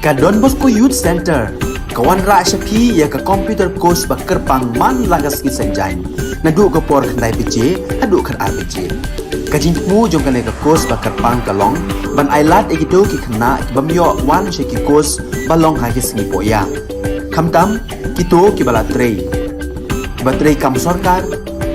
Ka Don Bosco Youth Center, kawan ra syapi ya ka computer course ba kerpang man lagas ki senjain. Nadu ka por khandai PJ, adu khan RPG. Kajin mu jong kan ka course ba kerpang kalong, ban ailat egido ki khna bamyo wan she ki course balong ha ki singi poya. Khamtam kito ki bala trei. Batrei kam sarkar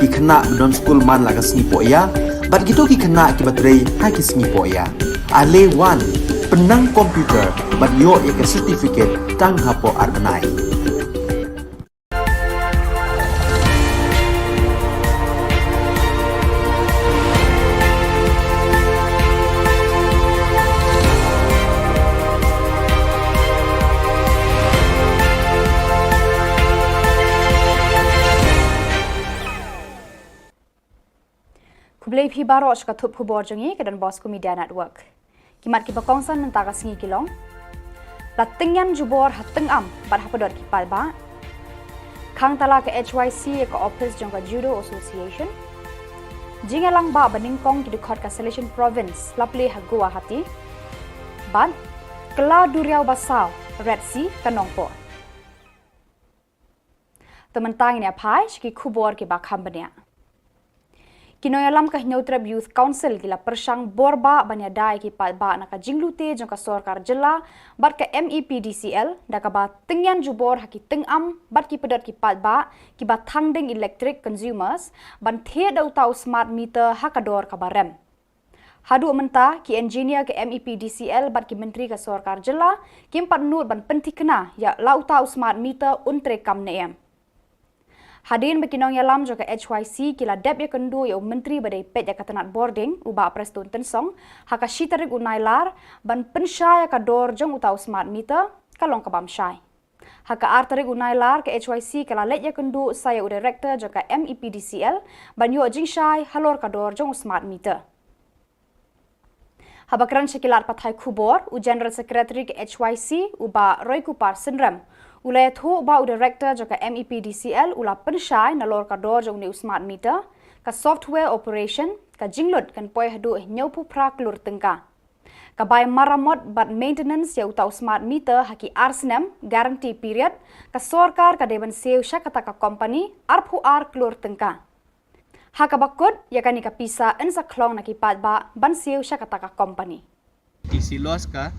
ki khna don school man lagas singi poya, bat kito ki khna ki batrei ha ki singi poya. Ale wan penang komputer bat yo ya certificate tang hapo arbenai. Kublai phi barosh ka thup khubor jongi ke dan Bosco Media Network. Kimat ki bakongsan mentaka singi kilong. Latingyan jubor hateng am bat hapadot ki palba. Khang tala ke HYC ka office jong ka Judo Association. Jingalang ba baningkong ki dikot ka Selection Province laple ha Guwahati. Ban kela duriau basau Red Sea kanongpo. Tementang ini apai ki khubor ki bakhambania. Kinoyalam ka Hinautrab Youth Council gila persang borba banyadai ki palba na ka jinglute jong ka Sorkar Jilla bat ka MEPDCL da ka ba tingyan jubor haki tengam bat ki pedot ki palba ki ba thangding electric consumers ban the dau tau smart meter hakador ka barem. Hadu menta ki engineer ke MEPDCL bat ki menteri ka Sorkar Jilla ki empat nur ban pentikna ya lau tau smart meter untre kam neem. Hadin bekinong yalam juga HYC kila dep ya kendu ya menteri badai pet ya katanat boarding uba prestun tensong haka shitarik unailar ban pensyai ya kador jong utau smart meter kalong kabam syai. Haka artarik unailar ke HYC kala let ya kendu saya u director juga MEPDCL ban yo jing syai halor kador jong smart meter. Habakran syakilat pathai khubor u general secretary ke HYC uba Roy Kupar Sindram ulai thu ba u director joka MEPDCL ula pensyai nalor kador jong ni smart meter ka software operation ka jinglot kan poi hadu nyopu pra klur tengka ka bai maramot bat maintenance ya utau smart meter haki arsnem guarantee period ka sorkar ka deban seu syakata ka company arpu ar klur tengka haka bakut ya kani ka pisa ensa klong na ki patba ban seu syakata ka company isi los ka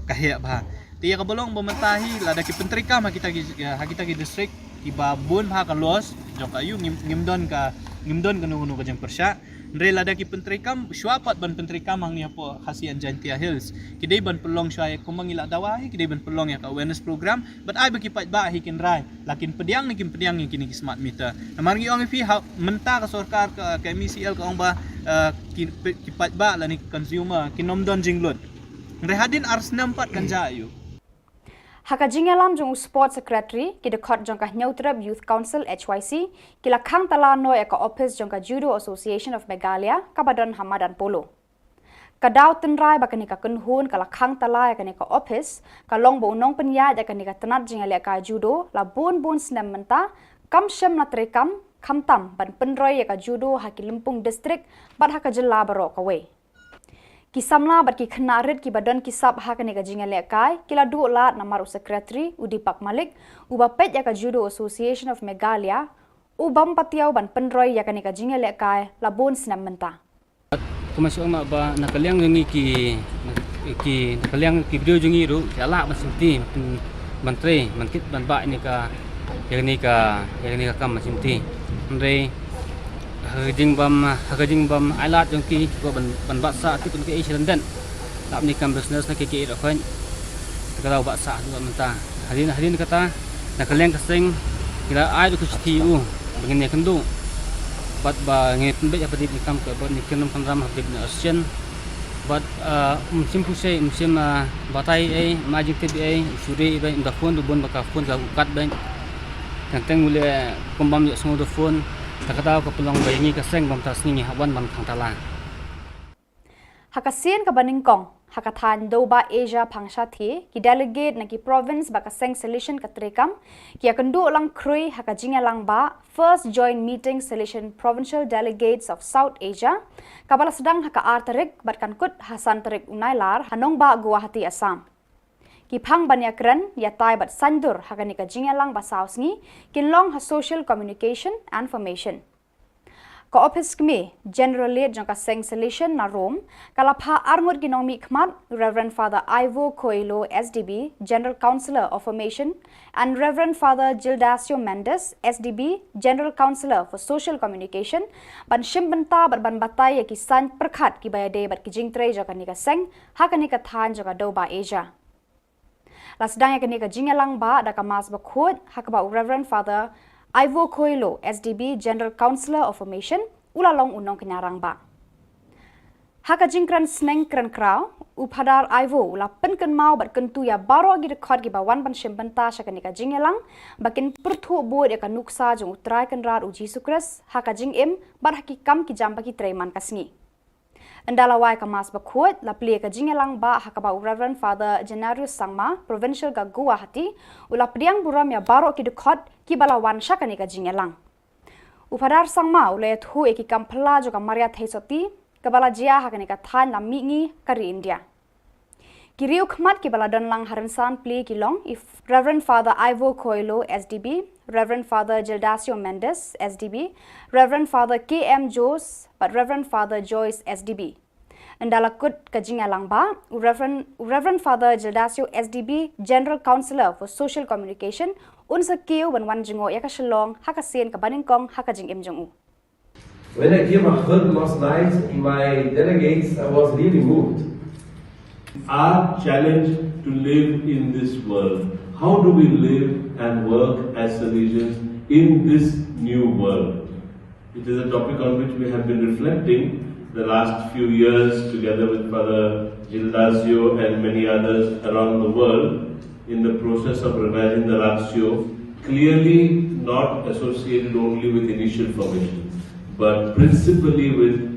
kahya ba tiya ka bolong bumentahi lada ki pentrika kita ki district ki babun ha ka los jok ayu ngimdon ka nuno ka jeng persya ndre lada ki pentrikam syuapat ban pentrikam ang niya po khasian Jantia Hills kidai ban pelong syai kumangila dawahi kidai ban pelong ya ka awareness program but ai bagi pat ba hikin rai lakin pediang ni kini ki smart meter namargi ong fi menta ka sorkar ka MECL ka ong ba ki pat ba la ni consumer kinomdon jinglot ndre hadin ars nampat kan jayu. Haka jingalam jong sport secretary ki dekot jong ka Hinautrab Youth Council HYC kila khang tala no ya ka office jong ka Judo Association of Meghalaya ka badon Hamadan Polo. Kadau tenrai bakani ka kunhun kala khang tala ya kani ka office ka long bo unong penya ya kani ka tanat jingalia ka judo la bon snem menta kam shem na trekam khamtam ban penroi ya ka judo haki Limpung district bat haka Jilla baro ka we. Kisamla bat ki khenarit ki badan kisap ha kani ka jingalia kai kila du lat namaru secretary Udipak Malik uba pet ya ka Judo Association of Meghalaya ubam patiaw ban penroi ya kani ka jingalia kai la bon snem menta. Kemasuk mak ba nakaliang ni ki nakaliang ki video jungi ru jala masinti menteri mankit ban ba ni ka yang ni ka kam masinti ndre hajing bam alat jong ki go ban ba sa ti kun ke Asian dan lap ni kam business na ke ro khan kalau ba sa du menta hadin kata nakaliang kaseng kira ai du kusti u begini kendu bat ba ngit be apa di kam ke ban ni kenum kan ram habib na asian bat musim pusai musim batai majik tbi suri ba inda phone du bon baka phone ga ukat ba tentang mule kombam yo semua phone takataw ka pulang bayangi ka seng bam tas ni hawan ban khang tala Hakasien ka baningkong hakathan do ba Asia phangsha thi ki delegate na ki province ba ka seng solution ka trekam ki akandu lang krui hakajinga lang ba first joint meeting solution provincial delegates of South Asia kabala sedang haka artarik bat kan kut Hasan Tarik Unailar hanong ba Guwahati Assam ki phang banya kran ya tai bat sandur hakani ka jingalang basaus ngi kinlong ha social communication and formation ka office kmi generally jong ka seng solution na Rome kala pha arngot ginomi khmat Reverend Father Ivo Coelho SDB General Counselor of Formation and Reverend Father Gildasio Mendes SDB General Counselor for Social Communication ban shimbanta ban batai ki san prakhat ki bayade bat ki jingtre jokani ka seng hakani ka than joka doba Asia lasdang yakani ka jingalang ba da ka mas ba khod hakaba Reverend Father Ivo Coelho SDB General Counselor of Formation ulalong unong kinarang ba haka jingkran sneng kran kraw upadar Ivo ula penken mau bat kentu ya baro gi record gi bawan ban shimbanta shakani ka jingalang bakin perthu bo de ka nuksa jong utrai kan rar uji sukres haka jing em bar hakikam ki jamba ki treman kasngi Andalawai kamas bakhut la pli ka jingalang ba hakaba Reverend Father Genarius Sangma Provincial ka Guwahati ula priang buram ya baro ki dekhot ki balawan shakani ka jingalang Upadar Sangma ule thu eki kampla jo ka Maria Theisoti ka bala jia hakani ka than la mingi kari India Kiriu khmat ki bala don lang haransan pli ki long if Reverend Father Ivo Coelho SDB Reverend Father Gildasio Mendes SDB Reverend Father KM Jos but Reverend Father Joyce SDB Andala kut kajingalang ba Reverend Father Gildasio SDB General Counselor for Social Communication unsa kiu ban wan jingo ya ka Shillong hakasen ka baningkong hakajing emjong When I came heard last night my delegates I was really moved. Our challenge to live in this world. How do we live and work as Salesians in this new world? It is a topic on which we have been reflecting the last few years together with Father Gildasio and many others around the world in the process of revising the Ratio, clearly not associated only with initial formation, but principally with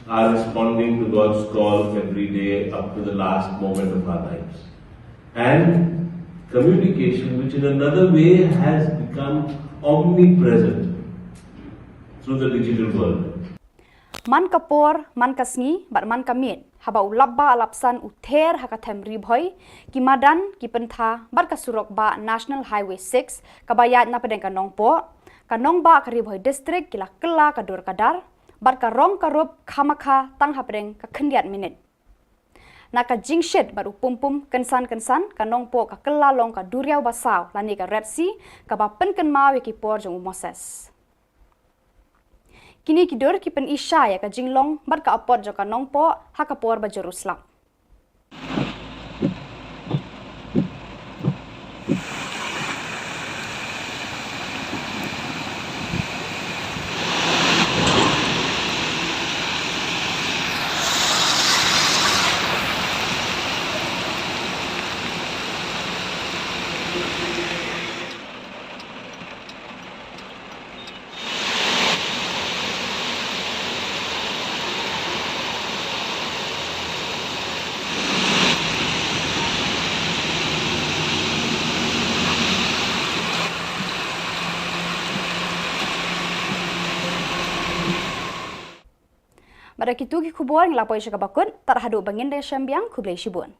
are responding to God's call every day up to the last moment of our lives. And communication, which in another way has become omnipresent through the digital world. Man kapor, man kasngi, bat man kamit, haba ulabba alapsan uther hakatem ribhoy, ki madan, ki pentha, bat kasurok ba National Highway 6, kabayat na pedeng kanong po, kanong ba karibhoy district, kila kela kadur kadar, bat ka rong karup khamaka tang hapdeng ka khendiat minute naka jingshit baru pumpum kensan kanong po ka kelalong ka duriau basaw lani ka Red Sea ka ba penken mau ki por jong Moses kini kidur ki pen isya ya ka jinglong bat ka apot jo kanong po ha ka por ba Jerusalem Pada kitu ki khubor nglapoi sya kabakut tarhadu bangin de syambiang kublai shibun.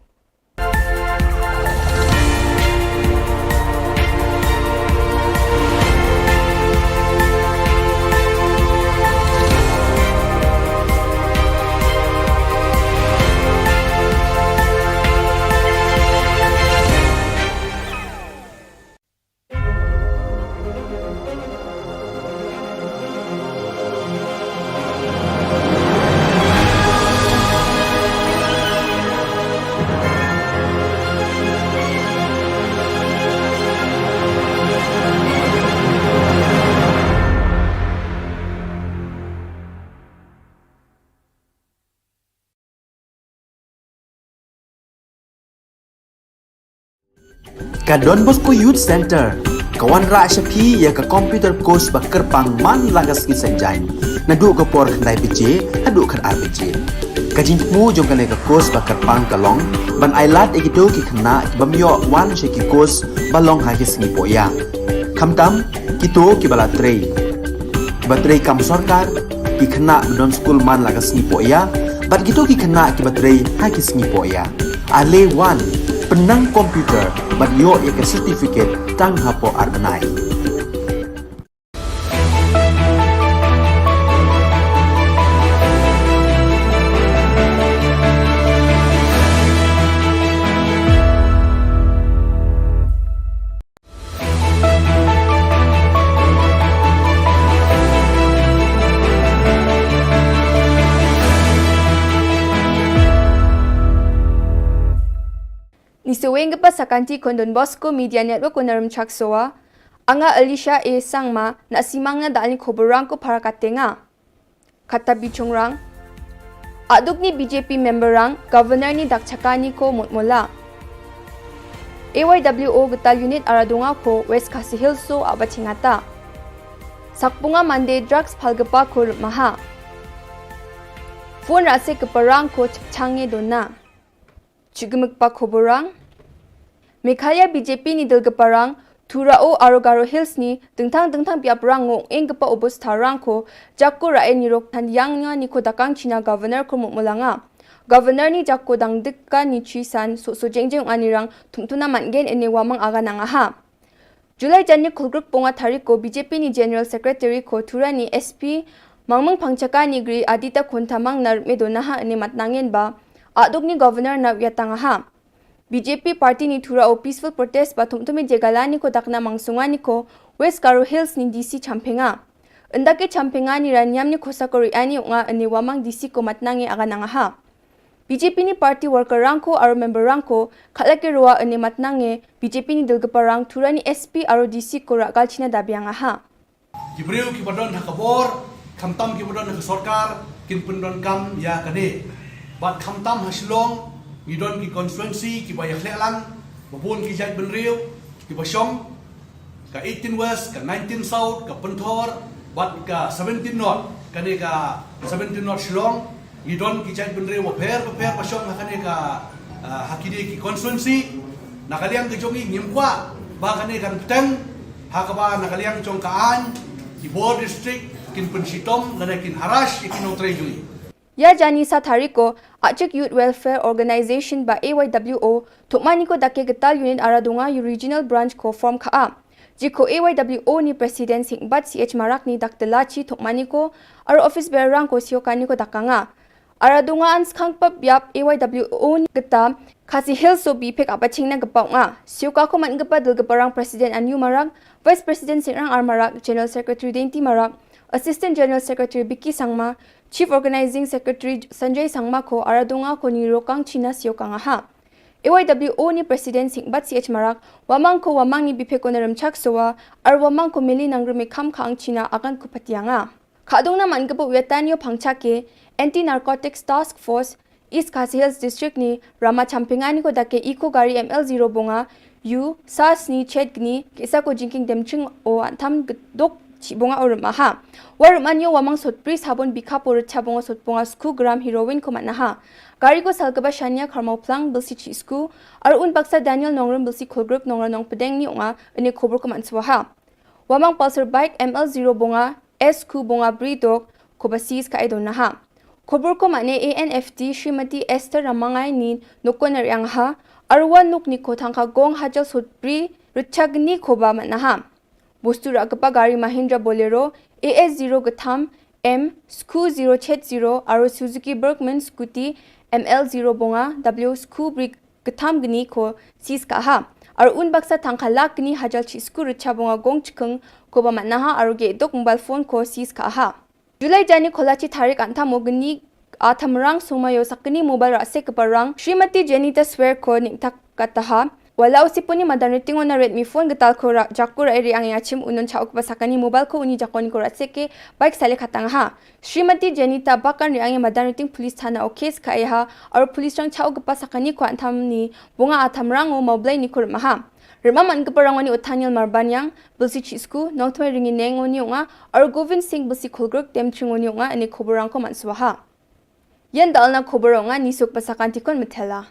Ka Don Bosco Youth Center kawan ra syapi ya ka computer course ba kerpang man lagas ki sanjain nadu ka por khandai pije hadu khan RPG ka jingmu jong ka course ba kerpang kalong ban ailat egido ki khna bamyo wan she ki course balong ha ki singi poya khamtam kito ki bala trei batrei kam sarkar ki khna don school man lagas ni poya bat kito ki khna ki batrei ha ki singi poya ale wan penang komputer banyo ia ke sertifikat tang hapo arbenai. Nisuwing pa sa kanti kon Don Bosco Media Network ko narum chaksoa, anga Alicia A. Sangma na simang na daan ni Khoborang ko para katenga. Kata bichongrang, aduk ni BJP memberang, governor ni Dakchakani ko mutmula. AYWO Gutal Unit Aradunga ko West Khasi Hills so abachingata. Sakpunga Monday drugs palgapa ko maha. Phone rase keparang ko changye dona. Chugumukpa Khoborang, Meghalaya BJP ni Dilgaparang, Turao Arogaro Hills ni dengtang piaprang ngong enggepa obos tarang ko, Jakko rae ni Roktan yang nga ni kodakang China Governor ko mulanga. Governor ni Jakko dang dikka ni Chisan so jengjeng anirang tumtuna mangen ene wamang aga nangaha. July Janye Kulgruk Ponga Tariko BJP ni General Secretary ko Tura ni SP, Mangmang Pangchaka ni Gri Adita Kontamang nar medonaha ene matnangen ba, Adok ni Governor na yatangaha. BJP party ni Tura o peaceful protest ba tumtumi jegalani ko dakna mangsunga ni ko West Karo Hills ni DC champenga. Endake champenga ni ranyam ni kosakori ani nga ani wamang DC ko matnangi aga nangaha. BJP ni party worker rangko aro member rangko khalake ruwa ani matnangi BJP ni dilgaparang Tura ni SP aro DC ko ragal China dabiangaha. Kibriu kibadon hakabor, kamtam kibadon hakasorkar, kinpundon kam ya kade. Bat kamtam Shillong, Idon ki constituency, ki bayak lelang, babun ki jait benriu, ki basyong, ka 18 West, ka 19 South, ka Pentor, bat ka 17 North, kani ka 17 North Shillong, Idon ki jait benriu, baper basyong, kani ka hakidi ki constituency, nakaliang ki jongi nyimkwa, ba kani kan peteng, hakaba nakaliang jong kaan, ki Bor District, kin Pensitom, lana kin Harash, kin Otrei jungi. Ya jani sa tariko Achik Youth Welfare Organization ba AYWO tukmani ko dake getal unit Aradunga Regional Branch ko form kaa. Jiko AYWO ni President Singbat CH Marak ni Daktelachi tukmani ko aro office bearer rang ko siyokani ko dakanga. Aradunga ans khangpap yap AYWO ni geta Khasi Hills so bipek apaching na gapaw nga. Siyoka ko man gapa dilgaparang President Anyu Marak, Vice President Singrang R Marak, General Secretary Denti Marak, Assistant General Secretary Biki Sangma, Chief Organizing Secretary Sanjay Sangma ko Aradunga ko ni Rokang China siyokang aha. AYWO ni President Singbat CH Marak, wamang ni bipe ko naramchak sowa, ar wamang ko mili nang rumikam kaang China akan ko patianga. Kadong naman gapo wetanyo pangchake, Anti-Narcotics Task Force, East Khasi Hills District ni Rama Champingani ko dake Eco Gari ML0 bonga, SAS ni Ched ni, kisa ko jinking demching o antam dok Chibonga or maha. Warumanyo wamang sotpri sabon bika puro chabonga sotponga sku gram heroin ko manaha. Gari ko salgaba shanya karmau plang bilsi chisku. Ar un baksa Daniel nongrum bilsi kolgrup nongra nong pedeng ni unga ini khobor ko manswaha. Wamang pulsar bike ML0 bonga SQ bonga bridok ko basis ka idon naha. Khobor ko mane ANFT Srimati Esther Ramangay ni nukko naryangha. Arwan nuk ni ko tangka gong hajal sotpri rutchagni ko ba manaha. Bostu rakapa gari Mahindra Bolero AS0 Gatham M Sku 070 aro Suzuki Bergman Scooty ML0 bonga W Sku Brig Gatham gni ko sis kaha aro un baksa tangkhala gni hajal chi Sku rucha bonga gong chikeng ko ba manaha aro ge dok mobile phone ko sis kaha July jani kholachi tarik anta mogni athamrang somayo sakni mobile rase kaparang Srimati Janita Swear ko niktak kataha Wala usipon ni madaniting na Redmi phone gatal ko jakko ra eri ang yachim unon chaok pasakani mobile ko uni jakon ko ratseke bike sale khatang ha Srimati Janita bakan ri ang madaniting police thana o case kai ha ar police rang chaok pasakani ko antam ni bunga athamrang o moblay ni kur maha Rima man kaparang ni Uthaniel Marbanyang bilsi chisku nongtmay ringi neng oni nga ar Govind Singh bilsi khulgruk temching oni nga ani khoborang ko manswaha Yan dal na khoborang nga nisuk pasakanti kon methela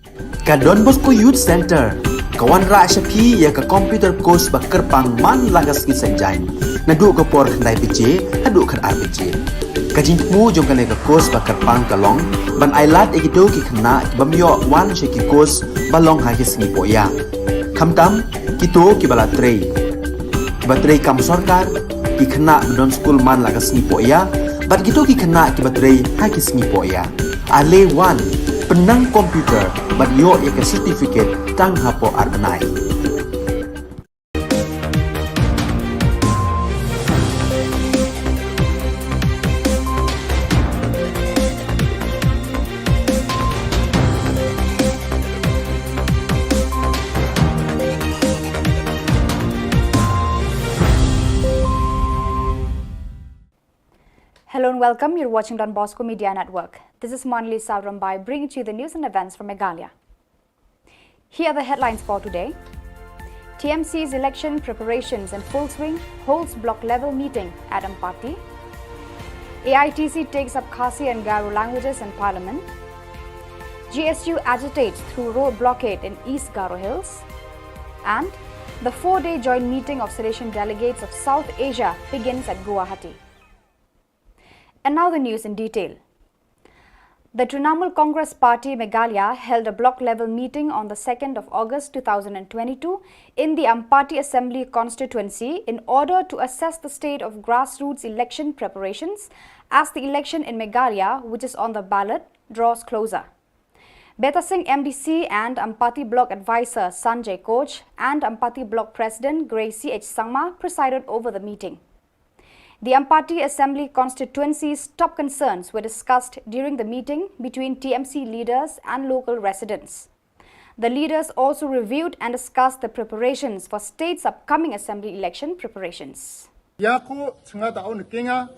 Ka Don Bosco Youth Center, kawan ra Shapi ya ka computer course ba kerpang man lagas ki sanjain. Nadu ka por khandai piche, hadu khan RPG. Ka jingmu jong ka course ba kerpang ka long, ban ailat egito ki khna bamyo wan she ki course ba long ha ki sngi poya. Khamtam kito ki bala trei. Batrei kam sarkar ki khna don school man lagas sngi poya, bat kito ki khna ki batrei ha ki sngi poya. Ale wan penang komputer bat yo ya ka certificate tang hapo arbenai. Hello and welcome. You're watching Don Bosco Media Network. This is Manali Savrambai bringing to you the news and events from Meghalaya. Here are the headlines for today. TMC's election preparations in full swing, holds block level meeting at Ampati. AITC takes up Khasi and Garo languages in Parliament. GSU agitates through road blockade in East Garo Hills. And the 4-day joint meeting of sedition delegates of South Asia begins at Guwahati. And now the news in detail. The Trinamool Congress Party Meghalaya held a block-level meeting on the 2nd of August 2022 in the Ampati Assembly constituency in order to assess the state of grassroots election preparations as the election in Meghalaya, which is on the ballot, draws closer. Beta Singh MDC and Ampati Block Advisor Sanjay Koch and Ampati Block President Gracie H. Sangma presided over the meeting. The Ampati Assembly constituency's top concerns were discussed during the meeting between TMC leaders and local residents. The leaders also reviewed and discussed the preparations for state's upcoming assembly election preparations. Yaku tsenga daun kinga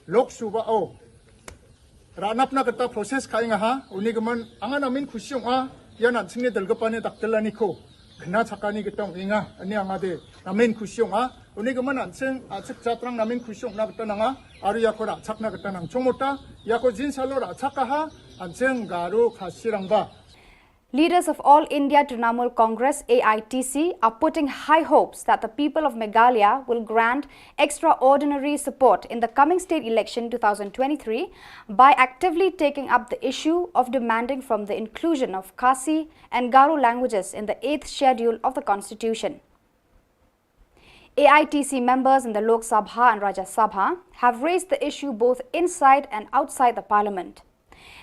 lok suba o ranap na kata proses kainga ha unigaman angan amin kusyong a yan at singi dalgapane daktelani ko kena sakani kitong inga ani angade amin kusyong a unigaman at sing atsik chatrang namin kusyong na kata nga aru yako ra chak na kata nang chomota yako jinsalo ra chaka ha at sing garu khasirang ba. Leaders of All India Trinamool Congress AITC are putting high hopes that the people of Meghalaya will grant extraordinary support in the coming state election 2023 by actively taking up the issue of demanding from the inclusion of Khasi and Garo languages in the 8th schedule of the Constitution. AITC members in the Lok Sabha and Rajya Sabha have raised the issue both inside and outside the parliament.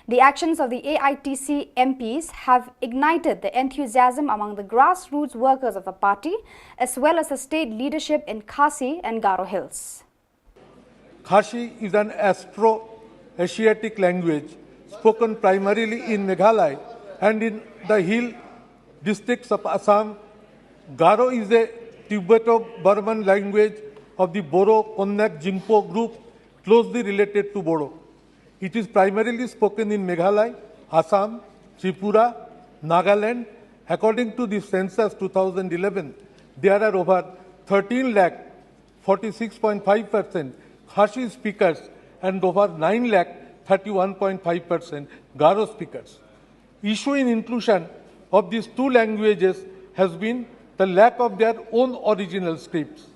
The actions of the AITC MPs have ignited the enthusiasm among the grassroots workers of the party as well as the state leadership in Khasi and Garo Hills. Khasi is an Afro-Asiatic language spoken primarily in Meghalaya and in the hill districts of Assam. Garo is a Tibeto-Burman language of the Boro-Konyak-Jingpo group closely related to Bodo. It is primarily spoken in Meghalaya, Assam, Tripura, Nagaland. According to the census 2011, there are over 13 lakh 46.5% Khasi speakers and over 9 lakh 31.5% Garo speakers. Issue in inclusion of these two languages has been the lack of their own original scripts.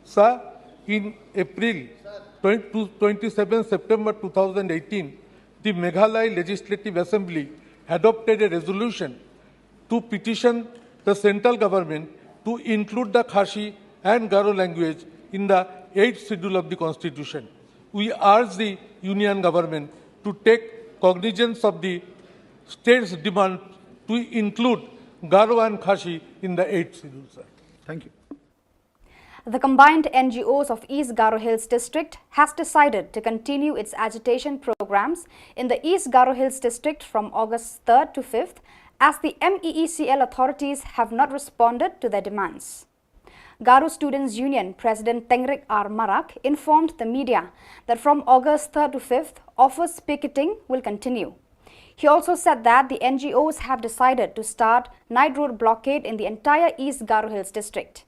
Sir, in April 27 September 2018, the Meghalaya Legislative Assembly adopted a resolution to petition the central government to include the Khasi and Garo language in the 8th schedule of the Constitution. We urge the Union government to take cognizance of the state's demand to include Garo and Khasi in the 8th schedule, sir. Thank you. The combined NGOs of East Garo Hills district has decided to continue its agitation programs in the East Garo Hills district from August 3rd to 5th as the MEECL authorities have not responded to their demands. Garo Students Union President Tengrik R. Marak informed the media that from August 3rd to 5th, office picketing will continue. He also said that the NGOs have decided to start night road blockade in the entire East Garo Hills district.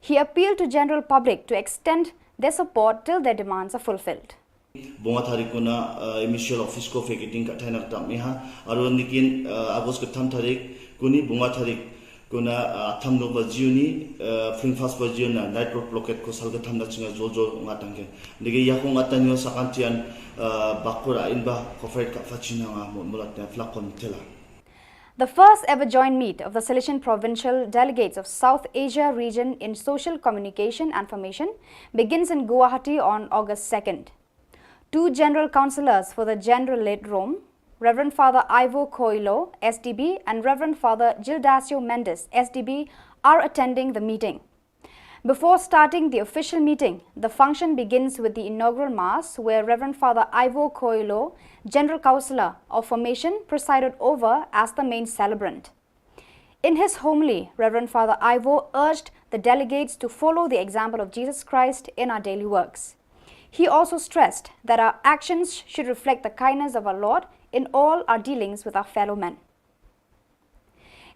He appealed to general public to extend their support till their demands are fulfilled. Bunga tarik kuna initial office ko fakiting ka tayo nagtamiha aron nikin Agos ka tam tarik kuni bunga tarik kuna tham no ba juni film fast ba juna night rock blocket ko salga tham na chinga jojo ngatang ke nige yakong atanyo sa kantian bakura inba cofered ka fachina nga mulat na flakon tela. The first ever joint meet of the Silesian Provincial Delegates of South Asia region in Social Communication and Formation begins in Guwahati on August 2nd. Two General Councillors for the General-led Rome, Reverend Father Ivo Coelho, SDB, and Reverend Father Gildasio Mendes, SDB, are attending the meeting. Before starting the official meeting, the function begins with the inaugural Mass, where Reverend Father Ivo Coelho, General Councillor of Formation, presided over as the main celebrant. In his homily, Reverend Father Ivo urged the delegates to follow the example of Jesus Christ in our daily works. He also stressed that our actions should reflect the kindness of our Lord in all our dealings with our fellow men.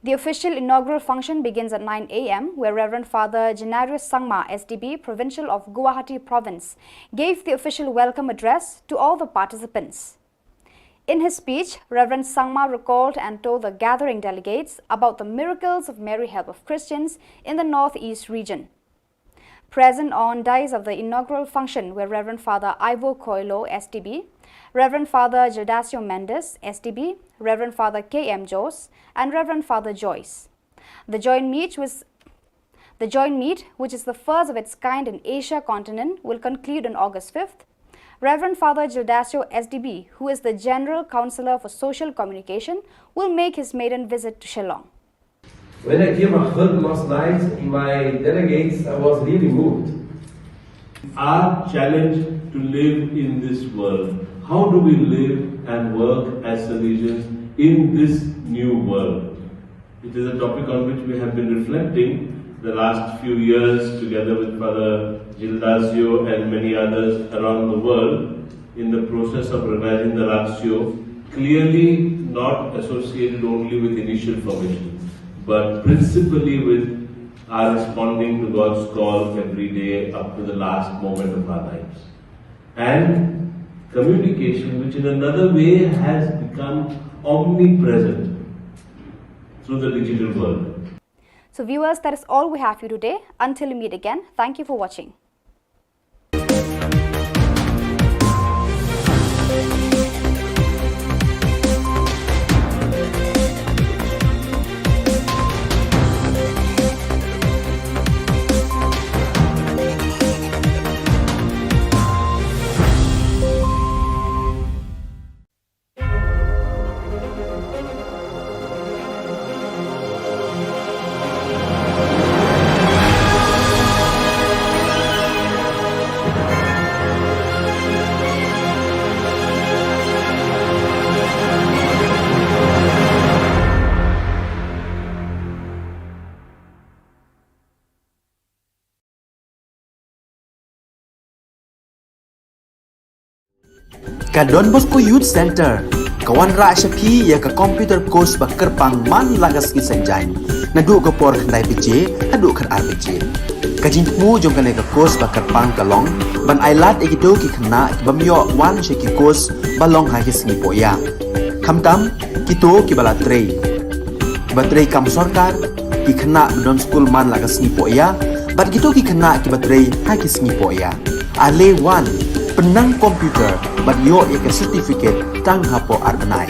The official inaugural function begins at 9 a.m., where Reverend Father Janarius Sangma, SDB, Provincial of Guwahati Province, gave the official welcome address to all the participants. In his speech, Reverend Sangma recalled and told the gathering delegates about the miracles of Mary Help of Christians in the Northeast region. Present on dais of the inaugural function were Reverend Father Ivo Coelho, SDB, Reverend Father Gildasio Mendes, SDB, Reverend Father K.M. Jos, and Reverend Father Joyce. The joint meet, which is the first of its kind in Asia continent, will conclude on August 5th. Reverend Father Gildasio, SDB, who is the General Councillor for Social Communication, will make his maiden visit to Shillong. When I came heard last night in my delegates, I was really moved. Our challenge to live in this world. How do we live and work as Salesians in this new world? It is a topic on which we have been reflecting the last few years together with Father Gildasio and many others around the world in the process of revising the ratio, clearly not associated only with initial formation, but principally with our responding to God's call every day up to the last moment of our lives. And communication, which in another way has become omnipresent through the digital world. So viewers, that is all we have for you today. Until we meet again, thank you for watching. Ka Don Bosco Youth Center, kawan ra SAP ya ka computer course ba kerpang man lagas ki sanjang. Nadu ka por khandai PJ, adu khan RPG. Ka jingmu jong ka course ba kerpang kalong, ban ailat ekido ki khna ki bamyo wan she ki course balong ha ki singi poya. Khamtam kito ki bala trei. Batrei kam sarkar ki khna don school man lagas ni poya, bat kito ki khna ki batrei ha ki singi poya. Ale wan penang komputer bat yo ya certificate tang hapo arnai.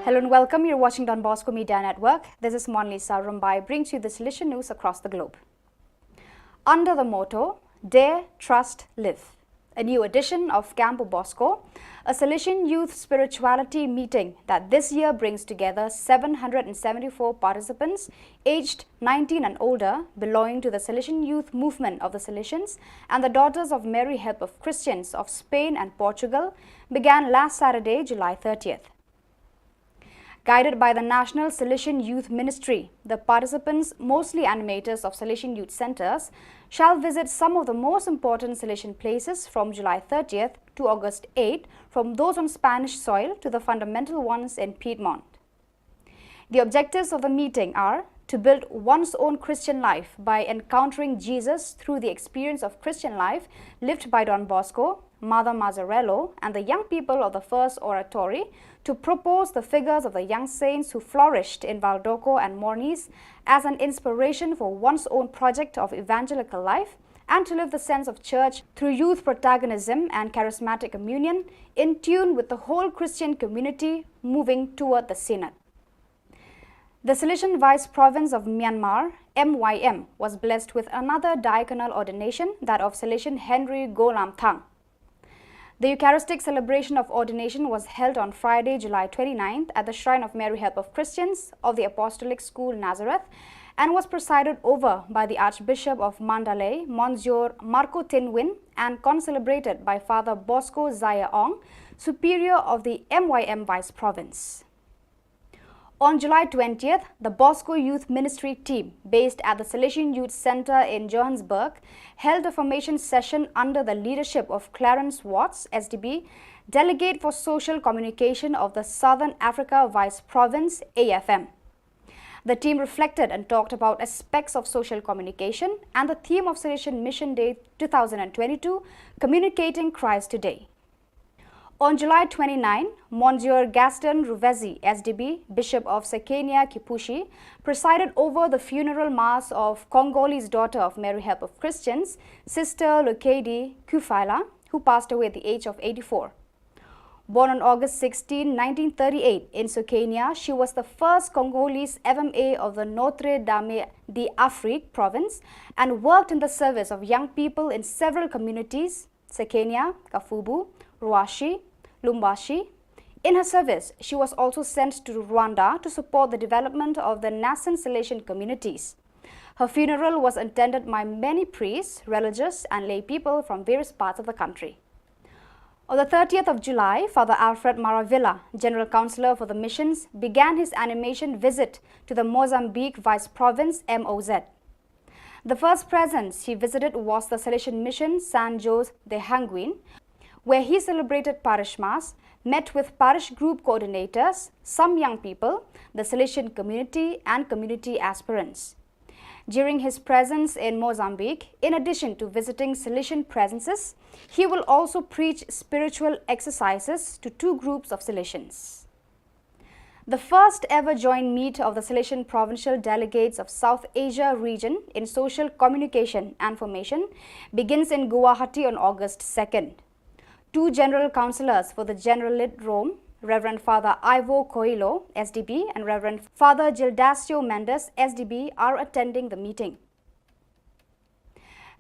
Hello and welcome. You're watching Don Bosco Media Network. This is Monlisa Rumbai, brings you the Silesian news across the globe. Under the motto, Dare, Trust, Live, a new edition of Campo Bosco, a Silesian youth spirituality meeting that this year brings together 774 participants aged 19 and older, belonging to the Silesian youth movement of the Silesians and the Daughters of Mary Help of Christians of Spain and Portugal, began last Saturday, July 30th. Guided by the National Salesian Youth Ministry, the participants, mostly animators of Salesian Youth Centers, shall visit some of the most important Salesian places from July 30th to August 8th, from those on Spanish soil to the fundamental ones in Piedmont. The objectives of the meeting are to build one's own Christian life by encountering Jesus through the experience of Christian life lived by Don Bosco, Mother Mazzarello, and the young people of the First Oratory, to propose the figures of the young saints who flourished in Valdoco and Mornis as an inspiration for one's own project of evangelical life, and to live the sense of church through youth protagonism and charismatic communion in tune with the whole Christian community moving toward the Synod. The Salesian Vice Province of Myanmar, MYM, was blessed with another diaconal ordination, that of Salesian Henry Golam Thang. The Eucharistic celebration of ordination was held on Friday, July 29th at the Shrine of Mary Help of Christians of the Apostolic School, Nazareth, and was presided over by the Archbishop of Mandalay, Monsieur Marco Tin Win, and concelebrated by Father Bosco Zaya Ong, Superior of the MYM Vice Province. On July 20th, the Bosco Youth Ministry team, based at the Salesian Youth Center in Johannesburg, held a formation session under the leadership of Clarence Watts, SDB, Delegate for Social Communication of the Southern Africa Vice Province, AFM. The team reflected and talked about aspects of social communication and the theme of Salesian Mission Day 2022, Communicating Christ Today. On July 29, Monsieur Gaston Ruvezi, SDB, Bishop of Sekenia Kipushi, presided over the funeral mass of Congolese daughter of Mary Help of Christians, Sister Lokedi Kufaila, who passed away at the age of 84. Born on August 16, 1938 in Sekenia, she was the first Congolese FMA of the Notre Dame d'Afrique province and worked in the service of young people in several communities, Sekenia, Kafubu, Ruashi, Lumbashi. In her service, she was also sent to Rwanda to support the development of the nascent Salesian communities. Her funeral was attended by many priests, religious and lay people from various parts of the country. On the 30th of July, Father Alfred Maravilla, General Councillor for the Missions, began his animation visit to the Mozambique Vice Province, MOZ. The first presence he visited was the Salesian Mission San Jose de Hanguin, where he celebrated parish mass, met with parish group coordinators, some young people, the Salesian community and community aspirants. During his presence in Mozambique, in addition to visiting Salesian presences, he will also preach spiritual exercises to two groups of Salesians. The first ever joint meet of the Salesian Provincial Delegates of South Asia region in social communication and formation begins in Guwahati on August 2nd. Two general councillors for the Generalate Rome, Reverend Father Ivo Coelho, SDB, and Reverend Father Gildacio Mendes, SDB, are attending the meeting.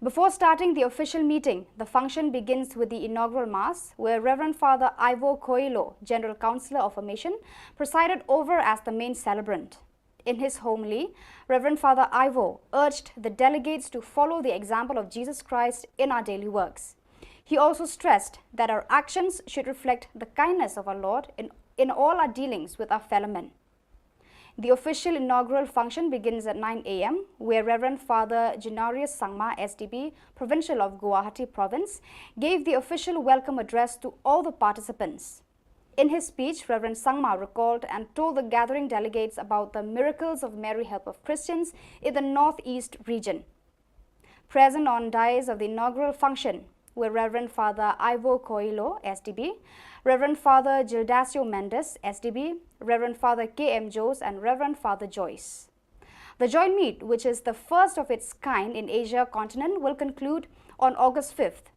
Before starting the official meeting, the function begins with the inaugural Mass, where Reverend Father Ivo Coelho, General Councillor of Formation, presided over as the main celebrant. In his homily, Reverend Father Ivo urged the delegates to follow the example of Jesus Christ in our daily works. He also stressed that our actions should reflect the kindness of our Lord in all our dealings with our fellow men. The official inaugural function begins at 9 a.m., where Reverend Father Genarius Sangma, SDB, Provincial of Guwahati Province, gave the official welcome address to all the participants. In his speech, Reverend Sangma recalled and told the gathering delegates about the miracles of Mary Help of Christians in the Northeast region. Present on dais of the inaugural function were Reverend Father Ivo Coelho, SDB, Reverend Father Gildacio Mendes, SDB, Reverend Father K.M. Jose, and Reverend Father Joyce. The joint meet, which is the first of its kind in Asia continent, will conclude on August 5th.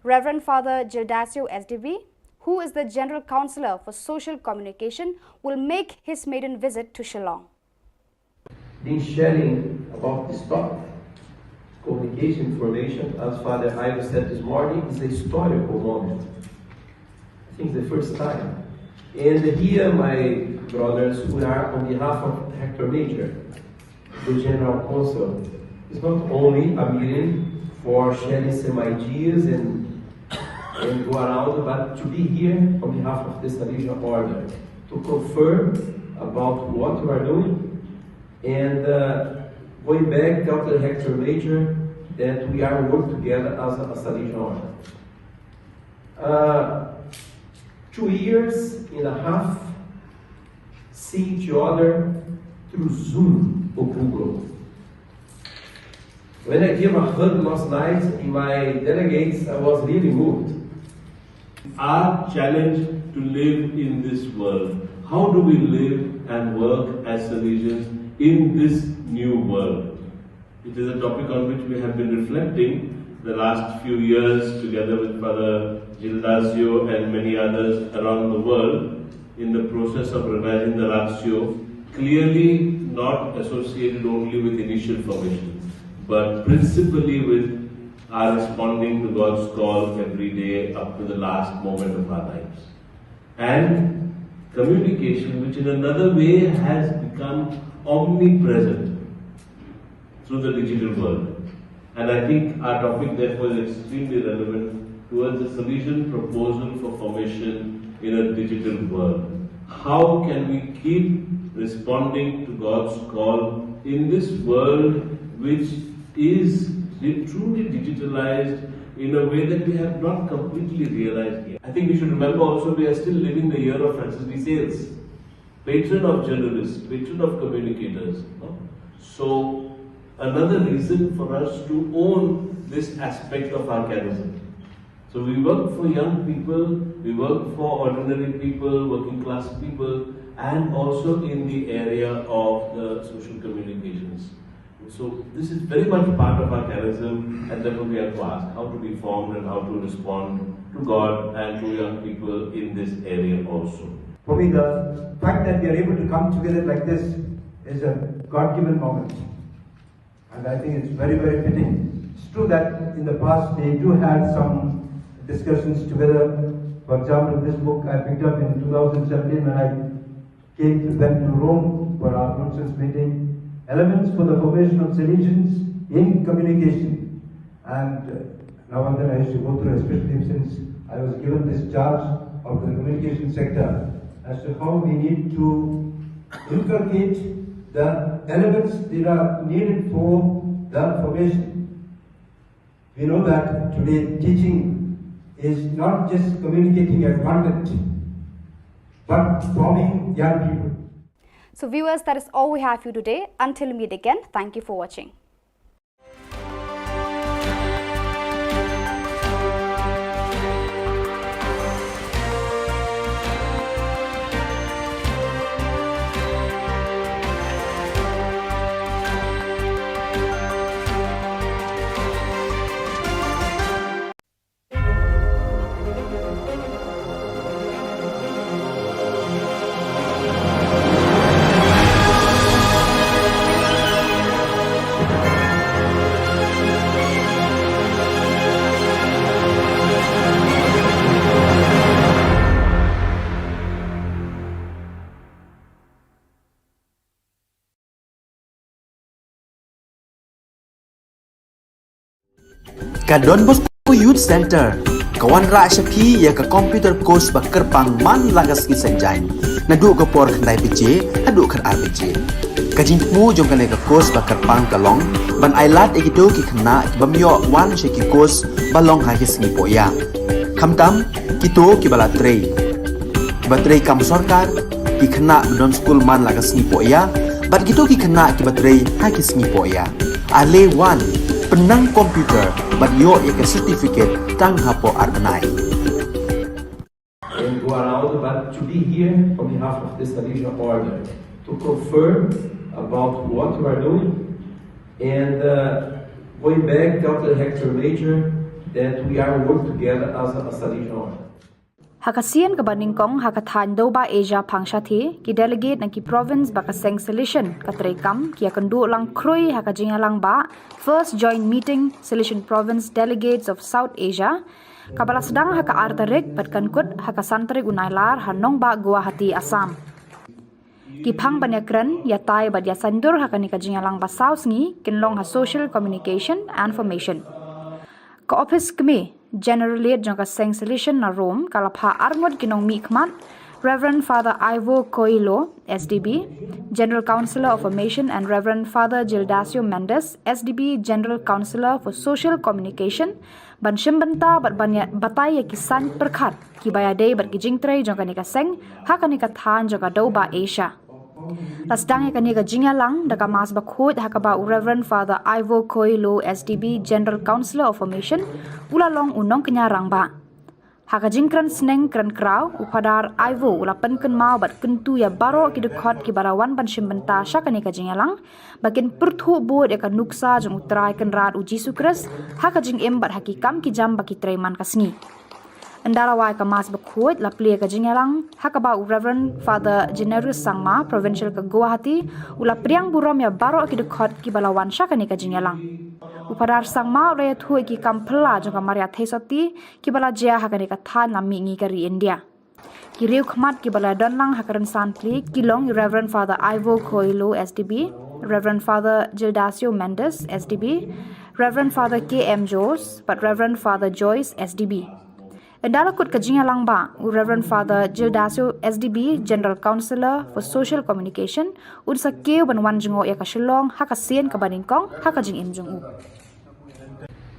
Reverend Father Gildacio, SDB, who is the General Councillor for Social Communication, will make his maiden visit to Shillong. Been sharing about this topic. Communication information, as Father Ivo said this morning, is a historical moment. I think it's the first time. And here, my brothers, who are on behalf of Hector Major, the General Council, is not only a meeting for sharing some ideas and go around, but to be here on behalf of the Salesian Order, to confirm about what you are doing, and going back, tell the Hector Major that we are working together as a region order. 2 years and a half see each other through Zoom or Google. When I gave a hug last night in my delegates, I was really moved. Our challenge to live in this world. How do we live and work as Salesians in this new world? It is a topic on which we have been reflecting the last few years together with Father Gildasio and many others around the world in the process of revising the ratio, clearly not associated only with initial formation, but principally with our responding to God's call every day up to the last moment of our lives. And communication, which in another way has become omnipresent through the digital world. And I think our topic therefore is extremely relevant towards the Salesian proposal for formation in a digital world. How can we keep responding to God's call in this world which is truly digitalized in a way that we have not completely realized yet? I think we should remember also we are still living the year of Francis de Sales, patron of journalists, patron of communicators. No? So another reason for us to own this aspect of our charism. So we work for young people, we work for ordinary people, working class people, and also in the area of the social communications. So this is very much part of our charism, and therefore we have to ask how to be formed and how to respond to God and to young people in this area also. For me, the fact that we are able to come together like this is a God-given moment. And I think it's very, very fitting. It's true that in the past we do have some discussions together. For example, this book I picked up in 2017 when I went to Rome for our Brunson's meeting. Elements for the formation of Salesians in communication. And now and then I used to go through, especially since I was given this charge of the communication sector, as to how we need to inculcate the elements that are needed for the formation. We know that today teaching is not just communicating a content, but forming young people. So viewers, that is all we have for you today. Until we meet again, thank you for watching. Ka Don Bosco Youth Center, kawan ra SAP ya ka computer course ba kerpang man lagas ki senjain. Nadu ka por khandai PJ, adu kan RPG. Ka jingmu jong kan ka course ba kerpang kalong, ban ailat ekido ki khna bamyo wan she ki course balong ha ki sngi poya. Khamtam kito ki bala trei. Ba trei kam sarkar ki khna don school man lagas sngi poya, bat kito ki khna ki batrei ha ki sngi poya. Ale wan penang komputer but yo ek certificate tang hapo arbanai. And Guaraldo, but to be here on behalf of the Salesian Order to confirm about what you are doing, and going back, tell the Hector Major that we are working together as a Salesian Order. Hakasian ka baningkong hakathan do ba Asia pangshati ki delegate ng ki province ba kaseng solution katrekam ki akandu lang kroi hakajingalang ba first joint meeting solution province delegates of South Asia kabala sedang haka artarik patkankut hakasantrik unailar hanong ba Guwahati Assam ki phang banyakran yatai ba dia sandur hakani kajingalang ba South ngi kinlong ha social communication and information ka office kami generally jangka seng solution na Rome kalapha arngot kinong mikmat Reverend Father Ivo Coelho, SDB, General Councillor of Formation, and Reverend Father Gildasio Mendes, SDB, General Councillor for Social Communication, ban shimbanta bat batay kisan perkhat ki bayade bat gijing tray jong kanika seng ha kanika than jong do ba Asia. Lasdang kanika jingalang daga mas bakhut hakaba Reverend Father Ivo Coelho, SDB, General Councillor of Formation, ulalong unong kenyarang ba. Hakajing kran sneng kran kraw upadar Ivo ulapan ken mau bat kentu ya baro ki dekhot ki barawan ban shimbenta syakani kajing yalang bakin perthu bod ya kan nuksa jong utrai ken rat uji sukres hakajing em bat hakikam ki jam baki treman kasni andara wai kamas bakhut lapli kajing yalang hakaba Reverend Father Generous Sangma Provincial ke Guwahati ula priang burom ya baro ki dekhot ki balawan syakani kajing yalang upadar sangma re thu ki kampla jong kamaria thesoti ki bala jia hakani ka than nami ngi kari India ki riu khmat ki bala donlang hakaran sanpli kilong Reverend Father Ivo Coelho, SDB, Reverend Father Gildasio Mendes, SDB, Reverend Father KM Jos, but Reverend Father Joyce, SDB. Andala kut kajingalang ba Reverend Father Gildasio, SDB, General Councillor for Social Communication unsa keu banwan jingo ya ka Shillong hakasien ka baningkong hakajing im jong u.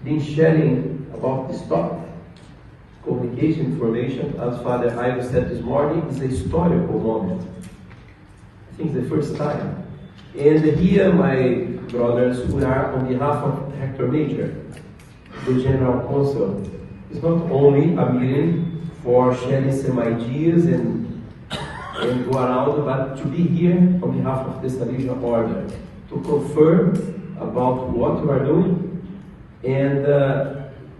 Been sharing about this topic. Communication information, as Father Ivo said this morning, is a historical moment. I think it's the first time. And here, my brothers, we are on behalf of Hector Major, the General Counsel. It's not only a meeting for sharing some ideas and go around, but to be here on behalf of the Salesian Order, to confirm about what we are doing, and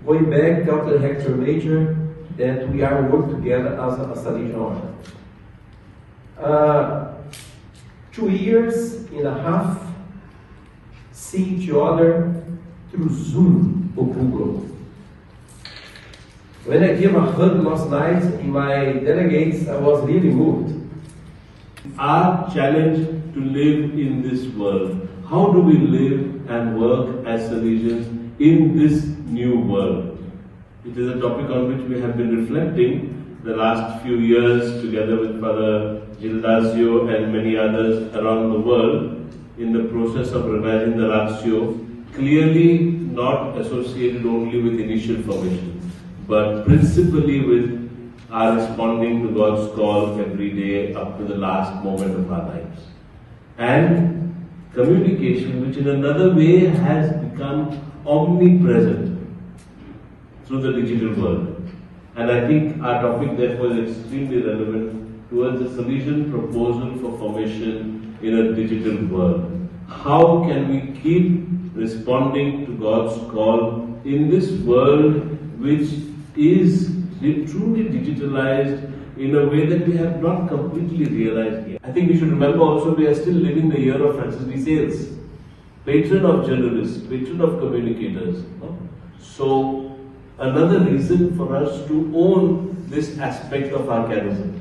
going back, tell the Hector Major that we are working together as a Salesian Order. 2 years and a half, see each other through Zoom or Google. When I gave a hug last night in my delegates, I was really moved. Our challenge to live in this world. How do we live and work as Salesians in this new world? It is a topic on which we have been reflecting the last few years together with Father Gildasio and many others around the world in the process of revising the ratio, clearly not associated only with initial formation, but principally with our responding to God's call every day up to the last moment of our lives. And communication, which in another way has become omnipresent through the digital world. And I think our topic therefore is extremely relevant towards the Salesian proposal for formation in a digital world. How can we keep responding to God's call in this world which is truly digitalized in a way that we have not completely realized yet? I think we should remember also we are still living the year of Francis de Sales, patron of journalists, patron of communicators. No? So another reason for us to own this aspect of our charism.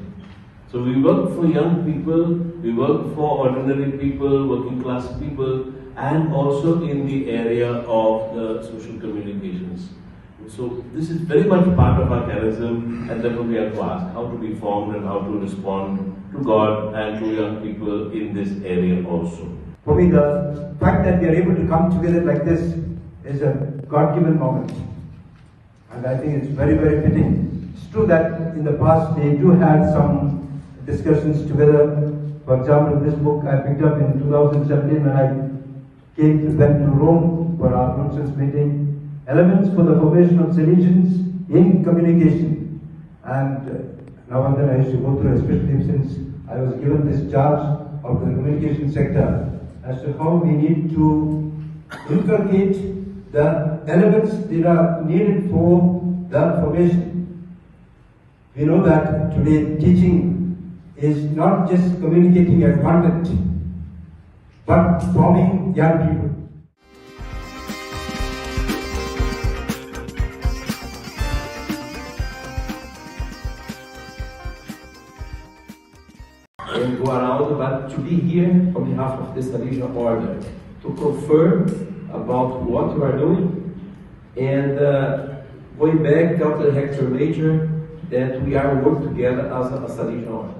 So we work for young people, we work for ordinary people, working class people, and also in the area of the social communications. So this is very much part of our charism, and therefore we have to ask how to be formed and how to respond to God and to young people in this area also. For me, the fact that we are able to come together like this is a God-given moment. And I think it's very, very fitting. It's true that in the past they do have some discussions together. For example, this book I picked up in 2017 when I went to Rome for our Brunson's meeting. Elements for the formation of Salesians in communication. And now and then I used to go through, especially since I was given this charge of the communication sector, as to how we need to inculcate the elements that are needed for the formation. We know that today teaching is not just communicating a content, but forming young people. And go around, but to be here on behalf of the Salesian Order, to confirm about what we are doing, and going back, tell the Hector Major that we are working together as a region.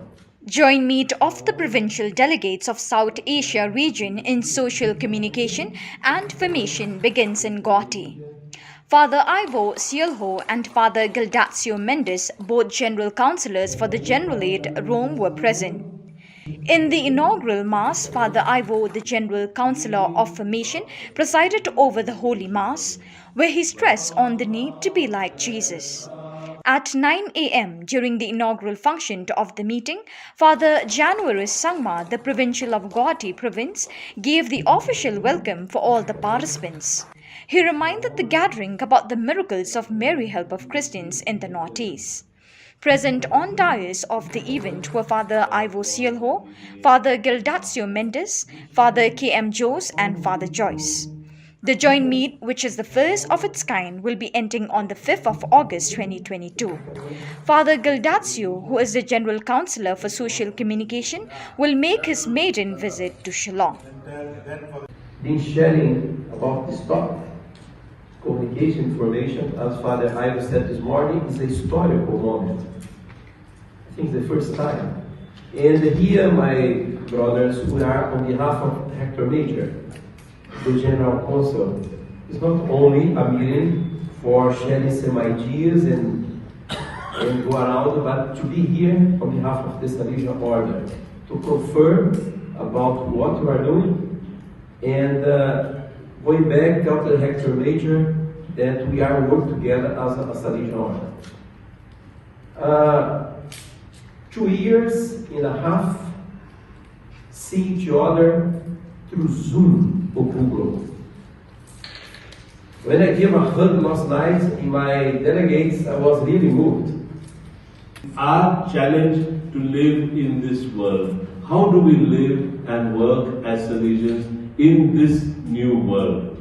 Joint meet of the provincial delegates of South Asia region in social communication and formation begins in Guwahati. Father Ivo Cielho and Father Gildazio Mendes, both general councillors for the Generalate Rome, were present. In the inaugural Mass, Father Ivo, the General Councillor of Formation, presided over the Holy Mass, where he stressed on the need to be like Jesus. At 9 a.m. during the inaugural function of the meeting, Father January Sangma, the Provincial of Guwahati Province, gave the official welcome for all the participants. He reminded the gathering about the miracles of Mary Help of Christians in the Northeast. Present on dais of the event were Father Ivo Cielho, Father Gildazio Mendes, Father K.M. Jose and Father Joyce. The joint meet, which is the first of its kind, will be ending on the 5th of August 2022. Father Gildazio, who is the General Councillor for Social Communication, will make his maiden visit to Shillong. Been sharing about this topic, communication information, as Father Ivo said this morning, is a historical moment. I think it's the first time. And here, my brothers, we are on behalf of Hector Major, the General Council. It's not only a meeting for sharing some ideas and go around, but to be here on behalf of the Salesian Order, to confirm about what we are doing, and going back to Hector Major, that we are working together as a Salesian Order. 2 years and a half, see each other through Zoom or Google. When I gave a hug last night in my delegates, I was really moved. Our challenge to live in this world. How do we live and work as Salesians in this new world?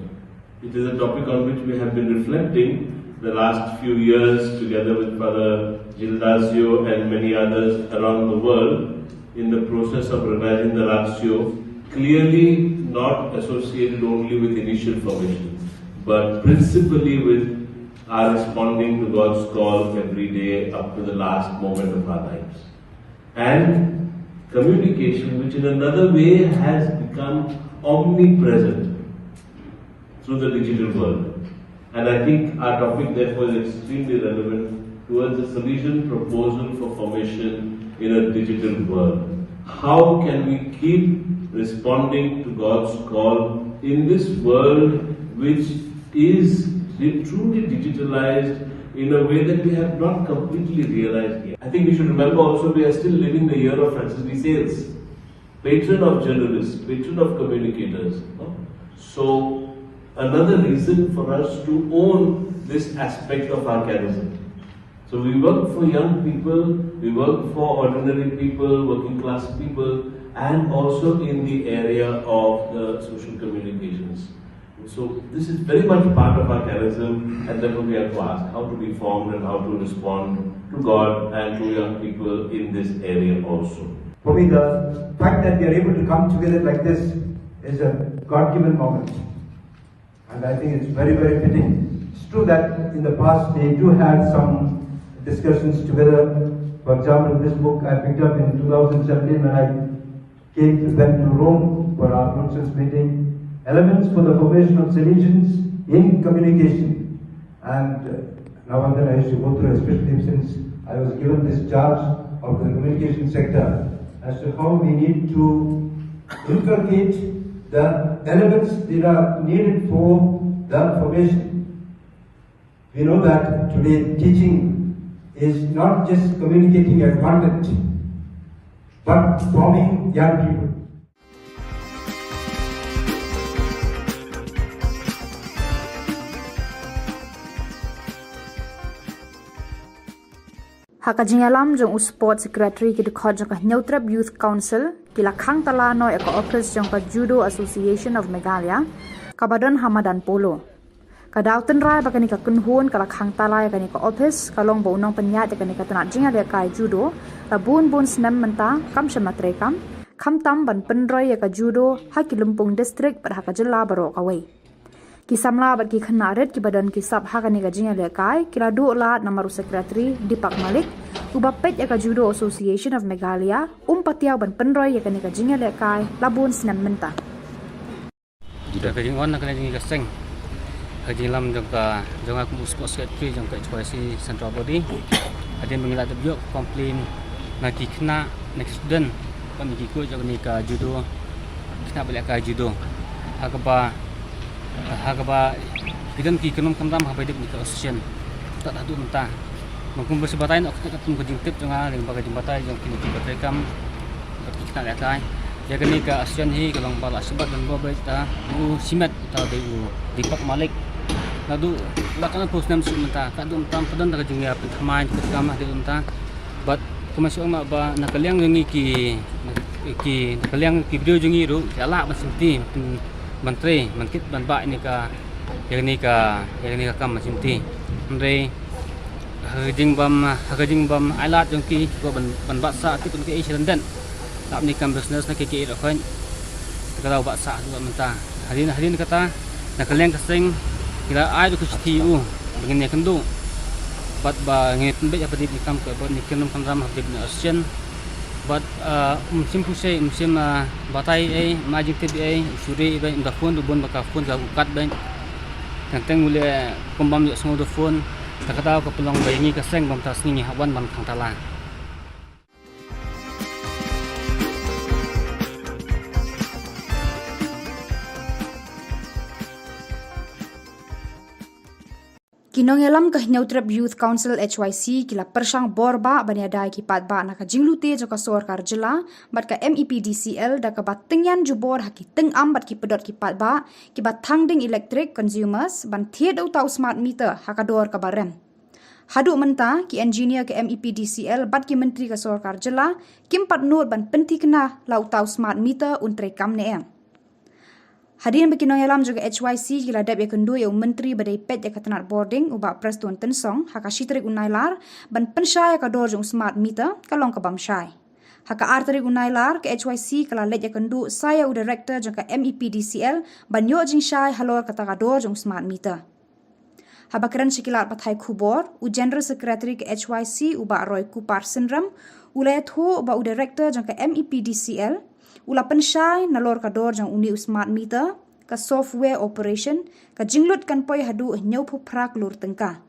It is a topic on which we have been reflecting the last few years together with Father Gildazio and many others around the world in the process of revising the Ratio, clearly not associated only with initial formation, but principally with our responding to God's call every day up to the last moment of our lives. And communication, which in another way has become omnipresent through the digital world. And I think our topic therefore is extremely relevant towards the Salesian proposal for formation in a digital world. How can we keep responding to God's call in this world which is truly digitalized in a way that we have not completely realized yet? I think we should remember also we are still living the year of Francis de Sales, patron of journalists, patron of communicators. No? So another reason for us to own this aspect of our charism. So we work for young people, we work for ordinary people, working class people, and also in the area of the social communications. So this is very much part of our charism, and therefore we have to ask how to be formed and how to respond to God and to young people in this area also. For me, the fact that we are able to come together like this is a God-given moment. And I think it's very, very fitting. It's true that in the past they do have some discussions together. For example, this book I picked up in 2017 when I went to Rome for our nonsense meeting. Elements for the formation of Salesians in communication. And now and then I used to go through, especially since I was given this charge of the communication sector, as to how we need to inculcate the elements that are needed for the formation. We know that today teaching is not just communicating a content, but forming young people. Hakajingalam jong sport secretary ki dekhot jong ka Neutrab Youth Council ki lakhang tala noi ka office jong ka Judo Association of Meghalaya kabadon Hamadan Polo. Kadauten rai bakani ka kunhun ka lakhang tala ka ni ka office kalong bonong penyat ka ni ka tanat jinga le kai judo la bun snem menta kam shamatrekam kham tam ban penroi ka judo ha ki Lumpung district par Hakajilla baro kawai. Ki samla bat ki khana red ki badan ki sab ha kani ka jinga le kai kila do la namaru secretary Dipak Malik uba pet ya ka Judo Association of Meghalaya patiaw ban penroy ya kani ka jinga le kai labun sinan menta. Juda ka jing on na kani ka seng. Ka jing lam jong aku sport secretary jong ka HYC Central Body. Adin mengila tabyo complain na ki kena next student kan ki ko jong ni ka judo kena balik ka judo. Hakaba idan ki kenom kamdam ha bai ni ka association. Tak adu menta. Mungkin bersebatai nak kita pun kejing tip jangan dengan bagai jembatai yang kini kita rekam kita lihat lai. Ya kini ke asian hi kalau balak sebab dan bawa kita simet atau Dipak Malik. Lalu lakukan post nam sementara. Kadu entam padan tak kejing ya pemain kita kamah di entam. But kemasuk mak ba nak kaliang jungi ki kaliang ki video jungi ru jalak masinti menteri mankit ban ba ini ka yang ni ka kam masinti. Menteri hajing bam alat jong ki ko ban baksa ti pun ke Asian dan tak ni kam business na ke ro kan kalau baksa juga menta hadin kata nak kalian keseng kira ai do ku dengan ni kendu bat ba ngit be apa di kam ke ni kenum kam ram habib na Asian but musim pusai musim batai majik ti suri be inda phone do bon baka phone ga ukat be tentang mulai kombam yo semua do phone tak tahu ke peluang bayi keseng bam tas ni hawan bam khang tala. Kinongelam ka Neutrap Youth Council HYC kila persang borba baniadai ki patba na ka jinglute jo ka Sorkar Jilla bat ka MEPDCL da ka batengyan jubor haki teng ambat ki pedot ki patba ki batangding electric consumers ban thiet au tau smart meter hakador ka barem. Hadu menta ki engineer ke MEPDCL bat ki menteri ka Sorkar Jilla kim pat nur ban penti kena lau tau smart meter untre kam ne. Hadirin berkinong yalam juga HYC kila dap ya kendu ya menteri badai pet ya katanat boarding uba Preston Tensong haka shitrik unailar ban pensyai ka dor jong smart meter kalong ka bamsyai. Haka arterik unailar ke HYC kala let ya kendu saya u director jong ka MEPDCL ban yo jing syai halor kata ka dor jong smart meter. Habakaran sikilat pathai Khubor u general secretary ke HYC uba Roy Kupar Syndrome ulayat ho uba u director jong ka MEPDCL ula pensyai nalor ka dor jang uni smart meter ka software operation ka jinglut kan poi hadu nyau phu prak lur tengka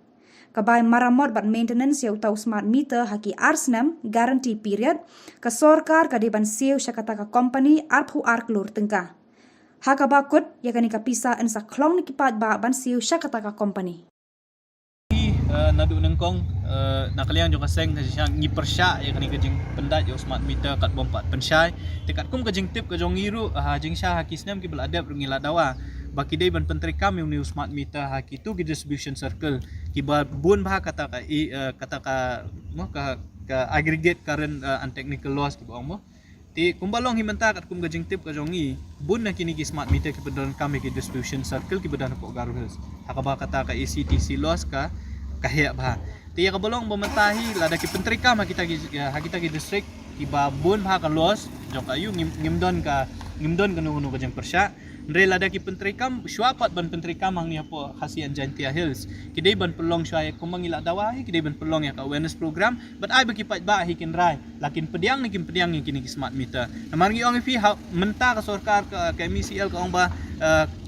ka bai maramot bat maintenance ya utau smart meter haki arsnam guarantee period ka sorkar ka deban siu syakata ka company arphu ark lur tengka haka bakut ya kani ka pisa en sa klong ni kipat ba ban siu syakata ka company nadu nengkong nakaliang jong kaseng na siya ngi persya ya kani kajing pendat yo smart meter kat bompat pensyai tekat kum kajing tip ka jong ngiru jing sya hakisnam ki beladab ngila dawa baki dei ban pentri kam yo smart meter haki tu ki distribution circle ki ba bun bah kata ka aggregate current and technical loss ki ba mo ti kumbalong himenta kat kum kajing tip ka jong ngi bun na kini ki smart meter ki pedan kam ki distribution circle ki bedan ko garus hakaba kata ka ACTC loss ka kahya bah tiya ka bolong bomentahi lada ki pentri kam kita ki district ki babun bah ka los jok ayu ngimdon kanu ka jeng persya ndre lada ki pentri kam syuapat ban pentri kam hang ni apo khasian Jantia Hills kidai ban pelong syai kumangila dawahi kidai ban pelong ya ka awareness program but ai bagi pat ba hikin rai lakin pediang ni kini ki smart meter namargi ong fi menta ka sorkar ka MECL ka ong ba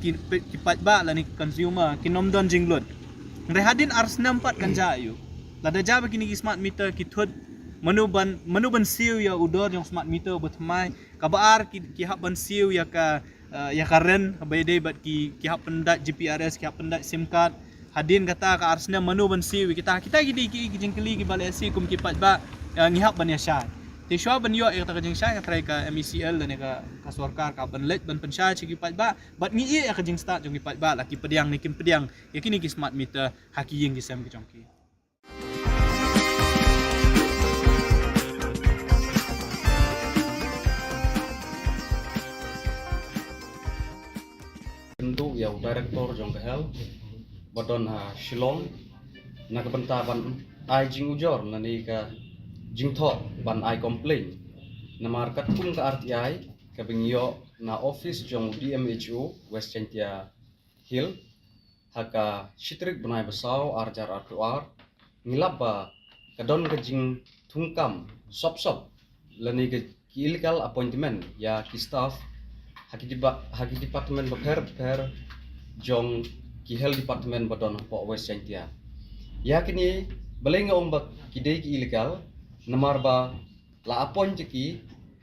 ki pat ba lani consumer kinomdon jinglot Rehadin ars nampat kan jayu. Lada jaba kini smart meter kithud manuban siu ya udor yang smart meter bertemai kabar ki hak ban siu ya ka ren bayde bat ki hak pendat GPRS ki hak pendat SIM card hadin kata ka arsna manuban siu kita ki jengkeli ki balai si kum ki pat ba ngihak ban ya syai. Ti syua ban yo kata ka jeng syai ka try ka MECL dan ka sorkar ka ban let ban pensyai ki pat ba bat ngi ya ka jeng start jong ki pat ba laki pediang ni kim pediang ya kini ki smart meter haki yeng ki sam ki jongki. Untuk yang director jong ke hel badon Shillong na ka bantaban ai jing ujor na ni ka jing tho ban ai complain na markat kum ka RTI ka bingyo na office jong DMHO West Jantia Hill haka shitrik benai besau arjar artuar ngilap ba kadon kejing tungkam sop lani ke illegal appointment ya ki staff haki department beper jong ki health department badon po West Chantia ya kini belenga ombak kidei ki illegal namar ba la appoint ki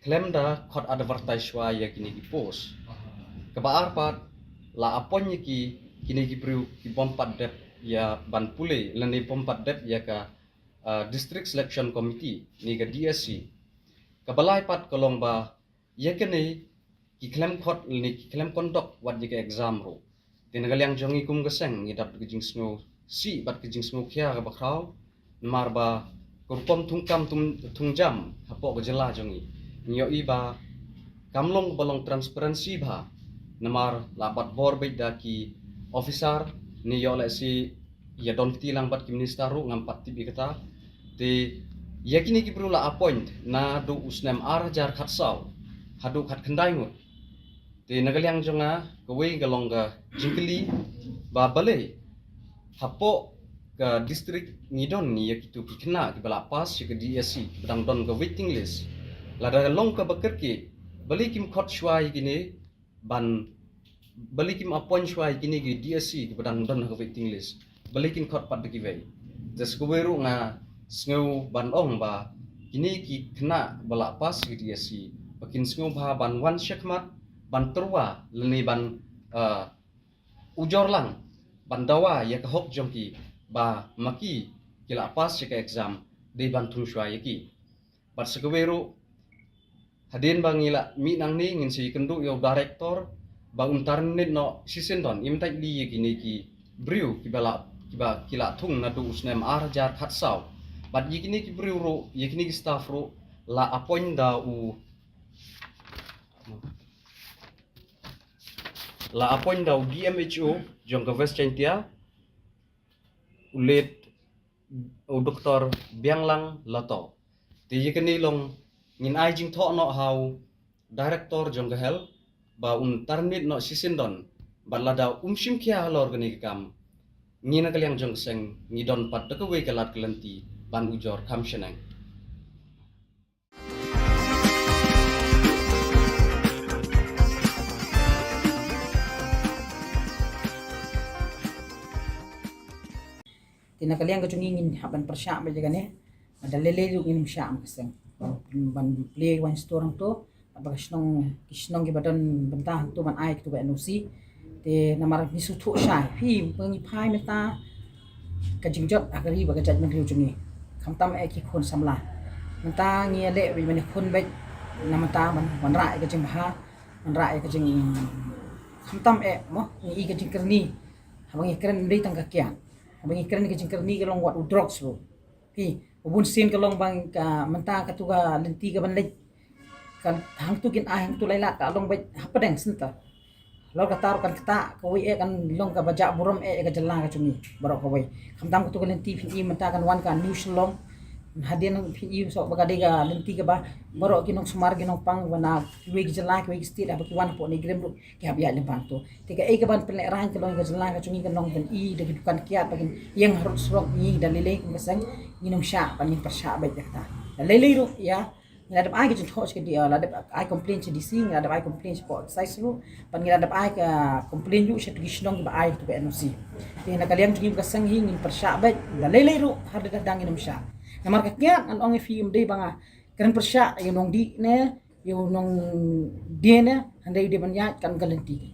claim da khot advertise wa ya kini ki post kebaar pat la appoint ki kini ki bru ki bompat dep ya ban pule lani bompat dep ya ka district selection committee ni ka DSC kabalai pat kolong ba ya kini ki claim khot ni ki claim conduct wat ji ka exam ro tinagal yang jongi kum geseng ni dap kijing snow si bat kijing snow kya ka bakraw mar ba kurpom tungkam tungjam hapo ka jela jongi nyo iba kamlong balong transparency ba namar labat bor beda ki officer ni yo le si ya don tilang bat ki minister ru ngam pat tibi kata te yakini ki perlu la appoint na do usnem arjar khatsau hadu khat khandai ngut te nagaliang jonga kawei galong ga jingkeli ba bale hapo ka district ngidon ni yakitu ki khna ki bala pas ki DSC bedang don ga waiting list lada long ka bakerki bali kim khot shwai gini ban bali kim appoint shwai gini gi DSC ki bedang don ga waiting list bali kim khot pat ki wei tes ko weru nga sngo ban ong ba kini ki khna bala pas ki DSC pakin sngo ba ban wan shakmat ban terwa leni ban ujor lang ban dawa ya ka hok jongki ba maki kila pas ka exam de ban thung shwa yaki bat sekeweru hadin bangila mi nang ni ngin si kendu yo director ba untarnit no sisendon imtai li kini ki briu ki bala kiba kila thung na du usnem arjar khatsau bat yikini ki briu ro yikini ki staff ro la appoint da u la appoint da DMHO jong ka West Chantia ulet o doktor Bianglang Lato ti yikini long ngin ai jing tho no how director jong ka health ba tarnit no sisindon balada umshim kya halor gani kam ngina kalyang jong seng ngidon pat ka we kalat kelanti ban ujor kam shenang tina kaliang ka chungingin haban persya ba jagane madalele yu ngin syam kaseng ban play one store to abaga kisnong gibadan bentah tu man ai tu ba NOC te namar ni sutu sha hi pengi phai meta ka jingjot agari ba ka judgment riu chungi khamtam e ki khon samla menta ngi le bi man khon ba namata man ra ka jing ha man ra ka jing khamtam e mo ngi ka jing kerni abangi keren dei tang ka kya abangi keren ka jing kerni ka long wat drugs ro hi ubun sin ka long bang ka menta ka tu ka lenti ka ban le kan hang tu kin hang tu laila ka long ba hapadeng sinta lo ka tar kan kata ko wi kan long ka baja buram ka jalla ka chumi barok ko wi khamtam ko tu ka lenti phi menta kan wan ka new Shillong hadin phi so baga de ga lenti ka ba barok kinong sumar kinong pang wana wi ka jalla ka wi stil ba ki wan po ni grem ki habya le bang to tika ka ban pen rang ka long ka jalla ka chumi kan long ben de kan kiat bagin yang harus rok ni dalile ko kasang nginong sya panin persya ba ta dalile ru ya ngadap ai ke jengkok ke dia ladap ai complain ke DC ngadap ai complain sport size ru pan ngadap ai ke complain yu satu kisnong ba ai tu ke NOC ti na kalian jing ka sang hingin persya ba dalele ru har da dang inum sya namar ka kya an ong film de banga kan persya yung di ne yung nong de ne handai de banya kan galenti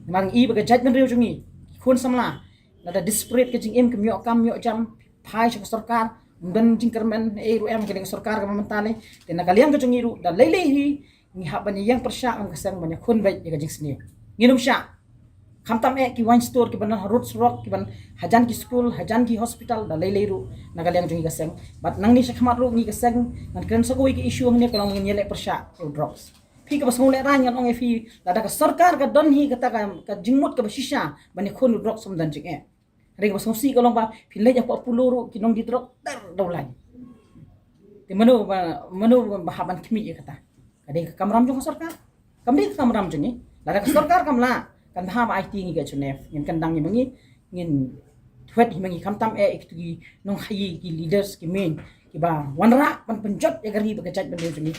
namar i ba ka judgment riu jungi khun samla nada disparate ke jing em ke myo kam myo jam phai sa sarkar dan jingkermen RUM ke sarkar ka mamantale tin nakaliang ka jungiru da lelehi ni haban yang persya ang kasang banya khun bai ka jing sni nginum sya khamtam ki wine store ki ban roots rock ki ban hajan ki school hajan ki hospital da leleru nakaliang jungi kasang bat nang ni sakmat ru ni kasang nan kren sa ko ki issue ni kalong ngin persya drugs phi ka basmule ran yang ong fi da ka sarkar ka don hi kata ka jingmut ka basisha banya khun drugs som dan jing Rega basong si kalong ba pilay ya 40 ro kinong ditro dar daw lang. Ti mano bahaban kimi ya kata. Kadang kamram jong sarkar. Kamdi kamram jong ni. Lara ka sarkar kamla kan baham IT ni ga chunef. Ngin kandang ni mangi ngin thwet himangi kamtam iktu gi nong hayi ki leaders ki main ki ba wanra pan penjot ya gari ba kajat bende juni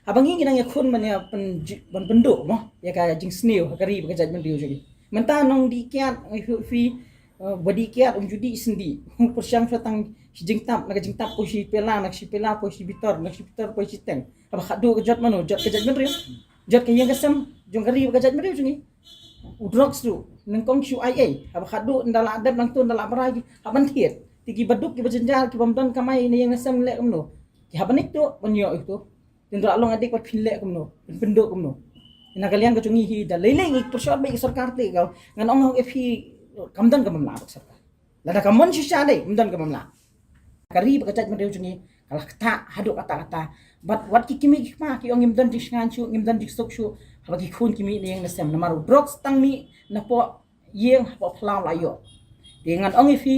habangi nginang ya khun man ya pan bendo mo ya ka jing sneo gari ba kajat bende juni menta nong di kiat fi body kiat judi sendi persyang fatang jing tap nak jing tap po si pela nak si pela po si bitor nak si bitor po si teng aba khadu kajat mano jat kajat bende jat kayang kasam jong gari ba kajat bende juni udrox tu nengkong shu IA aba khadu ndala adab nang tu ndala barai haban thiet tiki baduk ki bajenjal ki bamdan kamai ni yang nasam lek kamno ki habanik tu banyo itu tindra long adik pat philek kamno penduk kamno ina kalian ka chungi hi da lele ngi persyat bai sarkar te ga ngan ong hok fi kamdan ka mamla sarkar lada kamon shisha dai kamdan ka mamla kari ba kacaj madeu chungi kala kata haduk kata wat ki kimi ki ma ki ong imdan dik ngan chu imdan dik sok chu habaki khun kimi ni yang nasam namaru drugs tang mi na po yeng po phlam la yo dengan ong fi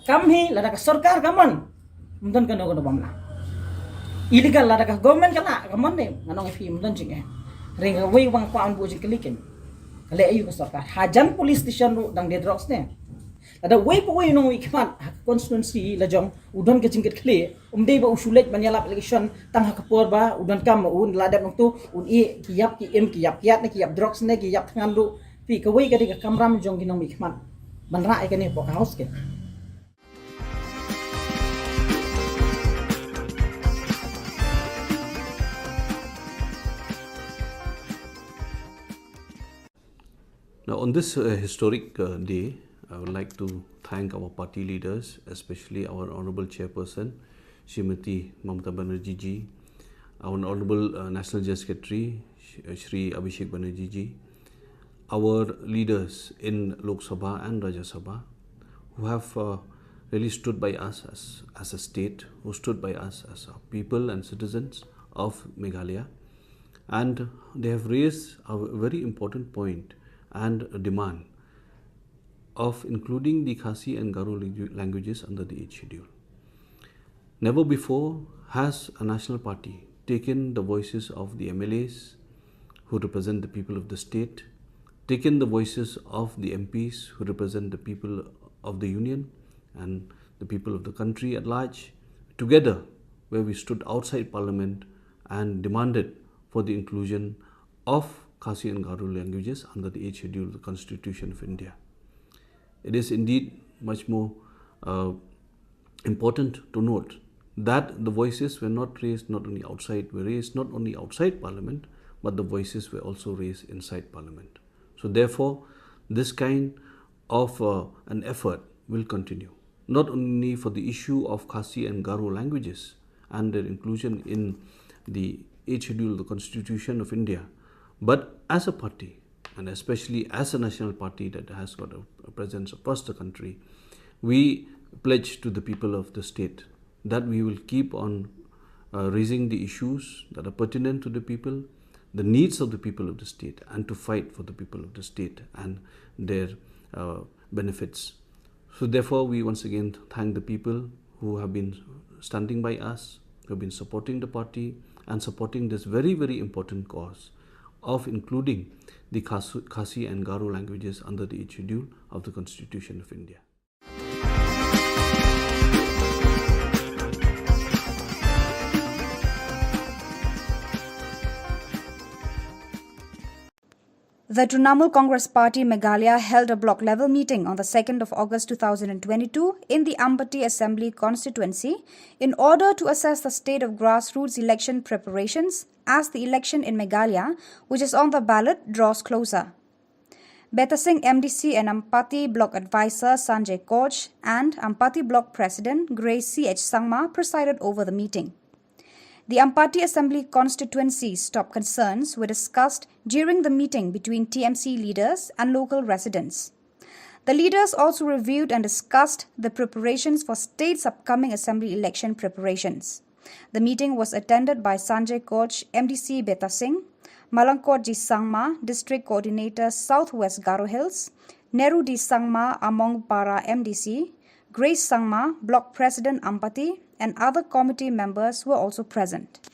kami lada ka sarkar kamon mudon kano bamla illegal lada ka government kala kamon ne nanong fi mudon jing ring way wang paun bu jing kliken kale ayu ka sarkar hajan police station ru dang de drugs ne lada way po way nong ikman constituency la jong udon ka jingket kle de ba usulet banyala application tang ha kapor ba udon kam un lada nong tu un e kiyap ki em kiyap kiat ne kiyap drugs ne kiyap thangan ru fi ka way ka de ka kamram jong ginong ikman banra e ka ne po house ke Now, on this historic day, I would like to thank our party leaders, especially our Honourable Chairperson, Srimati Mamata Banerjee ji, our Honourable National General Secretary, Shri Abhishek Banerjee ji, our leaders in Lok Sabha and Rajya Sabha, who have really stood by us as a state, who stood by us as a people and citizens of Meghalaya, and they have raised a very important point and a demand of including the Khasi and Garo languages under the 8th schedule. Never before has a national party taken the voices of the MLAs who represent the people of the state, taken the voices of the MPs who represent the people of the union and the people of the country at large, together where we stood outside parliament and demanded for the inclusion of Khasi and Garo languages under the 8th schedule of the Constitution of India. It is indeed much more important to note that the voices were not raised not only outside Parliament, but the voices were also raised inside Parliament. So therefore, this kind of an effort will continue, not only for the issue of Khasi and Garo languages and their inclusion in the 8th schedule of the Constitution of India, but as a party, and especially as a national party that has got a presence across the country, we pledge to the people of the state that we will keep on raising the issues that are pertinent to the people, the needs of the people of the state, and to fight for the people of the state and their benefits. So therefore, we once again thank the people who have been standing by us, who have been supporting the party and supporting this very, very important cause of including the Khasi and Garo languages under the 8th schedule of the Constitution of India. The Trinamool Congress Party Meghalaya held a block-level meeting on the 2nd of August 2022 in the Ampati Assembly constituency in order to assess the state of grassroots election preparations as the election in Meghalaya, which is on the ballot, draws closer. Beta Singh MDC and Ampati Block Advisor Sanjay Koch and Ampati Block President Grace C.H. Sangma presided over the meeting. The Ampati Assembly constituency's top concerns were discussed during the meeting between TMC leaders and local residents. The leaders also reviewed and discussed the preparations for state's upcoming assembly election preparations. The meeting was attended by Sanjay Koch, MDC Beta Singh, Malangkot Ji Sangma, District Coordinator Southwest Garo Hills, Nehru Di Sangma Among Para MDC, Grace Sangma, Block President Ampati, and other committee members were also present.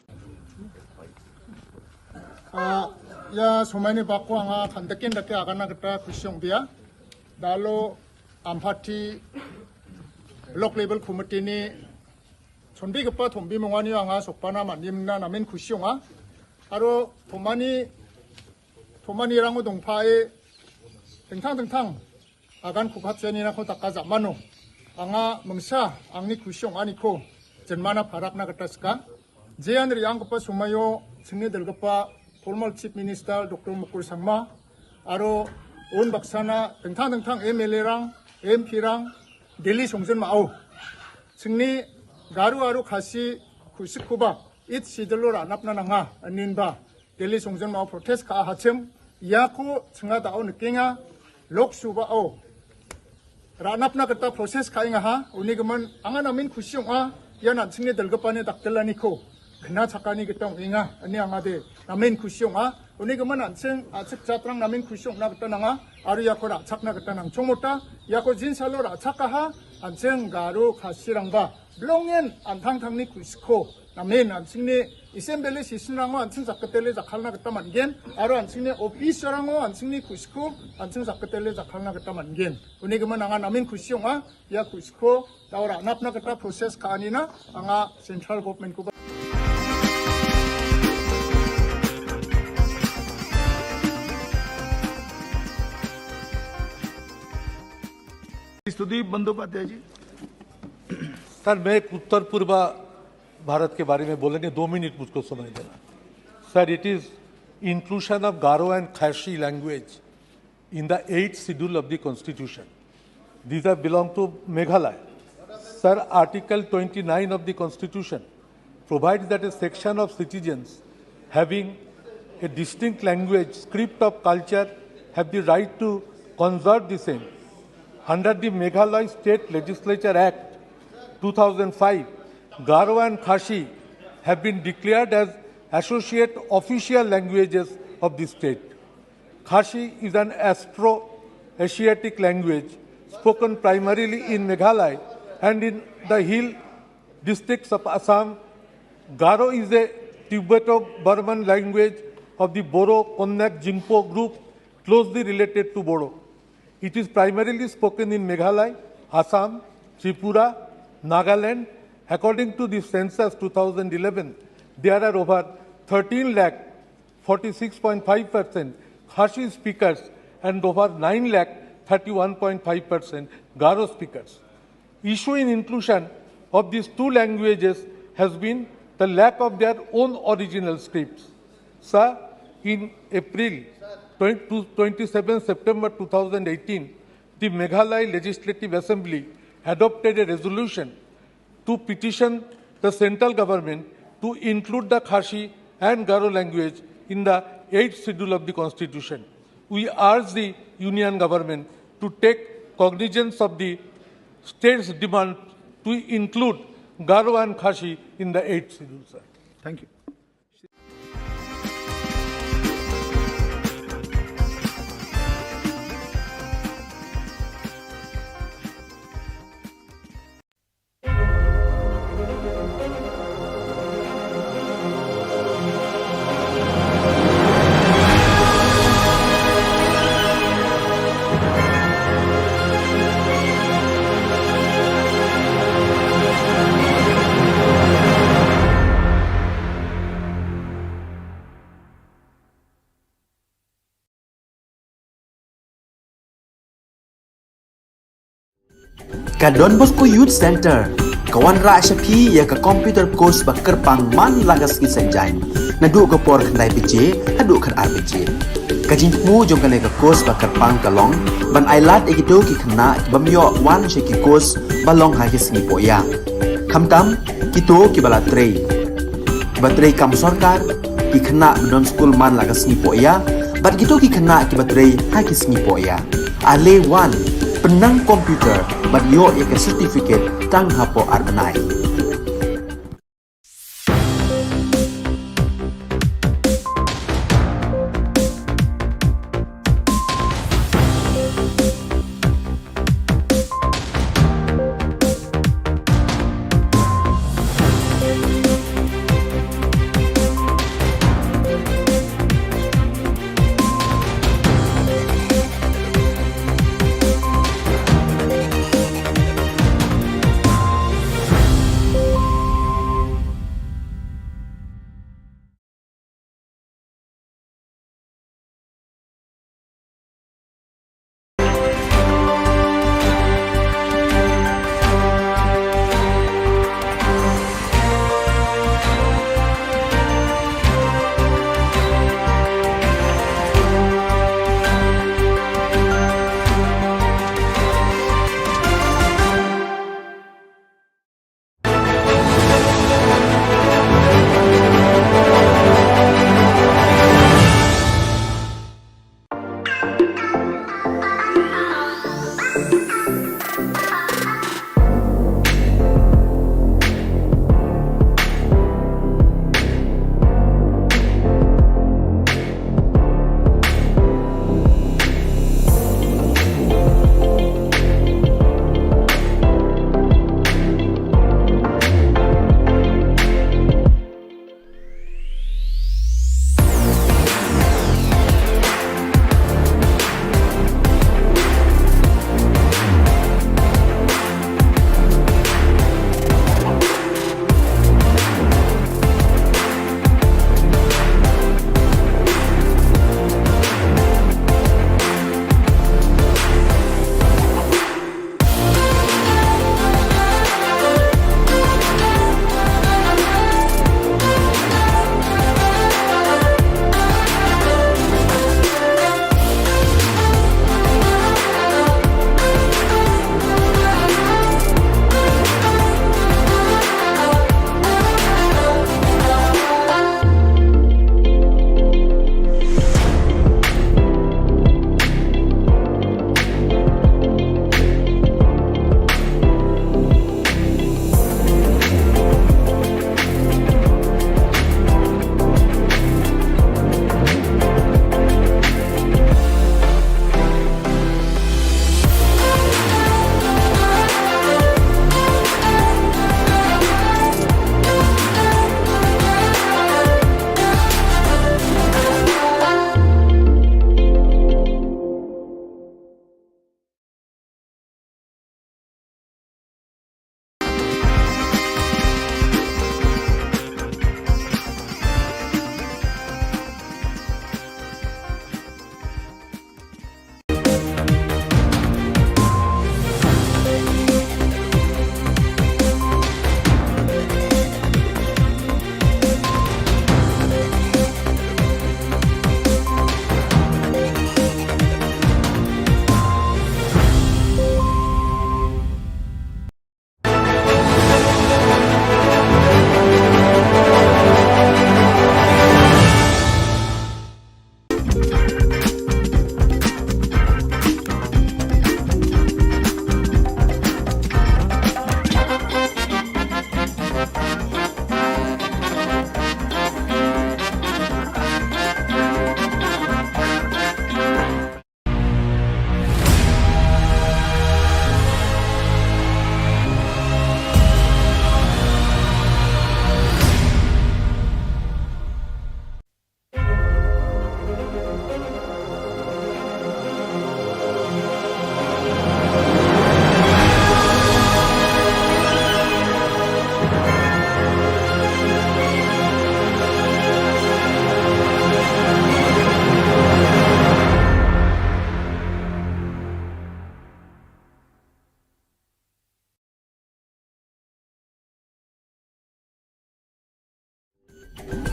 Ya somani bakwa nga kandakin dake agana kita kusyong dia dalo Ampati local level committee ni chonbi gapa thombi mongani anga sokpana manimna namen khusyonga aro thomani rango dongphae tengthang agan khuphatseni na kho takka jamano anga mangsa angni khusyong ani ko jenmana pharakna gataska jean riang gapa sumayo singni delgapa former chief minister Dr. Mukul Sangma aro on baksana tengthang MLA rang MP rang Delhi songjen mao singni garu khasi khusikhuba it sidlo ranapna nanga aninba Delhi songjen mao protest ka hachem yako chinga dao nikinga lok suba o ranapna kata proses kainga ha unigaman angan amin khusyong a yan singni delgapane daktelani ko kena chakani kitong inga ani angade namin khusyong a unigaman anseng achik chatrang namin khusyong na kata nanga aru yako ra chakna kata nang chomota yako jinsalo ra chaka ha anseng garu khasirangba blongen antangthangni khusko namin ansingni assembly sessionrango ansing zakatele zakhalna kata mangen aru ansingni officerango ansingni khusko ansing zakatele zakhalna kata mangen unigaman anga namin khusyong a ya khusko taura napna kata process kanina anga central government ko Sudip Bandyopadhyay ji. Sir मैं एक उत्तर पूर्व भारत के बारे में बोलेंगे 2 minute मुझको सुनाई देना। Sir it is inclusion of Garo and Khasi language in the 8th schedule of the constitution. These are belong to Meghalaya. Sir article 29 of the constitution provides that a section of citizens having a distinct language, script of culture have the right to conserve the same. Under the Meghalaya State Legislature Act 2005, Garo and Khashi have been declared as associate official languages of the state. Khashi is an Afro-Asiatic language spoken primarily in Meghalaya and in the hill districts of Assam. Garo is a Tibeto-Burman language of the Boro-Konyak-Jingpo group closely related to Bodo. It is primarily spoken in Meghalaya, Assam, Tripura, Nagaland. According to the census 2011, there are over 13 lakh 46.5% Khashi speakers and over 9 lakh 31.5% Garo speakers. Issue in inclusion of these two languages has been the lack of their own original scripts. Sir, in April 27 September 2018, the Meghalaya Legislative Assembly adopted a resolution to petition the central government to include the Khashi and Garo language in the 8th schedule of the Constitution. We urge the Union government to take cognizance of the state's demand to include Garo and Khashi in the 8th schedule, sir. Thank you. Ka Don Bosco Youth Center, kawan ra shapi ya ka computer course bakar pang man lagas ki sanjai. Nadu ka por khandai pije, hadu khan RPG. Ka jingmu jong ka course bakar pang kalong, ban ailat egito ki khna bamyo wan sheki course balong ha ki singi poya. Khamtam kito ki bala trei. Batrei kam sarkar ki khna don school man lagas singi poya, bat gito ki khna ki batrei ha ki singi poya. Ale wan penang komputer bagyo ya certificate tang hapo arbanai.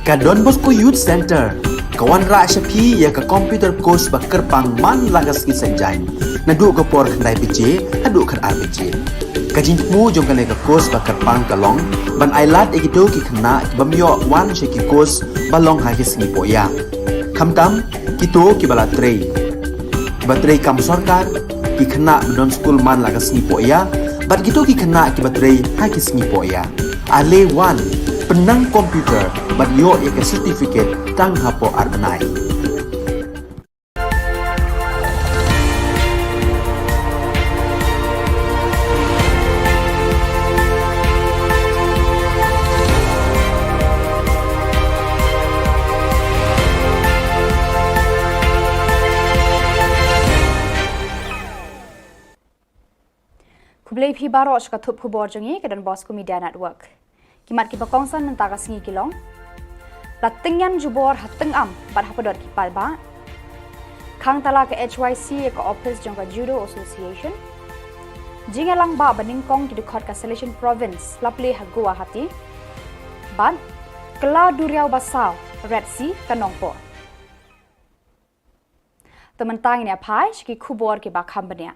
Ka Don Bosco Youth Center, kawan ra Shapi ya ka computer course ba kerpang man lagas ki sanjang. Na du ka por khandai PJ, adu khan RPG. Ka jingmu jong ka ka course ba kerpang kalong, ban ailat egido ki khna bamyo wan she ki course balong ha ki sngi poya. Khamtam kito ki bala trei. Batrei kam sarkar ki khna don school man lagas sngi poya, bat kito ki khna ki batrei ha ki sngi poya. Ale wan penang komputer bat yo ya ke certificate tang hapo arbenai. Kublai phi baro ka thup khubor jongi ke dan Bosco Media Network. Kimat ki pakongsan nan taga singi kilong. Latingyan jubor hateng am bat hapadot ki palba. Khang tala ke HYC ka office jong ka Judo Association. Jingalang ba baningkong ki dukhat ka Selection Province laple ha Guwahati. Ban kela duriau basau Red Sea kanongpo. Tementang ini apai ki khubor ki ba khambania.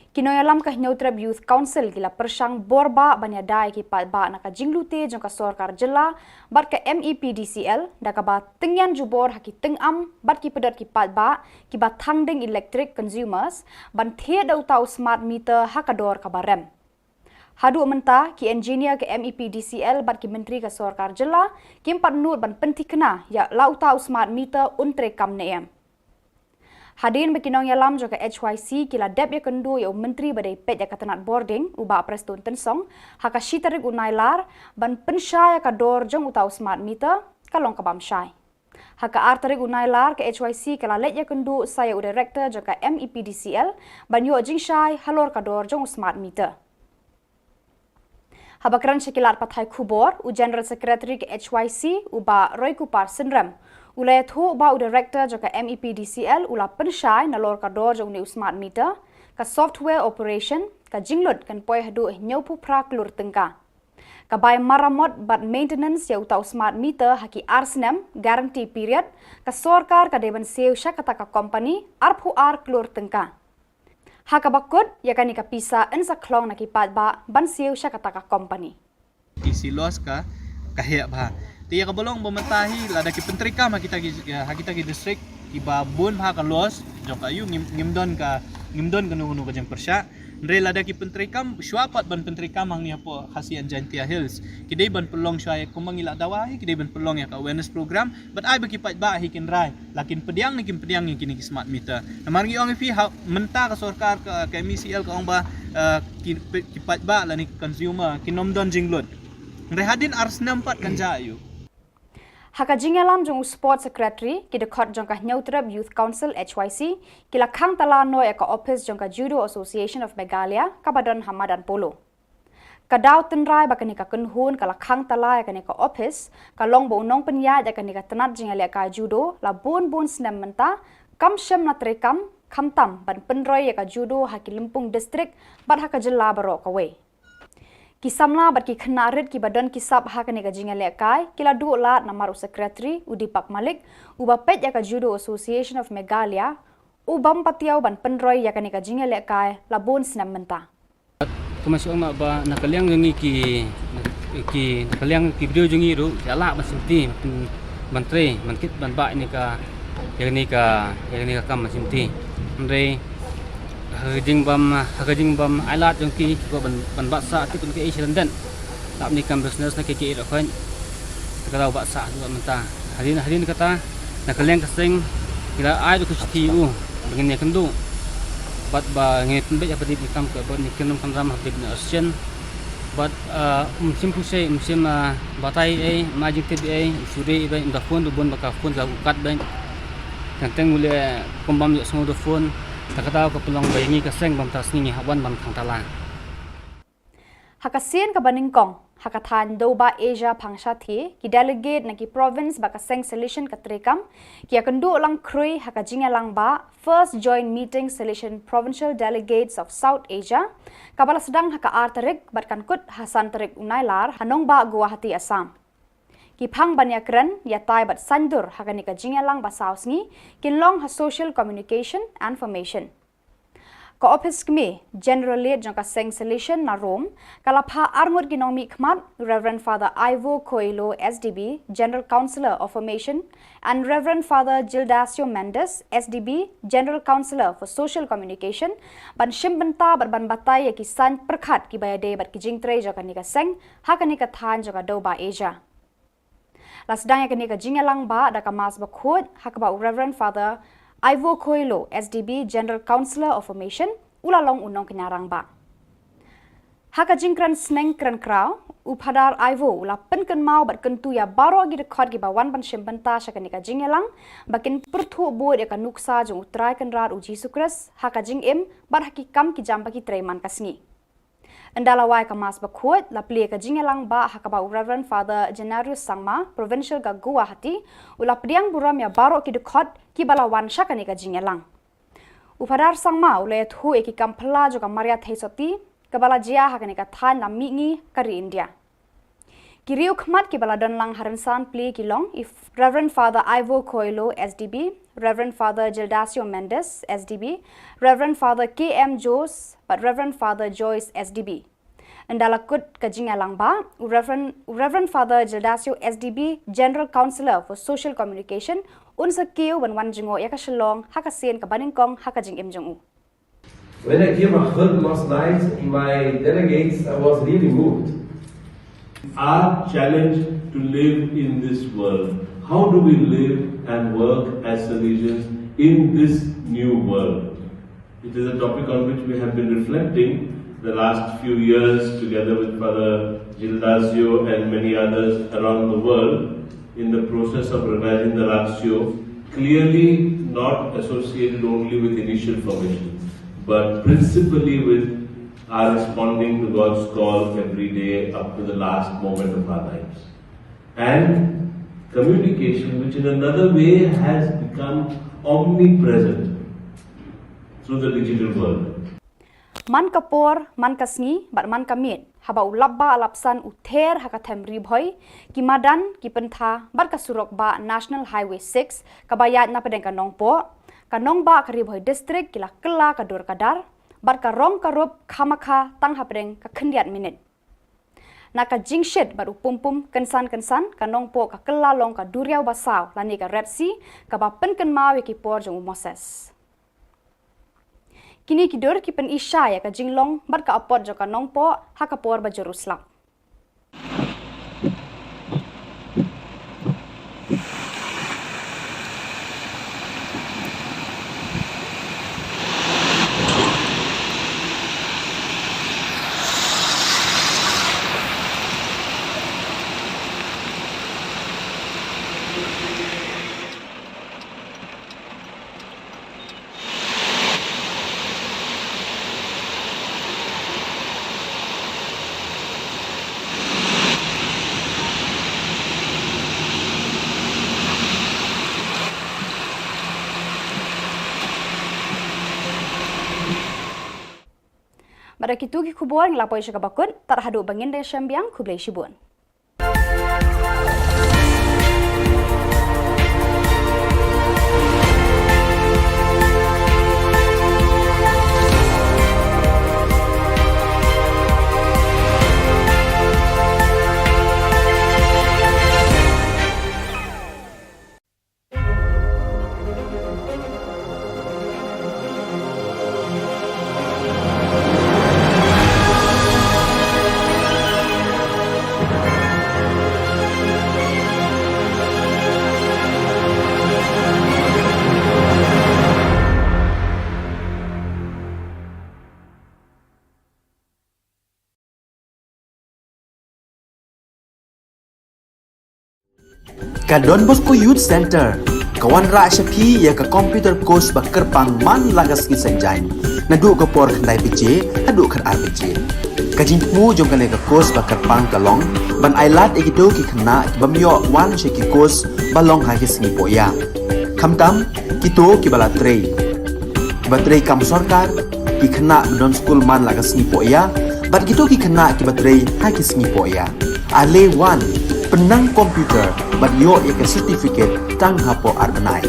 Kinoyalam ka Hinautrab Youth Council gila persang borba banyadai ki palba na ka jinglute jong ka Sorkar Jilla bat ka MEPDCL da ka ba tingyan jubor haki tengam bat ki pedot ki palba ki ba thangding electric consumers ban the dau tau smart meter hakador ka barem. Hadu menta ki engineer ke MEPDCL bat ki menteri ka Sorkar Jilla ki empat nur ban pentikna ya lau tau smart meter untre kam neem. Hadirin bekinong yalam juga HYC kila dep ya kendu ya menteri badai pet ya katanat boarding uba prestun tensong haka shitarik unailar ban pensyai ya kador jong utau smart meter kalong kabam syai. Haka artarik unailar ke HYC kala let ya kendu saya u director juga MEPDCL ban yo jing syai halor kador jong smart meter. Habakran syakilat pathai Khubor u General Secretary ke HYC uba Roy Kupar Sindram ulai thu ba u director joka MEPDCL ula pensyai nalor kador jong ni smart meter ka software operation ka jinglot kan poi hadu nyopu pra klur tengka ka bai maramot bat maintenance ya utau smart meter haki arsnem guarantee period ka sorkar ka deban seu syakata ka company arpu ar klur tengka haka bakut ya kani ka pisa ensa klong na kipat ba ban seu syakata ka company isi los ka kahya ba tiya ka bolong bamatahi lada ki pentrika ma kita ki district ki babun ha ka los jok ayu ngimdon kanu ka jeng persya Ndre lada ki pentrikam syuapat ban pentrikam hang ni apo khasian Jantia Hills kidai ban pelong syai kumangila dawahi kidai ban pelong ya ka awareness program but ai bagi pat ba hikin rai lakin pediang ni kini ki smart meter namargi ong fi menta ka sorkar ka MECL ka ong ba ki pat ba la ni consumer kinomdon jinglot Ndre hadin ars nampat kan jayu Haka jingalam jong Sport Secretary ki dekot jong ka Hinautrab Youth Council HYC kila khang tala no ya ka office jong ka Judo Association of Meghalaya ka Badon Hamadan Polo. Kadau tenrai bakani ka kunhun kala khang tala ya kani ka office ka long bo nong penya ya kani ka tanat jingalia ka judo la bon snem menta kam shem na trekam khamtam ban penroi ya ka judo haki Limpung district bad haka jilla baro ka we. Kisamla bat ki khenarit ki badan kisap ha kani ka jingalia kai kila du lat namaru secretary Udipak Malik uba pet ya ka Judo Association of Meghalaya ubam patiaw ban penroi ya kani ka jingalia kai la bon snem menta. Termasuk mak ba nakaliang jongi ki nakaliang ki video jongi ru jala masinti menteri mankit ban ba ini ka yang ni ka kam masinti ndre hajing bam alat jongi ko ban ba sa ti kun ke Asian dan tak ni kam business na ke ro kan kalau ba sa tu menta hadin kata nakaliang kasing kira ai ku sti u begini kendu bat ba ngit be apa di kam ke ban ikan kan ram habib na asian bat musim pusai musim batai majik tbi suri ba inda phone do bon baka phone ga ukat ban kanteng mule kombam yo semua do phone takata ko pelong bayangi ka seng bam tasni hawan bam khang tala Hakasien ka baningkong hakathan do ba Asia pangsha thi ki delegate na ki province ba ka seng solution ka trekam ki akandu lang krui hakajinga lang ba first joint meeting solution provincial delegates of South Asia kabala sedang haka artarik bat kan kut Hasan Tarik Unailar hanong ba Guwahati Assam ki phang banya kran ya tai bat sandur hakani ka jingalang basaus ni kinlong ha social communication and information. Ka office kmi generally jangka seng solution na Rome kalapha armor ginomi khmat Reverend Father Ivo Coelho SDB General Counselor of Formation and Reverend Father Gildasio Mendes SDB General Counselor for Social Communication ban shimbanta ban batai ki san perkhat ki bayade bat ki jingtre jaka ni ka seng hakani ka than jaka doba Asia. Lasdang yakani ka jingalang ba da ka mas ba khod hakaba Reverend Father Ivo Coelho, SDB General Counselor of Formation, ulalong unong kinarang ba. Haka jingkran sneng kran kraw, upadar Ivo ula penken mau bat kentu ya baro agi dekhot gi bawan ban shembanta shakanika jingelang, bakin perthu bod ya kanuksa jong utrai kenrat uji sukres, haka jing im bat hakikam ki jamba ki treman kasngi. Andalawai kamas bakhut la pli ka jingelang ba hakaba Reverend Father Genarius Sangma Provincial ka Guwahati ula priang buram ya baro ki dekhot ki balawan shakani ka jingelang. Upadar Sangma ula thu eki kampla jo ka Maria Theisoti ka bala jia hakani ka than na mingi kari India. Kiriu khmat ki bala don lang haransan pli ki long if Reverend Father Ivo Coelho SDB, Reverend Father Gildasio Mendes SDB, Reverend Father KM Jos, but Reverend Father Joyce SDB. Andala kut kajingalang ba Reverend Father Gildasio SDB General Counselor for Social Communication unsa kiu ban jingo ya ka Shillong hakasen ka baningkong hakajing imjong. When I came out last night in my delegates, I was really moved. Our challenge to live in this world. How do we live and work as Salesians in this new world? It is a topic on which we have been reflecting the last few years together with Father Gildasio and many others around the world in the process of revising the ratio, clearly not associated only with initial formation, but principally with are responding to God's call every day up to the last moment of our lives. And communication, which in another way has become omnipresent through the digital world. Man kapor, man kasngi, bat man kamit, haba ulabba alapsan uther hakatem ribhoy, ki madan, ki pentha, bat kasurok ba National Highway 6, kabayat na pedeng kanong po, kanong ba karibhoy district kila kela kadur kadar, bat ka rong karup khamaka tang hapdeng ka khendiat minute. Naka jingshit bat upumpum kensan kanong po ka kelalong ka duriau basaw lani ka Red Sea ka ba penken mau ki por jong Moses. Kini kidur ki pen isya ya ka jinglong bat ka apot jo kanong po haka por ba Jerusalem. Pada kitu ki khubor nglapoi sya kabakut tarhadu bangin de syambiang kublai shibun. Ka Don Bosco Youth Center, kawan ra syapi ya ka computer course ba kerpang man lagas ki sanjain. Nadu ka por khandai pije, adu khat ar pije. Ka jingmu jong ka course ba kerpang kalong, ban ailat egido ki khna bamyo wan she ki course balong ha ki sni poya. Khamtam kito ki bala trei. Ba trei kam sarkar ki khna don school man lagas ni poya, bat kito ki khna ki ba trei ha ki sni poya. Ale wan penang komputer banyo ya ke certificate tang hapo arbenai.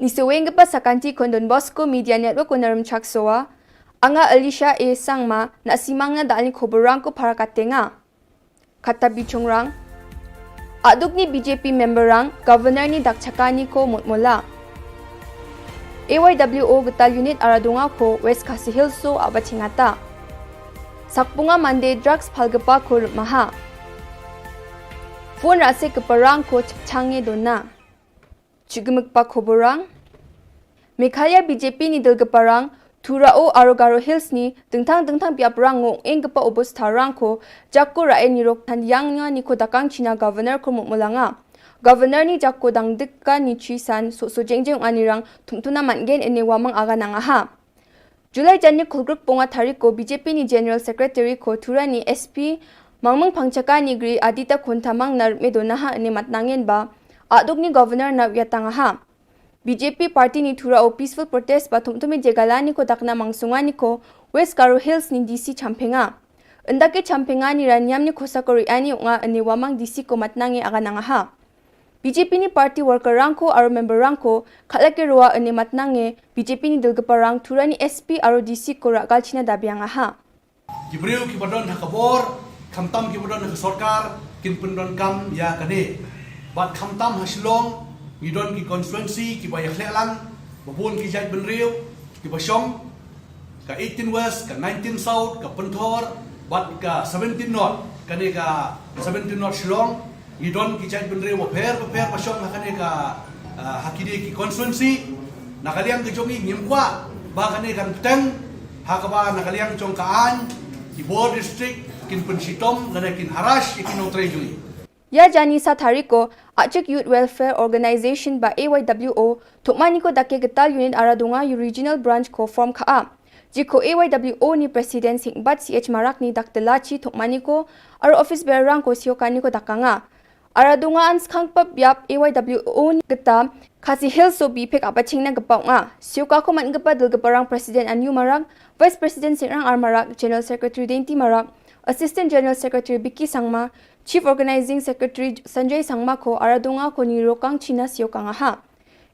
Nisuweng pa sa kanti kon Don Bosco Media Network ko naram chaksoa, anga Alicia A. Sangma na simang na dahil koborang ko para katenga. Kata bichongrang, aduk ni BJP memberang, governor ni dakchakani ko mutmula. AYWO Getal Unit Aradunga ko West Khasi Hills so abachingata. Sakpunga Monday drugs palgapa ko maha. Phone rase keparang ko changye dona. Chugumukpa koborang, Meghalaya BJP ni Dilgaparang, Turao Arogaro Hills ni dengtang piaprang ngong engpa obos tarang ko, Jakko rae ni Roktan yang nga ni kodakang China Governor ko mulanga. Governor ni Jakko dang dikka ni Chisan so jengjeng anirang tumtuna mangen ene wamang aga nangaha. July Jani Kulgruk Ponga Tariko BJP ni General Secretary ko Tura ni SP Mangmang Pangchaka ni Gri Adita Kuntamang nar medonaha ene matnangen ba, Aduk ni Governor na yatangaha. BJP party ni Tura o peaceful protest ba tumtumi jegalani ko dakna mangsungani ko West Karo Hills ni DC champenga. Endake champenga ni ranyam ni kosakori ani nga ani wamang DC ko matnangi aga nangaha. BJP ni party worker rangko aro member rangko khalake ruwa ani matnangi BJP ni Dilgaparang Tura ni SP aro DC ko ragal China dabiangaha. Gibriu ki badon hakabor, kamtam ki badon sorkar, kin pendon kam ya kane. Bat kamtam Shillong, ngidon ki constituency ki bayak lelang, babun ki jait benriu, ki basyong, ka 18 West, ka 19 South, ka Pentor, bat ka 17 North, kane ka 17 North Shillong, ngidon ki jait benriu baper basyong kane ka hakide ki constituency, nakaliang ki jongi ngimkwa, ba kane kan peteng, hakaba nakaliang jong kaan, ki Bor district, kin pensitom, kane kin harash, kin utre jungi. Ya jani sa tariko, Aceh Youth Welfare Organization ba AYWO, tukmaniko dake Getal Unit Aradunga Regional Branch ko form kaa. Jiko AYWO ni President Singbat CH Marak ni Daktelachi tukmaniko, aro office bearer ko siyokaniko dakanga. Aradunga ans kangpap biap AYWO ni Geta, Khasi Hills so bipek apaching na gapaw nga. Siyoka ko man gapa Dilgaparang President Anyu Marak, Vice President Singrang R Marak, General Secretary Denti Marak, Assistant General Secretary Biki Sangma, Chief Organizing Secretary Sanjay Sangma ko Aradunga ko ni Rokang China siyokang aha.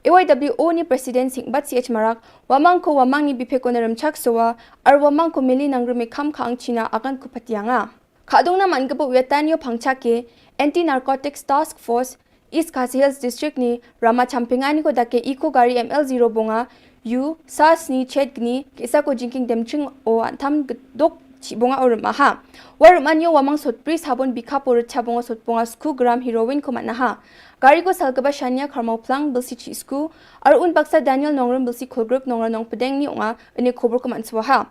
AYWO ni President Singbat CH Marak, wamang ni bipe ko naramchak sowa, ar wamang ko mili nang rumikam kaang China akan ko patianga. Kadong naman gapo wetanyo pangchake, Anti-Narcotics Task Force, East Khasi Hills District ni Rama Champingani ko dake Eco Gari ML0 bonga, Yu, SAS ni Ched ni, kisa ko jinking demching o antam dok Chibonga or maha. War manyo wamang sotpri sabon bika por chabonga sotponga sku gram heroin ko manaha. Gari ko salgaba shanya karmau plang bilsi chi sku ar un baksa Daniel nongrum bilsi kolgrup nongra nong pedeng ni unga ini khobor ko manswaha.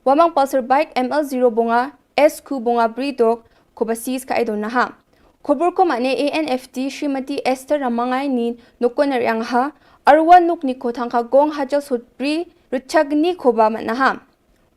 Wamang pulsar bike ML0 bonga SQ bonga bridog ko basis ka idon naha. Khobor ko mane ANFT Srimati Esther Ramangay ni nokon yang ha arwan nuk ni ko thangka gong hajal sotpri ruchagni ko ba manaha.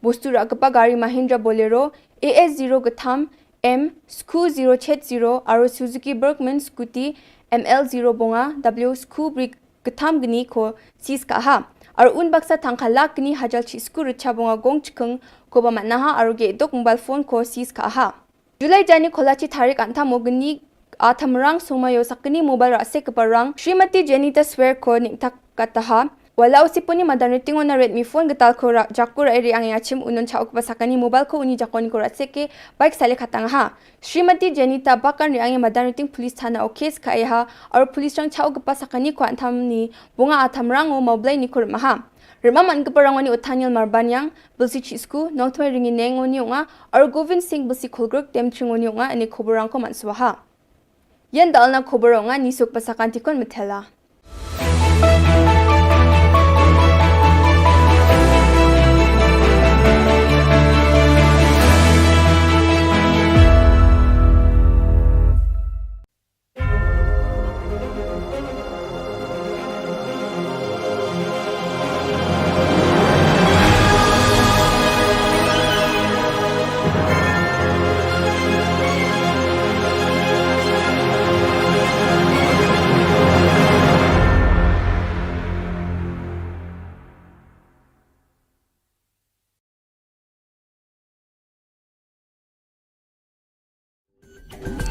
Bostu rakapa gari Mahindra Bolero AS0 Gatham M Sku 070 aro Suzuki Bergman Scooty ML0 bonga W Sku Brick Gatham gni ko sis kaha aro un baksa tangka lak gni hajal chi Sku richa bonga gong chikeng ko ba manaha aro ge dok mobile phone ko sis kaha. July jani kholachi tarik anta mogni athamrang somayo sakni mobile rase kaparang Srimati Janita Swear ko niktak kataha. Walau si puni madani tingo na Redmi phone getal ko jakura eri ang yachim unon chauk pasakani mobile ko uni jakoni ko ratseke bike sale khatang ha. Srimati Janita bakan ri ang madani ting police thana o case ka ha aur police rang chauk pasakani ko antam ni bunga athamrang o moblai ni kur maha. Rima man geparang ni Othaniel Marbanyang bulsi chisku nongtmai ringi neng oni nga aur Govind Singh bulsi khulgruk temching oni nga ani khoborang ko manswaha. Yan dalna khoborang nga nisuk pasakanti kon methela.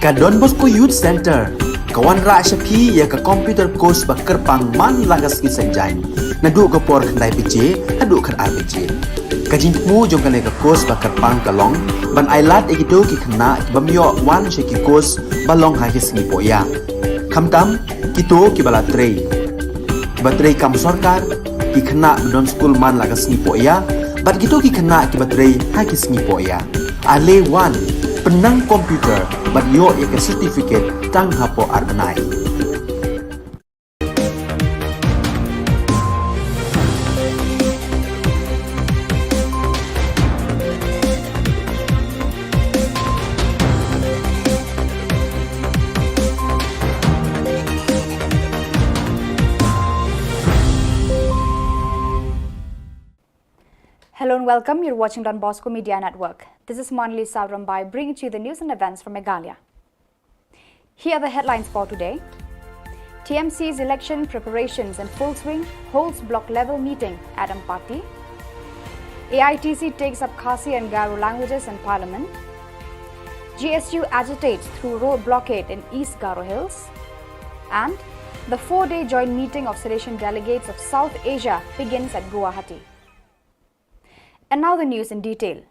Ka Don Bosco Youth Center, kawan ra Shapi ya ka computer course ba kerpang man lagas ki senjai. Nadu ka por khandai PJ, hadu khan RPG. Ka jingmu jong ka course ba kerpang kalong, ban ailat ekito ki khna bamyo wan she ki course balong ha ki singi poya. Khamtam kito ki bala trei. Batrei kam sarkar ki khna don school man lagas ni poya, bat kito ki khna ki batrei ha ki singi poya. Ale wan penang komputer bat yo ek certificate tang hapo arnai. Hello and welcome. You're watching Don Bosco Media Network. This is Monali Savrambai bringing to you the news and events from Meghalaya. Here are the headlines for today. TMC's election preparations in full swing, holds block level meeting at Ampati. AITC takes up Khasi and Garo languages in Parliament. GSU agitates through road blockade in East Garo Hills. And the 4-day joint meeting of sedition delegates of South Asia begins at Guwahati. And now the news in detail.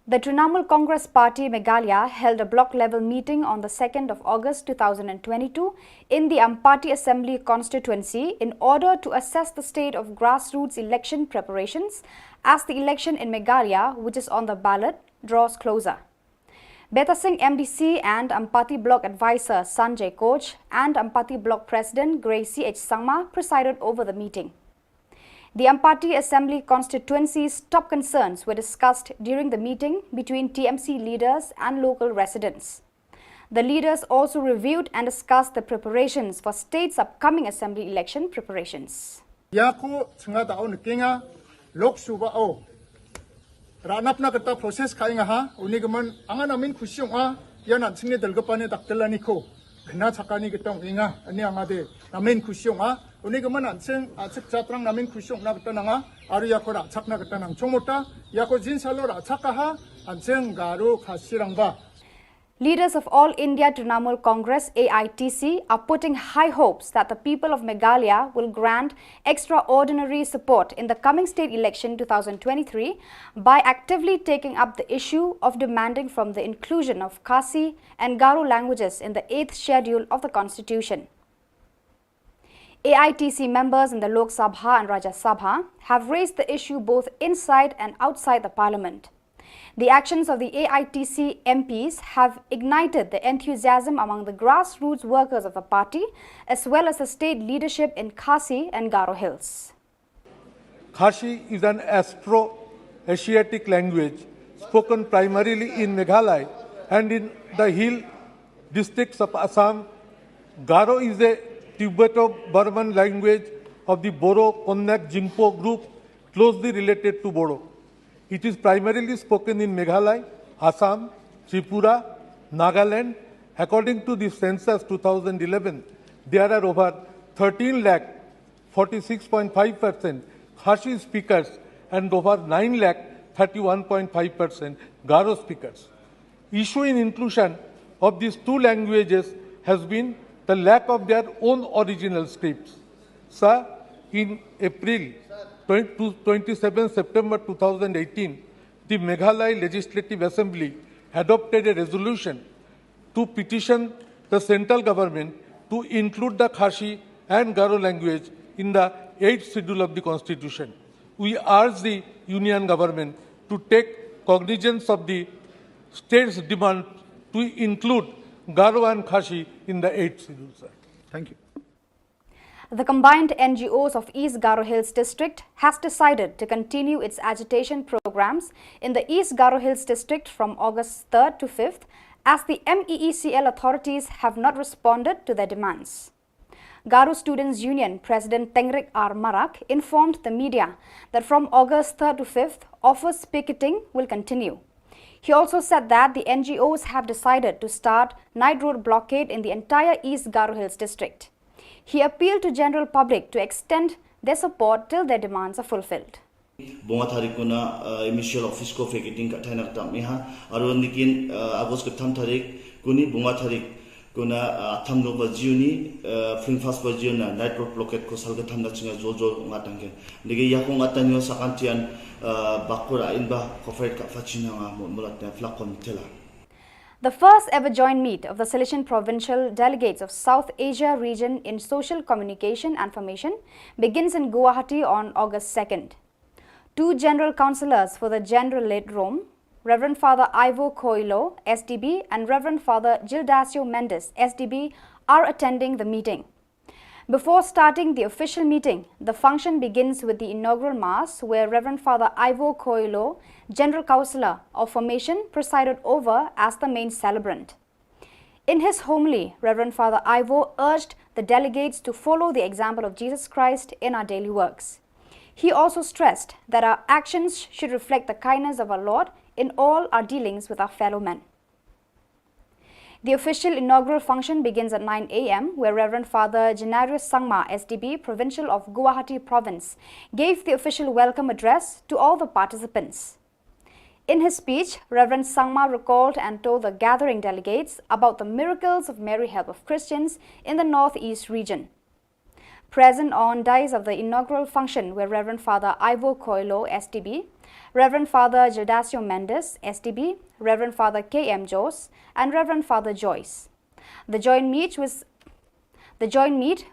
The Trinamool Congress Party Meghalaya held a block-level meeting on the 2nd of August 2022 in the Ampati Assembly constituency in order to assess the state of grassroots election preparations as the election in Meghalaya, which is on the ballot, draws closer. Beta Singh MDC and Ampati Block Advisor Sanjay Koch and Ampati Block President Gracie H. Sangma presided over the meeting. The Ampati Assembly constituency's top concerns were discussed during the meeting between TMC leaders and local residents. The leaders also reviewed and discussed the preparations for state's upcoming assembly election preparations. Yaku sengata au nekinga lok suba au ranap na kata proses kainga ha unigaman angan amin kusyong a yana singe dalgapane daktelani ko gna chakani kitong inga ani angade amin kusyong a unigaman anseng achik chatrang namin kusyong na kata nanga aru yakora chakna kata nang chomota yako jinsalora chakaha anseng garu khasirangba. Leaders of All India Trinamool Congress AITC are putting high hopes that the people of Meghalaya will grant extraordinary support in the coming state election 2023 by actively taking up the issue of demanding from the inclusion of Khasi and Garo languages in the 8th schedule of the Constitution. AITC members in the Lok Sabha and Rajya Sabha have raised the issue both inside and outside the parliament. The actions of the AITC MPs have ignited the enthusiasm among the grassroots workers of the party as well as the state leadership in Khasi and Garo Hills. Khasi is an Afro-Asiatic language spoken primarily in Meghalaya and in the hill districts of Assam. Garo is a Tibeto-Burman language of the Boro-Konnak Jingpo group closely related to Bodo. It is primarily spoken in Meghalaya, Assam, Tripura, Nagaland. According to the census 2011, there are over 13 lakh 46.5% Khasi speakers and over 9 lakh 31.5% Garo speakers. Issue in inclusion of these two languages has been the lack of their own original scripts. Sir, in April 27 September 2018, the Meghalaya Legislative Assembly adopted a resolution to petition the central government to include the Khasi and Garo language in the 8th schedule of the Constitution. We urge the Union government to take cognizance of the state's demand to include Garo and Khasi in the 8th schedule, sir. Thank you. The combined NGOs of East Garo Hills District has decided to continue its agitation programs in the East Garo Hills District from August 3rd to 5th as the MEECL authorities have not responded to their demands. Garo Students Union President Tengrik R. Marak informed the media that from August 3rd to 5th, office picketing will continue. He also said that the NGOs have decided to start night road blockade in the entire East Garo Hills District. He appealed to general public to extend their support till their demands are fulfilled. Bunga tarik kuna initial office ko vacating ka thainak tam ha aro nikin agos ka tham tarik kuni bunga tharik kuna athamno ba jiuni fling fast ba jiuna night road blockade ko salga thamna chinga jojo ngatangke nige yakong atanyo sakantian bakura inba khofait ka fachina nga mulatna flakon tela. The first ever joint meet of the Silesian Provincial Delegates of South Asia region in social communication and formation begins in Guwahati on August 2nd. Two general councillors for the General-led Rome, Reverend Father Ivo Coelho, SDB, and Reverend Father Gildacio Mendes, SDB, are attending the meeting. Before starting the official meeting, the function begins with the inaugural Mass, where Reverend Father Ivo Coelho, General Councillor of Formation, presided over as the main celebrant. In his homily, Reverend Father Ivo urged the delegates to follow the example of Jesus Christ in our daily works. He also stressed that our actions should reflect the kindness of our Lord in all our dealings with our fellow men. The official inaugural function begins at 9 a.m., where Reverend Father Genarius Sangma, SDB, Provincial of Guwahati Province, gave the official welcome address to all the participants. In his speech, Reverend Sangma recalled and told the gathering delegates about the miracles of Mary Help of Christians in the Northeast region. Present on dais of the inaugural function were Reverend Father Ivo Coelho, SDB, Reverend Father Gildacio Mendes, SDB, Reverend Father K.M. Jose, and Reverend Father Joyce. The joint meet,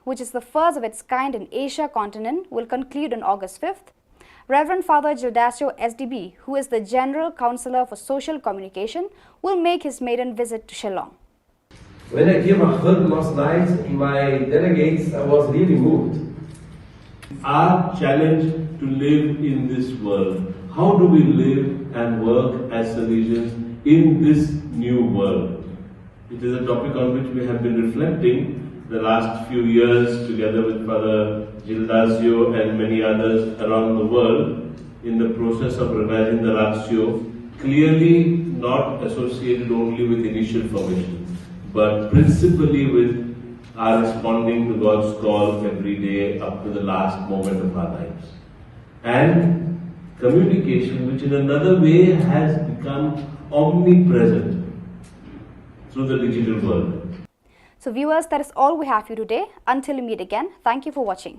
which is the first of its kind in Asia continent, will conclude on August 5th. Reverend Father Gildacio, SDB, who is the General Councillor for Social Communication, will make his maiden visit to Shillong. When I came heard last night in my delegates, I was really moved. Our challenge to live in this world. How do we live and work as Salesians in this new world? It is a topic on which we have been reflecting the last few years together with Father Gildacio and many others around the world in the process of revising the ratio, clearly not associated only with initial formation, but principally with our responding to God's call every day up to the last moment of our lives. And communication, which in another way has become omnipresent through the digital world. So viewers, that is all we have for you today. Until we meet again, thank you for watching.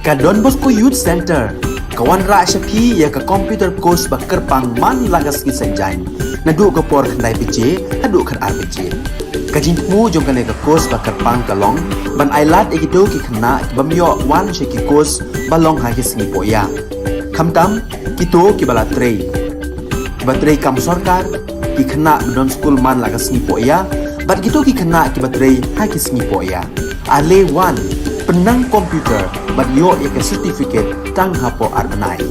Ka Don Bosco Youth Center, kawan ra Shapi ya ka computer course ba kerpang man lagas ki sanjan. Nadu ka por khandai piche, hadu khan ar piche. Ka jingmu jong ka ka course ba kerpang ka long, ban ailat egido ki khna bamyo wan she ki course ba long ha ki singi poya. Khamtam kito ki bala trei. Ba trei kam sarkar ki khna don school man lagas singi poya, bat kito ki khna ki ba trei ha ki singi poya. Ale wan penang komputer bat yo ya ke certificate tang hapo arbenai.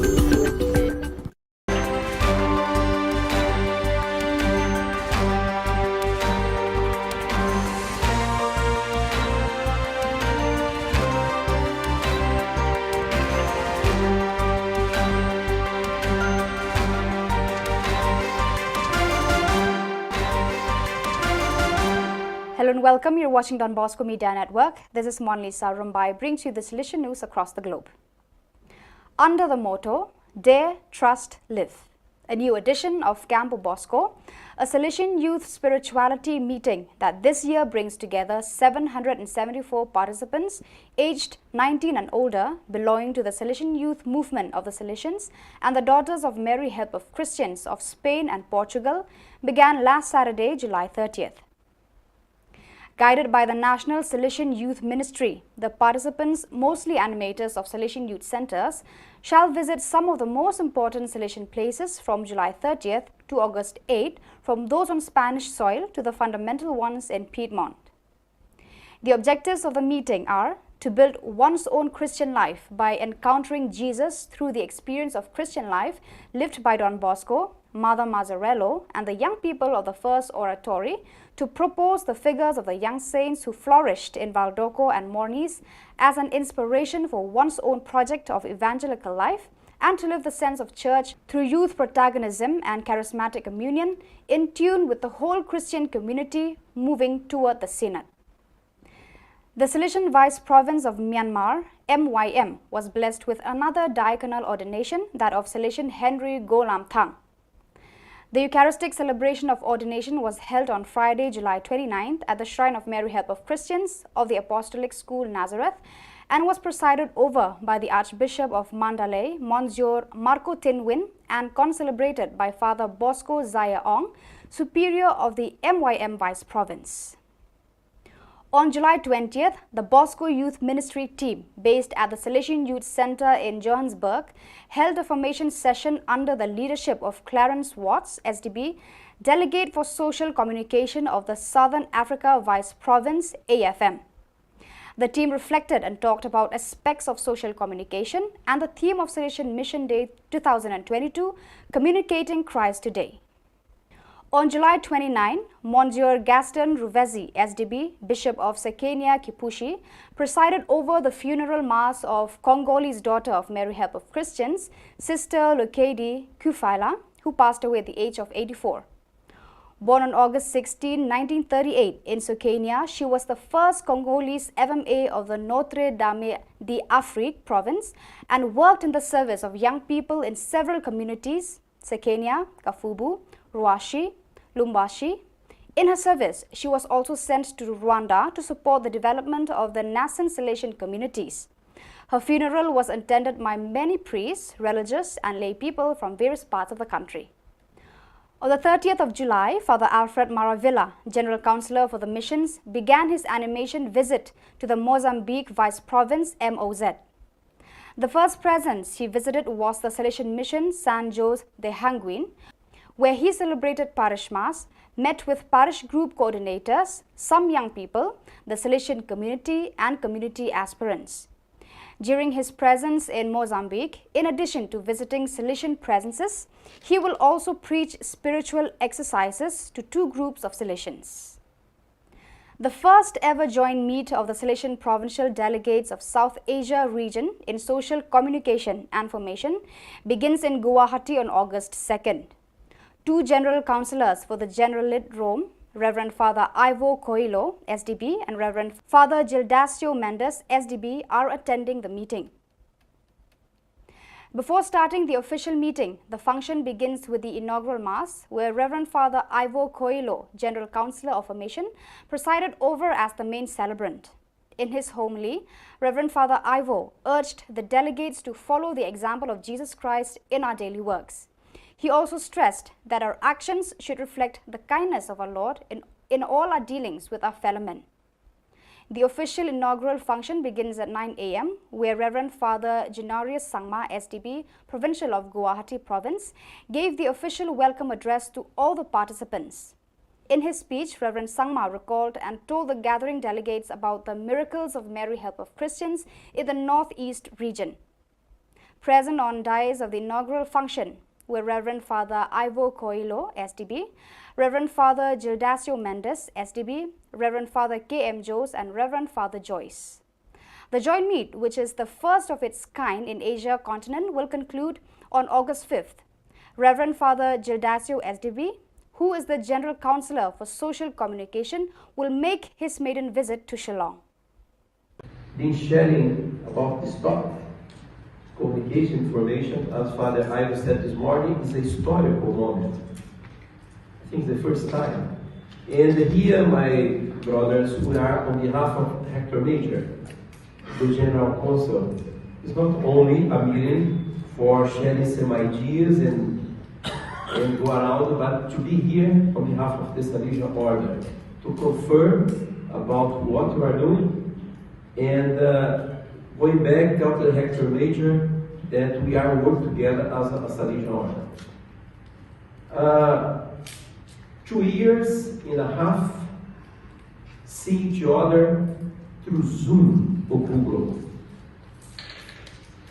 Hello and welcome. You're watching Don Bosco Media Network. This is Monlisa Rumbai, brings you the Silesian news across the globe. Under the motto, Dare, Trust, Live, a new edition of Campo Bosco, a Silesian youth spirituality meeting that this year brings together 774 participants aged 19 and older, belonging to the Silesian youth movement of the Silesians and the Daughters of Mary Help of Christians of Spain and Portugal, began last Saturday, July 30th. Guided by the National Salesian Youth Ministry, the participants, mostly animators of Salesian Youth Centers, shall visit some of the most important Salesian places from July 30th to August 8th, from those on Spanish soil to the fundamental ones in Piedmont. The objectives of the meeting are to build one's own Christian life by encountering Jesus through the experience of Christian life lived by Don Bosco, Mother Mazzarello, and the young people of the First Oratory, to propose the figures of the young saints who flourished in Valdoco and Mornis as an inspiration for one's own project of evangelical life, and to live the sense of church through youth protagonism and charismatic communion in tune with the whole Christian community moving toward the Synod. The Salesian Vice Province of Myanmar, MYM, was blessed with another diaconal ordination, that of Salesian Henry Golam Thang. The Eucharistic celebration of ordination was held on Friday, July 29th at the Shrine of Mary Help of Christians of the Apostolic School, Nazareth, and was presided over by the Archbishop of Mandalay, Monsieur Marco Tinwin, and concelebrated by Father Bosco Zaya Ong, Superior of the MYM Vice Province. On July 20th, the Bosco Youth Ministry team, based at the Salesian Youth Center in Johannesburg, held a formation session under the leadership of Clarence Watts, SDB, Delegate for Social Communication of the Southern Africa Vice Province, AFM. The team reflected and talked about aspects of social communication and the theme of Salesian Mission Day 2022, Communicating Christ Today. On July 29, Monsieur Gaston Ruvezi, SDB, Bishop of Sekenia Kipushi, presided over the funeral mass of Congolese daughter of Mary Help of Christians, Sister Lokedi Kufaila, who passed away at the age of 84. Born on August 16, 1938 in Sekenia, she was the first Congolese FMA of the Notre Dame d'Afrique province and worked in the service of young people in several communities, Sekenia, Kafubu, Ruashi, Lumbashi. In her service, she was also sent to Rwanda to support the development of the nascent Salesian communities. Her funeral was attended by many priests, religious and lay people from various parts of the country. On the 30th of July, Father Alfred Maravilla, General Councillor for the Missions, began his animation visit to the Mozambique Vice Province, MOZ. The first presence he visited was the Salesian Mission San Jose de Hanguin, where he celebrated parish mass, met with parish group coordinators, some young people, the Salesian community and community aspirants. During his presence in Mozambique, in addition to visiting Salesian presences, he will also preach spiritual exercises to two groups of Salesians. The first ever joint meet of the Salesian Provincial Delegates of South Asia region in social communication and formation begins in Guwahati on August 2nd. Two general councillors for the Generalate Rome, Reverend Father Ivo Coelho, SDB, and Reverend Father Gildacio Mendes, SDB, are attending the meeting. Before starting the official meeting, the function begins with the inaugural Mass, where Reverend Father Ivo Coelho, General Councillor of Formation, presided over as the main celebrant. In his homily, Reverend Father Ivo urged the delegates to follow the example of Jesus Christ in our daily works. He also stressed that our actions should reflect the kindness of our Lord in all our dealings with our fellow men. The official inaugural function begins at 9 a.m., where Reverend Father Genarius Sangma, SDB, Provincial of Guwahati Province, gave the official welcome address to all the participants. In his speech, Reverend Sangma recalled and told the gathering delegates about the miracles of Mary Help of Christians in the Northeast region. Present on dais of the inaugural function were Reverend Father Ivo Coelho, SDB, Reverend Father Gildacio Mendes, SDB, Reverend Father K.M. Jose, and Reverend Father Joyce. The joint meet, which is the first of its kind in Asia continent, will conclude on August 5th. Reverend Father Gildacio, SDB, who is the General Councillor for Social Communication, will make his maiden visit to Shillong. Been sharing about this topic. Communication information, as Father Ivo said this morning, is a historical moment. I think it's the first time. And here, my brothers, who are on behalf of Hector Major, the General Council, is not only a meeting for sharing some ideas and go around, but to be here on behalf of the Salesian Order, to confirm about what we are doing, and going back to the Hector Major, that we are working together as a region order. 2 years and a half, see each other through Zoom or Google.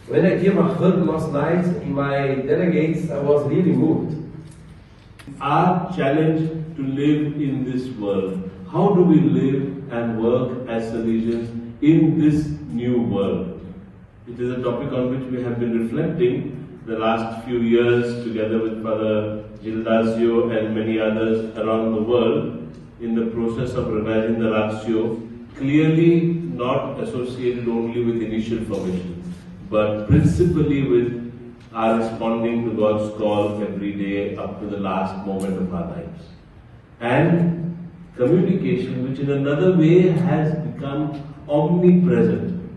When I gave a hug last night in my delegates, I was really moved. Our challenge to live in this world. How do we live and work as Salesians in this new world? It is a topic on which we have been reflecting the last few years together with Father Gildasio and many others around the world in the process of revising the ratio, clearly not associated only with initial formation, but principally with our responding to God's call every day up to the last moment of our lives. And communication, which in another way has become omnipresent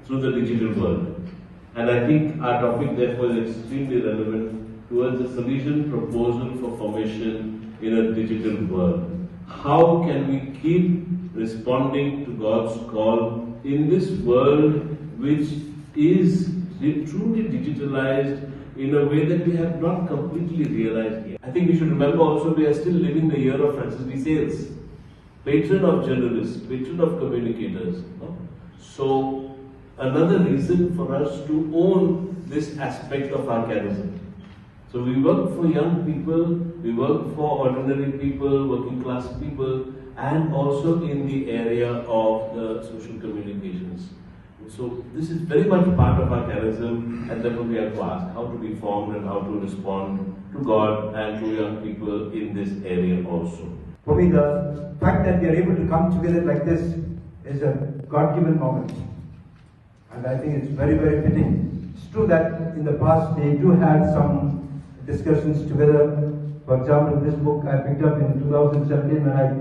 through the digital world. And I think our topic therefore is extremely relevant towards the Salesian proposal for formation in a digital world. How can we keep responding to God's call in this world which is truly digitalized in a way that we have not completely realized yet? I think we should remember also we are still living the year of Francis de Sales, patron of journalists, patron of communicators. So another reason for us to own this aspect of our charism. So we work for young people, we work for ordinary people, working class people, and also in the area of the social communications. So this is very much part of our charism, and therefore we have to ask how to be formed and how to respond to God and to young people in this area also. For me, the fact that we are able to come together like this is a God-given moment. And I think it's very, very fitting. It's true that in the past they do have some discussions together. For example, this book I picked up in 2017 when I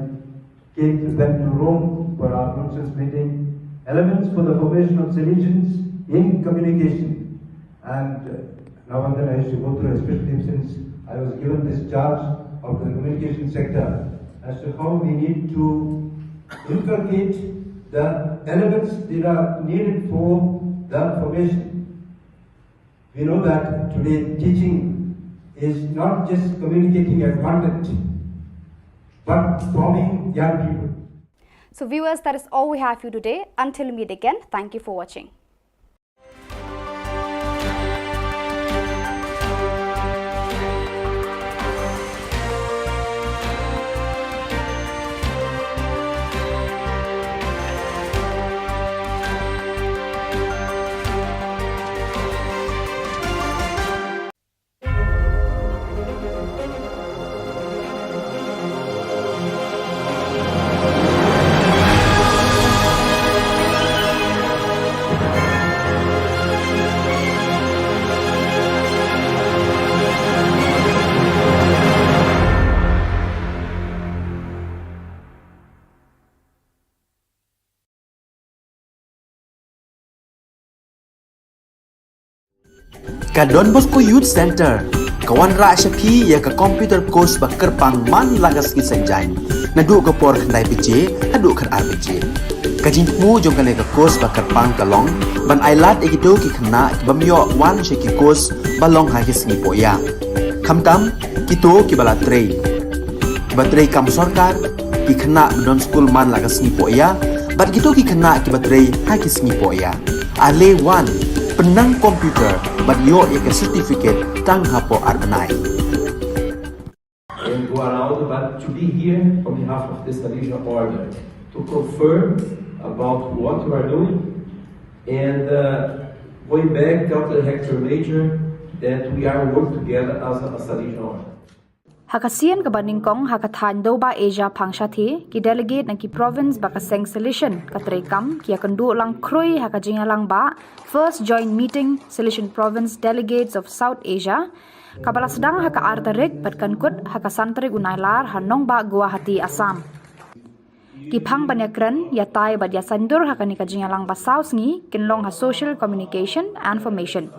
went to Rome for our Bruxelles meeting. Elements for the formation of Salesians in communication. And now and then I used to go through, especially since I was given this charge of the communication sector, as to how we need to inculcate the elements that are needed for the formation. We know that today teaching is not just communicating a content, but forming young people. So viewers, that is all we have for you today. Until we meet again, thank you for watching. Ka Don Bosco Youth Center, kawan ra SAP ya ka computer course ba kerpang man lagas ki sanjang. Nadu ka por khandai PJ, nadu khan RPG. Ka jingmu jong ka le ka course ba kerpang kalong, ban ailat ekido ki khna ki bamyo wan she ki course balong ha ki sngi poya. Khamtam kito ki bala trei. Ba trei kam sarkar ki khna don school man lagas sngi poya, bat kito ki khna ki batrei ha ki sngi poya. Ale wan penang komputer but yo ek certificate tang hapo arbanai. And Guaraldo, but to be here on behalf of the Salesian Order to confirm about what we are doing, and going back to the Hector Major, that we are working together as a Salesian Order. Hakasian ka baningkong hakathan do ba Asia pangshati ki delegate na ki province ba ka seng solution ka trekam ki akandu lang kroi hakajingalang ba first joint meeting solution province delegates of South Asia kabala sedang haka artarik pat kankut hakasantrik unailar hanong ba Guwahati Assam ki phang banyakran yatai ba dia sandur hakani kajingalang ba South ngi kinlong ha social communication and information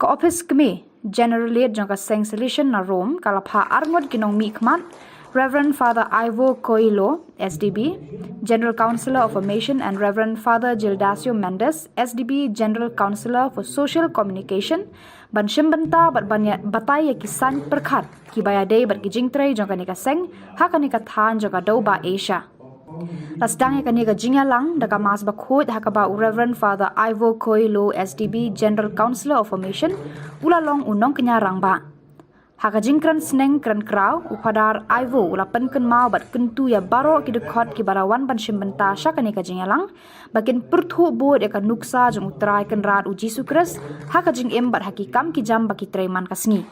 ka office kami generally jangka seng solution na Rome kalapha arngot kinong mi khmat Reverend Father Ivo Coelho, SDB, General Councillor of Formation, and Reverend Father Gildasio Mendes, SDB, General Councillor for Social Communication, ban shimbanta bat batay kisan perkhat ki bayade bat gijing tray jong kanika seng ha kanika than jong do ba Asia. Lasdang kanika jingalang daga mas bakhut hakaba Reverend Father Ivo Coelho, SDB, General Councillor of Formation, ulalong unong kenyarang ba. Hakajing kran sneng kran kraw upadar Ivo ulapan ken mau bat kentu ya baro ki dekot ki barawan ban shimbenta syakani kajing yalang bakin perthu bod ya kan nuksa jeng utrai ken rat uji sukres hakajing em bat hakikam ki jam baki treman kasni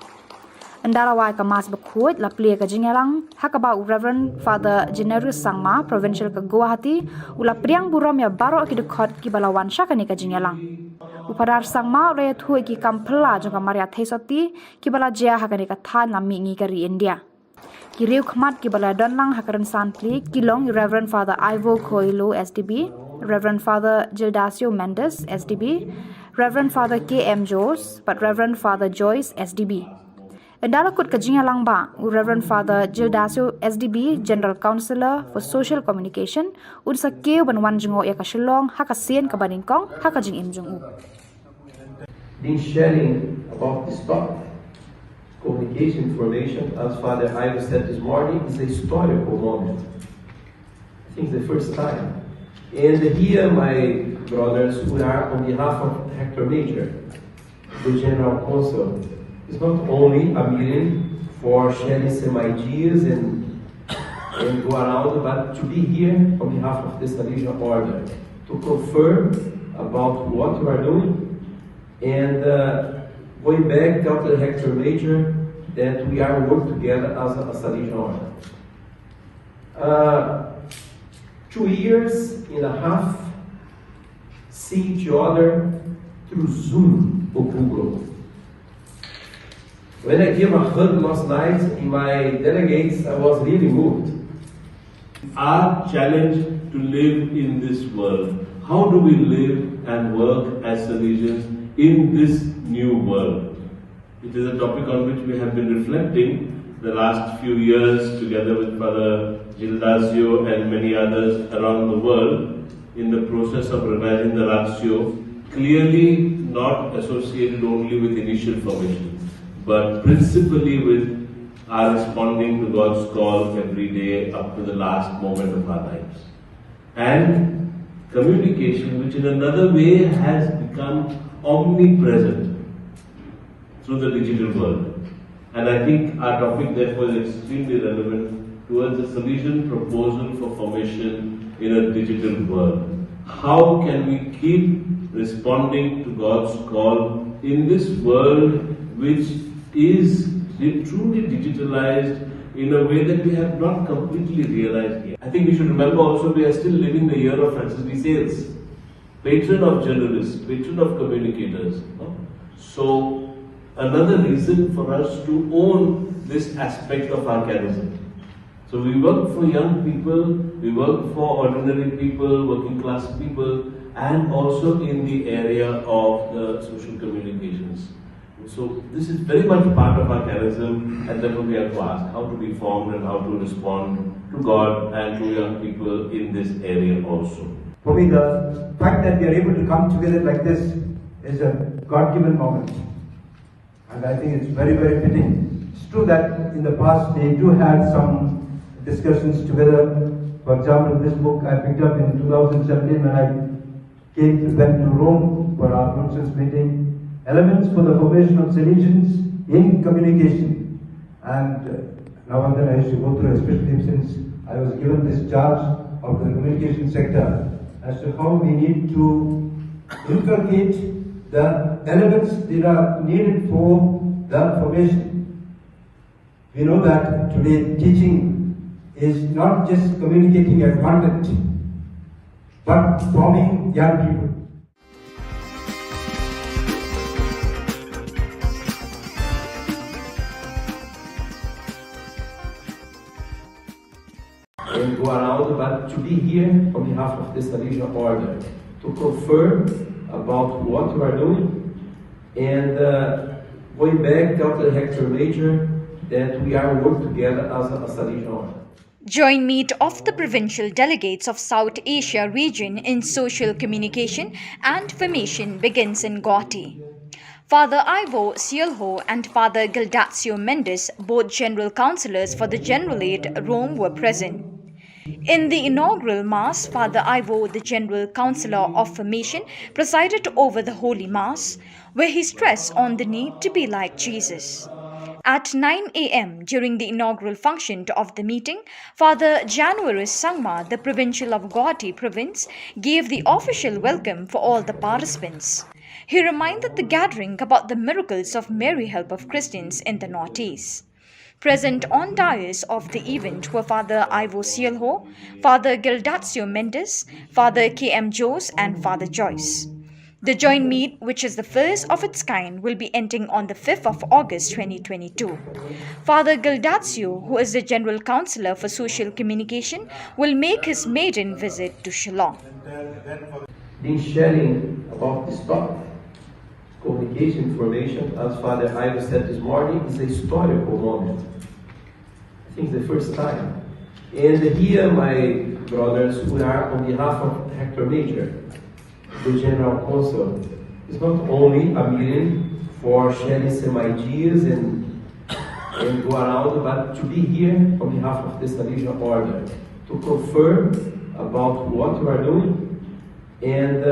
andara wai kamas bakhut la pli kajing yalang hakaba Reverend Father Generous Sangma Provincial ke Guwahati ula priang burom ya baro ki dekot ki balawan syakani kajing yalang upadar sangma re thu ki kampla jong kamaria thesoti ki bala jia hakani ka than nami ngi kari India ki riu khmat ki bala donlang hakaran san pli kilong Reverend Father Ivo Coelho, SDB, Reverend Father Gildasio Mendes, SDB, Reverend Father KM Joes, but Reverend Father Joyce, SDB. Endala kut kajingalang ba Reverend Father Gildasio, SDB, General Councillor for Social Communication unsa keu banwan jingo ya ka Shillong hakasien ka baningkong hakajing imjong u. Been sharing about this topic. Communication information, as Father Ivo said this morning, is a historical moment. I think it's the first time. And here, my brothers, we are on behalf of Hector Major, the General Counsel. It's not only a meeting for sharing some ideas and go around, but to be here on behalf of the Salesian Order, to confirm about what we are doing, and going back, tell the Hector Major that we are working together as a Salesian Order. 2 years and a half, see each other through Zoom or Google. When I gave a hug last night in my delegates, I was really moved. Our challenge to live in this world. How do we live and work as Salesians in this new world? It is a topic on which we have been reflecting the last few years together with Father Gildasio and many others around the world in the process of revising the ratio, clearly not associated only with initial formation, but principally with our responding to God's call every day up to the last moment of our lives. And communication, which in another way has become omnipresent through the digital world. And I think our topic therefore is extremely relevant towards the Salesian proposal for formation in a digital world. How can we keep responding to God's call in this world which is truly digitalized in a way that we have not completely realized yet? I think we should remember also we are still living the year of Francis de Sales, patron of journalists, patron of communicators. No? So another reason for us to own this aspect of our charism. So we work for young people, we work for ordinary people, working class people, and also in the area of the social communications. So this is very much part of our charism, and therefore we have to ask how to be formed and how to respond to God and to young people in this area also. For me, the fact that we are able to come together like this is a God-given moment. And I think it's very, very fitting. It's true that in the past they do have some discussions together. For example, this book I picked up in 2017 when I went to Rome for our Brunson's meeting. Elements for the formation of Salesians in communication. And now and then I used to go through, especially since I was given this charge of the communication sector, as to how we need to inculcate the elements that are needed for the formation. We know that today teaching is not just communicating a content, but forming young people. And go around, but to be here on behalf of the Salesian Order, to confirm about what we are doing, and going back, tell the Hector Major that we are working together as a region. Joint meet of the provincial delegates of South Asia region in social communication and formation begins in Guwahati. Father Ivo Shillong and Father Gildazio Mendes, both general councillors for the Generalate Rome, were present. In the inaugural Mass, Father Ivo, the General Councillor of Formation, presided over the Holy Mass, where he stressed on the need to be like Jesus. At 9 a.m. during the inaugural function of the meeting, Father January Sangma, the Provincial of Guwahati Province, gave the official welcome for all the participants. He reminded the gathering about the miracles of Mary Help of Christians in the Northeast. Present on dais of the event were Father Ivo Shillong, Father Gildazio Mendes, Father K.M. Jose and Father Joyce. The joint meet, which is the first of its kind, will be ending on the 5th of August 2022. Father Gildazio, who is the General Councillor for Social Communication, will make his maiden visit to Shillong. In sharing about this topic, communication information, as Father Ivo said this morning, is a historical moment. I think it's the first time. And here, my brothers, we are on behalf of Hector Major, the General Council. It's not only a meeting for sharing some ideas and go around, but to be here on behalf of the Salesian Order, to confirm about what we are doing, and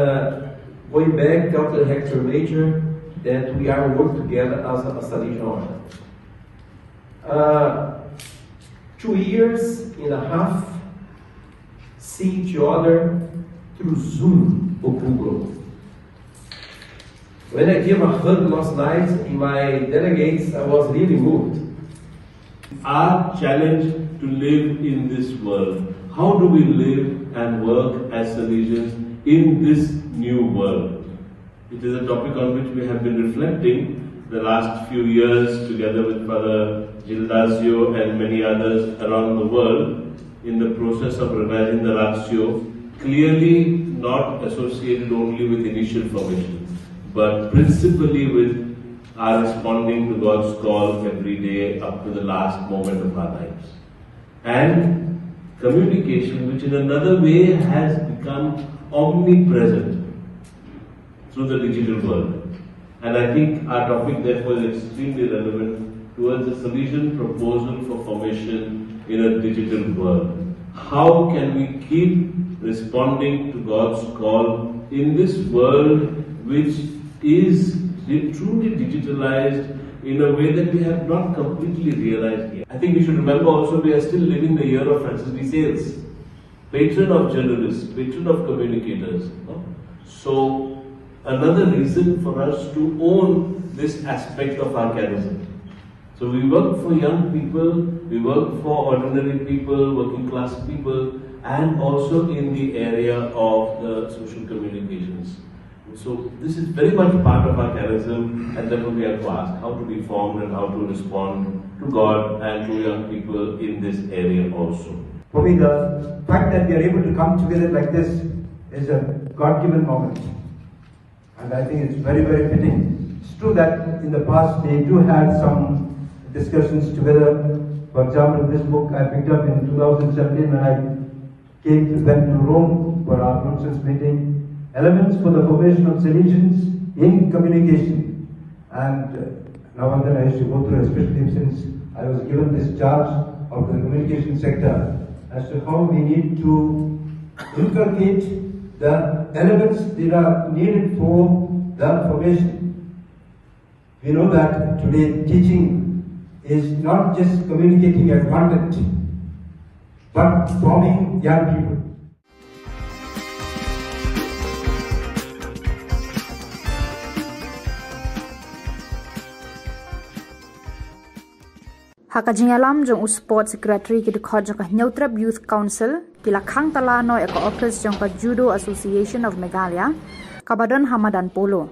going back, tell the Hector Major that we are working together as a Salesian Order. 2 years and a half, see each other through Zoom or Google. When I gave a hug last night in my delegates, I was really moved. Our challenge to live in this world. How do we live and work as Salesians in this new world? It is a topic on which we have been reflecting the last few years together with Father Gildazio and many others around the world in the process of revising the ratio, clearly not associated only with initial formation, but principally with our responding to God's call every day up to the last moment of our lives. And communication, which in another way has become omnipresent through the digital world. And I think our topic therefore is extremely relevant towards the Salesian proposal for formation in a digital world. How can we keep responding to God's call in this world which is truly digitalized in a way that we have not completely realized yet? I think we should remember also we are still living the year of Francis de Sales, patron of journalists, patron of communicators. No? So another reason for us to own this aspect of our charism. So we work for young people, we work for ordinary people, working class people, and also in the area of the social communications. So this is very much part of our charism, and therefore we have to ask how to be formed and how to respond to God and to young people in this area also. For me, the fact that we are able to come together like this is a God-given moment. And I think it's very, very fitting. It's true that in the past we do have some discussions together. For example, this book I picked up in 2017 when I went to Rome for our nonsense meeting. Elements for the formation of Salesians in communication. And now and then I used to go through, especially since I was given this charge of the communication sector, as to how we need to inculcate the elements that are needed for the formation. We know that today teaching is not just communicating a content, but forming young people. Hakajingalam jong sport secretary ki dikhot jong Neutrab Youth Council kila khang tala no eko office jong Judo Association of Meghalaya kabadon Hamadan Polo.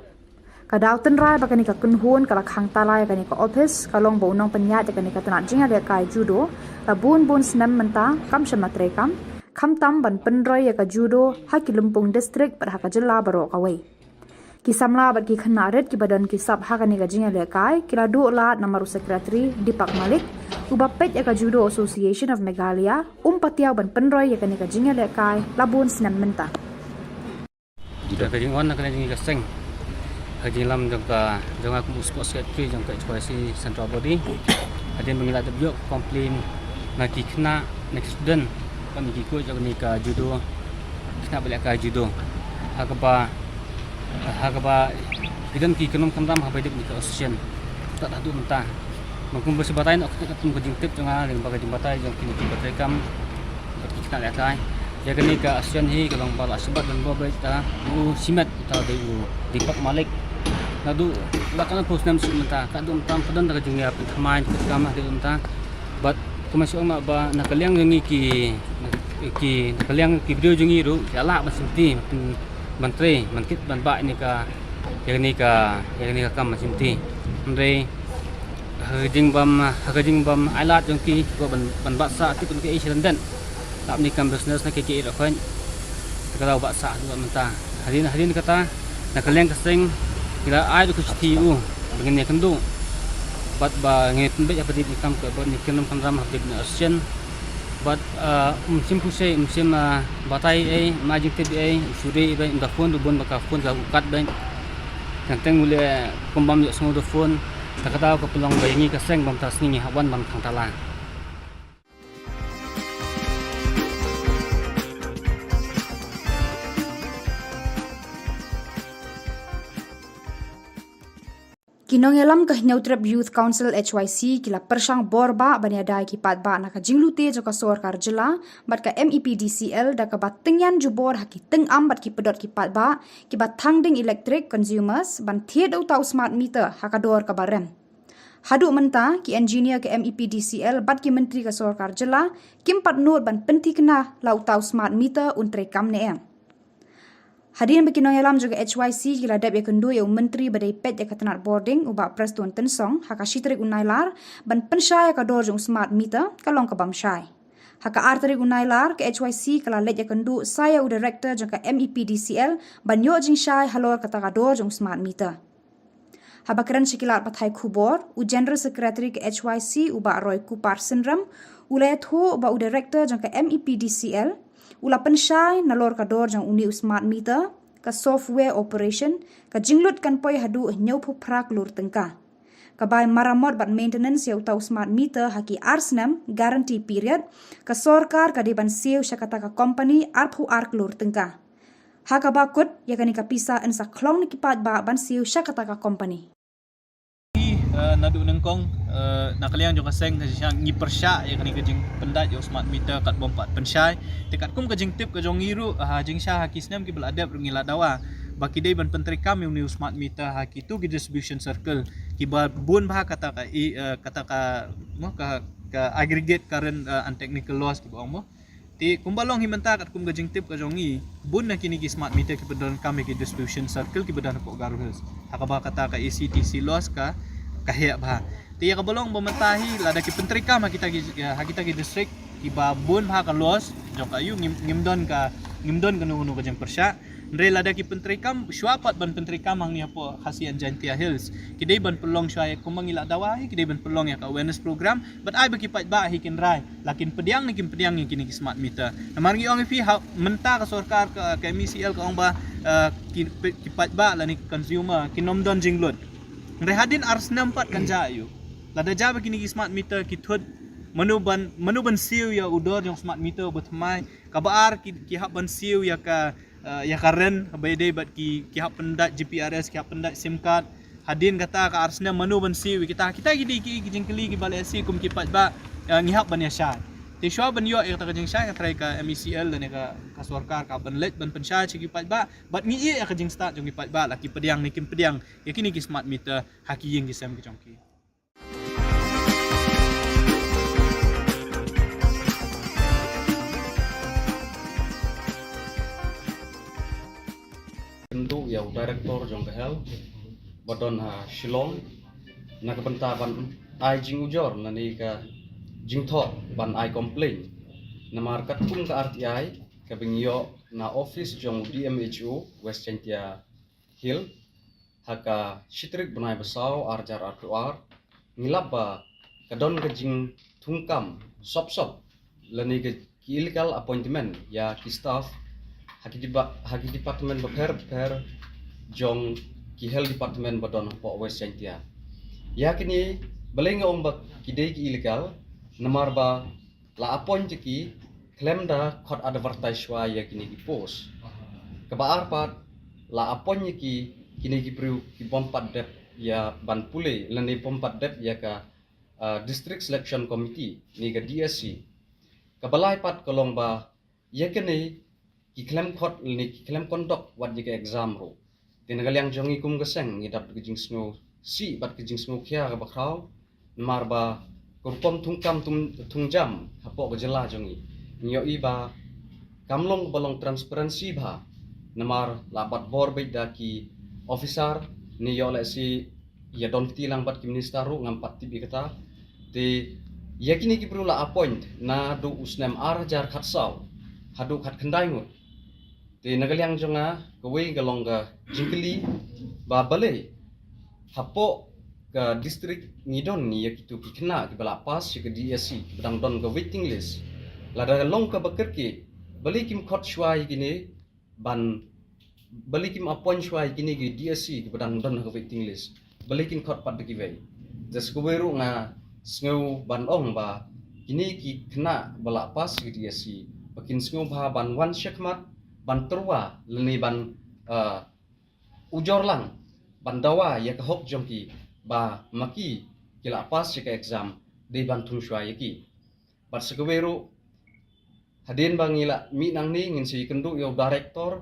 Kadautan rai bakani ka kunhun kala khang tala yakani ka office kalong bonong penyat yakani ka tanat jinga le kai judo labun bun snam menta kam shamatrekam kham tam ban penroy ya ka judo hakilumpung district par Ka Jylla baro kawai. Ki samla bat ki khana red ki badan ki sab ha kani ka jinga le kai kila du la namaru secretary Dipak Malik uba pet ya ka Judo Association of Meghalaya patiaw ban penroy ya kani ka jinga le kai labun sinan menta. Jika ka jingon na kani jinga seng. Ka jinglam jong aku musko secretary jong ka HYC central body. Adin mengila tabiok komplain ngaki kena next student kami ikut jong ni ka judo kena balik ka judo. Hagaba idan ki kenom kamram habai dip ni ka association tak adu mentah mangkum bersebatai nak ketemu kejing tip tengah dengan bagai jembatai yang kini jembatai kam kita lihat lai ya kini ka association hi kalong bala sebab dan babai ta simet ta Dipak Malik nadu lakan post nam mentah ka dum tam padan ka jing ya pamain kamah di mentah but kemasuk mak ba nakaliang ngi ki nakaliang ki video jungi ru jala basinti menteri mankit banba ini ka yang ni ka kam masinti andre hajing bam alat jong ki ko ban baksa ti kun ke Asian dan tak ni kam business na ke ro kan kalau baksa juga mentah hadin kata nak kaleng keseng kira ai du kusti dengan ni kendu bat ba ngit be apa di kam ke ban ni kenam kam ram habib na Asian but musim pusai musim batai majik te suri ba inda phone du bon baka phone la ukat ba kanteng mule kombam yo semua do phone takata ko pelong bayangi kaseng bam tas ni hawan bam thang tala Kinongelam ka Neutrap Youth Council HYC kila persang borba baniadai ki patba na ka jinglute jo ka Sorkar Jilla bat ka MEPDCL da ka batengyan jubor haki teng am bat ki pedot ki patba ki bat thangding electric consumers ban thied au tau smart meter hakador ka barem. Hadu menta ki engineer ke MEPDCL bat ki menteri ka Sorkar Jilla kim pat nur ban penti kena lau tau smart meter untre kam ne Hadirin berkinongelam juga HYC gila dap ya kendu ya menteri badai pet ya katanat boarding ubak prestun tensong haka shitrik unailar ban pensyai ka dorjung smart meter kalong ka bamsyai. Haka arterik unailar ke HYC kala let ya kendu saya u director jangka MEPDCL ban yo jing syai halor kata ka dorjung smart meter. Habakaran sikilat pathai Khubor u general secretary ke HYC ubak Roy Kupar Syndrome ulayat ho ubak u director jangka MEPDCL ula pensyai nalor ka dor jang uni smart meter ka software operation ka jinglut kan poi hadu nyau phu prak lur tengka ka bai maramot bat maintenance ya utau smart meter haki arsnam guarantee period ka sorkar ka diban siu syakata ka company arphu ark lur tengka haka bakut ya kani ka pisa ensa klong ni kipat ba ban siu syakata ka company nadu nengkong nakaliang jo kaseng ka ngi persya ya kani kejing pendat yo smart meter kat bompat pensyai tekat kum kejing tip ke jong ngiru jing sya hakisnam ki beladap ngila dawa baki dei ban pentri kam ni smart meter haki tu ki distribution circle ki ba bun bah kata ka aggregate current and technical loss ki ba mo ti kumbalong himenta kat kum kejing tip ke jong ngi bun na kini ki smart meter ki bedan kam ki distribution circle ki bedan ko garus hakaba kata ka ACTC loss ka kahya bah ti ka bolong bomentahi lada ki pentri kam kita ki district ki ba bun bah ka loss jong ayu ngimdon kanu ka jeng persya ndre lada ki pentri kam syuapat ban pentri kam hang ni apo khasian Jantia Hills ki dei ban pelong syai kumangila dawahi ki dei ban pelong ya ka awareness program but ai baki pat ba hikin rai lakin pediang ni kini ki smart meter namargi ong fi menta ka sorkar ka MECL ka ong ba ki pat ba la ni consumer kinomdon jinglot ndre hadin ars nampat kan jayu lada jaba kini ki smart meter ki thud manuban siu ya udor jong smart meter betmai kabar ki hab ban siu ya ka karen habai dei bat ki hab pendat GPRS ki hab pendat SIM card hadin kata ka arsna manuban siu kita gidi ki jingkeli ki balai si kum ki pat ba ngihap ban ya syai ti syua ban yo ya ka jing syai ka try ka MECL dan ka sorkar ka ban let ban pensyai ki pat ba bat ngi ya ka jing start jong ki pat ba laki pediang ni kim pediang ya kini ki smart meter haki ying ki sam ki jongki Untuk yang director jong kahel badon Shillong na kebantaban ai jing ujor na ni ka jing tho ban ai complain na markat kum ka RTI ka bingyo na office jong DMHO West Jantia Hill haka shitrik benai besau arjar artuar ngilap ba kadon ke jing tungkam sop lani ke illegal appointment ya ki staff haki department beper jong ki health department badon po West Sentia ya kini belenga ombak kidei ki illegal namar ba la appoint ki claim da khot advertise wa ya kini ki post kebaar pat la appoint ki kini ki priu ki pompat dep ya ban pule lani pompat dep ya ka district selection committee ni ka DSC kabalai pat kolong ba ya kini ki claim khot ni ki claim conduct wat ji ka exam ro tinagal yang jongi kum geseng ni dap ki jing snow si bat ki jing snow kya ka bakraw mar ba kurpom tungkam tungjam hapo ka jela jongi nyo iba kamlong balong transparency ba namar labat bor beda ki officer ni yo le si ya don tilang bat ki minister ru ngam pat tibi kata te yakini ki perlu la appoint na do usnem arjar khatsau hadu khat khandai ngut te nagaliang jonga kawei galong ga jingkeli ba bale hapo ga district ngidon ni yakitu ki khna ki bala pas ki DSC ki badang don ga waiting list lada long ka bakar ki bali kim khot shwai gini ban bali kim appoint shwai gini ki DSC ki badang don ga waiting list bali kim khot pat ki wei jas ko weru nga sngo ban ong ba kini ki khna bala pas ki DSC bakin sngo ba ban wan shekmat ban terwa leni ban ujor lang ban dawa ya ka hok jong ki ba maki kila pas ka exam de ban thung shwa yaki bat sekeweru hadin bangila mi nang ni ngin si kendu yo director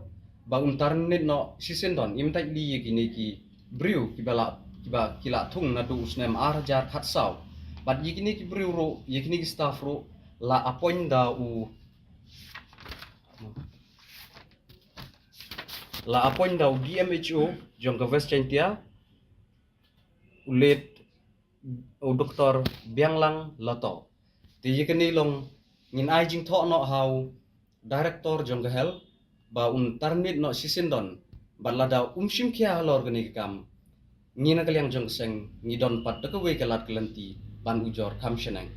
ba untarnit no sisendon imtai li yaki ni ki briu ki bala kiba kila thung na du usnem arjar khatsau bat yikini ki briu ro yikini ki staff ro la appoint da u la appoint da DMHO jong ka West Sentia ulit o doktor bianglang lato ti yikini long ngin ai jing tho no how director jong ka hel ba un tarnit no sisindon balada umshim kya lor gani kam ngina kalyang jong seng ngidon pat ka we kalat kelanti ban ujor kam shenang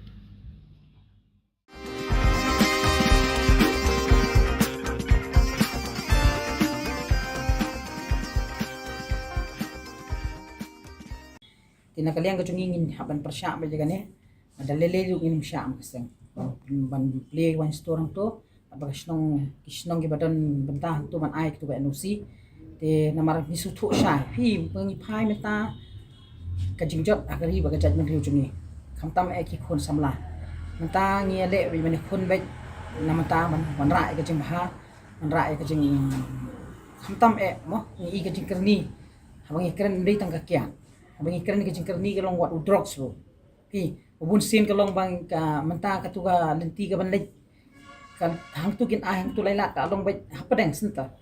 tinakaliang ka chungingin haban persya ba jaga ne madalele yung inim siya am kaseng ban play one store to abaga kisnong gibadan bantahan to man ay to ba NOC te namar ni sutu siya hi pangi phai meta ka jingjot agari baga judgment riu chungi khamtam e ki khon samla mata ngi le bi man khon ba namata man ra ka jing ha man ra ka jing khamtam e mo ni ka jing kerni habang ikren ndai tang ka kya bang ikran ni kajing kalong wat drugs bro pi ubun sin kalong bang ka menta ka tuga lenti ka banlay kan hang tu kin hang tu laila ka long bai hapadeng sinta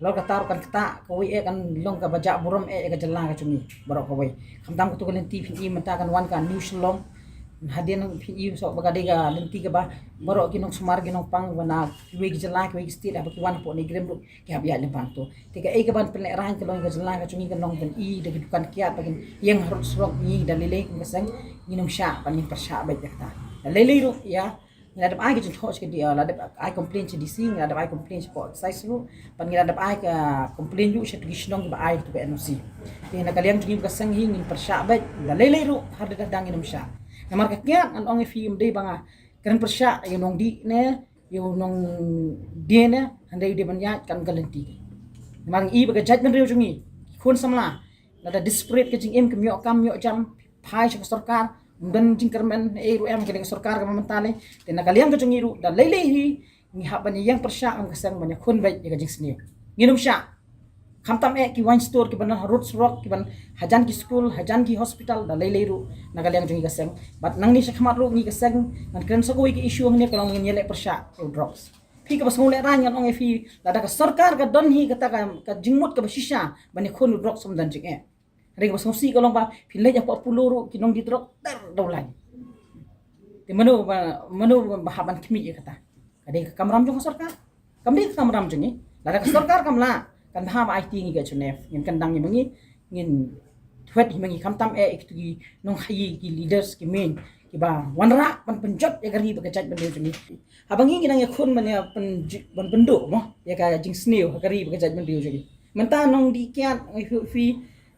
lo ka tar kan kata ko wi kan long ka baja buram ka jalla ka chumi baro ko wi khamdam ko tuga lenti phi menta kan wan ka new Shillong hadin phi so baga diga lenti ka ba baro kinong sumar ginong pang wana wi jalla ka wi stil abaki wan po ni grem ro ki habya le bang to tika ka ban pele rang ka long ka jalla ka chumi kan long ben i de dukan kiat bagin yang harus rok ni dalile ko kasang ginong sya panin persya ba jakta dalile ro ya ngadap ai ka jing hoch ka dia ladap ai complain ci DC ngadap ai complain ci po size ro pan ngadap ai ka complain yu sa kisnong ba ai to ka NOC ti nakaliam jing kasang hingin persya ba dalile ro har de dang ginong sya namar ka kiat an ong film de banga kan persya yung di ne yung dia ne handai de banya kan galenti namar i baga judgment riu chungi khun samla lada disparate ka jing em kam myo jam phai sa sarkar dan jing kermen ru em ka sarkar ka mamantale te nakaliam ka chungi ru da lele hi ni haban yang persya ang kasang banya khun bai ka jing sni nginum sya khamtam ki wine store ki ban roots rock ki ban hajan ki school hajan ki hospital da lele ru nagaliang jungi kaseng bat nang ni sa khamat ru ni kaseng nan kren sa ko ki issue ne kalong ngele persya drugs phi ka basmule ran yang ong fi lada ka sarkar ka don hi kata ka jingmut ka basisha bani khon drugs som dan jing re ka basmosi kalong ba phi le ja pa puluru ki nong di drug dar dawlai te manu bahaban kimi kata kade ka kamram jong sarkar kamdi kamram jungi lada ka sarkar kamla kan ha IT ngi ga chunef ngin kan dang ni bangi ngin thwet himangi kamtam iktu nong hayi ki leaders ki main ki ba wanra pan penjot ya gari ba kajat bende juni habangi nginang ya khun man ya pan bendo mo ya ka jing sneo gari ba kajat bende juni menta nong di kiat fi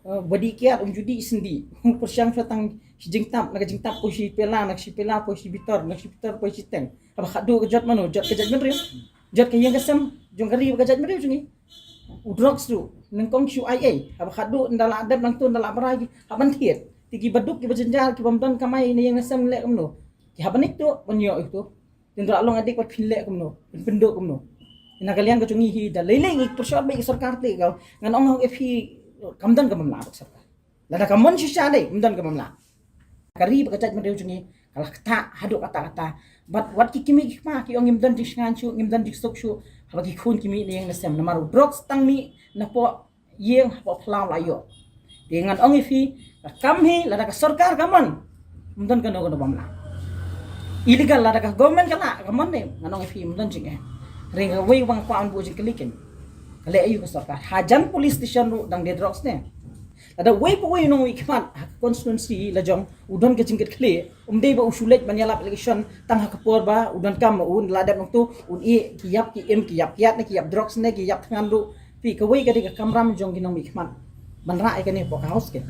body kiat judi sendi persyang fatang jing tap nak jing tap po si pela nak si pela po si bitor nak si bitor po si teng haba khadu kajat mano jot kajat bende jot kayang kasam jong gari ba kajat bende juni udrox tu nengkong QIA haba khadu ndala adab nang tu ndala baragi haban thiet tiki baduk ki bajenjar ki bamdan kamai ni yang nasam lek kamno ki habanik tu banyo itu tindra long adik pat phille kamno pendo kamno ina kalian ka chungi hi da leileng ik persyot bai sarkar te ga ngan ong fi kamdan ka mamla sarkar lada kamon shisha dei kamdan ka mamla kari ba kacaj madeu chungi kala kata haduk kata wat ki kimi ki ma ki ong imdan dik ngan chu imdan dik sok chu haba ki khun kimi ni yang nasam namaru drugs tang mi na po yeng po phlam la yo dengan ong fi kami lada ka sarkar kamon mudon kano bamla illegal lada ka government kala kamon ne nganong fi mudon jing ring way wang kwaon bu jing kalikin kale ayu ka sarkar hajan police station ru dang de drugs ne lada way po way nong ikman constituency la jong udon ka jingket kle dei ba usulet manyala application tang ha kapor ba udon kam un lada nong tu un e kiyap ki em kiyap kiat ne kiyap drugs ne kiyap thangan ru fi ka way ka de ka kamram jong ginong ikman banra e ka ne po ka house ke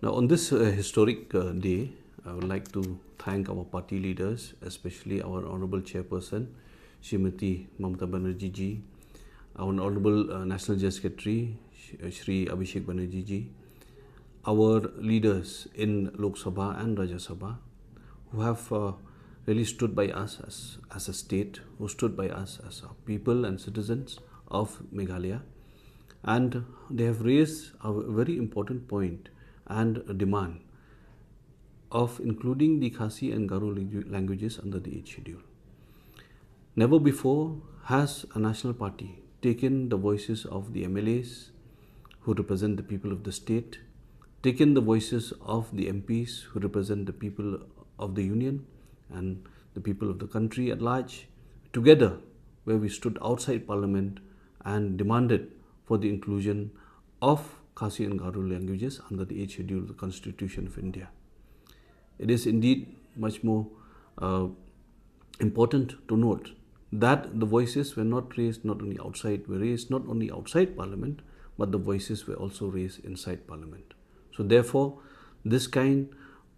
Now, on this historic day, I would like to thank our party leaders, especially our Honourable Chairperson, Srimati Mamata Banerjee ji, our Honourable National General Secretary, Shri Abhishek Banerjee ji, our leaders in Lok Sabha and Rajya Sabha, who have really stood by us as a state, who stood by us as a people and citizens of Meghalaya, and they have raised a very important point and a demand of including the Khasi and Garo languages under the 8th schedule. Never before has a national party taken the voices of the MLAs who represent the people of the state, taken the voices of the MPs who represent the people of the union and the people of the country at large, together where we stood outside Parliament and demanded for the inclusion of Khasi and Garo languages under the 8th schedule of the Constitution of India. It is indeed much more important to note that the voices were not raised not only outside Parliament, but the voices were also raised inside Parliament. So therefore, this kind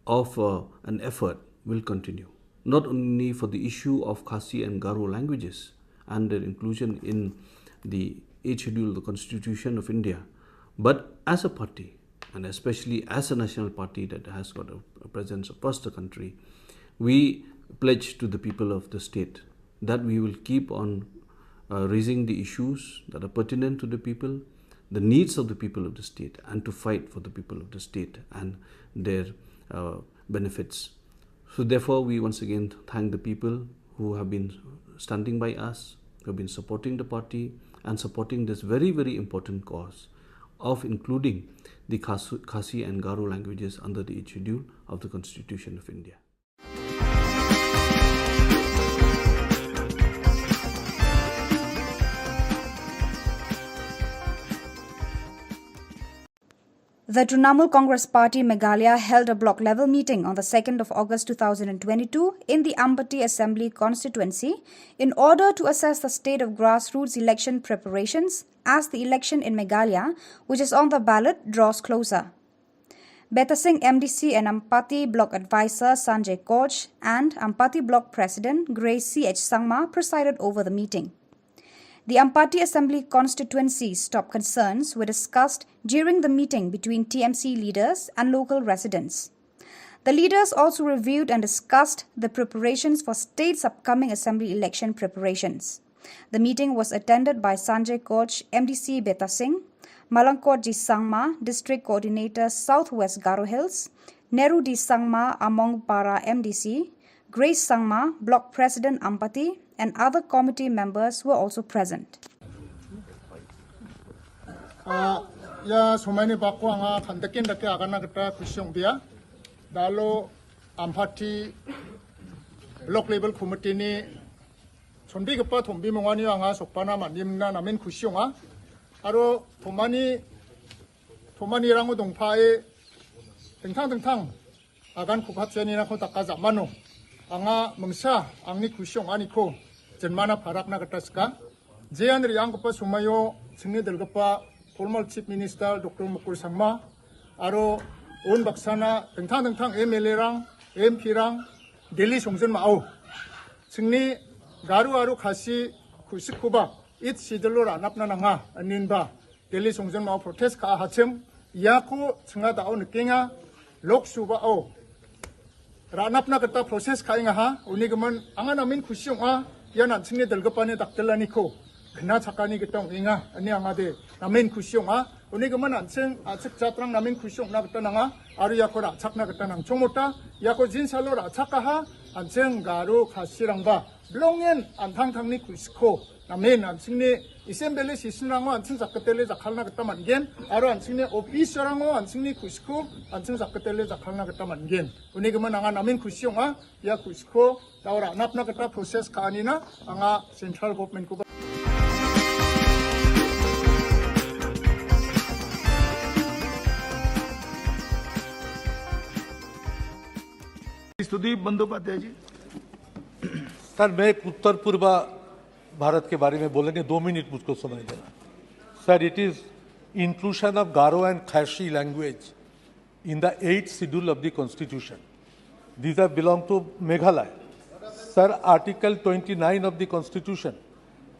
of an effort will continue, not only for the issue of Khasi and Garo languages and their inclusion in the 8th schedule of the Constitution of India, but as a party, and especially as a national party that has got a presence across the country, we pledge to the people of the state that we will keep on raising the issues that are pertinent to the people, the needs of the people of the state, and to fight for the people of the state and their benefits. So therefore, we once again thank the people who have been standing by us, who have been supporting the party and supporting this very, very important cause of including the Khasi and Garo languages under the 8th schedule of the Constitution of India. The Trinamool Congress Party Meghalaya held a block-level meeting on the 2nd of August 2022 in the Ampati Assembly constituency in order to assess the state of grassroots election preparations as the election in Meghalaya, which is on the ballot, draws closer. Beta Singh MDC and Ampati Block Advisor Sanjay Koch and Ampati Block President Grace C.H. Sangma presided over the meeting. The Ampati Assembly constituency's top concerns were discussed during the meeting between TMC leaders and local residents. The leaders also reviewed and discussed the preparations for state's upcoming assembly election preparations. The meeting was attended by Sanjay Koch, MDC Beta Singh, Malangkot Ji Sangma, District Coordinator Southwest Garo Hills, Nehru Di Sangma Among Para MDC, Grace Sangma, Block President Ampati, and other committee members were also present. Ya sumai ni bakwa nga kandakin dake agana kita kusyong dia, dalo Ampati local level committee ni sonbi kepa thombi mongani anga sokpana manimna namin khusyonga aro thomani rango dongphae tengthang agan khuphatseni na kho takka zamano anga mangsa angni khusyong ani ko jenmana pharakna kataska jean riang kepa sumayo singni delgapa former chief minister Dr. Mukul Sangma aro on baksana tengthang MLA rang MP rang Delhi songsen mao singni garu khasi khusikuba it sidlo ranapna nanga aninba Delhi songsen mao protest ka hachem yako singa dao nikinga lok suba o ranapna kata proses kainga ha unigaman angan amin khusyonga yanan singni delgapane daktelani ko kena chakani kitong inga ani angade namin khusyonga unigaman anseng achik chatrang namin khusyong na katananga aru yakora chakna katanang chomota yako jinsalo ra chakaha anseng garu khasirangba blongen antangthangni khusko namin ansingni assembly sisinrango ansing zakatele zakhalna katamangen aru ansingni officerango ansingni khusko ansing zakatele zakhalna katamangen unigaman anga namin khusyonga ya khusko daura napna kata process kaanina anga central government ko Sudip Bandyopadhyay ji sir मैं एक उत्तर पूर्व भारत के बारे में बोलेंगे 2 minute मुझको सुनाई देना sir it is inclusion of Garo and Khasi language in the 8th schedule of the constitution these are belong to Meghalaya sir article 29 of the constitution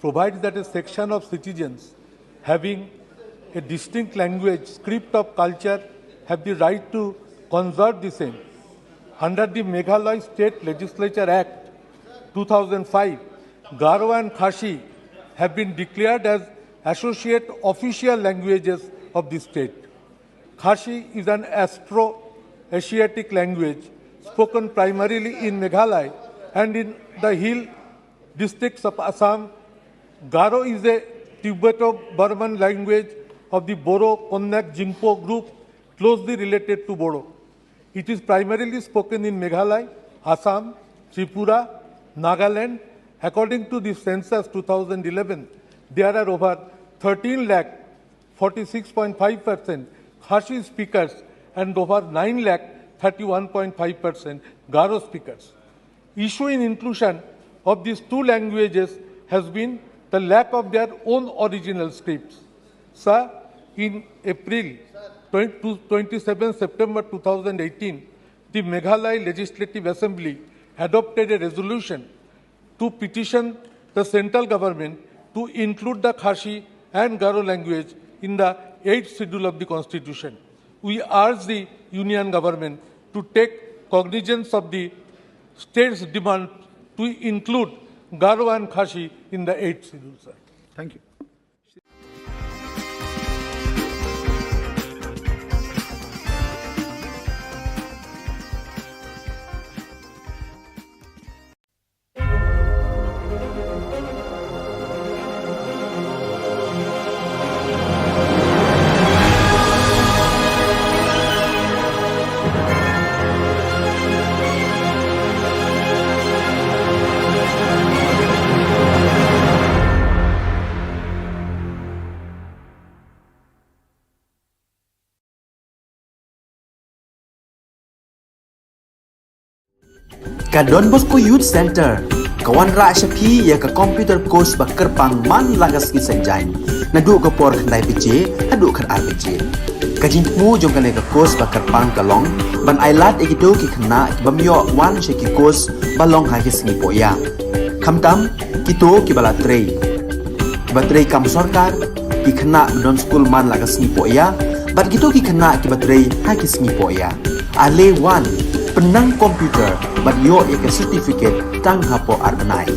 provides that a section of citizens having a distinct language script of culture have the right to conserve the same Under the Meghalaya State Legislature Act 2005, Garo and Khashi have been declared as associate official languages of the state. Khashi is an Afro-Asiatic language spoken primarily in Meghalaya and in the hill districts of Assam. Garo is a Tibeto-Burman language of the Boro-Konyak-Jingpo group closely related to Bodo. It is primarily spoken in Meghalaya, Assam, Tripura, Nagaland. According to the census 2011, there are over 13 lakh 46.5% Khashi speakers and over 9 lakh 31.5% Garo speakers. Issue in inclusion of these two languages has been the lack of their own original scripts. Sir, in April 27 September 2018, the Meghalaya Legislative Assembly adopted a resolution to petition the central government to include the Khashi and Garo language in the 8th schedule of the Constitution. We urge the Union government to take cognizance of the state's demand to include Garo and Khashi in the 8th schedule, sir. Thank you. Ka Don Bosco Youth Center, kawan ra shapi ya ka computer course bakar pang man lagas ki sanjai. Nadu ka por khandai piche, hadu khar ar piche. Ka jingmu jong ka ka course bakar pang kalong, ban ailat ekito ki khna bamyo wan she ki course balong ha ki singi poya. Khamtam kito ki bala trei. Batrei kam sarkar ki khna don school man lagas singi poya, bat kito ki khna ki batrei ha ki singi poya. Ale wan penang komputer bat yo eka certificate tang hapo arnai.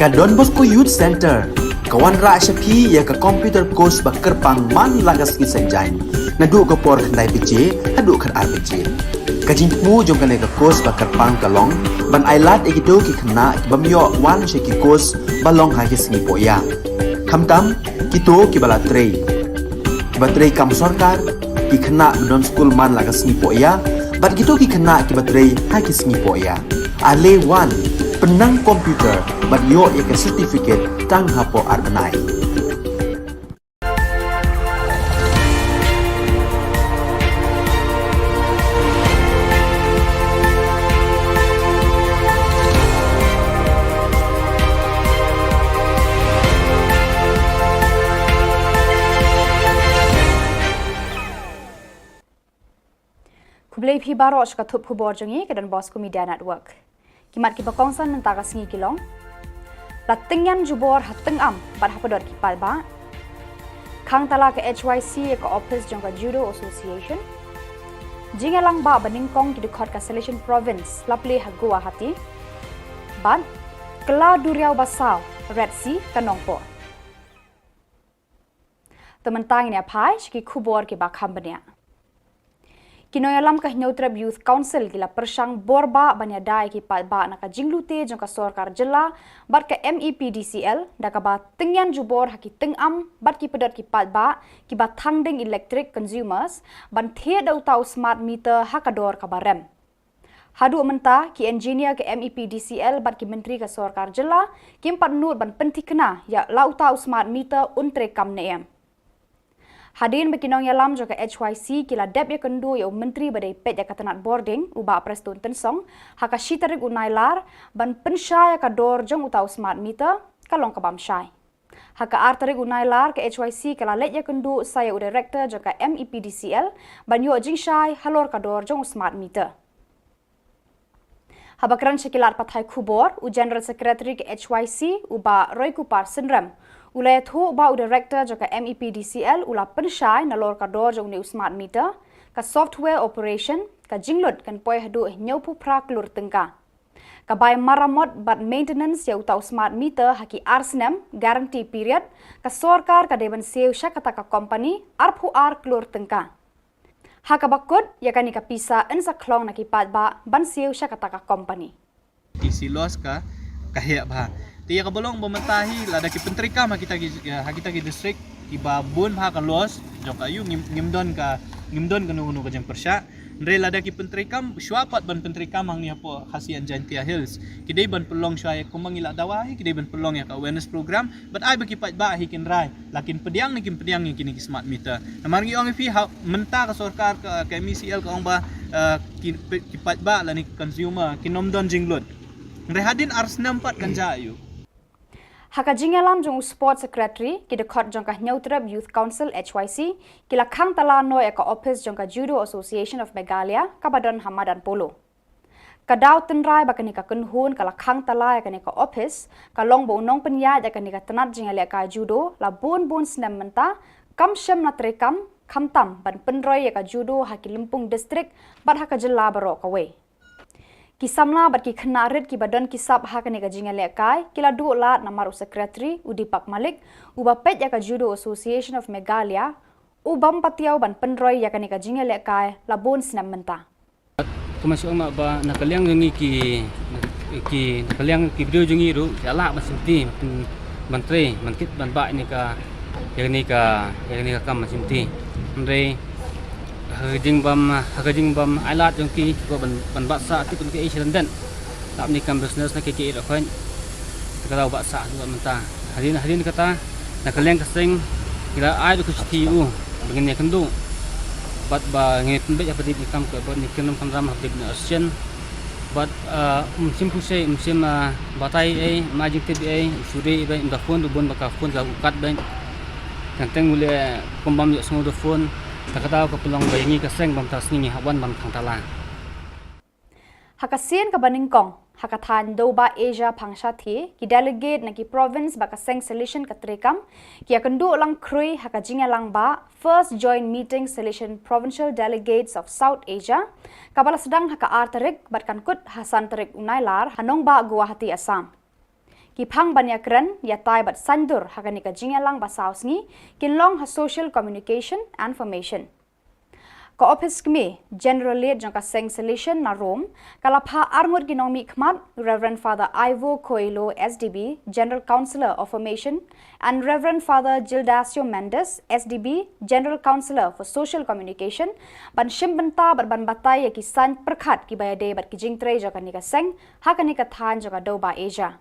Ka Don Bosco Youth Center, kawan ra Shapi ya ka computer course ba kerpang man lagas ki senjang. Nadu ka por khandai PJ, hadu khan RPG. Ka jingmu jong ka course ba kerpang kalong, ban ailat ikito ki khna bamyo wan she ki course balong ha ki singi poya. Khamtam kito ki bala trei. Ba trei kam sarkar ki khna don school man lagas singi poya, bat kito ki khna ki ba trei ha ki singi poya. Ale wan penang komputer bat yo ya certificate tang hapo arbenai. Kublai pi baroch ka thup khubor jongi ke dan Bosco Media Network. Kimat ki bakongsan nentaga singi kilong. Latingyan jubor hateng am bat hapador ki palba. Khang tala ke HYC ke office jong ka Judo Association. Jingalang ba baningkong ki dekat ka Selection Province laple ha Guwahati. Ban kela duriau basau Red Sea kanongpo. Tementang ini apai ki khubor ki bakham bania. Kinoyalam ka Neutrab Youth Council gila persang borba banyadai ki palba na ka jinglute jong ka Sorkar Jylla bat ka MEPDCL da ka ba tingyan jubor haki tingam bat ki pedot ki palba ki ba thangding electric consumers ban the dau tau smart meter hakador ka barem. Hadu menta ki engineer ke MEPDCL bat ki menteri ka Sorkar Jylla kim pat nur ban pentikna ya lau tau smart meter untre kam neem. Hadin bekinong yalam juga HYC kila dep ya kendu ya menteri badai pet ya katanat boarding uba prestun tensong haka shitarik unailar ban pensyai ka dor jong utau smart meter kalong kabam syai. Haka artarik unailar ke HYC kila let ya kendu saya u director juga MEPDCL ban yo jing syai halor ka dor jong smart meter. Habakran sekilat pathai Khubor u General Secretary ke HYC uba Roy Kupar Sindram ulai thu ba u director joka MEPDCL ula pensyai na lor ka dor jong new smart meter ka software operation ka jinglut kan poi hadu nyau pu pra klur tengka ka bai maramot bat maintenance ya utau smart meter haki arsnem guarantee period ka sorkar ka deban seu syakata ka company arpu ar klur tengka haka bakut ya kan ka pisa ensa klong na ki pat ba ban seu syakata ka company isi los ka kahya bha tiya ka bolong bamatahi lada ki pentrika ma kita ki district ki babun ha ka los jong kayu ngimdon kanu ka jang persya ndre lada ki pentrikam syuapat ban pentrikam hang ni po hasian Jantia Hills kidai ban pelong syai kumangila dawahi kidai ban pelong ya ka awareness program but ai baki pat ba hikin rai lakin pediang ni kini ki smart meter namargi ong fi menta ka sorkar ka MECL ka ong ba ki pat ba la ni consumer kinomdon jinglot ndre hadin ars nampat kan jayu. Haka jingalam jong Sport Secretary ki dekat jong ka Neutrab Youth Council HYC kila khang tala no ya ka office jong ka Judo Association of Meghalaya ka badon Hamadan Polo. Kadau tenrai ba kani ka kunhun kala khang tala ya kani ka office ka long bo nong penya ya kani ka tenat jingale ka judo la bun snem menta kam shem na trekam khamtam ban penroi ya ka judo haki Limpung district bat haka Jylla baro ka we. Kisamla bat ki khenarit ki badan kisap ha kani ka jingale kai kila du lat namaru secretary Udipak Malik uba pet ya ka Judo Association of Meghalaya ubam patiau ban penroi ya kani ka jingale kai labun snam menta Termasuk mak ba nakaliang jongi ki nakaliang ki video jongi ru jala masinti menteri mankit ban ba ni ka yang ni ka kam masinti andre hajing bam alat jong ki ko ban baksa ti kun ke Asian dan tap ni kam business na ke ro kan kata baksa juga menta hadin kata nakaliang kaseng kira ai du kusti begini kendu bat ba ngit be apa di kam ke bat ni kenum kam ram habib na asian bat simple say batai magic tbi suri ba inda phone du bon baka phone la ukat ben kanteng mule kombam yo semua phone takata ko pelong bayangi kaseng bam tasni hawan bam thangtala Hakasien ka baningkong hakathan doba Asia phangsha thi ki delegate na ki province ba kaseng solution ka trekam ki akandu lang krui hakajinga lang ba first joint meeting solution provincial delegates of South Asia kabala sedang haka artarik bat kankut Hasan Tarik Unailar hanong ba Guwahati Assam ki phang banya kran ya tai bat sandur hakani ka jingalang basaus ngi kinlong ha social communication and formation ka office kmi general lead jong ka seng solution na rom kala pha armor ginomi khmat Reverend Father Ivo Coelho SDB General Counselor of Formation and Reverend Father Gildasio Mendes SDB General Counselor for Social Communication ban shimbanta ban batai ki san prakhat ki bayade bat ki jingtre jo ka ni ka seng hakani ka than jo ka do ba Asia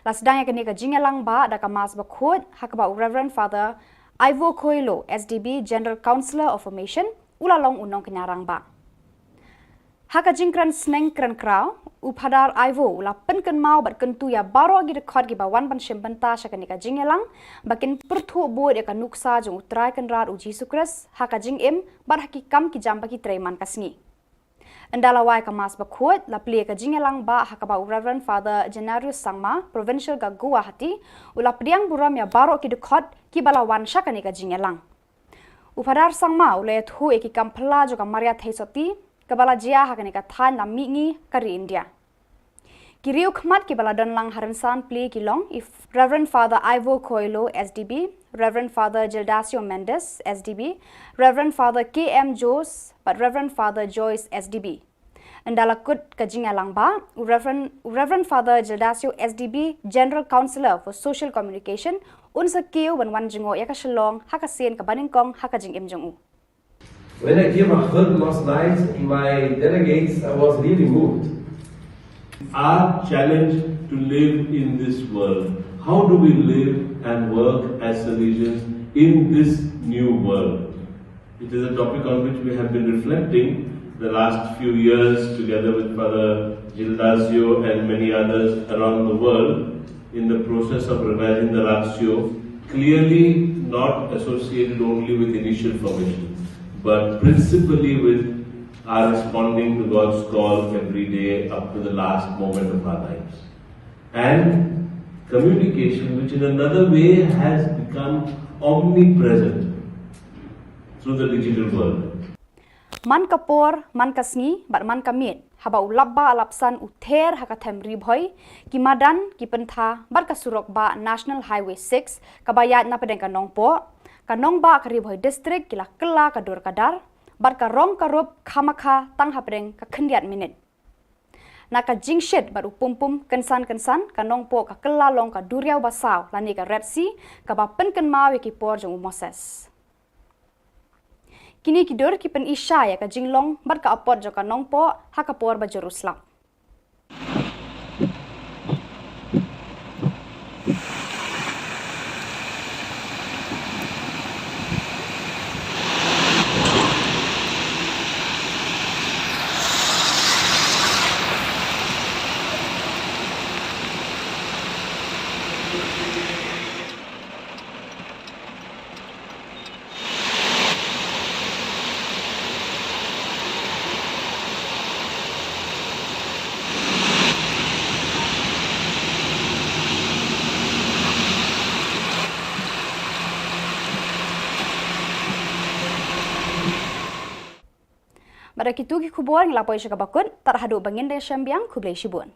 lasdang ka ni ka jingalang ba da ka mas ba khod hakba Reverend Father Ivo Coelho, SDB General Counselor of Formation, ulalong unong kenyarang ba. Haka jingkran sneng kran kraw, upadar Ivo ula penken mau bat kentu ya baro agi rekod gi bawan ban shembenta shakanika jingelang, bakin pertu boy ya kanuksa jong utrai kan rar uji sukres, haka jing em bat hakikam ki jamba ki treman kasngi. Andala wai kamas bakuat la plia ka jingelang ba hakaba Reverend Father Janarius Sangma Provincial ga Guwahati ula priang buram ya baro ki dekot ki balawan syakani ka jingelang. Upadar Sangma ula thu eki kampla jo ka Maria Thaisoti ka bala jia hakani ka than la mingi kari India. Kiriu khmat ki bala don lang haransan pli ki long if Reverend Father Ivo Coelho SDB, Reverend Father Gildasio Mendes SDB, Reverend Father KM Jos, but Reverend Father Joyce SDB. Andala kut ka jingalang ba Reverend Father Gildasio SDB General Counselor for Social Communication unsa kiu ban wan jingo ya ka Shillong haka sien ka baningkong haka jing imjong u. When I came out last night in my delegates, I was really moved. Our challenge to live in this world. How do we live and work as Salesians in this new world? It is a topic on which we have been reflecting the last few years together with Father Gildasio and many others around the world in the process of revising the ratio, clearly not associated only with initial formation, but principally with are responding to God's call every day up to the last moment of our lives. And communication, which in another way has become omnipresent through the digital world. Man kapor, man kasngi, bat man kamit, haba ulabba alapsan uther hakatem ribhoy, ki madan, ki pentha, bat kasurok ba National Highway 6, kabayat na pedeng kanong po, kanong ba karibhoy district, kila kela kadur kadar, bat ka rong karup khamaka tang hapreng ka khendiat minute naka jingshit bat upumpum kensan kanong po ka kelalong ka duriau basaw lani ka Red Sea ka ba pen ken mau ki por jong Moses kini ki dur ki pen isya ya ka jinglong bat ka apot jo kanong po ha ka por ba Jerusalem. Pada kitu ki khubor ngelapoi syaka bakut tarhadu bangin de syambiang kublai shibun.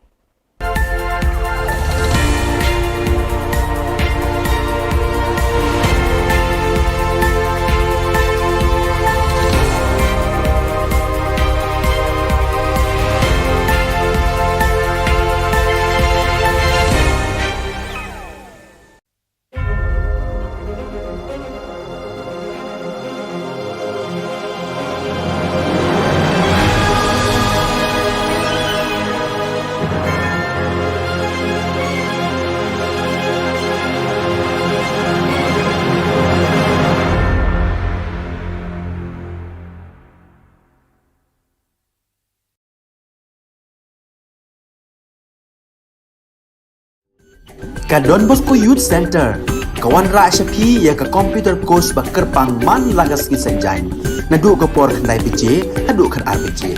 Ka Don Bosco Youth Center, kawan ra syapi ya ka computer course bakar pang man lagas ki sanjai. Nadu ka por khandai PJ, hadu kan RPG.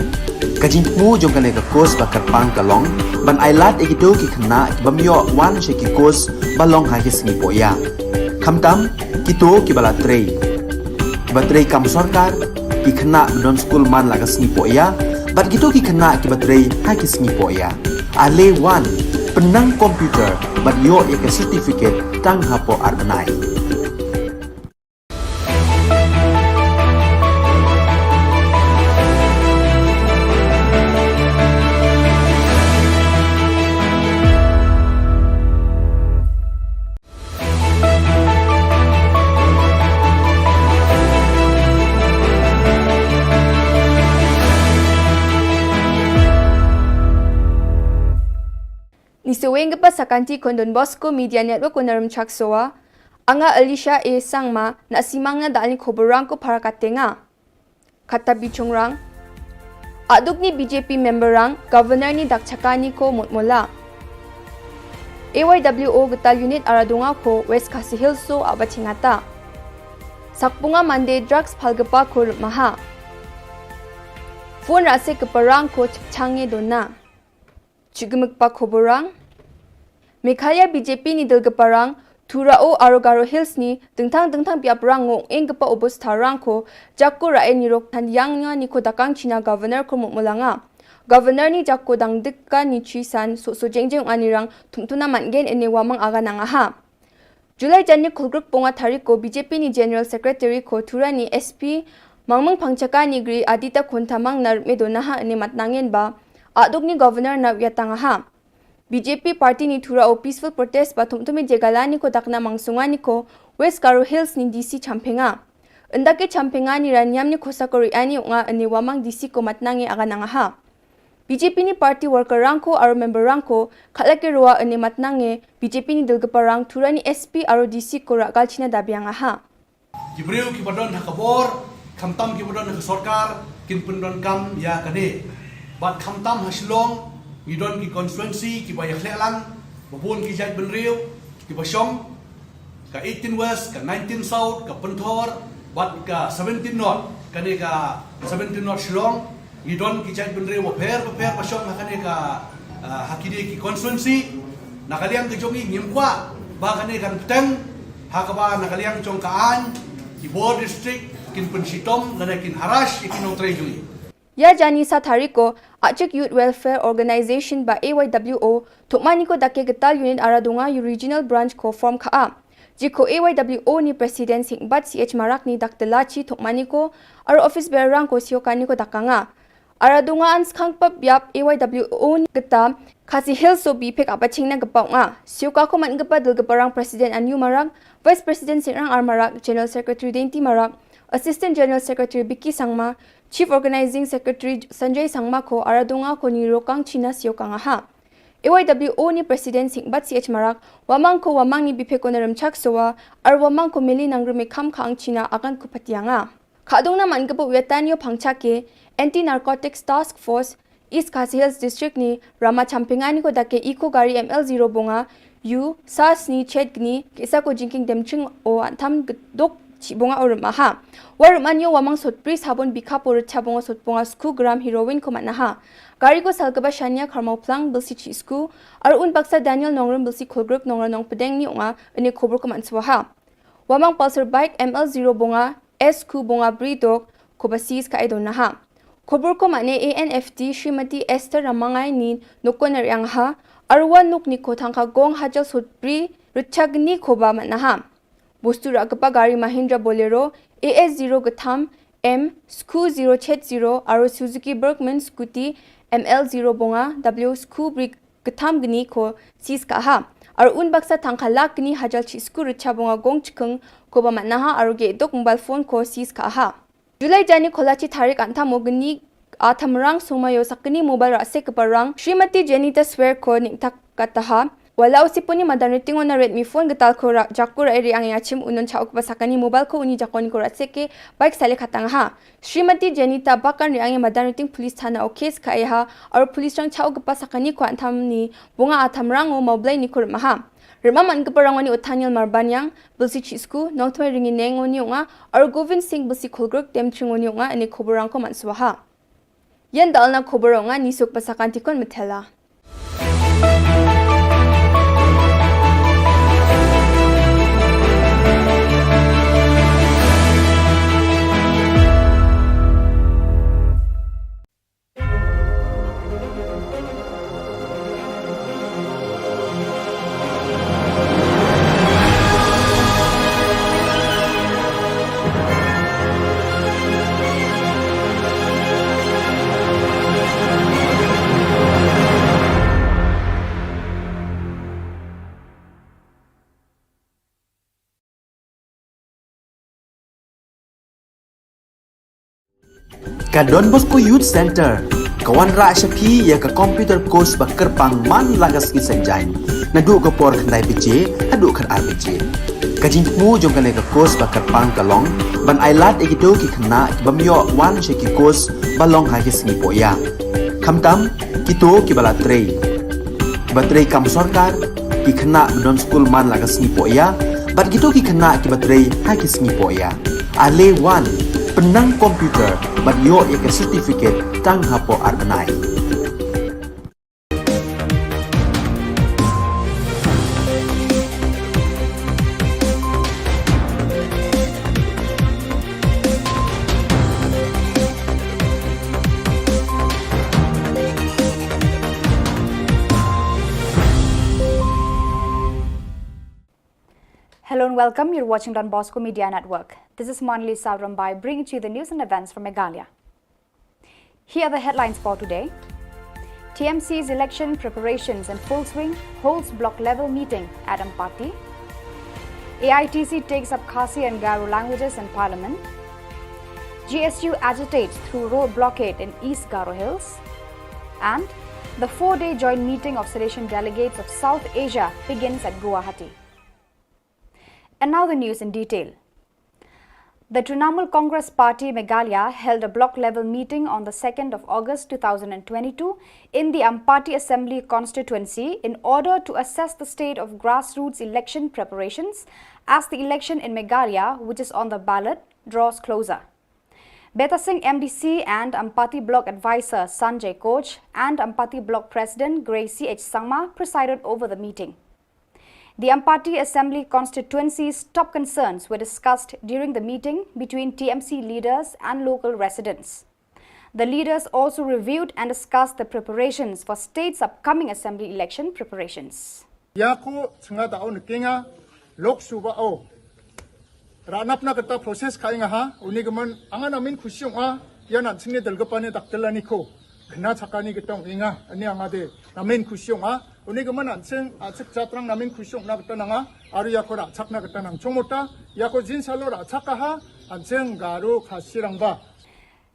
Ka jingmu jong ka course bakar pang kalong, ban ailat egido ki khna ki bamyo wan sheki course balong ha ki sngi poya. Khamtam kito ki bala trei. Ki batrei kam sarkar ki khna don school man lagas sngi poya, bat kito ki khna ki batrei ha ki sngi poya. Ale wan penang komputer bat yo ya ke sertifikat tang hapo arbenai. Ni seweng gepa sakanti kondon Bosco Media Network konarum chaksoa anga Alicia A Sangma na simangna dalni khoborang ko para katenga kata bichongrang aduk ni BJP memberang governor ni dakchakani ko motmola AYWO getal unit aradunga ko West Khasi Hills so abachingata sakpunga mande drugs phalgapa ko maha phone rase keparang ko changye dona Chugumukpa khoborang Meghalaya BJP ni dalgaparang Thurao Arogaro Hills ni dengtang piaprang ngong engpa obos tharang ko jakko rae ni rok than yang nga ni kodakang China governor ko mulanga governor ni jakko dang dikka ni chisan so jengjeng anirang tumtuna mangen ene wamang aga nanga ha July jani khulgruk ponga tharik ko BJP ni general secretary ko Thura ni SP mangmang phangchaka ni gri adita khonthamang nar medona ha ene matnangen ba Aduk ni governor na yatanga ha. BJP party ni Thura o peaceful protest ba tumtumi jegalani ko dakna mangsungani ko West Karo Hills ni DC champenga. Endake champenga ni ranyam ni khosakori ani nga ani wamang DC ko matnangi aga nanga ha. BJP ni party worker rangko aro member rangko khalake ruwa ani matnange BJP ni dilgaparang Thura ni SP aro DC ko ragal china dabianga ha. Kibriu ki badon hakabor kamtam ki badon ha sarkar kin pundon kam ya kane Bat kamtam ha Shillong, ngidon ki constituency ki bayah lelang, babun ki jait benriu, ki basyong, ka 18 West, ka 19 South, ka Pentor, bat ka 17 North, kani ka 17 North Shillong, ngidon ki jait benriu baper basyong kani ka hakide ki constituency, nakaliang ke jongi ngimkwa, ba kani kan peteng, hakaba nakaliang jong kaan, ki Bor district, kin pensitom, ngana kin harash, ikin nong trejungi. Ya jani sa thariko Achik Youth Welfare Organization ba AYWO tukmani ko dake getal unit aradunga regional branch ko form kha jiko AYWO ni president Singbat CH Marak ni daktelachi tukmani ko aro office bearer rang ko siokani ko dakanga aradunga ans khangpa byap AYWO ni geta Khasi Hills so bi pek apaching na gapaw nga sioka ko man gapa dilgaparang president Anyu Marak vice president Singrang R Marak general secretary Denti Marak assistant general secretary Biki Sangma Chief Organizing Secretary Sanjay Sangma ko aradunga ko ni Rokang China siokanga ha. AYWO ni President Singbat CH Marak wamang ni bipe ko naram chaksowa ar wamang ko mili nangrumi kam khang China akan ko patianga. Khadong naman gapo wetanyo pangchake Anti-Narcotics Task Force East Khasi Hills District ni Rama Champingani ko dake Eco Gari ML0 bonga yu SAS ni Chedgni kisa ko jinking demching o antam dok Chibonga or maha. Warumanyo wamang sotpri sabon bika pur chabonga sotponga sku gram heroin ko manaha. Gari ko salgaba shania karmau plang bilsi chi sku. Ar un baksa Daniel nongrum bilsi kolgruk nongra nong pedeng ni unga ini khobor ko manswaha. Wamang pulsar bike ML0 bonga SQ bonga bridog ko basis ka idon naha. Khobor ko mane ANFT Srimati Esther Ramangay ni nukon ariang ha. Arwan nuk ni ko thangka gong hajal sotpri rutchagni ko ba manaha. Bostu rakapa gari Mahindra Bolero AS0 Gatham M Sku 0 Chet 0 aro Suzuki Bergman Scooty ML0 bonga W Sku Brick Gatham gni ko sis ka ha aro un baksa thangkhala gni hajal chi sku richa bonga gong chikeng ko ba manaha aro ge dok mobile phone ko sis ka ha July jani kholachi tharik antha mogni athamrang somayo sakni mobile rase kaparang Srimati Janita Swear ko niktak kataha Walau si puni madani tingo na Redmi phone getal ko jakkur eri ang yachim unon chauk pasakani mobile ko uni jakoni ko ratseke bike sale khatang ha Srimati Janita bakan ri ang madani ting police thana o case ka ha aur police rang chauk pasakani ko antham ni bunga atham rang o mobile ni kur maha Rima man kaparang ni Uthaniel Marbanyang bilsi chisku nongthmai ringi neng oni unga aur Govind Singh bilsi khulgruk temching oni unga ani khoborang ko manswaha Yan dalna khoboranga ni suk pasakanti kon methela Ka Don Bosco Youth Center, kawan ra shapi ya ka computer course bakar pang man lagas ki sanjang. Nadu ka por khandai pije, hadu khan ar pije. Ka jingmu jong ka ka course bakar pang kalong, ban ailat egito ki khna bamyo wan she ki course balong ha ki singi poya. Khamtam kito ki bala trei. Batrei kam sarkar ki khna don school man lagas singi poya, bat gitu ki khna ki batrei ha ki singi poya. Ale wan penang komputer bat yo ya ke certificate tang hapo arbenai. Hello and welcome. You're watching Don Bosco Media Network. This is Manali Saurambai bringing to you the news and events from Meghalaya. Here are the headlines for today. TMC's election preparations in full swing, holds block level meeting at Ampati. AITC takes up Khasi and Garo languages in Parliament. GSU agitates through road blockade in East Garo Hills. And the 4-day joint meeting of sedition delegates of South Asia begins at Guwahati. And now the news in detail. The Trinamool Congress Party Meghalaya held a block-level meeting on the 2nd of August 2022 in the Ampati Assembly constituency in order to assess the state of grassroots election preparations as the election in Meghalaya, which is on the ballot, draws closer. Beta Singh MDC and Ampati Block Advisor Sanjay Koch and Ampati Block President Gracie H. Sangma presided over the meeting. The Ampati Assembly constituency's top concerns were discussed during the meeting between TMC leaders and local residents. The leaders also reviewed and discussed the preparations for state's upcoming assembly election preparations. Yaku tsenga tao nikinga lok suba o ranap na kata proses kainga ha unigaman angan amin kusyong a yan at singi dalgapane taktelani ko kena sakani kitong inga ani angade namin kusyong a unigaman at sing atsik chatrang namin kusyong na kata nga aru yako ra chak na kata nang chomota yako jinsalo ra chaka ha at sing garu khasirang ba.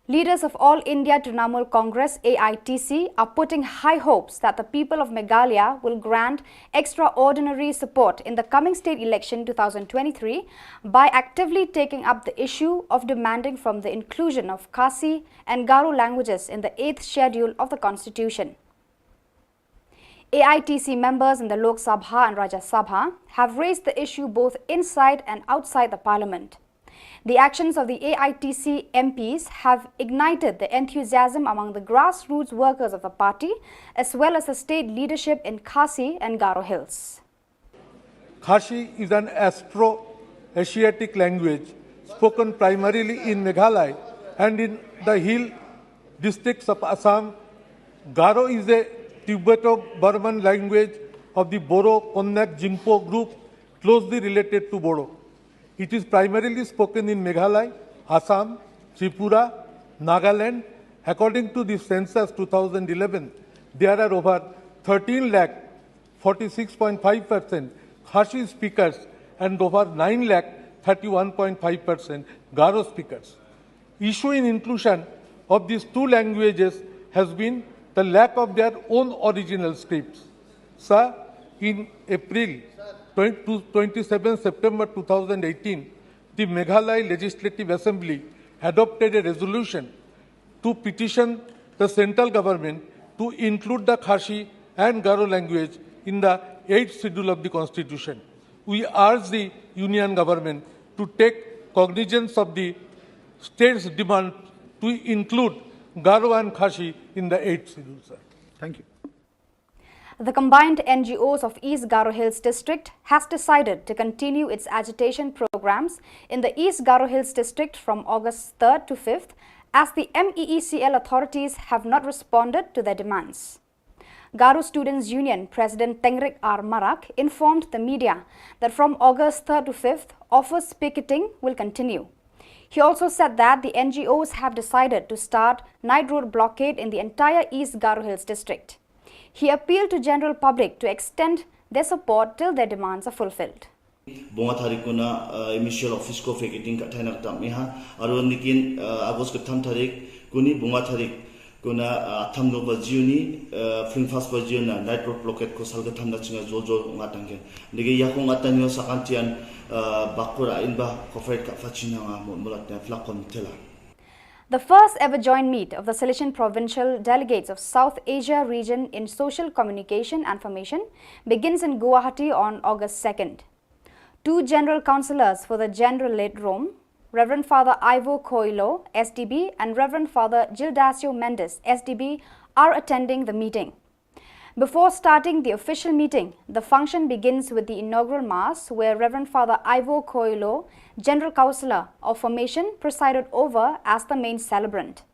Leaders of All India Trinamool Congress AITC are putting high hopes that the people of Meghalaya will grant extraordinary support in the coming state election 2023 by actively taking up the issue of demanding from the inclusion of Khasi and Garo languages in the 8th schedule of the Constitution. AITC members in the Lok Sabha and Rajya Sabha have raised the issue both inside and outside the parliament. The actions of the AITC MPs have ignited the enthusiasm among the grassroots workers of the party as well as the state leadership in Khasi and Garo Hills. Khasi is an Afro-Asiatic language spoken primarily in Meghalaya and in the hill districts of Assam. Garo is a Tibeto-Burman language of the Boro-Konyak-Jingpo group closely related to Bodo. It is primarily spoken in Meghalaya, Assam, Tripura, Nagaland. According to the census 2011, there are over 13 lakh 46.5% Khasi speakers and over 9 lakh 31.5% Garo speakers. Issue in inclusion of these two languages has been the lack of their own original scripts. Sir, in April 27 September 2018, the Meghalaya Legislative Assembly adopted a resolution to petition the central government to include the Khasi and Garo language in the 8th schedule of the Constitution. We urge the Union government to take cognizance of the state's demand to include Garo and Khasi in the 8th schedule, sir. Thank you. The combined NGOs of East Garo Hills district has decided to continue its agitation programs in the East Garo Hills district from August 3rd to 5th as the MEECL authorities have not responded to their demands. Garo Students Union President Tengrik R. Marak informed the media that from August 3rd to 5th, office picketing will continue. He also said that the NGOs have decided to start night road blockade in the entire East Garo Hills district. He appealed to general public to extend their support till their demands are fulfilled. Bunga tarik kuna initial office ko vacating ka thainak tam ha aron nikin agos ka tham tarik kuni bunga tharik kuna atham do ba jiuni fling fast ba jiuna night road blockade ko salga thamna chinga jo ngatangke nige yakong atanyo sakantian bakura inba kofret ka fachina nga mulat na flakon tela. The first ever joint meet of the Silesian Provincial Delegates of South Asia region in social communication and formation begins in Guwahati on August 2nd. Two general councillors for the General-led Rome, Reverend Father Ivo Coelho, SDB, and Reverend Father Gildasio Mendes, SDB, are attending the meeting. Before starting the official meeting, the function begins with the inaugural Mass, where Reverend Father Ivo Coelho, General Councillor of Formation, presided over as the main celebrant.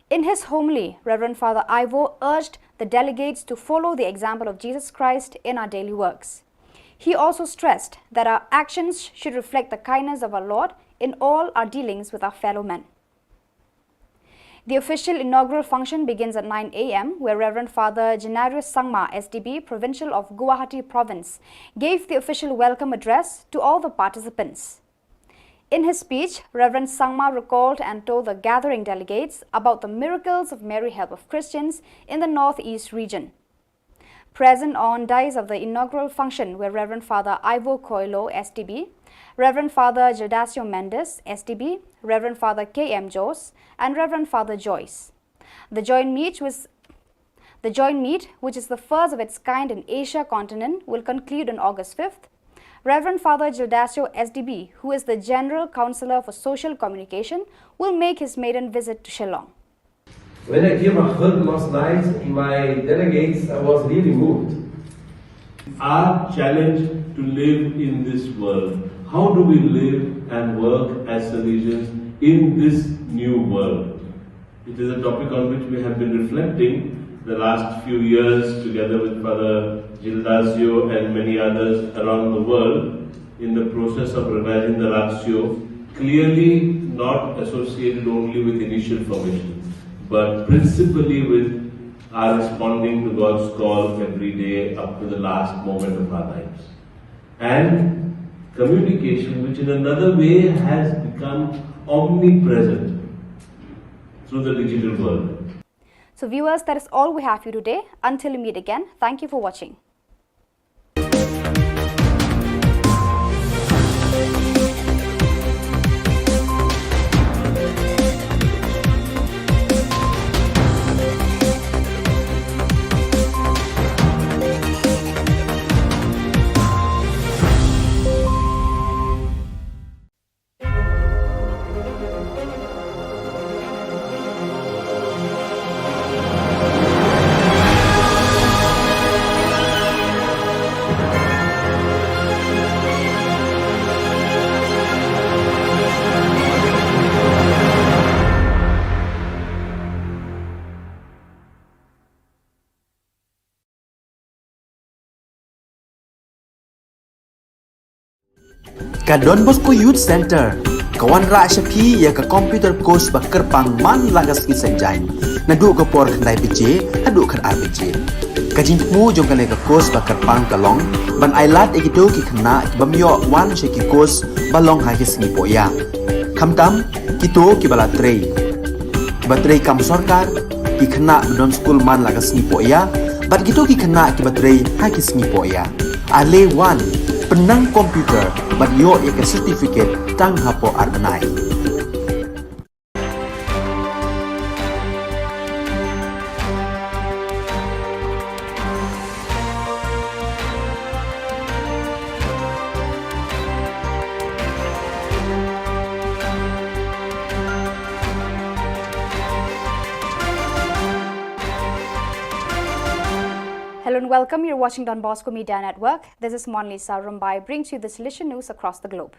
In his homily, Reverend Father Ivo urged the delegates to follow the example of Jesus Christ in our daily works. He also stressed that our actions should reflect the kindness of our Lord in all our dealings with our fellow men. The official inaugural function begins at 9 a.m., where Reverend Father Janarius Sangma, SDB, Provincial of Guwahati Province, gave the official welcome address to all the participants. In his speech, Reverend Sangma recalled and told the gathering delegates about the miracles of Mary Help of Christians in the Northeast region. Present on dais of the inaugural function were Reverend Father Ivo Coelho, SDB, Reverend Father Gildasio Mendes, SDB, Reverend Father K.M. Jos, and Reverend Father Joyce. The joint meet, which is the first of its kind in Asia continent, will conclude on August 5th. Reverend Father Gildasio, SDB, who is the General Councillor for Social Communication, will make his maiden visit to Shillong. When I came heard last night in my delegates, I was really moved. Our challenge to live in this world. How do we live and work as Salesians in this new world? It is a topic on which we have been reflecting the last few years together with Father Gildasio and many others around the world in the process of revising the ratio, clearly not associated only with initial formation, but principally with our responding to God's call every day up to the last moment of our lives. And communication, which in another way has become omnipresent through the digital world. So viewers, that is all we have for you today. Until we meet again, thank you for watching. Ka Don Bosco Youth Center, kawan ra shapi ya ka computer course ba kerpang man lagas ki senjain. Nadu ka por khandai bije, hadu khan ar bije. Ka jingmu jong kale ka course ba kerpang kalong, ban ailat ekito ki khna ki bamyo wan she ki course balong ha ki singi poya. Khamtam kito ki bala trei. Batrei kam sarkar ki khna don school man lagas singi poya, bat kito ki khna ki batrei ha ki singi poya. Ale wan penang komputer bat yo ek certificate tang hapo arnai. Hello and welcome. You're watching Don Bosco Media Network. This is Monlisa Rumbai, brings you the Silesian news across the globe.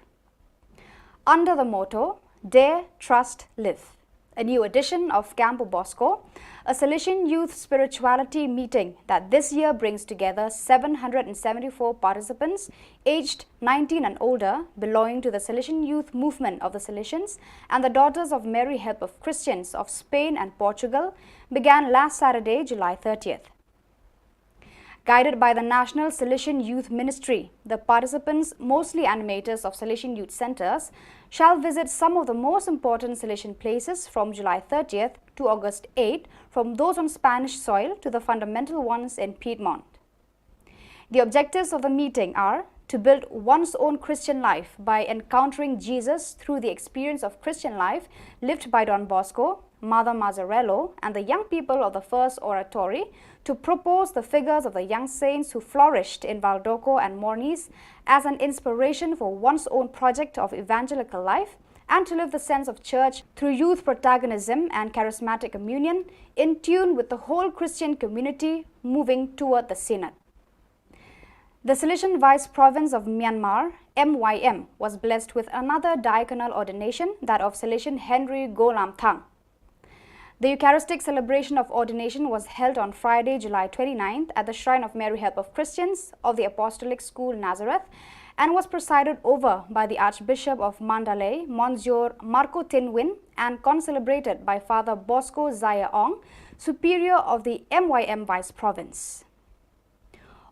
Under the motto, Dare, Trust, Live, a new edition of Campo Bosco, a Silesian youth spirituality meeting that this year brings together 774 participants aged 19 and older, belonging to the Silesian youth movement of the Silesians and the Daughters of Mary Help of Christians of Spain and Portugal, began last Saturday, July 30th. Guided by the National Salesian Youth Ministry, the participants, mostly animators of Salesian Youth Centers, shall visit some of the most important Salesian places from July 30th to August 8th, from those on Spanish soil to the fundamental ones in Piedmont. The objectives of the meeting are to build one's own Christian life by encountering Jesus through the experience of Christian life lived by Don Bosco, Mother Mazzarello, and the young people of the First Oratory, to propose the figures of the young saints who flourished in Valdoco and Mornis as an inspiration for one's own project of evangelical life, and to live the sense of church through youth protagonism and charismatic communion in tune with the whole Christian community moving toward the Synod. The Salesian Vice Province of Myanmar, MYM, was blessed with another diaconal ordination, that of Salesian Henry Golam Thang. The Eucharistic celebration of ordination was held on Friday, July 29th at the Shrine of Mary Help of Christians of the Apostolic School, Nazareth, and was presided over by the Archbishop of Mandalay, Monsieur Marco Tinwin, and concelebrated by Father Bosco Zaya Ong, Superior of the MYM Vice Province.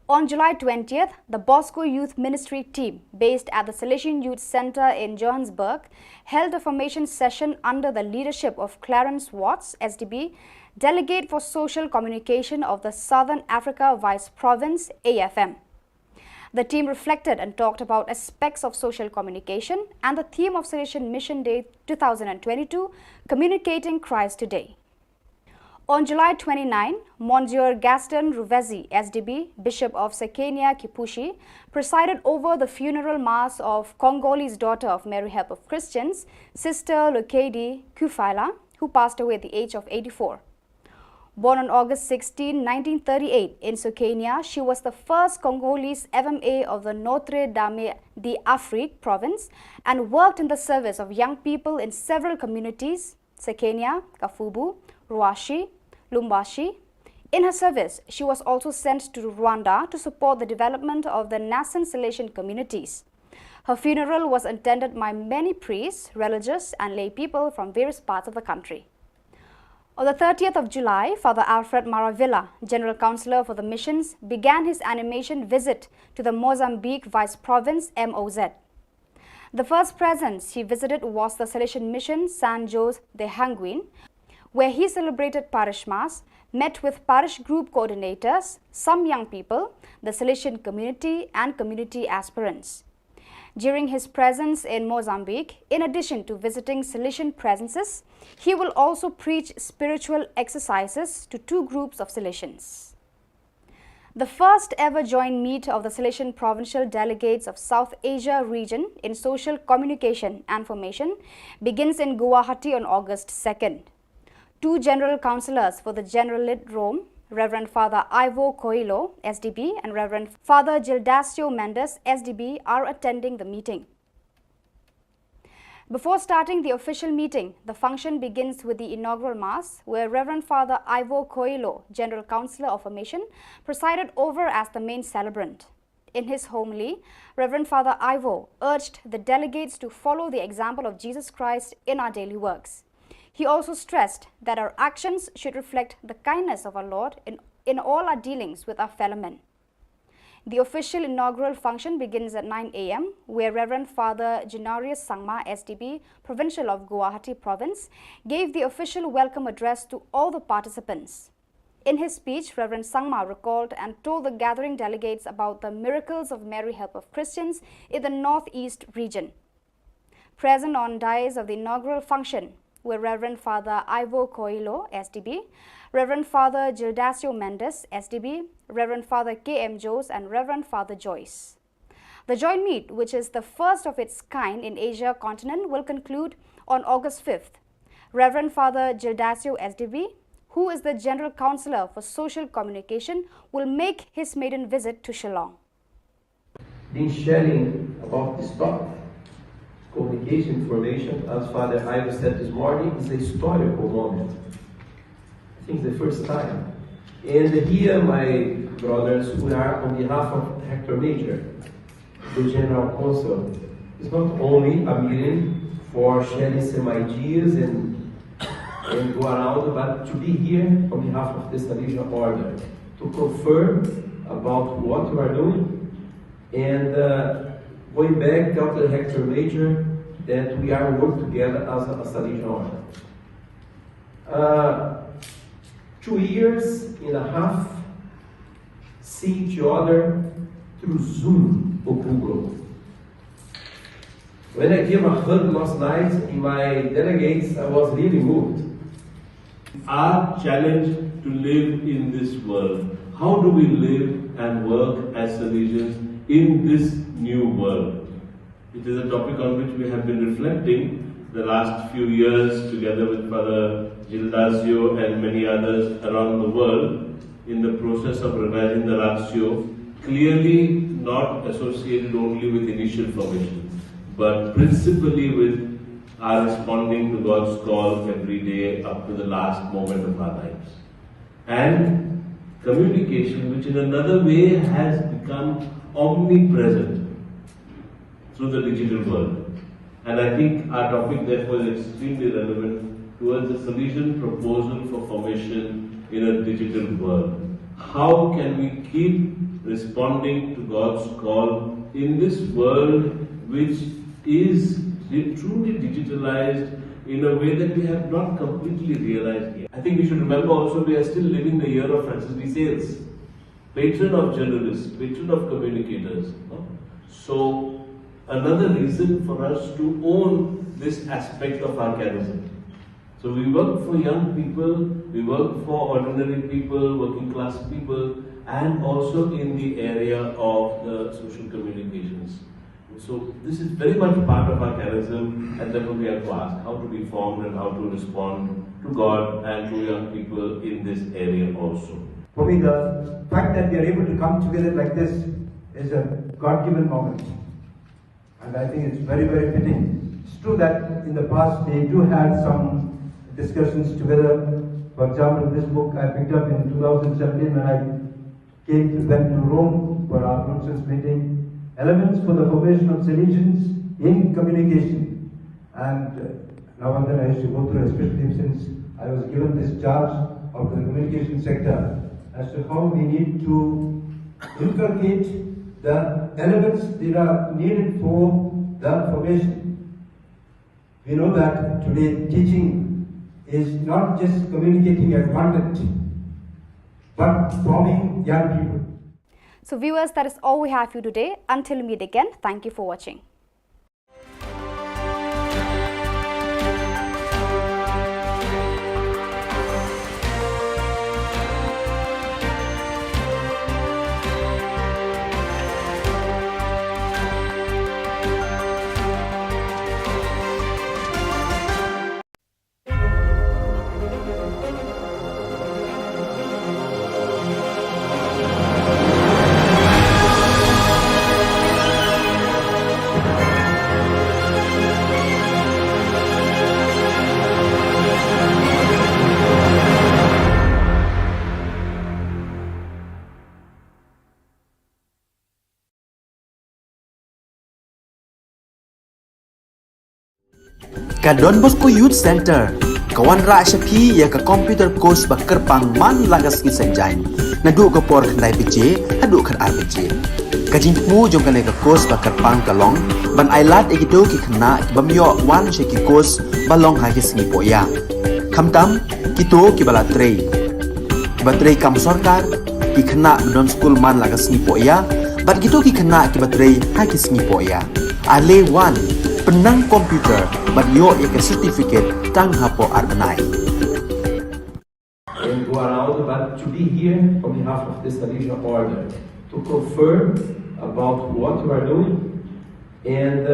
On July 20th, the Bosco Youth Ministry team, based at the Salesian Youth Center in Johannesburg, held a formation session under the leadership of Clarence Watts, SDB, Delegate for Social Communication of the Southern Africa Vice Province, AFM. The team reflected and talked about aspects of social communication and the theme of Salesian Mission Day 2022, Communicating Christ Today. On July 29, Monsieur Gaston Ruvezi, SDB, Bishop of Sekenia Kipushi, presided over the funeral mass of Congolese daughter of Mary Help of Christians, Sister Lokedi Kufaila, who passed away at the age of 84. Born on August 16, 1938 in Sekenia, she was the first Congolese FMA of the Notre Dame d'Afrique province and worked in the service of young people in several communities, Sekenia, Kafubu, Ruashi, Lumbashi. In her service, she was also sent to Rwanda to support the development of the nascent Salesian communities. Her funeral was attended by many priests, religious and lay people from various parts of the country. On the 30th of July, Father Alfred Maravilla, General Councillor for the Missions, began his animation visit to the Mozambique Vice Province, MOZ. The first presence he visited was the Salesian Mission San Jose de Hanguin, where he celebrated parish mass, met with parish group coordinators, some young people, the Salesian community and community aspirants. During his presence in Mozambique, in addition to visiting Salesian presences, he will also preach spiritual exercises to two groups of Salesians. The first ever joint meet of the Salesian Provincial Delegates of South Asia region in social communication and formation begins in Guwahati on August 2nd. Two general councillors for the Generalate Rome, Reverend Father Ivo Coelho, SDB, and Reverend Father Gildasio Mendes, SDB, are attending the meeting. Before starting the official meeting, the function begins with the inaugural Mass, where Reverend Father Ivo Coelho, General Councillor of Formation, presided over as the main celebrant. In his homily, Reverend Father Ivo urged the delegates to follow the example of Jesus Christ in our daily works. He also stressed that our actions should reflect the kindness of our Lord in all our dealings with our fellow men. The official inaugural function begins at 9 a.m., where Reverend Father Genarius Sangma, SDB, Provincial of Guwahati Province, gave the official welcome address to all the participants. In his speech, Reverend Sangma recalled and told the gathering delegates about the miracles of Mary Help of Christians in the Northeast region. Present on dais of the inaugural function were Reverend Father Ivo Coelho, SDB, Reverend Father Gildasio Mendes, SDB, Reverend Father K.M. Jose, and Reverend Father Joyce. The joint meet, which is the first of its kind in Asia continent, will conclude on August 5th. Reverend Father Gildasio, SDB, who is the General Councillor for Social Communication, will make his maiden visit to Shillong. Been sharing about this topic. Communication information, as Father Ivo said this morning, is a historical moment. I think the first time. And here, my brothers, we are on behalf of Hector Major, the General Council. It's not only a meeting for sharing some ideas and go around, but to be here on behalf of the Salesian Order, to confirm about what you are doing, and going back, tell the Hector Major that we are working together as a region. 2 years and a half, see each other through Zoom or Google. When I gave a hug last night in my delegates, I was really moved. Our challenge to live in this world. How do we live and work as Salesians in this new world? It is a topic on which we have been reflecting the last few years together with Father Gildasio and many others around the world in the process of revising the ratio, clearly not associated only with initial formation, but principally with our responding to God's call every day up to the last moment of our lives. And communication, which in another way has become omnipresent through the digital world. And I think our topic therefore is extremely relevant towards the Salesian proposal for formation in a digital world. How can we keep responding to God's call in this world which is truly digitalized in a way that we have not completely realized yet? I think we should remember also we are still living the year of Francis de Sales, patron of journalists, patron of communicators. No? So another reason for us to own this aspect of our charism. So we work for young people, we work for ordinary people, working class people, and also in the area of the social communications. So this is very much part of our charism, and therefore we have to ask how to be formed and how to respond to God and to young people in this area also. For me, the fact that we are able to come together like this is a God-given moment. And I think it's very, very fitting. It's true that in the past we do have some discussions together. For example, this book I picked up in 2017 when I went to Rome for our Brunson's meeting. Elements for the formation of Salesians in communication. And now and then I used to go through, especially since I was given this charge of the communication sector, as to how we need to inculcate the elements that are needed for the formation. We know that today teaching is not just communicating a content, but forming young people. So viewers, that is all we have for you today. Until we meet again, thank you for watching. Ka Don Bosco Youth Center, kawan ra Shapi ya ka computer course bakar pang man lagas ki sanjang, nadu ka por khandai pije, hadu khan ar pije. Ka jingmu jong ka course bakar pang kalong, ban ailat ekito ki khna bamyo wan she ki course balong ha ki singi poya. Khamtam kito ki bala trei. Batrei kam sarkar ki khna don school man lagas singi poya, bat kito ki khna ki batrei ha ki singi poya. Ale wan penang komputer bagyo ika certificate tang hapo arnai. And go around, but to be here on behalf of the Salesian Order to confirm about what you are doing, and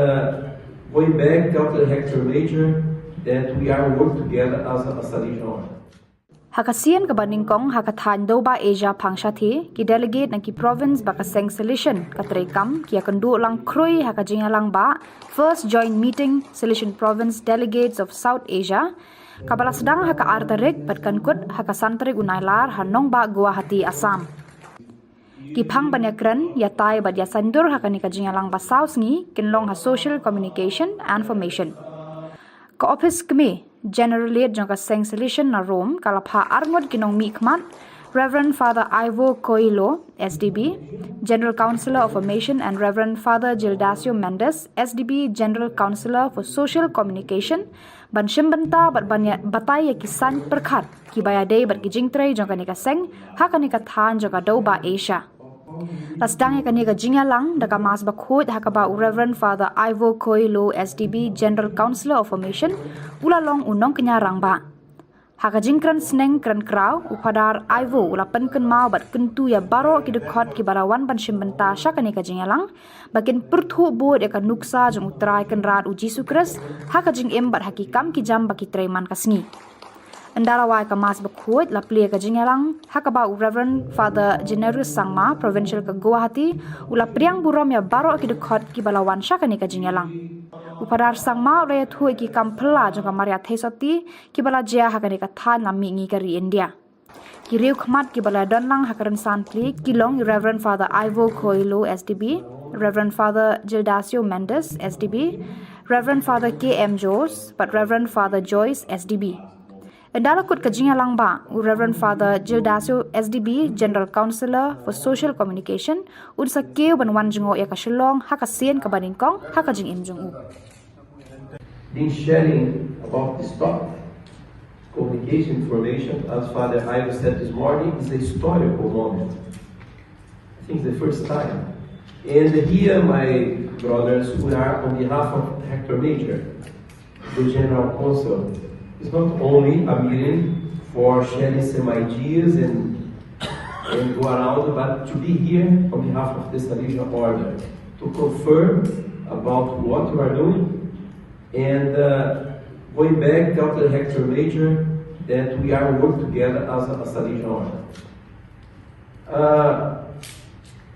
going back, tell the Hector Major that we are working together as a Salesian Order. Hakasian ka baningkong hakathan do ba Asia pangshati ki delegate na ki province ba ka seng solution katrekam ki akandu lang kroi hakajingalang ba first joint meeting solution province delegates of South Asia kabala sedang haka artarik patkankut haka santri unailar hanong ba Guwahati Assam ki phang banyakran yatai ba dia sandur haka ni kajingalang ba South ngi kinlong ha social communication and information ka office kami generally jangka seng solution na Rome kalapha arngot kinong mikmat Reverend Father Ivo Coelho, SDB, General Councillor of Formation, and Reverend Father Gildacio Mendes, SDB, General Councillor for Social Communication, ban shimbanta bat bataya kisan perkhat ki bayade bat kijingtre jongkanika seng hakanika than jonga doba Asia. Lasdang kanika jingalang daka mas bakhut hakaba Reverend Father Ivo Coelho, SDB, General Councillor of Formation, ulalong unong kenyarang ba. Hakajingkran sneng kran krau upadar Ivo ulapan ken mau bat kentu ya baro ki dekot ki barawan ban shimbenta shakanika jingalang bakin perthu bod ya nuksa jong utrai ken rat uji sukres hakajing em bat hakikam ki jam baki treman kasngi. Andarawai ka mas bakhut la plia ka jingalang hakaba Reverend Father Generous Sangma Provincial ka Guwahati ula priang burom ya baro ki dekot ki balawan shakanika jingalang. Upadar Sangma re thu ki kampla jong maria thesoti ki bala jia hakanika than lami ngi kari India. Ki riu khmat ki bala donlang hakaran sanpli kilong Reverend Father Ivo Coelho, SDB, Reverend Father Gildacio Mendes, SDB, Reverend Father KM Jones, but Reverend Father Joyce, SDB. Dalakut kajingalang ba Reverend Father Gildacio, SDB, General Councillor for Social Communication, unsa keu banwan jengo ya ka Shillong hakasien ka baningkong hakajing imjong u. In sharing about this topic, communication information, as Father Ivo said this morning, is a historical moment. I think it's the first time. And here, my brothers, who are on behalf of Hector Major, the General Counsel, it's not only a meeting for sharing some ideas and go around, but to be here on behalf of the Salesian Order, to confirm about what we are doing, and going back, tell the Hector Major that we are working together as a Salesian Order.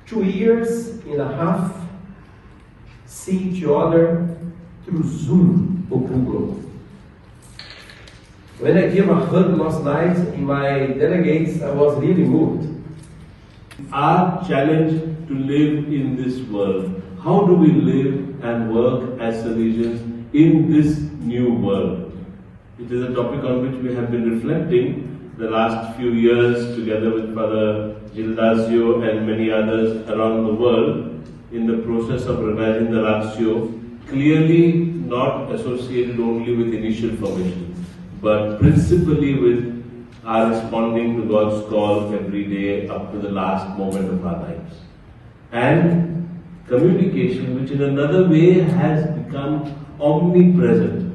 2 years and a half, see each other through Zoom or Google. When I gave a hug last night in my delegates, I was really moved. Our challenge to live in this world. How do we live and work as Salesians in this new world? It is a topic on which we have been reflecting the last few years together with Father Gildacio and many others around the world in the process of revising the ratio, clearly not associated only with initial formation, but principally with our responding to God's call every day up to the last moment of our lives. And communication, which in another way has become omnipresent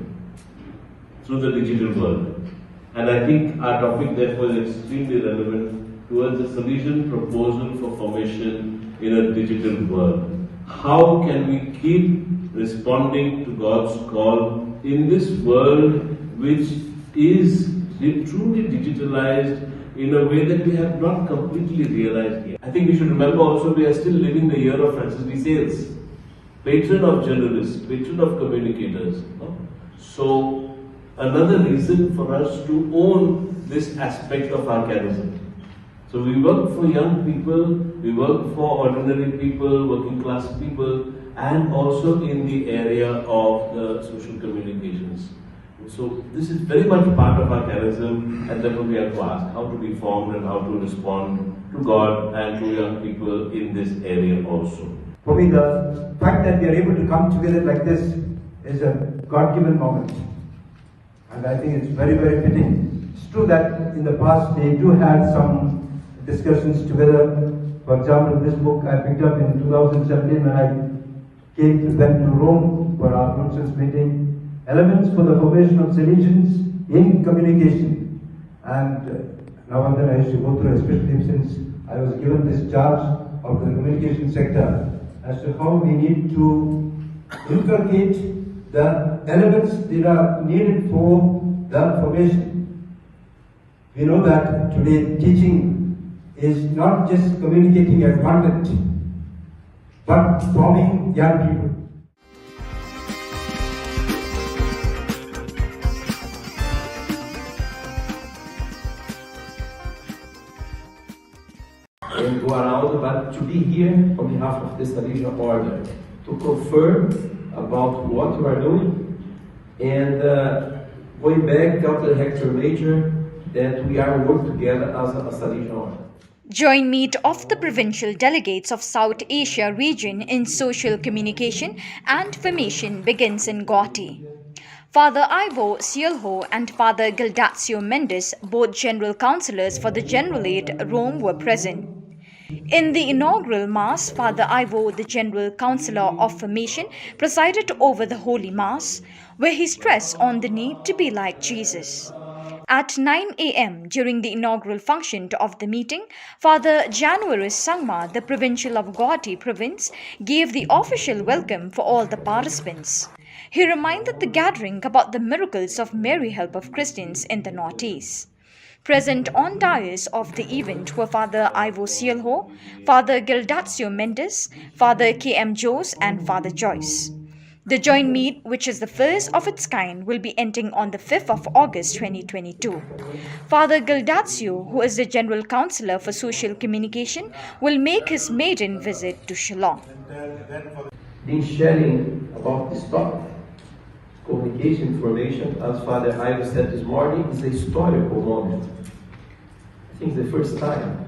through the digital world. And I think our topic therefore is extremely relevant towards the Salesian proposal for formation in a digital world. How can we keep responding to God's call in this world which is truly digitalized in a way that we have not completely realized yet? I think we should remember also we are still living the year of Francis de Sales, patron of journalists, patron of communicators. So another reason for us to own this aspect of our charism. So we work for young people, we work for ordinary people, working class people, and also in the area of the social communications. So this is very much part of our charism, and therefore we have to ask how to be formed and how to respond to God and to young people in this area also. For me, the fact that we are able to come together like this is a God-given moment. And I think it's very, very fitting. It's true that in the past they do have some discussions together. For example, this book I picked up in 2017 when I went to Rome for our Brussels meeting. Elements for the formation of Salesians in communication. And now and then I used to go through, especially since I was given this charge of the communication sector, as to how we need to inculcate the elements that are needed for the formation. We know that today teaching is not just communicating a content, but forming young people. And go around, but to be here on behalf of the Salesian Order, to confirm about what we are doing, and going back, tell the Hector Major that we are working together as a region. Joint meet of the provincial delegates of South Asia region in social communication and formation begins in Guwahati. Father Ivo Shillong and Father Gildazio Mendes, both general councillors for the Generalate Rome, were present. In the inaugural Mass, Father Ivo, the General Councillor of Formation, presided over the Holy Mass, where he stressed on the need to be like Jesus. At 9 a.m. during the inaugural function of the meeting, Father Januaris Sangma, the Provincial of Guwahati Province, gave the official welcome for all the participants. He reminded the gathering about the miracles of Mary Help of Christians in the Northeast. Present on dais of the event were Father Ivo Shillong, Father Gildazio Mendes, Father K.M. Jose and Father Joyce. The joint meet, which is the first of its kind, will be ending on the 5th of August 2022. Father Gildazio, who is the General Councillor for Social Communication, will make his maiden visit to Shillong. Been sharing about this topic, communication information, as Father Ivo said this morning, is a historical moment. I think it's the first time.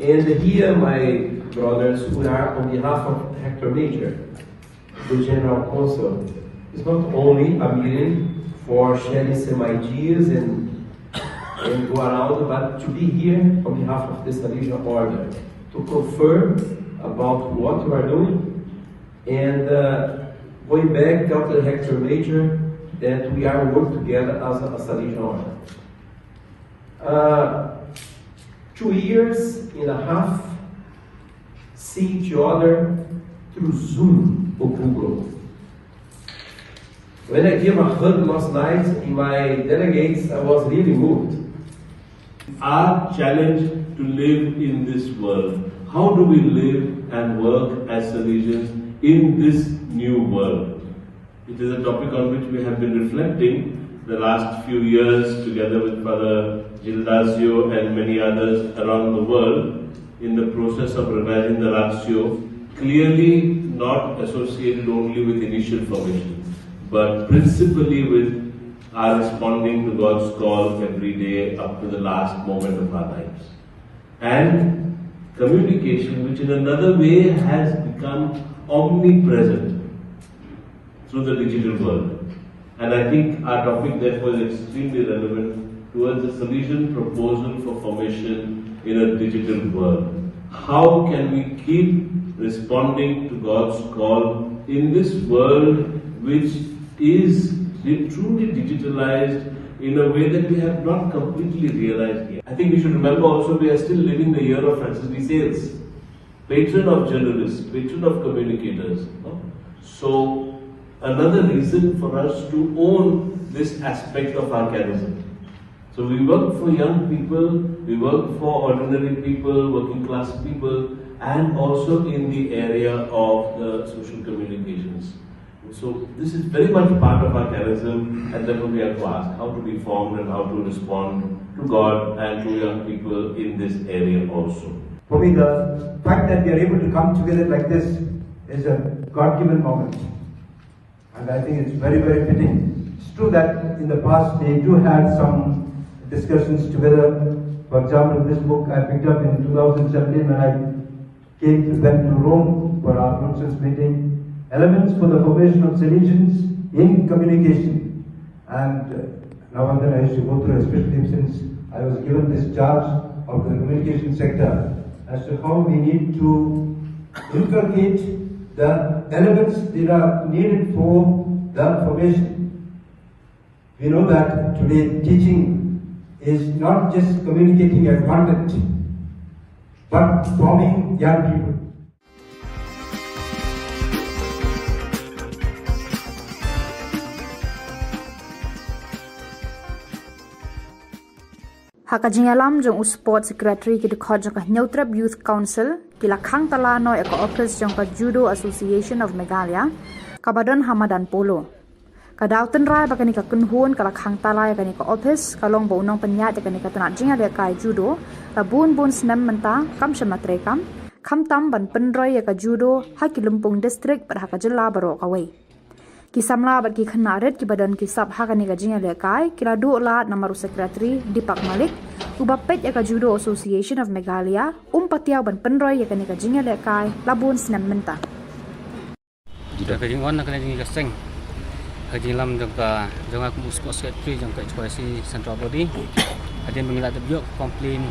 And here, my brothers, who are on behalf of Hector Major, the General Council, is not only a meeting for sharing some ideas and go around, but to be here on behalf of the Salesian Order, to confirm about what we are doing, and going back to the Hector Major, that we are working together as a Salesian Order. 2 years and a half, see each other through Zoom or Google. When I gave a hug last night in my delegates, I was really moved. Our challenge to live in this world. How do we live and work as Salesians in this new world? It is a topic on which we have been reflecting the last few years together with Father Gildazio and many others around the world in the process of revising the Ratio, clearly not associated only with initial formation, but principally with our responding to God's call every day up to the last moment of our lives. And communication, which in another way has become omnipresent through the digital world. And I think our topic therefore is extremely relevant towards the Salesian proposal for formation in a digital world. How can we keep responding to God's call in this world which is truly digitalized in a way that we have not completely realized yet? I think we should remember also we are still living the year of Francis de Sales, patron of journalists, patron of communicators. No? So another reason for us to own this aspect of our charism. So we work for young people, we work for ordinary people, working class people, and also in the area of the social communications. So this is very much part of our charism, and therefore we have to ask how to be formed and how to respond to God and to young people in this area also. For me, the fact that we are able to come together like this is a God-given moment. And I think it's very, very fitting. It's true that in the past they do have some discussions together. For example, this book I picked up in 2017 when I went to Rome for our Brunson's meeting. Elements for the formation of Salesians in communication. And now and then I used to go through, especially since I was given this charge of the communication sector, as to how we need to inculcate the elements that are needed for the formation. We know that today teaching is not just communicating a content, but forming young people. Hakajingalam jong sport secretary ki dekhot jong Neutrab Youth Council ki lakhang tala no eko office jong ka Judo Association of Meghalaya kabadon Hamadan Polo. Kadautan rai bakani ka kunhun ka lakhang tala ya kani ka office kalong bonong penyat ya kani ka tanat jinga de kai judo labun bun snam menta kam shamatrekam kham tam ban penroy ya ka judo hakilumpung district par Hakajilla baro kawai. Kisamla bat ki khanaret ki badan ki sab hakani ka jinga lekai kila do la namaru secretary Dipak Malik ubapet ya ka Judo Association of Meghalaya patiaw ban penroy ya kani ka jinga lekai labun sinam menta. Jika ka jingwan na kani ka seng ka jinglam jangka jangka musko secretary jangka HYC central body adin mengila tabyo complain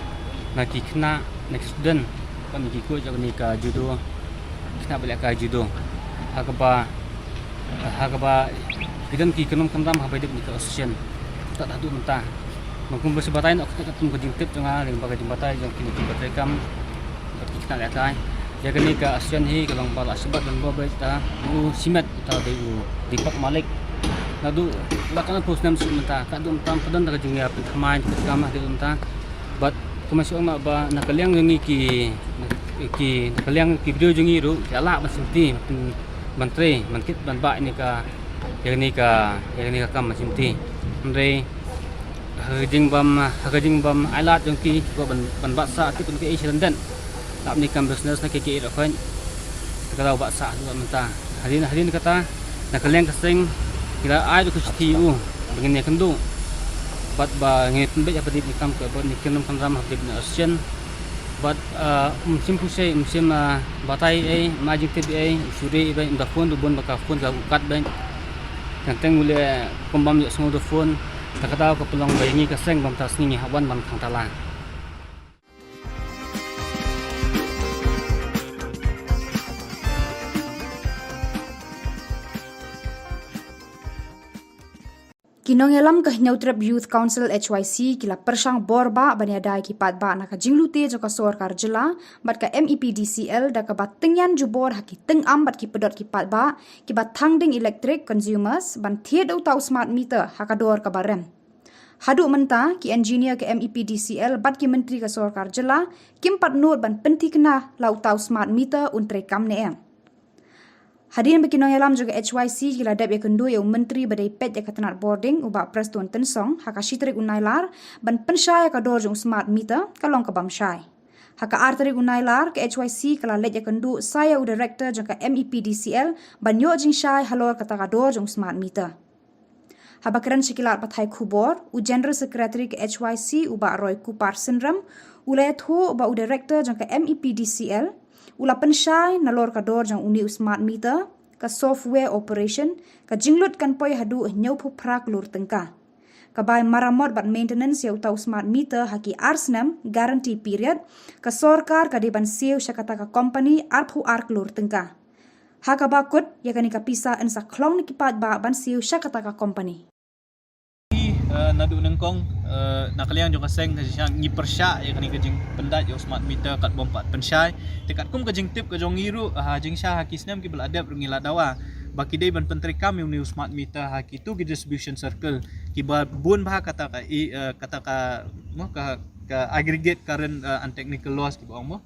na kikna next student kami kiko jangni ka judo kena balik ka judo hakaba idan ki kenum kamram ha baidip ni ka association tak adu mentah mangkum bersebatai nak ketemu ke jingtip jangan dengan bagai jembatai yang kini jembatai kam kita lihat ai ya kini ka association hi kalong bala sebab dan bawa ta simet ta Dipak Malik nadu lakan prosnam mentah kadum tam padan ta jingya pintamain kam ha mentah but kumasuk mak ba nakaliang ngi ki nakaliang ki video jungi ru ala masinti menteri mankit banba ini ka yang ni ka kam masinti andre hajing bam ailat jongki ko ban baksa ti kun ke London tak ni kam business na ke ro kan kalau baksa tu mentah hadin kata nakaliang keseng kira ai du kusti begini kendu bat ba ngit be apa di kam ke ban kenum kan ram habib na asian but musim pusai musim batai majik te suri ba inda phone du bon baka phone ka ukat ba tentang mule kombam yo semua du phone takataw ka pelong ba ngi ka seng bam tas ngi hawan ban khang tala. Kinongelam ka Neutrap Youth Council HYC kila persang borba baniadai ki patba na ka jinglute jo ka Sorkar Jilla bat ka MEPDCL da ka batengyan jubor haki tengam bat ki pedot ki patba ki batangding electric consumers ban thiet utau smart meter hakador ka barem. Hadu menta ki engineer ke MEPDCL bat ki menteri ka Sorkar Jilla kim pat not ban pentikna la utau smart meter untre kam ne Hadirin berkinongelam juga HYC kila dap ya kendu ya menteri badai pet ya katanat boarding uba Preston Tensong haka shitrik unailar ban pensyai ka dorjung smart meter kalong ka bamsyai. Haka arteri unailar ke HYC kala let ya kendu saya u director jangka MEPDCL ban yo jing syai halor kata ka dorjung smart meter. Habakaran sikilat pathai Khubor u general secretary ke HYC uba Roy Kupar Syndrome ulayat ho uba u director jangka MEPDCL ula pensyai nalor ka dor jang uni smart meter ka software operation ka jinglut kan poi hadu nyau pu prak lur tengka ka bai maramot bat maintenance ya utau smart meter haki arsnam guarantee period ka sorkar ka diban siu syakata ka company arpu ark lur tengka haka bakut ya kani ka pisa en sa klong ni kipat ba ban siu syakata ka company nadu nengkong nakaliang jong kaseng kasang ngi persya ya kani kajing pendat yo smart meter kat bompat pensyai tekat kum kajing tip kajong ngiru jing syah hakisnam ki beladap ngila dawa baki dei ban pentri kam yo new smart meter haki tu ki distribution circle ki ba bun bah kata ka aggregate current and technical loss ki ba mo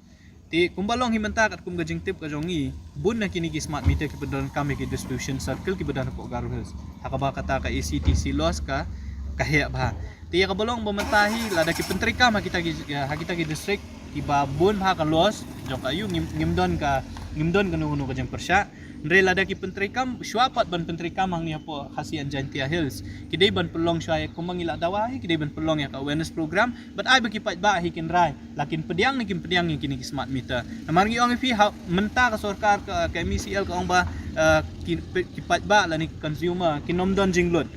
ti kumbalong himenta kat kum kajing tip kajong ngi bun na kini ki smart meter ki bedan kam ki distribution circle ki bedan ko garus hakaba kata ka ECTC loss ka kahya bah tiya kabolong bamentahi lada ki pentrika ma kita ki district ki babun ha ka los jok ayu ngimdon kanu ka jeng persya ndre lada ki pentrikam syuapat ban pentrikam ang niya po hasian Jantia Hills kidai ban pelong syai kumangila dawahi kidai ban pelong ya ka awareness program but ai bagi pat ba hikin rai lakin pediang ni kini smart meter namargi ong fi menta ka sorkar ka MECL ka ong ba ki pat ba la ni consumer kinomdon jinglot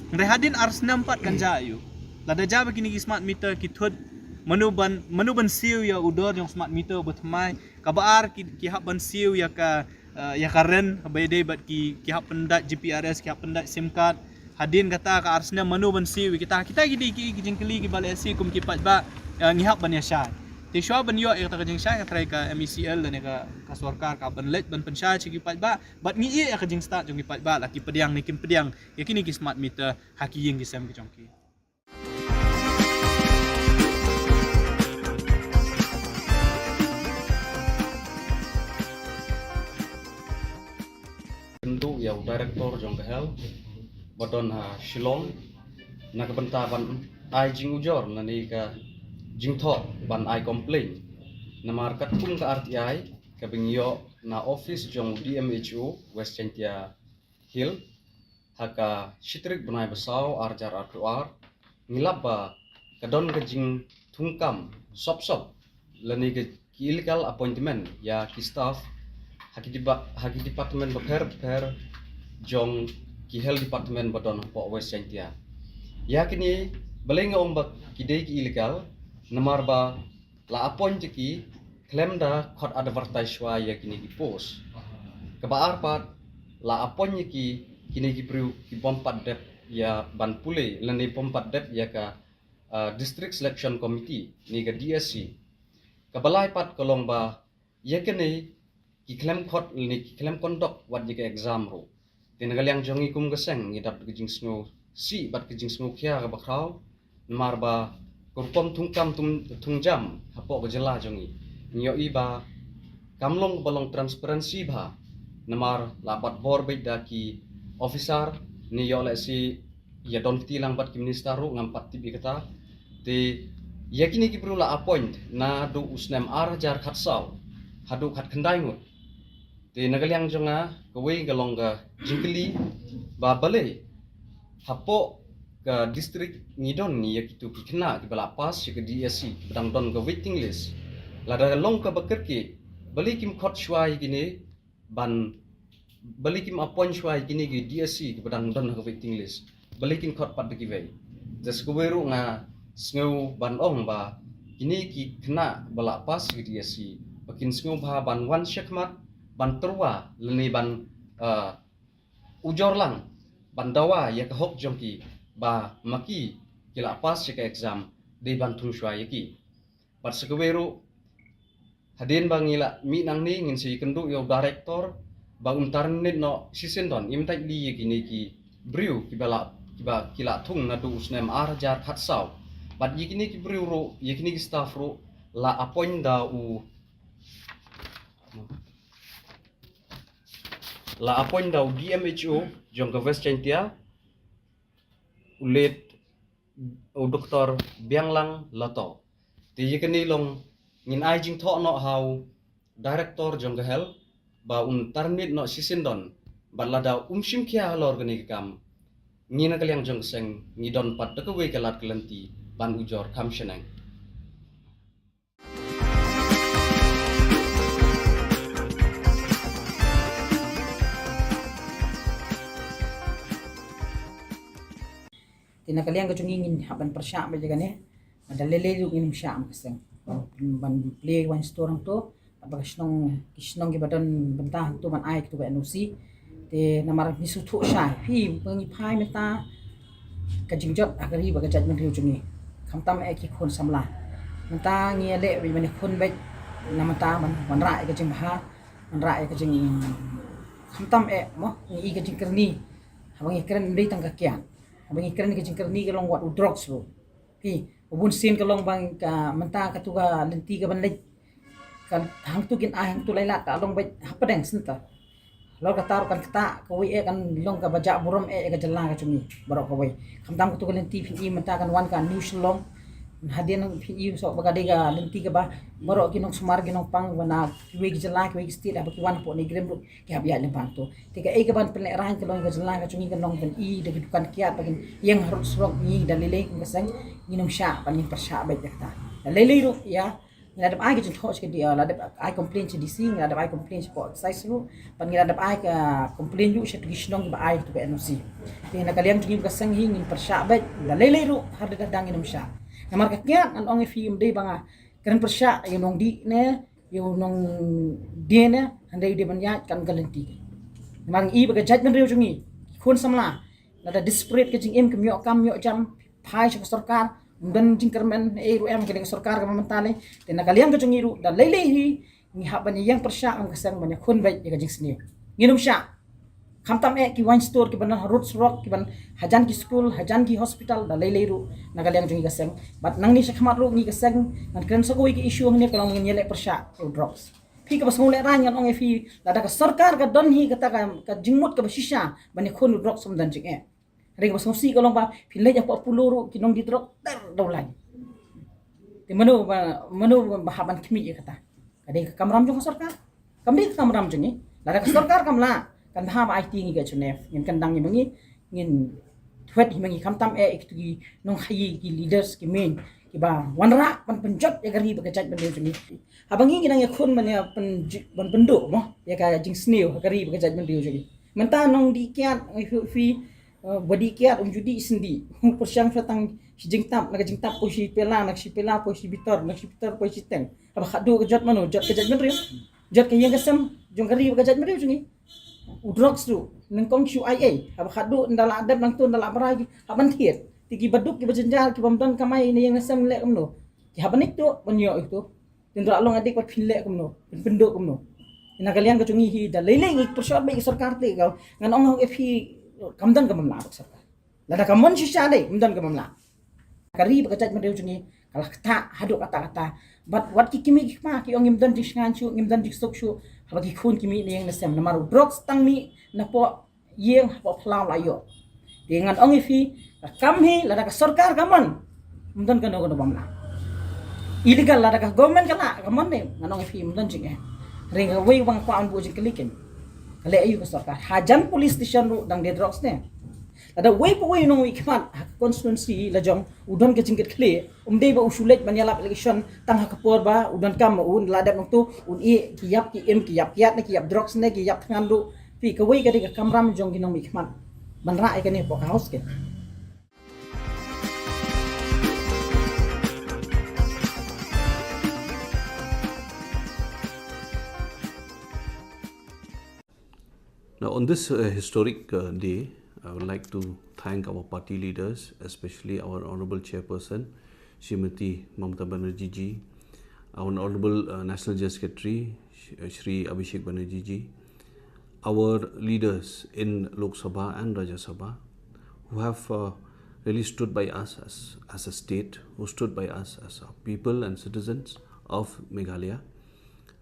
Rehadin ars nampat kan jayu. Lada jaba kini smart meter kithud manuban siu ya udor yang smart meter bertemai kabar ki hak ban siu ya karen baide bat ki hak pendat GPRS ki hak pendat SIM card hadin kata ka arsna manuban siu kita gidi ki jingkeli ki balai si kum ki pat ba ngihak ban ya syai. Ti syua ban yo kata ka jing syai ka try ka MECL dan ka sorkar ka ban let ban pensyai ki pat ba bat ngi ya ka jing start jong ki pat ba la ki pediang ni kim pediang ya kini ki smart meter haki ying ki sem ki jongki bentuk yang director jong hel badon Shillong nak benta ban ai jing ujor nani ka jing tho ban ai complain namar kat pun ka RTI ka bingyo na office jong DMHO West Chantia Hill haka shitrik benai besau arjar artuar ngilap ba kadon ke jing tungkam sop lani ke illegal appointment ya ki staff haki department per jong ki health department badon po West Chantia ya kini belenga ombak kidei ki illegal namar ba la appoint ki claim da khot advertise wa ya kini ki post kebaar pat la appoint ki kini ki bru ki bompat dep ya ban pule lani bompat dep ya ka district selection committee ni ka DSC kabalai pat kolong ba ya kini ki claim khot ni ki claim conduct wat jika exam ro tinagal yang jongi kum geseng ni dap kijing snow si bat kijing snow kya ka bakrau mar ba kurpom tungkam tungjam hapo ka jela jongi nyo iba kamlong balong transparency ba namar lapat bor beda ki officer ni yo le si ya don tilang bat ki minister ro ngam pat tibi kata te yakini ki perlu la appoint na do usnem arjar khatsau hadu khat khandai ngut te nagalyang jonga kawei galong ga jingkeli ba bale hapo ka district ngidon ni yakitu ki khna ki bala pas ke DSC bedang don ga waiting list lada long ka bakerki bali kim khot shwai gini ban bali kim appoint shwai gini ki DSC ki bedang don ga waiting list bali kim khot pat ki wei jas kuweru nga sngo ban ong ba kini ki khna bala pas ki DSC bakin sngo ba ban wan shekmat ban terwa leni ban ujor lang ban dawa ya ka hok jongki ba maki kila pas ka exam de ban thung shwa yaki pat sekweru hadin bangila mi nang ni ngin si kendu yo director ba untarnit no sisendon imtai li kini ki briu ki bala kiba kila thung na du usnem arjar khatsau but yikini ki briu ro yikini ki staff ro la appoint da u DMHO jong ka West Chantia ulet u Dr. Bianglang Lato ti yikini long ngin ai jing tho no how director jong ka hel ba un tarnit no sisindon balada umshim kya halor gani kam ngina kalyang jong seng ngidon pat ka we kalat kelanti ban ujor kam shenang tinakaliang ko ingin haban persya ba jaga ne madalele yung inim sya am kaseng ban play one store to apag kisnong gibadon bentahan to man ay to ba NOC te namar misutu sya hi pangi phai meta kajingjot agari ba gajat man riu jungi khamtam e ki khon samla menta ngi le bi man khon bet namata man ra e kajing bha man ra e kajing khamtam e mo ngi kajing kerni habang ikran ndai tang kakyan habang ikran kajing kerni kalong wat drugs ro hi ubun sin kalong bang ka menta katuga lenti ka banlej kan hang tu kin ai hang tu laila ka long bet hapadeng senta lo ka tar kan kata ko e kan long ka baja burom e ka jalla ka chumi barok ko wai khamdam ko to lenti phin i menta kan wan ka new Shillong hadin phin i so baga dega lenti ka ba barok kinong sumar kinong pang wana we ki jalla ki we stil ba ki wan po ni grem ki habya le bang to tika e ka ban pen rahan ka long ka jalla ka chumi kan long kan i de dukan kiat bagin yang harus surok ni dalile ko kasang nginong sya pan ning persya ba ta dalile ro ya ngadap ai ke jengkok ke dia ladap ai complain ke DC ngadap ai complain ko exercise lu pan ngadap ai ke complain lu se Shillong ba ai to NOC ti na kaliam tingin ka sang hingin persya bet dalele ru har da dangin sya namar ka kya an ong film de banga kan persya yunong di ne yunong dia ne handai de banya kan galenti mang i ba jaj man riu jungi khun samla lada disparate ke jing em kam yo jam phai sa sarkar dan jingkermen ru em ke sarkar ka mentale te na kaliam ka jungi ru da lele hi ni habani yang persya ang kasang banya khun bai ka jing sni nginum sya khamtam e ki wine store ki ban roots rock ki ban hajan ki school hajan ki hospital da lele ru na kaliam jungi kasang bat nang ni sakmat ru ni kasang kan kan sa ko ki issue ni kalong ngin yele persya drugs phi ka bas mule ran yang ong fi da ka sarkar ka don hi kata ka jingmut ka basisha bani khun drugs som dan jing e ring bas ngosi kalong ba phi le ja po puluru kinong di drug daw lai te mano bahaban kimi kata kade kamram jong sarkar kamdi kamram jong ni la ka sarkar kamla kan bahab IT ngi ga chunef ngin kandang ni bangi ngin thwet hi mangi kamtam iktu nong khayi ki leaders ki main ki ba wanra pan penjot ya gari ba kajat bende juni abangi ginang ya khun man ya pan penduk mo ya ka jing sneo gari ba kajat bende juni menta nong di kiat fi body kiat judi sendi persyang fatang si jingtap nak jingtap po si pela nak si pela po si bitor nak si bitor po si teng aba khadu kajat mano jat kajat bende jat kayang kasam jong gari ba kajat bende juni drugs tu nengkong shu IA aba khadu ndala adab nang tu ndala baragi aban thiet tigi baduk ki bajenjal ki bamdan kamai ni yang nasam lek kamno ki habanik tu banyo itu tindra long adik pat philek kamno penduk kamno ina kalian kacungi hi da lele ngi persyat bai sarkar te kau ngan ong fi kamdan kamam la sarkar lada kamon shisha dei kamdan kamam la kari bakajat mendeu jungi kalah kata haduk kata but what ki kimi ma ki ong imdan disngan chu imdan diksok chu habaki khun kimi ni yang nasam namaru drugs tang mi na po yeng po phlau la yo dengan ong fi kam hi lada ka sarkar kamon mudon kano kano bamla illegal lada ka government kana kamon ne nganong fi mudon jing ring away wang kwa an bu jing kliken kale ayu ka sarkar hajan police station ru dang de drugs ne lada way po way nong ikmat constituency la jong udon ka jingket kle umdei ba usulet banyalap election tang ha kapor ba udon kam un lada nong tu un e kiyap ki em kiyap kiat ne kiyap drugs ne kiyap thangan ru fi ka way ka de ka kamram jong ginong ikmat banra ikane po ka house ke. Now, on this historic day, I would like to thank our party leaders, especially our Honourable Chairperson, Srimati Mamata Banerjee ji, our Honourable National General Secretary, Shri Abhishek Banerjee ji, our leaders in Lok Sabha and Rajya Sabha, who have really stood by us as a state, who stood by us as a people and citizens of Meghalaya,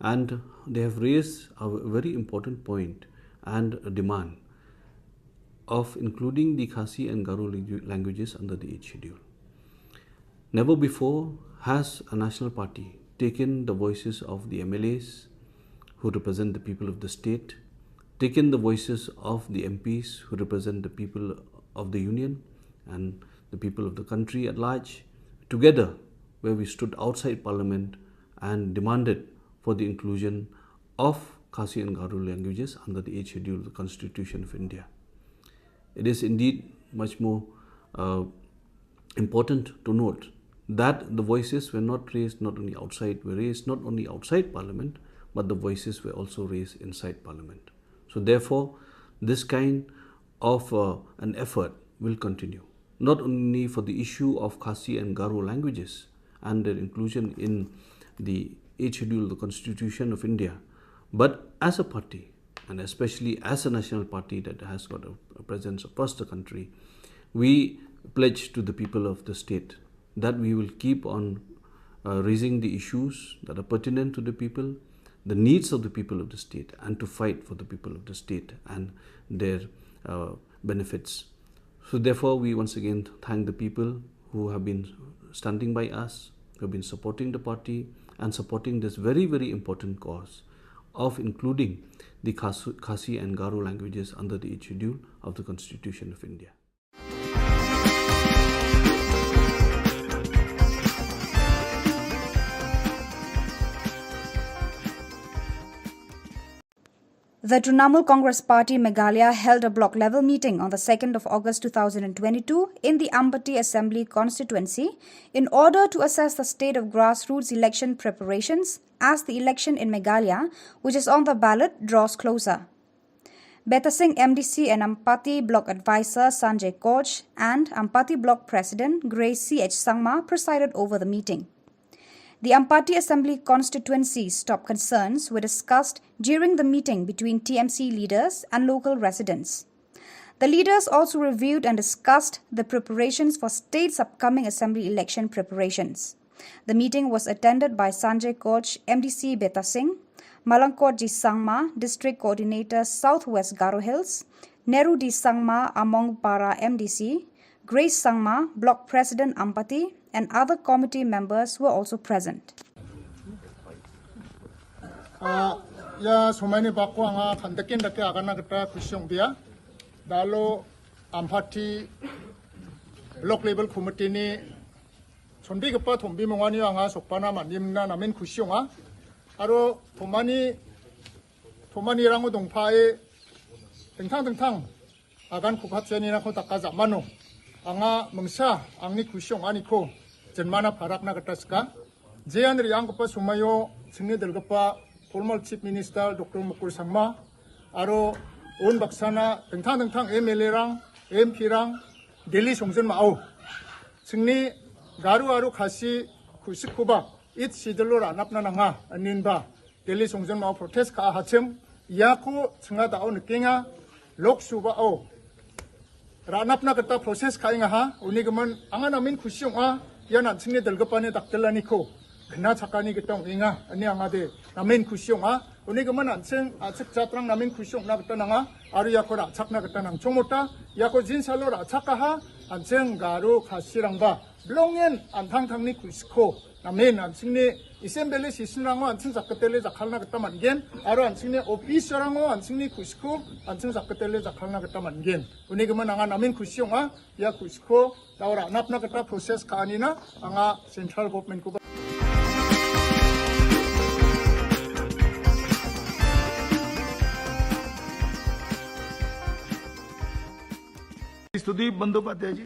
and they have raised a very important point and a demand of including the Khasi and Garo languages under the 8th schedule. Never before has a national party taken the voices of the MLAs who represent the people of the state, taken the voices of the MPs who represent the people of the union and the people of the country at large, together where we stood outside Parliament and demanded for the inclusion of Khasi and Garo languages under the 8th schedule of the Constitution of India. It is indeed much more important to note that the voices were not raised not only outside Parliament, but the voices were also raised inside Parliament. So therefore, this kind of an effort will continue, not only for the issue of Khasi and Garo languages and their inclusion in the 8th schedule of the Constitution of India, but as a party, and especially as a national party that has got a presence across the country, we pledge to the people of the state that we will keep on raising the issues that are pertinent to the people, the needs of the people of the state, and to fight for the people of the state and their benefits. So therefore, we once again thank the people who have been standing by us, who have been supporting the party and supporting this very, very important cause of including the Khasi and Garo languages under the 8th schedule of the Constitution of India. The Trinamool Congress Party Meghalaya held a block-level meeting on the 2nd of August 2022 in the Ambati Assembly constituency in order to assess the state of grassroots election preparations as the election in Meghalaya, which is on the ballot, draws closer. Beta Singh MDC and Ampati Block Advisor Sanjay Koch and Ampati Block President Grace C.H. Sangma presided over the meeting. The Ampati Assembly constituency's top concerns were discussed during the meeting between TMC leaders and local residents. The leaders also reviewed and discussed the preparations for state's upcoming assembly election preparations. The meeting was attended by Sanjay Koch, MDC Beta Singh, Malangkot Ji Sangma, District Coordinator Southwest Garo Hills, Nehru Di Sangma Among Para MDC, Grace Sangma, Block President Ampati, and other committee members were also present. Ya sumani bakwa nga thandakin dake agana kata kusyong dia dalo Ampati local level committee ni sonbi kepa thombi mongani anga sokpana manimna namen khusyonga aro thomani rango dongphae tengthang agan khuphatseni na kho takka jamano anga mangsa angni khusyong ani ko jenmana pharakna kataska jean riang kepa sumayo singni delgapa former chief minister Dr. Mukul Sangma aro on baksana tengthang MLA rang MP rang Delhi 송전 마오 승리 가루아루 가시 쿠스쿠바 잇 시들로 라납나나가 아닌바 델리 송전 마오 프로테스트 카 하침 야코 승하다오 느끼nga loksuba오 라납나 그따 프로세스 카잉하 우니그만 앙아나민 쿠시용아 야난 승리 들급반에 닥들라니코 그나 작가니 그따 윙아 아니 앙아데 나민 쿠시용아 우니그만 안생 아측 자트랑 나민 쿠시용 나 그따 나가 아루야코라 착나 그따 낭 총모타 야코 진살로라 착가하 안생 가루 가시랑바 블롱엔 안탕탕니 쿠스코 나멘 안승리 이셈벨리 시신랑어 안승 작가텔레 작할나 그따 만겐 아루 안승리 오피스랑어 안승리 쿠스코 안승 작가텔레 작할나 그따 만겐 우니그만 앙아 나멘 쿠시용아 야 쿠스코 나오라 납나 그따 프로세스 카니나 앙아 센트럴 거버먼트 고 Sudeep Bandyopadhyay ji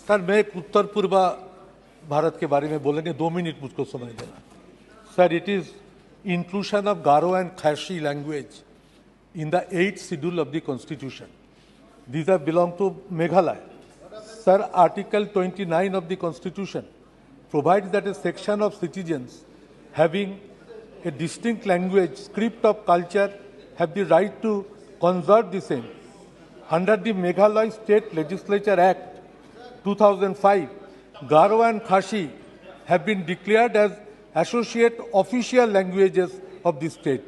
sir मैं उत्तर पूर्व भारत के बारे में बोलेंगे 2 minute मुझको समय देना sir it is inclusion of Garo and Khasi language in the 8th schedule of the constitution these are belong to Meghalaya sir article 29 of the constitution provides that a section of citizens having a distinct language script of culture have the right to conserve the same. Under the Meghalaya State Legislature Act 2005, Garo and Khashi have been declared as associate official languages of the state.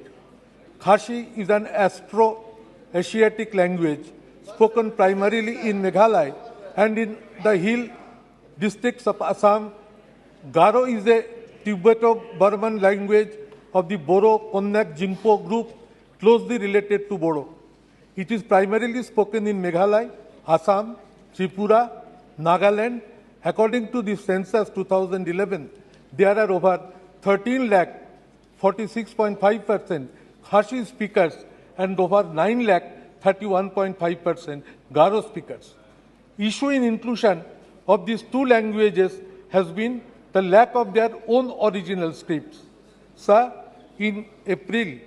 Khashi is an Afro-Asiatic language spoken primarily in Meghalaya and in the hill districts of Assam. Garo is a Tibeto-Burman language of the Boro-Konyak-Jingpo group closely related to Bodo. It is primarily spoken in Meghalaya, Assam, Tripura, Nagaland. According to the census 2011, there are over 13 lakh 46.5% Khashi speakers and over 9 lakh 31.5% Garo speakers. Issue in inclusion of these two languages has been the lack of their own original scripts. Sir, in April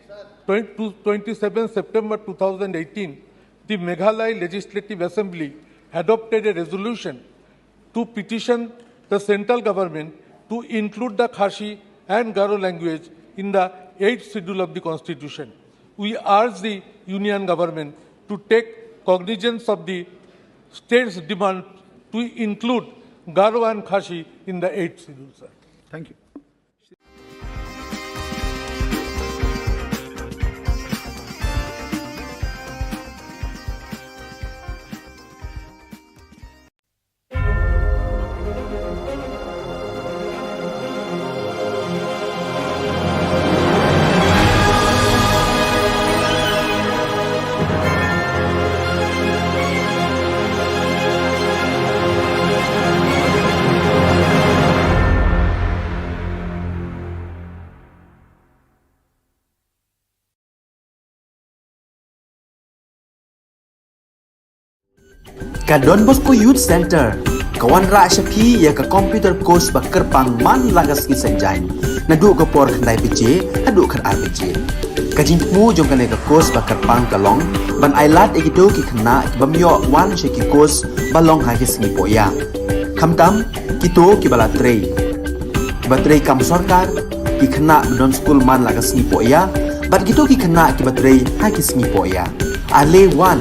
27 September 2018, the Meghalaya Legislative Assembly adopted a resolution to petition the central government to include the Khashi and Garo language in the 8th schedule of the Constitution. We urge the Union government to take cognizance of the state's demand to include Garo and Khashi in the 8th schedule, sir. Thank you. Ka Don Bosco Youth Center kawan ra shapi ya ka computer course ba kerpang man lagas ki sanjain na du ka por khandai pije adu khan ar pije ka jingmu jong ka ne ka course ba kerpang ka long ban ailat egido ki khna ki bamyo wan she ki course ba long ha ki sni poya khamtam ki to ki bala trei ba trei kam sarkar ki khna don school man lagas ni poya bat gitu ki khna ki ba trei ha ki sni poya ale wan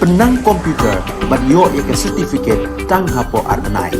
penang komputer bat yo ya ke certificate tang hapo arnai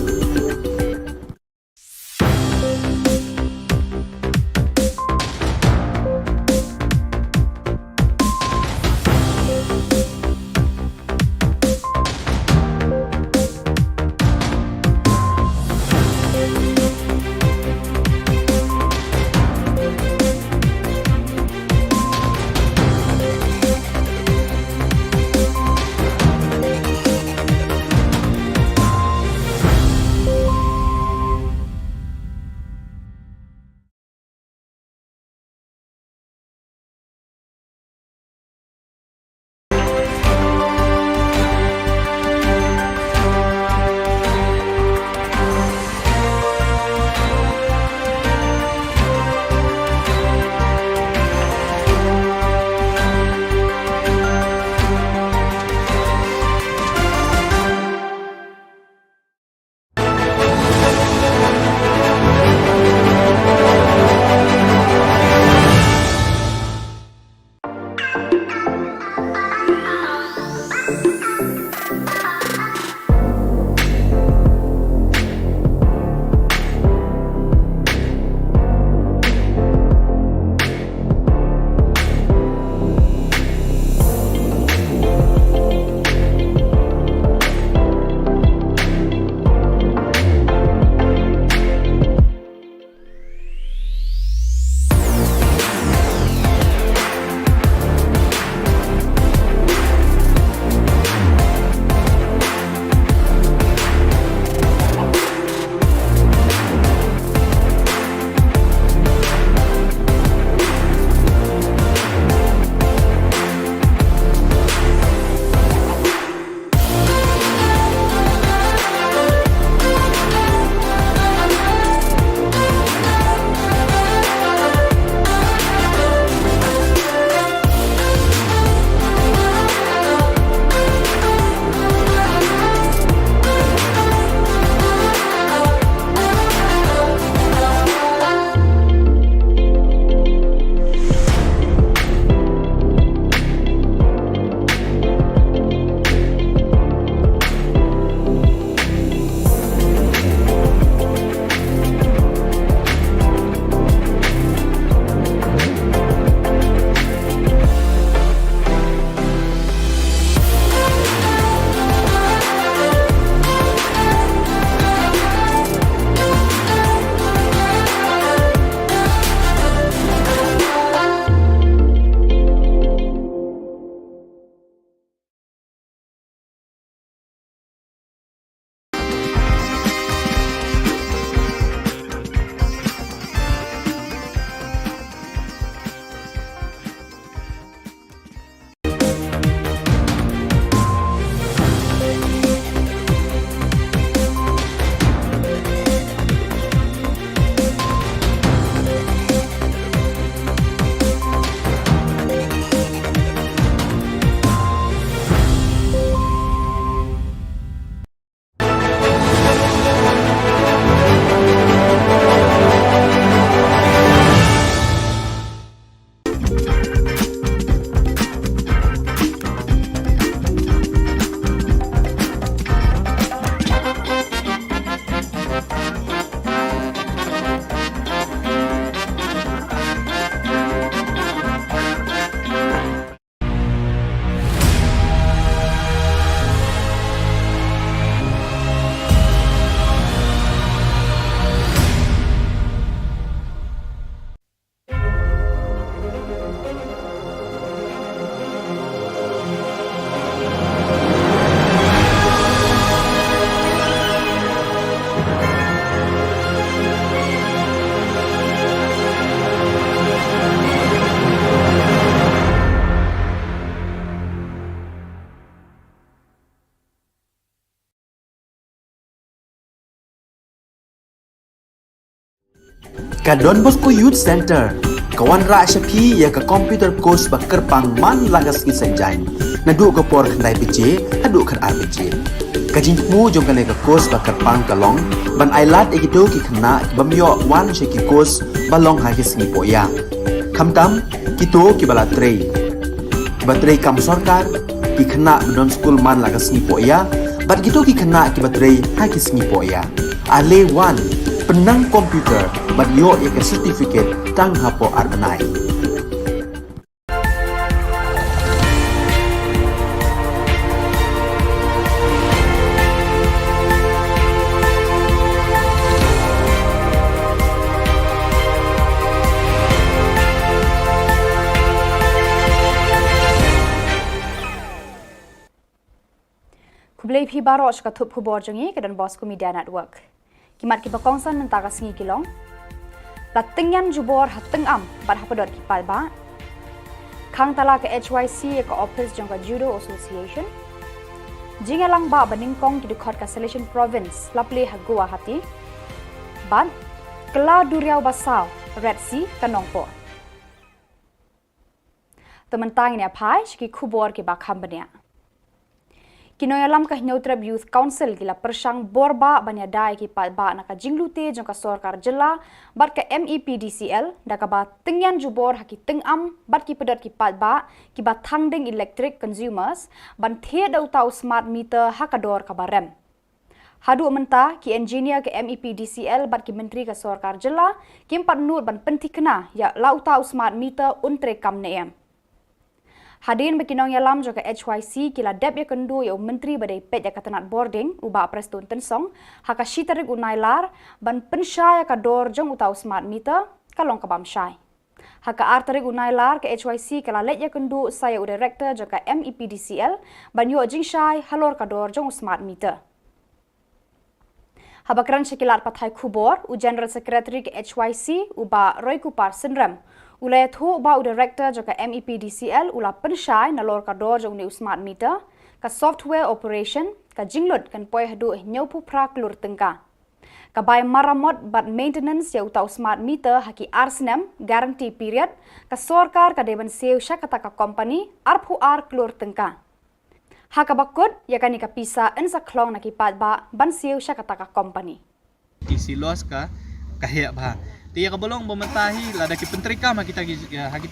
Ka Don Bosco Youth Center, kawan ra shapi ya ka computer course ba kerpang man lagas ki sanjain. Nadu ka por khandai pije, hadu khan RPG. Ka jingmu jong kale ka course ba kerpang kalong, ban ailat egido ki khna bamyo wan sheki course balong ha ki singi poya. Khamtam kito ki bala trei. Batrei kam sarkar ki khna don school man lagas singi poya, bat gitu ki khna ki batrei ha ki singi poya. Ale wan penang komputer bat yo ya ke certificate tang hapo arbenai. Kublai phi baro ka thup khubor jongi ke Don Bosco Media Network. Kimat ki bakongsan nan taga singi kilong. Latingyan jubor hateng am bat hapadot ki palba. Khang tala ke HYC ka office jong ka Judo Association. Jingalang ba baningkong ki dukot ka Selection Province laple ha Guwahati. Ban kela duriau basau Red Sea kanongpo. Tementang ini apai ki khubor ki bakham bania. Kinoyalam ka Neutrab Youth Council gila persang borba banya dai ki ba na ka jinglute jong ka Sarkar Jilla bat ka MEPDCL da ka ba tengyan jubor haki tengam bat ki pedot ki ba ki ba thangding electric consumers ban the dau tau smart meter hakador ka barem. Hadu menta ki engineer ke MEPDCL bat ki menteri ka Sarkar Jilla ki empat nur ban pentikna ya lau tau smart meter untre kam neem. Hadirin berkinong yalam juga HYC kila dep ya kendu ya menteri badai pet ya katanat boarding uba prestun tensong haka shitarik unailar ban pensyai ka dor jong utau smart meter kalong ka bamsyai. Haka artarik unailar ke HYC kala let ya kendu saya u director juga MEPDCL ban yo jingsyai halor ka dor jong smart meter. Habakran Syakilat Pathai Khubor, u General Secretary ke HYC, uba Roy Kupar Sindram. Ulay thu uba u Director joka MEPDCL ula pensyai nalor ka dor jong ni smart meter, ka software operation, ka jinglot kan poi hadu nyopu pra klur tengka. Ka bay maramot bat maintenance ya utau smart meter haki arsnem guarantee period, ka Sarkar ka deban seu syakata ka company arpu ar klur tengka. Hakabakut ya kani ka pisa ensa klong na kipat ba ban siu sya kata ka company. Isi los ka kahya ba. Tiya ka bolong bomentahi lada ki pentri ka kita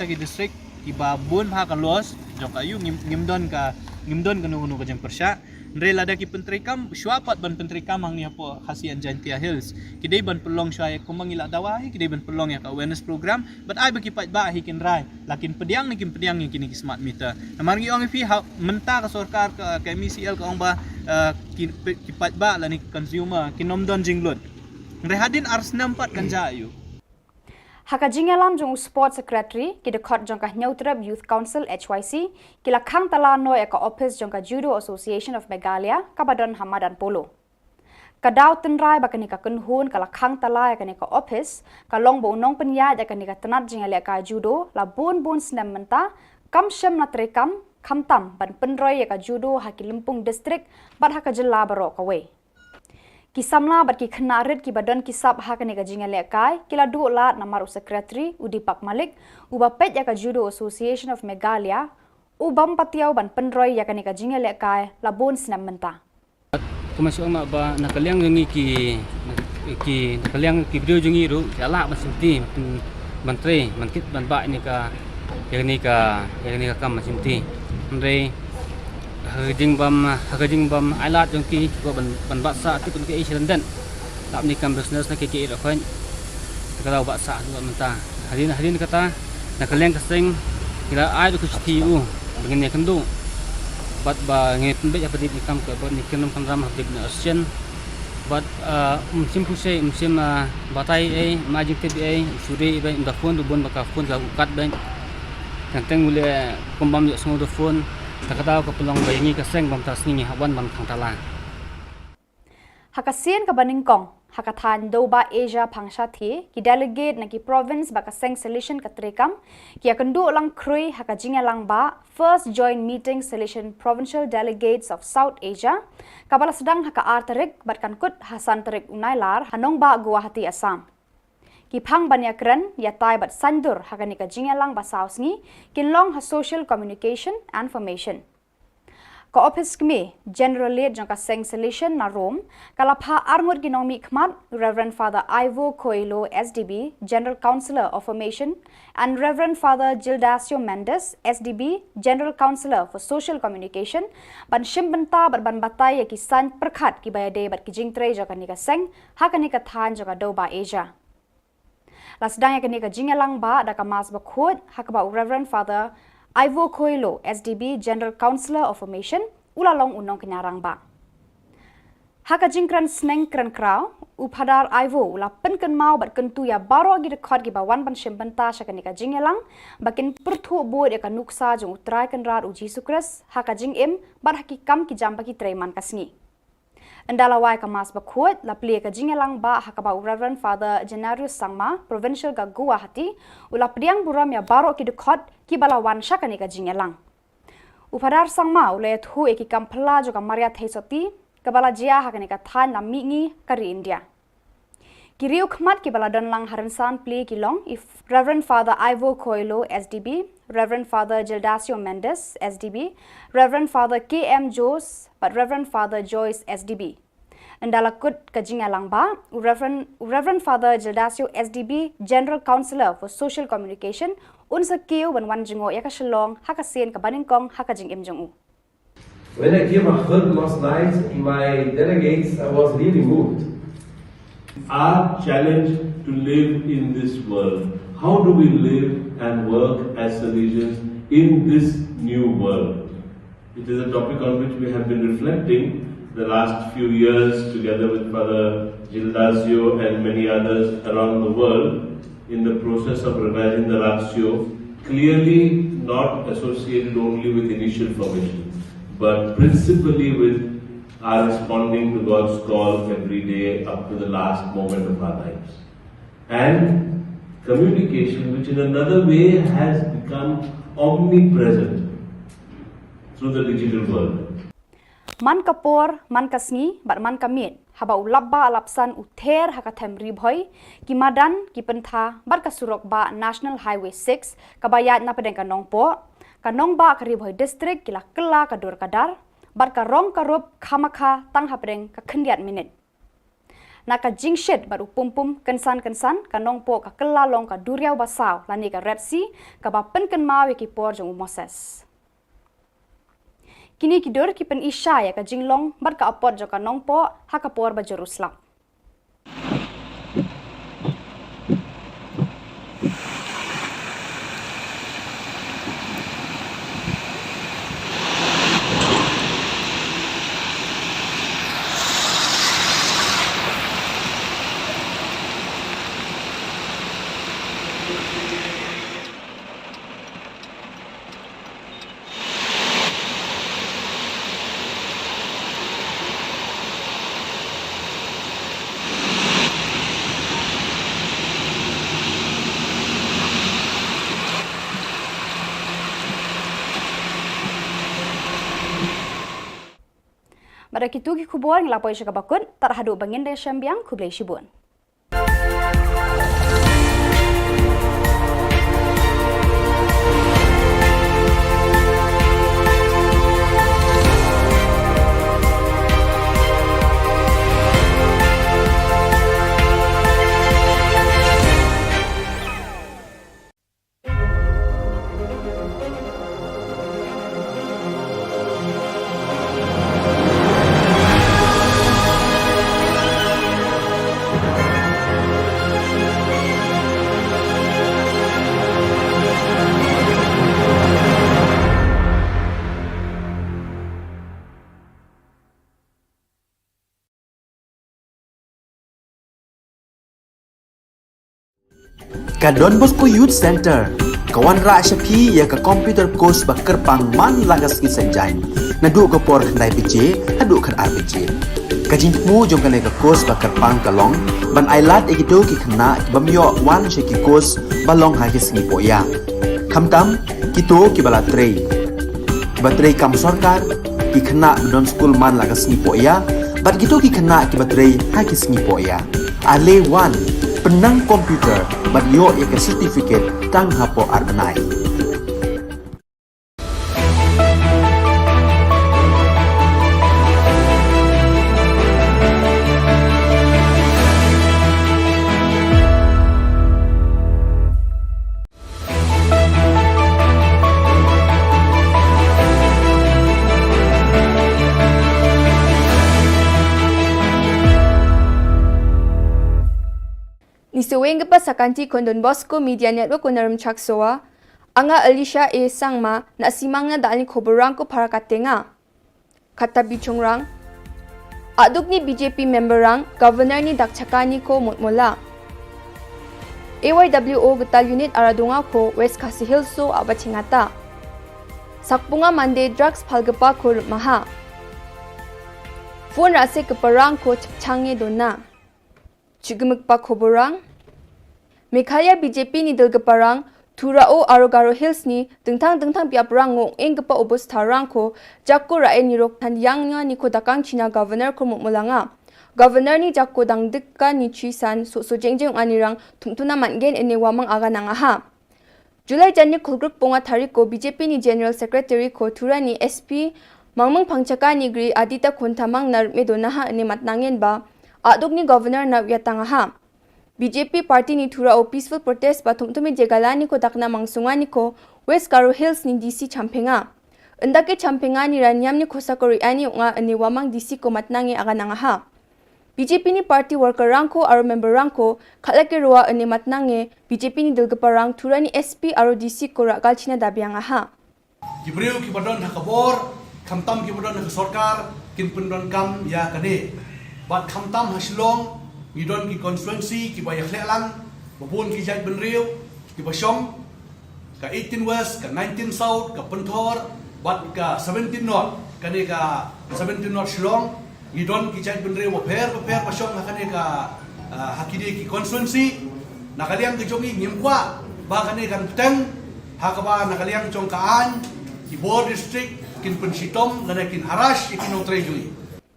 ki district ki ba bun ba ka los jok ayu ngimdon ka nu ka jeng persya. Ndre lada ki pentri kam syuapat ban pentri kam ang niya po khasian Jantia Hills. Kidai ban pelong syaya kumangila dawahi kidai ban pelong ya ka awareness program but ai bagi pat ba hikin rai lakin pediang ni kini ki smart meter. Namargi ong fi menta ka Sarkar ka MECL ka ong ba ki pat ba la ni consumer kinomdon jinglot. Ndre hadin ars nampat kan jayu. Haka jingalam jong Sport Secretary ki dekot jong ka Neutrab Youth Council HYC kila khang tala no ka office jong ka Judo Association of Meghalaya kabadon Hamadan Polo. Kadau tenrai bakani ka kunhun kala khang tala ka ni ka office ka long bo nong penya ja ka ni ka tanat jingale ka judo la bun snem menta kam shem na trekam khamtam ban penroi ka judo haki Limpung district bat haka Jilla baro ka we. Kisamla bat ki khenarit ki badan kisap hakane ka jingale kai kila du lat namaru secretary Udipak Malik uba pet ya ka Judo Association of Meghalaya ubam patiaw ban penroi ya ka jingale kai labon snam menta. Kumasuk mak ba nakaliang ngi ki nakaliang ki video jungi ru jala masinti menteri mankit ban ba ni ka yang ni ka kam masinti. Ndre hajing bam alat jong ki ko ban baksa ti kun ke Asian dan tap ni kam business na ke ro khan kalau baksa du menta hadin kata nak leng kaseng kira ai du kusti u begini kendu bat ba nget be apa di kam ke ni kenum kan ram habib na asian bat musim puse musim batai majik te suri be da phone du bon baka phone ga ukat ben kanteng mule kombam yo semua do phone takataw ka pelong bayangi ka seng bam tas ni hawan bam khang tala Hakasien ka baningkong hakathan do ba Asia phangsha thi ki delegate na ki province ba ka seng solution ka trekam ki akandu lang krui hakajinga lang ba first joint meeting solution provincial delegates of South Asia kabala sedang haka artarik batkan kut Hasan Tarik Unailar hanong ba Guwahati Assam. Kiphang banyakran yatai bat sandur hakani ka jingalang basausngi kinlong ha social communication and formation. Ka office kmi general lead jong ka seng solution na Rome kalapha armur ginomi khmat Reverend Father Ivo Coelho SDB General Councillor of Formation and Reverend Father Gildasio Mendes SDB General Councillor for Social Communication ban shimbenta ban batai ki san perkhat ki bayade bat ki jingtre jokani ka seng hakani ka than joka doba Asia. Lasdang yang ka jingalang ba da ka mas bakhut hakaba Reverend Father Ivo Coelho SDB General Councillor of Formation ulalong unong kinarang ba. Haka jingkran sneng kran kraw upadar Ivo ula penken mau bat kentu ya baro gi record gi bawan ban shimbenta syakani ka jingalang bakin perthu bod ya ka nuksa jong utrai kan rar uji sukres haka jingim bat hakikam ki jamba ki treman kasngi. Andalawai ka mas bakhut la pli ka jingalang ba hakaba Reverend Father Janarius Sangma Provincial ka Guwahati ula pediang buram ya baro ki dekot ki balawan syakani ka jingalang. Upadar Sangma ula thu eki kampla jo ka Maria Thesoti kabala jia hakani ka than la mingi kari India. Kiriu khmat ki bala don lang haransan pli kilong if Reverend Father Ivo Coelho SDB Reverend Father Gildasio Mendes, SDB, Reverend Father KM Jos, but Reverend Father Joyce, SDB. Ndalakut Kajingalangba, Reverend Father Gildasio, SDB, General Counselor for Social Communication, Unsa Kiu Ban Jingo Yaka Shillong, Hakasin Kabaningkong, Hakajing Imjungu. When I came home last night in my delegates, I was really moved. Our challenge to live in this world. How do we live and work as Salesians in this new world? It is a topic on which we have been reflecting the last few years together with Father Gildasio and many others around the world in the process of revising the Ratio, clearly not associated only with initial formation, but principally with our responding to God's call every day up to the last moment of our lives. And communication, which in another way has become omnipresent through the digital world. Man kapor, man kasni, but man kamit. Haba ulabba alapsan uther hakatem ribhoy, kimadan, kipentha, bat kasurok ba National Highway 6, kabayat na pedeng kanong po, kanong ba karibhoy district kila kela kadur kadar, bat karong karup kamaka tang hapedeng kakendiat minit. Naka jingshit baru pumpum kensan kanong po ka kelalong ka duriau basau lani ka repsi ka ba penken mau ki por jong Moses. Kini kidur ki pen isya ya ka jinglong bat ka apot jo kanong po ha ka por ba Jerusalem. Pada kitu ki Khubor ngelapoi siya kabakun, tarhadu bangin dari Syambiang kublai Shibun. Ka Don Bosco Youth Center, kawan ra syapi ya ka computer course ba kerpang man lagas ki senjain. Nadu ka por kandai PJ, hadu kan RPG. Ka jingmu jong kan ka course ba kerpang kalong, ban ailat ikido ki kena bamyo wan ki course balong ha ki singi poya. Kamtam kito ki bala trei. Batrei kam sarkar ki kena don school man lagas singi poya, bat kito ki kena ki batrei ha ki singi poya. Ale wan penang komputer bagyo yang sertifikat tang hapo arbenai. Nisuweng pa sa kanti kon Don Bosco Media Network kunaram chaksoa, anga Alicia A. Sangma na simang na dalin koborang ko para katenga. Kata bichongrang, aduk ni BJP memberang, governor ni Dakchakani ko mutmula. AYWO Gutal Unit Aradunga ko West Khasi Hills so abachingata. Sakpunga Monday drugs palgapa ko maha. Phone rase keparang ko changye dona. Chugumukpa koborang, Meghalaya BJP ni Dilgaparang, Turao Arogaro Hills ni dengtang piaprang ngong engpa obos tarang ko, Jakko rae ni Roktan yang nga ni kodakang China Governor ko mulanga. Governor ni Jakko dangdikka ni Chisan so jengjeng anirang tungtuna manggen ene wamang aga nangaha. Julai Jani Khulgruk Ponga Thariko BJP ni General Secretary ko Thurani SP Mangmang Pangchaka ni Gri Adita Kuntamang nar medonaha ni matnangin ba aduk ni Governor na yatangaha. BJP party ni Thura o peaceful protest ba tumtumi jegalani ko dakna mangsungani ko West Karo Hills ni DC Champenga. Endake Champenga ni ranyam ni khosakori ani nga ani wamang DC ko matnangi aganangaha. BJP ni party worker rangko aro member rangko khalake ruwa ani matnange BJP ni dilgaparang Thurani SP aro DC ko ragal china dabiangaha. Kibriu kibadon hakabor kamtam kibadon hak sarkar kin pendon kam ya kane. Bat kamtam Shillong ngidon ki constituency ki bayak lelang babun ki jat benriu ki basyong ka 18 west ka 19 south ka penthor bat ka 17 north kane ka 17 north Shillong ngidon ki jat benriu paper basyong kane ka hakide ki constituency nakaliang ki jongi ngimkwa ba kane kan peteng hakaba nakaliang jongkaan ki board district kin pensitom lana kin harash kin utrejui.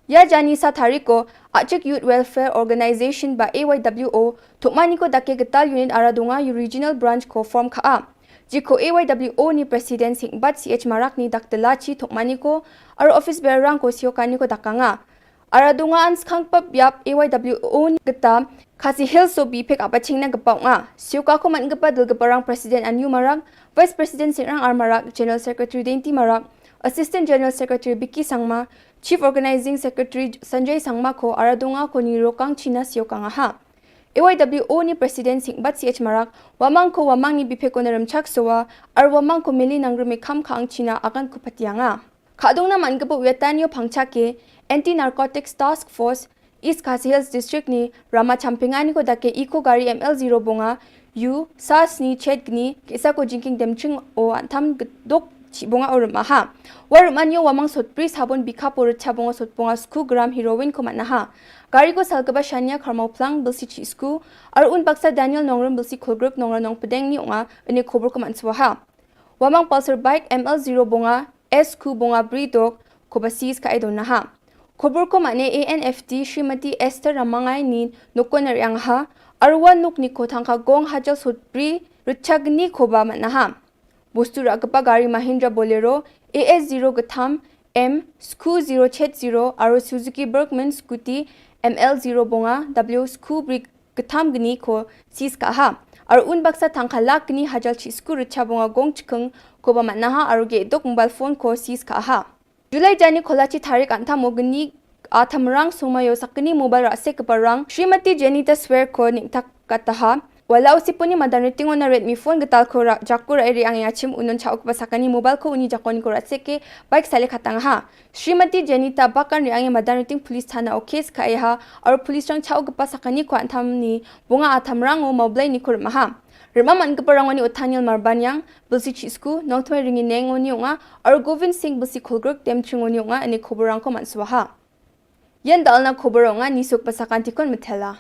Ya jani sa Thariko Achik Youth Welfare Organization ba AYWO Tukmaniko Dake Getal Unit Aradunga Regional Branch ko form khaa. Jiko AYWO ni President Singbat CH Marak ni Daktelachi Tukmaniko aro office bearer ko Siokaniko Dakanga. Aradunga ans khangpap yap AYWO ni geta Kasi Hill so bipek apaching na gapaw nga. Sioka ko man gapa dilgaparang President Anyu Marak, Vice President Sirang R Marak, General Secretary Dainty Marak, Assistant General Secretary Vicky Sangma, Chief Organizing Secretary Sanjay Sangma ko aradunga ko ni Rokang China Siokanga ha. AYWO ni President Singbat CH Marak, wamang ni bipe ko naramchak sowa, ar wamang ko mili nang rumikam kaang China akan ko patianga. Kadong naman gapo wetanyo pangchake, Anti-Narcotics Task Force, East Khasi Hills District ni Rama Champingani ko dake Eco Gari ML0 bonga, Yu, SAS ni Ched ni, kisa ko jinking demching o antam dok Chibonga or maha. War manyo wamang sotpri sabon bika por chabonga sotponga sku gram heroin ko manaha. Gari ko salgaba shanya karmau plang bilsi chi sku ar un baksa Daniel nongrum bilsi khulgrup nongra nong pedeng ni unga ini khobor ko manswaha. Wamang pulsar bike ML0 bonga SQ bonga bridog ko basis ka idon naha. Khobor ko mane ANFT Srimati Esther Ramangai ni nukoner yang ha arwan nuk ni ko thangka gong hajal sotpri rutchagni ko ba manaha. Bostu rakapa gari Mahindra Bolero AS0 Gatham M Sku 070 aro Suzuki Bergman Scooty ML0 bonga W Sku Brig Gatham gni ko sis ka ha aro un baksa tangkhala gni hajal chi Sku richa bonga gong chikeng ko ba manaha aro ge dok mobile phone ko sis ka ha Julai jani kholachi tharik antha mogni athamrang sumayo sakni mobile rase kaparang Srimati Janita Swear ko niktak kataha Walau si puni madanitingo na Redmi phone gatal ko jakura eri ang yachim unon chaok pasakani mobile ko uni jakoni ko ratseke bike sale khatang ha Srimati Janita bakan ri ang madaniting police thana o case ka ha or police rang chaok pasakani ko antham ni bunga athamrang o moblai ni kur maha Rima man kaparang ni Othaniel Marbanyang bilsi chisku nongthmai ringi neng oni nga or Govind Singh bilsi khulgruk temchung oni nga ani khoborang ko manswaha Yan dalna khoboranga nisuk pasakan tikon methela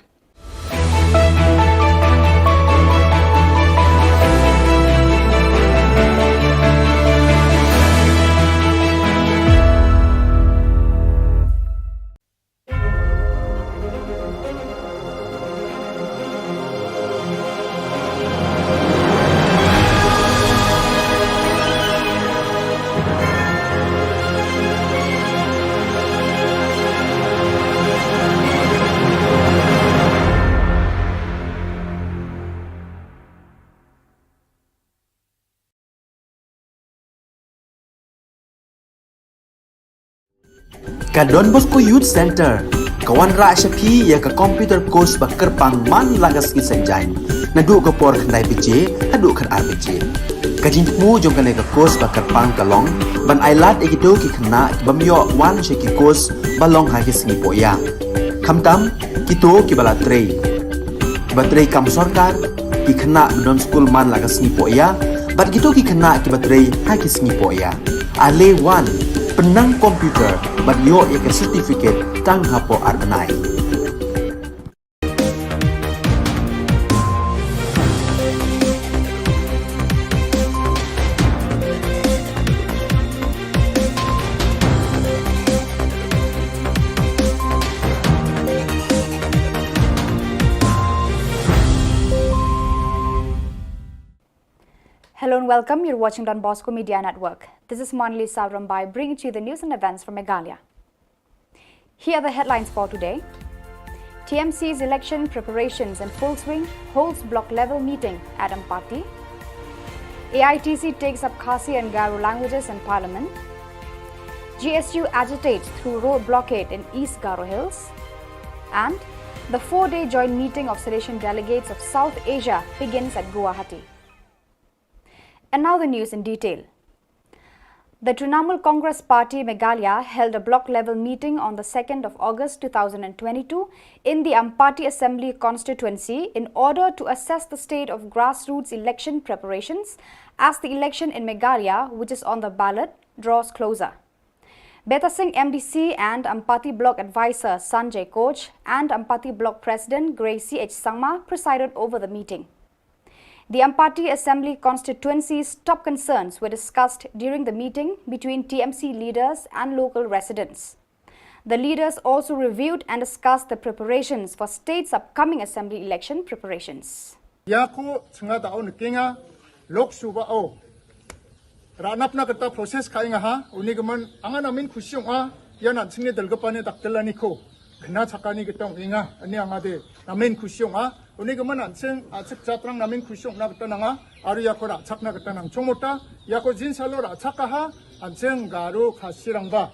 Ka Don Bosco Youth Center kawan ra shapi ya ka computer course ba kerpang man lagas ki sanjain nadu ka por khandai bije hadu khan arbije ka jingmu jong ka course ba kerpang kalong ban ailat ekido ki khna bamyo wan she ki course balong ha ki singi poya khamtam kito ki bala trei batrei kam sarkar ki khna don school man lagas ni poya bat kito ki khna ki batrei ha ki singi poya ale wan penang komputer banyo yang certificate tang hapo arnai Hello and welcome. You're watching Don Bosco Media Network. This is Monali Savrambai bringing to you the news and events from Meghalaya. Here are the headlines for today. TMC's election preparations in full swing, holds block level meeting at Ampati. AITC takes up Khasi and Garo languages in Parliament. GSU agitates through road blockade in East Garo Hills. And the 4-day joint meeting of Sedation delegates of South Asia begins at Guwahati. And now the news in detail. The Trinamool Congress Party Meghalaya held a block-level meeting on the 2nd of August 2022 in the Ampati Assembly constituency in order to assess the state of grassroots election preparations as the election in Meghalaya, which is on the ballot, draws closer. Beta Singh MDC and Ampati Block Advisor Sanjay Koch and Ampati Block President Gracie H. Sangma presided over the meeting. The Ampati Assembly constituency's top concerns were discussed during the meeting between TMC leaders and local residents. The leaders also reviewed and discussed the preparations for state's upcoming assembly election preparations. Yaku sengata au nekinga lok suba au ranap na kata proses kainga ha unigaman angan amin kusyong a yana sini dalgapane daktelani ko kena sakani kita inga ani angade namin kusyong a unigaman anseng acik jatrang namin kusyong na kata nanga aru yakora acak na kata nang chomota yako jinsalor acaka ha anseng garu khasirangba.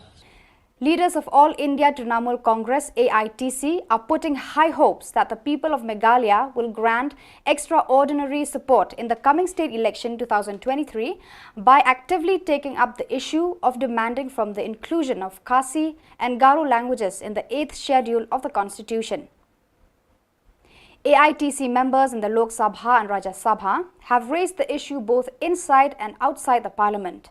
Leaders of All India Trinamool Congress AITC are putting high hopes that the people of Meghalaya will grant extraordinary support in the coming state election 2023 by actively taking up the issue of demanding from the inclusion of Khasi and Garo languages in the 8th schedule of the Constitution. AITC members in the Lok Sabha and Rajya Sabha have raised the issue both inside and outside the parliament.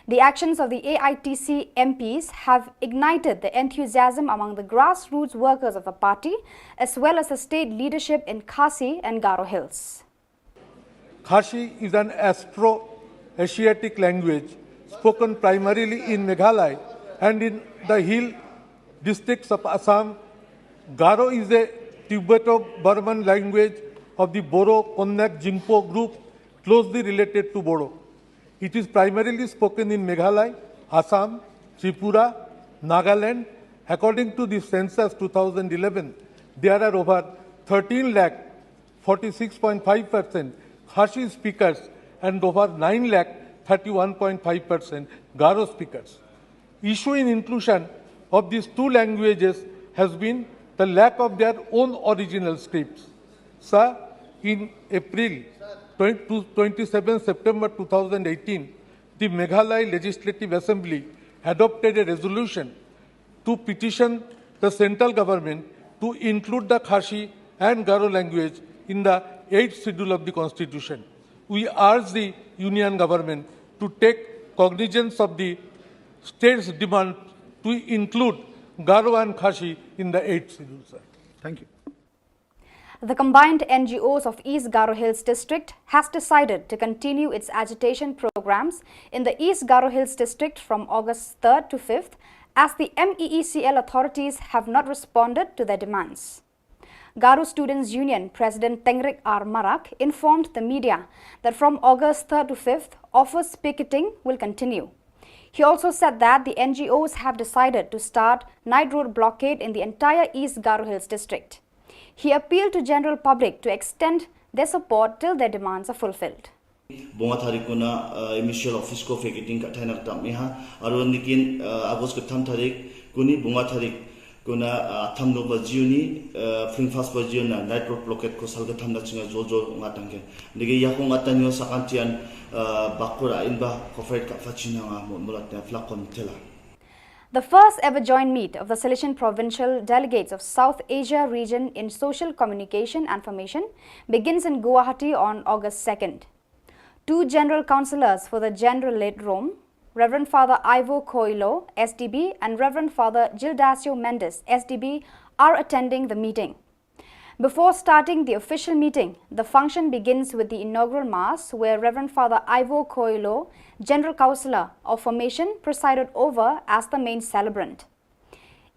The actions of the AITC MPs have ignited the enthusiasm among the grassroots workers of the party as well as the state leadership in Khasi and Garo Hills. Khasi is an Afro-Asiatic language spoken primarily in Meghalaya and in the hill districts of Assam. Garo is a Tibeto-Burman language of the Boro-Konyak-Jingpo group closely related to Bodo. It is primarily spoken in Meghalaya, Assam, Tripura, Nagaland. According to the census 2011, there are over 13 lakh 46.5% Khasi speakers and over 9 lakh 31.5% Garo speakers. Issue in inclusion of these two languages has been the lack of their own original scripts. Sir, in April 27 September 2018, the Meghalaya Legislative Assembly adopted a resolution to petition the central government to include the Khasi and Garo language in the 8th schedule of the Constitution. We urge the Union government to take cognizance of the state's demand to include Garo and Khasi in the 8th schedule, sir. Thank you. The combined NGOs of East Garo Hills district has decided to continue its agitation programs in the East Garo Hills district from August 3rd to 5th as the MEECL authorities have not responded to their demands. Garo Students Union President Tengrik R. Marak informed the media that from August 3rd to 5th, office picketing will continue. He also said that the NGOs have decided to start night road blockade in the entire East Garo Hills district. He appealed to general public to extend their support till their demands are fulfilled. Bunga tarik kuna initial office ko vacating kathana tam meha aro nikin August ko tham tarik kuni bunga tarik kuna tham no bajiuni fring fast bajiuna night road blockade ko salga tham na chinga jojo ngatang ke nige yakong ngatanyo sakantian bakura inba corporate ka fachina nga mulat na flakon tela. The first ever joint meet of the Sedation Provincial Delegates of South Asia region in Social Communication and Formation begins in Guwahati on August 2nd. Two General Councillors for the General-led Rome, Reverend Father Ivo Coelho, SDB, and Reverend Father Gildasio Mendes, SDB, are attending the meeting. Before starting the official meeting, the function begins with the inaugural Mass where Reverend Father Ivo Coelho, General Councillor of Formation, presided over as the main celebrant.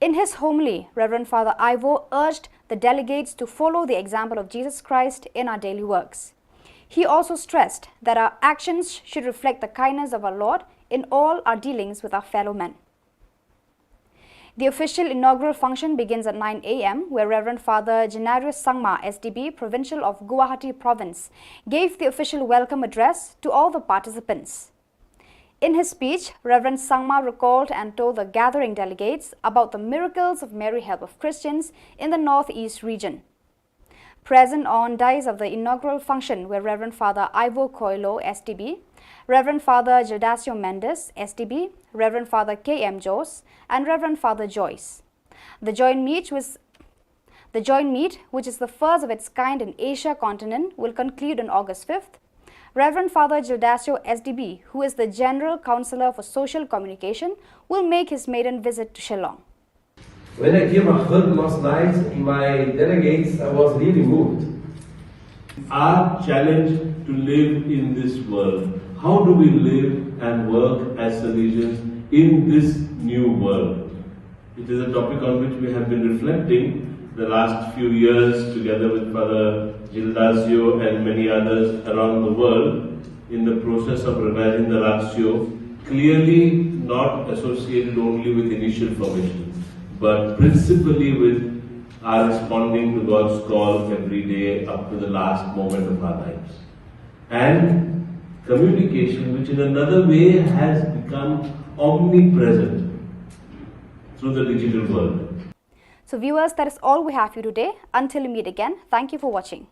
In his homily, Reverend Father Ivo urged the delegates to follow the example of Jesus Christ in our daily works. He also stressed that our actions should reflect the kindness of our Lord in all our dealings with our fellow men. The official inaugural function begins at 9 a.m., where Reverend Father Janarius Sangma, SDB, Provincial of Guwahati Province, gave the official welcome address to all the participants. In his speech, Reverend Sangma recalled and told the gathering delegates about the miracles of Mary Help of Christians in the Northeast region. Present on dais of the inaugural function were Reverend Father Ivo Coelho, SDB, Reverend Father Gildasio Mendes, SDB, Reverend Father K.M. Jos, and Reverend Father Joyce. The joint meet, which is the first of its kind in Asia continent, will conclude on August 5th. Reverend Father Gildasio, SDB, who is the General Counselor for Social Communication, will make his maiden visit to Shillong. When I came heard last night in my delegates, I was really moved. Our challenge to live in this world. How do we live and work as Salesians in this new world? It is a topic on which we have been reflecting the last few years together with Father Gildasio and many others around the world in the process of revising the ratio, clearly not associated only with initial formation, but principally with our responding to God's call every day up to the last moment of our lives. And communication, which in another way has become omnipresent through the digital world. So viewers, that is all we have for you today. Until we meet again, thank you for watching.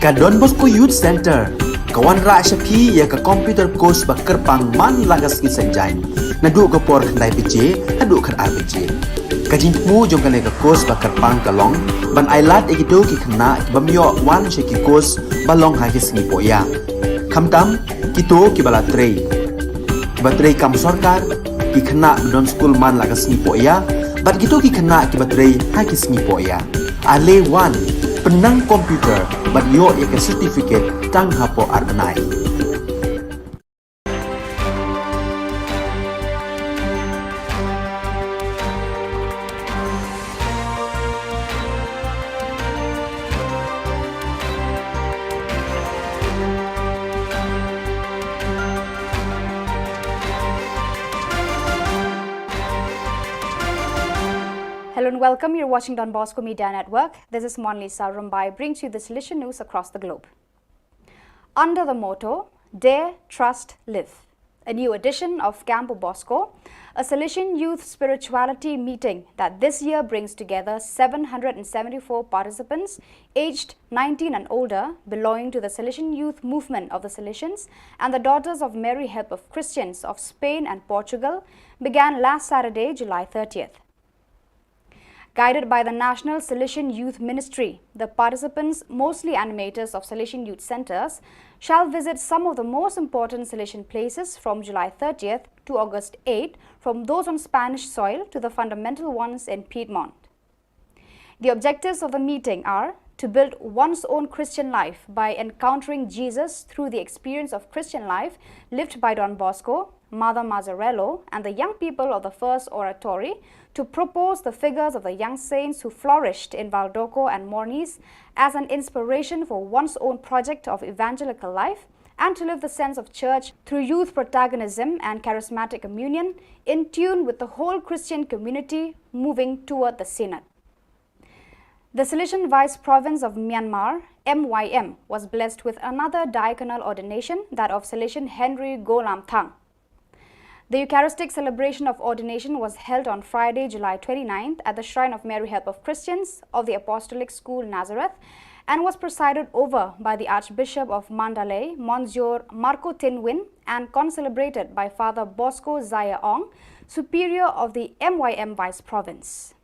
Ka Don Bosco Youth Center, kawan ra Shapi ya ka computer course ba kerpang man lagas ki sanjain. Nadu ka por khandai PJ, hadu khar RPG. Ka jingmu jong ka ka course ba kerpang ka long, ban ailat egido ki khna ki bamyo wan she ki course ba long ha ki sngi poya. Khamtam kito ki bala trei. Ki ba trei kam sarkar ki khna don school man lagas sngi poya, bat kito ki khna ki ba trei ha ki sngi poya. Ale wan penang komputer bat yo ya ke certificate tang hapo arbenai. Hello and welcome. You're watching Don Bosco Media Network. This is Monlisa Rumbai, brings you the Salesian news across the globe. Under the motto, Dare, Trust, Live, a new edition of Campo Bosco, a Salesian youth spirituality meeting that this year brings together 774 participants aged 19 and older, belonging to the Salesian youth movement of the Salesians and the Daughters of Mary Help of Christians of Spain and Portugal, began last Saturday, July 30th. Guided by the National Salesian Youth Ministry, the participants, mostly animators of Salesian youth centers, shall visit some of the most important Salesian places from July 30th to August 8th, from those on Spanish soil to the fundamental ones in Piedmont. The objectives of the meeting are to build one's own Christian life by encountering Jesus through the experience of Christian life lived by Don Bosco, Mother Mazzarello, and the young people of the First Oratory, to propose the figures of the young saints who flourished in Valdoco and Mornis as an inspiration for one's own project of evangelical life, and to live the sense of church through youth protagonism and charismatic communion in tune with the whole Christian community moving toward the Synod. The Salesian Vice Province of Myanmar, MYM, was blessed with another diaconal ordination, that of Salesian Henry Golam Thang. The Eucharistic celebration of ordination was held on Friday, July 29th at the Shrine of Mary Help of Christians of the Apostolic School, Nazareth, and was presided over by the Archbishop of Mandalay, Monsieur Marco Tinwin, and concelebrated by Father Bosco Zaya Ong, Superior of the MYM Vice Province.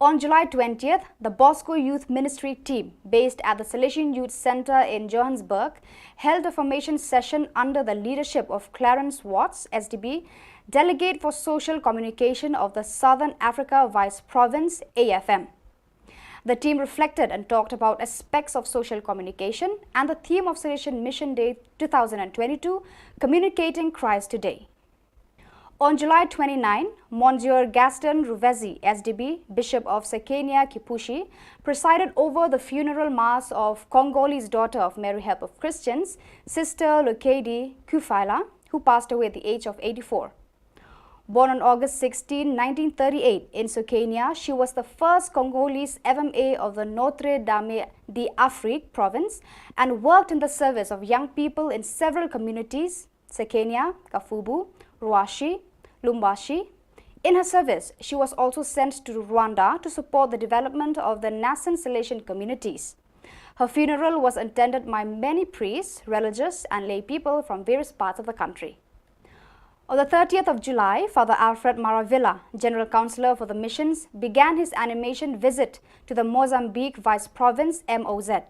On July 20th, the Bosco Youth Ministry team, based at the Salesian Youth Center in Johannesburg, held a formation session under the leadership of Clarence Watts, SDB, Delegate for Social Communication of the Southern Africa Vice Province, AFM. The team reflected and talked about aspects of social communication and the theme of Salesian Mission Day 2022, Communicating Christ Today. On July 29, Monsieur Gaston Ruvezi, SDB, Bishop of Sekenia Kipushi, presided over the funeral mass of Congolese daughter of Mary Help of Christians, Sister Lokedi Kufaila, who passed away at the age of 84. Born on August 16, 1938 in Sekenia, she was the first Congolese FMA of the Notre Dame d'Afrique province and worked in the service of young people in several communities, Sekenia, Kafubu, Ruashi, Lumbashi. In her service, she was also sent to Rwanda to support the development of the nascent Salesian communities. Her funeral was attended by many priests, religious and lay people from various parts of the country. On the 30th of July, Father Alfred Maravilla, General Councillor for the Missions, began his animation visit to the Mozambique Vice Province, MOZ.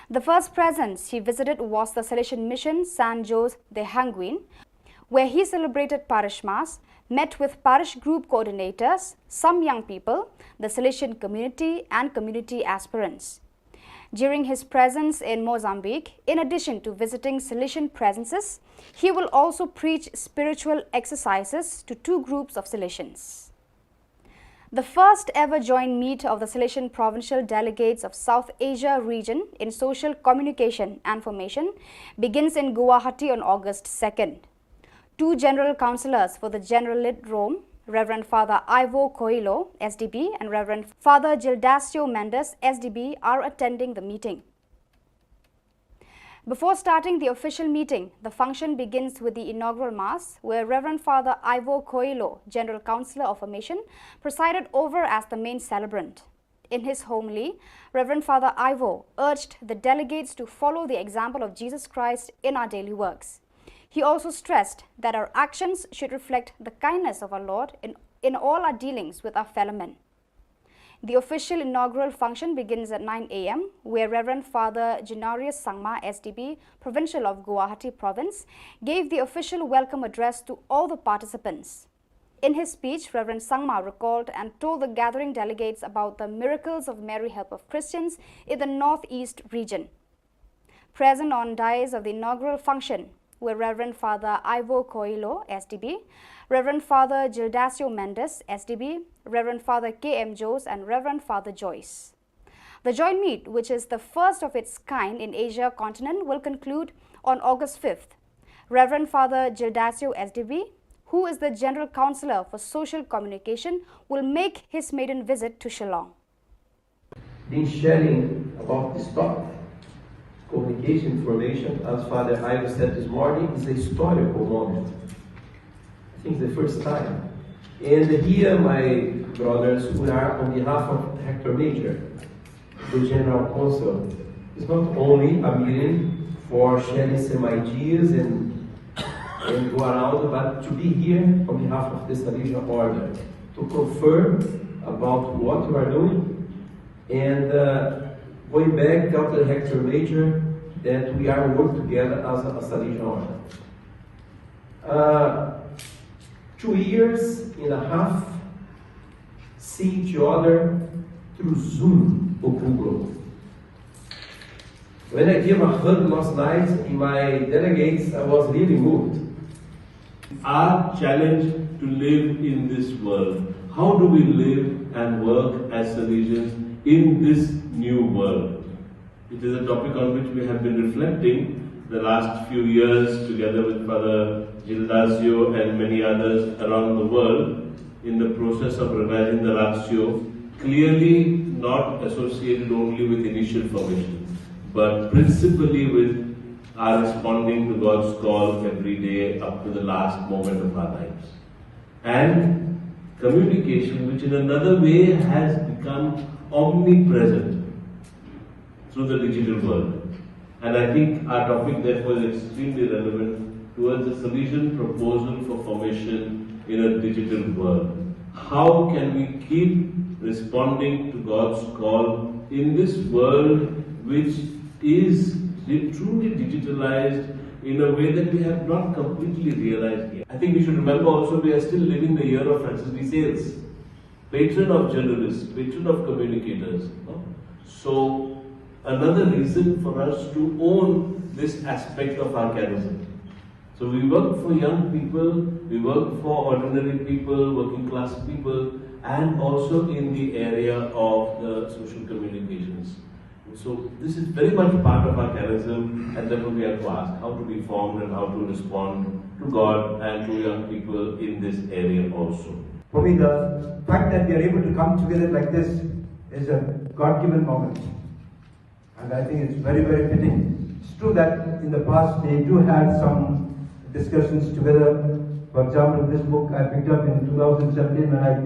The first presence he visited was the Salesian Mission San Jose de Hanguin, where he celebrated parish mass, met with parish group coordinators, some young people, the Salesian community and community aspirants. During his presence in Mozambique, in addition to visiting Salesian presences, he will also preach spiritual exercises to two groups of Salesians. The first ever joint meet of the Salesian Provincial Delegates of South Asia region in social communication and formation begins in Guwahati on August 2nd. Two general councillors for the Generalate Rome, Reverend Father Ivo Coelho, SDB, and Reverend Father Gildacio Mendes, SDB, are attending the meeting. Before starting the official meeting, the function begins with the inaugural Mass, where Reverend Father Ivo Coelho, General Councillor of Formation, presided over as the main celebrant. In his homily, Reverend Father Ivo urged the delegates to follow the example of Jesus Christ in our daily works. He also stressed that our actions should reflect the kindness of our Lord in all our dealings with our fellow men. The official inaugural function begins at 9 a.m., where Reverend Father Genarius Sangma, SDB, Provincial of Guwahati Province, gave the official welcome address to all the participants. In his speech, Reverend Sangma recalled and told the gathering delegates about the miracles of Mary Help of Christians in the Northeast region. Present on dais of the inaugural function were Reverend Father Ivo Coelho, SDB, Reverend Father Gildacio Mendes, SDB, Reverend Father K.M. Jose, and Reverend Father Joyce. The joint meet, which is the first of its kind in Asia continent, will conclude on August 5th. Reverend Father Gildacio, SDB, who is the General Councillor for Social Communication, will make his maiden visit to Shillong. Been sharing about this topic. Communication information, as Father Ivo said this morning, is a historical moment. I think it's the first time. And here, my brothers, we are on behalf of Hector Major, the General Council. It's not only a meeting for sharing some ideas and go around, but to be here on behalf of the Salesian Order, to confirm about what we are doing, and going back, tell the Hector Major that we are working together as a Salesian Order. 2 years and a half, see each other through Zoom or Google. When I gave a hug last night in my delegates, I was really moved. Our challenge to live in this world. How do we live and work as Salesians in this new world? It is a topic on which we have been reflecting the last few years together with Father Gildacio and many others around the world in the process of revising the ratio, clearly not associated only with initial formation, but principally with are responding to God's call every day up to the last moment of our lives. And communication, which in another way has become omnipresent through the digital world. And I think our topic therefore is extremely relevant towards the solution proposal for formation in a digital world. How can we keep responding to God's call in this world which is truly digitalized in a way that we have not completely realized yet? I think we should remember also we are still living the year of Francis de Sales, patron of journalists, patron of communicators. No? So another reason for us to own this aspect of our charism. So we work for young people, we work for ordinary people, working class people, and also in the area of the social communications. So this is very much part of our charism, and therefore we have to ask how to be formed and how to respond to God and to young people in this area also. For me, the fact that we are able to come together like this is a God-given moment. And I think it's very, very fitting. It's true that in the past they do have some discussions together. For example, this book I picked up in 2017 when I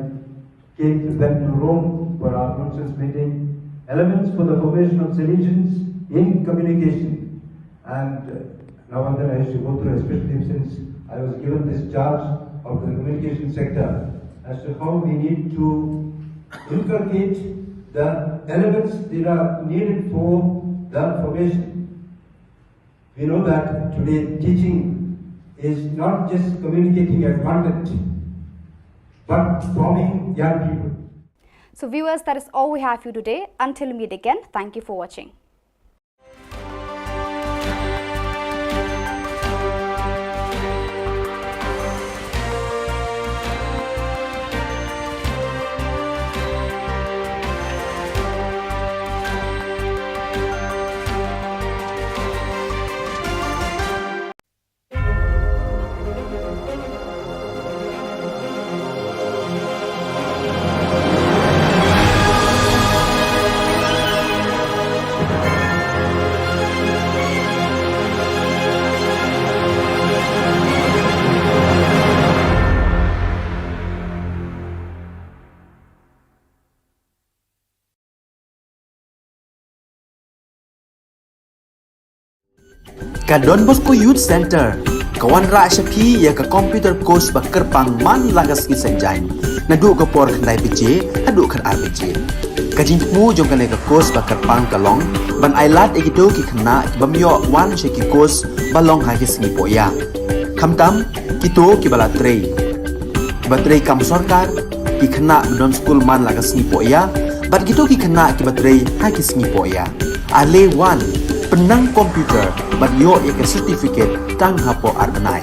went to Rome for our Brunson's meeting. Elements for the formation of Salesians in communication. And now and then I used to go through, especially since I was given this charge of the communication sector, as to how we need to inculcate the elements that are needed for the formation. We know that today teaching is not just communicating a content, but forming young people. So viewers, that is all we have for you today. Until we meet again, thank you for watching. Ka Don Bosco Youth Center, kawan ra SAP ya ka computer course ba kerpang man lagas ki senjain. Nadu ka por khandai PJ, hadu khan RPG. Ka jingmu jong ka le ka course ba kerpang kalong, ban ailat egido ki khna bamyo wan she ki course balong ha ki singi poya. Khamtam kito ki bala trei. Batrei kam sarkar ki khna don school man lagas singi poya, bat kito ki khna ki batrei ha ki singi poya. Ale wan penang komputer but yo ek certificate tang hapo arbanai.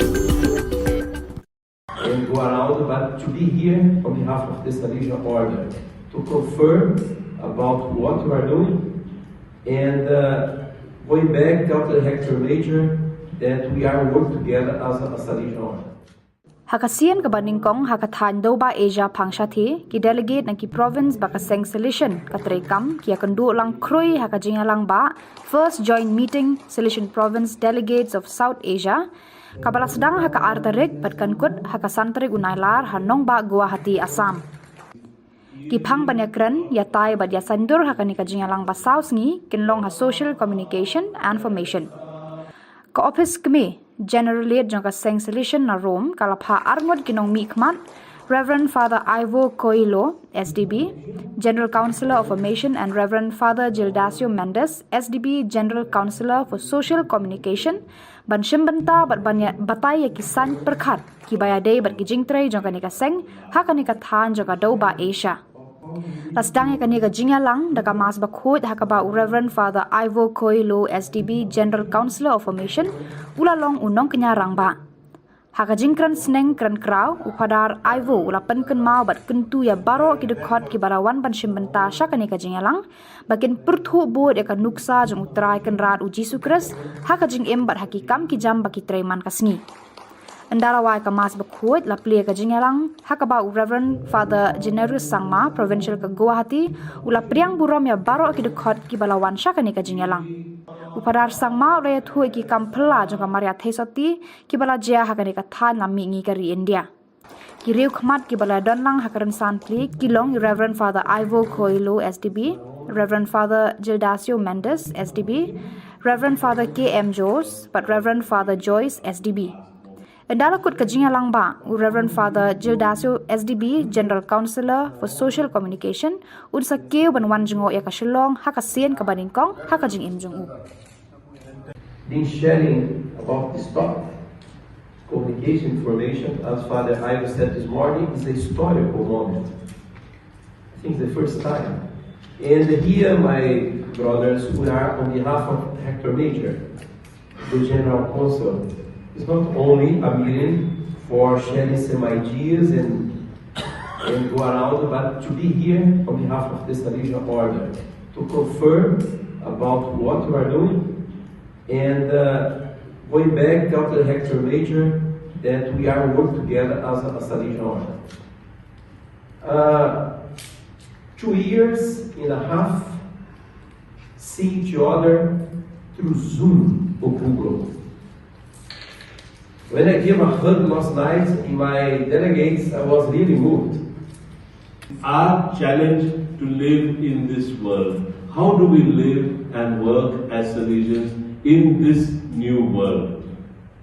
And go around, but to be here on behalf of the Salesian Order to confirm about what we are doing and going back, tell the Hector Major that we are working together as a Salesian Order. Hakasian ka baningkong hakathan do ba Asia pangshati ki delegate na ki province ba ka seng solution ka trekam ki akandu lang kroi hakajinga lang ba first joint meeting solution province delegates of South Asia kabala sedang haka artarik pat kankut haka santri unailar hanong ba Guwahati Assam ki phang banyakran yatai ba ya sandur haka ni kajinga lang ba South ngi kinlong ha social communication and information ka office kmi Generally, jangka seng solution na Rome kalapha arngod kinong mikmat Reverend Father Ivo Coelho, SDB, General Councillor of Formation, and Reverend Father Gildasio Mendes, SDB, General Councillor for Social Communication, ban shimbanta bat batay kisan perkhat kibayade bat gijingtray jangka nika seng hakanika than jangka doba Asia. Lasdang kanika jinga lang daga mas bakhod hakaba Reverend Father Ivo Coelho SDB General Councillor of Formation ulalong unong kenyarang ba hakajingkran sneng kran kraw upadar Ivo ulapan ken mau bat kentu ya baro kidekot kibarawan ban shimbenta shakanika jinga lang bakin perthu bod eka nuksa jong utrai ken rat uji sukres hakajing em bat hakikam kijam baki treman kasni Andarawai kamas bakhut la plia ka jingalang hakaba Reverend Father Generous Sangma Provincial ka Guwahati ula priang burom ya baro ki dekhot ki balawan shakani ka jingalang Upadar sangma re thui ki kampla jonga Maria Thesoti ki bala jia hakane ka tha nami ngi kari India. Ki riu khmat ki bala donlang hakaran sanpli Kilong Reverend Father Ivo Coelho SDB, Reverend Father Gildasio Mendes SDB, Reverend Father K.M. Jose, but Reverend Father Joyce SDB. Endala kut kajinga langba, Reverend Father Gildasio SDB, General Counselor for Social Communication, unsa keu banwan jingo ya ka Shillong, haka sien ka baningkong, haka jing imjung u. Been sharing about this topic. Communication information, as Father Ivo said this morning, is a historical moment. I think the first time. And here, my brothers, we are on behalf of Hector Major, the General Counsel. It's not only a meeting for sharing some ideas and go around, but to be here on behalf of the Salesian Order, to confirm about what we are doing, and going back after Hector Major, that we are working together as a Salesian Order. 2 years and a half, see each other through Zoom or Google. When I gave a hug last night in my delegates, I was really moved. Our challenge to live in this world. How do we live and work as Salesians in this new world?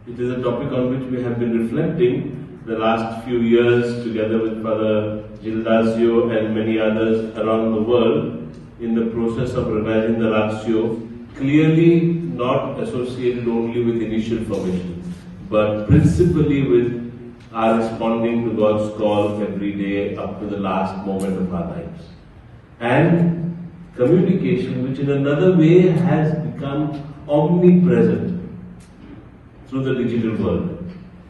It is a topic on which we have been reflecting the last few years together with Father Gildasio and many others around the world in the process of revising the Ratio, clearly not associated only with initial formation, but principally with our responding to God's call every day up to the last moment of our lives. And communication, which in another way has become omnipresent through the digital world.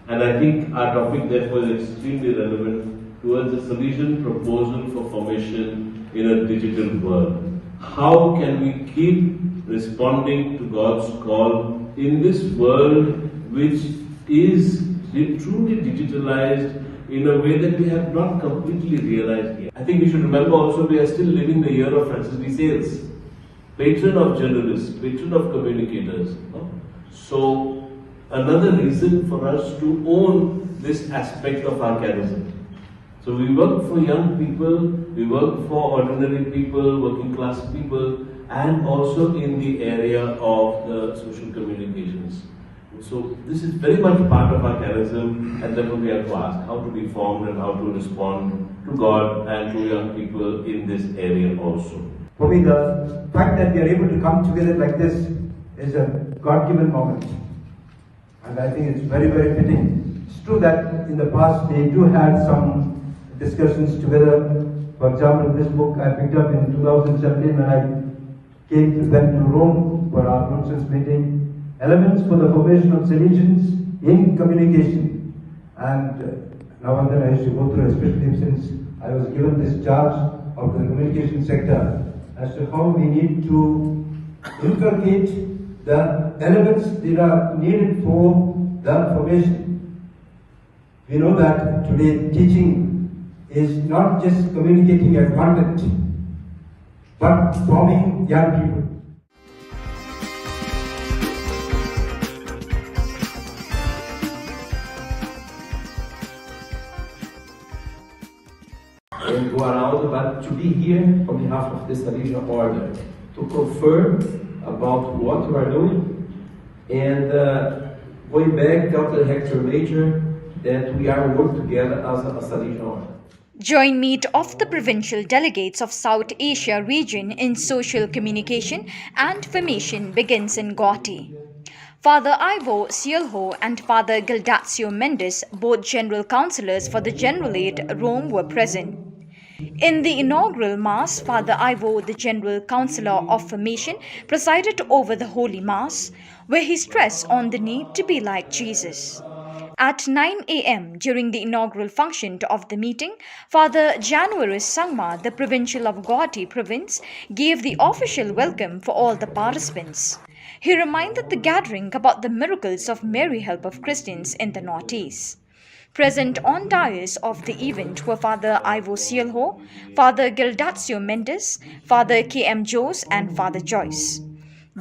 And I think our topic therefore is extremely relevant towards the Salesian proposal for formation in a digital world. How can we keep responding to God's call in this world which is truly digitalized in a way that we have not completely realized yet? I think we should remember also we are still living the year of Francis de Sales, patron of journalists, patron of communicators. No? So another reason for us to own this aspect of our charism. So we work for young people, we work for ordinary people, working class people, and also in the area of the social communications. So this is very much part of our charism, and therefore we have to ask how to be formed and how to respond to God and to young people in this area also. For me, the fact that we are able to come together like this is a God-given moment. And I think it's very, very fitting. It's true that in the past they do have some discussions together. For example, this book I picked up in 2017 when I went to Rome for our Brunson's meeting. Elements for the formation of Salesians in communication. And now and then I used to go through, especially since I was given this charge of the communication sector, as to how we need to inculcate the elements that are needed for the formation. We know that today teaching is not just communicating a content, but forming young people. And go around, but to be here on behalf of the Salesian Order, to confirm about what we are doing, and going back after Hector Major, that we are working together as a Salesian Order. Joint meet of the provincial delegates of South Asia region in social communication and formation begins in Guwahati. Father Ivo Cielho and Father Gildasio Mendes, both general councillors for the General Aid, Rome, were present. In the inaugural Mass, Father Ivo, the General Councillor of Formation, presided over the Holy Mass, where he stressed on the need to be like Jesus. At 9 a.m. during the inaugural function of the meeting, Father Januaris Sangma, the Provincial of Guwahati Province, gave the official welcome for all the participants. He reminded the gathering about the miracles of Mary Help of Christians in the Northeast. Present on dais of the event were Father Ivo Cielho, Father Gildasio Mendes, Father K.M. Jose and Father Joyce.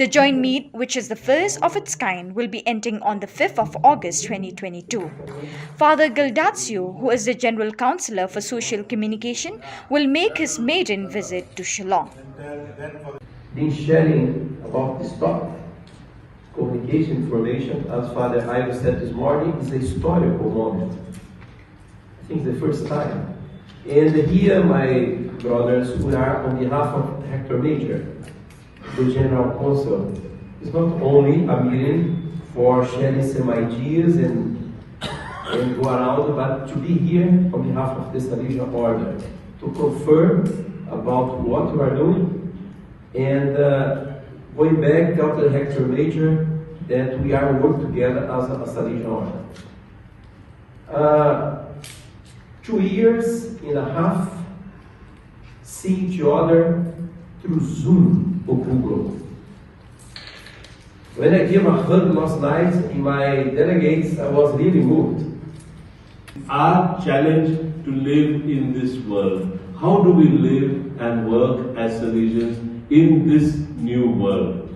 The joint meet, which is the first of its kind, will be ending on the 5th of August 2022. Father Gildazio, who is the General Counsellor for Social Communication, will make his maiden visit to Shillong. Been sharing about this topic, communication information, as Father Ivo said this morning, is a historical moment. I think it's the first time. And here, my brothers, we are on behalf of Hector Major, the General Counsel. It's not only a meeting for sharing some ideas and go around, but to be here on behalf of the Salesian Order, to confirm about what we are doing, and going back, tell the Hector Major that we are working together as a Salesian Order. 2 years and a half, see each other through Zoom or Google. When I gave a hug last night in my delegates, I was really moved. Our challenge to live in this world. How do we live and work as Salesians in this new world?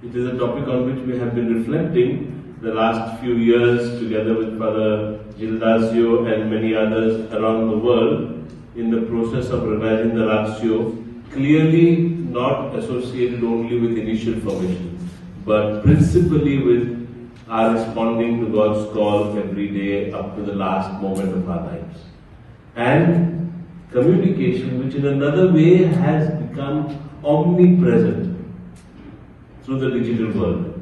It is a topic on which we have been reflecting the last few years together with Father Gildazio and many others around the world in the process of revising the Ratio, clearly not associated only with initial formation, but principally with our responding to God's call every day up to the last moment of our lives. And communication, which in another way has become omnipresent through the digital world.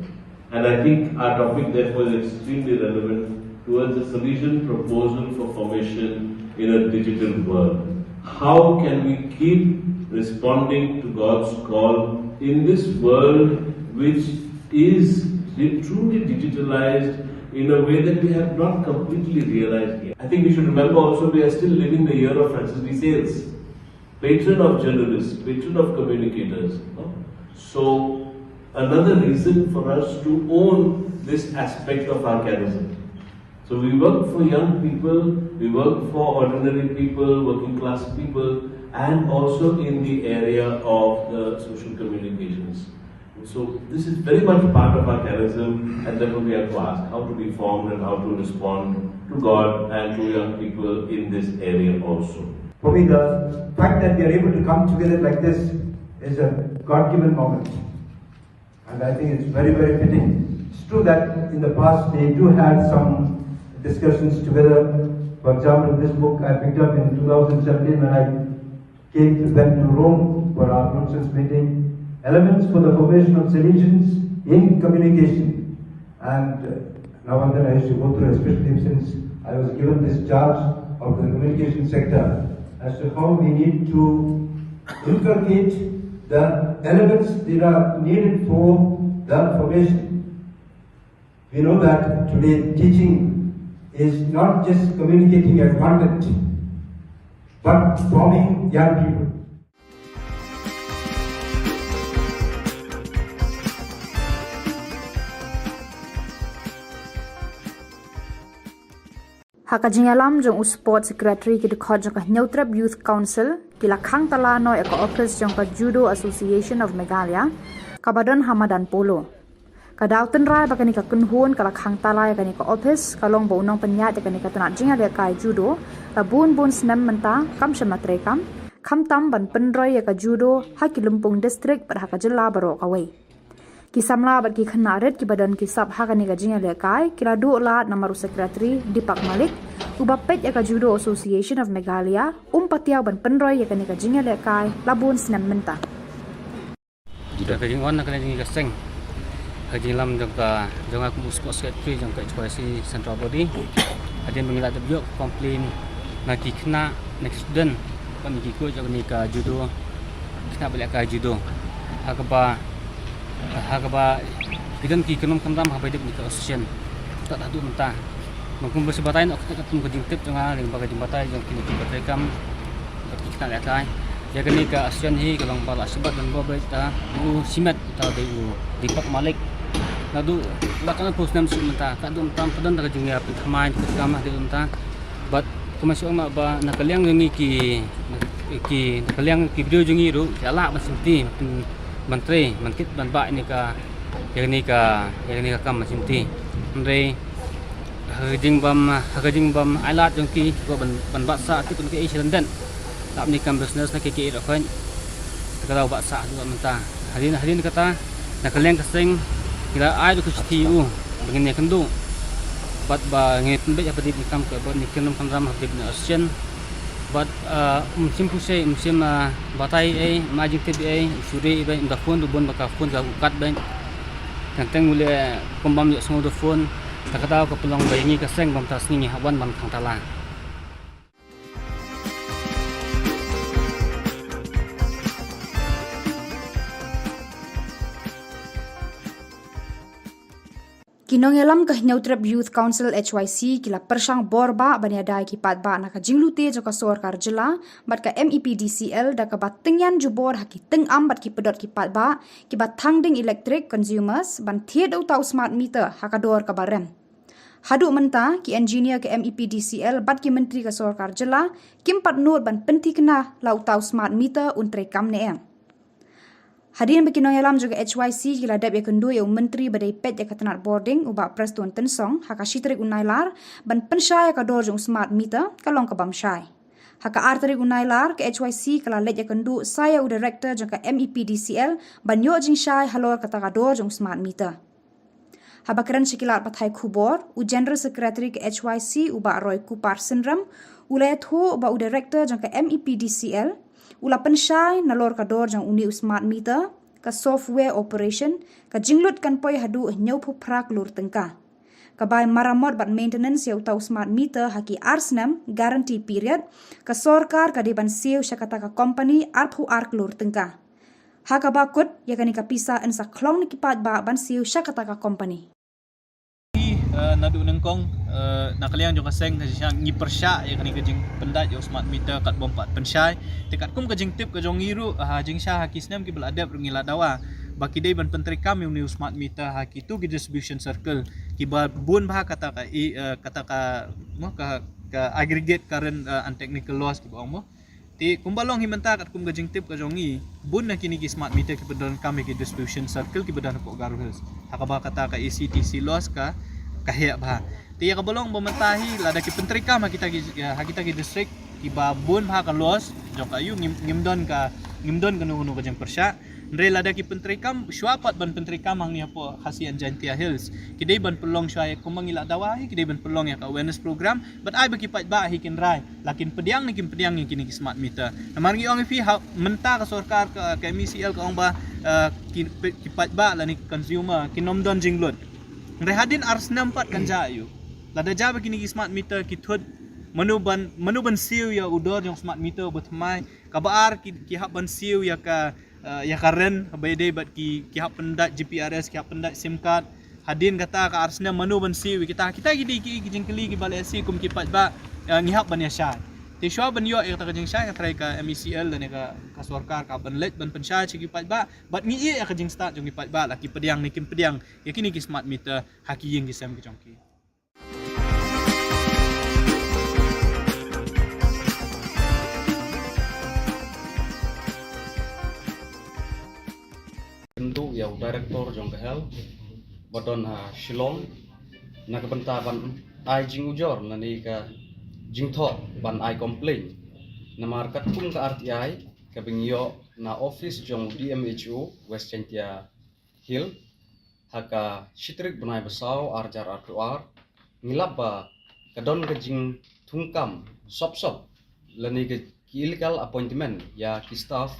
And I think our topic therefore is extremely relevant towards the Salesian proposal for formation in a digital world. How can we keep responding to God's call in this world which is truly digitalized in a way that we have not completely realized yet? I think we should remember also we are still living the year of Francis de Sales, patron of journalists, patron of communicators. No? So another reason for us to own this aspect of our charism. So we work for young people, we work for ordinary people, working class people, and also in the area of the social communications. So this is very much part of our charism, and therefore we have to ask how to be formed and how to respond to God and to young people in this area also. For me, the fact that we are able to come together like this is a God-given moment. And I think it's very, very fitting. It's true that in the past they do have some discussions together. For example, this book I picked up in 2017 when I went to Rome for our Brunson's meeting. Elements for the formation of Salesians in communication. And now and then I used to go through, especially since I was given this charge of the communication sector, as to how we need to inculcate the elements that are needed for the formation. We know that today teaching is not just communicating a content, but forming young people. Hakajingalam jong sport secretary ki dekhot jong ka Neutrab Youth Council ki la khang tala no eko office jong ka Judo Association of Meghalaya kabadon Hamadan Polo. Kadauten rai bakani ka kunhun kala khang tala ya kani ka office kalong bo unong penyat ya kani ka tunat jinga le kai judo la bun snem menta kam shamatre kam tam ban penroi ya ka judo hakilumpung district par Hakajilla baro kawai. Ki samla bat ki khanaret ki badan ki sab hakani ka jinga le kai kila du la namaru secretary Dipak Malik ubapet ya ka Judo Association of Meghalaya patiaw ban penroi ya kani ka jinga le kai labun snem menta. Judo ka jingon na kani jinga seng. Kajilam jangka jangan aku sport secretary jangka ekskuasi central body. Ada mengilat tabiok komplain nak kena next student kami kiko jangka ni ka judo kena balik ka judo. Hakaba kita ki kenom kamdam habai dek ni ka association. Tak tu mentah. Mungkin bersebatain ok tak ketemu kejingtip jangan dengan bagai jembatai jangka kini kita rekam kita lihat kai. Jaga ni ka association hi kalau balak sebab dan babai ta simat ta Dipak Malik Nadu lakan post nam sumenta kadum tam padan daga jingya pithamain kama de unta but kumasyo ma ba nakaliang ngi ki nakaliang ki video jingi ru jala masinti menteri mankit ban ba ini ka yang ni ka kam macam ti andre hagajing bam alat jong ki ko ban ba sa ti kun ke London tak ni kam business na ke ro kan kalau ba sa juga menta hadin kata nak keleng keseng kira ai ku ti u begini kendu bat ba ngit be apa di kam ke ban ni kenum kan ram habib na asian but musim pusai musim batai majik tbi suri ba inda phone du bon baka phone ga ukat ben tentang mule kombam yo semua phone takataw ka pulang bayangi ka seng bam tas ni hawan bam thang tala Kinongelam ka Neutrap Youth Council HYC kila persang borba baniadai ki patba na ka jinglute jo ka sorkar jila bat ka MEPDCL da ka batengyan jubor haki tengam bat ki pedot ki patba ki bat thangding electric consumers ban thiet tau smart meter hakador ka barem hadu menta ki engineer ke MEPDCL bat ki menteri ka sorkar jila kim pat not ban penti kena lau tau smart meter untre kam ne Hadirin berkinongelam juga HYC gila dap ya kendu ya menteri badai pet ya katanat boarding ubak prestuan tensong haka shitrik unailar ban pensyai ka dorjung smart meter kalong ka bamsyai. Haka arterik unailar ke HYC kala let ya kendu saya u director jangka MEPDCL ban yo jing syai halor kata ka dorjung smart meter. Habakaran sikilat pathai Khubor u general secretary ke HYC ubak Roy Kupar Syndrome ulayat ho ubak u director jangka MEPDCL ula pensyai nalor ka dor jang uni smart meter ka software operation ka jinglut kan poi hadu nyau pu prak lur tengka ka bai maramot bat maintenance ya utau smart meter haki arsnam guarantee period ka sorkar ka diban siu syakata ka company arpu ark lur tengka haka bakut ya kani ka pisa en sa klong ni kipat ba ban siu syakata ka company nadu nengkong nakaliang jong kaseng kasi ngi persya ya kani kajing pendat yo smart meter kat bompat pensyai tekat kum kajing tip kajong ngiru jing sya hakisnem ki beladap ngila dawa baki dei ban pentri kam yo new smart meter haki tu ki distribution circle ki ba bun bah kata ka aggregate current and technical loss ki ba mo ti kumbalong himenta kat kum kajing tip kajong ngi bun na kini ki smart meter ki bedan kam ki distribution circle ki bedan ko garus hakaba kata ka ECTC loss ka kahya bah tiya kabolong bomentahi lada ki pentri kam kita ki district ki babun ha ka los jong kayu ngimdon kanu ka jang persya ndre lada ki pentri kam syuapat ban pentri kam ang niya po hasian Jantia Hills kidai ban pelong syai kumangila dawahi kidai ban pelong ya ka awareness program but ai bagi pat ba hikin rai lakin pediang ni pediang yang kini ki smart meter namarngi ong fi menta ka sorkar ka MECL ka ong ba ki pat ba la ni consumer kinomdon jinglot Rehadin ars nampat kan jayu. Lada jaba kini smart meter kithud manuban siu ya udor yang smart meter bertemai kabar ki hak ban siu ya karen baide bat ki hak pendat GPRS ki hak pendat SIM card hadin kata ka arsna manuban siu kita gidi ki jengkeli ki balai si kum ki pat ba ngihap ban ya syai. Ti syua ban yo kata jeng syai ka try ka MECL dan ka sorkar ka ban let ban pensyai ki pat ba bat ngi ka jeng start jong ki pat ba la ki pediang ni kim pediang ya kini ki smart meter haki yeng ki sam ki jongki Untuk yang director jong kahel badon Shillong na kabenta ban ai jing ujor na ni ka jing thot ban ai complain na markat kum ka RTI ka bingyo na office jong DMHO West Jantia Hill haka shitrik banai basau arjar artuar ngilap ba kadon ka jing thungkam sop lani ka illegal appointment ya ki staff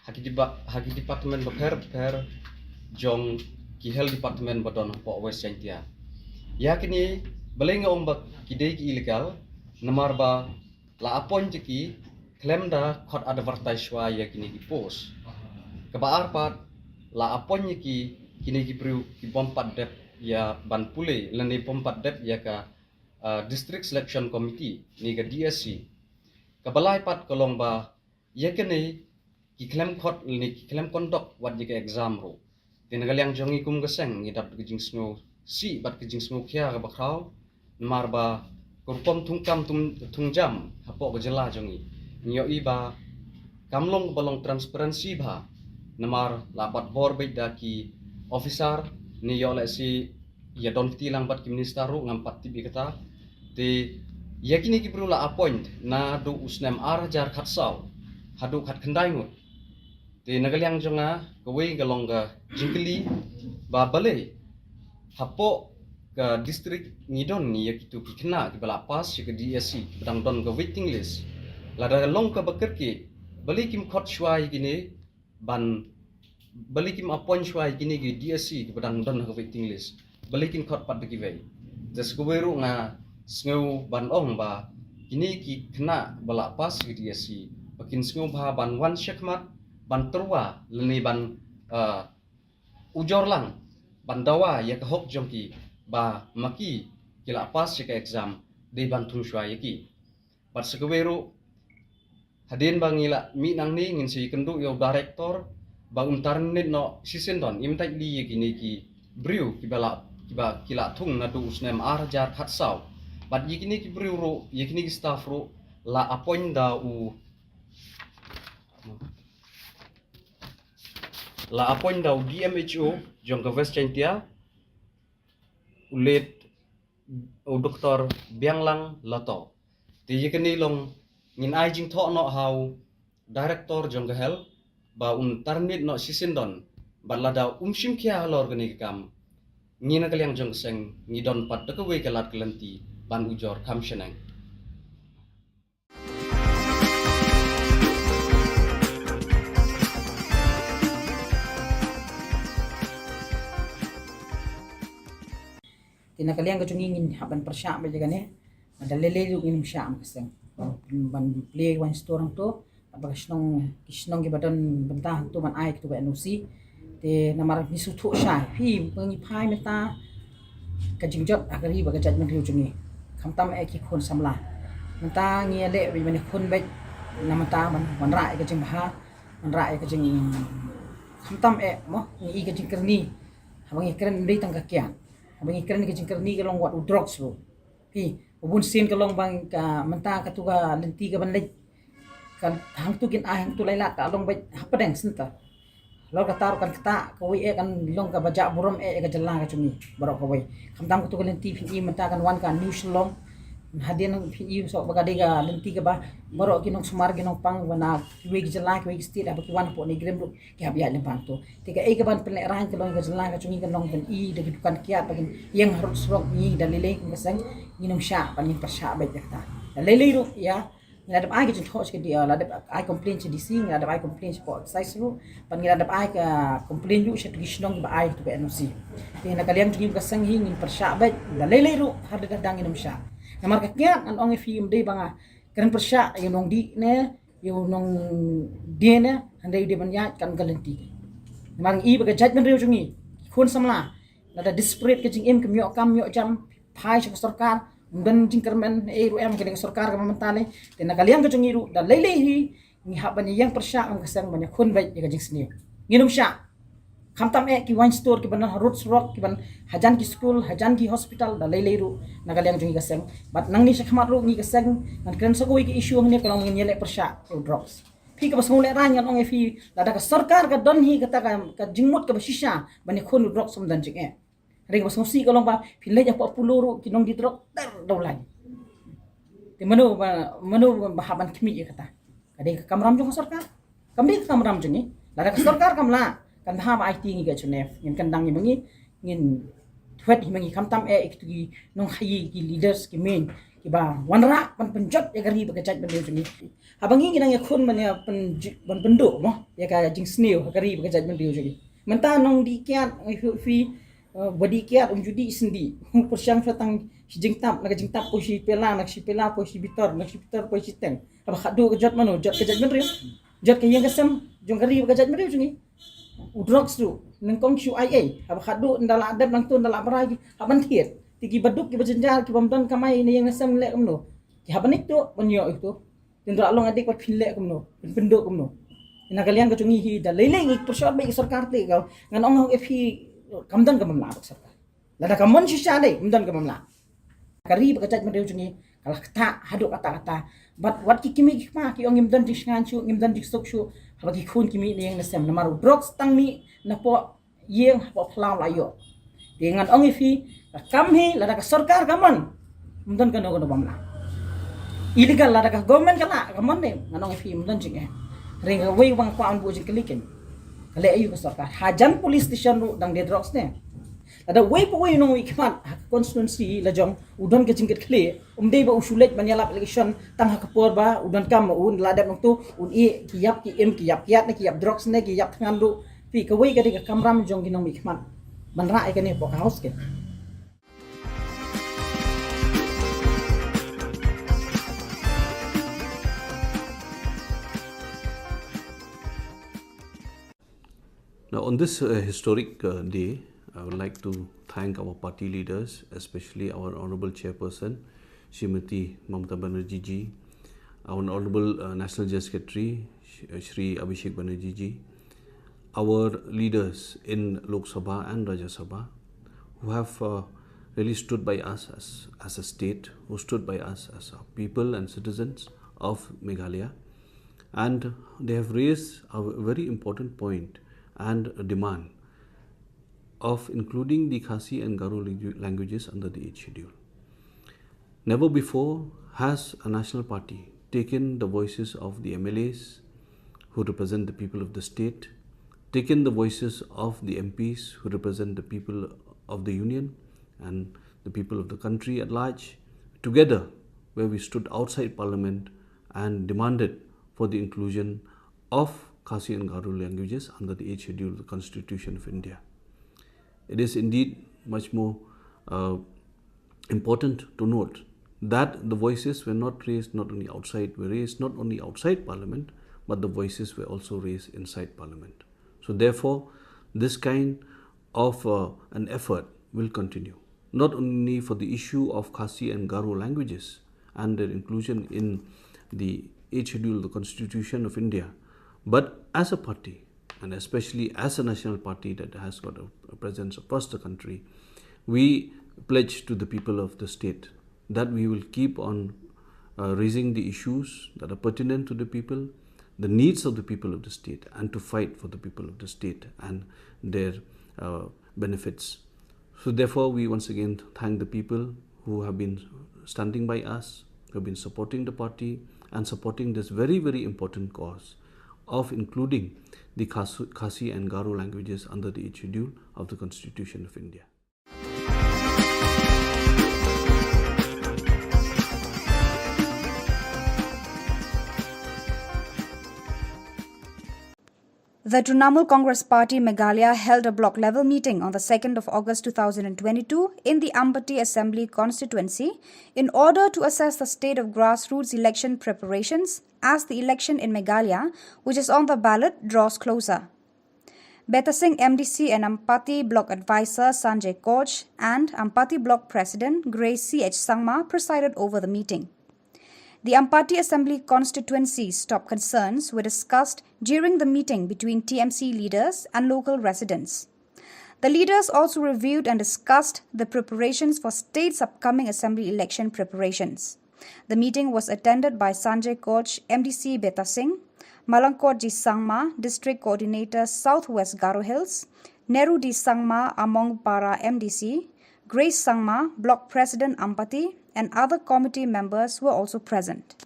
haki department per jong ki health department badon po West Jantia ya kini belenga ombak kidei ki illegal namar ba la appoint ki claim da khot advertise wa ya kini ki post ka ba arpat la appoint ki kini ki bru ki pompat dep ya ban pule lani pompat dep ya ka district selection committee ni ka DSC ka balai pat kolong ba ya kini ki claim khot ni ki claim conduct wat ji ka exam ro tinagal yang jongi kum gaseng ngidap ki jing snow si bat ki jing snow kya ka bakraw namar ba kurpom thungkam tungjam hapo gejala jongi nyo iba kamlong balong transparency ba namar labat bor baik da ki officer ni yo le si ya don tilang bat ki minister ru ngampat tibi kata te yakini ki perlu la appoint na du usnem jar khatsau hadu khat khandai ngut te nagaliang jonga kowe galong ga jingkeli ba bale hapo ke distrik ngidon ni yakitu ki kena ki bala pas ke DSC bedang don ke waiting list lada long ke bekerki bali kim khot shwai gini ban bali kim appoint shwai gini ki DSC ki bedang don ke waiting list bali kim khot pat ki wei jas ko weru nga sngu ban ong ba kini ki kena bala pas ki DSC pakin sngu ba ban wan shakmat ban terwa leni ban ujor lang ban dawa ya ke hok jongki ba maki kila pas ke exam di bantu shwa yaki pat sekeweru hadin bangila mi nang ni ngin si kendu yo director ba internet no sisendon imtai li yaki ni ki briu ki bala ba kila thung na du usnem jar khatsau bat yaki ni ki briu ro yaki ni ki staff ro la appoint da u la appoint da DMHO jong ke West Chantia ulit o doktor bianglang lato ti yekani long ngin ai jing tho no how director jong ke hel ba tarnit no sisindon balada sim kya lor gani kam ngina kaliang jong seng ngidon pat de we kelat kelenti ban ujor kam shenang tina kalian ka chungin haban persya ba jaga ne madalele yu ngin sya am kaseng ban play one store to abaga kisnong gi badan bentah tu man ai tu ba NOC te namar misu thu sha hi bangi phai meta ka jingjot agari ba ga judgment yu chungi khamtam e ki khon samla menta ngi le bi man khon ba namata man ra ka jing ha man ra ka jing khamtam e mo ngi ka jing kerni abangi keren dei tang ka kya abangi keren ka jing kerni ka long wat drugs ro hi ubun sin ka long bang ka menta ka tu ka lenti ka ban le kan hang tu kin hang tu laila ka long ba hapadeng sinta lo ka tar kan kata ko wi e kan long ka baja buram e ka jalla ka chumi barok ko wi khamtam ko tu ka lenti phi menta kan wan ka new Shillong hadin phi so baga de ga lenti ka ba barok kinong sumar kinong pang wana wi ki jalla ki wi state ab ki wan po ni grem ki habya le pang to tika e ka ban pen rang ka long ka jalla ka chumi kan long pen i de kan kiat bagin yang harus rok ni dalile ka sang nginong sya panin persya ba jakta dalile ru ya ngadap ai ke jengkok ke dia ladap ai complain ke DC ngadap ai complain ke size ru pan ngadap ai ke complain ju satu kisnong ba ai tu ke NOC te na kalian tungi ka sang hingin persya ba dalele ru har da dang inum sya namar ka kya an ong film de banga kan persya yunong di ne yunong de ne handai de banya kan galenti namar i ba ka judgment ru jungi khun samla lada disparate ke jing em kam myo jam phai ke sarkar dan jingkermen ru em ke sarkar ka mentale te na kalian ka jungiru da lelehi ni habani yang persya ang kasang banya khun bai ka jing sni nginum sya khamtam e ki wine store ki ban roots rock ki ban hajan ki school hajan ki hospital da leleru na kalian jungi kasang bat nang ni sakmat ru ni kasang nan kren sa ki issue ni kalong ngin yele persya drugs phi ka basung le ran yang ong e phi lada ka sarkar ka don hi kata ka jingmut ka basisha bani khun drugs sum dan jing e ring basung si kalong ba phi le ja 40 ru kinong di drug ter dolai te manu bahaban kimi ya kata kadang kamram jong sarkar kambi kamram jongi lada ka sarkar kamla kan ha IT ngi ga chunef ngin kandang ni mangi ngin thwet hi mangi khamtam e iktugi nong hayi ki leaders ki main ki ba wanra pan penjot ya gari ba gajat ban jongi abangi ngi nang khun man ya ban bendu mo ya ka jing sneo gari ba gajat ban jongi menta nong di kiat fi body kiat judi sendi persyang fatang jingtap nak jingtap po si pela nak si pela po si bitor nak si bitor po si teng aba khadu gajat mano jat gajat ban rio jat ka yang kasam jong gari ba gajat ban jongi udrox tu nengkong shu IA aba khadu ndala adab nang tu ndala barai haban thiet tiki baduk ki bajenjal ki bamdan kamai ni yang nasam lek kamno ki haban itu banyo itu tindra long adik pat philek kamno penduk kamno ina kalian ka chungi hi da lele ngi persyot bai sarkar te ka ngan ong hok fi kamdan ka mamla sarkar lada kamon shisha dai kamdan ka mamla kari ba kajat madeu chungi kala kata hadu kata but wat ki kimi ki ma ki ong imdan di shan chu imdan di sok chu bagi kun kimi ni yang nasem na maru drugs tang mi na po yang po flam la yo dengan ong ifi kam hi la ka sarkar kaman mudon kan no bamla illegal la ka government kala kaman de nganong ifi mudon jing ring way wang kwa an bu jing kliken kale ayu ka sarkar hajan police station ru dang de drugs ne ada way po way no ikman constituency la jong udon ke jingket kle dei ba usulet banyalap election tang hakapor ba udon kam un ladap nong tu un i kiyap ki em kiyap kiat ne kiyap drugs ne kiyap thangan du pi ka way ka de ka kamram jong ginong ikman man ra ai ka ne po house ke Now, on this historic day, I would like to thank our party leaders, especially our Honourable Chairperson, Srimati Mamata Banerjee ji, our Honourable National General Secretary, Shri Abhishek Banerjee ji, our leaders in Lok Sabha and Rajya Sabha, who have really stood by us as a state, who stood by us as a people and citizens of Meghalaya, and they have raised a very important point and a demand of including the Khasi and Garo languages under the 8th schedule. Never before has a national party taken the voices of the MLAs who represent the people of the state, taken the voices of the MPs who represent the people of the union and the people of the country at large, together where we stood outside parliament and demanded for the inclusion of Khasi and Garo languages under the 8th schedule of the Constitution of India. It is indeed much more important to note that the voices were not raised not only outside Parliament, but the voices were also raised inside Parliament. So therefore, this kind of an effort will continue, not only for the issue of Khasi and Garo languages and their inclusion in the 8th schedule of the Constitution of India, but as a party, and especially as a national party that has got a presence across the country, we pledge to the people of the state that we will keep on raising the issues that are pertinent to the people, the needs of the people of the state, and to fight for the people of the state and their benefits. So therefore, we once again thank the people who have been standing by us, who have been supporting the party and supporting this very, very important cause of including the Khasi and Garo languages under the 8th schedule of the Constitution of India. The Trinamool Congress Party Meghalaya held a block-level meeting on the 2nd of August 2022 in the Ampati Assembly constituency in order to assess the state of grassroots election preparations as the election in Meghalaya, which is on the ballot, draws closer. Beta Singh MDC and Ampati Block Advisor Sanjay Koch and Ampati Block President Grace C.H. Sangma presided over the meeting. The Ampati Assembly constituency's top concerns were discussed during the meeting between TMC leaders and local residents. The leaders also reviewed and discussed the preparations for state's upcoming assembly election preparations. The meeting was attended by Sanjay Koch, MDC Beta Singh, Malangkot Ji Sangma, District Coordinator Southwest Garo Hills, Nehru Di Sangma Among Para MDC, Grace Sangma, Block President Ampati, and other committee members were also present.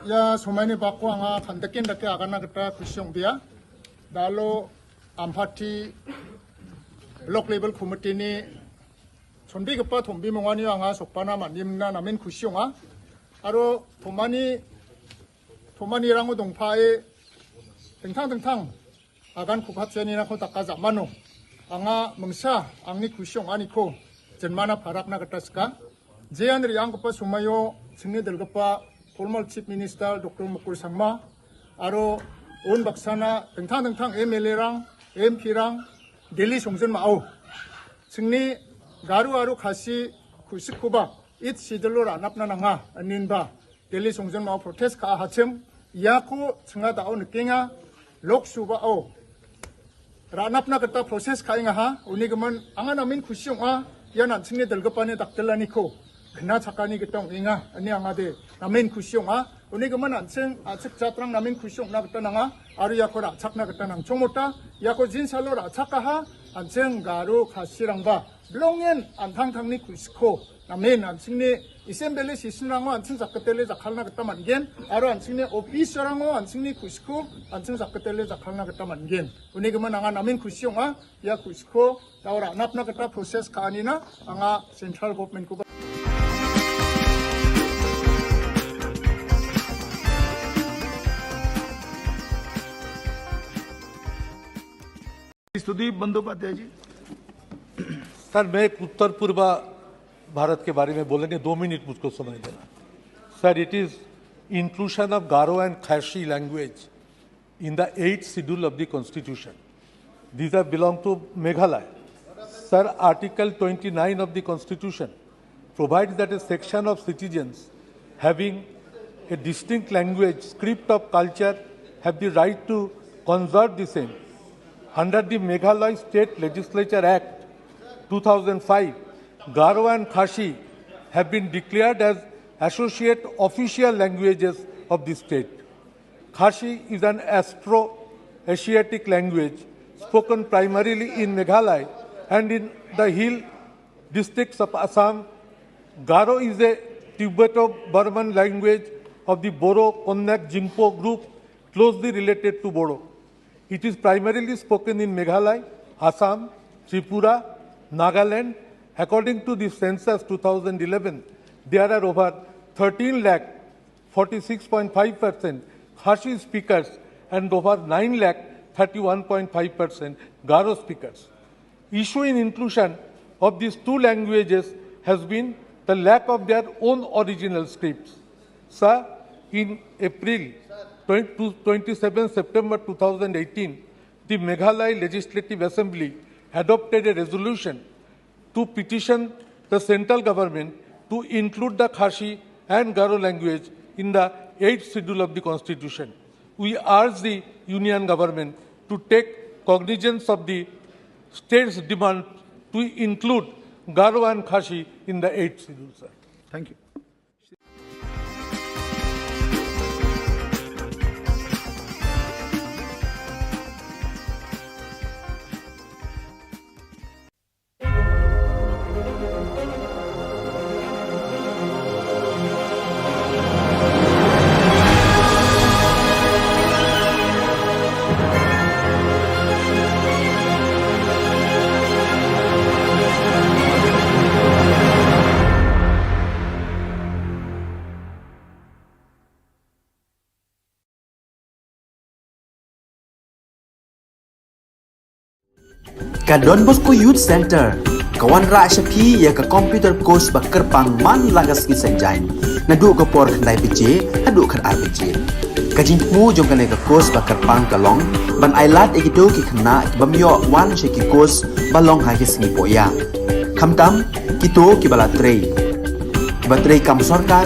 Ya sumani baku anga kandakin dake agana kita kusyong dia, dalo Ampati block level committee ni sonbi kepa thombi mongani anga sokpana manimna namin kusyonga, aro thomani rangu dongpae tengtang agan kuphatseni na ko takaza mano anga mengsa angni kusyong aniko jenmana parakna kataska jean riang kepa sumayo singni delgepa formal chief minister Dr. Mukul Sangma aro on baksana tengtang MLA rang MP rang Delhi songjen mao singni garu aro khasi kusikuba it sidelo ranapna nanga aninba Delhi songjen mao protest ka hachem yako singa dao nikinga Lok Sabha o ranapna kata proses kainga ha unigaman angan amin kusyong yan singni delgepane daktelaniko kena chakani kitong inga ani angade namin kusyong uni gaman anseng achik chatrang namin kusyong na kata nanga aru yako ra chak na kata nang chomota yako jin salo ra chakaha anseng garu khasirang ba blongen antang thang ni kusko namin anseng ni assembly sisinrango anseng zakatele zakhalna kata mangen aru anseng ni officerango anseng ni kusko anseng zakatele zakhalna kata mangen uni gaman anga namin kusyong ya kusko taura napna kata proses kaanina anga central government ko स्तुति Bandyopadhyay ji. Sir मैं एक उत्तर पूर्व भारत के बारे में बोलेंगे 2 minute मुझको समय देना। Sir it is inclusion of Garo and Khasi language in the 8th schedule of the constitution. These are belong to Meghalaya. Sir article 29 of the constitution provides that a section of citizens having a distinct language, script of culture have the right to conserve the same. Under the Meghalaya State Legislature Act 2005, Garo and Khashi have been declared as associate official languages of the state. Khashi is an Afro-Asiatic language spoken primarily in Meghalaya and in the hill districts of Assam. Garo is a Tibeto-Burman language of the Bodo Konyak Jingpo group closely related to Bodo. It is primarily spoken in Meghalaya, Assam, Tripura, Nagaland. According to the census 2011, there are over 13 lakh 46.5% Khashi speakers and over 9 lakh 31.5% Garo speakers. Issue in inclusion of these two languages has been the lack of their own original scripts. Sir, in April 27 September 2018, the Meghalaya Legislative Assembly adopted a resolution to petition the central government to include the Khashi and Garo language in the 8th schedule of the Constitution. We urge the Union government to take cognizance of the state's demand to include Garo and Khashi in the 8th schedule, sir. Thank you. Ka Don Bosco Youth Center, kawan ra shapi ya ka computer course ba kerpang man lagas ki sanjain. Nadu ka por khandai piche, hadu khan ar piche. Ka jingmu jong ka ka course ba kerpang ka long, ban ailat egido ki khna ki bamyo wan she ki course ba long ha ki sngi poya. Khamtam kito ki bala trei. Ki ba trei kam sarkar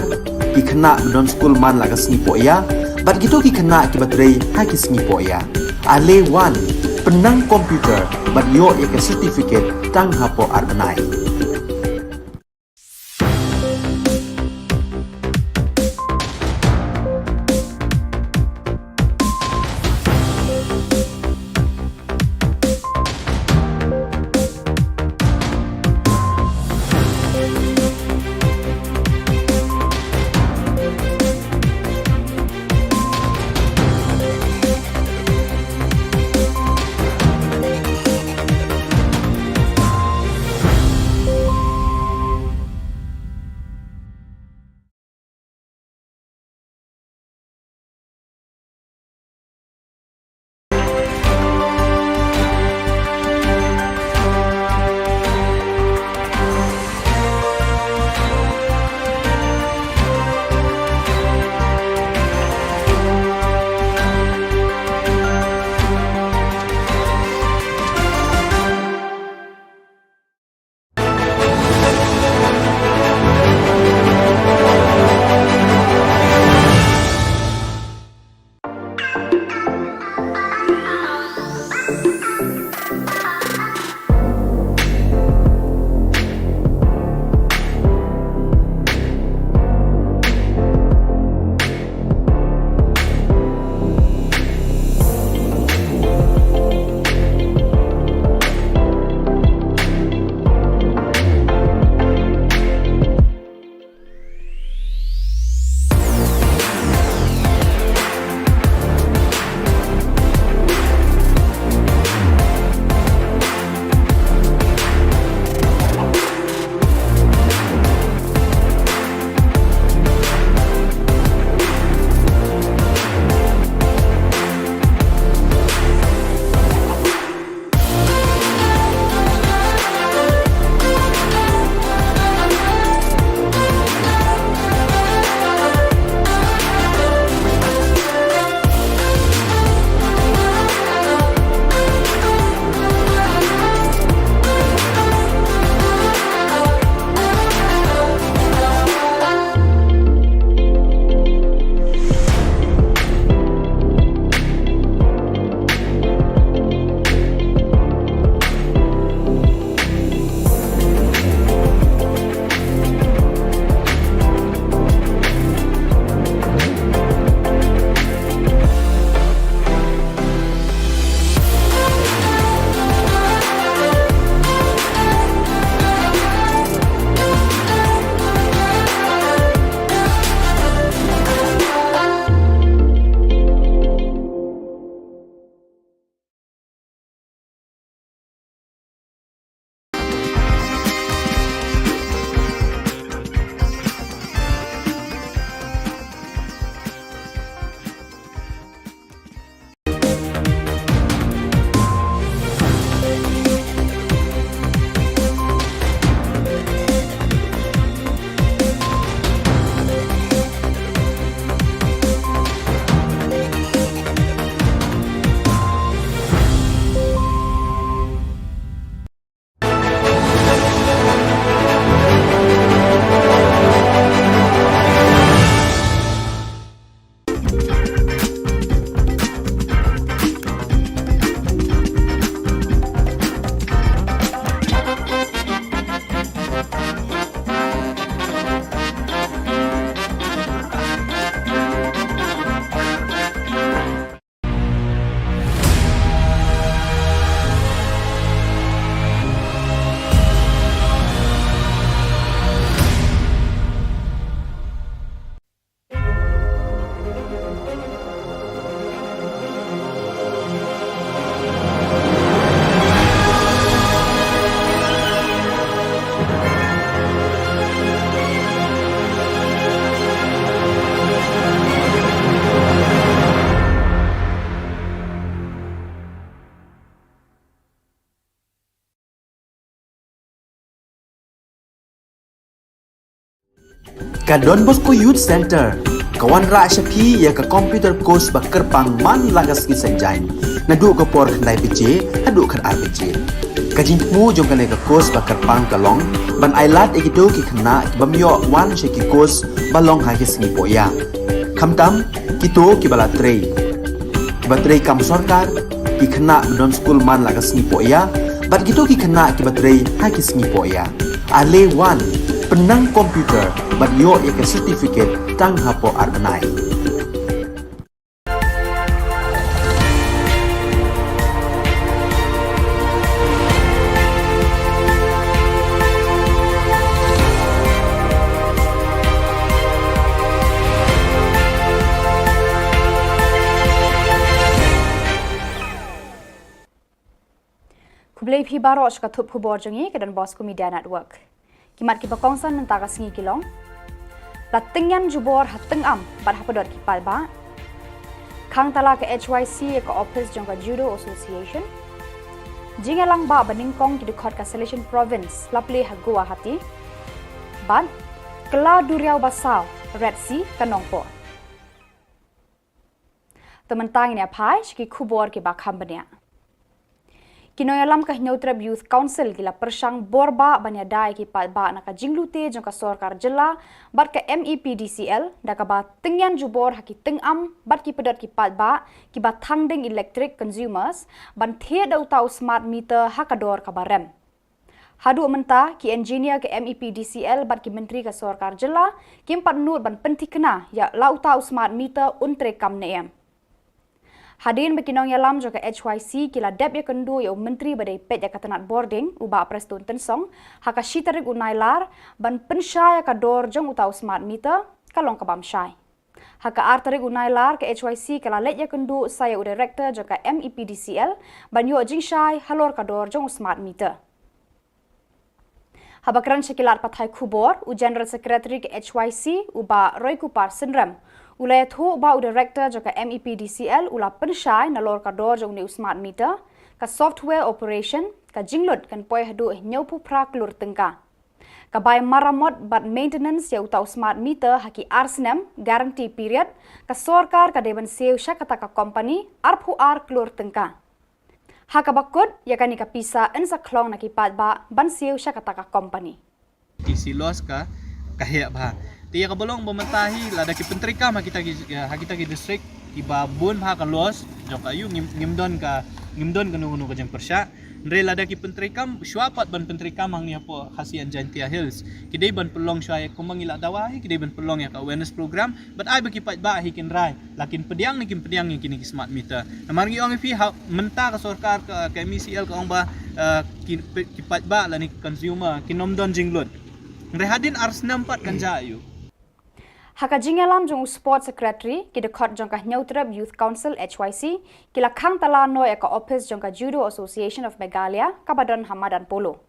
ki khna don school man lagas sngi poya, bat kito ki khna ki ba trei ha ki sngi poya. Ale wan penang komputer bat yo ek certificate tang hapo arbanai. Ka Don Bosco Youth Center, kawan ra Shapi ya ka computer course ba kerpang man lagas ki sanjang. Nadu ka por khandai PJ, hadu khan RPG. Ka jingmu jong ka course ba kerpang kalong, ban ailat ikito ki khna bamyo wan sheki course balong ha ki singi poya. Khamtam kito ki bala trei. Batrei kam sarkar ki khna don school man lagas singi poya, bat kito ki khna ki batrei ha ki singi poya. Ale wan penang komputer bat yo ya certificate tang hapo arnai. Kublai phi barosh ka thup khubor jongi ke dan Bosco Media Network. Kimat ki bakongsan mentaka singi kilong. Latingyan jubor hateng am bat hapadot ki palba. Khang tala ke HYC ka office jong ka Judo Association. Jingalang ba baningkong ki dekhot ka selection province laple ha Guwahati. Ban kela duriau basau Red Sea kanongpo. Tementang ini apai ki khubor ki bakhambania. Kinoyalam ka Neutrab Youth Council gila persang borba banyadai ki ba na ka jinglute jong ka Sorkar Jilla bat ka MEPDCL da ka ba tingyan jubor haki tingam bat ki pedat ki ba ki ba thangding electric consumers ban the dau tau smart meter hakador ka barem. Hadu menta ki engineer ke MEPDCL bat ki menteri ka Sorkar Jilla kim pat nur ban pentikna ya lau tau smart meter untre kam neem. Hadin bekinong yalam juga HYC kila dep ya kendu ya menteri badai pet ya katanat boarding uba prestun tensong haka shitarik unailar ban pensya ya kador jong utau smart meter kalong kabam syai. Haka artarik unailar ke HYC kala let ya kendu saya u director juga MEPDCL ban yo jing syai halor kador jong smart meter. Habakran syakilat pathai Khubor u General Secretary ke HYC uba Roy Kupar Sindram ulai thu ba u director joka MEPDCL ula pensyai nalor kador jong ni smart meter ka software operation ka jinglot kan poi hadu nyaupu pra klur tengka ka bai maramot bat maintenance ya utau smart meter haki arsnem guarantee period ka sorkar ka deban seu syakata ka company arphu ar klur tengka haka bakut ya kani ka pisa ensa klong na ki ba ban seu syakata ka company isi los ka kahya ba tiya ka bolong bomentahi lada ki pentrika ma kita ki district ki babun ha ka los jok ayu ngimdon kanu ka jeng persya Nre lada ki pentrikam syuapat ban pentrikam ang niya po khasian Jantia Hills. Kidai ban pelong syaya kumang ila dawahi, kidai ban pelong ya ka awareness program, but ay bakipat ba hikin rai. Lakin pediang ni pediang yang kini ki smart meter. Namargi ong ipi menta ka sorkar ka MECL ka ong ba kipat ba la ni consumer kinomdon jinglot. Nre hadin ars nampat kan jayu. Haka jingalam jong Sport Secretary ki dekot jong ka Neutrab Youth Council HYC kila khang tala no ya ka office jong ka Judo Association of Meghalaya kabadon Hamadan Polo.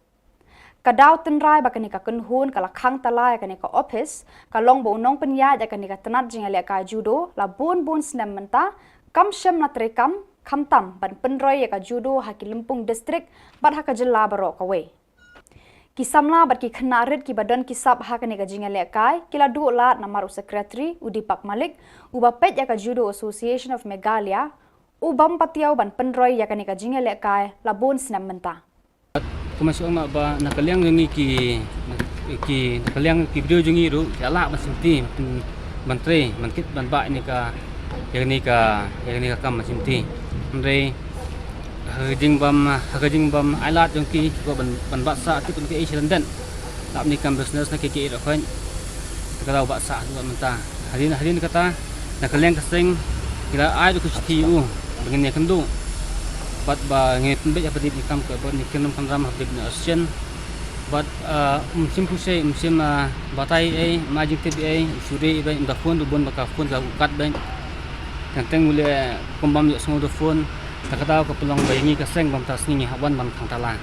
Kadaw tenrai bakani ka kunhun kala khang tala ya kani ka office kalong bo unong penya ya kani ka tenat jingalia ka judo la bon snem menta kam shem na trekam khamtam ban penroi ya ka judo haki Limpung district bad haka jilla baro ka we. Kisamla bat ki khenarit ki badan kisap hakane ka jingalia kai kila du lat namaru secretary Udipak Malik ubapet ya ka Judo Association of Meghalaya ubam patiaw ban penroi ya kane ka jingalia kai labon snam menta Kumasuk mak ba nakaliang ngi ki nakaliang ki video jungi ru ala masinti menteri mankit ban ba ni ka yang ni ka kam masinti ndre hajing bam alat jong ki ko ban baksa ti kun ke Asian dan lap ni kam business na ke ro kan kata baksa tu menta hadin kata nak leng keseng kira ai ku ti u begini kendu bat ba nge pembe apa di kam ke bon ni kenum kan ram habib na Asian bat musim pusai musim batai majik ti suri ba inda phone du bon baka phone ga ukat ba tentang mule kombam yo semua phone Takataw ka pelong bayangi ka seng bam tas ni hawan bam khang tala.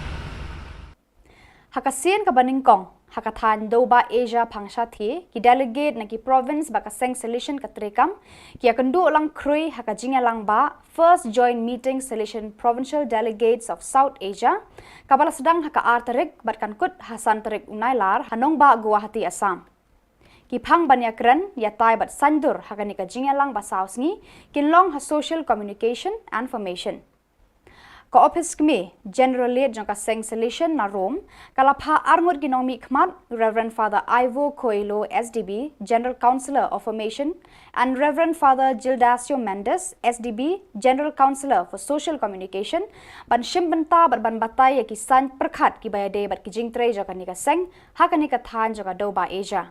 Hakasien ka baningkong hakathan do ba Asia phangsha thi ki delegate na ki province ba ka seng solution ka trekam ki akandu lang krui hakajinga lang ba first joint meeting solution provincial delegates of South Asia kabala sedang haka artarik bat kan kut Hasan Tarik Unailar hanong ba Guwahati Assam. ki phang banya kran ya tai bat sandur hakani ka jingalang basaw sngi kinlong ha social communication and information. Ka office kme general lead jangka seng solution na Rome kalapha armor ginomi khmat Reverend Father Ivo Coelho SDB General Counselor of Formation and Reverend Father Gildasio Mendes SDB General Counselor for Social Communication ban shimbanta ban batai ki san perkhat ki bayade bat ki jingtre jaka ni ka seng hakani ka than jaka doba Asia.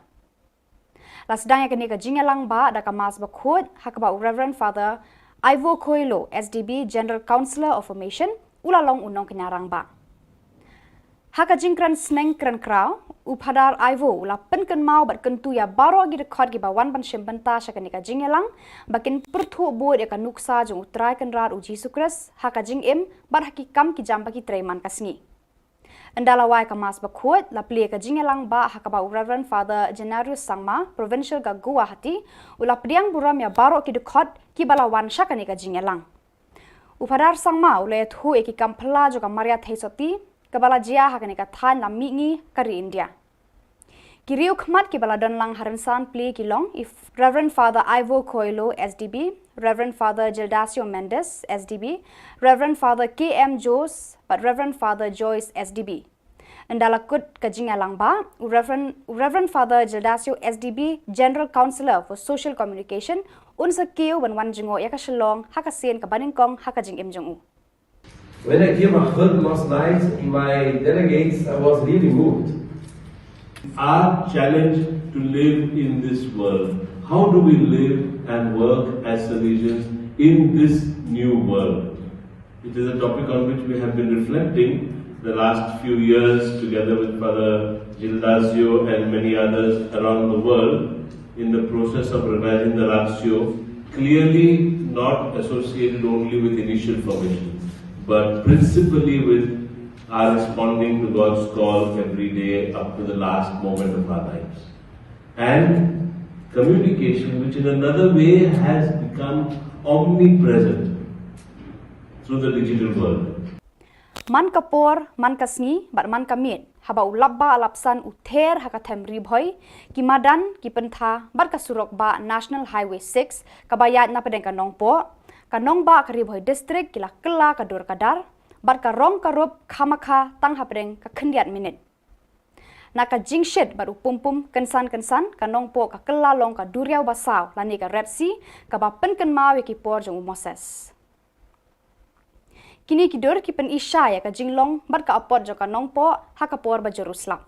Lasdang yakani ka jingalang ba da ka mas ba khod hakaba Reverend Father Ivo Coelho, SDB General Counselor of Formation, ulalong unong kinarang ba. Haka jingkran sneng kran kraw, upadar Ivo ula penken mau bat kentu ya baro agi rekod gi bawan ban shembenta shakanika jingelang, bakin pertu bod ya kanuksa jong utrai kenrar uji sukres, haka jing bat hakikam ki jamba ki treman kasngi. Andalawai kamas bakhut la pli ka jingelang ba hakaba Reverend Father Genarius Sangma Provincial ka Guwahati ula priang buram ya baro ki dekhot ki balawan shakani ka jingelang. Upadar Sangma ula thu eki kampla jo ka Maria Theisoti ka bala jia hakani ka than la mingi kari India. Kiriu khmat ki bala don lang haransan pli ki long if Reverend Father Ivo Coelho SDB, Reverend Father Gildasio Mendes SDB, Reverend Father KM Jos, but Reverend Father Joyce SDB. Andala kut kajingalang ba Reverend Father Gildasio SDB General Counselor for Social Communication unsa kiu ban jingo ya ka Shillong hakasen ka baningkong hakajing imjong. When I came heard last night in my delegates, I was really moved. Our challenge to live in this world. How do we live and work as Salesians in this new world? It is a topic on which we have been reflecting the last few years together with Father Gildasio and many others around the world in the process of revising the Ratio, clearly not associated only with initial formation, but principally with are responding to God's call every day up to the last moment of our lives. And communication, which in another way has become omnipresent through the digital world. Man kapor, man kasngi, bat man kamit, haba ulabba alapsan uther hakatem ribhoy, ki madan, ki pentha, bat kasurok ba National Highway 6, kabayat na pedeng kanong po, kanong ba karibhoy district, kila kela kadur kadar, bat ka rong karup khamaka tang hapreng ka khendiat minute. Naka jingshit baru pumpum kensan kanong po ka kelalong ka duriau basaw lani ka Red Sea ka ba penken mau ki por jong Moses. Kini ki dur ki pen isya ya ka jinglong bat ka apot jo kanong po ha ka por ba Jerusalem.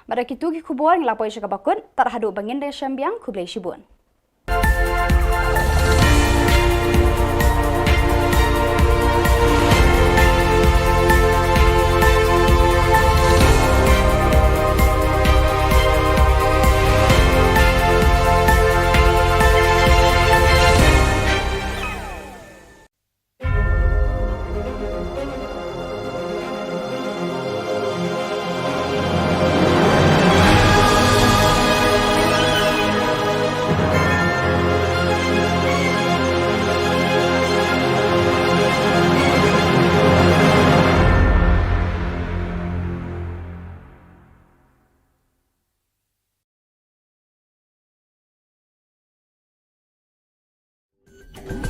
Pada kitu ki khubor ngelapoi syaka bakut, tarhadu bangin dari syambiang kublai shibun.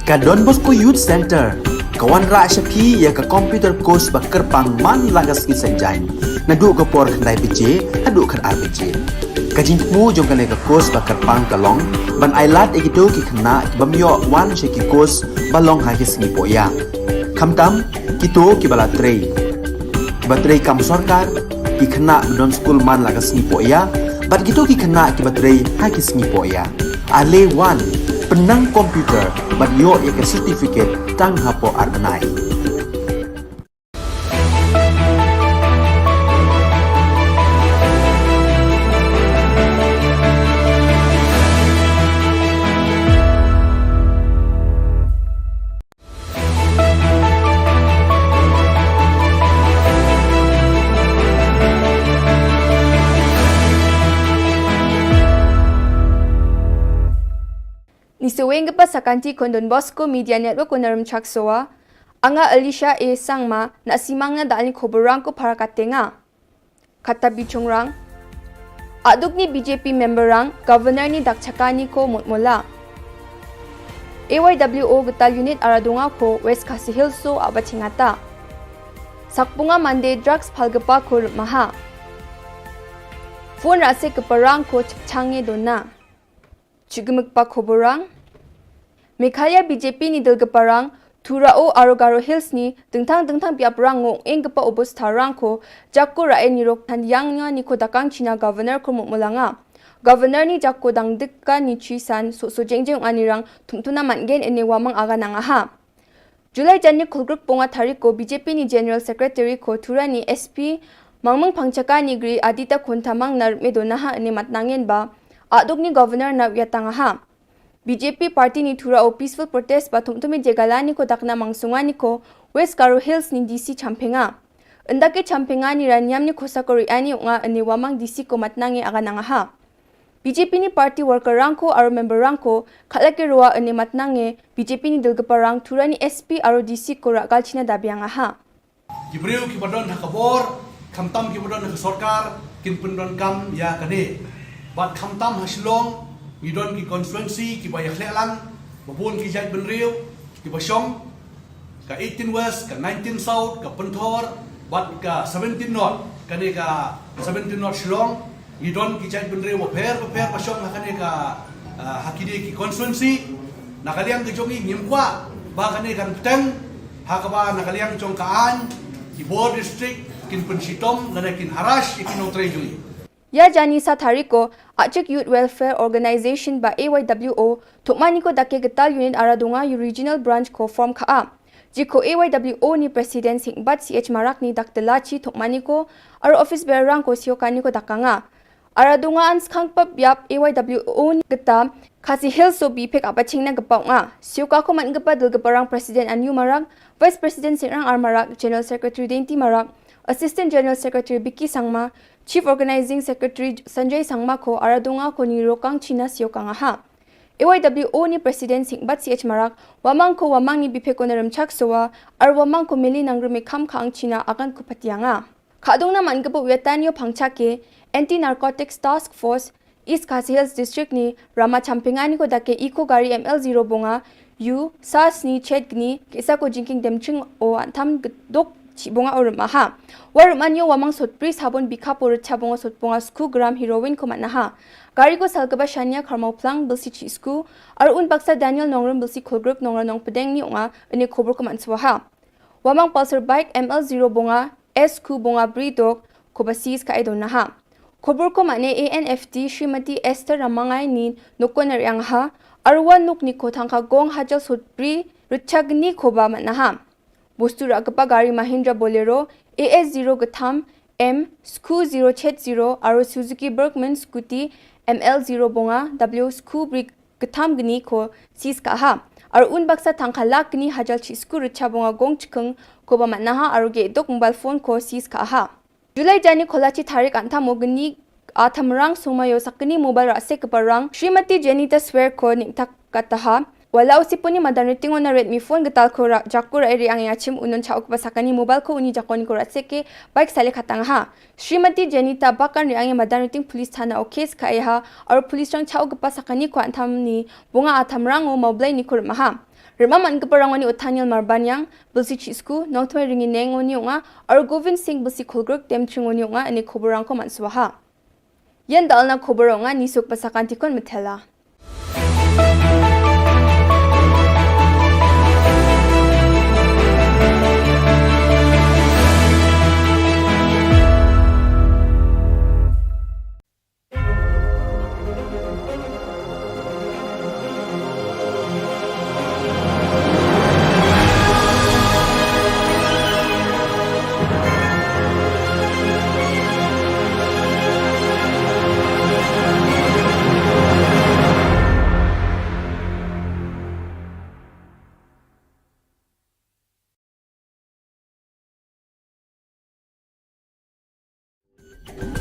Ka Don Bosco Youth Center, kawan ra syapi ya ka computer course ba kerpang man lagas ki senjain. Nadu ka por khandai PJ, adu khan RPG. Ka jingmu jong kan ka course ba kerpang kalong, ban ailat egido ki khna ki bamyo wan she ki course balong ha ki singi poya. Khamtam kito ki bala trei. Ba trei kam sarkar ki khna don school man lagas singi poya, bat kito ki khna ki ba trei ha ki singi poya. Ale wan penang komputer bat yo ya ke sertifikat tang hapo arbenai. Ni seweng gepa sakanti kondon Bosco Media Network konaram chaksoa anga Alicia A sangma na simangna dalni khoborang ko parakatenga kata bichongrang aduk ni BJP memberang governor ni dakchakani ko mutmola AYWO getal unit aradunga ko West Khasi Hills so abachingata sakpunga mande drugs phalgapa ko maha phone rase keparang ko changge dona chigmukpa khoborang Meghalaya BJP ni dalgaparang Thurao Arogaro Hills ni dengtang piaprang ngong enggepa obostharang ko jakko rae nirok tan yangnya ni ko dakang China governor ko mulanga governor ni jakko dangdikka ni chisan so jengjeng anirang tumtuna mangen ene wamang aga nangaha July janni khulgruk ponga thari ko BJP ni general secretary ko Thurani SP mangmang pangchaka ni gri adita khontamang nar medonaha ene matnangen ba adok ni governor na yatangaha BJP party ni Thurao peaceful protest ba tumtumi jegalani ko dakna mangsungani ko West Garo Hills ni DC champenga endake champenga ni ranyam ni khosakori ani unga ani wamang DC ko matnangi aga nangaha BJP ni party worker rangko aro member rangko khalake roa ani matnange BJP ni dalgaparang Thurani SP aro DC ko ragal china dabianga ha Gibriu ki badon hakabor khamtam ki badon ha sarkar kin pundon kam ya kane bat khamtam ha Shillong Midon ki constituency ki bayak lelang babun ki jai benriu ki basyong ka 18 west ka 19 south ka penthor bat ka 17 north kane ka 17 north Shillong Midon ki jai benriu paper basyong kane ka hakidi ki constituency nakaliang ki jongi ngimkwa ba kane kan peteng hakaba nakaliang jong kaan ki board district kin pensitom ngane kin harash ikin otre jui Ya jani sa thariko Achik Youth Welfare Organization ba AYWO Tukmani ko dake getal unit aradunga regional branch ko form kha jiko AYWO ni president Singbat CH Marak ni daktelachi Tukmani ko aro office bearer rang ko siokani ko dakanga aradunga ans khangpap yap AYWO ni geta Khasi Hills so bipek apachingna gapawnga sioka ko man gapa dalgaparang president Anyu Marak vice president Sirang Armarak general secretary Denti Marak assistant general secretary Biki Sangma Chief Organizing Secretary Sanjay Sangma ko aradunga ko ni Rokang China siokanga ha. AYWO ni President Singbat CH Marak wamang ni bipe ko naram chaksowa ar wamang ko mili nangrumi kham khang China akan ko patianga. Khadong na man gapo wetanyo pangchake Anti-Narcotics Task Force East Khasi Hills District ni Rama Champingani ko dake Eco Gari ML0 bonga yu SAS ni Chetgni kisa ko jinking demching o antam dok Chibonga or maha. War manyo wamang sotpri sabon bika por chabonga sotponga sku gram heroin ko manaha. Gari ko salgaba shanya karmau plang bilsi chisku ar un baksa Daniel nongrum bilsi khulgrup nongra nong pedeng ni unga ane khobor ko manswaha. Wamang pulsar bike ML0 bonga SQ bonga bridok ko basis ka idonaha. Khobor ko mane ANFT Srimati Esther Ramangai ni nokonar yang ha arwan nuk ni ko thangka gong hajal sotpri ruchagni ko ba manaha. Bostu rakapa gari Mahindra Bolero AS0 Gatham M Sku 070 aro Suzuki Bergman Scooty ML0 bonga W Sku Brick Gatham gni ko sis kaha aro un baksa tangkhala gni hajal chi Sku richa bonga gong chikeng ko ba manaha aro ge dok mobile phone ko sis kaha July jani kholachi tharik antha mogni athamrang sumayo sakni mobile rase kaparang Srimati Janita Swear ko niktak kataha Wala usipuni madaniting na Redmi phone gatal ko jakko ra eri ang achim unon chaok pasakani mobile ko uni jakoni ko ratseke bike sale khatang ha Srimati Janita bakan ri ang madaniting police thana o case kai ha aur police rang chaok pasakani ko antham ni bunga athamrang o moblai ni kur maha Rima man kaparang ni Othaniel Marbanyang bilsi chisku nongthmai ringi neng oni unga aur Govind Singh bilsi khulgruk temching oni unga ani khoborang ko manswaha Yan dalna khoboranga ni sok pasakanti kon methela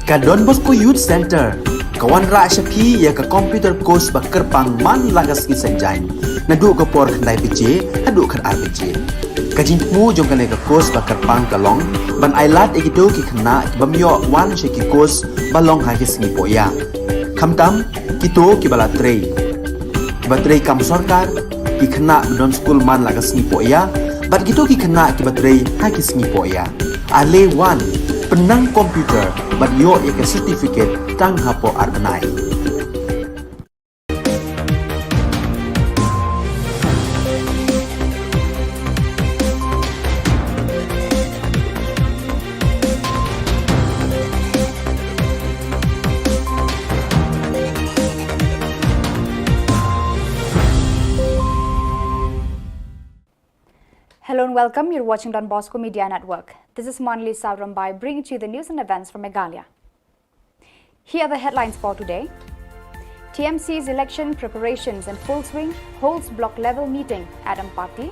Ka Don Bosco Youth Center, kawan ra shapi ya ka computer course ba kerpang man lagas ki sanjain. Nadu ka por khandai pije, hadu khan ar pije. Ka jingmu jong ka ka course ba kerpang ka long, ban ailat egido ki khna bamyo wan she ki course ba long ha ki sngi po ya. Khamtam kito ki bala trei. Ki ba trei kam sarkar ki khna don school man lagas sngi po ya. Bat kito ki khna ki ba trei ha ki sngi po ya. Ale wan penang komputer bat yo ek certificate tang hapo arbenai. Hello and welcome. You're watching Don Bosco Media Network. This is Monali Savrambai bringing to you the news and events from Meghalaya. Here are the headlines for today. TMC's election preparations in full swing, holds block level meeting at Ampati.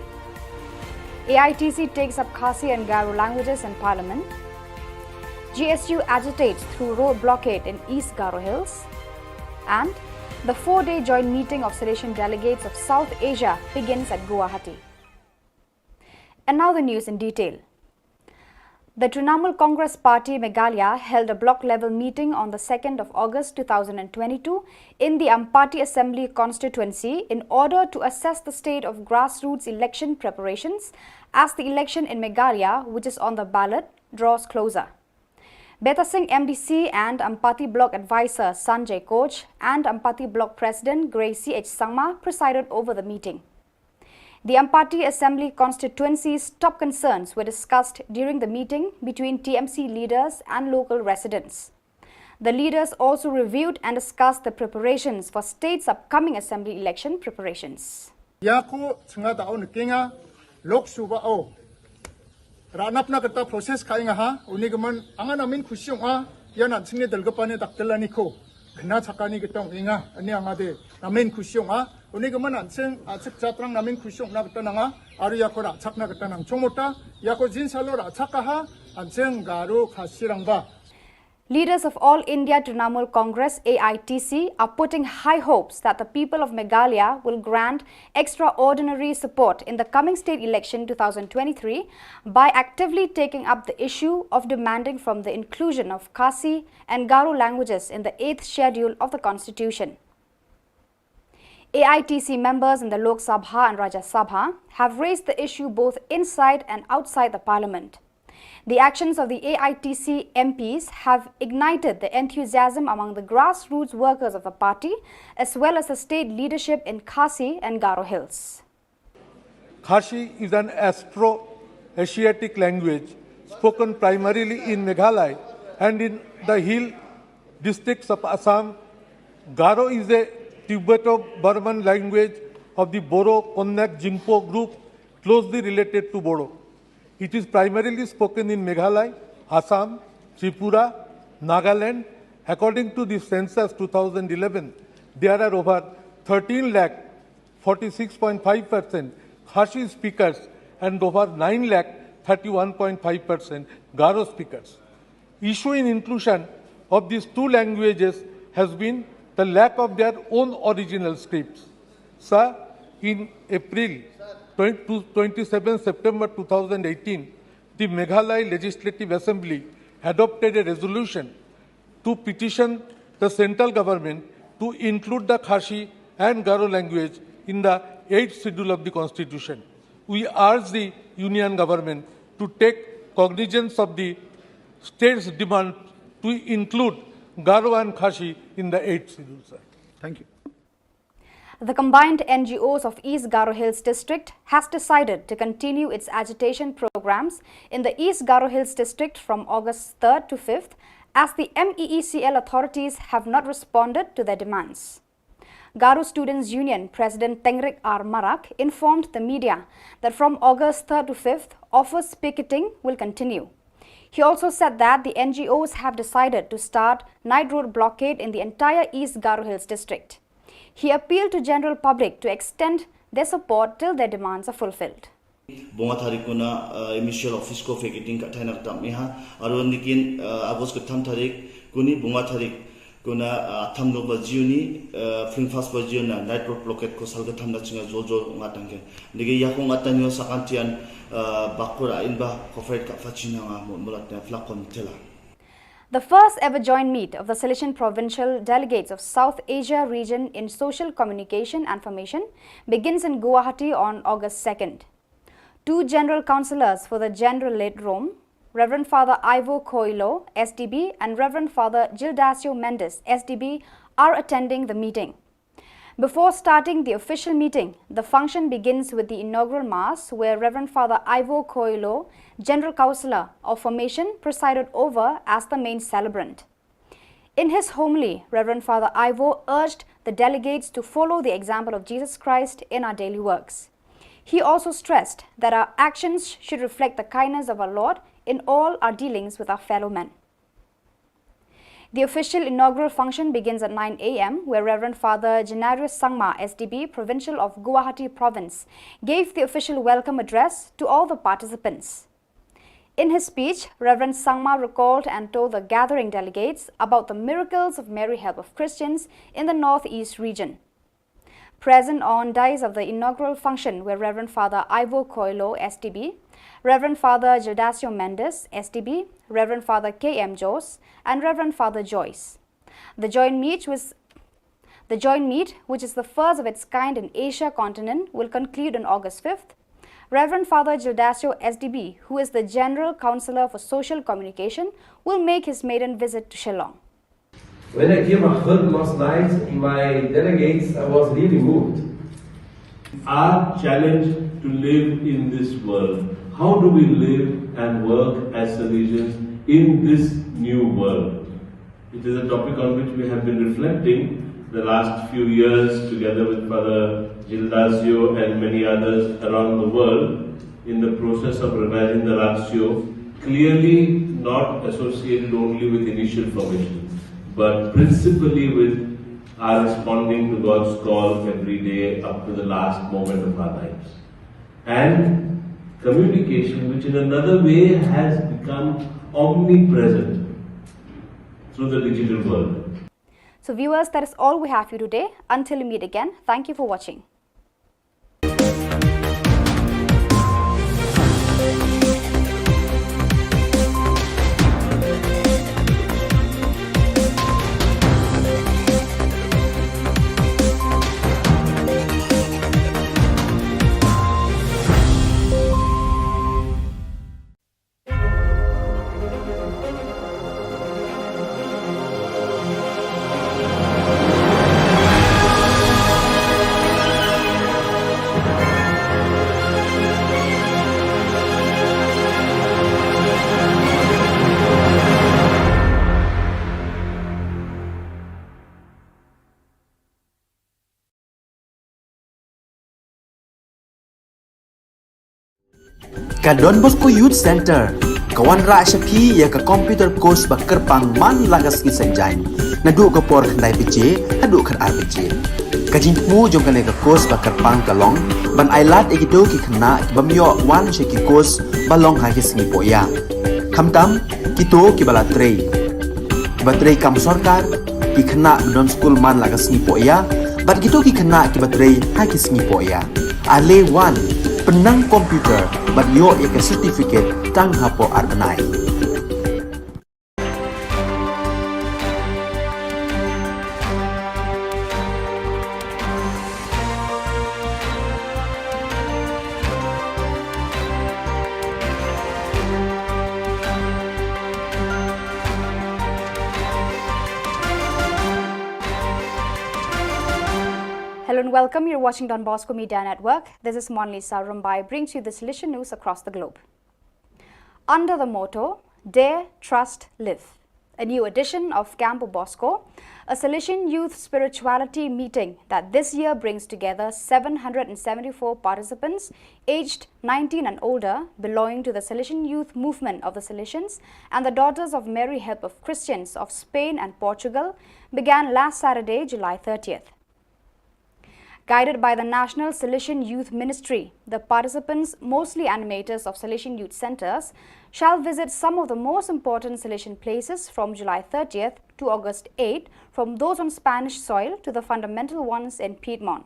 AITC takes up Khasi and Garo languages in Parliament. GSU agitates through road blockade in East Garo Hills. And the 4-day joint meeting of sedition delegates of South Asia begins at Guwahati. And now the news in detail. The Trinamool Congress Party Meghalaya held a block-level meeting on the 2nd of August 2022 in the Ampati Assembly constituency in order to assess the state of grassroots election preparations as the election in Meghalaya, which is on the ballot, draws closer. Beta Singh MDC and Ampati Block Advisor Sanjay Koch and Ampati Block President Gracie H. Sangma presided over the meeting. The Ampati Assembly constituency's top concerns were discussed during the meeting between TMC leaders and local residents. The leaders also reviewed and discussed the preparations for state's upcoming assembly election preparations. Yaku tsenga taon kinga lok suba o ranap na kata proses kainga ha unigaman angan amin kusyong ha yan at singi dalgapane taktelani ko kena sakani kitong inga ani angade namin kusyong ha unigaman at sing atsik jatrang namin kusyong na kata nga aru yako ra chak na kata nang chomota yako jinsalo ra chaka ha at sing garu khasirang ba. Leaders of All India Trinamool Congress AITC are putting high hopes that the people of Meghalaya will grant extraordinary support in the coming state election 2023 by actively taking up the issue of demanding from the inclusion of Khasi and Garo languages in the 8th schedule of the Constitution. AITC members in the Lok Sabha and Rajya Sabha have raised the issue both inside and outside the parliament. The actions of the AITC MPs have ignited the enthusiasm among the grassroots workers of the party as well as the state leadership in Khasi and Garo Hills. Khasi is an Afro-Asiatic language spoken primarily in Meghalaya and in the hill districts of Assam. Garo is a Tibeto-Burman language of the Boro-Konnak Jingpo group closely related to Bodo. It is primarily spoken in Meghalaya, Assam, Tripura, Nagaland. According to the census 2011, there are over 13 lakh 46.5% Khasi speakers and over 9 lakh 31.5% Garo speakers. Issue in inclusion of these two languages has been the lack of their own original scripts. Sir, in April 27 September 2018, the Meghalaya Legislative Assembly adopted a resolution to petition the central government to include the Khasi and Garo language in the 8th schedule of the Constitution. We urge the Union government to take cognizance of the state's demand to include Garo and Khasi in the 8th schedule, sir. Thank you. The combined NGOs of East Garo Hills District has decided to continue its agitation programs in the East Garo Hills District from August 3rd to 5th as the MEECL authorities have not responded to their demands. Garo Students Union President Tengrik R. Marak informed the media that from August 3rd to 5th, office picketing will continue. He also said that the NGOs have decided to start night road blockade in the entire East Garo Hills District. He appealed to general public to extend their support till their demands are fulfilled. Bunga tarik kuna initial office ko fekiting ka tayo nakatamiha. Aron nikin Agos ka tarik kuni bunga tarik kuna thamno ba jiuni fling fast ba jiuna night road blockade ko salga thamna chinga jojo ngatangke. Nige yakong ngatanyo sa kantian bakura inba kofret ka fachina nga mulat na flakon tela. The first ever joint meet of the Silesian Provincial Delegates of South Asia region in social communication and formation begins in Guwahati on August 2nd. Two general councillors for the gender-led Rome, Reverend Father Ivo Coelho, SDB, and Reverend Father Gildasio Mendes, SDB, are attending the meeting. Before starting the official meeting, the function begins with the inaugural Mass, where Reverend Father Ivo Coelho, General Councillor of Formation, presided over as the main celebrant. In his homily, Reverend Father Ivo urged the delegates to follow the example of Jesus Christ in our daily works. He also stressed that our actions should reflect the kindness of our Lord in all our dealings with our fellow men. The official inaugural function begins at 9 a.m., where Reverend Father Janarius Sangma, SDB, Provincial of Guwahati Province, gave the official welcome address to all the participants. In his speech, Reverend Sangma recalled and told the gathering delegates about the miracles of Mary Help of Christians in the Northeast region. Present on dais of the inaugural function were Reverend Father Ivo Coelho, SDB, Reverend Father Gildasio Mendes, SDB, Reverend Father K.M. Jose, and Reverend Father Joyce. The joint meet, which is the first of its kind in Asia continent, will conclude on August 5th. Reverend Father Gildasio, SDB, who is the General Councillor for Social Communication, will make his maiden visit to Shillong. When I came heard last night in my delegates, I was really moved. Our challenge to live in this world. How do we live and work as Salesians in this new world? It is a topic on which we have been reflecting the last few years together with Father Gildasio and many others around the world in the process of revising the ratio, clearly not associated only with initial formation, but principally with our responding to God's call every day up to the last moment of our lives. And communication, which in another way has become omnipresent through the digital world. So viewers, that is all we have for you today. Until we meet again, thank you for watching. Ka Don Bosco Youth Center, kawan ra shapi ya ka computer course ba kerpang man lagas ki sanjain. Nadu ka por khandai piche, hadu khan RPG. Ka jingmu jong kane ka course ba kerpang kalong, ban ailat ekito ki khna ki bamyo wan she ki course balong ha ki singi poya. Khamtam kito ki bala trei. Ki batrei kam sarkar ki khna don school man lagas singi poya, bat kito ki khna ki batrei ha ki singi poya. Ale wan penang komputer bat yo ek certificate tang hapo arnai. Hello and welcome. You're watching Don Bosco Media Network. This is Monlisa Rumbai, brings you the Silesian news across the globe. Under the motto, Dare, Trust, Live, a new edition of Campo Bosco, a Silesian youth spirituality meeting that this year brings together 774 participants aged 19 and older, belonging to the Silesian youth movement of the Silesians and the Daughters of Mary Help of Christians of Spain and Portugal, began last Saturday, July 30th. Guided by the National Salesian Youth Ministry, the participants, mostly animators of Salesian Youth Centres, shall visit some of the most important Salesian places from July 30th to August 8, from those on Spanish soil to the fundamental ones in Piedmont.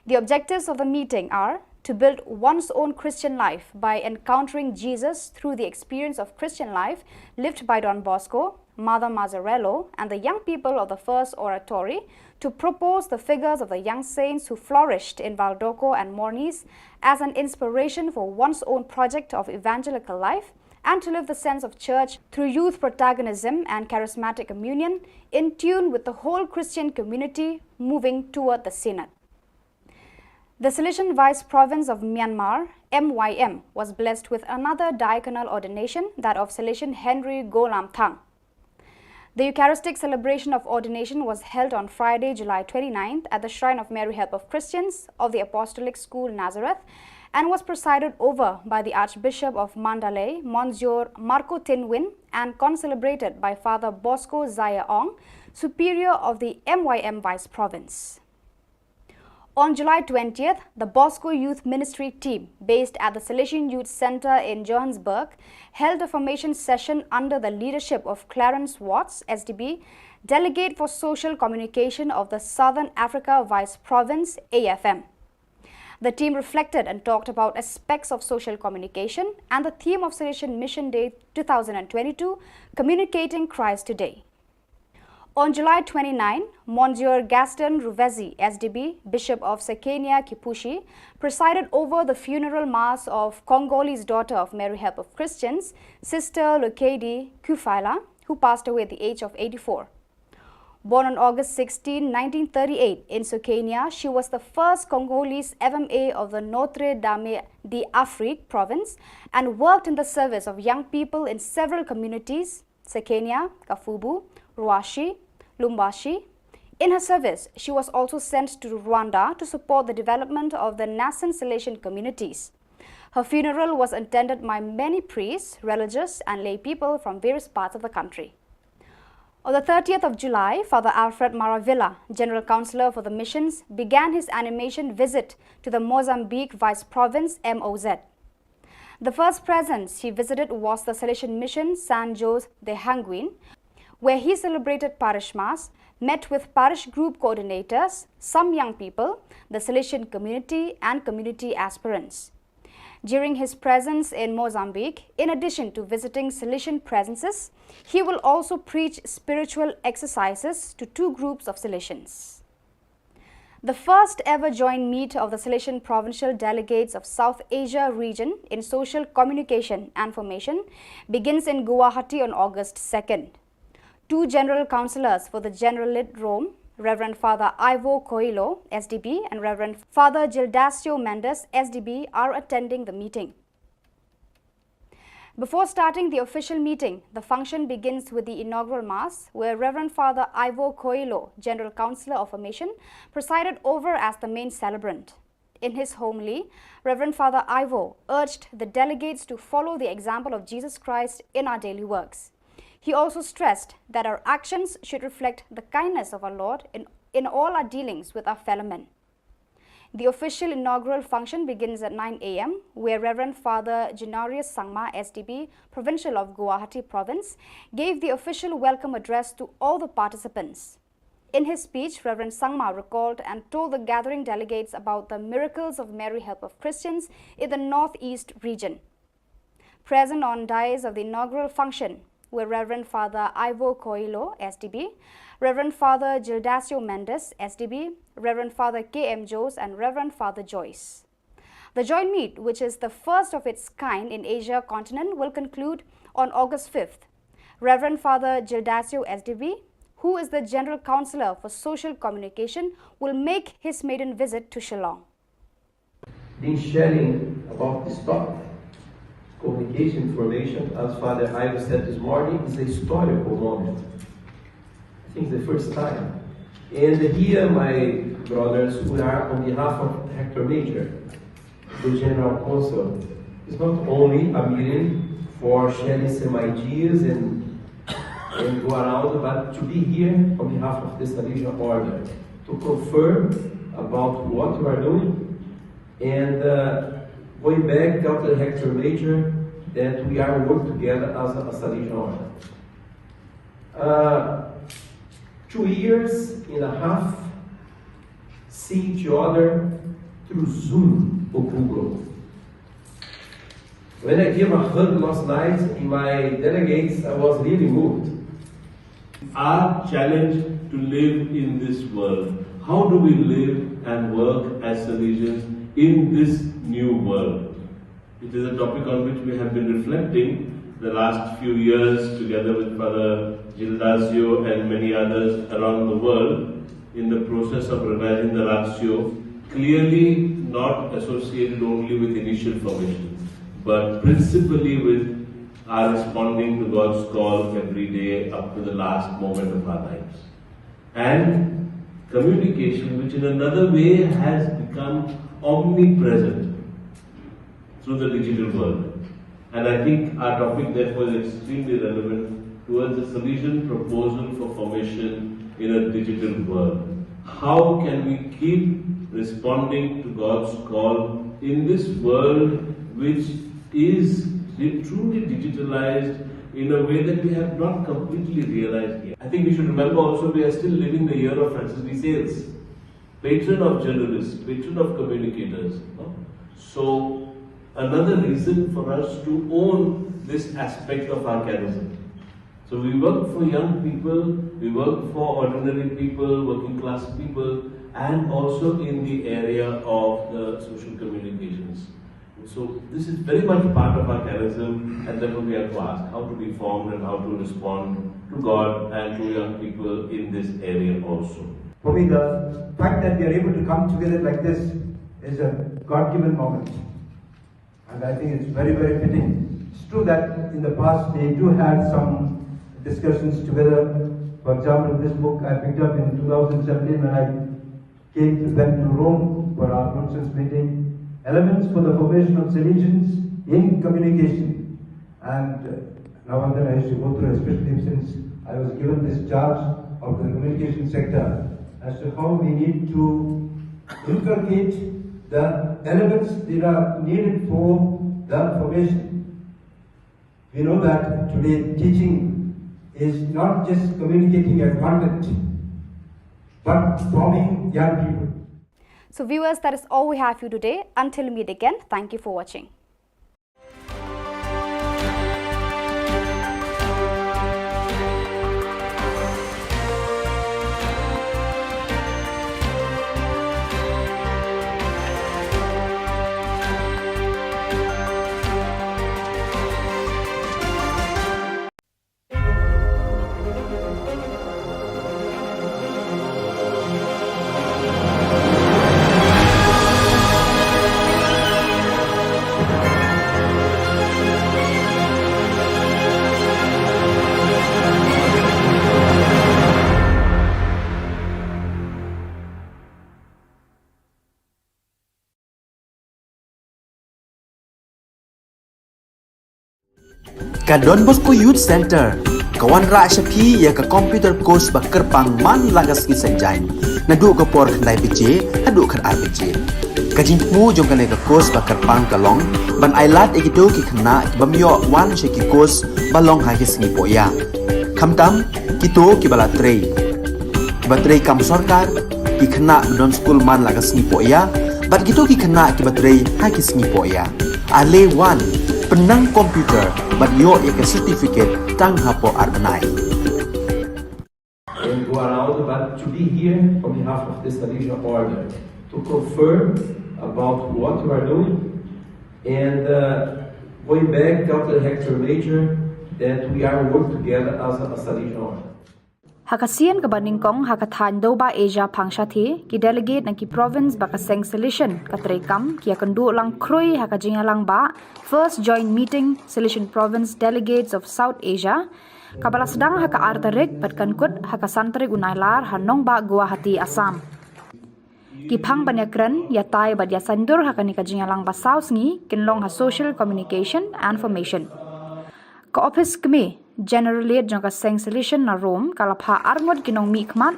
The objectives of the meeting are to build one's own Christian life by encountering Jesus through the experience of Christian life lived by Don Bosco, Mother Mazzarello, and the young people of the First Oratory, to propose the figures of the young saints who flourished in Valdoco and Mornis as an inspiration for one's own project of evangelical life, and to live the sense of church through youth protagonism and charismatic communion in tune with the whole Christian community moving toward the Synod. The Salesian Vice Province of Myanmar, MYM, was blessed with another diaconal ordination, that of Salesian Henry Golam Thang. The Eucharistic celebration of ordination was held on Friday, July 29th at the Shrine of Mary Help of Christians of the Apostolic School, Nazareth, and was presided over by the Archbishop of Mandalay, Monsieur Marco Tinwin, and concelebrated by Father Bosco Zaya Ong, Superior of the MYM Vice Province. On July 20th, the Bosco Youth Ministry team, based at the Salesian Youth Centre in Johannesburg, held a formation session under the leadership of Clarence Watts, SDB, Delegate for Social Communication of the Southern Africa Vice Province, AFM. The team reflected and talked about aspects of social communication and the theme of Salesian Mission Day 2022, Communicating Christ Today. On July 29, Monsieur Gaston Ruvezi, SDB, Bishop of Sekenia Kipushi, presided over the funeral mass of Congolese daughter of Mary Help of Christians, Sister Lokedi Kufaila, who passed away at the age of 84. Born on August 16, 1938 in Sekenia, she was the first Congolese FMA of the Notre Dame d'Afrique province and worked in the service of young people in several communities, Sekenia, Kafubu, Ruashi, Lumbashi. In her service, she was also sent to Rwanda to support the development of the nascent Salesian communities. Her funeral was attended by many priests, religious and lay people from various parts of the country. On the 30th of July, Father Alfred Maravilla, General Councillor for the Missions, began his animation visit to the Mozambique Vice Province, MOZ. The first presence he visited was the Salesian Mission San Jose de Hanguin, where he celebrated parish mass, met with parish group coordinators, some young people, the Salesian community and community aspirants. During his presence in Mozambique, in addition to visiting Salesian presences, he will also preach spiritual exercises to two groups of Salesians. The first ever joint meet of the Salesian Provincial Delegates of South Asia region in social communication and formation begins in Guwahati on August 2nd. Two general councillors for the Generalate Rome, Reverend Father Ivo Coelho, SDB, and Reverend Father Gildasio Mendes, SDB, are attending the meeting. Before starting the official meeting, the function begins with the inaugural Mass, where Reverend Father Ivo Coelho, General Councillor of Formation, presided over as the main celebrant. In his homily, Reverend Father Ivo urged the delegates to follow the example of Jesus Christ in our daily works. He also stressed that our actions should reflect the kindness of our Lord in all our dealings with our fellow men. The official inaugural function begins at 9 a.m., where Reverend Father Genarius Sangma, SDB, Provincial of Guwahati Province, gave the official welcome address to all the participants. In his speech, Reverend Sangma recalled and told the gathering delegates about the miracles of Mary Help of Christians in the Northeast region. Present on dais of the inaugural function were Reverend Father Ivo Coelho, SDB, Reverend Father Gildasio Mendes, SDB, Reverend Father K.M. Jose, and Reverend Father Joyce. The joint meet, which is the first of its kind in Asia continent, will conclude on August 5th. Reverend Father Gildasio, SDB, who is the General Councillor for Social Communication, will make his maiden visit to Shillong. Been sharing about this topic. Communication information, as Father Ivo said this morning, is a historical moment. I think the first time. And here, my brothers, who are on behalf of Hector Major, the General Council, is not only a meeting for sharing some ideas and go around, but to be here on behalf of the Salesian Order, to confirm about what we are doing, and going back after the Hector Major, that we are working together as a regional order. 2 years and a half see each other through Zoom or Google. When I gave a hug last night in my delegates, I was really moved. Our challenge to live in this world. How do we live and work as Salesians in this new world? It is a topic on which we have been reflecting the last few years together with Father Gildasio and many others around the world in the process of revising the Ratio, clearly not associated only with initial formation, but principally with our responding to God's call every day up to the last moment of our lives. And communication, which in another way has become omnipresent through the digital world. And I think our topic therefore is extremely relevant towards the Salesian proposal for formation in a digital world. How can we keep responding to God's call in this world which is truly digitalized in a way that we have not completely realized yet? I think we should remember also we are still living the year of Francis de Sales, patron of journalists, patron of communicators. No? So another reason for us to own this aspect of our charism. So we work for young people, we work for ordinary people, working class people, and also in the area of the social communications. So this is very much part of our charism, and therefore we have to ask how to be formed and how to respond to God and to young people in this area also. For me, the fact that we are able to come together like this is a God-given moment. And I think it's very, very fitting. It's true that in the past they do have some discussions together. For example, this book I picked up in 2017 when I went to Rome for our Brunson's meeting. Elements for the formation of Salesians in communication. And now and then I used to go through, especially since I was given this charge of the communication sector, as to how we need to inculcate the elements that are needed for the formation. We know that today teaching is not just communicating a content, but forming young people. So viewers, that is all we have for you today. Until we meet again, thank you for watching. Ka Don Bosco Youth Center, kawan ra shapi ya ka computer course ba kerpang man lagas ki senjain. Nadu ka por khandai bije, hadu khan ar bije. Ka jingmu jong ka le ka course ba kerpang kalong, ban ailat ekido ki khna bamyo wan sheki course balong ha ki sngi poya. Khamtam kito ki bala trei. Ba trei kam sarkar ki khna don school man lagas sngi poya, bat kito ki khna ki ba trei ha ki sngi poya. Ale wan penang komputer but yo ek certificate tang hapo arnai. And go around, but to be here on behalf of the Salesian Order to confirm about what we are doing, and going back after the Hector Major, that we are working together as a Salesian Order. Hakasian ka baningkong hakathan do ba Asia pangshati ki delegate na ki province ba ka seng solution katrekam ki akandu lang kroi hakajinga lang ba first joint meeting solution province delegates of South Asia kabala sedang haka artarik pat kankut haka santrik unailar hanong ba Guwahati Assam ki phang banyakran ya tai ba ya sandur haka ni kajinga lang ba South ngi kinlong ha social communication and information ka office kami generally jangka seng solution na Rome kalapha arngot kinong mikmat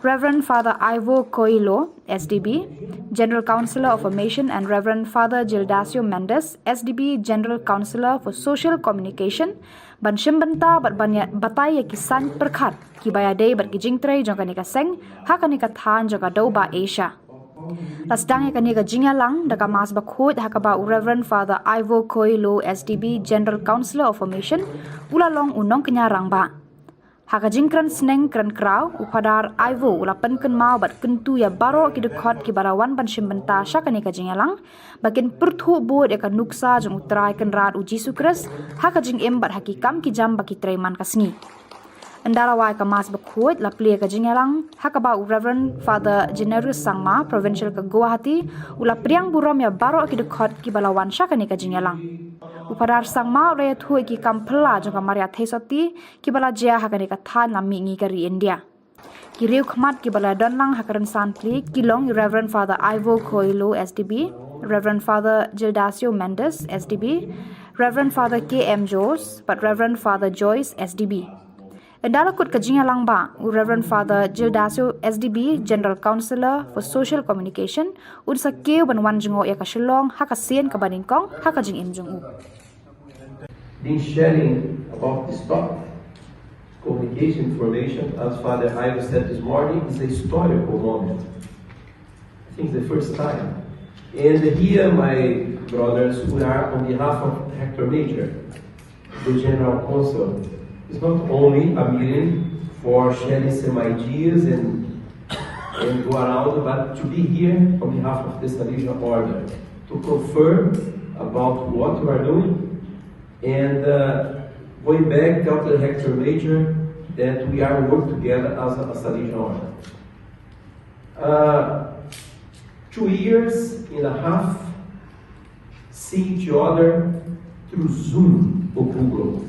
Reverend Father Ivo Coelho, SDB, General Councillor of Formation, and Reverend Father Gildacio Mendes, SDB, General Councillor for Social Communication, ban shimbanta bat bataya kisan perkhat ki bayade bat kijingtre jongkanika seng hakanika than jonga doba Asia. Lasdang kanika jingalang daka mas bakhut hakaba Reverend Father Ivo Coelho, SDB, General Councillor of Formation, ulalong unong kenyarang ba. Haka jingkran sneng kran kraw upadar Ivo ulapan ken mau bat kentu ya baro ki dekot ki barawan ban shimbenta shakani ka jingalang bakin perthu bod ya kan nuksa jong utrai ken rat uji sukres haka jing em bat hakikam ki jam baki treman kasni andara wai ka mas bakhut la plie ka jingalang haka ba Reverend Father Generous Sangma Provincial ka Guwahati ula priang burom ya baro ki dekot ki balawan shakani ka jingalang upadar Sangma re thu ki kampla jong maria thesoti ki bala jia hakani ka than lami ngi kari India ki riu khmat ki bala donlang hakaran san pli kilong Reverend Father Ivo Coelho, SDB, Reverend Father Gildacio Mendes, SDB, Reverend Father KM Jones, but Reverend Father Joyce, SDB. Andala kut kajingalang ba Reverend Father Gildacio, SDB, General Councillor for Social Communication, unsa keu banwan jingo ya ka Shillong hakasien ka baningkong hakajing imjung u. Been sharing about this topic, communication information, as Father Ivo said this morning, is a historical moment. I think it's the first time. And here, my brothers, who are on behalf of Hector Major, the General Counsel, is not only a meeting for sharing some ideas and go around, but to be here on behalf of the Salesian Order, to confirm about what we are doing, and going back, tell the Hector Major that we are working together as a Salesian Order. 2 years and a half see each other through Zoom or Google.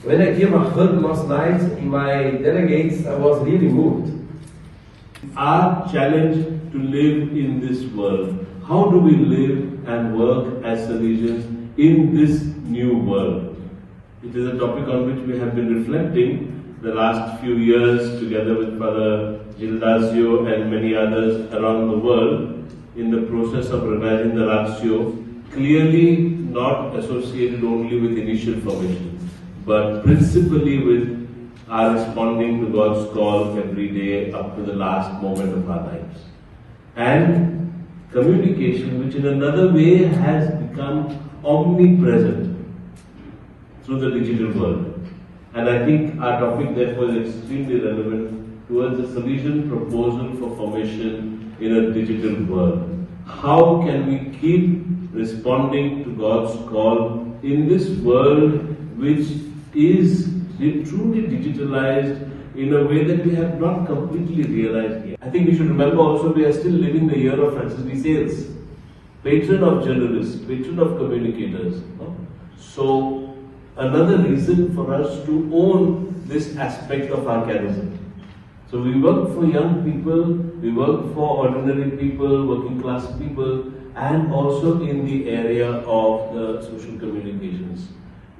When I gave a hug last night in my delegates, I was really moved. Our challenge to live in this world. How do we live and work as Salesians in this new world? It is a topic on which we have been reflecting the last few years together with Father Gildacio and many others around the world in the process of revising the ratio, clearly not associated only with initial formation, but principally with our responding to God's call every day up to the last moment of our lives. And communication, which in another way has become omnipresent through the digital world. And I think our topic therefore is extremely relevant towards the Salesian proposal for formation in a digital world. How can we keep responding to God's call in this world which is truly digitalized in a way that we have not completely realized yet? I think we should remember also we are still living the year of Francis de Sales, patron of journalists, patron of communicators. So another reason for us to own this aspect of our charism. So we work for young people, we work for ordinary people, working class people, and also in the area of the social communications.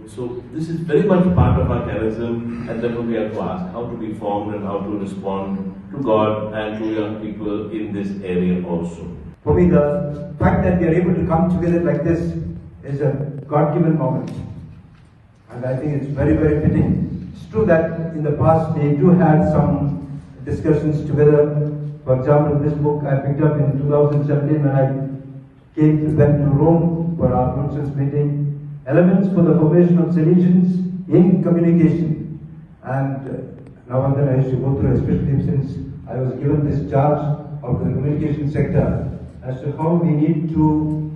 So this is very much part of our charism, and therefore we have to ask how to be formed and how to respond to God and to young people in this area also. For me, the fact that we are able to come together like this is a God-given moment. And I think it's very, very fitting. It's true that in the past they do have some discussions together. For example, this book I picked up in 2017 when I went to Rome for our Brussels meeting. Elements for the formation of Salesians in communication. And now and then I used to go through, especially since I was given this charge of the communication sector, as to how we need to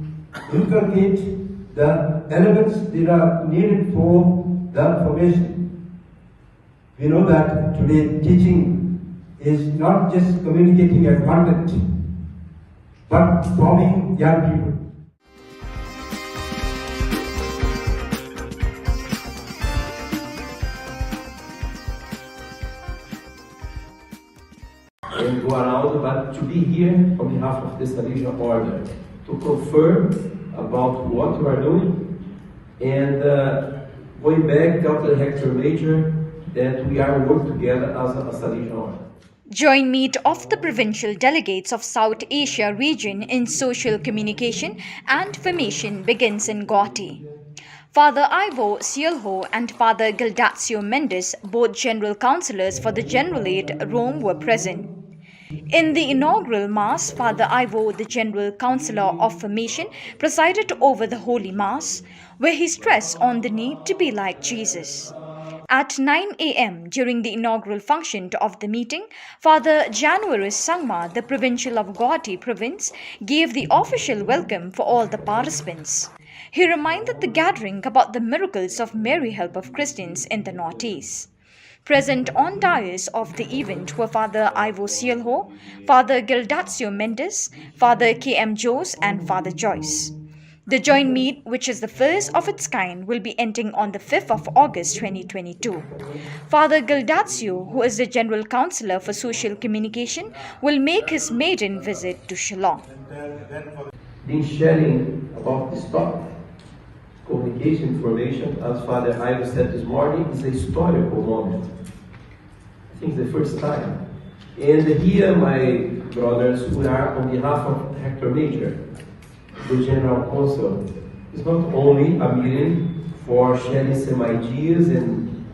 inculcate the elements that are needed for the formation. We know that today teaching is not just communicating a content, but forming young people. And go around, but to be here on behalf of the Salesian Order, to confirm about what we are doing, and going back, tell the Hector Major that we are working together as a region. Joint meet of the provincial delegates of South Asia region in social communication and formation begins in Guwahati. Father Ivo Shillong and Father Gildazio Mendes, both general councillors for the General Aid, Rome, were present. In the inaugural Mass, Father Ivo, the General Councillor of Formation, presided over the Holy Mass, where he stressed on the need to be like Jesus. At 9 a.m. during the inaugural function of the meeting, Father January Sangma, the Provincial of Guwahati Province, gave the official welcome for all the participants. He reminded the gathering about the miracles of Mary Help of Christians in the Northeast. Present on dais of the event were Father Ivo Shillong, Father Gildazio Mendes, Father K.M. Jose and Father Joyce. The joint meet, which is the first of its kind, will be ending on the 5th of August 2022. Father Gildazio, who is the General Councillor for Social Communication, will make his maiden visit to Shillong. Been sharing about this topic, communication information, as Father Ivo said this morning, is a historical moment. I think it's the first time. And here, my brothers, we are on behalf of Hector Major, the General Council, is not only a meeting for sharing some ideas and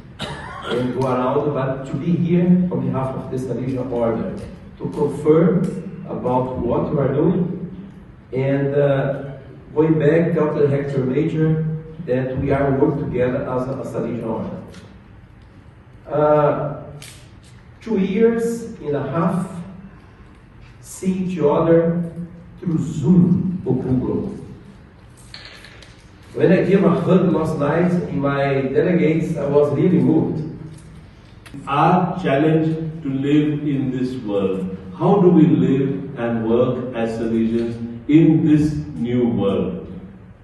go around, but to be here on behalf of the Salesian Order, to confirm about what we are doing, and going back, tell the Hector Major that we are working together as a Salesian Order. 2 years and a half, see each other through Zoom or Google. When I gave a hug last night in my delegates, I was really moved. Our challenge to live in this world. How do we live and work as Salesians in this new world?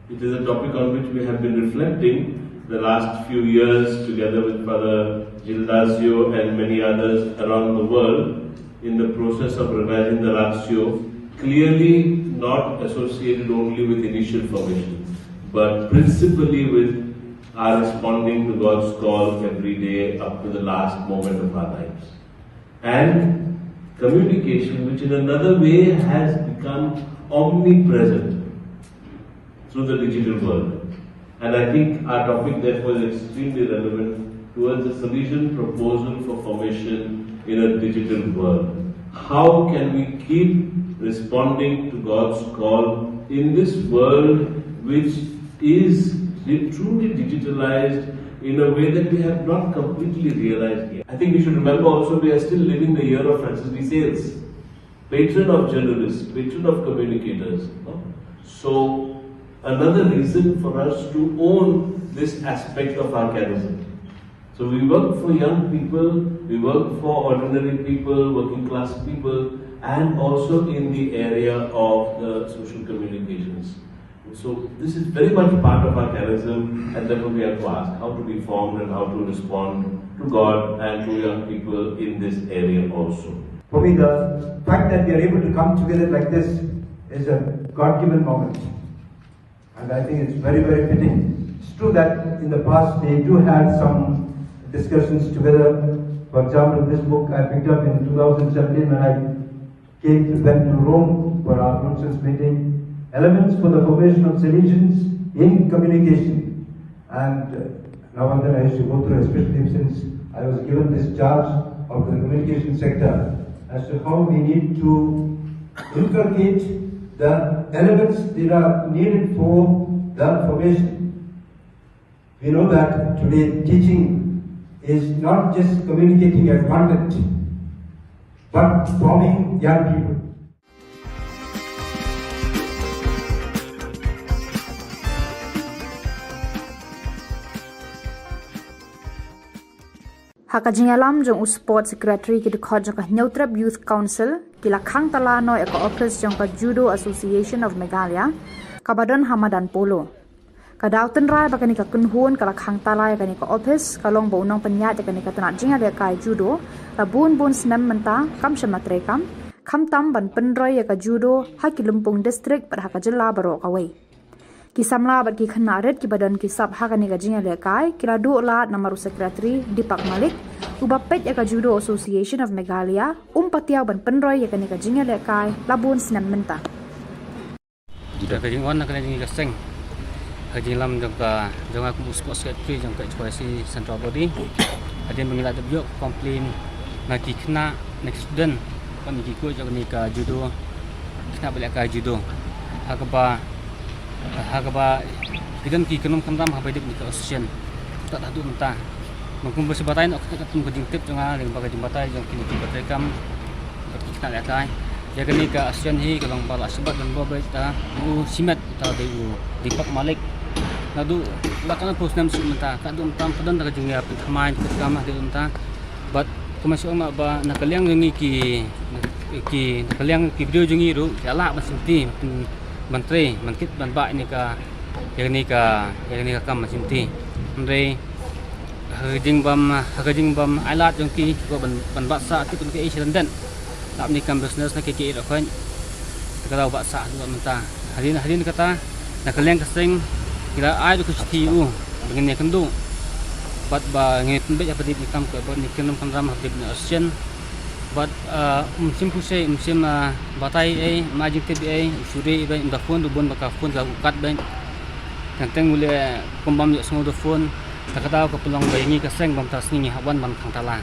It is a topic on which we have been reflecting the last few years together with Father Gildazio and many others around the world in the process of revising the ratio, clearly not associated only with initial formation, but principally with our responding to God's call every day up to the last moment of our lives. And communication, which in another way has become omnipresent through the digital world. And I think our topic therefore is extremely relevant towards the Salesian proposal for formation in a digital world. How can we keep responding to God's call in this world which is truly digitalized in a way that we have not completely realized yet? I think we should remember also we are still living the year of Francis de Sales, patron of journalists, patron of communicators. No? So another reason for us to own this aspect of our charism. So we work for young people, we work for ordinary people, working class people, and also in the area of the social communications. So this is very much part of our charism, and therefore we have to ask how to be formed and how to respond to God and to young people in this area also. For me, the fact that we are able to come together like this is a God-given moment. And I think it's very, very fitting. It's true that in the past they do have some discussions together. For example, this book I picked up in 2017 when I went to Rome for our Brussels meeting. Elements for the formation of Salesians in communication. And now and then I used to go through, especially since I was given this charge of the communication sector, as to how we need to inculcate the elements that are needed for the formation. We know that today teaching is not just communicating a content, but forming young people. Hakajingalam jong sport secretary ki dikhot jong ka Neutrab Youth Council ki la khang tala no eko office jong ka Judo Association of Meghalaya kabadon Hamadan Polo kadauten rai bakani ka kunhun kala khang tala ya kani ka office kalong bo nong panyat ya kani ka tunat jinga le kai judo la bun snam menta kam shamatre kam kham tam ban penroi ya ka judo ha ki lumpung district par Ka Jylla baro kawai Kisamla bat ki khanaret ki badan ki sab hakani ga jinga lekai kila du lat namaru secretary Dipak Malik ubapet ya ka judo Association of Meghalaya patiaw ban penroy ya kani ga jinga lekai labun sinam menta Jika kajing wan nak kajing gaseng kajing lam jangka jangka aku sports secretary jangka HYC central body ada mengilat debyok komplain nak kena next student kami ikut jangka ni ka judo kena balik ka judo Hakaba kidan ki kenom kamram habai dik nika association tak adu mentah mungkin bersebatain ok tak tum kajing tip jangan dengan bagai jembatai jang kini ki batrekam kita lekai ya kini ka association hi kalang bala sebab dan babai ta simat ta Dipak Malik nadu lakana post nam mentah ka dum tam padan ta kajing ya pithamain kamah de mentah but kemasuk mak ba nakaliang ngi ki nakaliang ki video jungi ru jala masinti menteri mengkit ban ba ini ka yang ni ka kam masinti andre hajing bam alat jong ki ko ban ba sa ti kun ke London lap ni kam business na ke ro kan kalau ba sa du menta hadin kata nakaliang kaseng kira ai du kusti begini kendu bat ba ngit be apa di kam ke ni kenum kam ram habib na asian but musim pusai musim batai majik tbi suri ba inda phone du bon baka phone ga ukat ba kanteng mule kombam yo semua do phone takata ko pelong ba ngi ka seng bam tas ngi hawan bam khang tala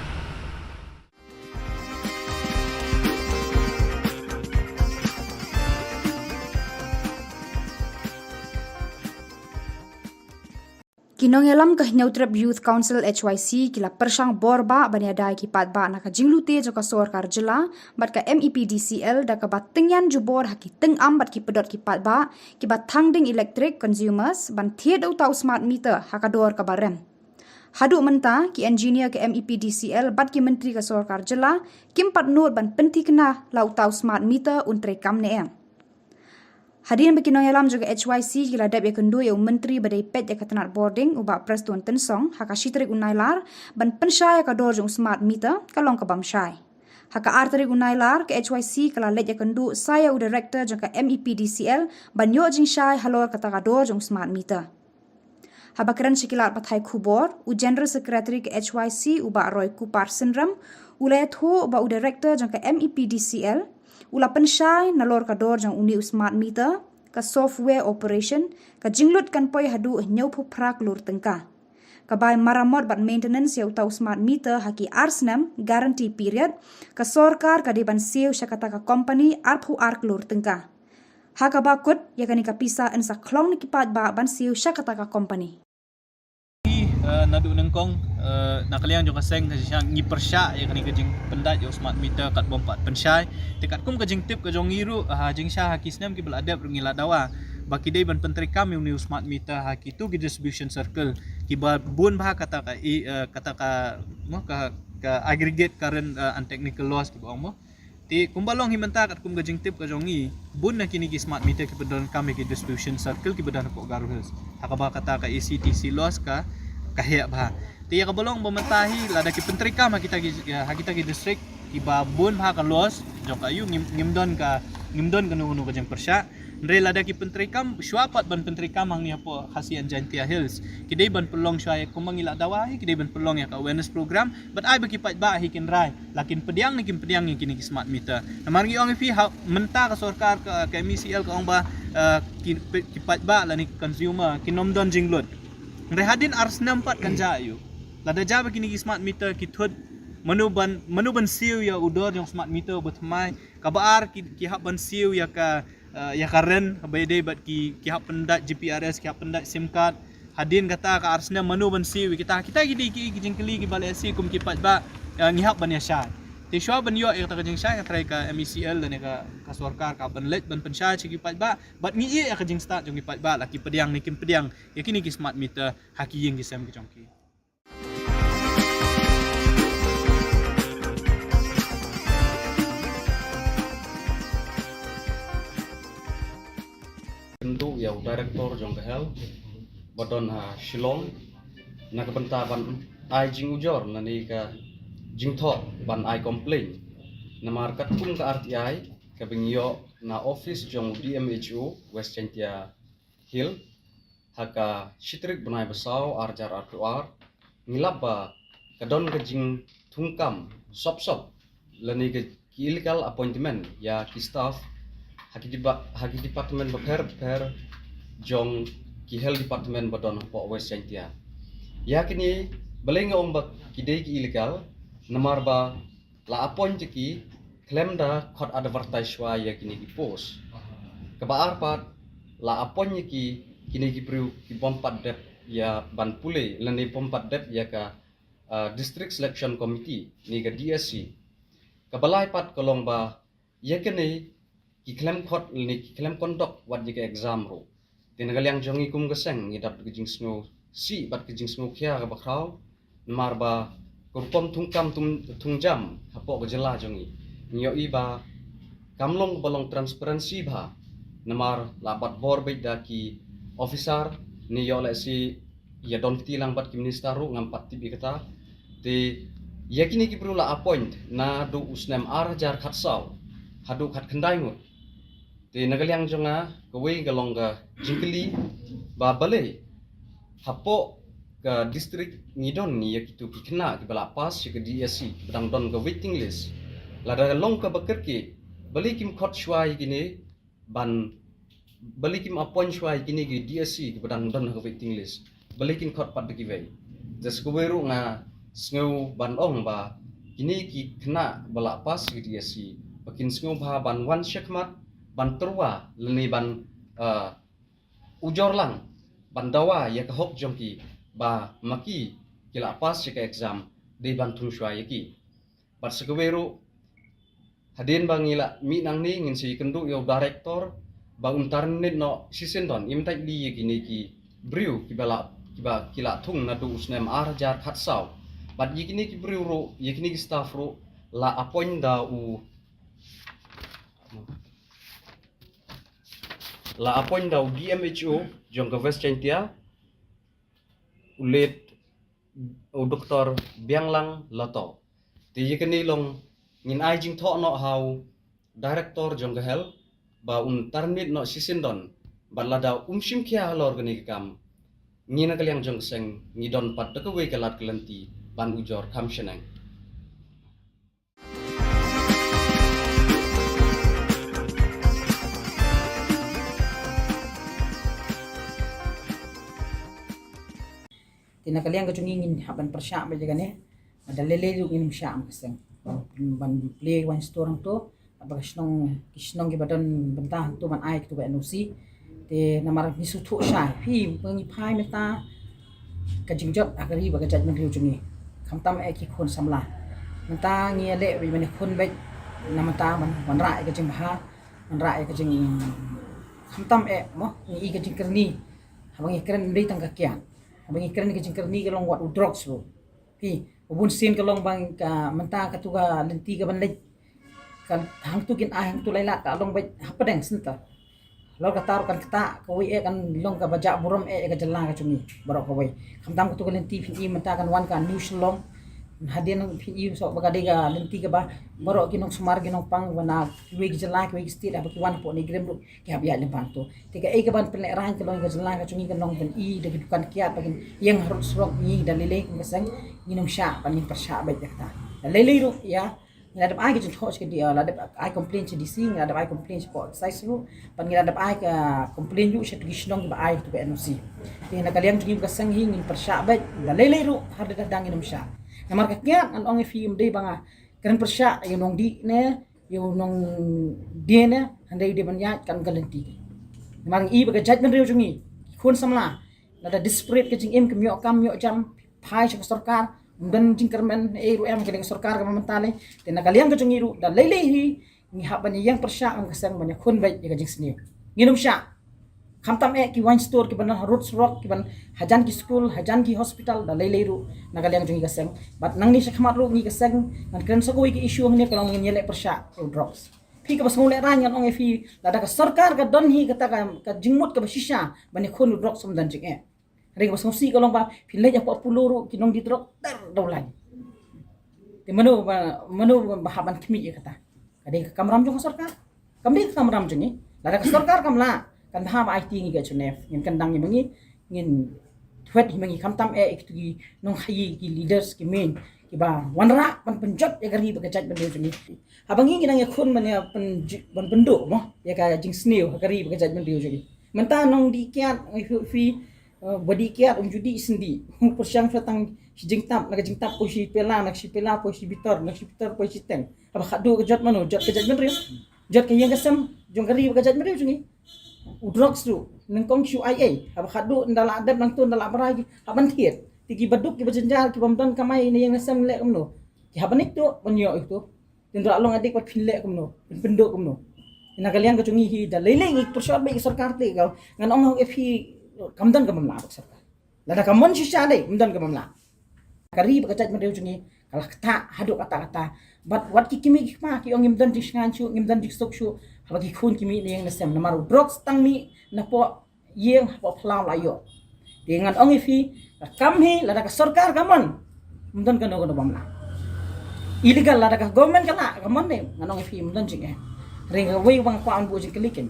Kinongelam ka Neutrap Youth Council HYC kila persang borba baniadai ki patba na ka jinglute jo ka Sorkar Jilla bat ka MEPDCL da ka batengyan jubor haki tengam bat ki pedot ki patba ki batangding electric consumers ban thiet utau smart meter hakador ka barem hadu menta ki engineer ke MEPDCL bat ki menteri ka Sorkar Jilla kim pat not ban pentikna la utau smart meter untre kam ne Hadirin berkinong yalam juga HYC gila dap ya kendu ya menteri badai pet ya katanat boarding ubak Preston Tensong haka shitrik unailar ban pensyai ka dorjung smart meter kalong ka bamsyai. Haka arteri unailar ke HYC kala let ya kendu saya u director jangka MEPDCL ban yo jing syai halor kata ka dorjung smart meter. Habakaran sikilat pathai Khubor u general secretary ke HYC ubak Roy Kupar Syndrome ulayat ho ubak u director jangka MEPDCL ula pensyai nalor ka dor jang uni smart meter ka software operation ka jinglut kan poi hadu nyau pu prak lur tengka ka bai maramot bat maintenance ya utau smart meter haki arsnam guarantee period ka sorkar ka diban siu syakata ka company arpu ark lur tengka haka bakut ya kani ka pisa en sa klong ni kipat ba ban siu syakata ka company nadu nengkong nakaliang jong kaseng kasang ngi persya ya kani kajing pendat yo smart meter kat bompat pensyai dekat kum kajing tip kajong ngiru jing syah hakisnam ki beladap ngila dawa baki dei ban penteri kami new smart meter haki tu ki distribution circle ki ba bun bah kata ka aggregate current and technical loss ki bang mo ti kumbalong himenta kat kum kajing tip kajong ngi bun na kini ki smart meter ki bedon kami ki distribution circle ki bedan ko garuhus hakaba kata ka ECTC loss ka kahya bah tiya kabolong bamentahi lada ki penteri kam kita ki district ki babun bah ka los jong kayu ngimdon kanu kajang persya ndre lada ki penteri kam syuapat ban penteri kam ang ni apo hasian Jantia Hills kidai ban pelong syai kumangila dawahi kidai ban pelong ya ka awareness program but ai bagi pat ba hikin rai lakin pediang ni kini ki smart meter namargi ong fi menta ka sorkar ka MECL ka ong ba ki pat ba la ni consumer kinomdon jinglot Rehadin ars nampat kan jayu. Lada jaba kini smart meter kithud manuban siu ya udor yang smart meter bertemai kabar ki hak ban siu ya karen kabede bat ki hak pendat GPRS ki hak pendat SIM card hadin kata ka arsna manuban siu kita gidi ki jingkeli ki balai si kum ki pat ba ngihak ban ya syai. Ti syua ban yo kata kajing syai katrai ka MECL dan ka sorkar ka ban let ban pensyai ki pat ba bat ngi ya kajing start jong ki pat ba laki pediang ni kim pediang ya kini ki smart meter haki ying ki sem ki jongki Tentu ya director jong hel badon Shillong na kebantaban ai jing ujor nani ka jing tho ban ai complain na markat kum ka RTI ka bingyo na office jong DMHO West Chantia Hill haka shitrik benai besau arjar artuar ngilap ba kadon ke jing tungkam sop lani ke illegal appointment ya ki staff haki department per jong ki health department badon po West Chantia ya kini belenga ombak kidei ki illegal namar ba la appoint ki claim da khot advertise wa ya kini ki post kebaar pat la appoint ki kini ki bru ki bompat dep ya ban pule lani bompat dep ya ka district selection committee ni ka DSC kabalai pat kolong ba ya kini ki claim khot ni ki claim conduct wat jika exam ro tinagal yang jongi kum geseng ni dap kijing snow si bat kijing snow kya ka bakrau mar ba kurpom tungkam tungjam hapo ka jela jongi nyo iba kamlong balong transparency ba namar labat bor beda ki officer ni yo le si ya don tilang bat ki minister ru ngam pat tibi kata te yakini ki perlu la appoint na do usnem arjar khatsau hadu khat khandai ngut te nagalyang jonga kawei galong ga jingkeli ba bale hapo ka district ngidon ni yakitu ki kena ki bala pas ke DSC bedang don ga waiting list lada long ka bakerke bali kim khot shwai gini ban bali kim appoint shwai gini ki DSC ki bedang don ga waiting list bali kim khot pat ki wei jas ko weru nga sngo ban ong ba kini ki kena bala pas ki DSC bakin sngo ba ban wan shekmat ban terwa leni ban ujor lang ban dawa ya ka hok jongki ba maki kila pas ke exam de ban tung shwa yaki bat segeweru hadin bangila mi nang ni ngin si kendu yo director ba untarnit no sisendon imtai li yaki ki briu ki bala kiba kila tung na du usnem arjar khatsau bat yikini ki briu ro yikini ki staff ro la appoint da u la appoint da DMHO jong ka West Chantia ulet o doktor Bianglang Lato ti yikini long ngin ai jing tho no how director jong ka hel ba un tarnit no sisindon bat lada umshim kya halor gani kam ngina kalyang jong seng ngidon pat ka we kalat kelanti ban ujor kam shenang tinakaliang ka chungingin haban persya ba jaga ne madalele yung inim sya am kaseng ban play one store to abaga kisnong gibadan bentahan to man ay to ba NOC te namar misutu sya hi pengi phai meta ka jingjot agari ba ka judgment riu chungi khamtam e ki khon samla menta ngi le bi man khon be namata man ra ka jing bha man ra ka jing khamtam e mo ngi ka jing kerni habang ikran ndai tang ka kya habang ikran ka jing kerni ka long wat drugs ro hi ubun sin ka long bang ka menta ka tuga lenti ka ban le kan hang tu kin ai hang tu laila ka long be hapadeng sinta lo ka tar kan kata ko e kan long ka baja buram e ka jalla ka chumi baro ko we khamtam ko to lenti phin i menta kan wan ka new Shillong hadin phin i so baga de ga lenti ka ba baro kinong sumar kinong pang wana we ki jalla ki we stil ba ki wan po ni grem lu ki habya le bang to tika e ka ban pele ran ka long ka jalla ka chumi kan long kan i de dukan kiat bagin yang harus rok ni dalile ko kasang nginong sya panin persya ba ta dalile ro ya ngadap ai ke hos ke dia ladap ai complain che DC ngadap ai complain po exercise lu pan ngadap ai ka complain yu che tugisnong ba ai to NOC ti na kaliang tugi kasang hingin persya ba dalele ro har de dang inom sya na marka kya an ong film de banga kan persya yunong di ne yunong dia ne handai de banya kan galenti mang i ba ka judgment riu chungi khun samla lada disparate ke jing em ke myo kam myo jam phai che sarkar dan jingkermen ru em ke sarkar ka mentale te na kaliang ka chungi ru da lele hi ngi haban yang persya ang kasang banya khun bai ka jing sni nginum sya khamtam e ki wine store ki ban roots rock ki ban hajan ki school hajan ki hospital da lele ru na kaliang chungi kasang bat nang ni sakmat ru ngi kasang kan kan sa ko ki issue ngi kalong ngi le persya drugs phi ka bas ngole ran yang ong fi da ka sarkar ka don hi kata ka jingmut ka basisha bani khun drugs som dan jing e Ring bas ngosi kalong ba pilay apa puluru kinong ditrok dar daulan. Ti manu bahaban kimi ya kata. Kadi kamram jong sarkar. Kamdi kamram jong ni. Lara ka sarkar kamla kan baham IT ngi ga chunef. Ngin kandang ni mangi ngin thwet hi mangi kham tam ki nong khayi ki leaders ki main ki ba wanra pan penjot ya gari ba kajat bende juni abangi nginang ya khun man ya pan penduk mo ya ka jing sneo gari ba kajat bende juni menta nong di kiat fi body kiat judi sendi persyang fatang jing tap nak jing tap po si pela nak si pela po si bitor nak si bitor po si teng aba khadu kajat mano jat kajat bende jat kayang kasam jong gari ba kajat bende juni udrox tu nengkong shu ai aba khadu ndala adab nang tu ndala baragi aban thiet tigi baduk ki bajenjal ki bamdan kamai ni yang asam lek kamno ki habanik tu banyo itu tindra long adik pat philek kamno penduk kamno ina kalian kacungi hi da leleng ik persyat baik sarkar te kau ngan ong fi kamdan kamam la sarkar lada kamon shisha dei kamdan kamam la kari bakajat mendeu jungi kalah kata haduk kata but wat ki kimi ma ki ong imdan disngan chu imdan disok chu habaki khun kimi ni yang asam namaru drugs tang mi na po yeng po phlau la yo dengan ong fi kam hi lada ka sarkar kamon mudon kano kano bamla illegal lada ka government kana kamon ne nganong fi mudon jing ring away wang kwa an bu jing kliken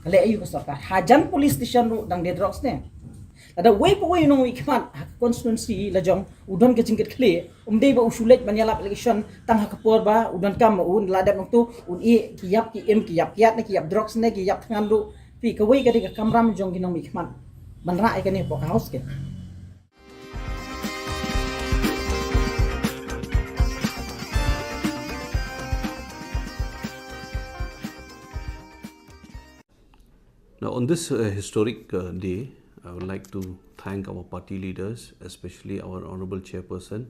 kale ayu ka sarkar hajan police station ru dang de drugs ne lada way po way nong ikman constituency la jong udon ke jingket kle umdei ba usulet banyala application tang ha kapor ba udon kam un lada nong tu un e kiyap ki em kiyap kiat ne kiyap drugs ne kiyap thangan ru fi ka way ka de kamram jong ginong ikman manra ai ka ne po ka house ke Now, on this historic day, I would like to thank our party leaders, especially our Honourable Chairperson,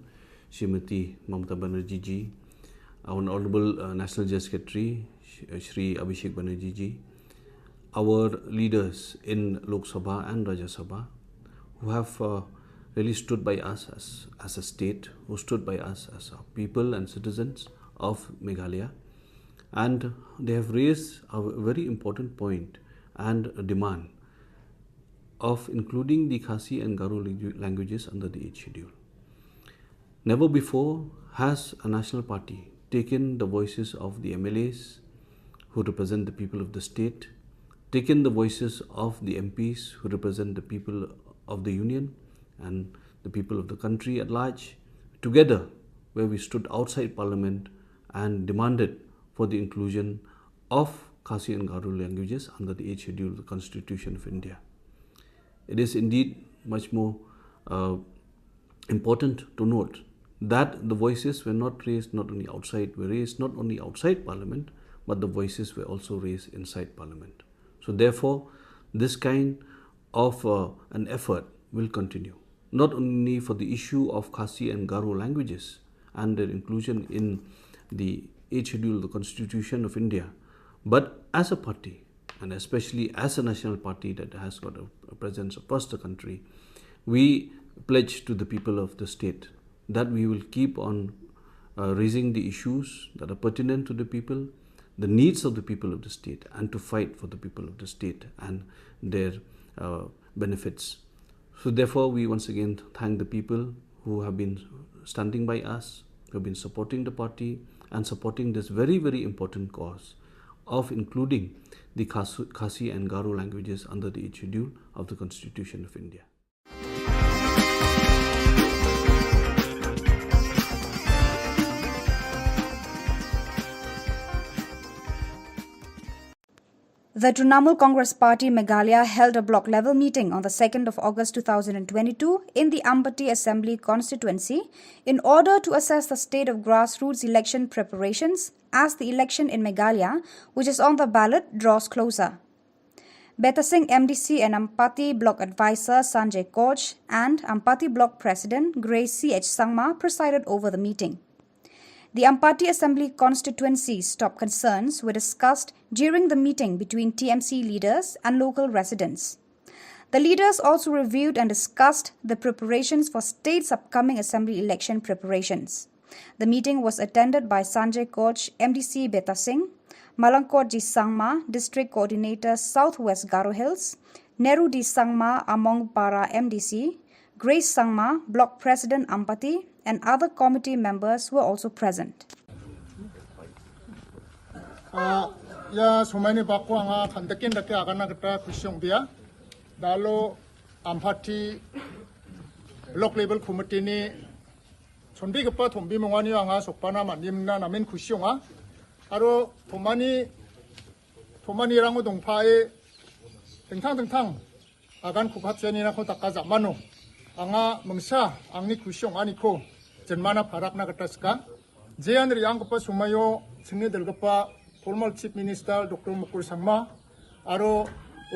Srimati Mamata Banerjee ji, our Honourable National General Secretary, Shri Abhishek Banerjee ji, our leaders in Lok Sabha and Rajya Sabha, who have really stood by us as a state, who stood by us as a people and citizens of Meghalaya, and they have raised a very important point and a demand of including the Khasi and Garo languages under the 8th schedule. Never before has a national party taken the voices of the MLAs who represent the people of the state, taken the voices of the MPs who represent the people of the union and the people of the country at large, together where we stood outside Parliament and demanded for the inclusion of Khasi and Garo languages under the 8th schedule of the Constitution of India. It is indeed much more important to note that the voices were not raised not only outside, were raised not only outside Parliament, but the voices were also raised inside Parliament. So therefore, this kind of an effort will continue, not only for the issue of Khasi and Garo languages and their inclusion in the 8th schedule of the Constitution of India, but as a party, and especially as a national party that has got a presence across the country, we pledge to the people of the state that we will keep on raising the issues that are pertinent to the people, the needs of the people of the state, and to fight for the people of the state and their benefits. So therefore, we once again thank the people who have been standing by us, who have been supporting the party and supporting this very, very important cause of including the Khasi and Garo languages under the 8th schedule of the Constitution of India. The Trinamool Congress Party Meghalaya held a block-level meeting on the 2nd of August 2022 in the Ambati Assembly constituency in order to assess the state of grassroots election preparations as the election in Meghalaya, which is on the ballot, draws closer. Beta Singh MDC and Ampati Block Advisor Sanjay Koch and Ampati Block President Grace C.H. Sangma presided over the meeting. The Ampati Assembly constituency's top concerns were discussed during the meeting between TMC leaders and local residents. The leaders also reviewed and discussed the preparations for state's upcoming assembly election preparations. The meeting was attended by Sanjay Koch, MDC Beta Singh, Malangkot Ji Sangma, District Coordinator Southwest Garo Hills, Nehru Di Sangma Among Para MDC, Grace Sangma, Block President Ampati, and other committee members were also present. Ya sumai ni bakwa nga thandakin dake agana kata kusyong dia dalo Ampati local level committee ni sonbi kepa thombi mongani anga sokpana manimna namen khusyonga aro thomani rango dongphae tengthang agan khuphatseni na kho takka jamano anga mangsa angni khusyong ani ko jenmana pharakna kataska jean riang kepa sumayo singni delgapa former chief minister Dr. Mukul Sangma aro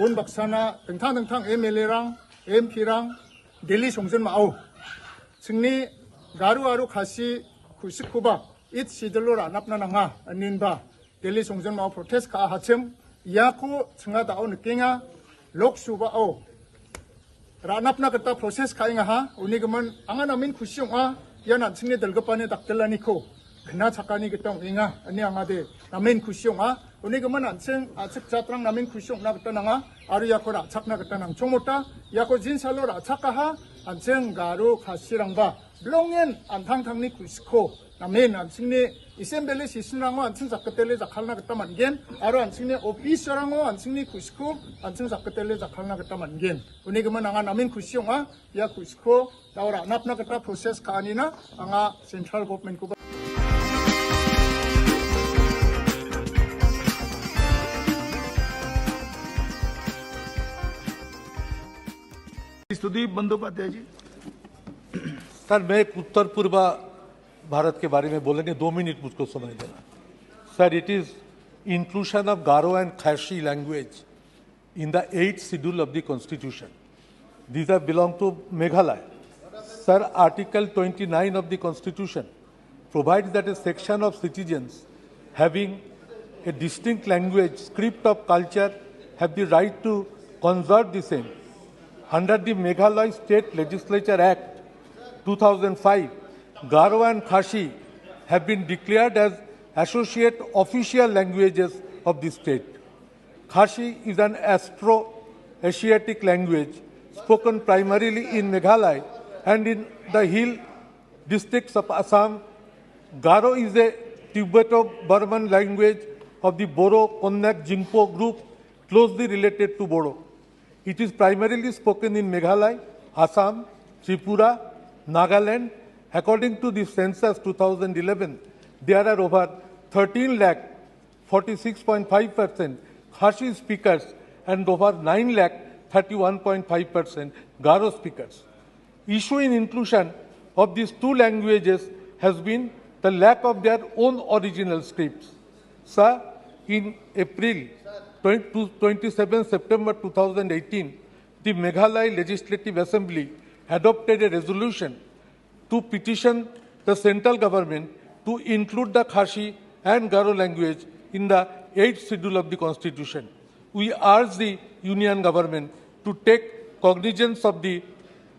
on baksana tengthang MLA rang MP rang Delhi 송전 마오 승리 가루아루 가시 쿠스쿠바 잇 시들로 라납나나가 아닌바 델리 송전 마오 프로테스트 카 하첨 야코 승하다오 느끼nga loksuba오 라납나 그따 프로세스 카잉하 우니그만 앙아나민 쿠시용아 야나 승리 들급반에 닥들라니코 그나 작가니 그따 잉아 아니 앙아데 나민 쿠시용아 우니그만 안층 아측 자트랑 나민 쿠시용 나 그따 나가 아루야코라 착나 그따 낭 총모타 야코 진살로라 착가하 안층 가루 가시랑바 블롱엔 안탕탕니 쿠스코 나멘 안층니 이셈벨리 시신랑어 안층 작가텔레 작할나 그따 만겐 아루 안층니 오피서랑어 안층니 쿠스코 안층 작가텔레 작할나 그따 만겐 우니그만 앙아 나민 쿠시용아 야 쿠스코 나오라 납나 그따 프로세스 카니나 앙아 센트럴 거버먼트 고 Sudeep Bandyopadhyay ji. Sir मैं उत्तर पूर्व भारत के बारे में बोलेंगे 2 minute मुझको समय देना। Sir it is inclusion of Garo and Khasi language in the 8th schedule of the constitution. These are belong to Meghalaya. Sir article 29 of the constitution provides that a section of citizens having a distinct language, script of culture have the right to conserve the same. Under the Meghalaya State Legislature Act 2005, Garo and Khashi have been declared as associate official languages of the state. Khashi is an Afro-Asiatic language spoken primarily in Meghalaya and in the hill districts of Assam. Garo is a Tibeto-Burman language of the Boro-Konyak-Jingpo group closely related to Bodo. It is primarily spoken in Meghalaya, Assam, Tripura, Nagaland. According to the census 2011, there are over 13 lakh 46.5% Khashi speakers and over 9 lakh 31.5% Garo speakers. Issue in inclusion of these two languages has been the lack of their own original scripts. Sir, in April 27 September 2018, the Meghalaya Legislative Assembly adopted a resolution to petition the central government to include the Khashi and Garo language in the 8th schedule of the Constitution. We urge the Union government to take cognizance of the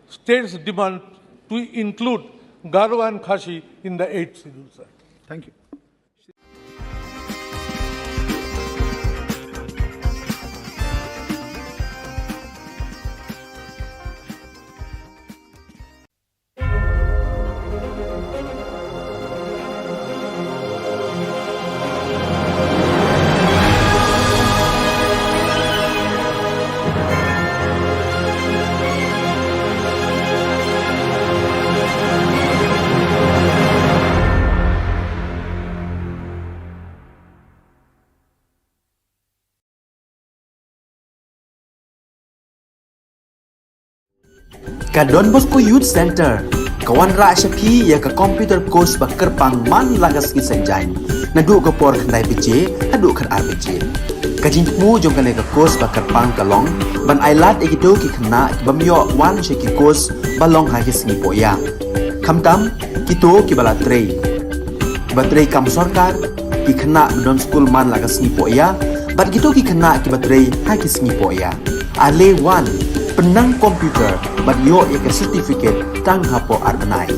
state's demand to include Garo and Khashi in the 8th schedule, sir. Thank you. Ka Don Bosco Youth Center kawan ra shapi ya ka computer course ba kerpang man lagas ki sanjain na du ka por khandai piche hadu khan ar piche ka jingmu jong ka le ka course ba kerpang kalong ban ailat egido ki khna bamyo wan she ki course balong ha ki sni poya khamtam kito ki bala trei batrei kam sarkar ki khna don school man lagas ni poya bat gito ki khna ki batrei ha ki sni poya ale wan penang komputer bat yo ek certificate tang hapo arbanai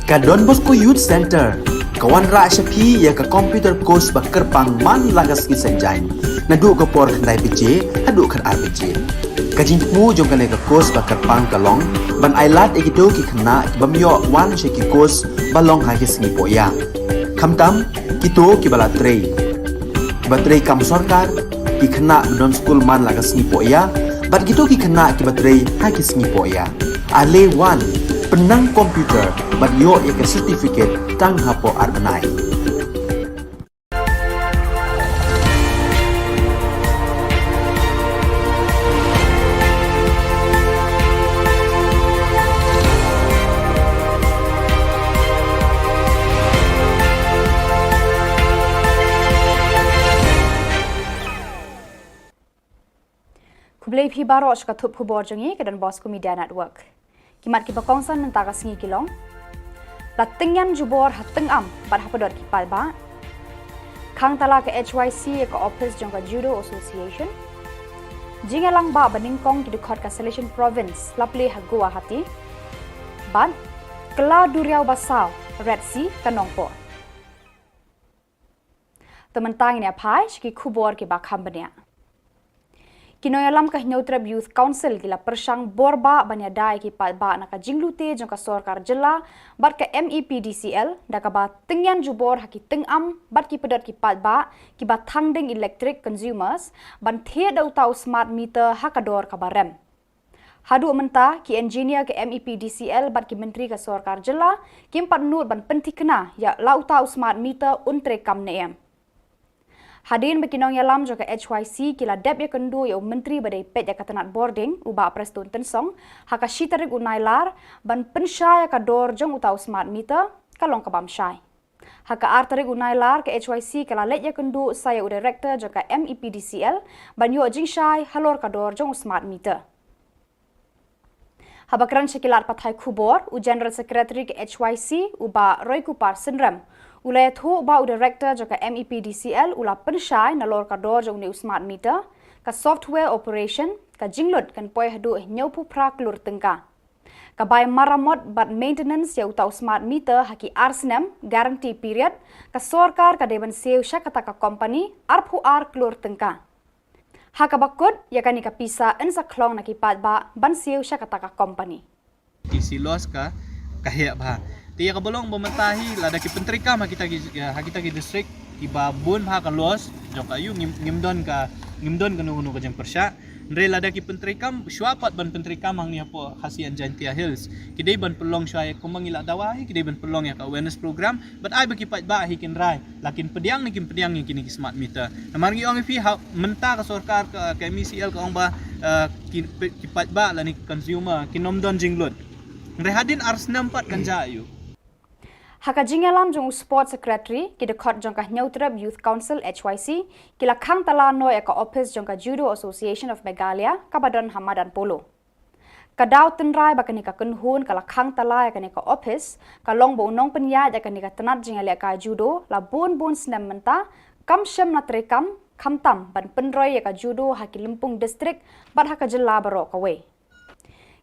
Ka Don Bosco Youth Center, kawan ra SAP ya ka computer course ba kerpang man lagas ki senjain. Na du ko por khandai PJ, hadu khan RPG. Ka jingmu jong kale ka course ba kerpang kalong, ban ailat ekido ki khna bamyo wan she ki course balong ha ki singi poya. Khamtam kito ki bala trei. Batrei kam sarkar ki khna don school man lagas singi poya, bat kito ki khna ki batrei ha ki singi poya. Ale wan penang komputer bat yo ya ke certificate tang hapo arbanai. Kublai phi baro ka thup khubor jongi ke Don Bosco Media Network. Kimat ki bakongsan mentaka singi kilong. Latingyan jubor hateng am bat hapadot ki palba. Khang tala ke HYC ka office jong ka Judo Association. Jingalang ba baningkong ki dukot ka Selection Province laple ha Guwahati. Ban kela duriau basau Red Sea kanongpo. Tementang ini apai ki khubor ki bakhambania. Kinoyalam ka Hinautrab Youth Council gila persang borba banyadai ki palba na ka jinglute jong ka Sorkar Jilla bat ka MEPDCL da ka ba tingyan jubor haki tengam bat ki pedot ki palba ki ba thangding electric consumers ban the dau tau smart meter hakador ka barem. Hadu menta ki engineer ke MEPDCL bat ki menteri ka Sorkar Jilla ki empat nur ban pentikna ya lau tau smart meter untre kam neem. Hadin bekinong yalam juga HYC kila dep ya kendu ya menteri badai pet ya katanat boarding uba prestun tensong haka shitarik unailar ban pensyai ya kador jong utau smart meter kalong kabam syai. Haka artarik unailar ke HYC kala let ya kendu saya u director juga MEPDCL ban yo jing syai halor kador jong smart meter. Habakran syakilat pathai Khubor u General Secretary ke HYC uba Roy Kupar Sindram ulai thu ba u director joka MEPDCL ula pensyai nalor kador jong ni smart meter ka software operation ka jinglot kan poi hadu nyopu pra klur tengka ka bai maramot bat maintenance ya utau smart meter haki arsnem guarantee period ka sorkar ka deban seu syakata ka company arpu ar klur tengka haka bakut ya kani ka pisa ensa klong na kipat ba ban seu syakata ka company isi los ka kahya ba tiya ka bolong bomentahi lada ki pentrika ma kita ki district ki babun ha ka los jok ayu ngimdon ka nuno ka jang persya ndre lada ki pentrikam syuapat ban pentrikam ang niya po khasian Jantia Hills kidai ban pelong syai kumangila dawahi kidai ban pelong ya ka awareness program but ai bagi pat ba hikin rai lakin pediang ni kini ki smart meter namargi ong fi menta ka sorkar ka MECL ka ong ba ki pat ba lani consumer kinomdon jinglot ndre hadin ars nampat kan jayu. Haka jingalam jong Sport Secretary ki dekot jong ka Hinautrab Youth Council HYC kila khang tala no ya ka office jong ka Judo Association of Meghalaya ka Badon Hamadan Polo. Kadau tenrai ba kani ka kunhun kala khang tala ya kani ka office ka long bo unong penya ya kani ka tanat jingalia ka judo la bon snem menta kam shem na trekam khamtam ban penroi ya ka judo haki Limpung district bat haka Jilla baro ka we.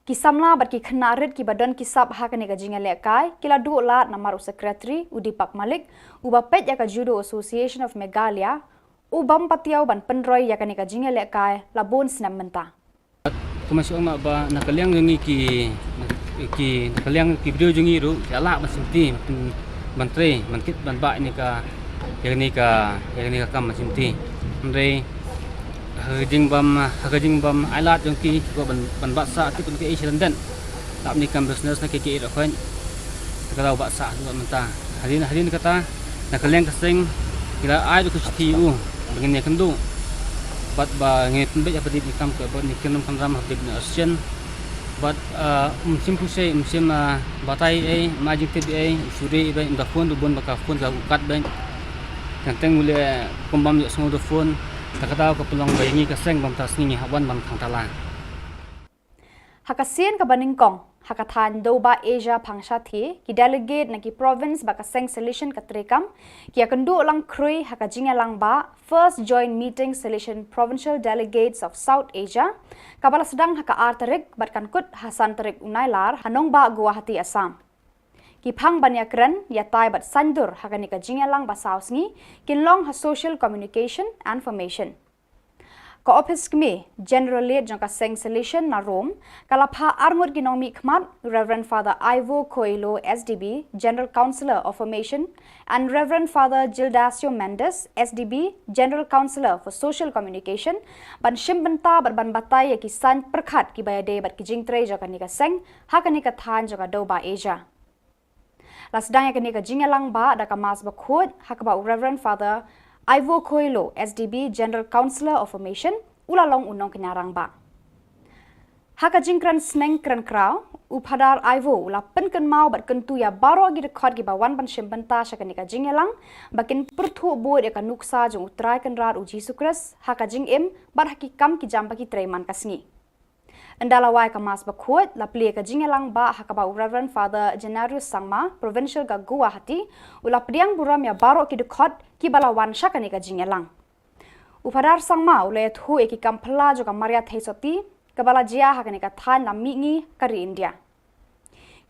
Kisamla bat ki khenarit ki badan kisap ha kani ka jingalia kai kila du lat namaru secretary Udipak Malik uba pet ya ka Judo Association of Meghalaya ubam patiau ban penroi ya kani ka jingalia kai la bon snem menta. Kemasuk mak ba nakaliang jongi ki nakaliang ki video jongi ru jala masinti menteri mankit ban ba ni ka yang ni ka kam masinti ndre hajing bam alat jongki ko ban ba sa ti kun ke Asian dan tap ni kam business na ke ro khan kalau ba sa du menta hadin kata nakaliang kaseng kila ai du kusti u begini kendu bat ba ngit be apa di kam ke ba ni kenum kan ram habib na asian bat simple say sim batai ai majik te ai suri ba inda phone du bon ba ka phone ka ukat ba kanteng mule kombam yo semua phone takataw ka pulang bayangi ka seng bam tas ni hawan bam khang tala Hakasien ka baningkong hakathan do ba Asia phangsha thi ki delegate na ki province ba ka seng solution ka trekam ki akandu lang krui hakajinga lang ba first joint meeting solution provincial delegates of South Asia kabala sedang haka artarik bat kan kut Hasan Tarik Unailar hanong ba Guwahati Assam ki phang banya kran ya tai bat sandur hakani ka jingalang basaus ni kinlong ha social communication and information ka office kmi generally jangka seng solution na Rome kalapha armor ginomi khmat Reverend Father Ivo Coelho SDB General Counselor of Formation and Reverend Father Gildasio Mendes SDB General Counselor for Social Communication ban shimbanta ban batai ki san prakhat ki bayade bat ki jingtre jaka ni ka seng hakani ka than jaka doba Asia lasdang yakani ka jingalang ba da ka mas ba khod hakaba Reverend Father Ivo Coelho, SDB General Counselor of Formation, ulalong unong kinarang ba. Haka jingkran sneng kran kraw, upadar Ivo ula penken mau bat kentu ya baro agi dekhot gi bawan ban shimbanta shakanika jingelang, bakin perthu bo de ka nuksa jong utrai kan rar uji sukres, haka jing im bat hakikam ki jamba ki treman kasngi. Andalawai ka mas bakhot la pli ka jingelang ba hakaba Reverend Father Genarius Sangma Provincial ka Guwahati ula pediang buram ya baro ki dekhot ki balawan shakani ka jingelang upadar Sangma ula thu eki kampla jo ka maria theisoti ka bala jia hakani ka than la mingi kari India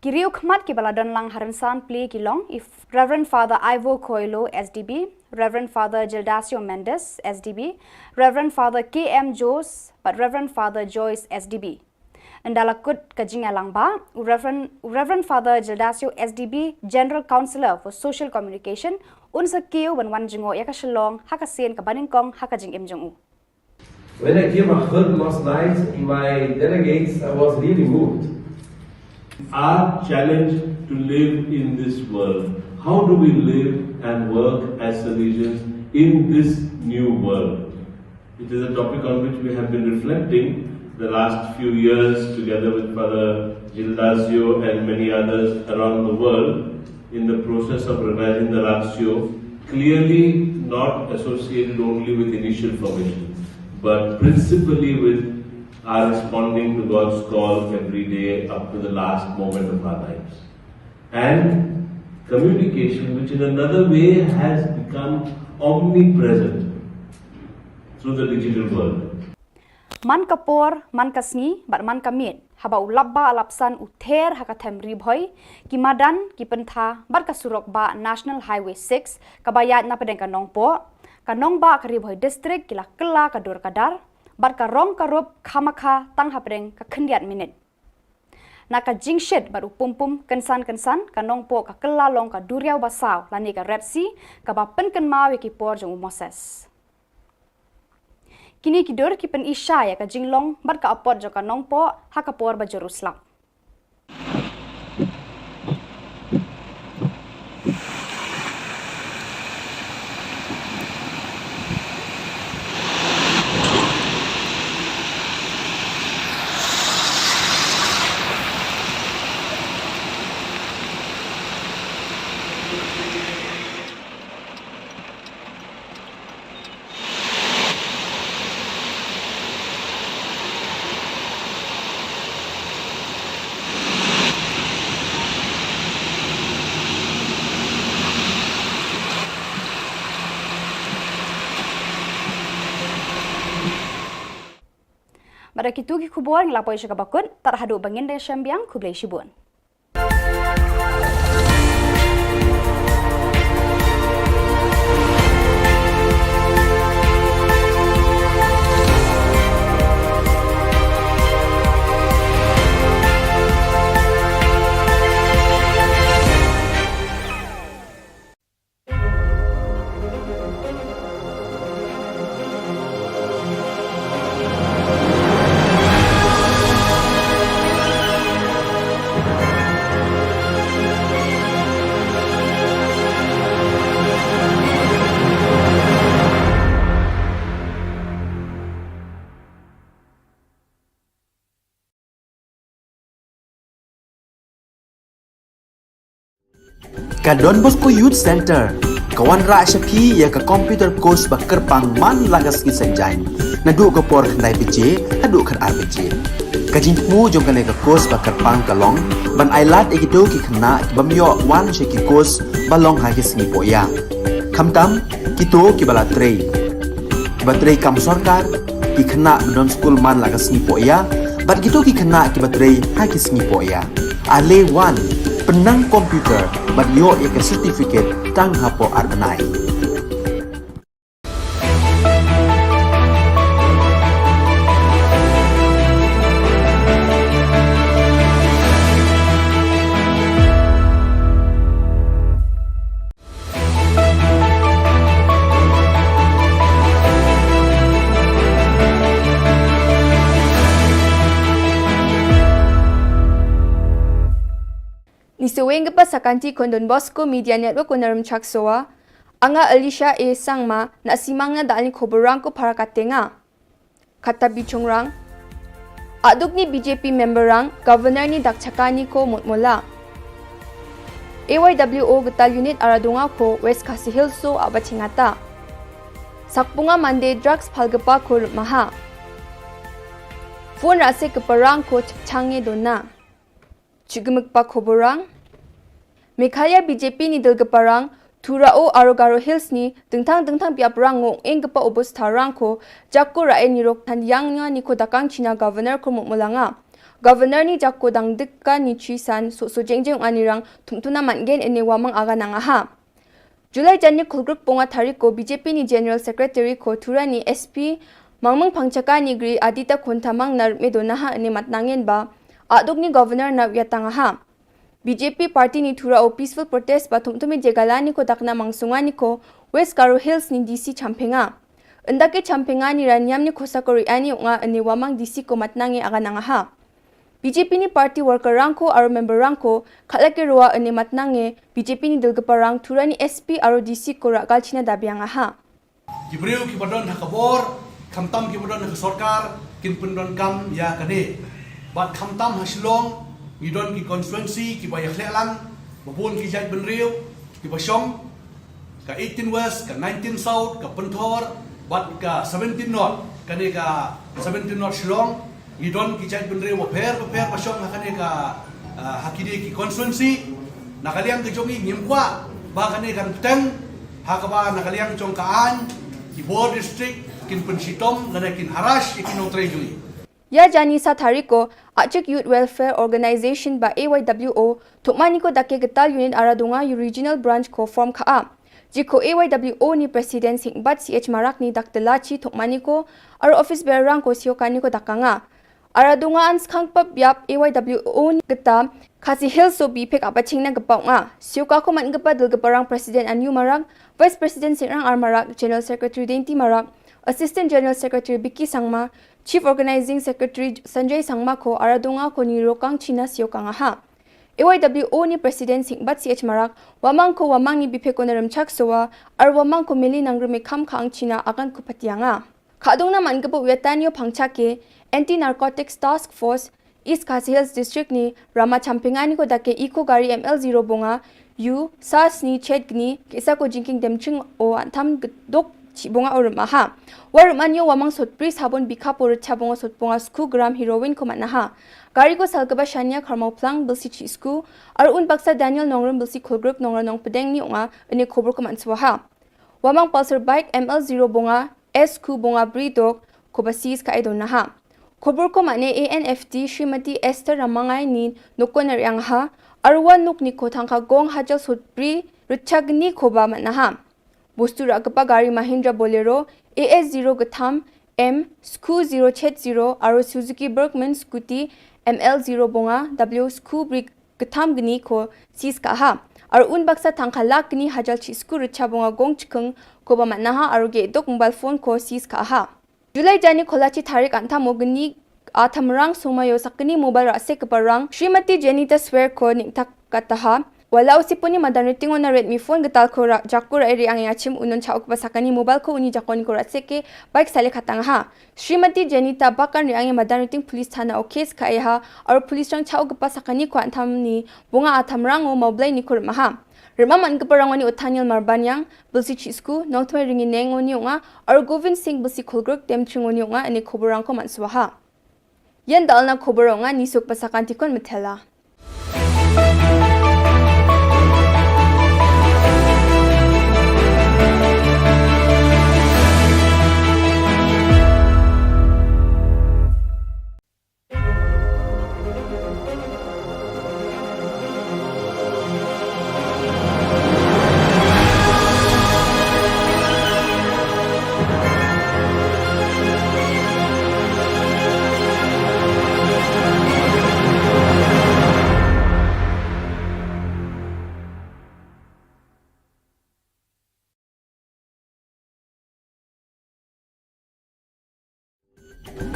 kiriu khmat ki bala don lang haransan pli ki long if Reverend Father Ivo Coelho SDB Reverend Father Gildasio Mendes SDB Reverend Father KM Jos but Reverend Father Joyce SDB Andala kut kajingalang ba Reverend Father Gildasio SDB General Counselor for Social Communication unsa kiu ban wan jingo ya ka Shillong hakasen ka baningkong hakajing imjong When I came heard last night in my delegates, I was really moved. Our challenge to live in this world. How do we live and work as Salesians in this new world? It is a topic on which we have been reflecting the last few years together with Father Gildasio and many others around the world in the process of revising the ratio, clearly not associated only with initial formation, but principally with our responding to God's call every day up to the last moment of our lives. And communication, which in another way has become omnipresent through the digital world. Man kapor, man kasngi, bat man kamit, haba ulabba alapsan uther hakatem ribhoy, ki madan, ki pentha, bat kasurok ba National Highway 6, kabayat na pedeng kanong po, kanong ba karibhoy district kila kela kadur kadar, bat karong karup kamakha tang hapedeng kakendiat minit. Naka jingshit baru pumpum kensan kanong po ka kela long ka duriau basaw lani ka Red Sea ka ba penken mau ki por jong Moses. Kini kidur ki pen isya ya ka jinglong bat ka apot jo kanong po ha ka por ba Jerusalem. Pada kitu ki khubor nglapoi sya kabakut tarhadu bangin de syambiang kublai shibun. Ka Don Bosco Youth Center, kawan ra syapi ya ka computer course ba kerpang man lagas ki sanjain. Nadu ka por khandai pije, hadu khan ar pije. Ka jingmu jong ka course ba kerpang kalong, ban ailat ekido ki khna bamyo wan she ki course balong ha ki singi poya. Khamtam kito ki bala trei. Ba trei kam sarkar ki khna don school man lagas singi poya, ban kito ki khna ki ba trei ha ki singi poya. Ale wan penang komputer banyo ek sertifikat tang hapo arbenai. Ni seweng gepa sakanti kondon Bosco Media Network konaram chaksoa anga Alicia A sangma na simangna dalni khoborang ko para katenga kata bichongrang aduk ni BJP memberang governor ni dakchakani ko mutmola AYWO getal unit aradunga ko West Khasi Hills so abachingata sakpunga mande drugs phalgapa ko maha phone rase keparang ko change dona chigmukpa khoborang Meghalaya BJP ni dalgaparang Thurao Arogaro Hills ni dengtang piaprang ngong enggepa obos tharang ko jakko rae nirok tan yangnya ni ko dakang China governor ko mulanga governor ni jakko dang dikka ni chisan so jengjeng anirang tumtuna mangen ene wamang aga nanga ha July janni khulgrup ponga thari ko BJP ni general secretary ko Thurani SP mangmang pangchaka ni gri adita khontamang nar medona ha ene matnangen ba adok ni governor na yatanga ha BJP party ni Thurao peaceful protest ba tumtumi jegalani ko dakna mangsungani ko West Karo Hills ni DC champenga endake champenga ni ranyam ni khosakori ani unga ani wamang DC ko matnangi aga nanga ha BJP ni party worker rangko aro member rangko khalake roa ani matnange BJP ni dalgaparang Thurani SP aro DC ko ragal china dabianga ha Kibriu ki badon hakabor khamtam ki badon ha sarkar kin pundon kam ya kane bat khamtam ha Shillong Midon ki constituency ki bayak lelang babun ki jaj benriu ki basyong ka 18 west ka 19 south ka penthor bat ka 17 north kane ka 17 north Shillong Midon ki jaj benriu paper basyong kane ka hakide ki constituency nakaliang ke jongi ngimkwa ba kane kan teng hakaba nakaliang chong kaan ki board district kin pensitom lana kin harash ikin otrejui Ya jani sa thariko Achik Youth Welfare Organization ba AYWO Tukmani ko dake getal unit aradunga regional branch ko form kha jiko AYWO ni president Singbat CH Marak ni daktelachi Tukmani ko aro office bearer rang ko siokani ko dakanga aradunga ans khangpap yap AYWO ni geta Khasi Hills so bipek apachingna gapawnga sioka ko man gapa dalgaparang president Anyu Marak vice president Singrang Armarak general secretary Denti Marak assistant general secretary Biki Sangma Chief Organizing Secretary Sanjay Sangma ko aradunga ko ni Rokang China siokanga ha. AYWO ni President Singbat CH Marak wamang ni bipe ko naram chaksowa ar wamang ko mili nangrumi kham khang China akan ko patianga. Khadong na man gapo wetanyo pangchake Anti-Narcotics Task Force East Khasi Hills District ni Rama Champingani ko dake Eco Gari ML0 bonga yu SARS ni Chetgni kisa ko jinking demching o antam dok Chibonga or maha. War manyo wamang sotpri sabon bika por chabonga sotponga sku gram heroin ko manaha. Gari ko salgaba shanya karmau plang bilsi chisku ar un baksa Daniel nongrum bilsi khulgrup nongra nong pedeng ni unga ane khobor ko manswaha. Wamang pulsar bike ML0 bonga SQ bonga bridok ko basis ka idonaha. Khobor ko mane ANFT Srimati Esther Ramangai ni nokon yang ha arwan nuk ni ko thangka gong hajal sotpri ruchagni khoba manaha. Bostu rakapa gari Mahindra Bolero AS0 Gatham M Sku 070 aro Suzuki Bergman Scooty ML0 bonga W Sku Brick Gatham gni ko sis kaha aro un baksa tangkhala gni hajal chi Sku richa bonga gong chikeng ko ba manaha aro ge dok mobile phone ko sis kaha July jani kholachi tharik antha mogni athamrang somayo sakni mobile rase kaparang Srimati Janita Swear ko niktak kataha Wala usipuni madaniting na Redmi phone gatal ko jakko ra eri ang achim unon chaok basakani mobile ko uni jakoni ko ratseke bike sale khatang ha Srimati Janita bakan ri ang madaniting police thana o case kai ha ar police rang chaok basakani ko antham ni bunga atham rang o moblai ni kur maha Rima man kaparang ani Othaniel Marbanyang bilsi chisku nongthmai ringi neng oni unga ar Govind Singh bilsi khulgruk temching oni unga ani khoborang ko manswaha Yan dalna khoboranga nisuk basakanti kon methela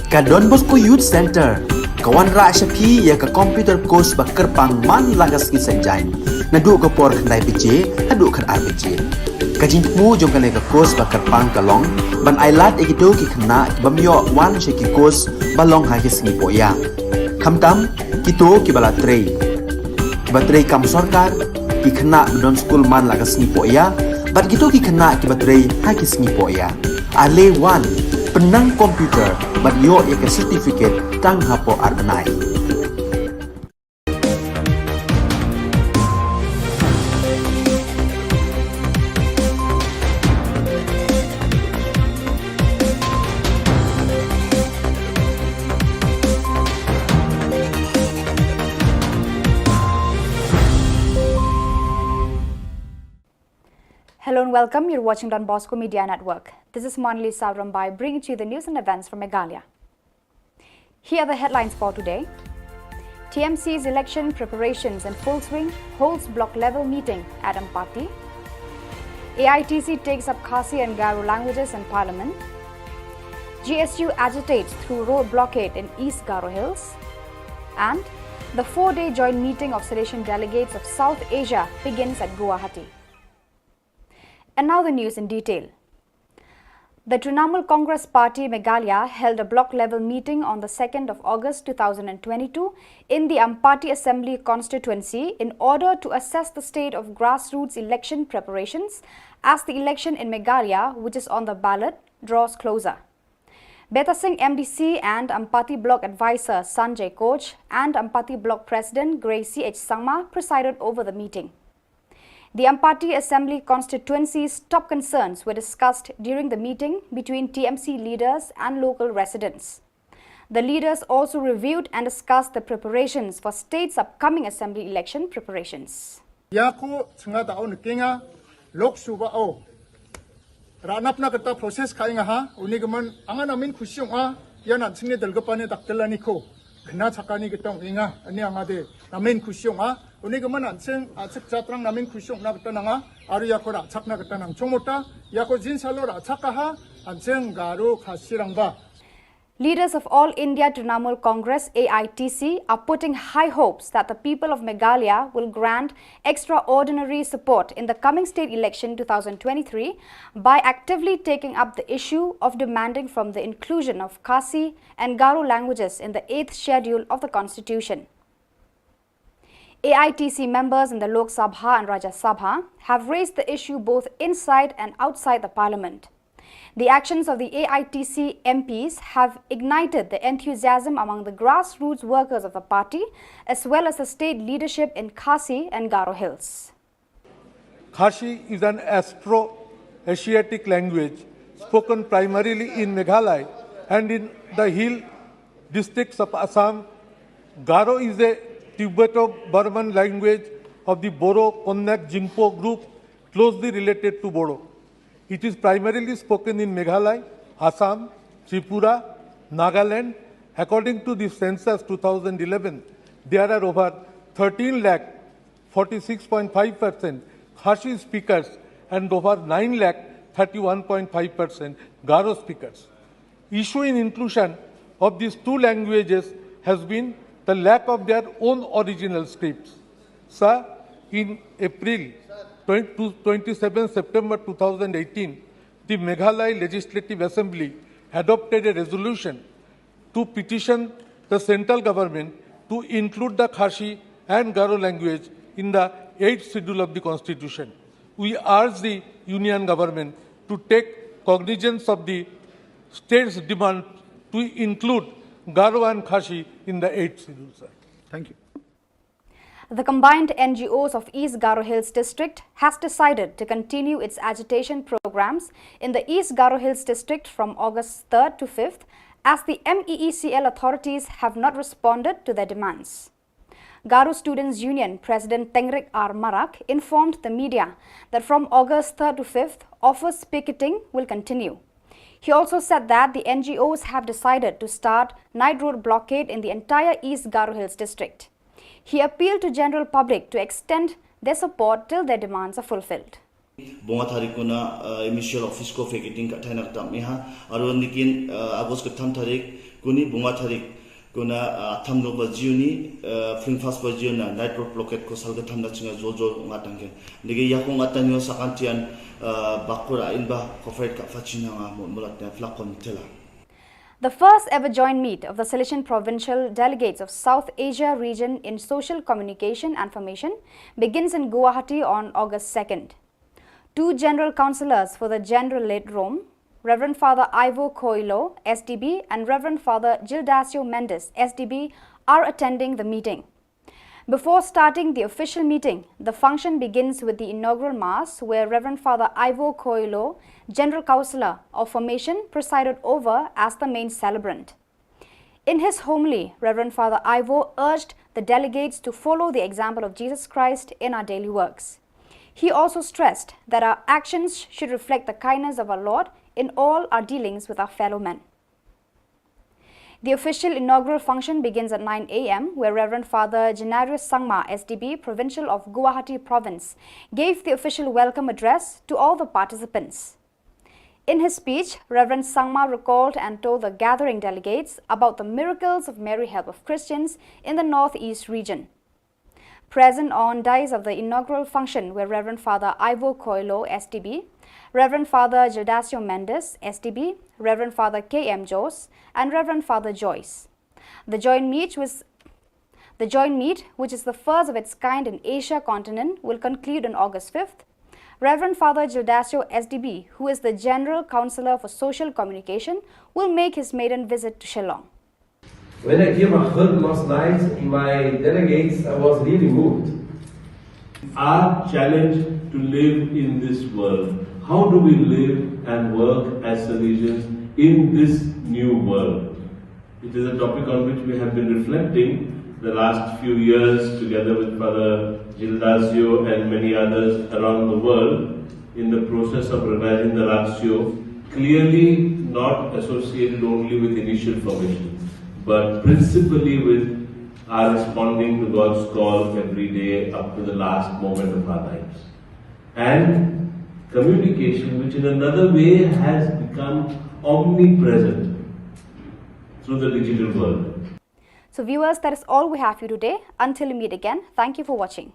Ka Don Bosco Youth Center, kawan ra SAP ya ka computer course ba kerpang man lagas ki senjain. Nadu ka por khandai PJ, hadu khan RPG. Ka jingmu jong ka le ka course ba kerpang ka long, ban ailat ekido ki khna ki bamyo wan she ki course ba long ha ki sngi po ya. Khamtam kito ki bala trei. Ki ba trei kam sarkar ki khna don school man lagas sngi po ya, bat kito ki khna ki ba trei ha ki sngi po ya. Ale wan penang komputer bat yo ya ke certificate tang hapo arbenai. Hello and welcome. You're watching Don Bosco Media Network. This is Monali Savrambai bringing to you the news and events from Meghalaya. Here are the headlines for today. TMC's election preparations in full swing, holds block level meeting at Ampati. AITC takes up Khasi and Garo languages in Parliament. GSU agitates through road blockade in East Garo Hills. And the 4-day joint meeting of sedition delegates of South Asia begins at Guwahati. And now the news in detail. The Trinamool Congress Party Meghalaya held a block-level meeting on the 2nd of August 2022 in the Ampati Assembly constituency in order to assess the state of grassroots election preparations as the election in Meghalaya, which is on the ballot, draws closer. Beta Singh MDC and Ampati Block Advisor Sanjay Koch and Ampati Block President Gracie H. Sangma presided over the meeting. The Ampati Assembly constituency's top concerns were discussed during the meeting between TMC leaders and local residents. The leaders also reviewed and discussed the preparations for state's upcoming assembly election preparations. Yaku sengata au nekinga lok suba au ranap na kata proses kainga ha unigaman angan amin kusyong a yana sini dalgapane daktelani ko gna chakani kitong inga ani angade namin kusyong a unigaman anseng achak chatrang namin kusyong na kata nanga aru yakora achak na kata nang chomota yako jinsalora achaka ha anseng garu khasirangba. Leaders of All India Trinamool Congress AITC are putting high hopes that the people of Meghalaya will grant extraordinary support in the coming state election 2023 by actively taking up the issue of demanding from the inclusion of Khasi and Garo languages in the 8th schedule of the Constitution. AITC members in the Lok Sabha and Rajya Sabha have raised the issue both inside and outside the parliament. The actions of the AITC MPs have ignited the enthusiasm among the grassroots workers of the party as well as the state leadership in Khasi and Garo Hills. Khasi is an Afro-Asiatic language spoken primarily in Meghalaya and in the hill districts of Assam. Garo is a Tibeto-Burman language of the Boro-Konnak Jingpo group closely related to Bodo. It is primarily spoken in Meghalaya, Assam, Tripura, Nagaland. According to the census 2011, there are over 13 lakh 46.5% Khasi speakers and over 9 lakh 31.5% Garo speakers. Issue in inclusion of these two languages has been the lack of their own original scripts. Sir, in April 27 September 2018, the Meghalaya Legislative Assembly adopted a resolution to petition the central government to include the Khasi and Garo language in the 8th schedule of the Constitution. We urge the Union government to take cognizance of the state's demand to include Garo and Khasi in the 8th schedule, sir. Thank you. The combined NGOs of East Garo Hills District has decided to continue its agitation programs in the East Garo Hills District from August 3rd to 5th as the MEECL authorities have not responded to their demands. Garo Students Union President Tengrik R. Marak informed the media that from August 3rd to 5th, office picketing will continue. He also said that the NGOs have decided to start night road blockade in the entire East Garo Hills District. He appealed to general public to extend their support till their demands are fulfilled. Bunga tarikuna initial office ko vacating ka thainak tam ha aro nikin agos ka tham tarik kuni bunga tharik kuna athamno ba jiuni fling fast ba jiuna night road blockade ko salga thamna chinga jojo ngatangke nige yakong atanyo sakantian bakura inba kofret ka fachina nga mulat na flakon tela. The first ever joint meet of the Silesian Provincial Delegates of South Asia region in Social Communication and Formation begins in Guwahati on August 2nd. Two General Councillors for the General-led Rome, Reverend Father Ivo Coelho, SDB, and Reverend Father Gildasio Mendes, SDB, are attending the meeting. Before starting the official meeting, the function begins with the inaugural Mass, where Reverend Father Ivo Coelho, General Councillor of Formation, presided over as the main celebrant. In his homily, Reverend Father Ivo urged the delegates to follow the example of Jesus Christ in our daily works. He also stressed that our actions should reflect the kindness of our Lord in all our dealings with our fellow men. The official inaugural function begins at 9 a.m., where Reverend Father Genarius Sangma, SDB, Provincial of Guwahati Province, gave the official welcome address to all the participants. In his speech, Reverend Sangma recalled and told the gathering delegates about the miracles of Mary Help of Christians in the Northeast region. Present on dais of the inaugural function were Reverend Father Ivo Coelho, SDB, Reverend Father Gildasio Mendes, SDB, Reverend Father K.M. Jose, and Reverend Father Joyce. The joint meet, which is the first of its kind in Asia continent, will conclude on August 5th. Reverend Father Gildasio, SDB, who is the General Councillor for Social Communication, will make his maiden visit to Shillong. When I came heard last night in my delegates, I was really moved. Our challenge to live in this world. How do we live and work as Salesians in this new world? It is a topic on which we have been reflecting the last few years together with Father Gildasio and many others around the world in the process of revising the ratio, clearly not associated only with initial formation, but principally with our responding to God's call every day up to the last moment of our lives. And communication, which in another way has become omnipresent through the digital world. So viewers, that is all we have for you today. Until we meet again, thank you for watching.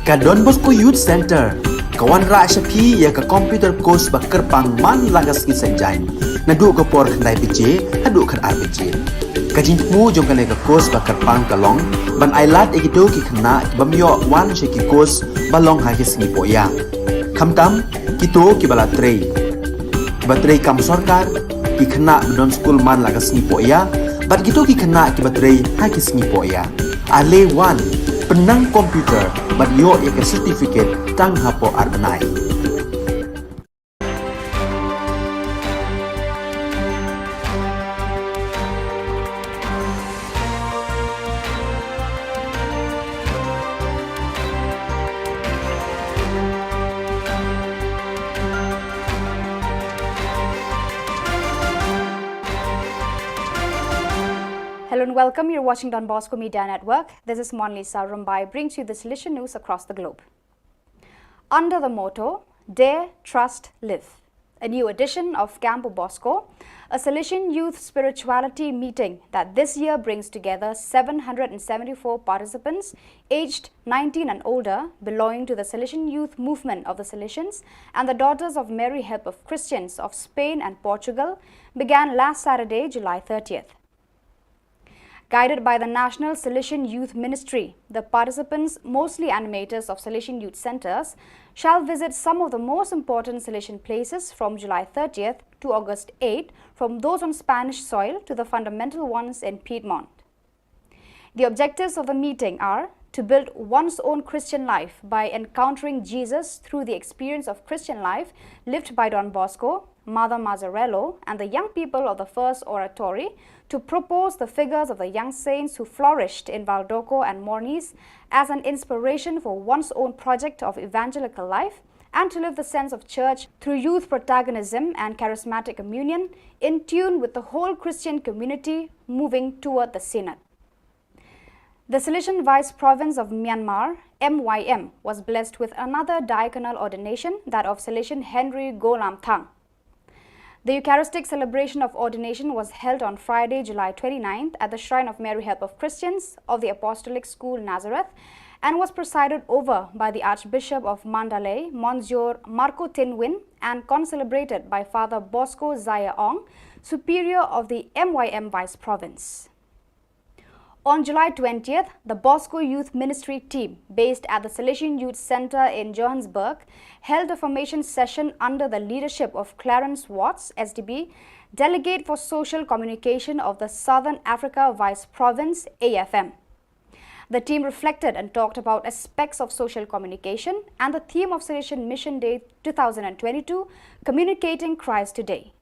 Ka Don Bosco Youth Center, kawan ra Shapi ya ka computer course ba kerpang man lagas ki sanjai. Nadu ka por khandai piche, hadu khan ar piche. Ka jingmu jong ka ka course ba kerpang ka long, ban ailat egito ki khna bamyo wan she ki course ba long ha ki singi poya. Khamtam kito ki bala trei. Ba trei kam sarkar ki khna don school man lagas singi poya, bat kito ki khna ki ba trei ha ki singi poya. Ale wan penang komputer bat yo ya ke certificate tang hapo arbenai. Hello and welcome. You're watching Don Bosco Media Network. This is Monlisa Rumbai, brings you the Silesian news across the globe. Under the motto, Dare, Trust, Live, a new edition of Campo Bosco, a Silesian youth spirituality meeting that this year brings together 774 participants aged 19 and older, belonging to the Silesian youth movement of the Silesians and the Daughters of Mary Help of Christians of Spain and Portugal, began last Saturday, July 30th. Guided by the National Salesian Youth Ministry, the participants, mostly animators of Salesian Youth Centers, shall visit some of the most important Salesian places from July 30th to August 8th, from those on Spanish soil to the fundamental ones in Piedmont. The objectives of the meeting are to build one's own Christian life by encountering Jesus through the experience of Christian life lived by Don Bosco, Mother Mazzarello, and the young people of the First Oratory, to propose the figures of the young saints who flourished in Valdoco and Mornis as an inspiration for one's own project of evangelical life, and to live the sense of church through youth protagonism and charismatic communion in tune with the whole Christian community moving toward the Synod. The Salesian Vice Province of Myanmar, MYM, was blessed with another diaconal ordination, that of Salesian Henry Golam Thang. The Eucharistic celebration of ordination was held on Friday, July 29th at the Shrine of Mary Help of Christians of the Apostolic School, Nazareth, and was presided over by the Archbishop of Mandalay, Monsieur Marco Tinwin, and concelebrated by Father Bosco Zaya Ong, Superior of the MYM Vice Province. On July 20th, the Bosco Youth Ministry team, based at the Salesian Youth Center in Johannesburg, held a formation session under the leadership of Clarence Watts, SDB, Delegate for Social Communication of the Southern Africa Vice Province, AFM. The team reflected and talked about aspects of social communication and the theme of Salesian Mission Day 2022, Communicating Christ Today.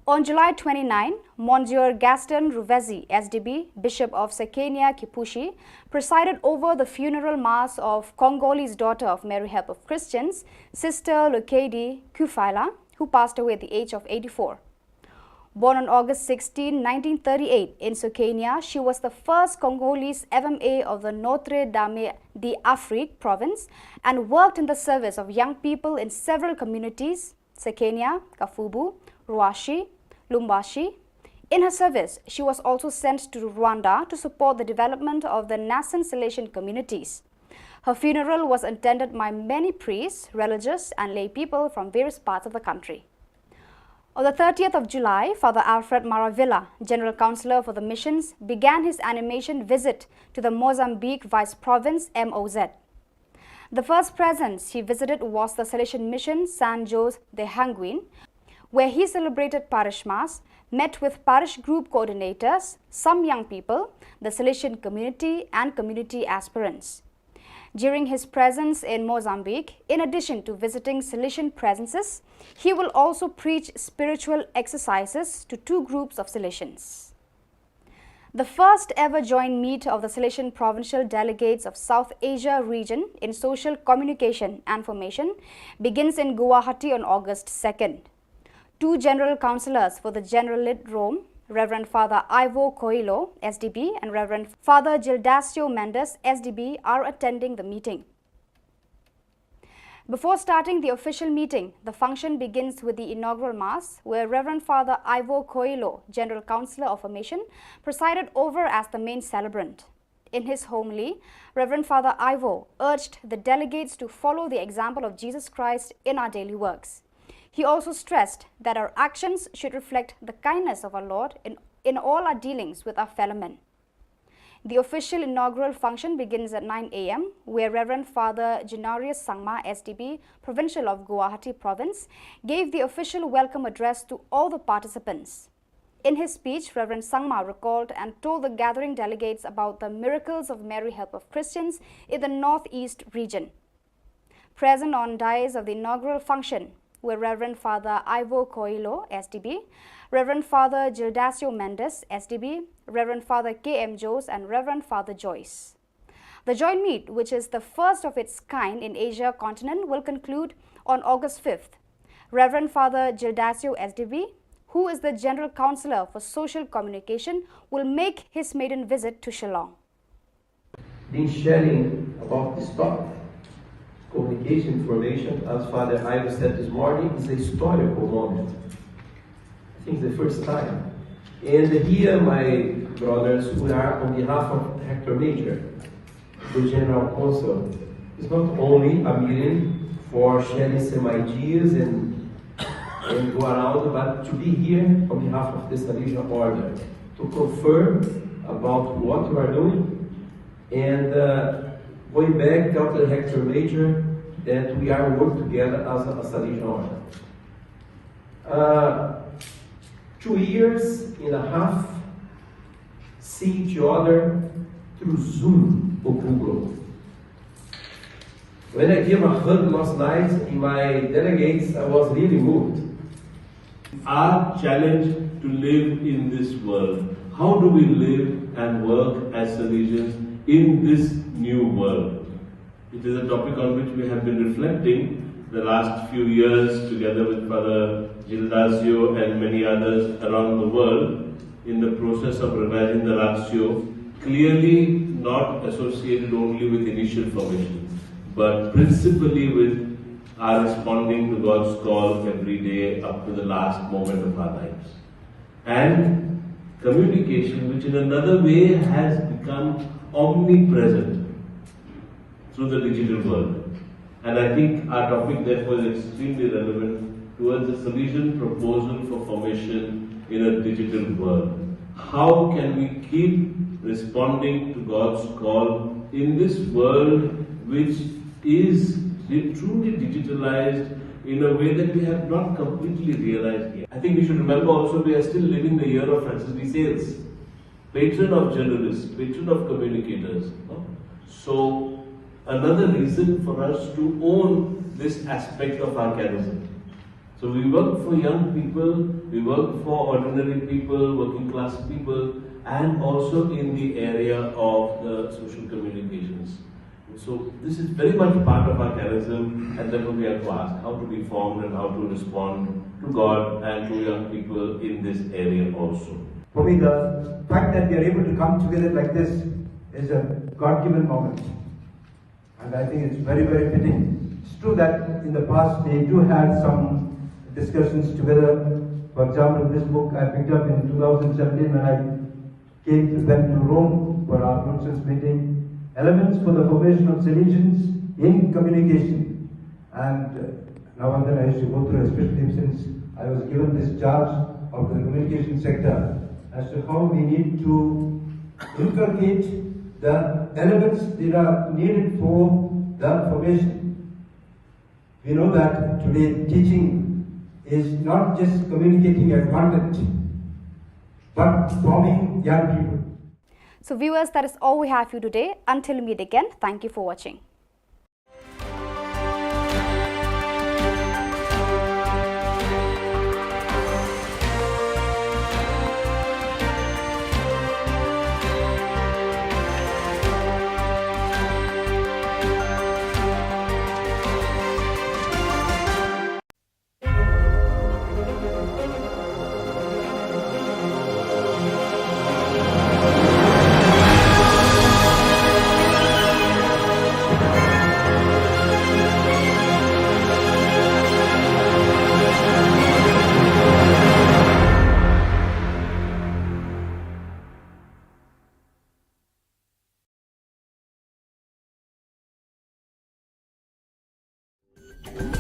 On July 29, Monsieur Gaston Ruvezi, SDB, Bishop of Sekenia Kipushi, presided over the funeral mass of Congolese daughter of Mary Help of Christians, Sister Lokedi Kufaila, who passed away at the age of 84. Born on August 16, 1938 in Sekenia, she was the first Congolese FMA of the Notre Dame d'Afrique province and worked in the service of young people in several communities, Sekenia, Kafubu, Ruashi, Lumbashi. In her service, she was also sent to Rwanda to support the development of the nascent Salesian communities. Her funeral was attended by many priests, religious and lay people from various parts of the country. On the 30th of July, Father Alfred Maravilla, General Councillor for the Missions, began his animation visit to the Mozambique Vice Province, MOZ. The first presence he visited was the Salesian Mission San Jose de Hanguin, where he celebrated parish mass, met with parish group coordinators, some young people, the Salesian community and community aspirants. During his presence in Mozambique, in addition to visiting Salesian presences, he will also preach spiritual exercises to two groups of Salesians. The first ever joint meet of the Salesian Provincial Delegates of South Asia region in social communication and formation begins in Guwahati on August 2nd. Two general councillors for the Generalate Rome, Reverend Father Ivo Coelho, SDB, and Reverend Father Gildasio Mendes, SDB, are attending the meeting. Before starting the official meeting, the function begins with the inaugural Mass, where Reverend Father Ivo Coelho, General Councillor of Formation, presided over as the main celebrant. In his homily, Reverend Father Ivo urged the delegates to follow the example of Jesus Christ in our daily works. He also stressed that our actions should reflect the kindness of our Lord in all our dealings with our fellow men. The official inaugural function begins at 9 a.m., where Reverend Father Genarius Sangma, SDB, Provincial of Guwahati Province, gave the official welcome address to all the participants. In his speech, Reverend Sangma recalled and told the gathering delegates about the miracles of Mary Help of Christians in the Northeast region. Present on dais of the inaugural function were Reverend Father Ivo Coelho, SDB, Reverend Father Gildasio Mendes, SDB, Reverend Father K.M. Jose, and Reverend Father Joyce. The joint meet, which is the first of its kind in Asia continent, will conclude on August 5th. Reverend Father Gildasio, SDB, who is the General Councillor for Social Communication, will make his maiden visit to Shillong. Been sharing about this topic. Communication information, as Father Ivo said this morning, is a historical moment. I think it's the first time. And here, my brothers, we are on behalf of Hector Major, the General Council. It's not only a meeting for sharing some ideas and go around, but to be here on behalf of the Salesian Order, to confirm about what you are doing, and going back, Dr. Hector Major, that we are working together as a region. 2 years and a half see each other through Zoom or Google. When I gave a hug last night in my delegates, I was really moved. Our challenge to live in this world. How do we live and work as Salesians in this new world? It is a topic on which we have been reflecting the last few years together with Father Gildasio and many others around the world in the process of revising the ratio, clearly not associated only with initial formation, but principally with our responding to God's call every day up to the last moment of our lives. And communication, which in another way has become omnipresent through the digital world. And I think our topic therefore is extremely relevant towards the Salesian proposal for formation in a digital world. How can we keep responding to God's call in this world which is truly digitalized in a way that we have not completely realized yet? I think we should remember also we are still living the year of Francis de Sales, patron of journalists, patron of communicators. No? So another reason for us to own this aspect of our charism. So we work for young people, we work for ordinary people, working class people, and also in the area of the social communications. So this is very much part of our charism, and therefore we have to ask how to be formed and how to respond to God and to young people in this area also. For me, the fact that we are able to come together like this is a God-given moment. And I think it's very, very fitting. It's true that in the past we do have some discussions together. For example, this book I picked up in 2017 when I went to Rome for our Bruxelles meeting. Elements for the formation of Salesians in communication. And now and then I used to go through, especially since I was given this charge of the communication sector, as to how we need to inculcate the elements that are needed for the formation. We know that today teaching is not just communicating a content, but forming young people. So viewers, that is all we have for you today. Until we meet again, thank you for watching.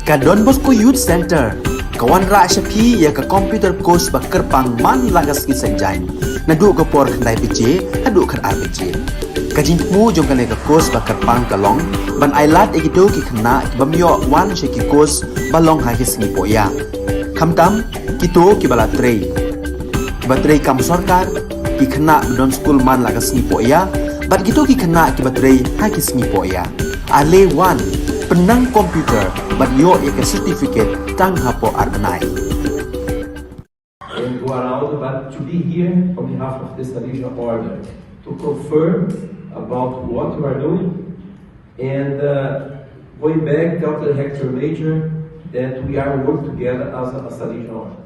Ka Don Bosco Youth Center, kawan ra shapi ya ka computer course ba kerpang man lagas ki sanjain. Nadu ka por khandai pije, hadu khan ar pije. Ka jingmu jong ka ka course ba kerpang kalong, ban ailat egido ki khna bamyo wan she ki course balong ha ki sni poya. Khamtam kito ki bala trei. Ba trei kam sarkar ki khna don school man lagas ni poya, bat kito ki khna ki batrei ha ki sni poya. Ale wan penang komputer but yo ek certificate tang hapo arbanai. And go around, but to be here on behalf of the Salesian Order to confirm about what you are doing, and going back, Dr. Hector Major, that we are working together as a Salesian Order.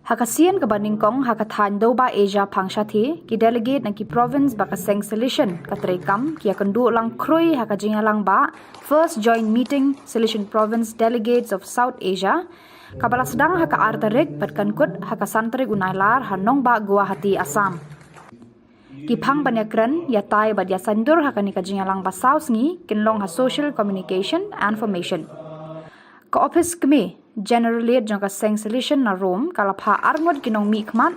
Hakasian ka baningkong hakathan do ba Asia pangshati ki delegate ng ki province ba kaseng solution katrekam ki akandu lang kroi hakajingalang ba first joint meeting solution province delegates of South Asia kabala sedang haka artarik patkankut hakasantrik unailar hanong ba Guwahati Assam ki phang banyakran yatai ba dia sandur hakani kajingalang ba South ngi kinlong ha social communication and information ka office kami Generally jangka seng solution na Rome kalapha arngot kinong mikmat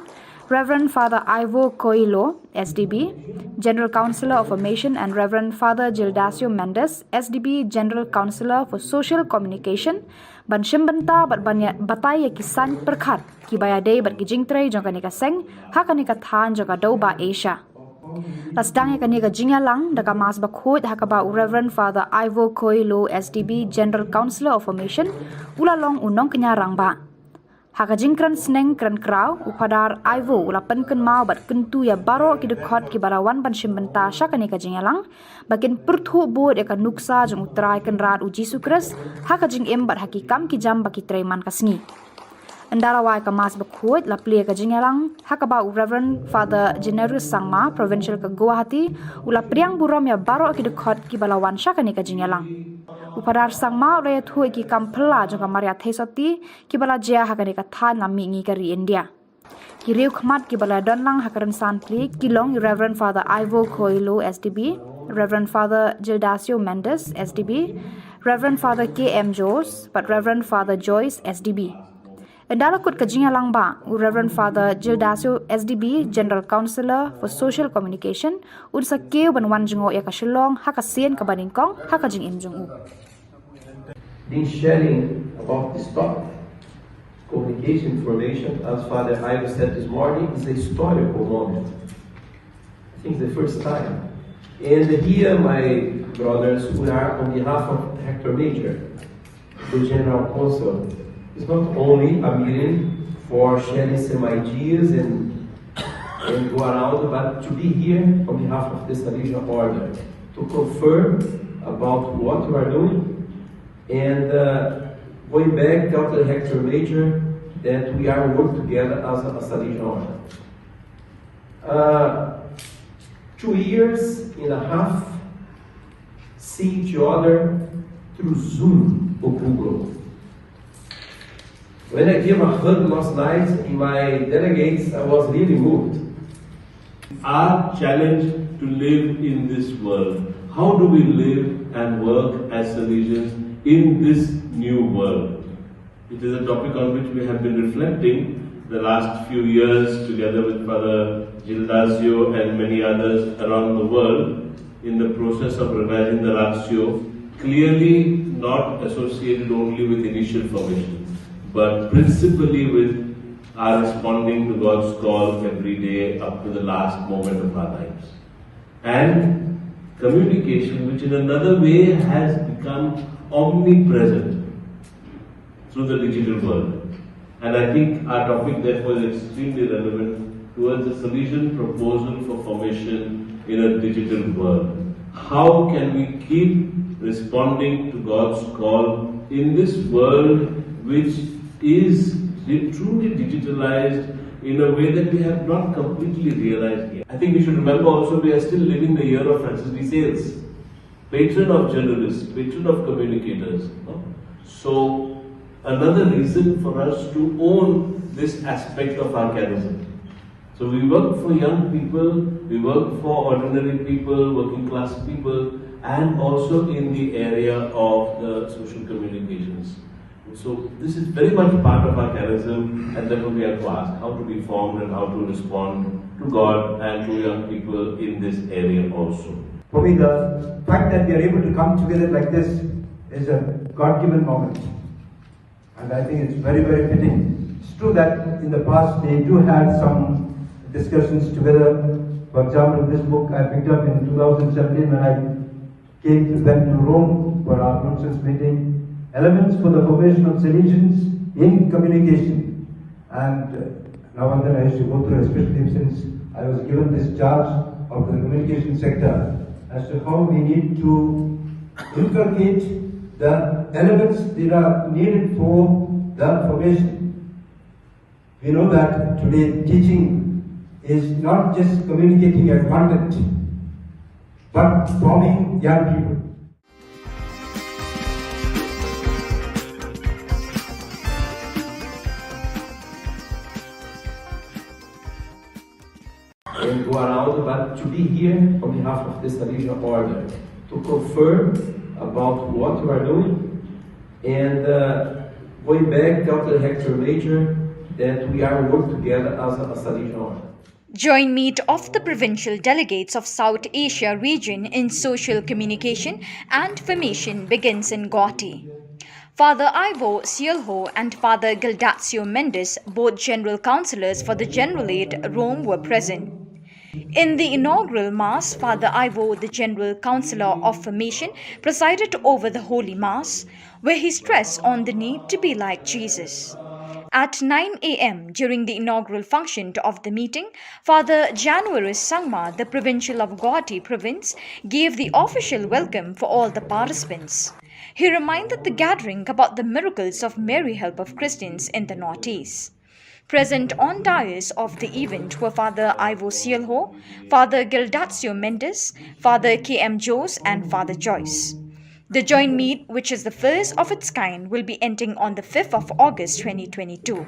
Reverend Father Ivo Coelho, SDB, General Councillor of Formation, and Reverend Father Gildasio Mendes, SDB, General Councillor for Social Communication, ban shimbanta bat batay kisan perkhat ki bayade bat gijing tray jong kanika seng ha kanika than jong do ba Asia. Lasdang kanika jingya lang daga mas bakhut hakaba Reverend Father Ivo Coelho, SDB, General Councillor of Formation, ulalong unong kenyarang ba. Hakajing kran sneng kran kraw upadar Ivo ulapan ken mau bat kentu ya baro ki dekot ki barawan ban shimbenta syakani kajing yalang bakin perthu bod ya nuksa jeng utrai ken rat uji sukres hakajing em bat hakikam ki jam baki treman kasngi andara wai kamas bakhut la pli kajing yalang hakaba Reverend Father Generous Sangma Provincial ke Guwahati ula priang buram ya baro ki dekot ki balawan syakani kajing yalang upadar sangma raya thui ki kampla jong kamaria thesoti ki bala jia hakani ka than nami ngi kari India ki riu khmat ki bala donlang hakaran san pli kilong Reverend Father Ivo Coelho, SDB, Reverend Father Gildasio Mendes, SDB, Reverend Father KM Joes, but Reverend Father Joyce, SDB. Endala kut kajing lang ba Reverend Father Gildasio, SDB, General Councillor for Social Communication unsa keu banwan jingo ya ka Shillong hakasien ka baningkong hakajing imjong u. Been sharing about this topic. Communication information, as Father Ivo said this morning, is a historical moment. I think it's the first time. And here, my brothers, we are on behalf of Hector Major, the General Counsel. It's not only a meeting for sharing some ideas and go around, but to be here on behalf of the Salesian Order, to confirm about what we are doing, and going back, tell the Hector Major that we are working together as a Salesian Order. 2 years and a half, see each other through Zoom or Google. When I gave a hug last night in my delegates, I was really moved. Our challenge to live in this world. How do we live and work as Salesians in this new world? It is a topic on which we have been reflecting the last few years together with Father Gildasio and many others around the world in the process of revising the ratio, clearly not associated only with initial formation, but principally with our responding to God's call every day up to the last moment of our lives. And communication, which in another way has become omnipresent through the digital world. And I think our topic therefore is extremely relevant towards the Salesian proposal for formation in a digital world. How can we keep responding to God's call in this world which is truly digitalized in a way that we have not completely realized yet? I think we should remember also we are still living the year of Francis de Sales, patron of journalists, patron of communicators. No? So another reason for us to own this aspect of our charism. So we work for young people, we work for ordinary people, working class people, and also in the area of the social communications. So this is very much part of our charism, and therefore we have to ask how to be formed and how to respond to God and to young people in this area also. For me, the fact that we are able to come together like this is a God-given moment. And I think it's very, very fitting. It's true that in the past they do have some discussions together. For example, this book I picked up in 2017 when I went to Rome for our nonsense meeting. Elements for the formation of Salesians in communication. And now and then I used to go through, especially since I was given this charge of the communication sector, as to how we need to inculcate the elements that are needed for the formation. We know that today teaching is not just communicating a content, but forming young people. And go around, but to be here on behalf of the Salesian Order, to confirm about what we are doing, and going back, tell the Hector Major that we are working together as a region. Joint meet of the provincial delegates of South Asia region in social communication and formation begins in Guwahati. Father Ivo Shillong and Father Gildazio Mendes, both general councillors for the Generalate Rome, were present. In the inaugural Mass, Father Ivo, the General Councillor of Formation, presided over the Holy Mass, where he stressed on the need to be like Jesus. At 9 a.m. during the inaugural function of the meeting, Father January Sangma, the Provincial of Guwahati Province, gave the official welcome for all the participants. He reminded the gathering about the miracles of Mary Help of Christians in the Northeast. Present on dais of the event were Father Ivo Shillong, Father Gildazio Mendes, Father K.M. Jose and Father Joyce. The joint meet, which is the first of its kind, will be ending on the 5th of August 2022.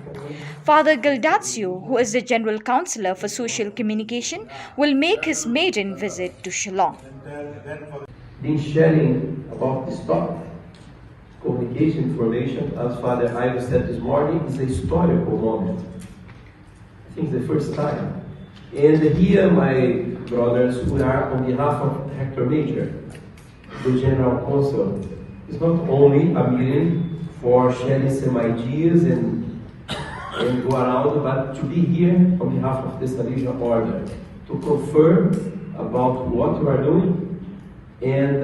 Father Gildazio, who is the General Councillor for Social Communication, will make his maiden visit to Shillong. Been sharing about this topic, communication information, as Father Ivo said this morning, is a historical moment. I think it's the first time. And here, my brothers, who are on behalf of Hector Major, the General Council, is not only a meeting for sharing some ideas and go around, but to be here on behalf of the Salesian Order, to confirm about what you are doing, and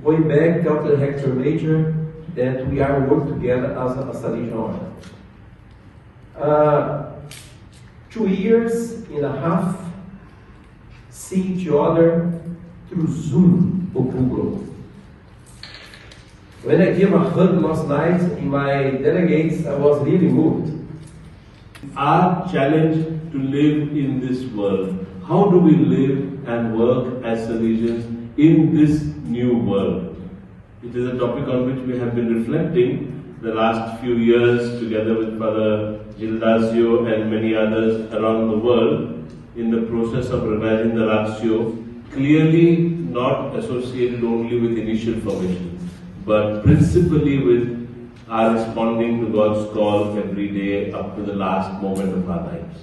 going back, tell the Hector Major that we are working together as a Salesian Order. 2 years and a half, see each other through Zoom or Google. When I gave a hug last night in my delegates, I was really moved. Our challenge to live in this world. How do we live and work as Salesians in this new world? It is a topic on which we have been reflecting the last few years together with Father Gildazio and many others around the world in the process of revising the ratio, clearly not associated only with initial formation, but principally with our responding to God's call every day up to the last moment of our lives.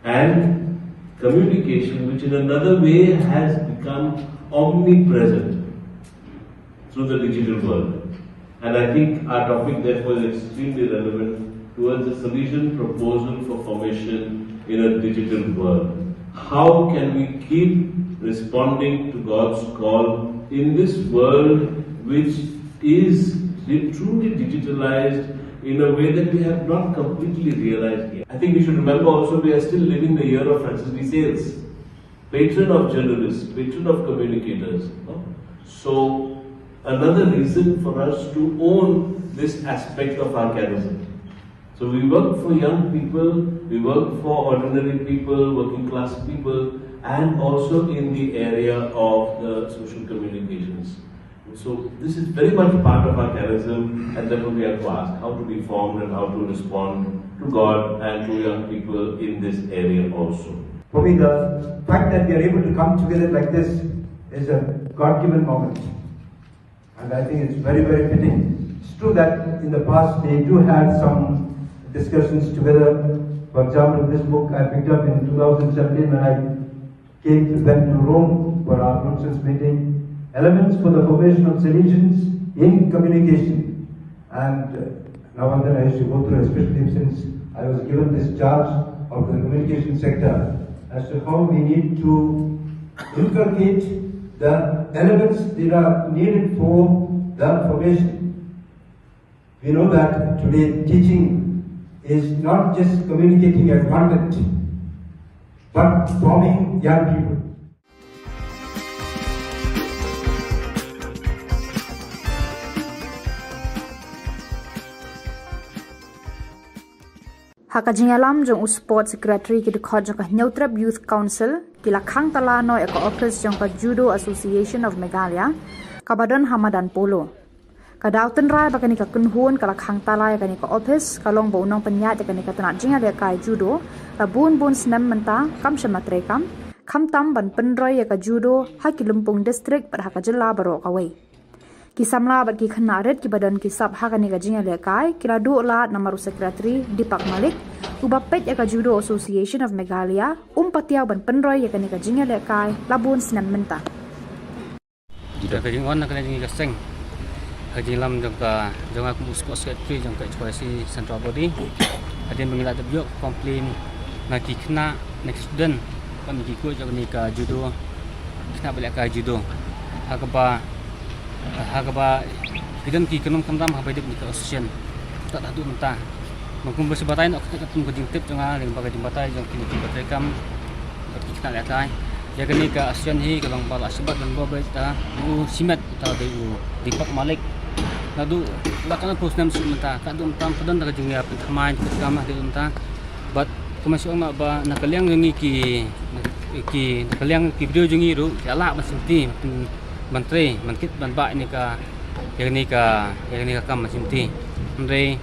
And communication, which in another way has become omnipresent through the digital world. And I think our topic therefore is extremely relevant towards the Salesian proposal for formation in a digital world. How can we keep responding to God's call in this world which is truly digitalized in a way that we have not completely realized yet? I think we should remember also we are still living the year of Francis de Sales, patron of journalists, patron of communicators. No? So another reason for us to own this aspect of our charism. So we work for young people, we work for ordinary people, working class people, and also in the area of the social communications. So this is very much part of our charism, and therefore we have to ask how to be formed and how to respond to God and to young people in this area also. For me, the fact that we are able to come together like this is a God-given moment. And I think it's very, very fitting. It's true that in the past they do have some discussions together. For example, this book I picked up in 2017 when I went to Rome for our Bruxelles meeting. Elements for the formation of Salesians in communication. And now and then I used to go through, especially since I was given this charge of the communication sector, as to how we need to inculcate the elements that are needed for the formation. We know that today teaching is not just communicating a content, but forming young people. Hakajingalam jong sport secretary ki dekhot jong Neutrab Youth Council ki lakhang tala no eko office jong Judo Association of Meghalaya kabadon Hamadan Polo. Kadauten rai bakani ka kunhun ka lakhang tala yakani ka office kalong bonong penyat yakani ka tanat jinga le kai judo labun bun snam menta kam shamatre kam kham tam ban penroi ya ka judo hakilumpung district par Ka Jylla baro kawai. Ki samla bat ki khana red ki badan ki sab ha kani ka jinga le kai kila du la namaru secretary Dipak Malik uba pet ya ka Judo Association of Meghalaya patiaw ban penroy ya kani ka jinga le kai labun sinan menta. Jika kejingan nak kena jingi keseng. Haji lam jangka jangan aku sport secretary jangka eksplorasi central body. Hadin mengilat terbiok komplain ngaki kena next student kami ikut jangan ni ka judo kena balik ka judo. Hakaba kidan ki kenom kamdam habai dik ni ka association. Tak tak tu mentah. Mungkin bersebatai nak ketemu kejing tip jangan dengan bagai jembatai jang kini jembatai kam kita lihat kai. Ya kini ka association hi kalau bala sebab dan bawa berita simet atau Dipak Malik. Lalu lakukan post nam sementara kadang tam padan dak jing ya pemain kamah di mentah. But kemasuk mak ba nakaliang ngi ki nakaliang ki video jingi ru jala masinti menteri mankit ban ba ini ka yang ni ka kam masinti. Andre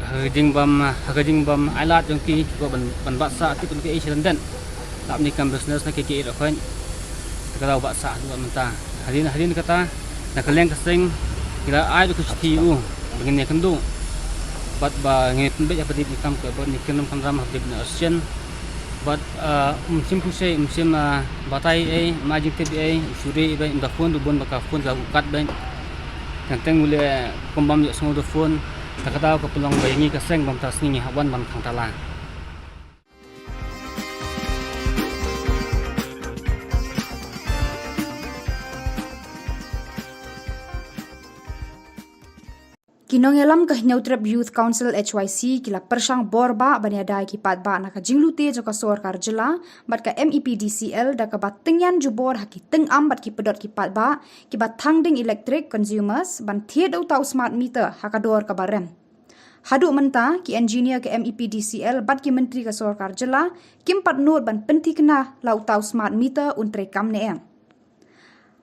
hajing bam alat jong ki ko ban baksa ti pun ke Asian dan tak ni kam business nak ke ro kan kalau baksa dua mentah hadin kata nakaliang keseng kira ai du kusti begini kendu bat ba ngi pembe apa di kam ke ni kenum kam ram habib na asian bat musim pusai musim batai majik tbi suri ba inda phone du bon baka phone ga ukat ben tentang mule kombam yo semua du phone takata ko pelong bayangi keseng bam tas ni hawan bam khang tala. Kinongelam ka Neutrap Youth Council HYC kila persang borba baniadai ki patba na ka jinglute jo ka Sorkar Jilla bat ka MEPDCL da ka batengyan jubor haki tengam bat ki pedot ki patba ki bat thangding electric consumers ban thied utau smart meter hakador ka barem. Hadu menta ki engineer ke MEPDCL bat ki menteri ka Sorkar Jilla kim pat nur ban penti kena la utau smart meter untre kam ne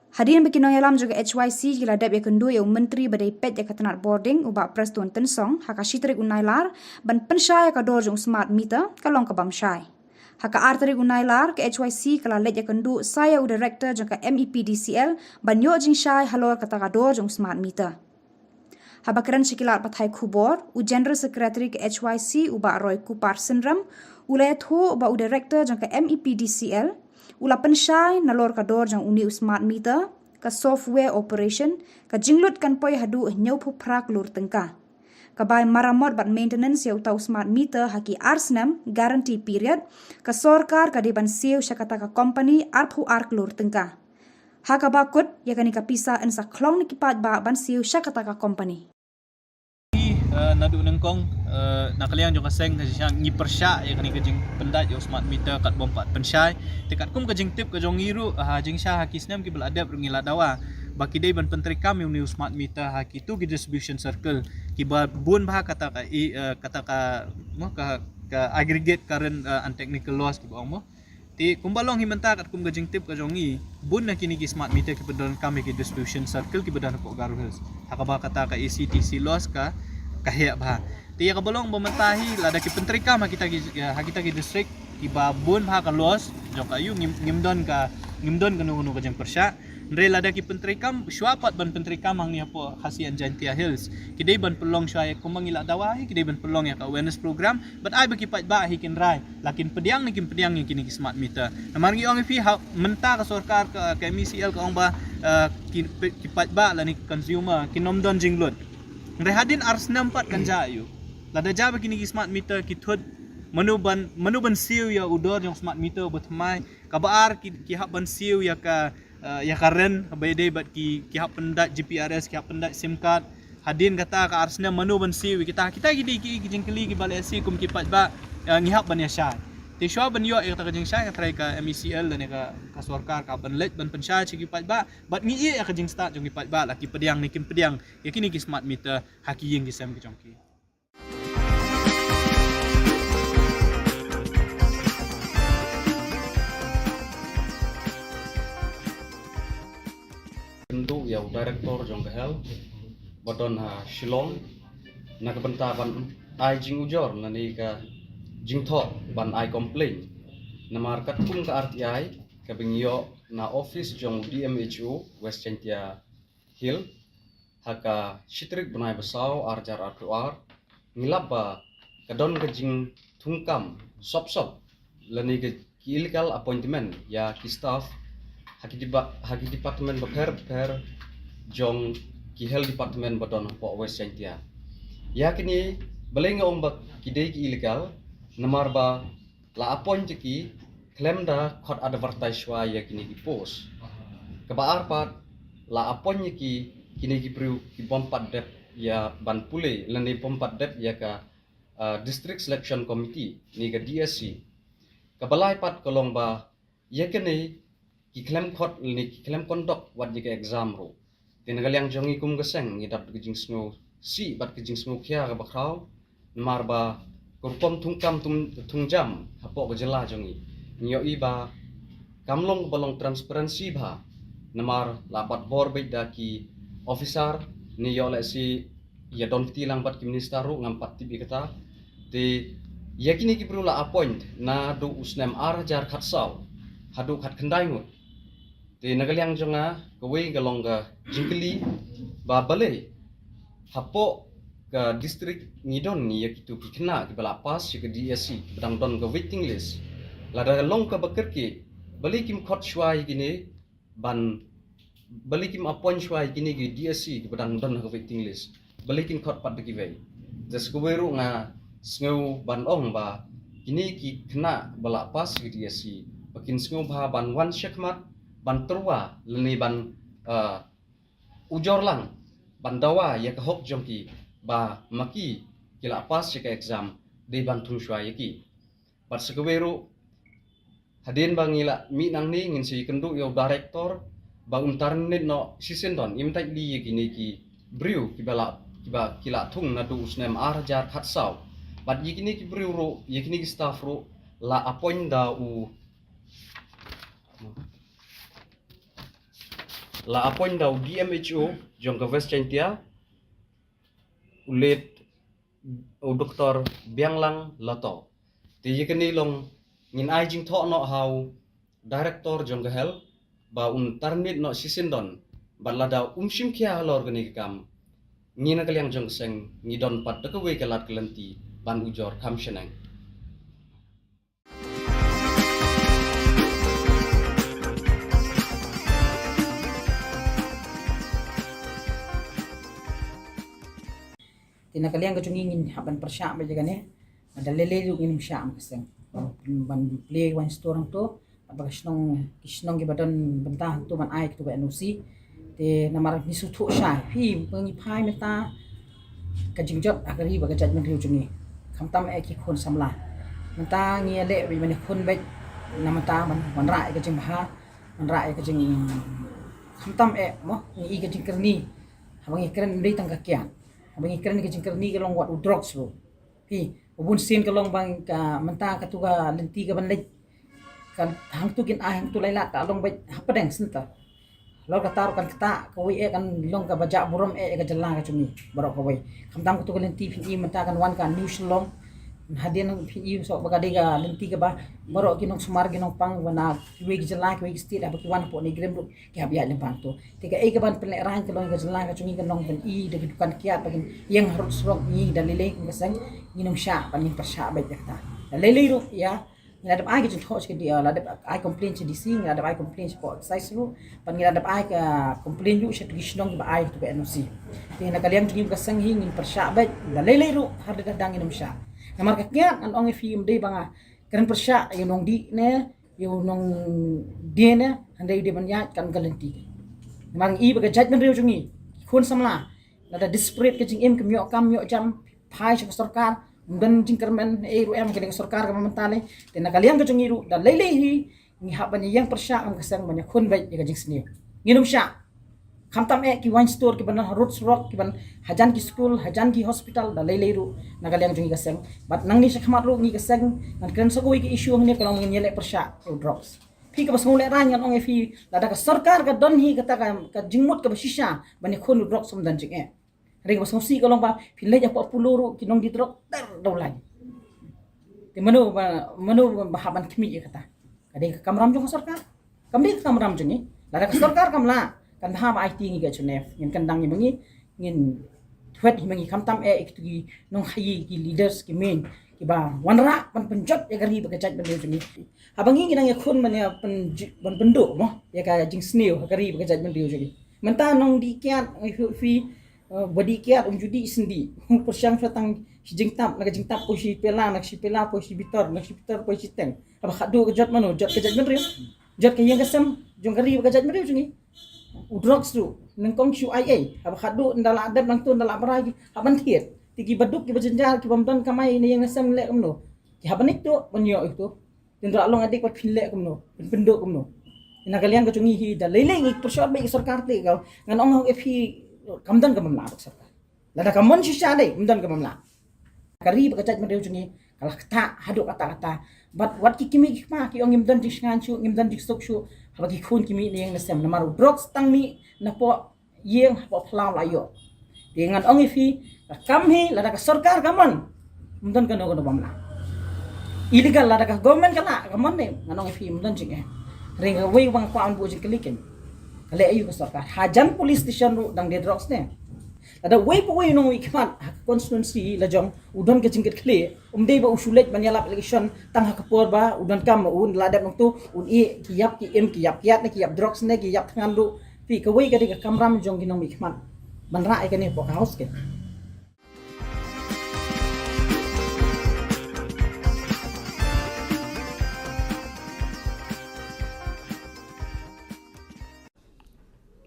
Hadirin berkinong yalam juga HYC kila dap ya kendu ya menteri badai pet ya katanat boarding ubak Preston Tensong haka shitrik unailar ban pensyai ka dor jong smart meter kalong ka bamsyai. Haka arterik unailar ke HYC kala let ya kendu saya u director jong ka MEPDCL ban yo jing syai halor kata ka dor jong smart meter. Habakaran sikilat pathai Khubor u general secretary ke HYC ubak Roy Kupar Syndrome ulayat ho ubak u director jong ka MEPDCL ula pensyai nalor ka dor jang uni smart meter ka software operation ka jinglut kan poi hadu nyau phu prak lur tengka ka bai maramot bat maintenance ya utau smart meter haki arsnam guarantee period ka sorkar ka deban siu syakata ka company arphu ark lur tengka ha ka bakut ya kani ka pisa en sa klong ni kipat ba ban siu syakata ka company nadu nengkong nakaliang jong kaseng siang ngi persya ya kani kejing pendat yo smart meter kat bompat pensyai tekat kum kejing tip ke jong ngiru jing syah hakisnem ki beladap ngila dawa baki dei ban penteri kami uni smart meter haki tu ki distribution circle ki ba bun bah kata ka aggregate current and technical loss ki ba mo ti kumbalong himenta kat kum kejing tip ke jong ngi bun na kini ki smart meter ki pedon kami ki distribution circle ki bedan ko garuhus hakaba kata ka ACTC loss ka kahia bah tiya ka bolong bamentahi lada ki penteri kam kita ki district ki babun bah ka los jok ayu ngimdon kanu ka jeng persya ndre lada ki penteri kam syuapat ban penteri kam hang ni apo khasian Jantia Hills ki dei ban pelong syai kumangila dawahi ki dei ban pelong ya ka awareness program but ai baki pat ba hikin rai lakin pediang ni kini ki smart meter namargi ong fi menta ka sorkar ka MECL ka ong ba ki pat ba la ni consumer kinomdon jinglot Rehadin ars nampat kan jayu. Lada jaba kini smart meter kithud manuban siu ya udor yang smart meter bertemai kabar ki hak ban siu ya ka ren bayde bat ki hak pendat GPRS ki hak pendat SIM card hadin kata ka arsna manuban siu kita ki jingkeli ki balai si kum ki pat ba ngihap ban ya syai. Ti syua ban yo ya ka jing syai ka try ka MECL dan ka sorkar ka ban let ban pensyai ki pat ba bat ngi ya ka jing start jong ki pat ba laki pediang ni kim pediang ya kini ki smart meter haki ying ki sam ki jongki Untuk ya director jong kahel badon Shillong na kabenta ban ai jing ujor na ni ka jing tho ban ai complain na markat kum ka RTI ka bingyo na office jong DMHO West Jantia Hill haka shitrik benai besau arjar artuar ngilap ba kadon ke jing tungkam sop lani ke illegal appointment ya ki staff haki department per jong ki health department badon po West Sentia ya kini belenga ombak kidei ki illegal namar ba la appoint ki claim da khot advertise wa ya kini ki post kebaar pat la appoint ki kini ki priu ki pompat dep ya ban pule lani pompat dep ya ka district selection committee ni ka DSC kabalai pat kolong ba ya kini ki claim khot ni ki claim conduct wat ji ka exam ro tinagal yang jongi kum geseng ni dap kijing snow si bat kijing snow kya ka bakraw mar ba kurpom tungkam tungjam hapo ka jela jongi nyo iba kamlong balong transparency ba namar lapat bor da ki officer ni yo le si ya don tilang bat ki minister ro ngampat tibi kata te yakini ki perlu la appoint na do usnem arjar khatsau hadu khat khandai ngut te nagalyang jonga kawei galong ga jingkeli ba bale hapo ka district ngidon ni yakitu ki khna ki bala pas ki DSC bedang don ga waiting list lada long ka bakerki bali kim khot shwai gini ban bali kim appoint shwai gini ki DSC ki bedang don ga waiting list bali kim khot pat ki wei jas ko weru nga sngo ban ong ba kini ki khna bala pas ki DSC bakin sngo ba ban wan shekmat ban terwa leni ban ujor lang ban dawa ya ka hok jongki ba maki kila pas ka exam de ban thung shwa yaki pat sekweru hadin bangila mi nang ni ngin si kendu yo director ba untarnit no sisendon imtai li yaki ki briu ki bala kiba kila thung na du usnem arjar khatsau pat yikini ki briu ro yikini ki staff ro la appoint da u la appoint da DMHO jong ka West Sentia ulit o doktor Bianglang Lato ti yikini long ngin ai jing tho no how director jong ka health ba un tarnit no sisindon balada umshim kya lor gani kam ngina kalyang jong seng ngidon pat ka we kalat kelenti ban ujor kam shenang tina kaliang ka chungingin haban persya ba jaga ne dalele yu ngin sya am kaseng ban play one store to apag kisnong gibadan bentah tu man ai tu ba NOC te namar ni su thu sha hi bangi phai meta ka jingjot agari ba ka judgment riu chungi khamtam e ki khon samla menta ngi le bi man khon be namata man ra ka jing ha man ra ka jing khamtam e mo ngi ka jing kerni habangi keren ndai tang ka kya habangi keren ka jing kerni ka long wat drugs ro hi ubun sin ka long bang ka menta ka tu ka lenti ka ban le kan hang tu kin hang tu laila ta long be hapadeng sinta lo ka tar kan kata ko wi e kan long ka baja buram e ka jalla ka chumi barok ko wi khamtam ko tu ka lenti phi menta kan wan ka new Shillong hadin phi so baga de ga lenti ka ba barok kinong sumar ginong pang wana wi ka jalla ka wi stil abaki wan po ni grem ki habya le bang to tika e ka ban pen rang ka long ka jalla ka chumi kan long ben i de dukan kiat bagin yang harus rok ni dalile ka sang ginong sha ban ni persya ba ta dalile ro ya ngada ai ke thos ke dia la ai complain che DC ngada ai complain sport size ru pan ngada ai ka complain yu che kisnong ba ai tu NOC ti na kaliang tim ka sang hi ngin persya ba la lele ru har de dang inum sya namar ka kya an ong film de banga kan persya yu nong di ne yu nong de ne handai de ban ya kan galenti namar i ba ka judgment riu chungi khun samla la da disparate ke jing em kam myo jam phai che sarkar dan jingkermen ru em ke sarkar ka mentale te na kaliang ka chungiru da lele hi ni ha ban yang persya am kasang ban khun bai ka jing sni nginum sya khamtam e ki wine store ki ban roots rock ki ban hajan ki school hajan ki hospital da lele ru na kaliang chungi kasang bat nang ni sakhamat ru ni kasang nan kren sa ko ki issue ngne kalong ngin yele persya drugs phi ka basmule ran yang ong e phi da ka sarkar ka don hi ka ka jingmut ka basisha ban khun drugs som dan jing e Ring basong si kalong ba pilay apa puluro kinong ditrok ter daw lagi. Ti mano bahaban kimi ya kata. Kadang kamram jong sarkar. Kamdi kamram jong ni. Lara ka sarkar kamla kan bahaba IT ngi ga chunef. Ngin kandang ni bangi ngin thwet himangi kamtam iktugi nong khayi ki leaders ki main ki ba wanra pan penjot ya gari ba kajat bende juni habangi nginang ya khun man ya pan bendo mo ya ka jing sneo gari ba kajat bende juni menta nong di kiat fi body kiat judi sendi persyang fatang jing tap naga jing tap po si pela nak si pela po si bitor nak si bitor po si teng aba khadu kajat mano jot kajat bende jot kayang kasam jong gari ba kajat bende juni udrox tu nengkong shu ia aba khadu ndala adab nang tu ndala baragi haban thiet tiki baduk ki bajenjar ki bamdan kamai ni yang nasam lek kamno ki habanik tu banyo itu tindra long adik pat philek kamno penduk kamno ina kalian ka chungi hi da lele ngi persyot bai sarkar te ka ngan ong hok fi kamdan ka mamla sarkar lada kamon shisha dai kamdan ka mamla kari ba kacaj madeu chungi kala kata haduk kata wat ki kimi ki ma ki ong imdan dik ngan chu imdan dik sok chu habaki khun kimi ni yang nasam namaru drugs tang mi na po yeng po phlau la yo dengan ong fi kam hi lada ka sarkar kamon mudon kano bamla illegal lada ka government kana kamon ne nanong fi mudon jing ring way wang kwa an buji kliken kale ayu ka sarkar hajan police station ru dang de drugs ne lada way po way nong ikman constituency la jong udon ka jingket kle umde ba usulet banyala application tang ha kapor ba udon kam un lada nong tu un e kiyap ki em kiyap kiat ne kiyap drugs ne kiyap thangan ru fi ka way ka de ka kamram jong ginong ikman banra ai ka ne po ka house ke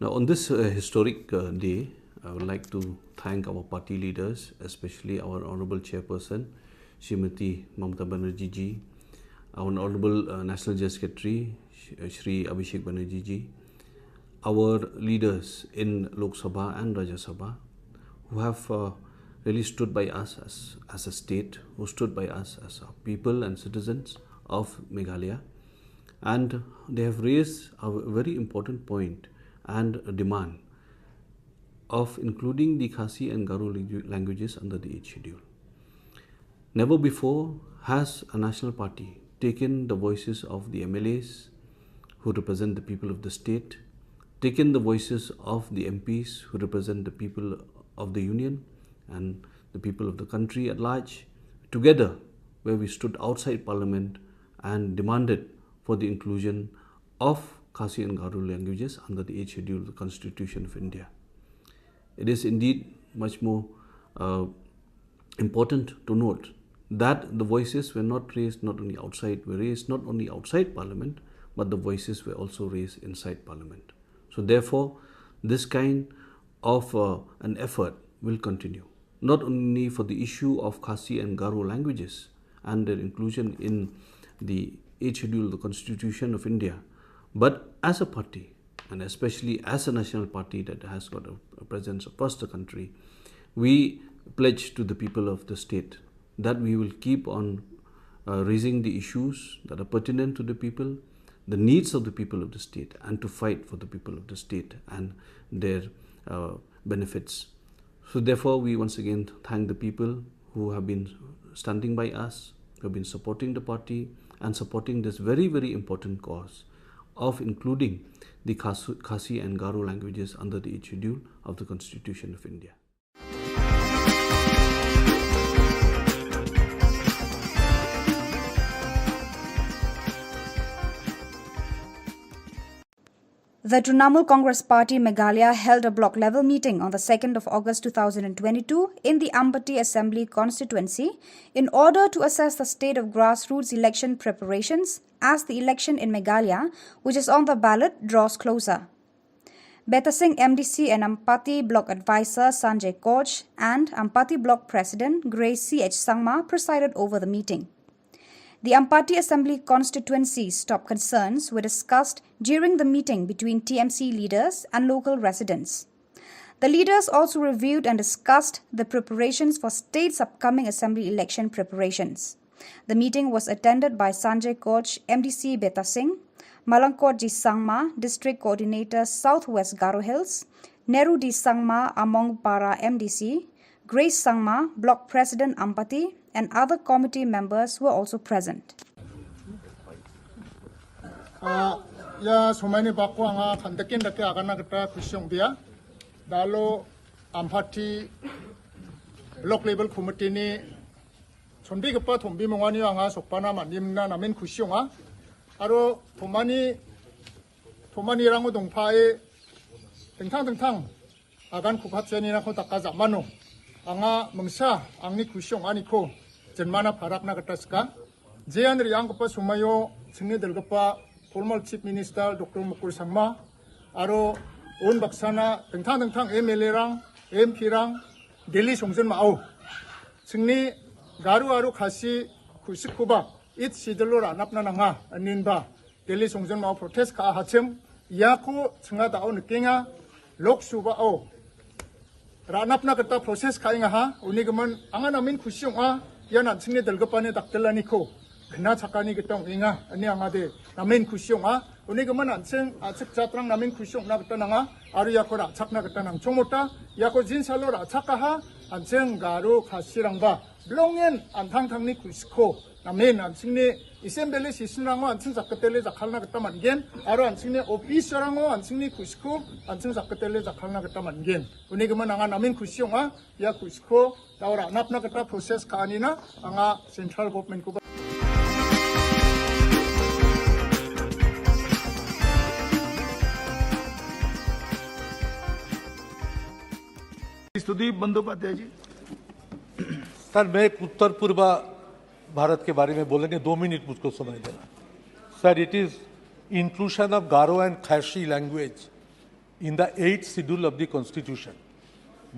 Now, on this historic day, I would like to thank our party leaders, especially our Honourable Chairperson, Srimati Mamata Banerjee ji, our Honourable National General Secretary, Shri Abhishek Banerjee ji, our leaders in Lok Sabha and Rajya Sabha, who have really stood by us as a state, who stood by us as a people and citizens of Meghalaya, and they have raised a very important point and a demand of including the Khasi and Garo languages under the 8th schedule. Never before has a national party taken the voices of the MLAs who represent the people of the state, taken the voices of the MPs who represent the people of the union and the people of the country at large, together where we stood outside parliament and demanded for the inclusion of Khasi and Garo languages under the 8th schedule of the Constitution of India. It is indeed much more important to note that the voices were not raised not only outside Parliament, but the voices were also raised inside Parliament. So therefore, this kind of an effort will continue, not only for the issue of Khasi and Garo languages and their inclusion in the 8th schedule of the Constitution of India, but as a party, and especially as a national party that has got a presence across the country, we pledge to the people of the state that we will keep on raising the issues that are pertinent to the people, the needs of the people of the state, and to fight for the people of the state and their benefits. So therefore, we once again thank the people who have been standing by us, who have been supporting the party and supporting this very, very important cause of including the Khasi and Garo languages under the 8th schedule of the Constitution of India. The Trinamool Congress Party Meghalaya held a block-level meeting on the 2nd of August 2022 in the Ampati Assembly constituency in order to assess the state of grassroots election preparations as the election in Meghalaya, which is on the ballot, draws closer. Beta Singh MDC and Ampati Block Advisor Sanjay Koch and Ampati Block President Grace C.H. Sangma presided over the meeting. The Ampati Assembly constituency's top concerns were discussed during the meeting between TMC leaders and local residents. The leaders also reviewed and discussed the preparations for state's upcoming assembly election preparations. The meeting was attended by Sanjay Koch, MDC Beta Singh, Malangkot Ji Sangma, District Coordinator Southwest Garo Hills, Nehru Di Sangma Among Para MDC, Grace Sangma, Block President Ampati, and other committee members were also present. Ya sumai ni bakwa nga kandakin dake agana kita kusyong dia, dalo Ampati local level committee ni sonbi kepa thombi mongani anga sopana manimna namin khusyonga aro thomani rango dongphae tengthang agan khuphatseni na kho takka jamano anga mangsa angni khusyong ani ko jenmana pharakna kataska jean riang kepa sumayo singni delgapa former chief minister Dr. Mukul Sangma aro on baksana tengthang MLA rang MP rang Delhi songjen mao singni garu khasi khusikuba it sidlo ranapna nanga aninba Delhi songjen mao protest ka hachem yako singa dao nikinga lok suba o ranapna kata proses kainga ha unigaman angan amin khusyonga yana singni delgapane daktelani ko kena chakani kitong inga ani angade namin khusyonga unigaman anseng achik chatrang namin khusyong na kata nanga aru yako ra chakna kata nang chomota yako jinsalo ra chakaha anseng garu khasirangba blongen antangtangni khusko namin ansingni assembly sisinrango ansing zakatele zakhalna kata mangen aru ansingni officerango ansingni khusko ansing zakatele zakhalna kata mangen unigaman anga namin khusyonga ya khusko taura napna kata process kaanina anga central government ko स्तुति Bandyopadhyay ji sir मैं एक उत्तर पूर्व भारत के बारे में बोलेंगे 2 minute मुझको सुनाई देना sir it is inclusion of Garo and Khasi language in the 8th schedule of the constitution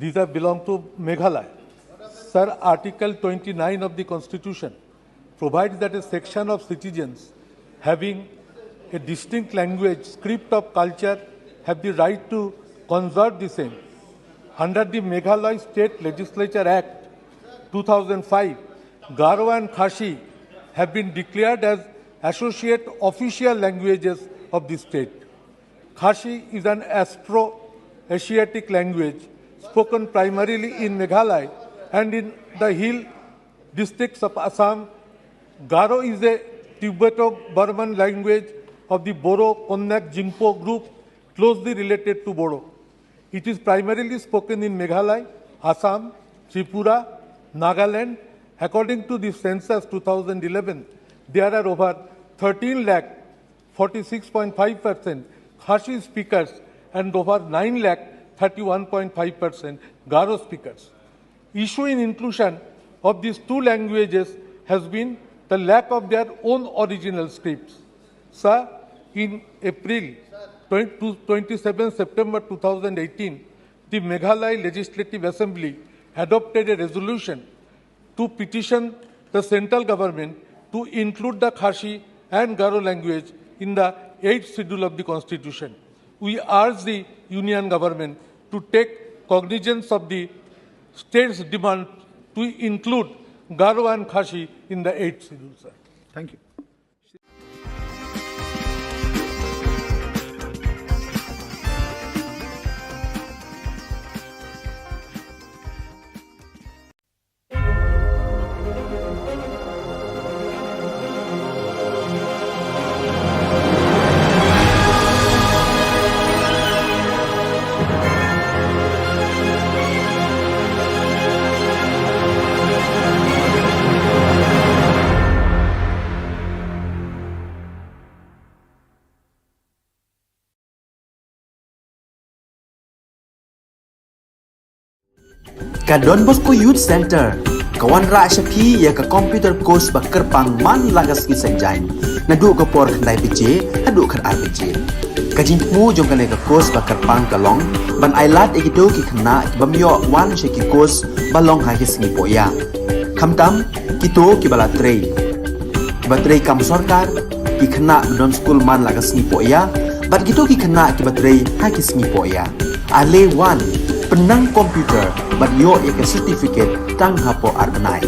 these are belong to Meghalaya sir article 29 of the constitution provides that a section of citizens having a distinct language script of culture have the right to conserve the same. Under the Meghalaya State Legislature Act 2005, Garo and Khashi have been declared as associate official languages of the state. Khashi is an Afro-Asiatic language spoken primarily in Meghalaya and in the hill districts of Assam. Garo is a Tibeto-Burman language of the Boro-Konyak Jingpo group closely related to Bodo. It is primarily spoken in Meghalaya, Assam, Tripura, Nagaland. According to the census 2011, there are over 13 lakh 46.5% Khashi speakers and over 9 lakh 31.5% Garo speakers. Issue in inclusion of these two languages has been the lack of their own original scripts. Sir, in April 27 September 2018, the Meghalaya Legislative Assembly adopted a resolution to petition the central government to include the Khashi and Garo language in the 8th schedule of the Constitution. We urge the Union government to take cognizance of the state's demand to include Garo and Khashi in the 8th schedule, sir. Thank you. Ka Don Bosco Youth Center kawan ra shapi ya ka computer course ba kerpang man lagas ki sanjain na du ka por khandai pije hadu khar ar pije ka jingmu jong ka le ka course ba kerpang ka long ban ailat egido ki khna bamyo wan she ki course balong ha ki sni poya khamtam kito ki bala trei ba trei kam sarkar ki khna don school man lagas ni poya bat gitu ki khna ki ba trei ha ki sni poya ale wan penang komputer bat yo ek certificate tang hapo arbanai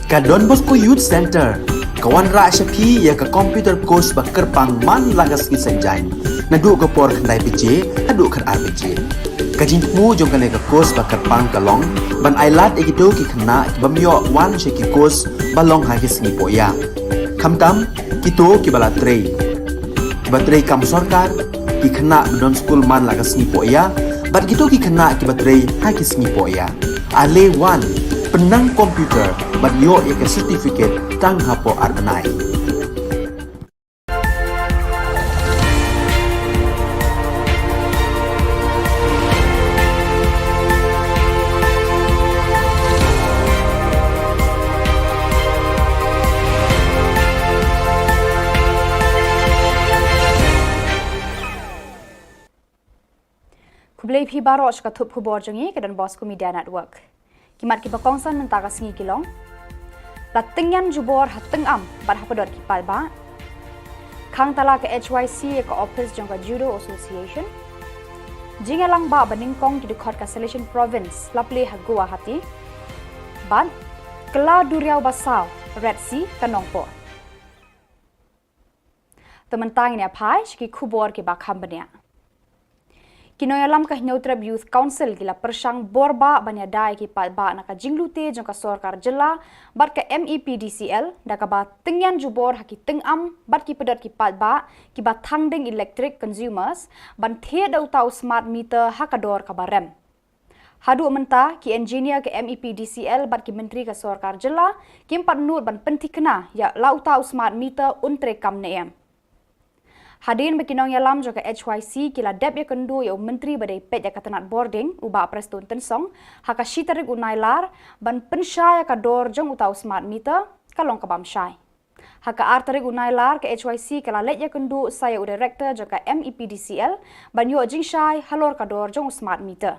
Ka Don Bosco Youth Center, kawan ra Shapi ya ka computer course ba kerpang man lagas ki senjain. Na du ka por khandai PJ, hadu khan RPG. Ka jingmu jong ka course ba kerpang kalong, ban ailat egido ki khna ki bamyo wan she ki course balong ha ki sngi poya. Khamtam kito ki bala trei. Ki batrei kam sarkar ki khna don school man lagas sngi poya, bat gitu ki khna ki batrei ha ki sngi poya. Ale wan penang komputer bat yo ya ke certificate tang hapo arbenai. Kublai phi baro ka thup khubor jongi ke dan Bosco Media Network. Kimat ki bakongsan mentaka singi kilong. Latengyan jubor hateng am bat hapadot ki palba. Khang tala ke HYC ke office jong ka Judo Association. Jingalang ba baningkong ki dekat ka Selection Province lapli ha Guwahati. Ban kela duriau basau Red Sea kanongpo. Tementang ini apai ki khubor ki bakham bania. Kinoyalam ka Hinautrab Youth Council gila persang borba banyadai ki palba na ka jinglute jong ka Sarkar Jilla bat ka MEPDCL da ka ba tengyan jubor haki tengam bat ki pedot ki palba ki ba thangding electric consumers ban the dau tau smart meter hakador ka barem. Hadu menta ki engineer ke MEPDCL bat ki menteri ka Sarkar Jilla ki empat nur ban pentikna ya lau tau smart meter untre kam neem. Hadin bekinong yalam joka HYC kila dep ya kendu ya menteri badai pet ya katanat boarding uba prestun tensong haka shitarik unailar ban pensyai ka dor jong utau smart meter kalong kabam syai. Haka artarik unailar ke HYC kala let ya kendu saya u director joka MEPDCL ban yo jing syai halor ka dor jong smart meter.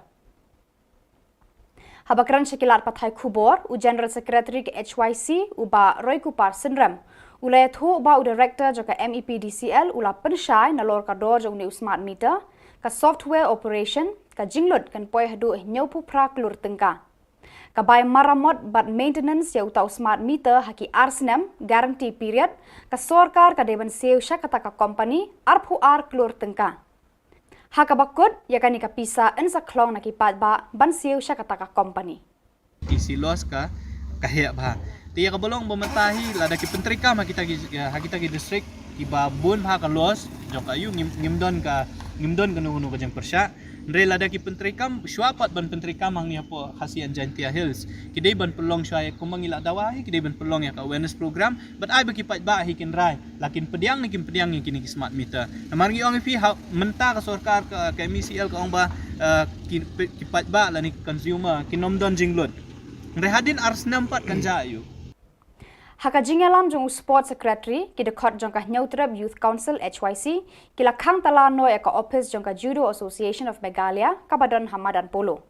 Habakran syakilat pathai Khubor u General Secretary ke HYC uba Roy Kupar Sindram Ulay thu ba u director joka MEPDCL ula pensyai na lor ka dor jong new smart meter ka software operation ka jinglot kan poi hadu nyaupu pra klur tengka. Ka bai maramot bat maintenance ya utau smart meter haki arsnem guarantee period ka sarkar ka deban seu syakata ka company arpu ar klur tengka. Haka bakut ya kani ka pisa ensa klong na kipat ba ban seu syakata ka company. Isi los ka kahya bha. Tiya ka bolong bumentahi lada ki pentrika ma kita ki district iba bun ha ka los jok ayu ngimdon ka nunu ka jang persya Ndre lada ki pentrikam syuapat ban pentrikam ang niya po khasian Jantia Hills kidai ban pelong syaya kumangila dawahi kidai ban pelong ya ka awareness program but ai bagi pat ba hikin rai lakin pediang ni pediang ni kini smart meter namargi ong fi menta ka sarkar ka MECL ka ong ba ki pat ba la ni consumer kinomdon jinglot Ndre hadin ars nampat kan jayu Haka jingalam jong sport secretary ki dekot jong ka Hinautrab Youth Council HYC kila khang tala no ya ka office jong ka Judo Association of Meghalaya ka badon Hamadan Polo.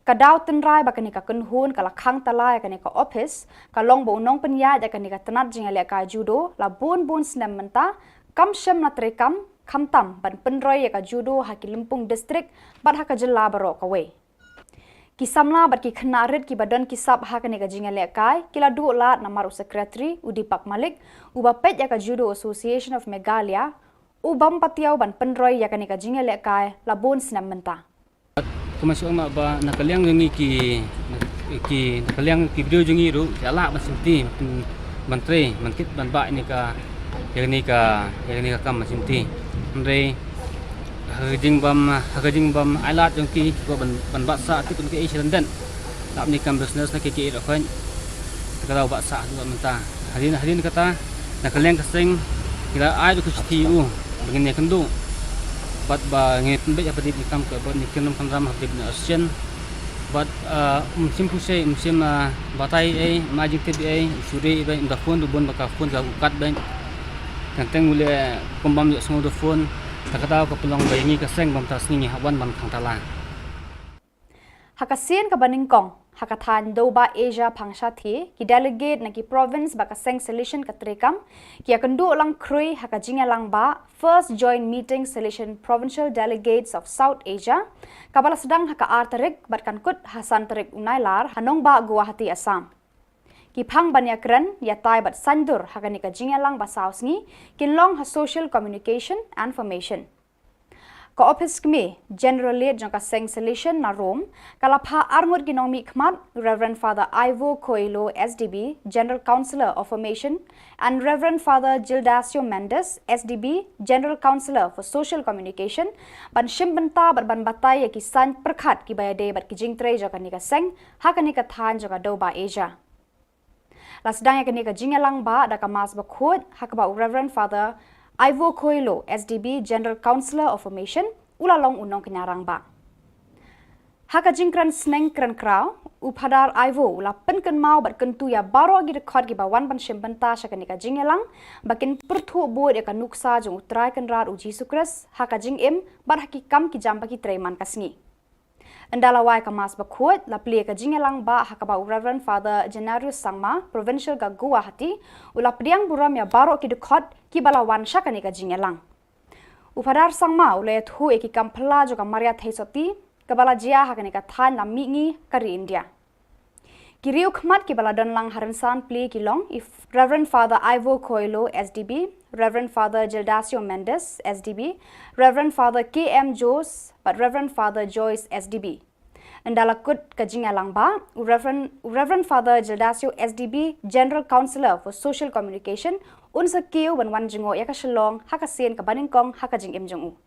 Ka daw tenrai ba kani ka kunhun kala khang tala ya kani ka office ka long bo unong penya ya kani ka tenat jingalia ka judo la bun snem menta kam shem na trekam khamtam ban penroi ya ka judo haki Limpung district bat haka jilla baro ka we. Kisamla bat ki khenarit ki badan kisap ha kani ka jingalia kai kila du lat namaru secretary Udipak Malik uba pet ya ka Judo Association of Meghalaya ubam patiau ban penroi ya kani ka jingalia kai labun senam menta Kemasuk mak ba nakaliang jongi ki nakaliang ki video jongi ru jala masinti menteri mankit ban ba ini ka yang ni ka kam masinti andre hajing bam alat jong ki ko ban baksa ti kun ke Asian dan tap ni kam business na ke ro kan kata baksa tu menta hadin kata nak kalian keseng kira ai ku tiu begini kendu bat ba ngit be apa di kam ke ban ni kenum kan ram habib na asian bat musim pusai musim batai majik ti suri be inda phone du bon baka phone ga ukat ben kanteng mule kombam yo semua do phone takataw ka pelong bayangi ka seng bam tas ni hawan ban khang tala Hakasien ka baningkong hakathan doba Asia phangsha thi ki delegate na ki province ba ka seng selection ka trekam ki akandu lang krui hakajinga lang ba first joint meeting selection provincial delegates of South Asia kabala sedang haka artarik bat kan kut Hasan Tarik Unailar hanong ba Guwahati Assam ki phang banya kran ya tai bat sandur hakani ka jingalang basau sngi kinlong ha social communication and information. Ka office kmi general lead jong ka seng solution na Rome kalapha armor ginomi khmat Reverend Father Ivo Coelho SDB General Counselor of Formation and Reverend Father Gildasio Mendes SDB General Counselor for Social Communication ban shimbanta ban batai ki san perkhat ki bayade bat ki jingtre jo ka ni ka seng hakani ka than jo ka do ba Asia. Lasdang yakani ka jingalang ba da ka mas ba khod hakba Reverend Father Ivo Coelho, SDB General Counselor of Formation, ulalong unong kinarang ba. Haka jingkran sneng kran kraw, upadar Ivo ula penken mau bat kentu ya baro agi record gi bawan ban shembenta shakanika jingelang, bakin pertu bod ya kanuksa jong utrai kenrar uji sukres, haka jing im bat hakikam ki jamba ki treman kasngi. Andala wai kamas bakhut la plie ka jingelang ba hakaba Reverend Father Janarius Sangma Provincial ga Guwahati ula priang buram ya baro ki dekhot ki balawan shakani ka jingelang. Upadar Sangma ule thu eki kampla jo ka Maria Theisoti ka bala jia hakani ka than la mingi kari India. Kiriu khmat ki bala don lang haransan plie ki long if Reverend Father Ivo Coelho SDB, Reverend Father Gildasio Mendes SDB, Reverend Father KM Jos, but Reverend Father Joyce SDB. Andala kut kajingalang ba Reverend Father Gildasio SDB General Counselor for Social Communication unsa kiu ban jingo ya ka Shillong hakasen ka baningkong hakajing imjong.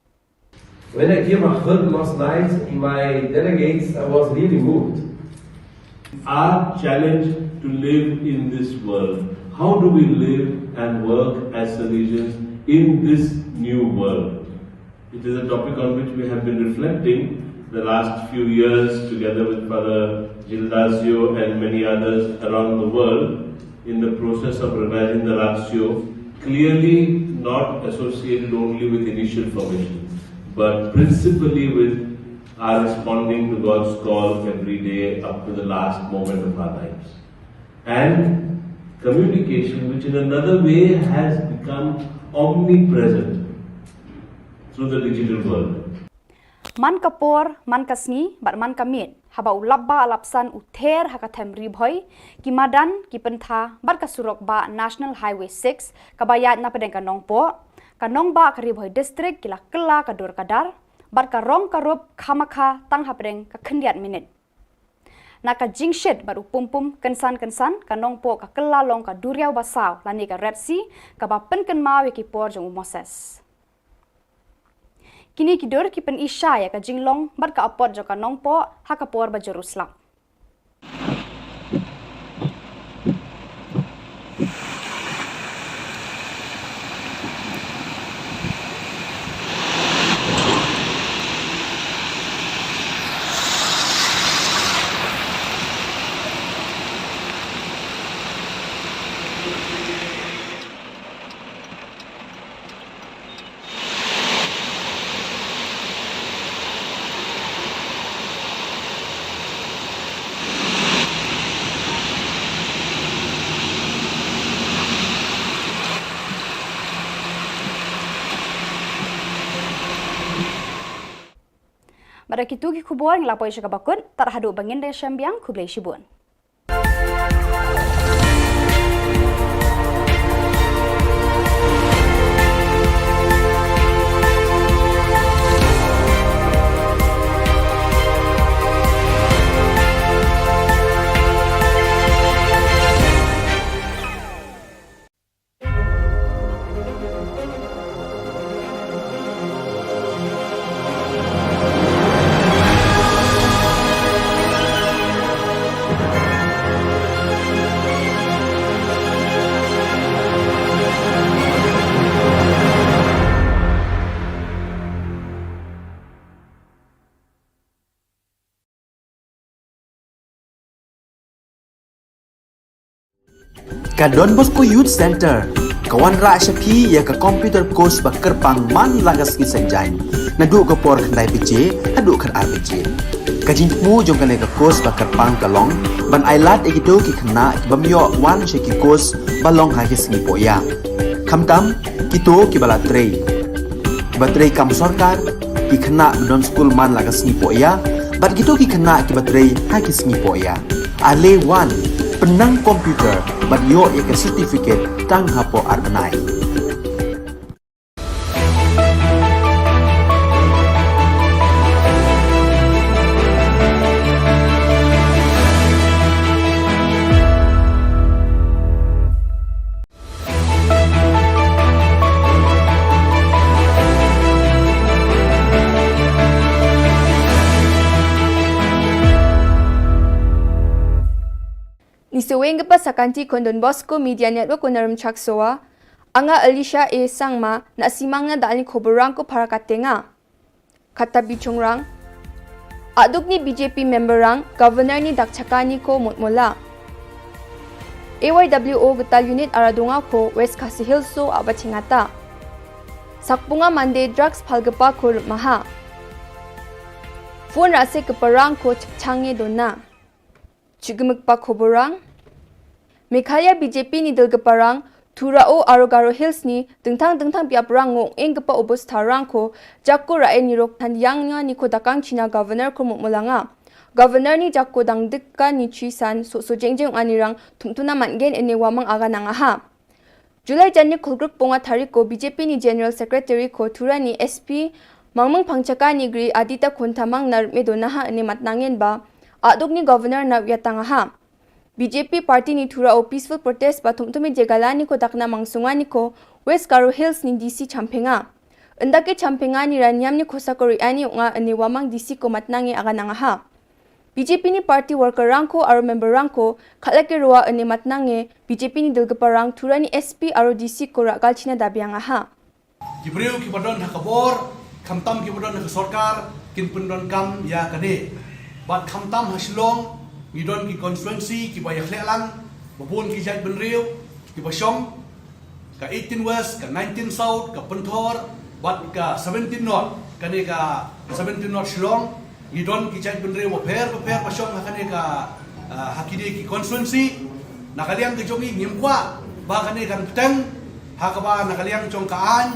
When I came heard last night in my delegates, I was really moved. Our challenge to live in this world. How do we live and work as Salesians in this new world? It is a topic on which we have been reflecting the last few years together with Father Gildasio and many others around the world in the process of revising the ratio, clearly not associated only with initial formation, but principally with are responding to God's call every day up to the last moment of our lives. And communication, which in another way has become omnipresent through the digital world. Man kapor, man kasngi, bat man kamit, haba ulabba alapsan uther hakatem ribhoy, ki madan, ki pentha, bat kasurok ba National Highway 6, kabayat na pedeng kanong po, kanong ba karibhoy district, kila kela kadur kadar, bat karong karup kamakha tang hapedeng ka kendiat minit. Naka jingshit bat upumpum kensan kanong po ka kelalong ka duriau basau lani ka Red Sea ka ba penken mau ki por jong Moses. Kini kidur ki pen isya ya ka jinglong bat ka apot jo kanong po hakapor ba Jerusalem. Pada kitu ki Khubor ngelapoi syakabakut tarhadu bangin dari Syambiang kublai Shibun. Ka Don Bosco Youth Center, kawan ra syapi ya ka computer course bakar pang man lagas ki sanjai. Nadu ka por khandai PJ, hadu khan RPG. Ka jingmu jong ka course bakar pang kalong, ban ailat egito ki khna bamyo wan sheki course balong ha ki singi poya. Khamtam kito ki bala trei. Batrei kam sarkar ki khna don school man lagas singi poya, bat kito ki khna ki batrei ha ki singi poya. Ale wan penang komputer banyo ia ke sertifikat tang hapo arnai. Nisuweng pa sa kanti Don Bosco Media Network kunarum chaksoa, anga Alicia A. Sangma na simang na daalin koborang ko para katenga. Kata bichongrang, aduk ni BJP memberang, governor ni dakchakani ko mutmula. AYWO Gutal Unit Aradunga ko West Khasi Hills so abachingata. Sakpunga Monday drugs palgapa ko maha. Phone rase keparang ko changye dona. Chugumukpa koborang, Meghalaya BJP ni Dilgaparang, Turao Arogaro Hills ni dengtang piaprang ngong engpa obos tarang ko, Jakko rae ni Roktan yang nga ni kodakang China Governor ko mulanga. Governor ni Jakko dang dikka ni Chisan so jengjeng anirang tumtuna manggen ene wamang aga nangaha. July Jani Kulgruk Ponga Tariko BJP ni General Secretary ko Tura ni SP Mangmang Pangchaka ni Gri Adita Kuntamang nar medonaha ene matnangen ba, aduk ni Governor na yatangaha. BJP party ni Tura o peaceful protest ba tumtumi jegalani ko dakna mangsungani ko West Karo Hills ni DC champenga. Endake champenga ni ranyam ni kosakori ani nga ani wamang DC ko matnangi aga nangaha. BJP ni party worker rangko aro member rangko khalake ruwa ani matnangi BJP ni Dilgaparang Tura ni SP aro DC ko ragal China dabiangaha. Kibriu kibadon hakabor, kamtam kibadon hak sarkar, kinpundon kam ya kane. Bat kamtam Shillong Ngidon ki constituency ki bayak lelang, babun ki jat benriu, ki basyong, ka 18 west, ka 19 south, ka pentor, bat ka 17 north, kani ka 17 north Shillong, ngidon ki jat benriu waper basyong kani ka hakide ki constituency, nakaliang ki jongi ngimkwa, ba kani kan peteng, hakaba nakaliang jong kaan,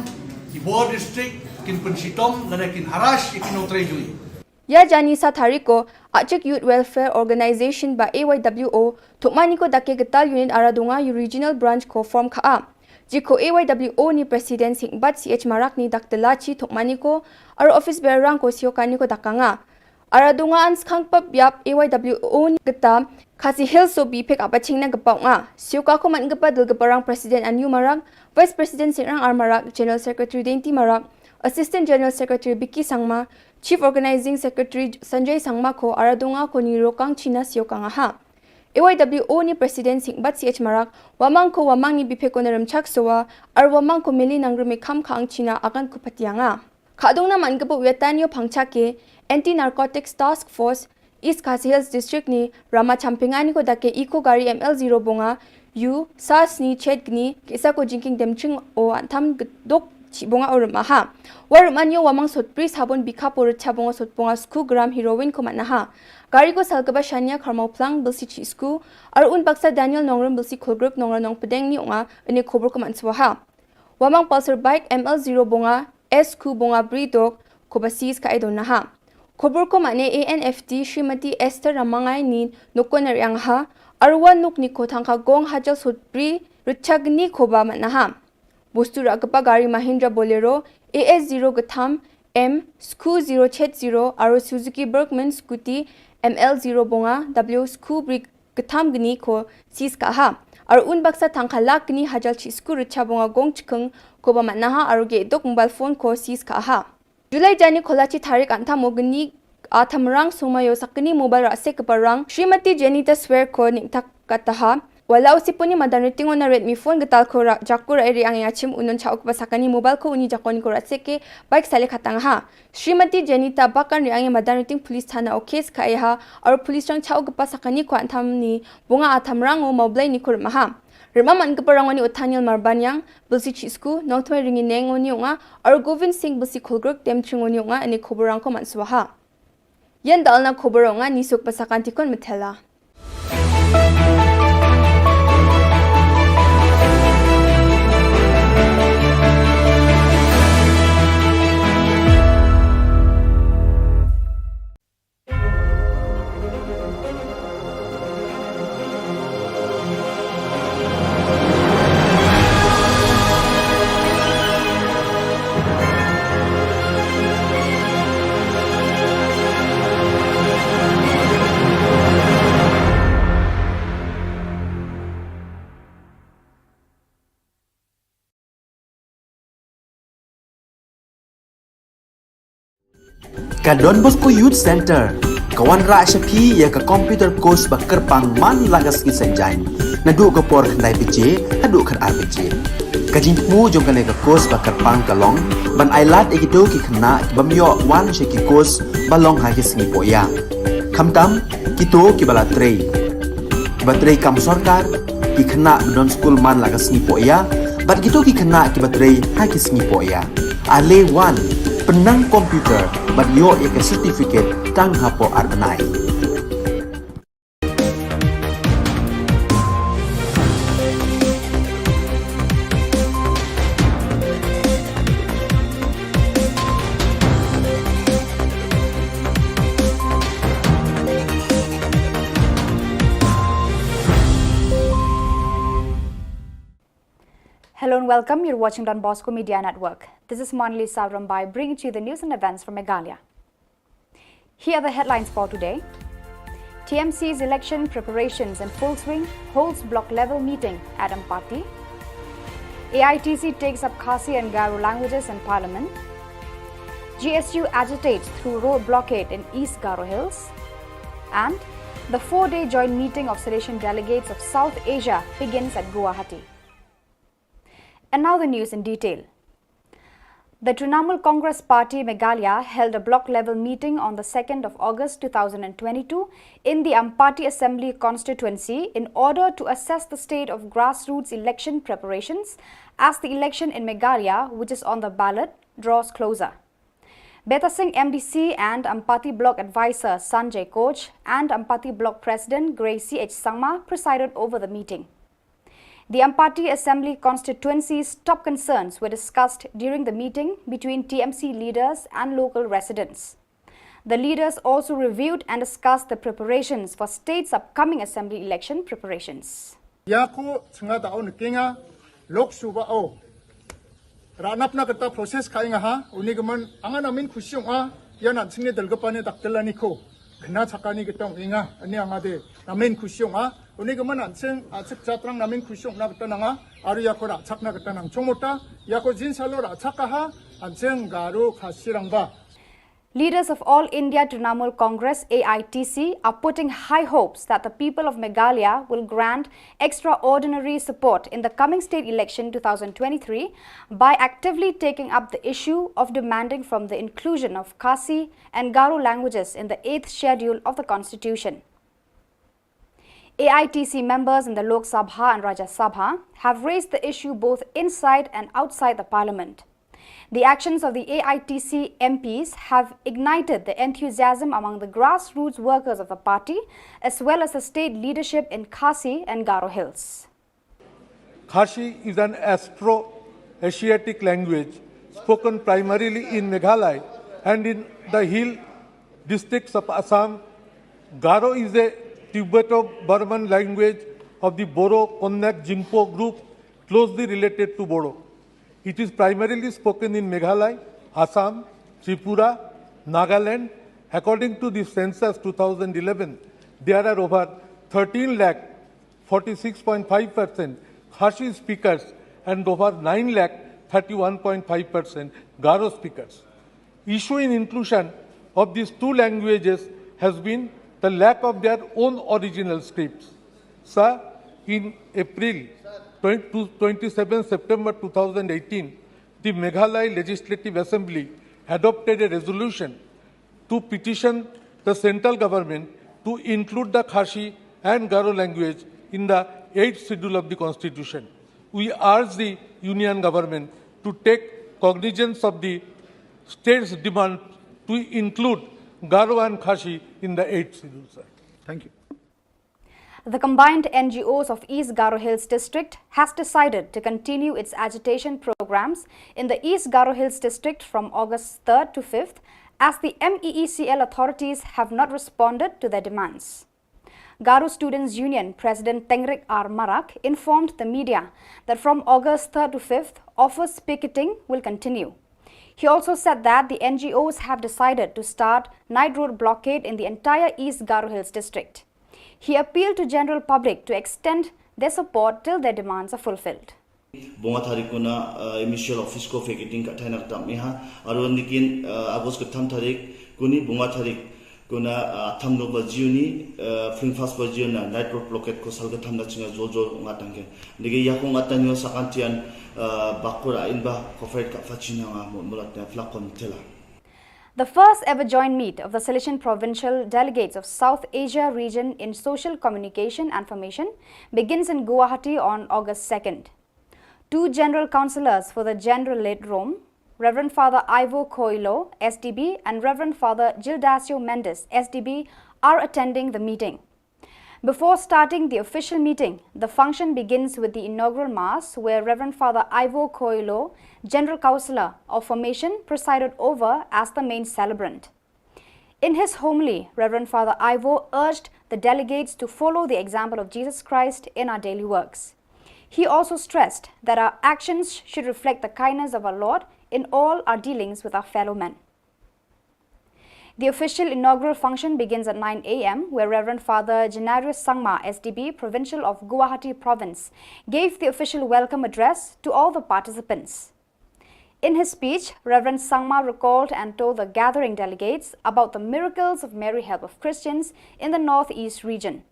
ki board district, kin pensitom, lana kin harash, kin outrejui. Ya jani sa tariko Aceh Youth Welfare Organization ba AYWO tukmani ko dake getal unit Aradunga Regional Branch ko form kaa. Jiko AYWO ni President Singbat CH Marak ni daktelachi tukmani ko aro office bearer ko siokani ko dakanga. Aradunga ans khangpap yap AYWO ni geta Khasi Hills so bipek apaching na gapaw nga. Sioka ko man gapa Dilgaparang President Anyu Marak, Vice President Singrang R Marak, General Secretary Denti Marak, Assistant General Secretary Biki Sangma, Chief Organizing Secretary Sanjay Sangma ko Aradunga ko ni Rokang China siyokang aha. AYWO ni President Singbat CH Marak, wamang ni bipe ko naram chaksowa, ar wamang ko mili nang rumikam kaang China akan ko patiyanga. Kadong naman gapo wetanyo pangchake, Anti-Narcotics Task Force, East Khasi Hills District ni Rama Champingani ko dake Eco Gari ML0 bonga, Yu, SAS ni Ched ni, kisa ko jinking demching o antam dok Chibonga or maha. War manyo wamang sotpri sabon bika por chabonga sotponga sku gram heroin ko manaha. Gari ko salgaba shania karmau plang bilsi chisku ar un baksa Daniel nongrum bilsi kolgrup nongra nong pedeng ni unga ini kobor ko manswaha. Wamang pulsar bike ML0 bonga SQ bonga bridog ko basis ka idon naha. Kobor ko mane ANFT Srimati Esther Ramangay ni nukoner yang ha arwan nuk ni ko thangka gong hajal sotpri rutchagni ko ba manaha. Bostu rakapa gari Mahindra Bolero AS0 Gatham M Sku 070 aro Suzuki Bergman Scooty ML0 bonga W Sku Brig Gatham gni ko sis kaha aro un baksa tangkhala gni hajal chi Sku richa bonga gong chikeng ko ba manaha aro ge dok mobile phone ko sis kaha. July jani kholachi tarik anta mogni athamrang sumayo sakni mobile rase kaparang Srimati Janita Swear ko niktak kataha. Walau si puni madanitingo na Redmi phone gatal ko jakura eri ang yachim unon chaok basakani mobile ko uni jakoni ko ratseke bike sale khatang ha. Srimati Janita bakan ri ang madaniting police thana o case ka ha aro police rang chaok basakani ko antam ni bunga athamrang o moblay ni kur maha. Rima man gaparang wani Othaniel Marbanyang bilsi chisku nongtmay ringi neng oni nga aro Govind Singh bilsi kolgruk demching oni nga ani khoborang ko manswaha. Yan dal na khoborang nga nisuk basakantikon metela. Ka Don Bosco Youth Center kawan ra shapi ya ka computer course ba kerpang man lagas ki senjain na du ka por khandai pije hadu khan RPG ka jingmu jong ka course ba kerpang kalong ban ailat ekido ki khna bamyo wan sheki course balong ha ki singi poya khamtam kito ki bala trei batrei kam sarkar ki khna don school man lagas singi poya bat kito ki khna ki batrei ha ki singi poya ale wan penang komputer bat yo ek certificate tang hapo arnai. Hello and welcome. You're watching Don Bosco Media Network. This is Monali Savrambai bringing to you the news and events from Meghalaya. Here are the headlines for today. TMC's election preparations in full swing, holds block level meeting at Ampati. AITC takes up Khasi and Garo languages in Parliament. GSU agitates through road blockade in East Garo Hills. And the 4-day joint meeting of sedition delegates of South Asia begins at Guwahati. And now the news in detail. The Trinamool Congress Party Meghalaya held a block-level meeting on the 2nd of August 2022 in the Ampati Assembly constituency in order to assess the state of grassroots election preparations as the election in Meghalaya, which is on the ballot, draws closer. Beta Singh MDC and Ampati Block Advisor Sanjay Koch and Ampati Block President Gracie H. Sangma presided over the meeting. The Ampati Assembly constituency's top concerns were discussed during the meeting between TMC leaders and local residents. The leaders also reviewed and discussed the preparations for state's upcoming assembly election preparations. Yaku sengata au nekinga lok suba au ranap na kata proses kainga ha unigaman angan amin kusyong a yana singe dalgapane daktelani ko kena sakani kitong inga ani angade namin kusyong a unigaman anseng atsik jatrang namin kusyong na kata nanga aru yakora chak na kata nang chomota yako jinsalo ra chakaha anseng garu khasirangba. Leaders of All India Trinamool Congress AITC are putting high hopes that the people of Meghalaya will grant extraordinary support in the coming state election 2023 by actively taking up the issue of demanding from the inclusion of Khasi and Garo languages in the 8th schedule of the Constitution. AITC members in the Lok Sabha and Rajya Sabha have raised the issue both inside and outside the parliament. The actions of the AITC MPs have ignited the enthusiasm among the grassroots workers of the party as well as the state leadership in Khasi and Garo Hills. Khasi is an Afro-Asiatic language spoken primarily in Meghalaya and in the hill districts of Assam. Garo is a Tibeto-Burman language of the Boro-Konyak-Jingpo group closely related to Bodo. It is primarily spoken in Meghalaya, Assam, Tripura, Nagaland. According to the census 2011, there are over 13 lakh 46.5% Khasi speakers and over 9 lakh 31.5% Garo speakers. Issue in inclusion of these two languages has been the lack of their own original scripts. Sir, in April 27 September 2018, the Meghalaya Legislative Assembly adopted a resolution to petition the central government to include the Khasi and Garo language in the 8th schedule of the Constitution. We urge the Union government to take cognizance of the state's demand to include Garo and Khasi in the 8th schedule, sir. Thank you. The combined NGOs of East Garo Hills District has decided to continue its agitation programs in the East Garo Hills District from August 3rd to 5th as the MEECL authorities have not responded to their demands. Garo Students Union President Tengrik R. Marak informed the media that from August 3rd to 5th, office picketing will continue. He also said that the NGOs have decided to start night road blockade in the entire East Garo Hills District. He appealed to general public to extend their support till their demands are fulfilled. Bunga tarik kuna initial office ko fekiting ka thainak tam ha aro nikin agos ka tham tarik kuni bunga tarik kuna tham no ba jiuni fling fast ba jiuna night road blockade ko salga tham na chinga jojo ngatang ke nige yakong ngatan yo sakantian bakura inba kofait ka fachina nga mulat na flakon tela. The first ever joint meet of the Silesian Provincial Delegates of South Asia region in social communication and formation begins in Guwahati on August 2nd. Two general councillors for the General-led Rome, Reverend Father Ivo Coelho, SDB, and Reverend Father Gildacio Mendes, SDB, are attending the meeting. Before starting the official meeting, the function begins with the inaugural Mass, where Reverend Father Ivo Coelho, General Councillor of Formation, presided over as the main celebrant. In his homily, Reverend Father Ivo urged the delegates to follow the example of Jesus Christ in our daily works. He also stressed that our actions should reflect the kindness of our Lord in all our dealings with our fellow men. The official inaugural function begins at 9 a.m., where Reverend Father Genarius Sangma, SDB, Provincial of Guwahati Province, gave the official welcome address to all the participants. In his speech, Reverend Sangma recalled and told the gathering delegates about the miracles of Mary Help of Christians in the Northeast region.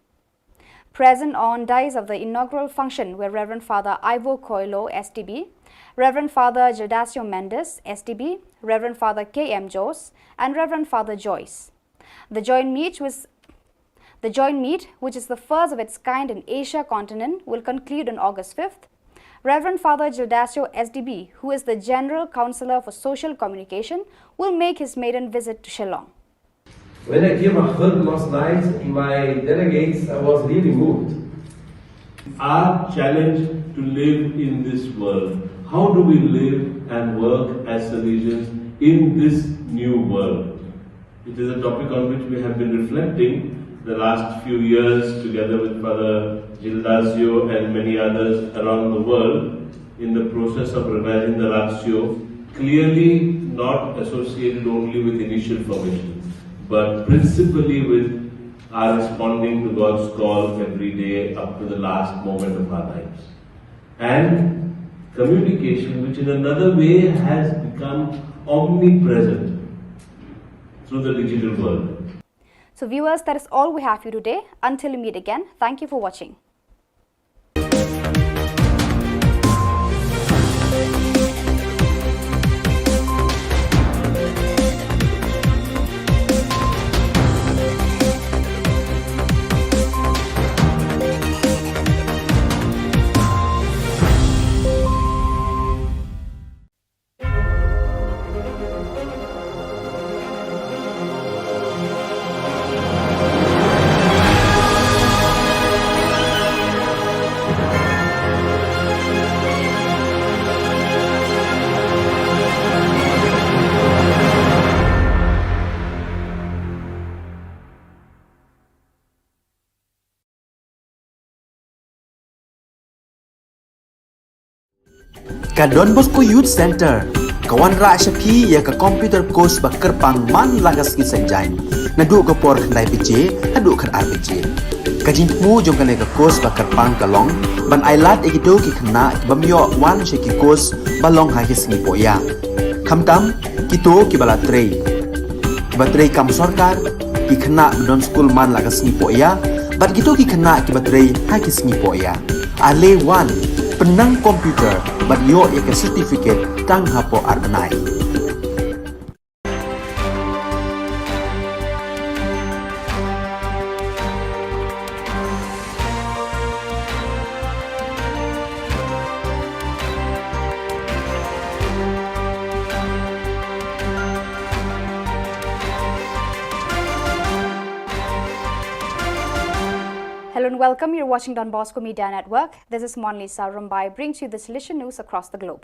Present on dais of the inaugural function were Reverend Father Ivo Coelho, SDB, Reverend Father Gildacio Mendes, SDB, Reverend Father K.M. Jose, and Reverend Father Joyce. The joint meet, which is the first of its kind in Asia continent, will conclude on August 5th. Reverend Father Gildacio, SDB, who is the General Councillor for Social Communication, will make his maiden visit to Shillong. When I came heard last night in my delegates, I was really moved. Our challenge to live in this world. How do we live and work as Salesians in this new world? It is a topic on which we have been reflecting the last few years together with Father Gildacio and many others around the world in the process of revising the ratio, clearly not associated only with initial formation, but principally with our responding to God's call every day up to the last moment of our lives. And communication, which in another way has become omnipresent through the digital world. So viewers, that is all we have for you today. Until we meet again, thank you for watching. Ka Don Bosco Youth Center, kawan ra shapi ya ka computer course ba kerpang man lagas ki sanjain. Nadu ka por khandai piche, hadu khan ar piche. Ka jingmu jong ka ka course ba kerpang ka long, ban ailat egido ki khna ki bamyo wan she ki course ba long ha ki sngi poya. Khamtam kito ki bala trei. Ki ba trei kam sarkar ki khna don school man lagas sngi poya, bat kito ki khna ki ba trei ha ki sngi poya. Ale wan penang komputer bat yo ek certificate tang hapo arbanai. Hello and welcome. You're watching Don Bosco Media Network. This is Monlisa Rumbai, brings you the Silesian news across the globe.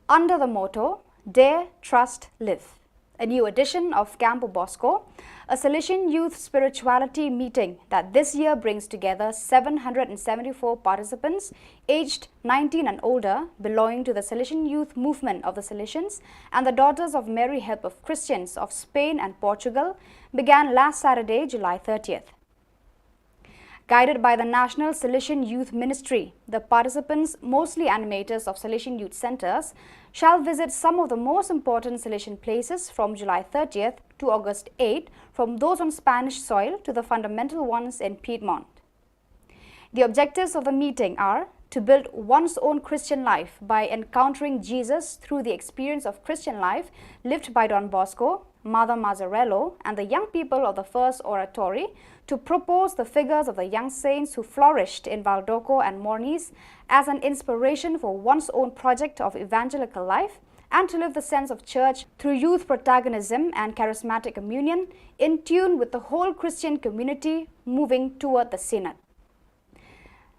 Under the motto, Dare, Trust, Live, a new edition of Campo Bosco, a Silesian youth spirituality meeting that this year brings together 774 participants aged 19 and older, belonging to the Silesian youth movement of the Silesians and the Daughters of Mary Help of Christians of Spain and Portugal, began last Saturday, July 30th. Guided by the National Salesian Youth Ministry, the participants, mostly animators of Salesian Youth Centers, shall visit some of the most important Salesian places from July 30th to August 8, from those on Spanish soil to the fundamental ones in Piedmont. The objectives of the meeting are to build one's own Christian life by encountering Jesus through the experience of Christian life lived by Don Bosco, Mother Mazzarello, and the young people of the First Oratory, to propose the figures of the young saints who flourished in Valdoco and Mornis as an inspiration for one's own project of evangelical life, and to live the sense of church through youth protagonism and charismatic communion in tune with the whole Christian community moving toward the synod.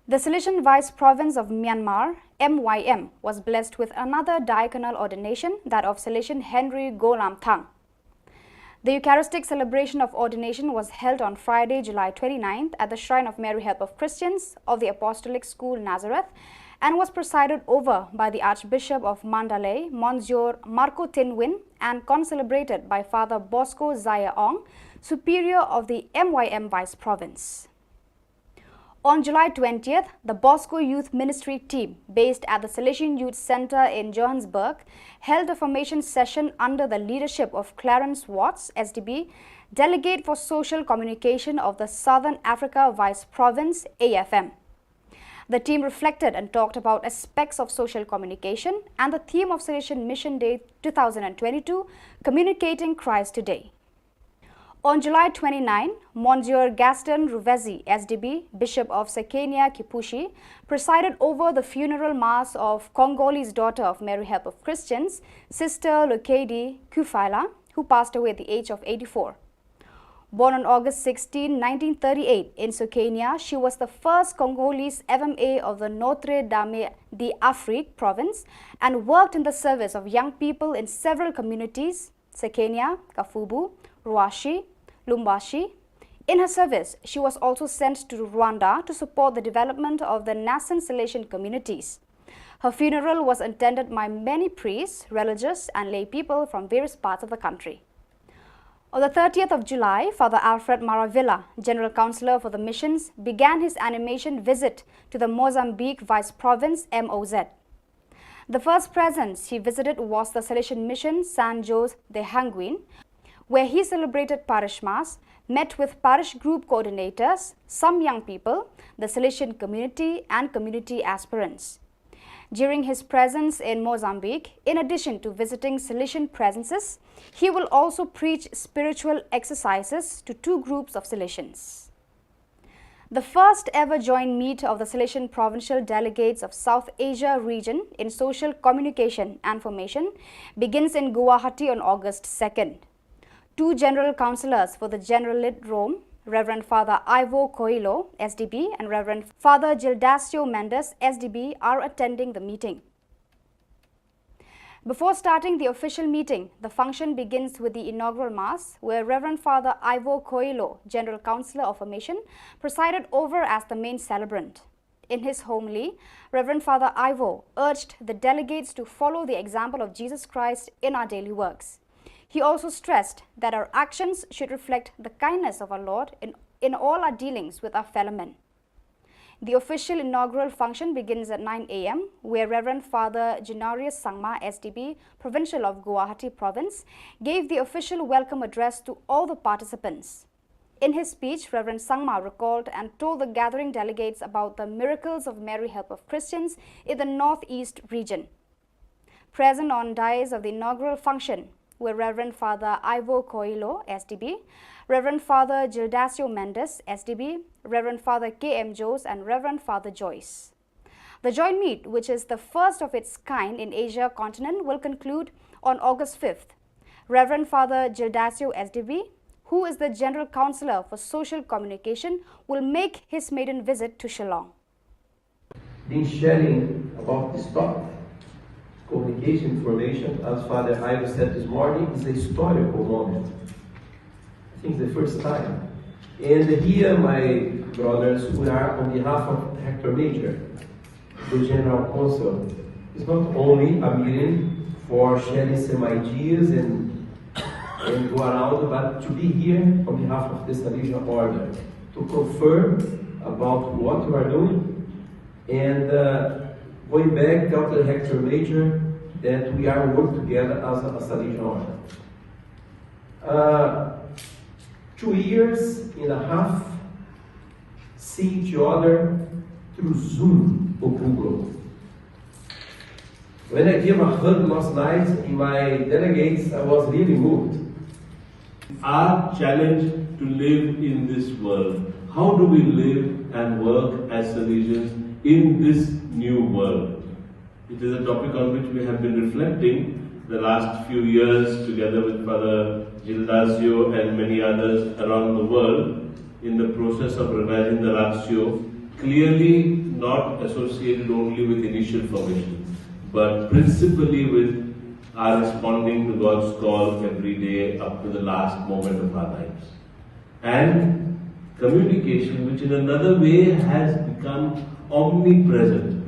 The Salesian Vice Province of Myanmar, MYM, was blessed with another diaconal ordination, that of Salesian Henry Golam Thang. The Eucharistic celebration of ordination was held on Friday, July 29th at the Shrine of Mary Help of Christians of the Apostolic School, Nazareth, and was presided over by the Archbishop of Mandalay, Monsieur Marco Tin Win, and concelebrated by Father Bosco Zaya Ong, Superior of the MYM Vice Province. On July 20th, the Bosco Youth Ministry team, based at the Salesian Youth Center in Johannesburg, held a formation session under the leadership of Clarence Watts, SDB, Delegate for Social Communication of the Southern Africa Vice Province, AFM. The team reflected and talked about aspects of social communication and the theme of Salesian Mission Day 2022, Communicating Christ Today. On July 29, Monsieur Gaston Ruvezi, SDB, Bishop of Sekenia Kipushi, presided over the funeral mass of Congolese daughter of Mary Help of Christians, Sister Lokedi Kufaila, who passed away at the age of 84. Born on August 16, 1938 in Sekenia, she was the first Congolese FMA of the Notre Dame d'Afrique province and worked in the service of young people in several communities, Sekenia, Kafubu, Ruashi, Lumbashi. In her service, she was also sent to Rwanda to support the development of the nascent Salesian communities. Her funeral was attended by many priests, religious and lay people from various parts of the country. On the 30th of July, Father Alfred Maravilla, General Councillor for the Missions, began his animation visit to the Mozambique Vice Province, MOZ. The first presence he visited was the Salesian Mission San Jose de Hanguin, where he celebrated parish mass, met with parish group coordinators, some young people, the Salesian community and community aspirants. During his presence in Mozambique, in addition to visiting Salesian presences, he will also preach spiritual exercises to two groups of Salesians. The first ever joint meet of the Salesian Provincial Delegates of South Asia region in social communication and formation begins in Guwahati on August 2nd. Two general councillors for the Generalate Rome, Reverend Father Ivo Coelho, SDB, and Reverend Father Gildacio Mendes, SDB, are attending the meeting. Before starting the official meeting, the function begins with the inaugural Mass, where Reverend Father Ivo Coelho, General Councillor of Formation, presided over as the main celebrant. In his homily, Reverend Father Ivo urged the delegates to follow the example of Jesus Christ in our daily works. He also stressed that our actions should reflect the kindness of our Lord in all our dealings with our fellow men. The official inaugural function begins at 9 a.m., where Reverend Father Genarius Sangma, SDB, Provincial of Guwahati Province, gave the official welcome address to all the participants. In his speech, Reverend Sangma recalled and told the gathering delegates about the miracles of Mary Help of Christians in the Northeast region. Present on dais of the inaugural function were Reverend Father Ivo Coelho, SDB, Reverend Father Gildacio Mendes, SDB, Reverend Father K.M. Jose, and Reverend Father Joyce. The joint meet, which is the first of its kind in Asia continent, will conclude on August 5th. Reverend Father Gildacio, SDB, who is the General Councillor for Social Communication, will make his maiden visit to Shillong. Been sharing about this topic. Communication information, as Father Ivo said this morning, is a historical moment. I think it's the first time. And here, my brothers, we are on behalf of Hector Major, the General Council. It's not only a meeting for sharing some ideas and go around, but to be here on behalf of the Salesian Order, to confirm about what we are doing, and going back, Dr. Hector Major, that we are working together as a region. 2 years and a half see each other through Zoom or Google. When I gave a hug last night in my delegates, I was really moved. Our challenge to live in this world. How do we live and work as Salesians in this new world? It is a topic on which we have been reflecting the last few years together with Father Gildasio and many others around the world in the process of revising the ratio, clearly not associated only with initial formation, but principally with our responding to God's call every day up to the last moment of our lives. And communication, which in another way has become omnipresent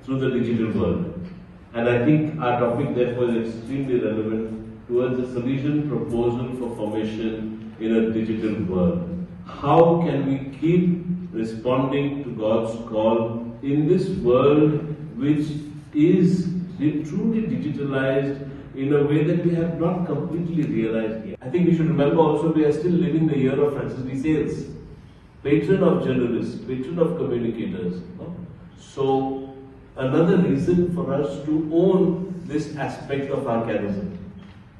through the digital world. And I think our topic therefore is extremely relevant towards the solution proposal for formation in a digital world. How can we keep responding to God's call in this world which is truly digitalized in a way that we have not completely realized yet? I think we should remember also we are still living the year of Francis de Sales, patron of journalists, patron of communicators. No? So another reason for us to own this aspect of our charism.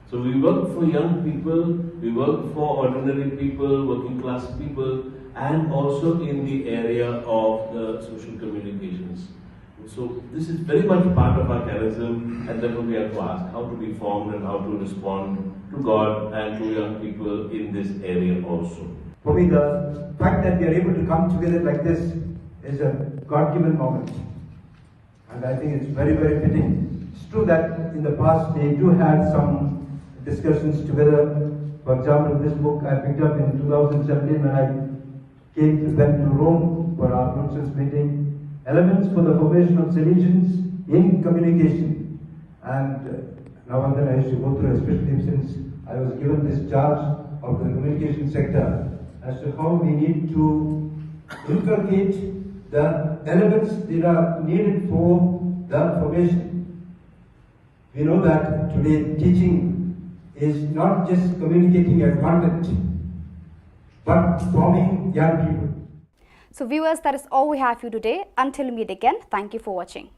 So we work for young people, we work for ordinary people, working class people, and also in the area of the social communications. So this is very much part of our charism, and therefore we have to ask how to be formed and how to respond to God and to young people in this area also. For me, the fact that we are able to come together like this is a God-given moment. And I think it's very, very fitting. It's true that in the past they do have some discussions together. For example, this book I picked up in 2017 when I went to Rome for our Bruxelles meeting. Elements for the formation of Salesians in communication. And now and then I used to go through, especially since I was given this charge of the communication sector, as to how we need to inculcate the elements that are needed for the formation. We know that today teaching is not just communicating a content, but forming young people. So viewers, that is all we have for you today. Until we meet again, thank you for watching.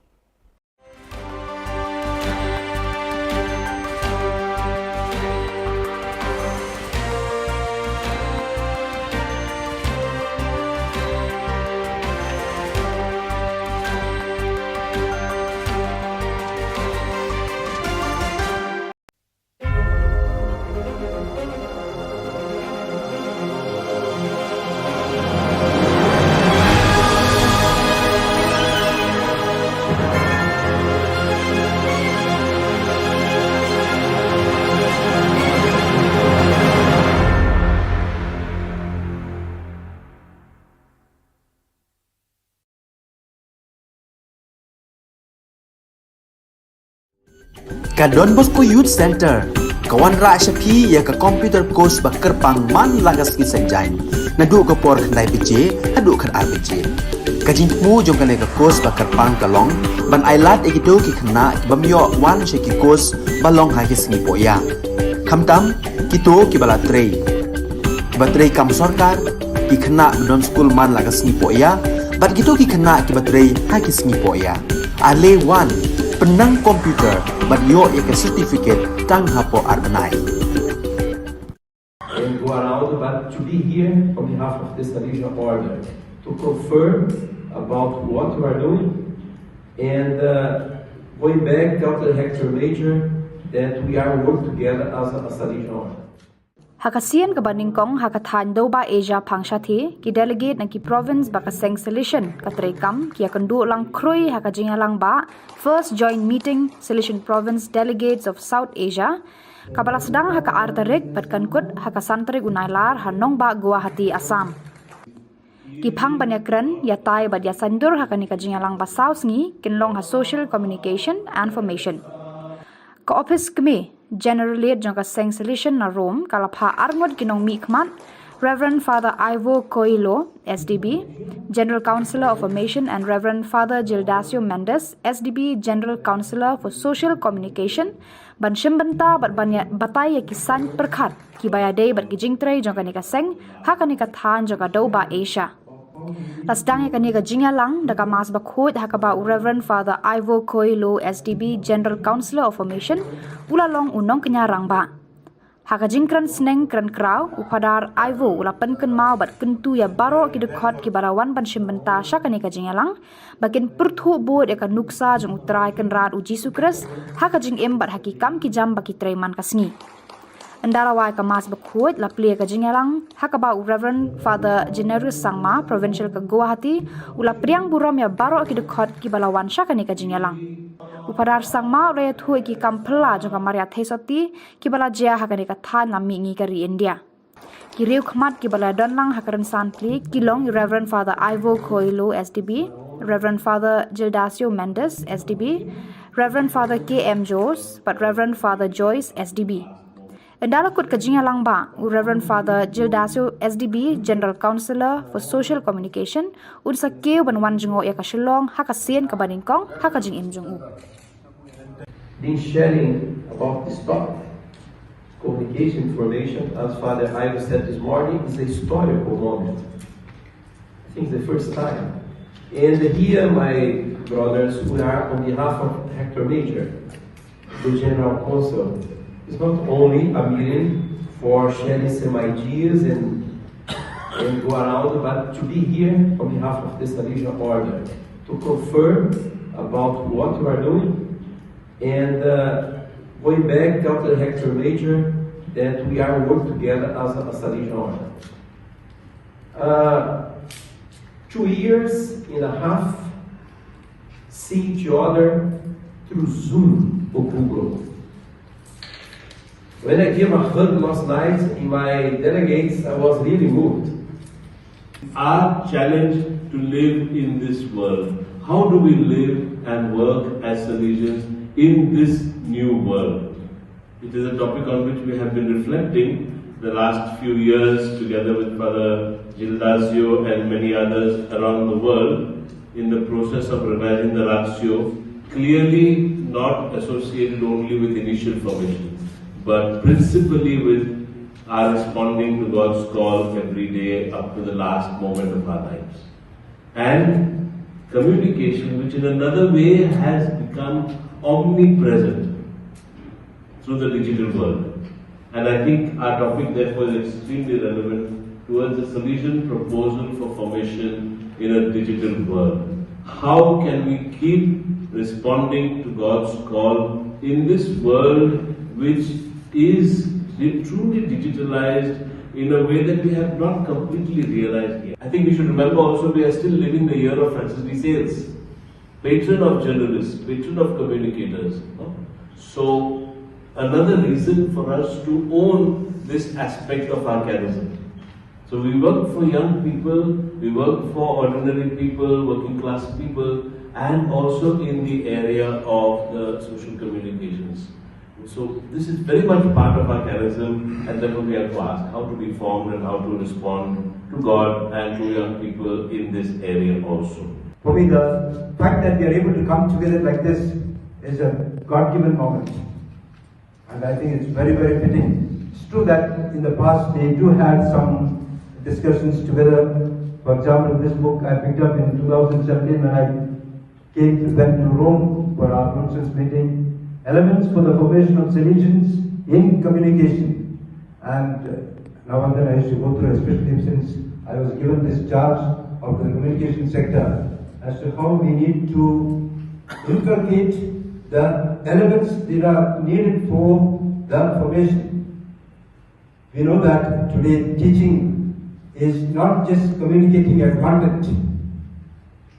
Ka Don Bosco Youth Center, kawan ra Shapi ya ka computer course ba kerpang man lagas ki sanjain. Nadu ka por khandai PJ, hadu khan RPG. Ka jingmu jong ka ka course ba kerpang ka long, ban ailat egido ki khna ki bamyo wan she ki course ba long ha ki sngi poya. Khamtam kito ki bala trei. Ba trei kam sarkar ki khna don school man lagas sngi poya, bat kito ki khna ki ba trei ha ki sngi poya. Ale wan penang komputer but yo ek certificate tang hapo arbanai. And go around, but to be here on behalf of the Salesian Order to confirm about what we are doing, and going back, Dr. Hector Major, that we are working together as a Salesian Order. Hakasian ka baningkong hakathan do ba Asia pangshati ki delegate na ki province ba kaseng solution katrekam ki akandu lang kroi hakajinga lang ba first joint meeting solution province delegates of South Asia kabala sedang haka artarik pat kankut hakasantrik unailar hanong ba Guwahati Assam ki phang banyakran yatai ba dia sandur hakani kajinga lang ba South ngi kinlong ha social communication and information ka office kami Generally jangka seng solution na Rome kalapha arngod kinong mikmat Reverend Father Ivo Coelho, SDB, General Councillor of Formation, and Reverend Father Gildasio Mendes, SDB, General Councillor for Social Communication, ban shimbanta bat batay kisan perkhat ki bayade bat gijing tray jong kanika seng ha kanika than jong do ba Asia. Lasdang kanika jingya lang daga mas bakhut ha ba Reverend Father Ivo Coelho, SDB, General Councillor of Formation, ulalong unong kenyarang ba. Hakajing kran sneng kran kraw upadar Ivo ulapan ken mau bat kentu ya baro ki dekot ki barawan ban shimbenta syakani kajing yalang bakin perthu bod eka nuksa jeng utrai ken rat uji sukres hakajing em bat hakikam ki jam baki treman kasngi Andarawai kamas bakhut la plia kajing yalang hakaba Reverend Father Generous Sangma Provincial ke Guwahati ula priang buram ya baro ki dekot ki balawan syakani kajing yalang Upadar Sangma raya thui ki kampela jong kamaria thesoti ki bala jia hakani ka than nami ngi kari India. Ki riu khmat ki bala don lang hakaran san pli ki long Reverend Father Ivo Coelho, SDB, Reverend Father Gildasio Mendes, SDB, Reverend Father KM Joes, but Reverend Father Joyce, SDB. Endala kut kajing lang ba Reverend Father Gildasio, SDB, General Councillor for Social Communication, unsa keu banwan jengo ya ka Shillong hakasien ka baningkong hakajing im jong u. Been sharing about this topic. Communication information, as Father Ivo said this morning, is a historical moment. I think it's the first time. And here, my brothers, we are on behalf of Hector Major, the General Counsel. It's not only a meeting for sharing some ideas and go around, but to be here on behalf of the Salesian Order, to confirm about what we are doing. And going back, tell the Hector Major that we are working together as a Salesian Order. 2 years and a half, see each other through Zoom or Google. When I gave a hug last night in my delegates, I was really moved. Our challenge to live in this world. How do we live and work as Salesians in this new world? It is a topic on which we have been reflecting the last few years together with Father Gildasio and many others around the world in the process of revising the ratio, clearly not associated only with initial formation, but principally with our responding to God's call every day up to the last moment of our lives. And communication, which in another way has become omnipresent through the digital world. And I think our topic therefore is extremely relevant towards the Salesian proposal for formation in a digital world. How can we keep responding to God's call in this world which is truly digitalized in a way that we have not completely realized yet? I think we should remember also we are still living the year of Francis de Sales, patron of journalists, patron of communicators. So another reason for us to own this aspect of our charism. So we work for young people, we work for ordinary people, working class people, and also in the area of the social communications. So this is very much part of our charism, and therefore we have to ask how to be formed and how to respond to God and to young people in this area also. For me, the fact that we are able to come together like this is a God-given moment. And I think it's very, very fitting. It's true that in the past they do have some discussions together. For example, this book I picked up in 2017 when I went to Rome for our nonsense meeting. Elements for the formation of Salesians in communication. And now and then I used to go through, especially since I was given this charge of the communication sector, as to how we need to inculcate the elements that are needed for the formation. We know that today teaching is not just communicating a content,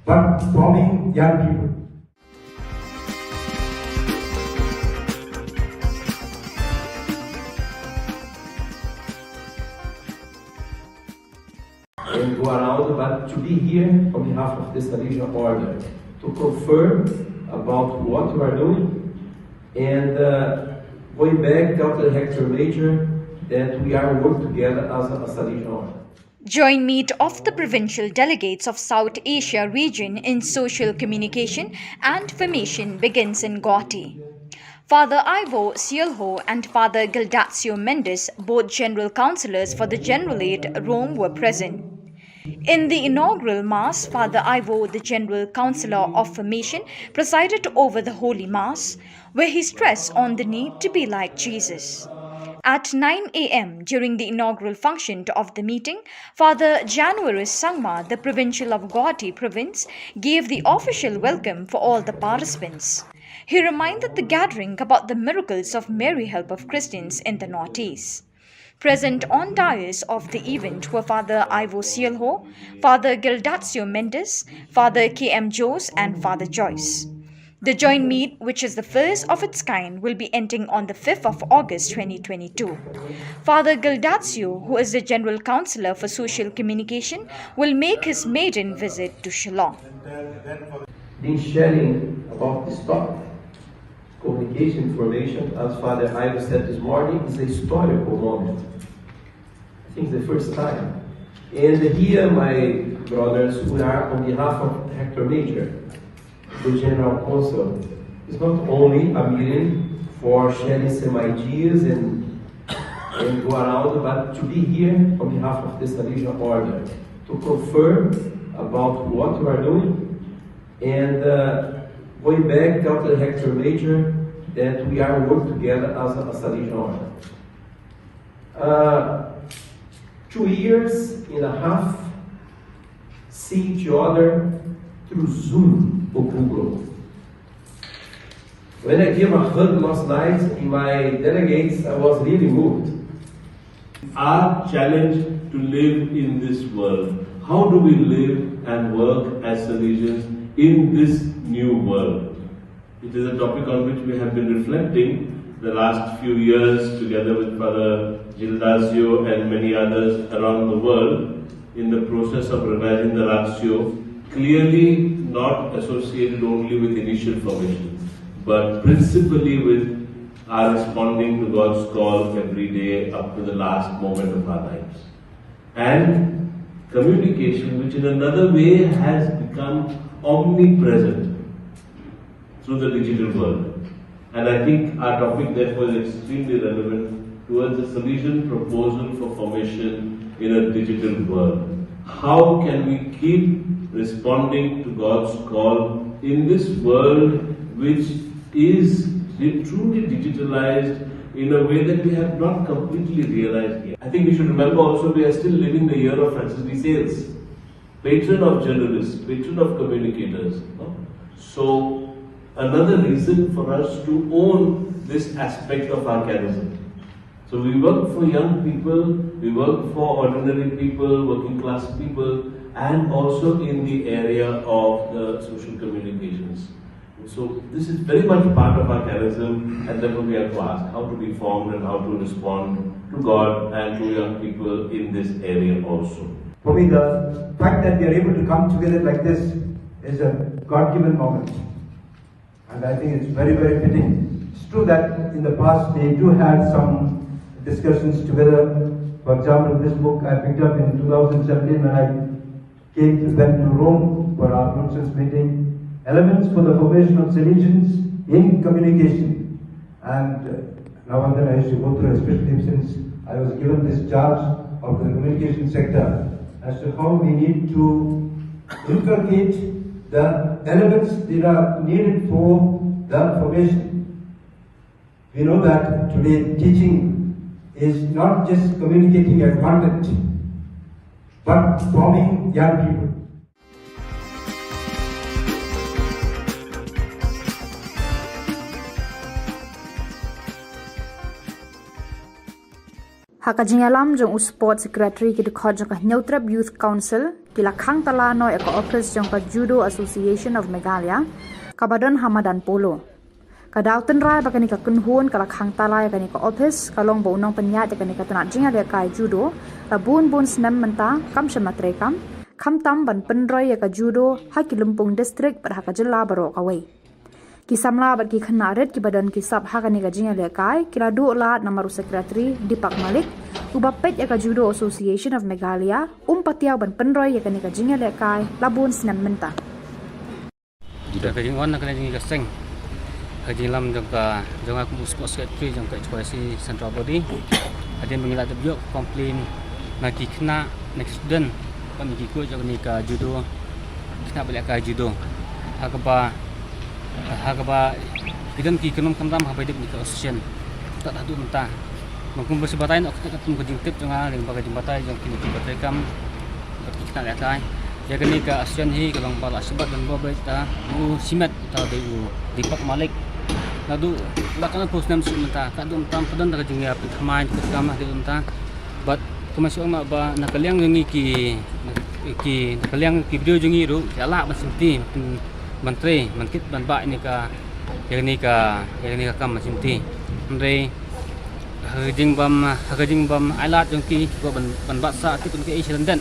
but forming young people. And go around, but to be here on behalf of the Salesian Order, to confirm about what we are doing, and going back, tell the Hector Major that we are working together as a region. Joint meet of the provincial delegates of South Asia region in social communication and formation begins in Guwahati. Father Ivo Shillong and Father Gildazio Mendes, both general councillors for the Generalate Rome, were present. In the inaugural Mass, Father Ivo, the General Councillor of Formation, presided over the Holy Mass, where he stressed on the need to be like Jesus. At 9 a.m. during the inaugural function of the meeting, Father January Sangma, the Provincial of Guwahati Province, gave the official welcome for all the participants. He reminded the gathering about the miracles of Mary Help of Christians in the Northeast. Present on dais of the event were Father Ivo Shillong, Father Gildazio Mendes, Father K.M. Jose and Father Joyce. The joint meet, which is the first of its kind, will be ending on the 5th of August 2022. Father Gildazio, who is the General Councillor for Social Communication, will make his maiden visit to Shillong. In sharing about this topic, communication information, as Father Ivo said this morning, is a historical moment. I think it's the first time. And here, my brothers, we are on behalf of Hector Major, the General Council. It's not only a meeting for sharing some ideas and go around, but to be here on behalf of the Salesian Order, to confirm about what we are doing, and going back, tell the Hector Major that we are working together as a Salesian Order. 2 years and a half, see each other through Zoom or Google. When I gave a hug last night in my delegates, I was really moved. Our challenge to live in this world. How do we live and work as Salesians in this new world? It is a topic on which we have been reflecting the last few years together with Father Gildazio and many others around the world in the process of revising the ratio, clearly not associated only with initial formation, but principally with our responding to God's call every day up to the last moment of our lives. And communication, which in another way has become omnipresent through the digital world. And I think our topic therefore is extremely relevant towards the Salesian proposal for formation in a digital world. How can we keep responding to God's call in this world which is truly digitalized in a way that we have not completely realized yet? I think we should remember also we are still living the year of Francis de Sales, patron of journalists, patron of communicators. No? So another reason for us to own this aspect of our charism. So we work for young people, we work for ordinary people, working class people, and also in the area of the social communications. So this is very much part of our charism, and therefore we have to ask how to be formed and how to respond to God and to young people in this area also. For me, the fact that we are able to come together like this is a God-given moment. And I think it's very, very fitting. It's true that in the past we do have some discussions together. For example, this book I picked up in 2017 when I went to Rome for our Brunson's meeting. Elements for the formation of Salesians in communication. And now and then I used to go through, especially since I was given this charge of the communication sector, as to how we need to inculcate the elements that are needed for the formation. We know that today teaching is not just communicating a content, but forming young people. Hakajingalam jong sport secretary ki dekhot jong Neutrab Youth Council ki lakhang tala no eko office jong Judo Association of Meghalaya kabadon Hamadan Polo. Kadauten rai bakani ka kunhun ka lakhang tala yakani ka office kalong bo unong penyat yakani ka tunat jinga le kai judo labun bun snam menta kam shamatrekam kam tam ban penroy ya ka judo hakilumpung district pada Ka Jylla baro kawai. Ki samla bat ki khana red ki badan ki sab hakani ka jinga le kai kila du la namaru secretary Dipak Malik ubapet ya ka judo association of Meghalaya patiaw ban penroy ya kani ka jinga le kai labun sinan menta Sudah kerja on nak kena jingi kaseng. Kerja lam jangka aku sport secretary jangka HYC Central Body. Ada mengilat terbiok komplain nak kena next student kami ikut jangka ni ka judo kena balik ka judo. Hakaba kidan ki kenom kamtam habai dip ni ka association. Tak ada mentah. Mungkin bersebatain ok ketemu kerja tip jangka dengan bagai jembatai jangka kini jembatai kam kena lihat kai. Ya kini ke ASEAN hi kalau bala sebab dan bawa berita simet atau Dipak Malik lalu lakukan post nam sementara kadang tam padan dah jengya pemain pertama di mentah but kemasuk mak ba nakaliang jengi ki nakaliang ki video jengi ru jala masinti menteri mankit ban ba ini ka yang ni ka kam masinti andre hajing bam alat jengki ko ban ba sa ti kun ke Asian dan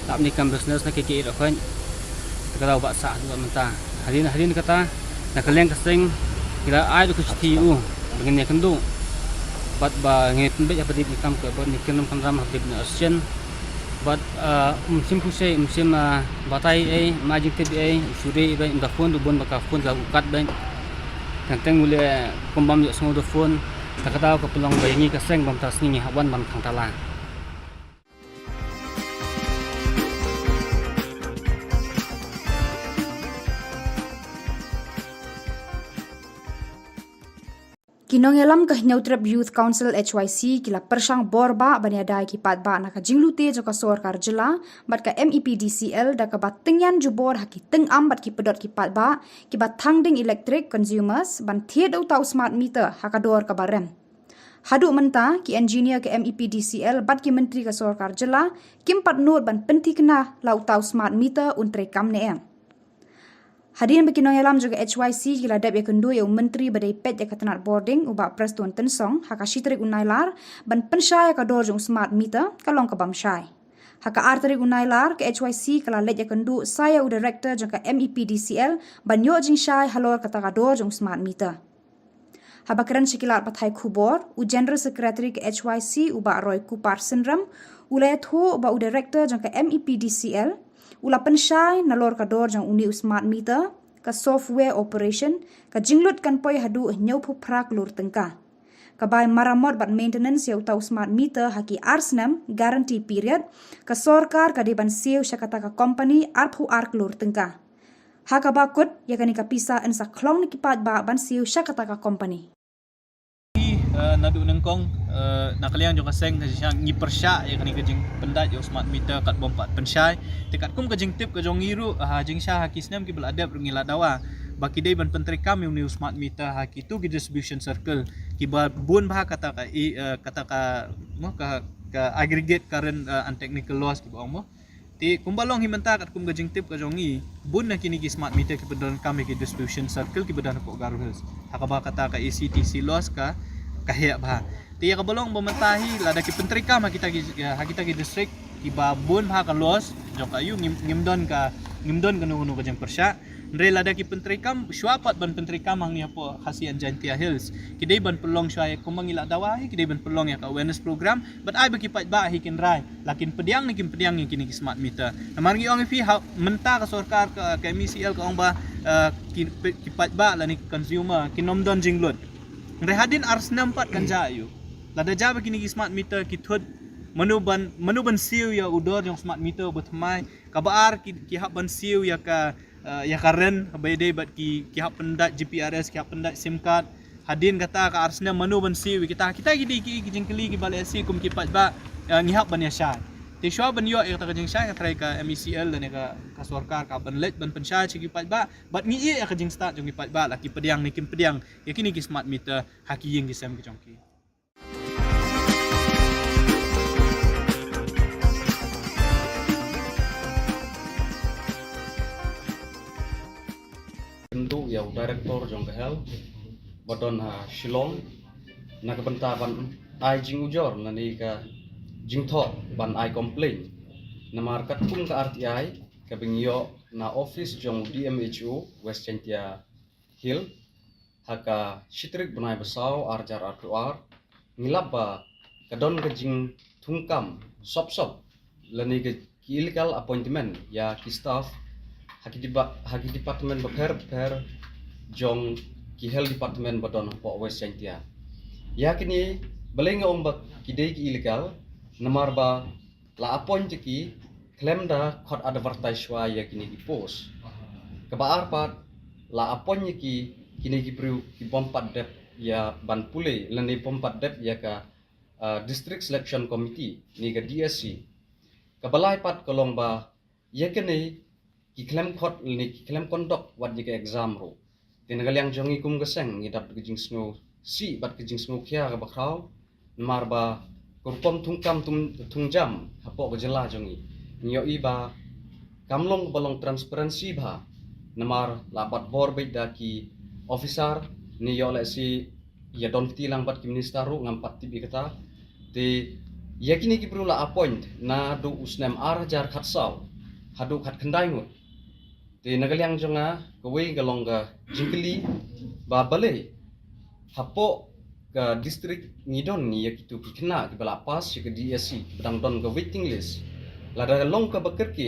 tak ni kan business nak kiki dak kan kalau baksa juga mentah hari ni kata nak kalian keseng kira ai du kusti begini kendu bat ba ngit be apa di kam ke ni kenum kamram habib na asian bat musim pusai musim batai majik tbi suri be inda phone du bon baka phone la ukat be tentang mule kombam yo semua du phone tak tahu ke pelong bayi keseng bam tas ni hawan bam khang tala Kinongelam ka Neutrab Youth Council HYC kila persang borba baniadai ki patba na ka jinglute jo ka Sorkar Jilla bat ka MEPDCL da ka batengyan jubor haki tengam bat ki pedot ki patba ki bat thangding electric consumers ban thied au tau smart meter hakador ka barem. Hadu menta ki engineer ke MEPDCL bat ki menteri ka Sorkar Jilla kim pat nur ban penti kena lau tau smart meter untre kam ne Hadirin berkinong yalam juga HYC kila dap ya kendu ya menteri badai pet ya katanat boarding ubak Preston Tensong haka shitrik unailar ban pensyai ka dorjung smart meter kalong ka bamsyai. Haka arterik unailar ke HYC kala let ya kendu saya u director jangka MEPDCL ban yo jing syai halor kata ka dorjung smart meter. Habakaran sikilat pathai Khubor u general secretary ke HYC ubak Roy Kupar Syndrome ulayat ho ubak u director jangka MEPDCL ula pensyai nalor ka dor jang uni smart meter ka software operation ka jinglut kan poi hadu nyau phu prak lur tengka ka bai maramot bat maintenance ya utau smart meter haki arsnam guarantee period ka sorkar ka deban siu syakata ka company arphu ark lur tengka haka bakut ya kani ka pisa en sa klong ni kipat ba ban siu syakata ka company nadu nengkong nakaliang jong kaseng siang ngi persya ya kani kajing pendat yo smart meter kat bompat pensyai tekat kum kajing tip ka jong ngiru jing sya hakisnam ki beladab ngila dawa baki dei ban pentri kam new smart meter haki tu ki distribution circle ki ba bun bah kata ka aggregate current and technical loss ki ba mo ti kumbalong himenta kat kum kajing tip ka jong ngi bun na kini ki smart meter ki bedan kam ki distribution circle ki bedan ko garus hakaba kata ka ACTC loss ka kahia bah tiya ka bolong bamatahi lada ki pentrika ma kita ki district ki babun bah ka los jo ka yu ngimdon kanu ka jang persya ndre lada ki pentrikam syuapat ban pentrikam hang ni apo khasian Jantia Hills ki dei ban pelong syai kumangila dawahi ki dei ban pelong ya ka awareness program but ai baki pat ba hikin rai lakin pediang ni kini ki smart meter namargi ong fi menta ka sorkar ka MECL ka ong ba ki pat ba la ni consumer kinomdon jinglot Rehadin ars nampat kan jayu. Lada jaba kini smart meter kithud manuban siu ya udor yang smart meter bertemai kabar ki hak ban siu ya ka ren bayde bat ki hak pendat GPRS ki hak pendat SIM card hadin kata ka arsna manuban siu kita ki jingkeli ki balai si kum ki pat ba ngihap ban ya syai. Ti syua ban yo ya ka jing syai ka try ka MECL dan ka sorkar ka ban let ban pensyai ki pat ba bat ngi ya ka jing start jong ki pat ba laki pediang ni kim pediang ya kini ki smart meter haki ying ki sem ki jongki Untuk ya director jong ke hel badon Shillong na ka benta ban ai jing ujor na ni ka jing tho ban ai complain na markat kum ka RTI ka bingyo na office jong DMHO West Jantia Hill haka shitrik benai besau arjar artuar ngilap ba kadon ke jing tungkam sop lani ke illegal appointment ya ki staff haki department beper jong ki health department badon po West Chantia ya kini belenga ombak kidei ki illegal namar ba la appoint ki claim da khot advertise wa ya kini ki post kebaar pat la appoint ki kini ki priu ki pompat dep ya ban pule lani pompat dep ya ka district selection committee ni ka DSC kabalai pat kolong ba ya kini ki claim khot ni ki claim conduct wat ji ka exam ro tinagal yang jongi kum geseng ni dap kijing snow si bat kijing snow kya ka bakraw mar ba kurpom tungkam tungjam hapo ka jela jongi nyo iba kamlong balong transparency ba namar lapat bor da ki officer ni yo le si ya don tilang bat ki minister ru ngam pat tibi kata te yakini ki perlu la appoint na do usnem arjar khatsau hadu khat khandai ngut te nagalyang jonga kawei galonga jingkeli ba bale hapo ka district ngidon ni yakitu kikna ki bala pas ke DSC bedang don ka waiting list lada long ka bakerke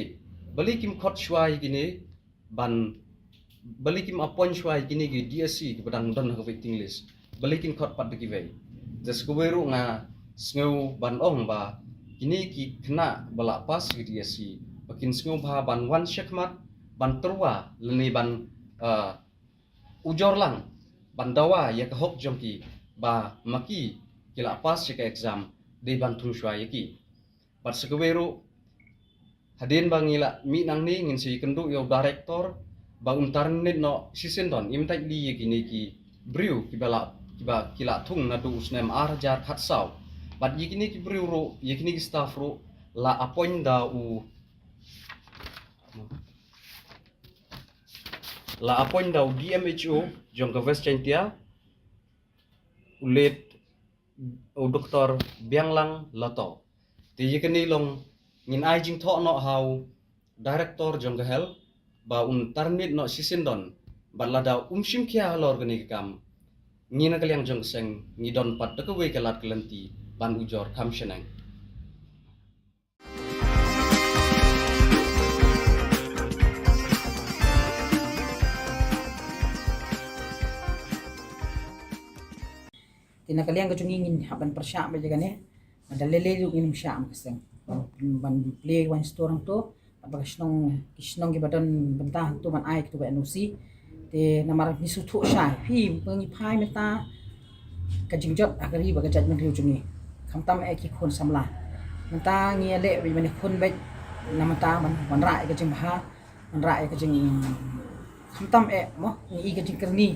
bali kim khot shwai gine ban bali kim appoint shwai gine ki DSC ki bedang don ka waiting list bali kim khot pat ki wei jas ko weru nga sngo ban ong ba kini ki kena bala pas ki DSC bakin sngo ba ban wan shekmat ban terwa leni ban ujor lang ban dawa ya ka hok jongki ba maki kila pas ke exam de ban tung shwa yaki pat sekweru hadin bangila mi nang ni ngin si kendu yo director ba untarnit no sisendon imtai li yaki ni ki briu ki bala kiba kila tung na du usnem arjar khatsau pat yikini ki briu ro yikini ki staff ro la appoint da u la appoint da DMHO jong ka West Chantia ulit o doktor bianglang lato ti yikini long ngin ai jing tho no how director jong ka health ba un tarnit no sisindon balada umshim kya lor gani kam ngina kalyang jong seng ngidon pat ka we kalat kelenti ban ujor kam shenang tina kaliang ka chungingin haban persya ba jaga ne madalele yu ngin sya am kaseng ban play one store to apag kisnong gibadan bentah tu man ai tu ba NOC te namar misu thu sha hi bangi phai meta ka jingjot agari ba ka judgment riu chungi khamtam e ki khon samla menta ngi le bi man khon be namata man rai ka jing ha man rai ka jing khamtam e mo ngi ka jing kerni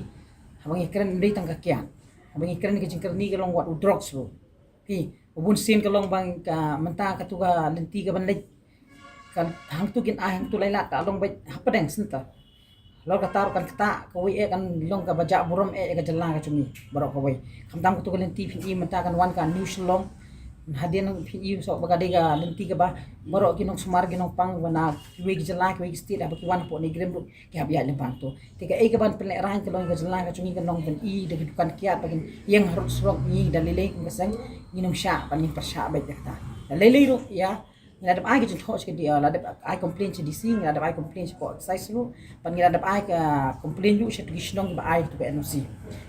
abangi keren ndai tang ka kya abangi keren ka jing kerni ka long wat drugs ro hi ubun sin ka long bang ka menta ka tu ka lenti ka ban le kan hang tu kin hang tu laila ta long be hapadeng sinta lo ka tar kan kata ko wi e kan long ka baja buram e ka jalla ka chumi barok ko wi khamdam ko tu ka lenti phi menta kan wan ka new Shillong hadin phi so baga de ga lenti ka ba barok kinong sumar ginong pang wana wi jalla wi stil abaki wan po ni grem ki habya le bang to tika e ka ban ple ran ka long ka jalla ka chumi ka long ben i de kan kiat bagin yang harus rok ni dalile ko sang ginong sha ban ni persya ba ta dalile ro ya ngada ai ke jthos ke dia la ai complain che DC ngada ai complain che po size ru pan ngada ai ka complain yu che kishnong ba ai tu ba NOC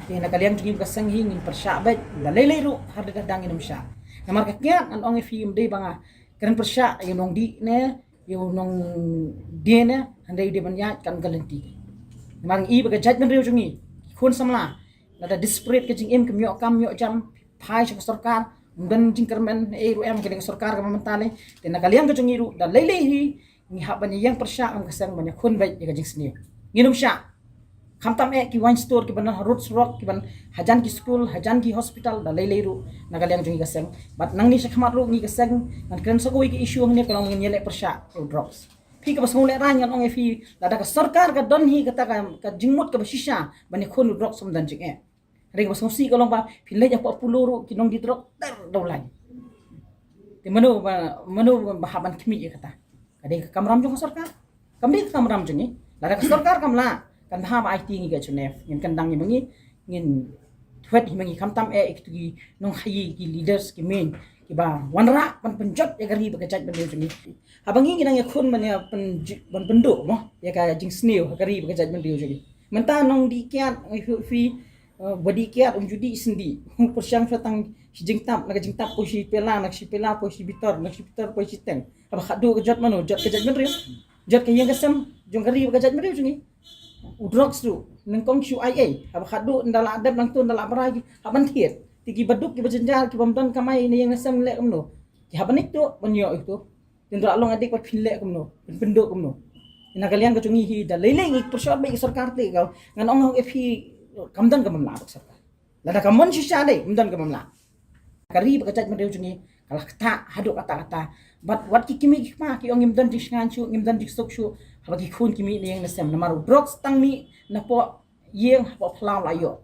ti na kaliang jing ka sang hi ngin persya ba la lele ru har de dang inum sha namar ka kya an ong film de banga kan persya yunong di ne yunong de ne handai de ban ya kan galenti namar i ba ka judgment riu jungi khun samla la da disparate ke jing em kam myo jam phai che sarkar dan jingkermen ru em ke sarkar ka mentale te na kaliang ka jungiru da lele hi ni haban yang persya am kasang banya khun bai ka jing sni nginum sha khamtam e ki wine store ki ban roots rock ki ban hajan ki school hajan ki hospital da lele ru na kaliang jungi kasang bat nang ni sakmat ru ni kasang nan kren so ko ki issue ngne kalong ngin yele persya drugs phi ka basmule ran yang ong e fi da ka sarkar ka don hi ka ka jingmut ka basisha banya khun drugs som dan jing e reng basong si kalong ba philai ja po puluru kinong di drok ter dawlai te manu bahaban kimi ya kata kade kamram jong sarkar kamri kamram jongi la ka sarkar kamla kan ha ba IT ngi ga chunef ngin kan dang ni bangi ngin thwet himangi kamtam iktu gi nong hayi gi leaders ki main ki ba wanra pan penjot ya gari ba kajat bende jungi habangi ginang ya khun man ya pan pendo mo ya ka jing sneo gari ba kajat bende jungi menta nong di kiat fi body kiat judi sendi persyang fatang jing tap nak jing tap po si pela nak si pela po si bitor nak si bitor po si teng aba khadu kajat mano jot kajat bende jot kayang kasam jong gari ba kajat bende jungi udrox tu nengkong shu ia aba khadu ndala adab nang tu ndala baragi haban thiet tiki baduk ki bajenjar ki bamdan kamai ni yang nasam lek kamno ki habanik tu banyo itu tindra long adik pat philek kamno penduk kamno ina kalian ka chungi hi da leleng ik persyot bai sarkar te ka ngan ong ep hi kamdan ka mamla bak sarkar lada kamon shisha dai kamdan ka mamla kari ba kachat madeu chungi kala kata haduk kata wat ki kimi ki ma ki ong imdan dik ngan chu imdan dik sok chu habaki khun kimi ni yang nasam namaru drugs tang mi na po yeng po phlau la yo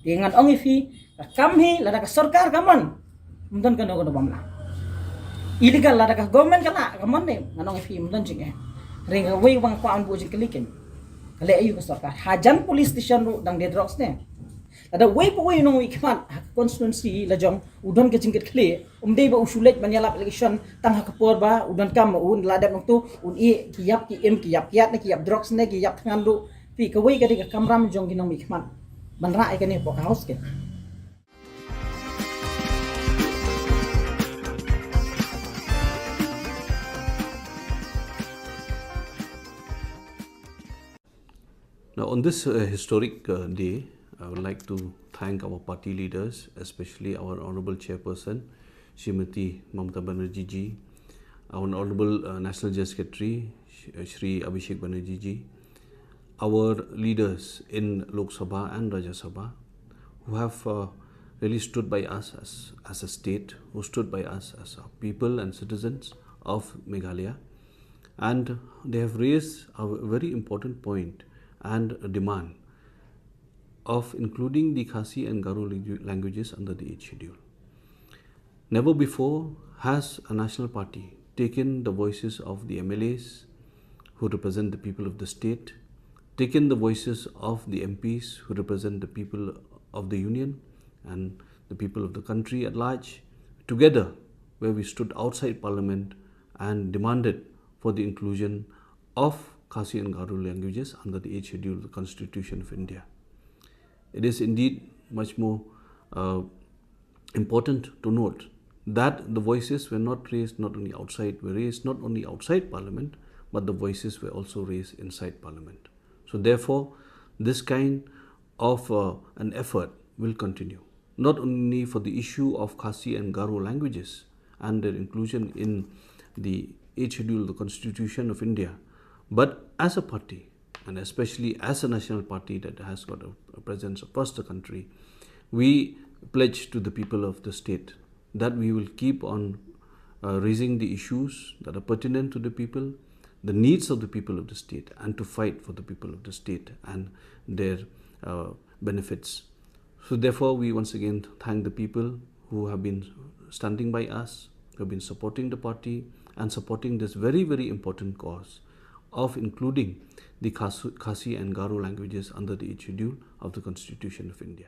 dengan ong ifi kami lada ka sarkar kamon mungkin kano bamla illegal lada ka government kana kamon ne nanong ifi mungkin jinge ring ka way wang paun bu jing kalikin kale ayu ka sarkar hajan police station ru dang de drugs ne lada way po way nong ikman constituency la jong udon ka jingket kle dei ba usulet banyala application tang ha kapor ba udon kam un lada nong tu un i kiyap ki em kiyap kiat ne kiyap drugs ne kiyap thangan ru pi ka way ka de ka kamram jong ginong ikman banra ai ka ne po ka house ke Now, on this historic day, I would like to thank our party leaders, especially our Honourable Chairperson, Srimati Mamata Banerjee ji, our Honourable National General Secretary, Shri Abhishek Banerjee ji, our leaders in Lok Sabha and Rajya Sabha, who have really stood by us as a state, who stood by us as a people and citizens of Meghalaya, and they have raised a very important point and a demand of including the Khasi and Garo languages under the 8th schedule. Never before has a national party taken the voices of the MLAs who represent the people of the state, taken the voices of the MPs who represent the people of the union and the people of the country at large, together where we stood outside parliament and demanded for the inclusion of Khasi and Garo languages under the 8th schedule of the Constitution of India. It is indeed much more important to note that the voices were not raised not only outside Parliament, but the voices were also raised inside Parliament. So therefore, this kind of an effort will continue, not only for the issue of Khasi and Garo languages and their inclusion in the 8th schedule of the Constitution of India, but as a party, and especially as a national party that has got a presence across the country, we pledge to the people of the state that we will keep on raising the issues that are pertinent to the people, the needs of the people of the state, and to fight for the people of the state and their benefits. So therefore, we once again thank the people who have been standing by us, who have been supporting the party and supporting this very, very important cause of including the Khasi and Garo languages under the 8th schedule of the Constitution of India.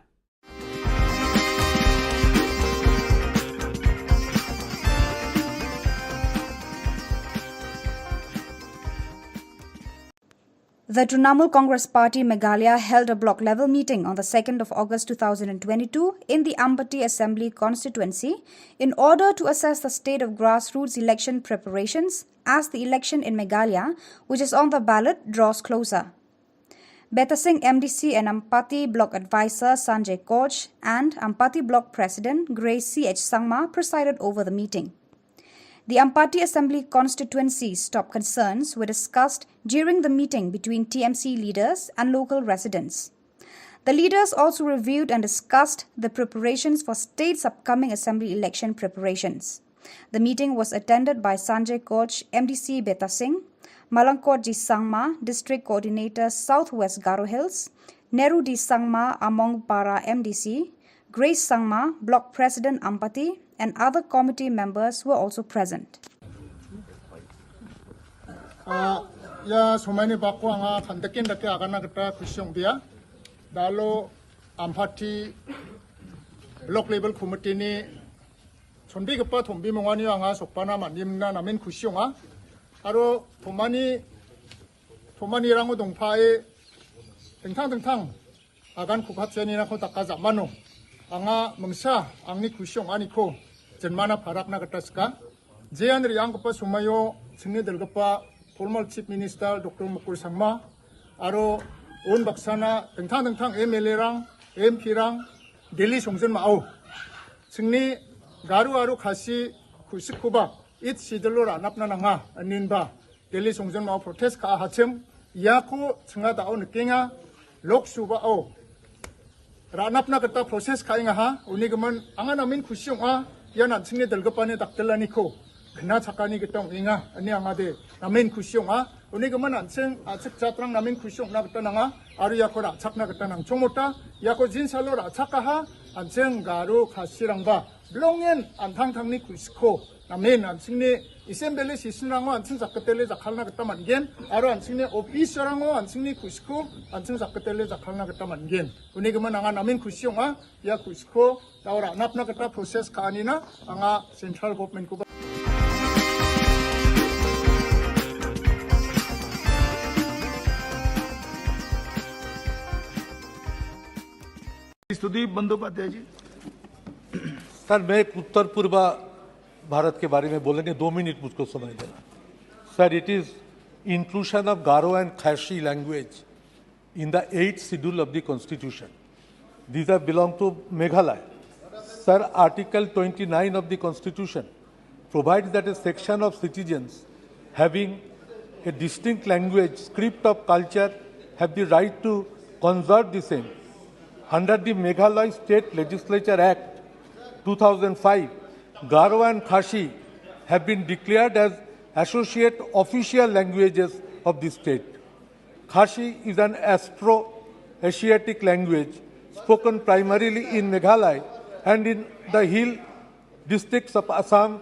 The Trinamool Congress Party Meghalaya held a block-level meeting on the 2nd of August 2022 in the Ambati Assembly constituency in order to assess the state of grassroots election preparations as the election in Meghalaya, which is on the ballot, draws closer. Beta Singh MDC and Ampati Block Advisor Sanjay Koch and Ampati Block President Grace C.H. Sangma presided over the meeting. The Ampati Assembly constituency's top concerns were discussed during the meeting between TMC leaders and local residents. The leaders also reviewed and discussed the preparations for state's upcoming assembly election preparations. The meeting was attended by Sanjay Koch, MDC Beta Singh, Malangkot Ji Sangma, District Coordinator Southwest Garo Hills, Nehru Di Sangma Among Para MDC, Grace Sangma, Block President Ampati, and other committee members were also present. Ya somani bakwa nga thandakin dake agana kata kusyong dia dalo Ampati local level committee ni sonbi kepa thombi mongani anga sokpana manimna namin khusyonga aro thomani rango dongphae tengthang agan khuphatseni na kho takka jamano anga mangsa angni khusyong ani kho jenmana pharakna gataska jean riang kepa sumayo singni delgapa former chief minister dr mukul sangma aro on baksana tengthang MLA rang MP rang Delhi 송전 마오 승리 가루아루 가시 쿠스쿠바 잇 시들로 라납나나가 아닌바 델리 송전 마오 프로테스트 카 하첨 야코 청하다오 느끼nga loksuba오 라납나 그따 프로세스 카잉아 하 우니그만 앙아나민 쿠시용아 야난 승리 들급반에 닥들라니코 그나 작가니 그땅 잉아 아니 앙아데 나민 쿠시용아 우니그만 안생 아측 자트랑 나민 쿠시용 나 그따 나가 아루야코라 착나 그따 낭 총모타 야코 진살로라 착가하 안생 가루 가시랑바 블롱엔 안탕탕니 쿠스코 나멘 안승니 이셈벨레 시신랑어 안승 작가텔레 작할나 그따 만겐 아루 안승니 오피서랑어 안승니 쿠스코 안승 작가텔레 작할나 그따 만겐 우니그만 앙아 나민 쿠시용아 야 쿠스코 나오라 납나 그따 프로세스 카니나 앙아 센트럴 거버먼트 고 Sudeep Bandyopadhyay ji sir मैं उत्तर पूर्व भारत के बारे में बोलेंगे 2 minute मुझको समय देना sir it is inclusion of Garo and Khasi language in the 8th schedule of the constitution these are belong to Meghalaya sir article 29 of the constitution provides that a section of citizens having a distinct language script of culture have the right to conserve the same Under the Meghalaya State Legislature Act 2005, Garo and Khashi have been declared as associate official languages of the state. Khashi is an Afro-Asiatic language spoken primarily in Meghalaya and in the hill districts of Assam.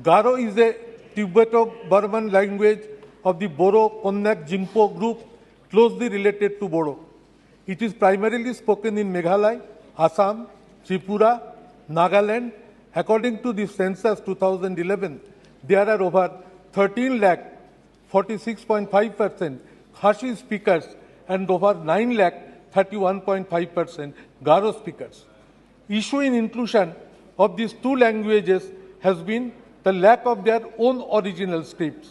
Garo is a Tibeto-Burman language of the Boro-Konyak-Jingpo group closely related to Bodo. It is primarily spoken in Meghalaya, Assam, Tripura, Nagaland. According to the census 2011, there are over 13 lakh 46.5% Khashi speakers and over 9 lakh 31.5% Garo speakers. Issue in inclusion of these two languages has been the lack of their own original scripts.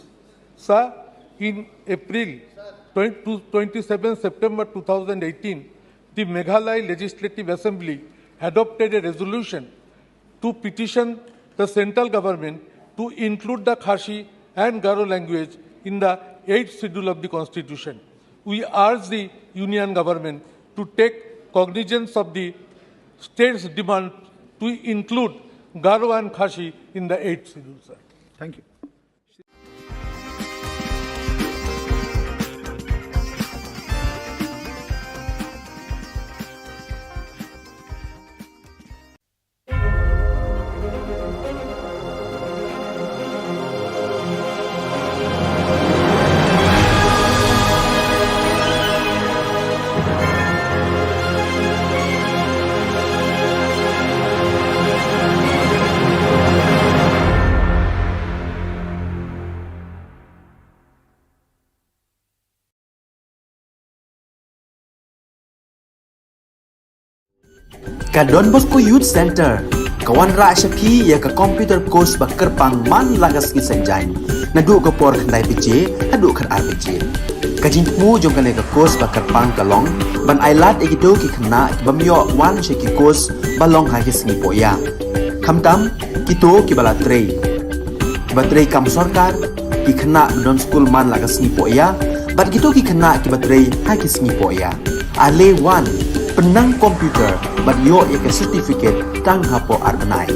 Sir, in April 27 September 2018, the Meghalaya Legislative Assembly adopted a resolution to petition the central government to include the Khashi and Garo language in the 8th schedule of the Constitution. We urge the Union government to take cognizance of the state's demand to include Garo and Khashi in the 8th schedule, sir. Thank you. Ka Don Bosco Youth Center kawan ra shapi ya ka computer course ba kerpang man lagas ki sanjain nadu ko por khandai pije adu khan RPG kajin mu jong kale ka course ba kerpang kalong ban ailat egido ki khna bamyo wan she ki course balong ha ki sni poya khamtam kito ki bala trei batrei kam sarkar ki khna don school man lagas ni poya bat kito ki khna ki batrei ha ki sni poya ale wan penang komputer bat yo ek certificate tang hapo arbanai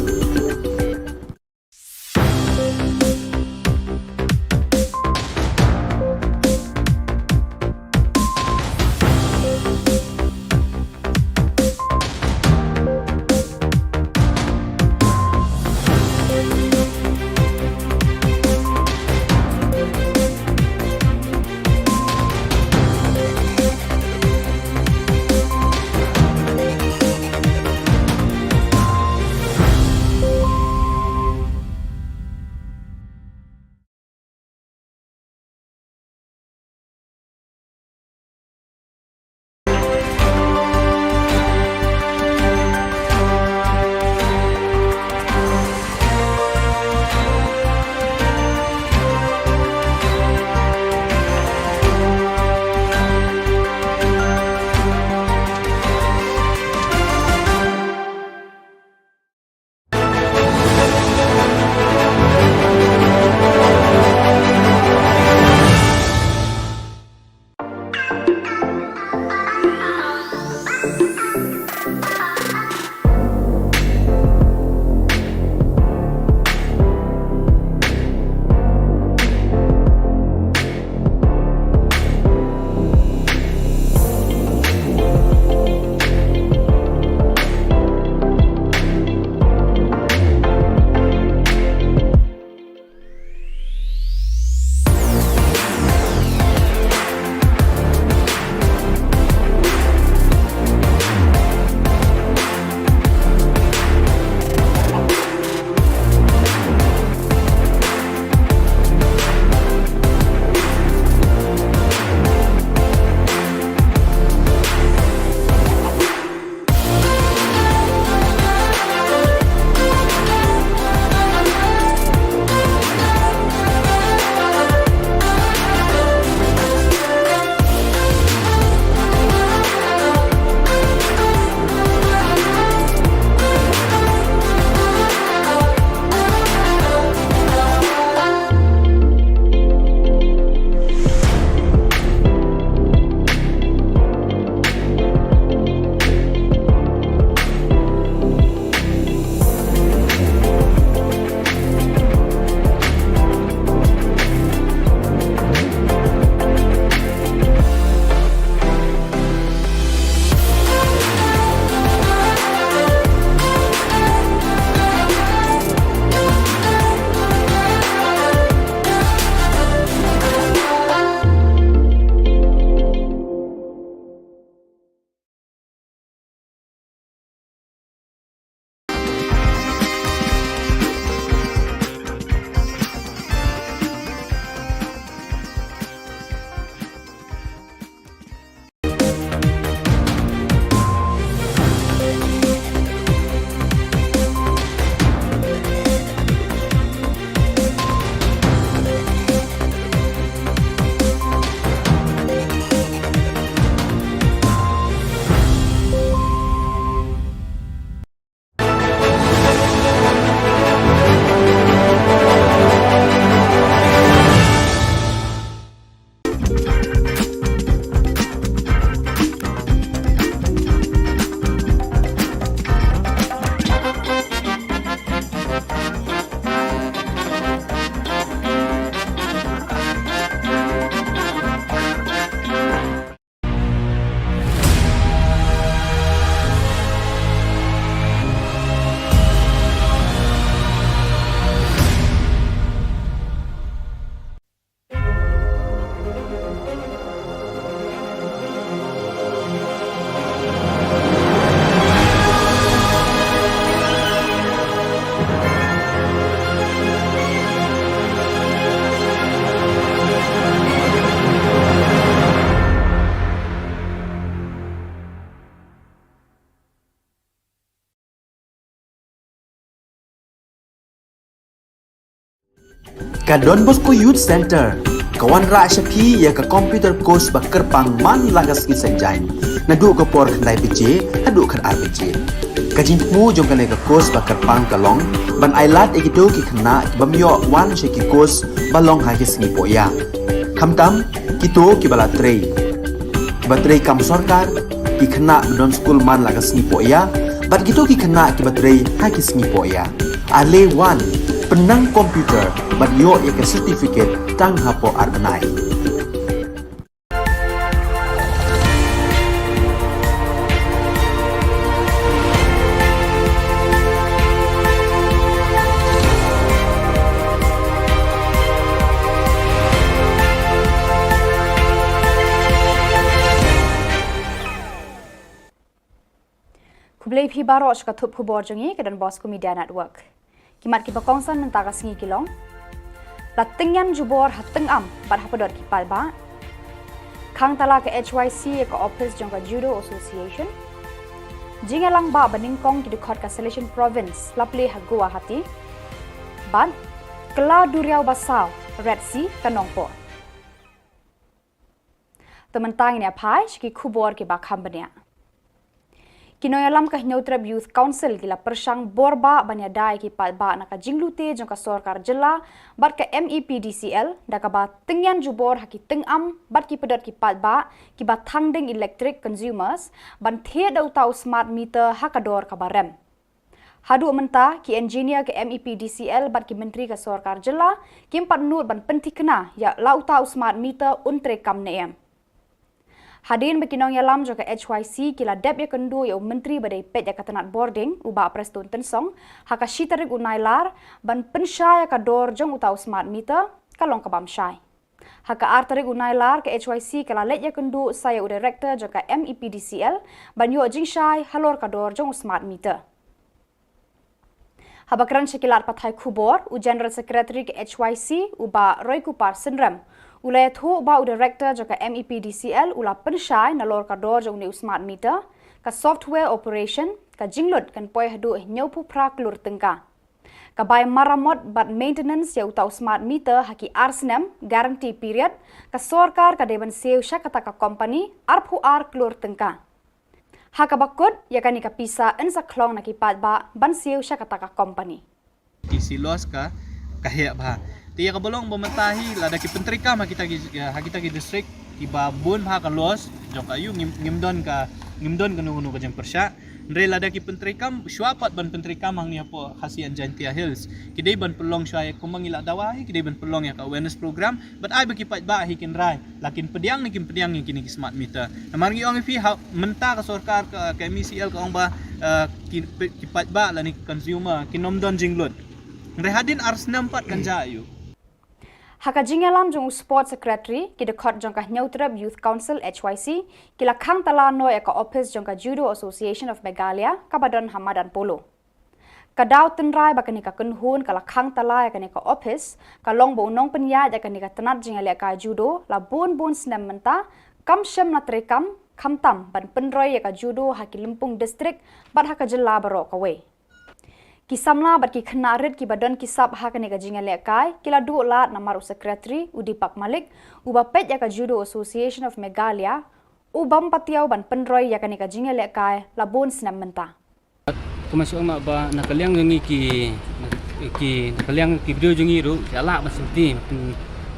Ka Don Bosco Youth Center, kawan ra SAP ya ka computer course ba kerpang man lagas ki senjain. Nadu ko por khandai PJ, hadu khan RPG. Kajin mu jong kane ka course ba kerpang kalong, ban ailat egido ki khna bamyo wan she ki course balong ha ki singi poya. Khamtam kito ki bala trei. Ki batrei kam sarkar ki khna don school man lagas singi poya, bat kito ki khna ki batrei ha ki singi poya. Ale wan penang komputer bat yo ya ke certificate tang hapo arbenai. Kublai phi baro ka thup khubor jongi ke dan Bosco Media Network. Kimat ki bakongsan mentaga singi kilong. Latingyan jubor hateng am bat hapador ki palba. Khang tala ke HYC ka office jong ka Judo Association. Jingalang ba baningkong ki dukot ka Selection Province laple ha Guwahati. Ban kela duriau basau Red Sea kanongpo. Tementang ini apai ki khubor ki bakhambania. Kinoyalam ka Hinautrab Youth Council gila persang borba banyadai ki palba na ka jinglute jong ka Sorkar Jilla bat ka MEPDCL da ka ba tingyan jubor haki tengam bat ki pedot ki palba ki ba thangding electric consumers ban the dau tau smart meter hakador ka barem. Hadu menta ki engineer ke MEPDCL bat ki menteri ka Sorkar Jilla ki empat nur ban pentikna ya lau tau smart meter untre kam neem. Hadin bekinong yalam juga HYC kila dep ya kendu ya menteri badai pet ya katanat boarding uba prestun tensong haka shitarik unailar ban pensyai ya kador jong utau smart meter kalong kabam syai. Haka artarik unailar ke HYC kala let ya kendu saya u director juga MEPDCL ban yo jing syai halor kador jong smart meter. Habakran syakilat pathai Khubor u General Secretary ke HYC uba Roy Kupar Sindram ulai thu ba u director joka MEPDCL ula pensyai nalor kador jong ni smart meter ka software operation ka jinglot kan poi hadu nyopu pra klur tengka ka bai maramot bat maintenance ya utau smart meter haki arsnem guarantee period ka sorkar ka deban seu syakata ka company arpu ar klur tengka haka bakut ya kani ka pisa ensa klong na kipat ba ban seu syakata ka company isi los ka kahya ba tiya ka bolong bamatahi lada ki pentrika ma kita ki district ki babun ha ka los jok ayu ngimdon kanu ka jeng persya ndre lada ki pentrikam syuapat ban pentrikam hang ni apo khasian Jantia Hills kidai ban pelong syai kumangila dawahi kidai ban pelong ya ka awareness program but ai bagi pat ba hikin rai lakin pediang ni kini ki smart meter namargi ong fi menta ka sorkar ka MECL ka ong ba ki pat ba la ni consumer kinomdon jinglot ndre hadin ars nampat kan jayu. Haka jingalam jong Sport Secretary ki dekot jong ka Hinautrab Youth Council HYC kila khang tala no ya ka office jong ka Judo Association of Meghalaya ka badon Hamadan Polo. Kadau tenrai ba kani ka kunhun kala khang tala ya kani ka office ka long bo nong penya ya kani ka tanat jingalia ka judo la bon snem menta kam shem na trekam khamtam ban penroi ya ka judo haki Limpung district bat haka Jilla baro ka we. Kisamla bat ki khenarit ki badan kisap ha kani ka jingalia kai kila du lat namaru secretary Udipak Malik uba pet ya ka Judo Association of Meghalaya ubam patiau ban penroi ya kani ka jingalia kai la bon snem menta. Kemasuk mak ba nakaliang ngi ki nakaliang ki video jungi ru jala masinti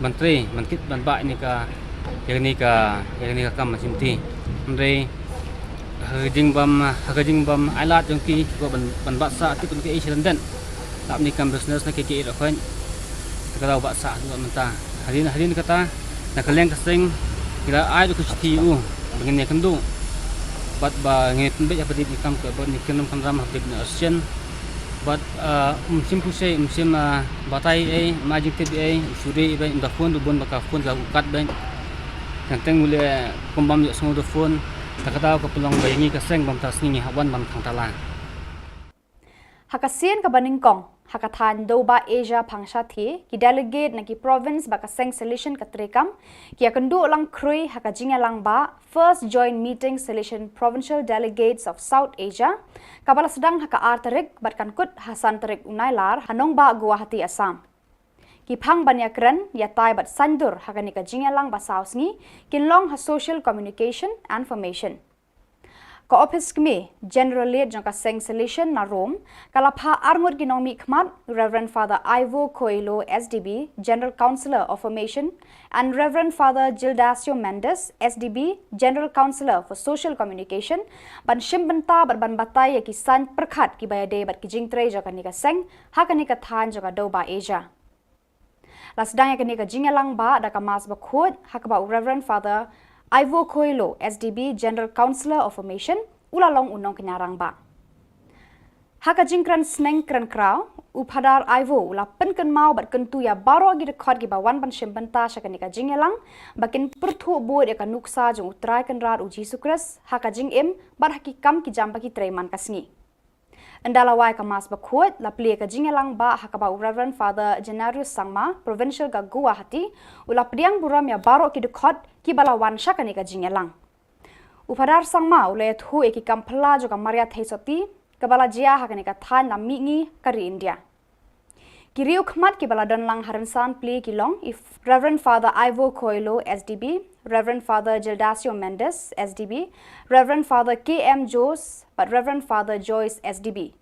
menteri mankit ban ba ni ka yang ni ka kam masinti ndre hajing bam alat jong ki go ban ba sa ti kun ke Asian dan tap ni kam business na ke ro khan ka ba sa du menta hadin kata nakaliang kasing kira ai du kusti u bengene kendu bat ba ngit be apa di kam ke ban ni kenum kan ram habib na asian bat sim pusai sim batai majik te be suri be inda phone du bon baka phone ga ukat ben kanteng mule kombam yo semua phone takataw ka pulang bayangi ka seng bam tas ni hawan bam khang tala Hakasien ka baningkong hakathan do ba Asia phangsha thi ki delegate na ki province ba ka seng solution ka trekam ki akandu lang krui hakajinga lang ba first joint meeting solution provincial delegates of South Asia kabala sedang haka artarik bat kan kut Hasan Tarik Unailar hanong ba Guwahati Assam ki phang banya kran ya tai bat sandur hakani ka jingalang basaus ni kinlong ha social communication and information ka office kmi generally jong ka seng solution na Rome kala pha armor ginomi khmat Reverend Father Ivo Coelho SDB General Counselor of Formation and Reverend Father Gildasio Mendes SDB General Counselor for Social Communication ban shimbanta ban batai ki san prakhat ki bayade bat ki jingtre jokani ka seng hakani ka than joka doba Asia lasdang yakani ka jingalang ba da ka mas ba khod hakaba Reverend Father Ivo Coelho SDB General Counselor of Formation ulalong unong kinarang ba haka jingkran sneng kran kraw upadar Ivo ula penken mau bat kentu ya baro gi record gi bawan ban shimbanta shakani ka jingalang bakin perthu bo de ka nuksa jong utrai kan rat uji sukres haka jing em bar hakikam ki jamba ki treman kasngi Andalawai kamas bakhut la plie ka jingalang ba hakaba Reverend Father Genarius Sangma Provincial ka Guwahati ula priang buram ya baro ki dekhot ki balawan shakani ka jingalang Upadar Sangma ule thu eki kampla jo ka Maria Theisoti ka bala jia hakani ka than la mingi kari India Kiriu khmat ki bala don lang haransan plie ki long if Reverend Father Ivo Coelho SDB Reverend Father Gildasio Mendes SDB Reverend Father KM Jos but Reverend Father Joyce SDB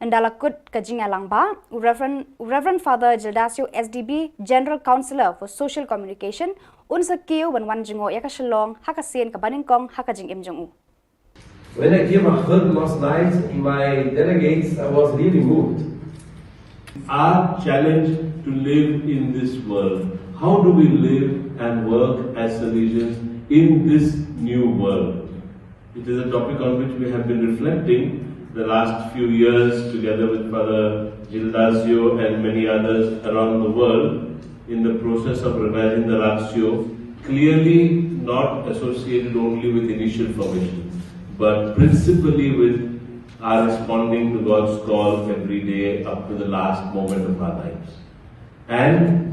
Andala kut kajingalang ba Reverend Father Gildasio SDB General Counselor for Social Communication unsa kiu ban wan jingo ya ka Shillong hakasen ka baningkong hakajing imjong When I came heard last night in my delegates, I was really moved. Our challenge to live in this world. How do we live and work as Salesians in this new world? It is a topic on which we have been reflecting the last few years together with Father Gildasio and many others around the world in the process of revising the Ratio, clearly not associated only with initial formation, but principally with our responding to God's call every day up to the last moment of our lives. And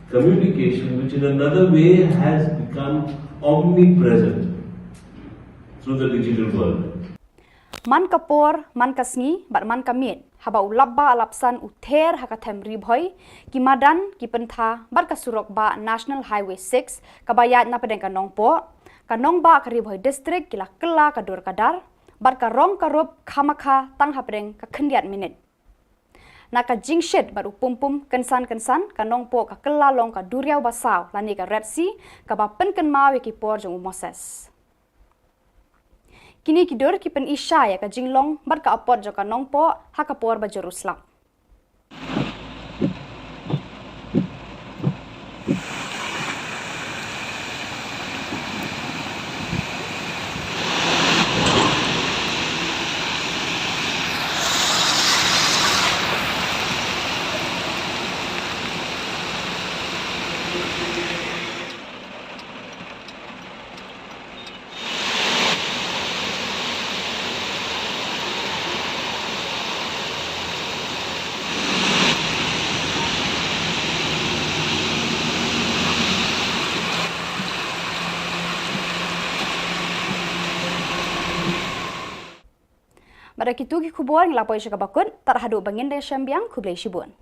communication, which in another way has become omnipresent through the digital world. Man kapor, man kasngi, bat man kamit, haba ulabba alapsan uther hakatem ribhoy, ki madan, ki pentha, bat kasurok ba National Highway 6, kabayat na pedeng kanong po, kanong ba karibhoy district kila kela kadur kadar, bat karong karup kamakha tang hapedeng kakendiat minit. Naka jingshit baru pumpum kensan kanong po ka kelalong ka duriau basaw lani ka Red Sea ka ba penken mau ki por jong Moses. Kini kidur ki pen isya ya ka jinglong bat ka apot jo kanong po ha ka por ba Jerusalem. Pada kitu ki khubor ngelapoi syaka bakun tarhadu bangin dan syambiang kublai shibun.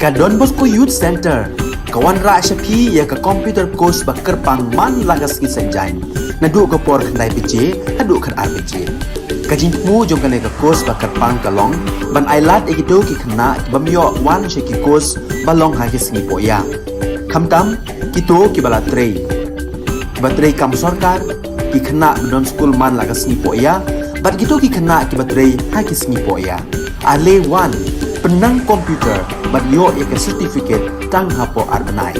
Ka Don Bosco Youth Center, kawan ra syapi ya ka computer course ba kerpang man lagas ki sanjain. Nadu ka por khandai pije, hadu khan RPG. Ka jingmu jong ka course ba kerpang kalong, ban ailat egido ki khna bamyo wan sheki course balong ha ki sngi poya. Khamtam kito ki bala trei. Ba trei kam sarkar ki khna don school man lagas sngi poya, bat kito ki khna ki ba trei ha ki sngi poya. Ale wan penang komputer banyo ke sertifikat tang hapo arbenai.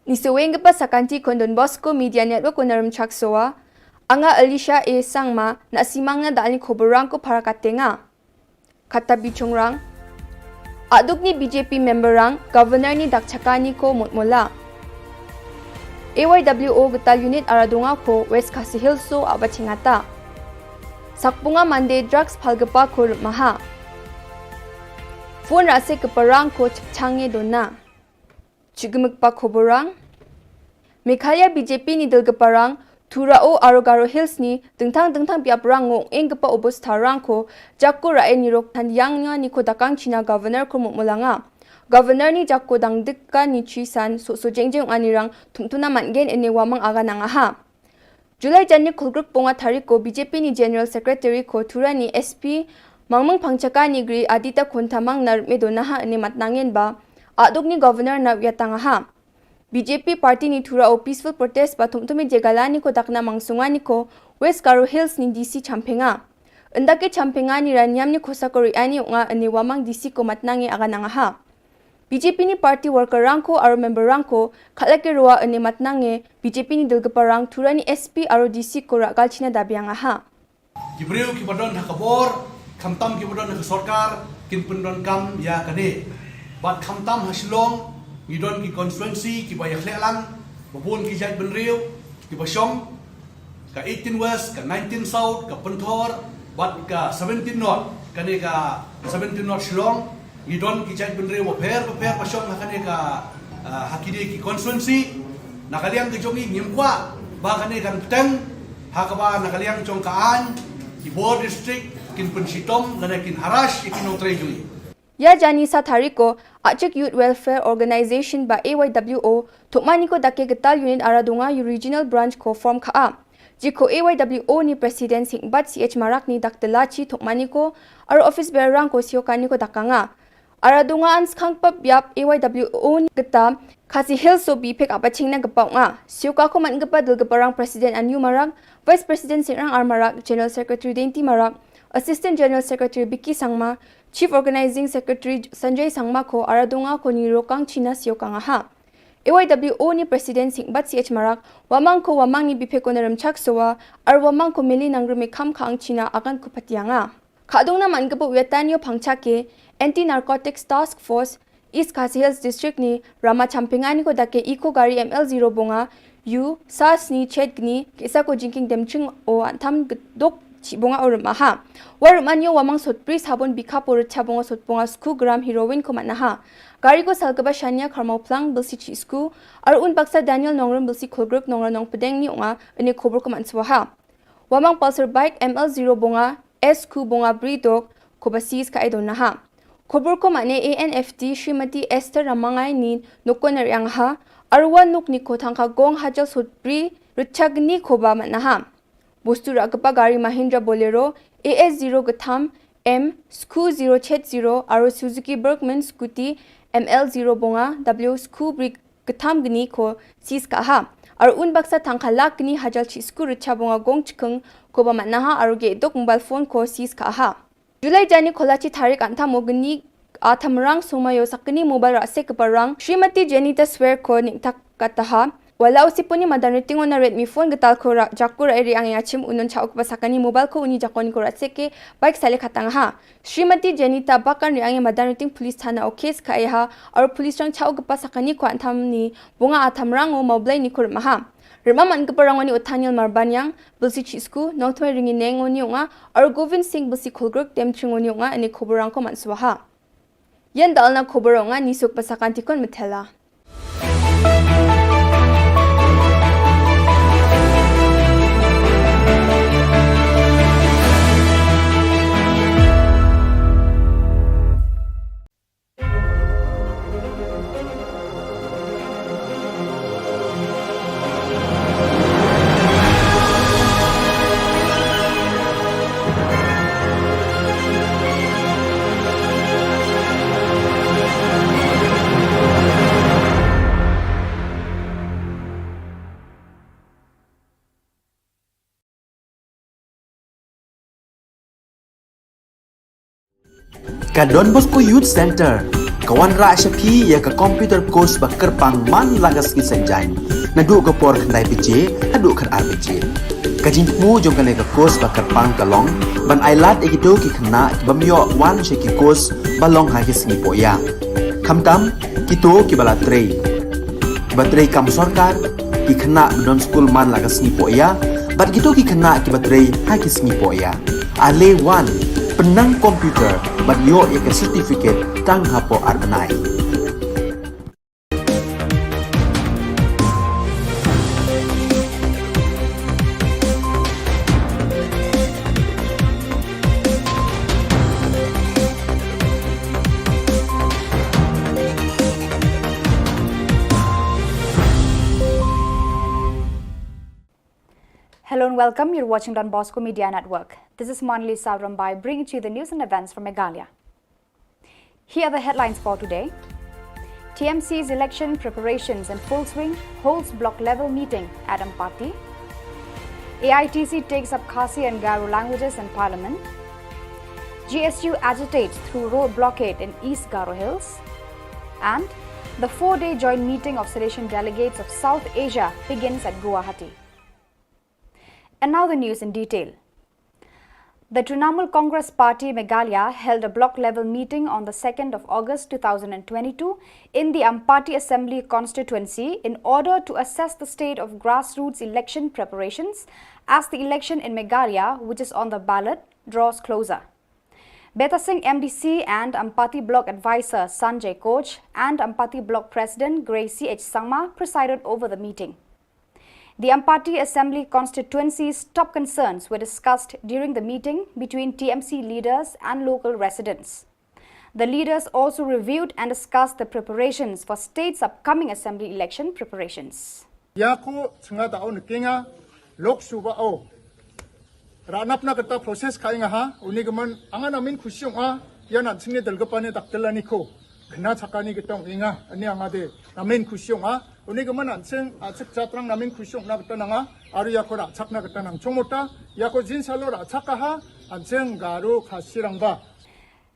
Nisuweng pa sa kanti Don Bosco Media Network kunaram chaksoa, anga Alicia A. Sangma na simang na daalin khoborang ko para katenga. Kata bichongrang, aduk ni BJP memberang governor ni dakchakani ko mutmula. AYWO Getal Unit Aradunga ko West Khasi Hills so abachingata. Sakpunga Monday drugs palgapa ko maha. Phone rase keparang ko changye dona. Chugumukpa khoborang Meghalaya BJP ni dalgaparang Thurao Arogaro Hills ni dengtang piaprang ngong engpa obos tharang ko jakko rae ni rok than yang nga ni ko dakang China governor ko mulanga governor ni jakko dang dikka ni chisan so jengjeng anirang tumtuna mangen ene wamang aga nanga ha July Janni Kulgrup ponga thariko BJP ni General Secretary ko Thura ni SP mangmang pangchaka ni gri adita khontamang nar medona ha ene matnangen ba aduk ni governor na yatanga ha BJP party ni Thura o peaceful protest ba tumtumi jegalani ko dakna mangsungani ko West Garo Hills ni DC champenga endake champenga ni ranyam ni khosakori ani nga ani wamang DC ko matnange aga nanga ha BJP ni party worker rangko aro member rangko khalake roa ani matnange BJP ni dilgaparang Thura ni SP aro DC ko ragal china dabianga ha Gibreu ki badon hakabor khamtam ki badon sarkar kin pundon kam ya kane bat khamtam Shillong Ngidon ki constituency ki bayak lelang babun ki jat benriu ki basyong ka 18 west ka 19 south ka penthor bat ka 17 north kane ka 17 north Shillong Ngidon ki jat benriu paper basyong kane ka hakide ki constituency nakaliang ki jongi ngimkwa ba kane kan peteng hakaba nakaliang chongkaan ki board district kin pensitom ngana kin harash ikin utrejui Ya jani sa thariko Achik Youth Welfare Organization ba AYWO Tukmani ko dake Getal Unit Aradunga Regional Branch ko form khaa. Jiko AYWO ni President Singbat CH Marak ni Daktelachi Tukmani ko aro office bearer ko siokani ko dakanga. Aradunga ans khangpap yap AYWO ni Geta Khasi Hills so bipek apaching na gapaw nga. Sioka ko man gapa dilgaparang President Anyu Marak, Vice President Singrang R Marak, General Secretary Denti Marak, Assistant General Secretary Biki Sangma, Chief Organizing Secretary Sanjay Sangma ko aradunga ko ni Rokang China siyokanga ha. AYWO ni President Singbat CH Marak, wamang ni bipe ko naramchak sowa, ar wamang ko mili nangrumi kam kaang China akan ko patianga. Kadong naman gapo uyatanyo pangchake, Anti-Narcotics Task Force, East Khasi Hills District ni Rama Champingani ko dake Eco Gari ML0 bonga, SAS ni Chedgni, kisa ko jinking demching o antam dok Chibonga or maha. War manyo wamang sotpri sabon bika por chabonga sotponga sku gram heroin ko manaha. Gari ko salgaba shanya karmau plang bilsi chi sku ar un baksa Daniel nongrum bilsi kolgrup nongra nong pedeng ni unga ini khobor ko manswaha. Wamang pulsar bike ML0 bonga SQ bonga bridog ko basis ka idon naha. Khobor ko mane ANFT Srimati Esther Ramangai ni nukoner yang ha arwan nuk ni ko thangka gong hajal sotpri rutchagni ko ba manaha. Bostu rakapa gari Mahindra Bolero AS0 Gatham M Sku 070 aro Suzuki Bergman Scooty ML0 bonga W Sku Brig Gatham gni ko sis ka ha aro un baksa thangkha lak gni hajal chi Sku richa bonga gong chkhung ko ba manaha aro ge dok mobile phone ko sis ka ha July jani kholachi tharik antha mogni athamrang sumayo sakni mobile rase kaparang Srimati Janita Swear ko niktak kataha Walau si puni madanitingo na Redmi phone gatal ko jakura eri ang yachim unon chauk pasakani mobile ko uni jakoni ko ratseke bike sale khatang ha Srimati Janita bakan ri ang madaniting police thana o case ka ha aur police rang chauk pasakani ko antham ni bunga athamrang o moblai ni kur maha Rima man gaparang ani Othaniel Marbanyang bilsi chisku nongthmai ringi neng oni nga aur Govind Singh bilsi khulgruk temching oni nga ani khoborang ko manswaha Yan dalna khoborang nga nisuk pasakanti kon methela ka Don Bosco Youth Center kawan ra shapi ya ka computer course ba kerpang man lagas ki senjain na du ko por khandai pije adu khan arbije kajin mu jong kale ka course ba kerpang kalong ban ailat ekido ki khna bamyo wan sheki course balong ha ki singi poya khamtam kito ki bala trei batrei kam sarkar ki khna don school man lagas ni poya bat kito ki khna ki batrei ha ki singi poya ale wan penang komputer bat yo ya ka certificate tang hapo arbanai Hello and welcome. You're watching Don Bosco Media Network. This is Monali Savrambai bringing to you the news and events from Meghalaya. Here are the headlines for today. TMC's election preparations in full swing, holds block level meeting at Ampati. AITC takes up Khasi and Garo languages in Parliament. GSU agitates through road blockade in East Garo Hills. And the 4-day joint meeting of sedition delegates of South Asia begins at Guwahati. And now the news in detail. The Trinamool Congress Party Meghalaya held a block-level meeting on the 2nd of August 2022 in the Ampati Assembly constituency in order to assess the state of grassroots election preparations as the election in Meghalaya, which is on the ballot, draws closer. Beta Singh MDC and Ampati Block Advisor Sanjay Koch and Ampati Block President Gracie H. Sangma presided over the meeting. The Ampati Assembly constituency's top concerns were discussed during the meeting between TMC leaders and local residents. The leaders also reviewed and discussed the preparations for state's upcoming assembly election preparations. Yaku sengata au nekinga lok suba au ranap na kata proses kainga ha unigaman angan amin kusyong a yana singe dalgapane taktelani ko kena sakani kitong inga ani angade amin kusyong a unigaman anseng acek jatrang namin kusyong na kata nanga aru yakora acak na kata nang chomota yako jinsalo acaka ha anseng garu khasirangba.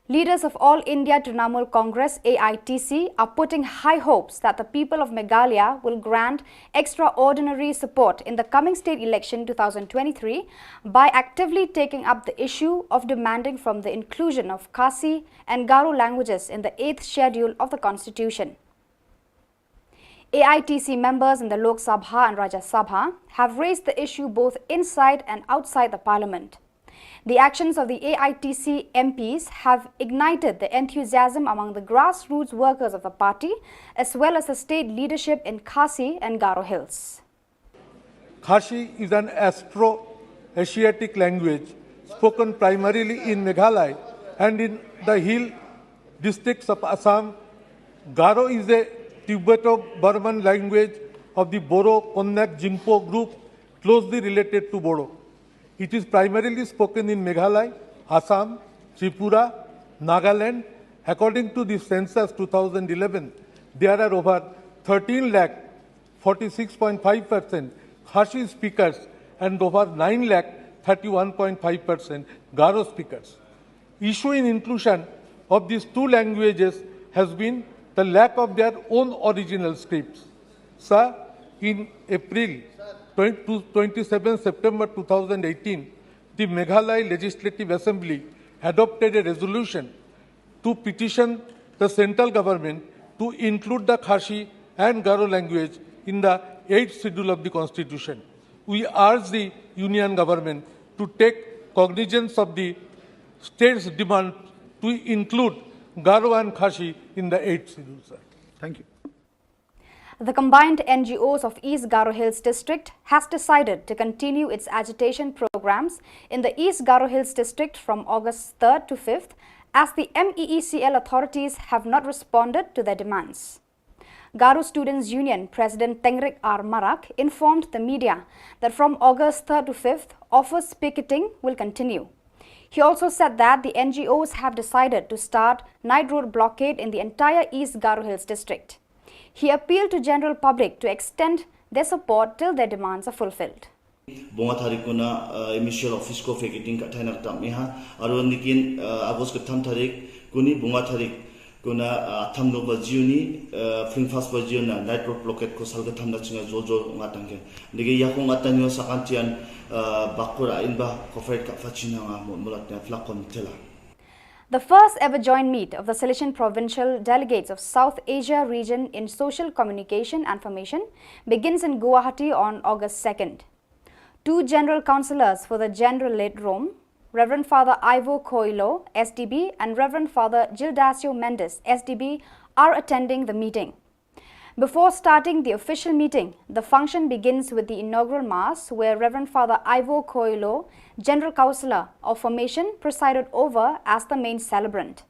Leaders of All India Trinamool Congress AITC are putting high hopes that the people of Meghalaya will grant extraordinary support in the coming state election 2023 by actively taking up the issue of demanding from the inclusion of Khasi and Garo languages in the 8th schedule of the Constitution. AITC members in the Lok Sabha and Rajya Sabha have raised the issue both inside and outside the parliament. The actions of the AITC MPs have ignited the enthusiasm among the grassroots workers of the party as well as the state leadership in Khasi and Garo Hills. Khasi is an Afro-Asiatic language spoken primarily in Meghalaya and in the hill districts of Assam. Garo is a Tibeto-Burman language of the Boro-Konnak Jingpo group closely related to Bodo. It is primarily spoken in Meghalaya, Assam, Tripura, Nagaland. According to the census 2011, there are over 13 lakh 46.5% Khasi speakers and over 9 lakh 31.5% Garo speakers. Issue in inclusion of these two languages has been the lack of their own original scripts. Sir, in April 27 September 2018, the Meghalaya Legislative Assembly adopted a resolution to petition the central government to include the Khasi and Garo language in the 8th schedule of the Constitution. We urge the Union government to take cognizance of the state's demand to include Garo and Khasi in the 8th schedule, sir. Thank you. The combined NGOs of East Garo Hills District has decided to continue its agitation programs in the East Garo Hills District from August 3rd to 5th as the MEECL authorities have not responded to their demands. Garo Students Union President Tengrik R. Marak informed the media that from August 3rd to 5th, office picketing will continue. He also said that the NGOs have decided to start night road blockade in the entire East Garo Hills District. He appealed to general public to extend their support till their demands are fulfilled. Bunga tarik kuna emission office ko faketing ka thainak tam ha aro nikin agos ka tham tarik kuni bunga tharik kuna thamno ba jiuni fring fast ba jiuna night road blockade ko salga thamna chinga jo ngatangke dige yakong atanyo sakantian bakura inba kofret ka fachina nga mulatna flakon tela. The first ever joint meet of the Silesian Provincial Delegates of South Asia region in social communication and formation begins in Guwahati on August 2nd. Two general councillors for the General-led Rome, Reverend Father Ivo Coelho, SDB, and Reverend Father Gildasio Mendes, SDB, are attending the meeting. Before starting the official meeting, the function begins with the inaugural Mass, where Reverend Father Ivo Coelho, General Councillor of Formation, presided over as the main celebrant.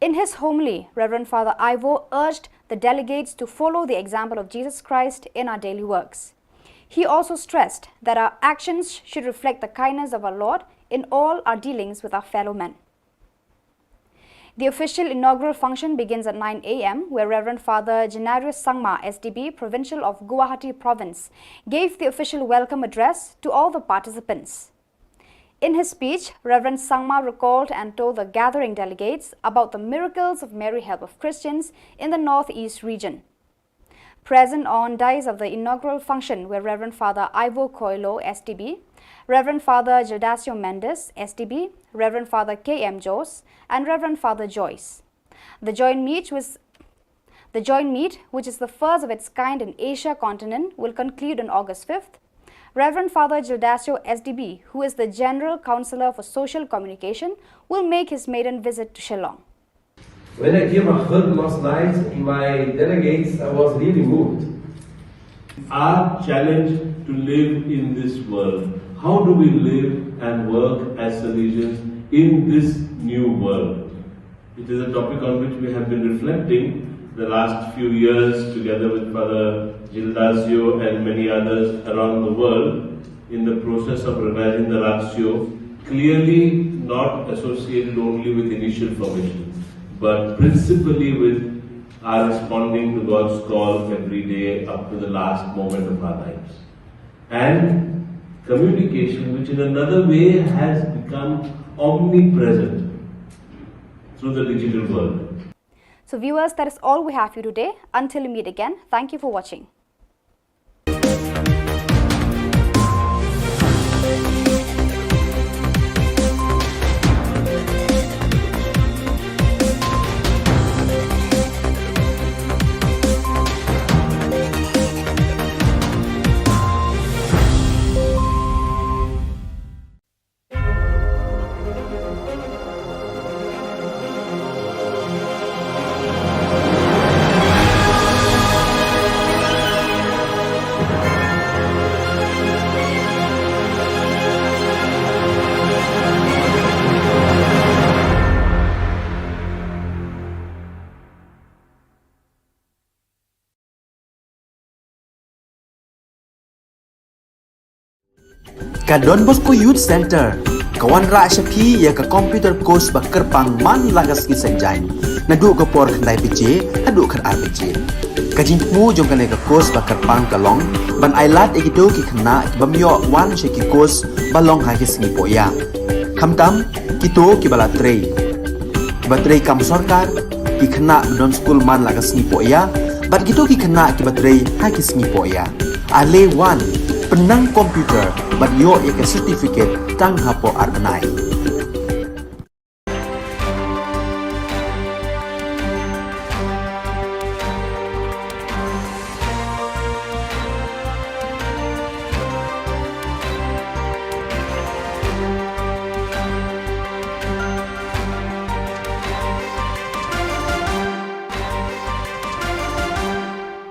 In his homily, Reverend Father Ivo urged the delegates to follow the example of Jesus Christ in our daily works. He also stressed that our actions should reflect the kindness of our Lord in all our dealings with our fellow men. The official inaugural function begins at 9 a.m., where Reverend Father Gennarius Sangma, SDB, Provincial of Guwahati Province, gave the official welcome address to all the participants. In his speech, Reverend Sangma recalled and told the gathering delegates about the miracles of Mary Help of Christians in the Northeast region. Present on dais of the inaugural function were Reverend Father Ivo Coelho, SDB, Reverend Father Gildasio Mendes, SDB, Reverend Father K.M. Jose, and Reverend Father Joyce. The joint meet, which is the first of its kind in Asia continent, will conclude on August 5th. Reverend Father Gildasio, SDB, who is the General Councillor for Social Communication, will make his maiden visit to Shillong. When I came heard last night in my delegates, I was really moved. Our challenge to live in this world. How do we live and work as Salesians in this new world? It is a topic on which we have been reflecting the last few years together with Father Gildasio and many others around the world in the process of revising the ratio, clearly not associated only with initial formation, but principally with our responding to God's call every day up to the last moment of our lives. And communication, which in another way has become omnipresent through the digital world. So viewers, that is all we have for you today. Until we meet again, thank you for watching. Ka Don Bosco Youth Center, kawan ra shapi ya ka computer course ba kerpang man lagas ki sanjain. Nadu ka por khandai pije, nadu khan RPG. Ka jingmu jong ka course ba kerpang kalong, ban ailat egido ki khna ki bamyo wan sheki course balong ha ki singi poya. Khamtam kito ki bala trei. Ba trei kam sarkar ki khna don school man lagas singi poya, bat kito ki khna ki ba trei ha ki singi poya. Ale wan penang komputer bat yo ek certificate tang hapo arbanai.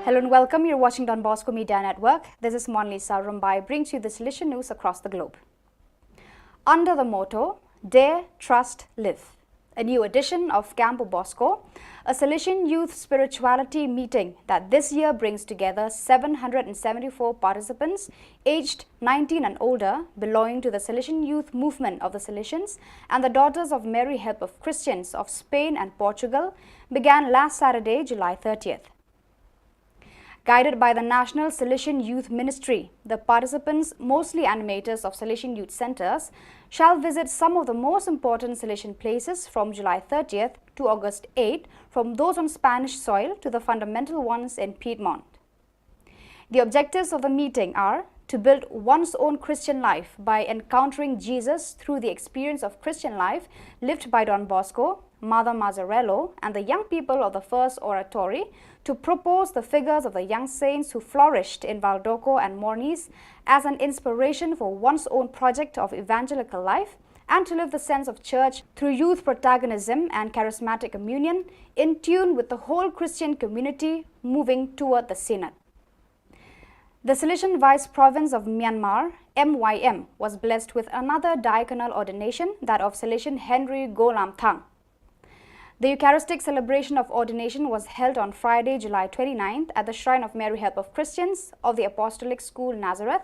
Hello and welcome. You're watching Don Bosco Media Network. This is Monlisa Rumbai, brings you the Silesian news across the globe. Under the motto, Dare, Trust, Live, a new edition of Campo Bosco, a Silesian youth spirituality meeting that this year brings together 774 participants aged 19 and older, belonging to the Silesian youth movement of the Silesians and the Daughters of Mary Help of Christians of Spain and Portugal, began last Saturday, July 30th. Guided by the National Salesian Youth Ministry, the participants, mostly animators of Salesian youth centers, shall visit some of the most important Salesian places from July 30th to August 8th, from those on Spanish soil to the fundamental ones in Piedmont. The objectives of the meeting are to build one's own Christian life by encountering Jesus through the experience of Christian life lived by Don Bosco, Mother Mazzarello, and the young people of the First Oratory, to propose the figures of the young saints who flourished in Valdoco and Mornis as an inspiration for one's own project of evangelical life, and to live the sense of church through youth protagonism and charismatic communion in tune with the whole Christian community moving toward the Synod. The Salesian Vice Province of Myanmar, MYM, was blessed with another diaconal ordination, that of Salesian Henry Golam Thang. The Eucharistic celebration of ordination was held on Friday, July 29th at the Shrine of Mary Help of Christians of the Apostolic School, Nazareth,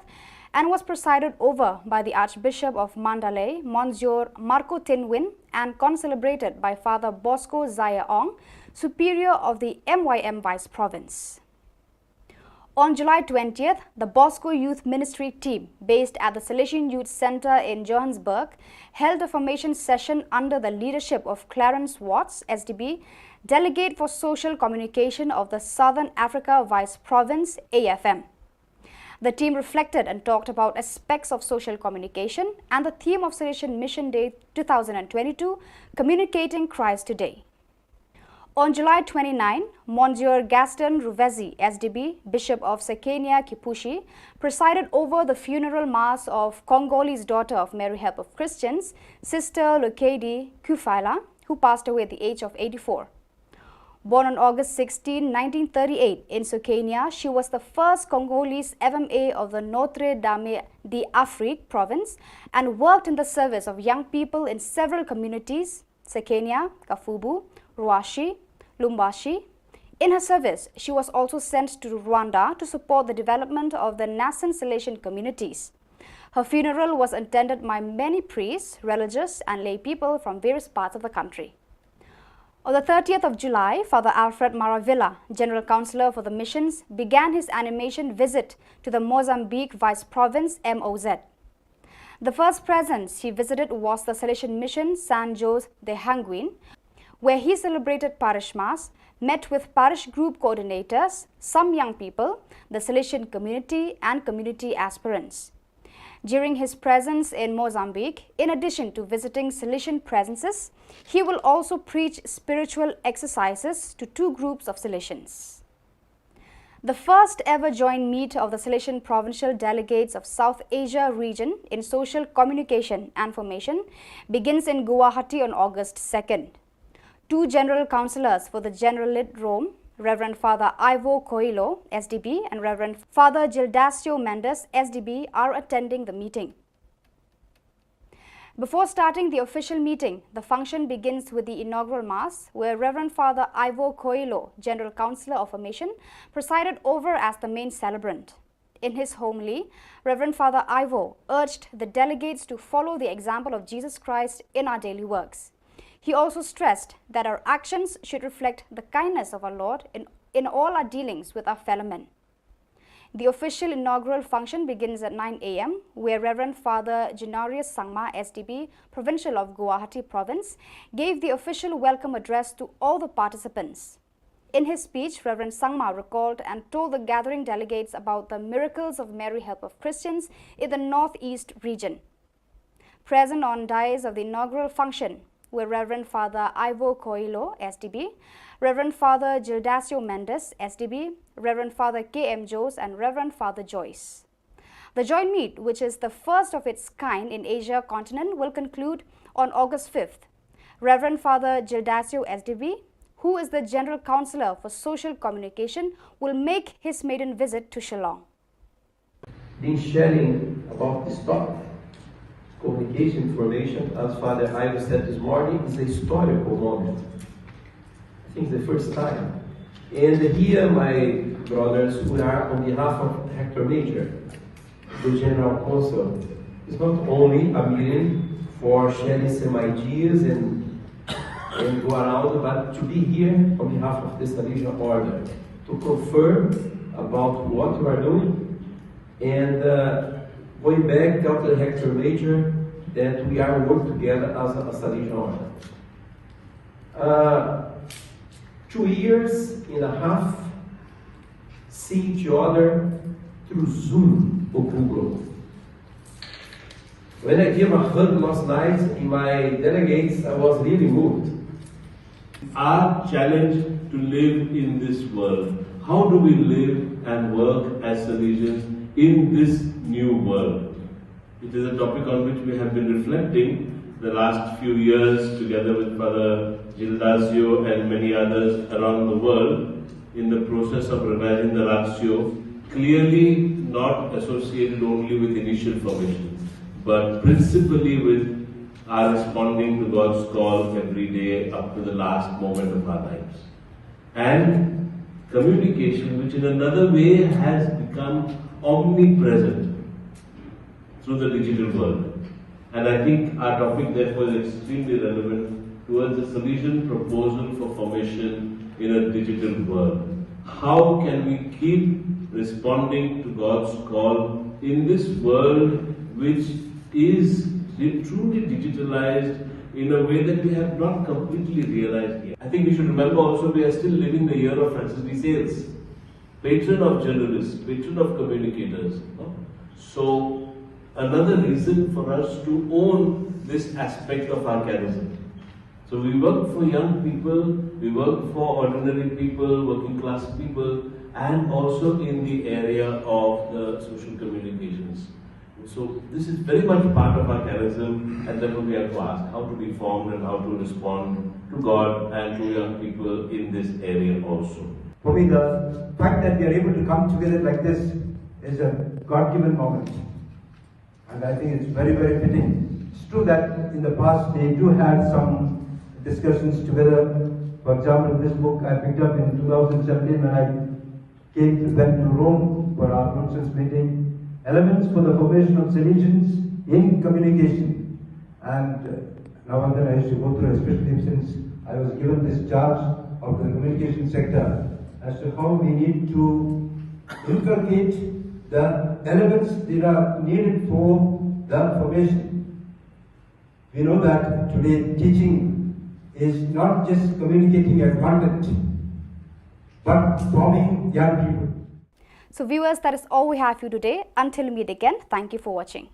and was presided over by the Archbishop of Mandalay, Monsieur Marco Tinwin, and concelebrated by Father Bosco Zaya Ong, Superior of the MYM Vice Province. On July 20th, the Bosco Youth Ministry team, based at the Salesian Youth Center in Johannesburg, held a formation session under the leadership of Clarence Watts, SDB, Delegate for Social Communication of the Southern Africa Vice Province, AFM. The team reflected and talked about aspects of social communication and the theme of Salesian Mission Day 2022, Communicating Christ Today. On July 29, Monsieur Gaston Ruvezi, SDB, Bishop of Sekenia Kipushi, presided over the funeral mass of Congolese daughter of Mary Help of Christians, Sister Lokedi Kufaila, who passed away at the age of 84. Born on August 16, 1938 in Sekenia, she was the first Congolese FMA of the Notre Dame d'Afrique province and worked in the service of young people in several communities, Sekenia, Kafubu, Ruashi, Lumbashi. In her service, she was also sent to Rwanda to support the development of the nascent Salesian communities. Her funeral was attended by many priests, religious and lay people from various parts of the country. On the 30th of July, Father Alfred Maravilla, General Councillor for the Missions, began his animation visit to the Mozambique Vice Province, MOZ. The first presence he visited was the Salesian Mission San Jose de Hanguin, where he celebrated parish mass, met with parish group coordinators, some young people, the Salesian community and community aspirants. During his presence in Mozambique, in addition to visiting Salesian presences, he will also preach spiritual exercises to two groups of Salesians. The first ever joint meet of the Salesian Provincial Delegates of South Asia region in social communication and formation begins in Guwahati on August 2nd. Two general councillors for the Generalate Rome, Reverend Father Ivo Coelho, SDB, and Reverend Father Gildacio Mendes, SDB, are attending the meeting. Before starting the official meeting, the function begins with the inaugural Mass, where Reverend Father Ivo Coelho, General Councillor of Formation, presided over as the main celebrant. In his homily, Reverend Father Ivo urged the delegates to follow the example of Jesus Christ in our daily works. He also stressed that our actions should reflect the kindness of our Lord in all our dealings with our fellow men. The official inaugural function begins at 9 a.m., where Reverend Father Genarius Sangma, SDB, Provincial of Guwahati Province, gave the official welcome address to all the participants. In his speech, Reverend Sangma recalled and told the gathering delegates about the miracles of Mary Help of Christians in the Northeast region. Present on dais of the inaugural function were Reverend Father Ivo Coelho, SDB, Reverend Father Gildacio Mendes, SDB, Reverend Father K.M. Jose, and Reverend Father Joyce. The joint meet, which is the first of its kind in Asia continent, will conclude on August 5th. Reverend Father Gildacio, SDB, who is the General Councillor for Social Communication, will make his maiden visit to Shillong. Been sharing about this topic. Communication information, as Father Ivo said this morning, is a historical moment. I think it's the first time. And here, my brothers, who are on behalf of Hector Major, the General Council, is not only a meeting for sharing some ideas and go around, but to be here on behalf of the Salesian Order, to confirm about what you are doing, and going back, Dr. Hector Major, that we are working together as a Salesian order. 2 years and a half seeing each other through Zoom or Google. When I gave a hug last night in my delegates, I was really moved. Our challenge to live in this world. How do we live and work as Salesians in this new world? It is a topic on which we have been reflecting the last few years together with Father Gildasio and many others around the world in the process of revising the ratio, clearly not associated only with initial formation, but principally with our responding to God's call every day up to the last moment of our lives. And communication, which in another way has become omnipresent through the digital world. And I think our topic therefore is extremely relevant towards the Salesian proposal for formation in a digital world. How can we keep responding to God's call in this world which is truly digitalized in a way that we have not completely realized yet? I think we should remember also we are still living the year of Francis de Sales, patron of journalists, patron of communicators. So another reason for us to own this aspect of our charism. So we work for young people, we work for ordinary people, working class people, and also in the area of the social communications. So this is very much part of our charism, and therefore we have to ask how to be formed and how to respond to God and to young people in this area also. For me, the fact that we are able to come together like this is a God-given moment. And I think it's very, very fitting. It's true that in the past they do have some discussions together. For example, this book I picked up in 2017 when I went to Rome for our Brussels meeting. Elements for the formation of Salesians in communication. And now and then I used to go through, especially since I was given this charge of the communication sector, as to how we need to inculcate the elements that are needed for the formation. We know that today teaching is not just communicating a content, but forming young people. So viewers, that is all we have for you today. Until we meet again, thank you for watching.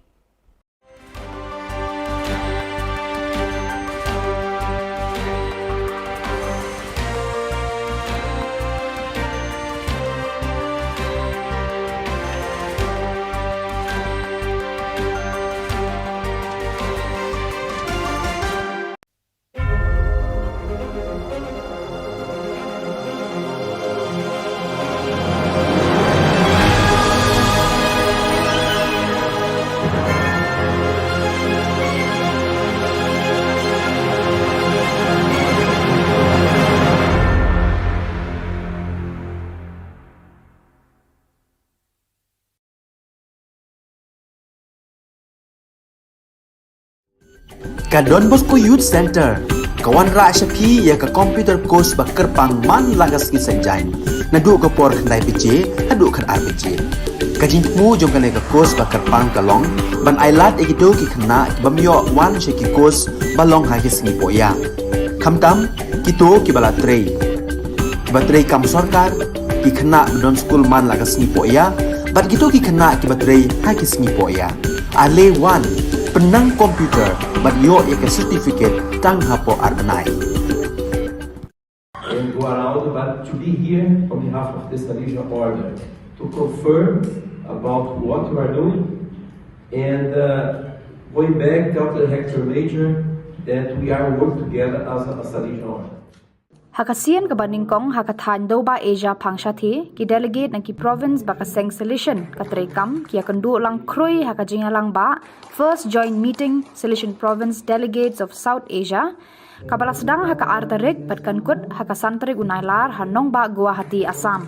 Ka Don Bosco Youth Center, kawan ra Shapi ya ka computer course ba kerpang man lagas ki sanjang. Nadu ka por khandai piche, hadu khan ar piche. Ka jingmu jong ka ka course ba kerpang ka long, ban ailat egido ki khna ki bamyo wan she ki course ba long ha ki sngi poya. Khamtam kito ki bala trei. Ki ba trei kam sarkar ki khna don school man lagas sngi poya, bat kito ki khna ki ba trei ha ki sngi poya. Ale wan penang komputer but yo ek certificate tang hapo arbanai. And go around, but to be here on behalf of the Salesian order to confirm about what you are doing, and going back, Dr. Hector Major, that we are working together as a Salesian order. Hakasian ka baningkong hakathan do ba Asia pangshati ki delegate ng ki province ba kaseng solution katrekam ki akandu lang kroi hakajinga lang ba first joint meeting solution province delegates of South Asia kabala sedang haka artarik pat kankut hakasantrik unailar hanong ba Guwahati Assam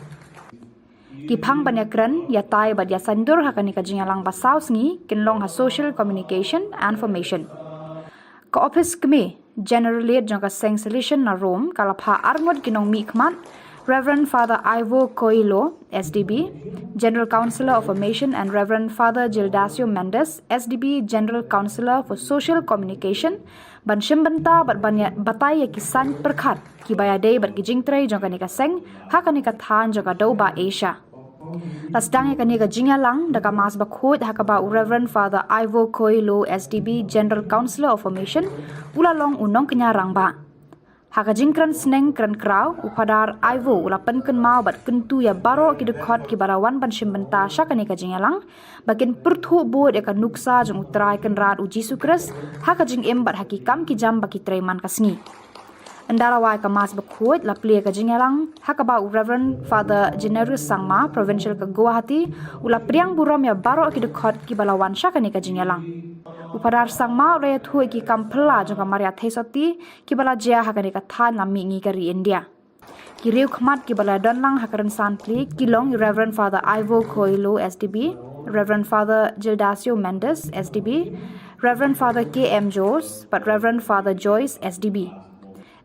ki phang banyakran yatai ba dia sandur hakani kajinga lang ba South ngi kinlong ha social communication and information ka office kami Generally jangka seng solution na Rome kalapha arngod kinong mikmat Reverend Father Ivo Coelho, SDB, General Councillor of Formation, and Reverend Father Gildasio Mendes, SDB, General Councillor for Social Communication, ban shimbanta bat batay kisan perkhat ki bayade bat kijing tray jong kanika seng ha kanika than jong do ba Asia. Lasdang kanika jingya lang daga mas bakhut ha ba Reverend Father Ivo Coelho, SDB, General Councillor of Formation, ulalong unong kenyarang ba. Haka jingkran seneng kran kraw upadar Ivo ulapan ken mau bat kentu ya baro ki dekot ki barawan ban shimbenta syakani ka jingalang bakin perthu bod ya kan nuksa jeng utrai ken rat uji sukres haka jing em bat hakikam ki jam baki treman kasngi andara wai ka mas bakhut la plia ka jingalang haka ba Reverend Father Generous Sangma Provincial ka Guwahati ula priang buram ya baro ki dekot ki balawan syakani ka jingalang upadar sangma raya thui ki kampla jong kamaria thesoti ki bala jia hakani ka than lami ngi kari India ki riu khmat ki bala donlang hakaran sanpli kilong Reverend Father Ivo Coelho, SDB, Reverend Father Gildasio Mendes, SDB, Reverend Father KM Joes, but Reverend Father Joyce, SDB.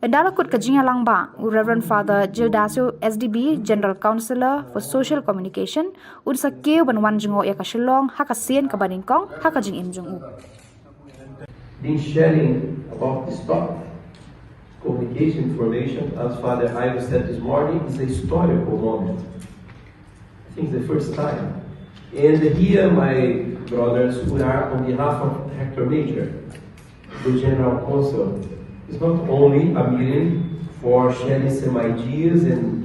Endala kut kajinga lang ba Reverend Father Gildasio, SDB, General Councillor for Social Communication unsa keu banwan jingo ya ka Shillong hakasien ka baningkong hakajing imjong u. Been sharing about this topic. Communication information, as Father Ivo said this morning, is a historical moment. I think it's the first time. And here, my brothers, who are on behalf of Hector Major, the General Counsel, is not only a meeting for sharing some ideas and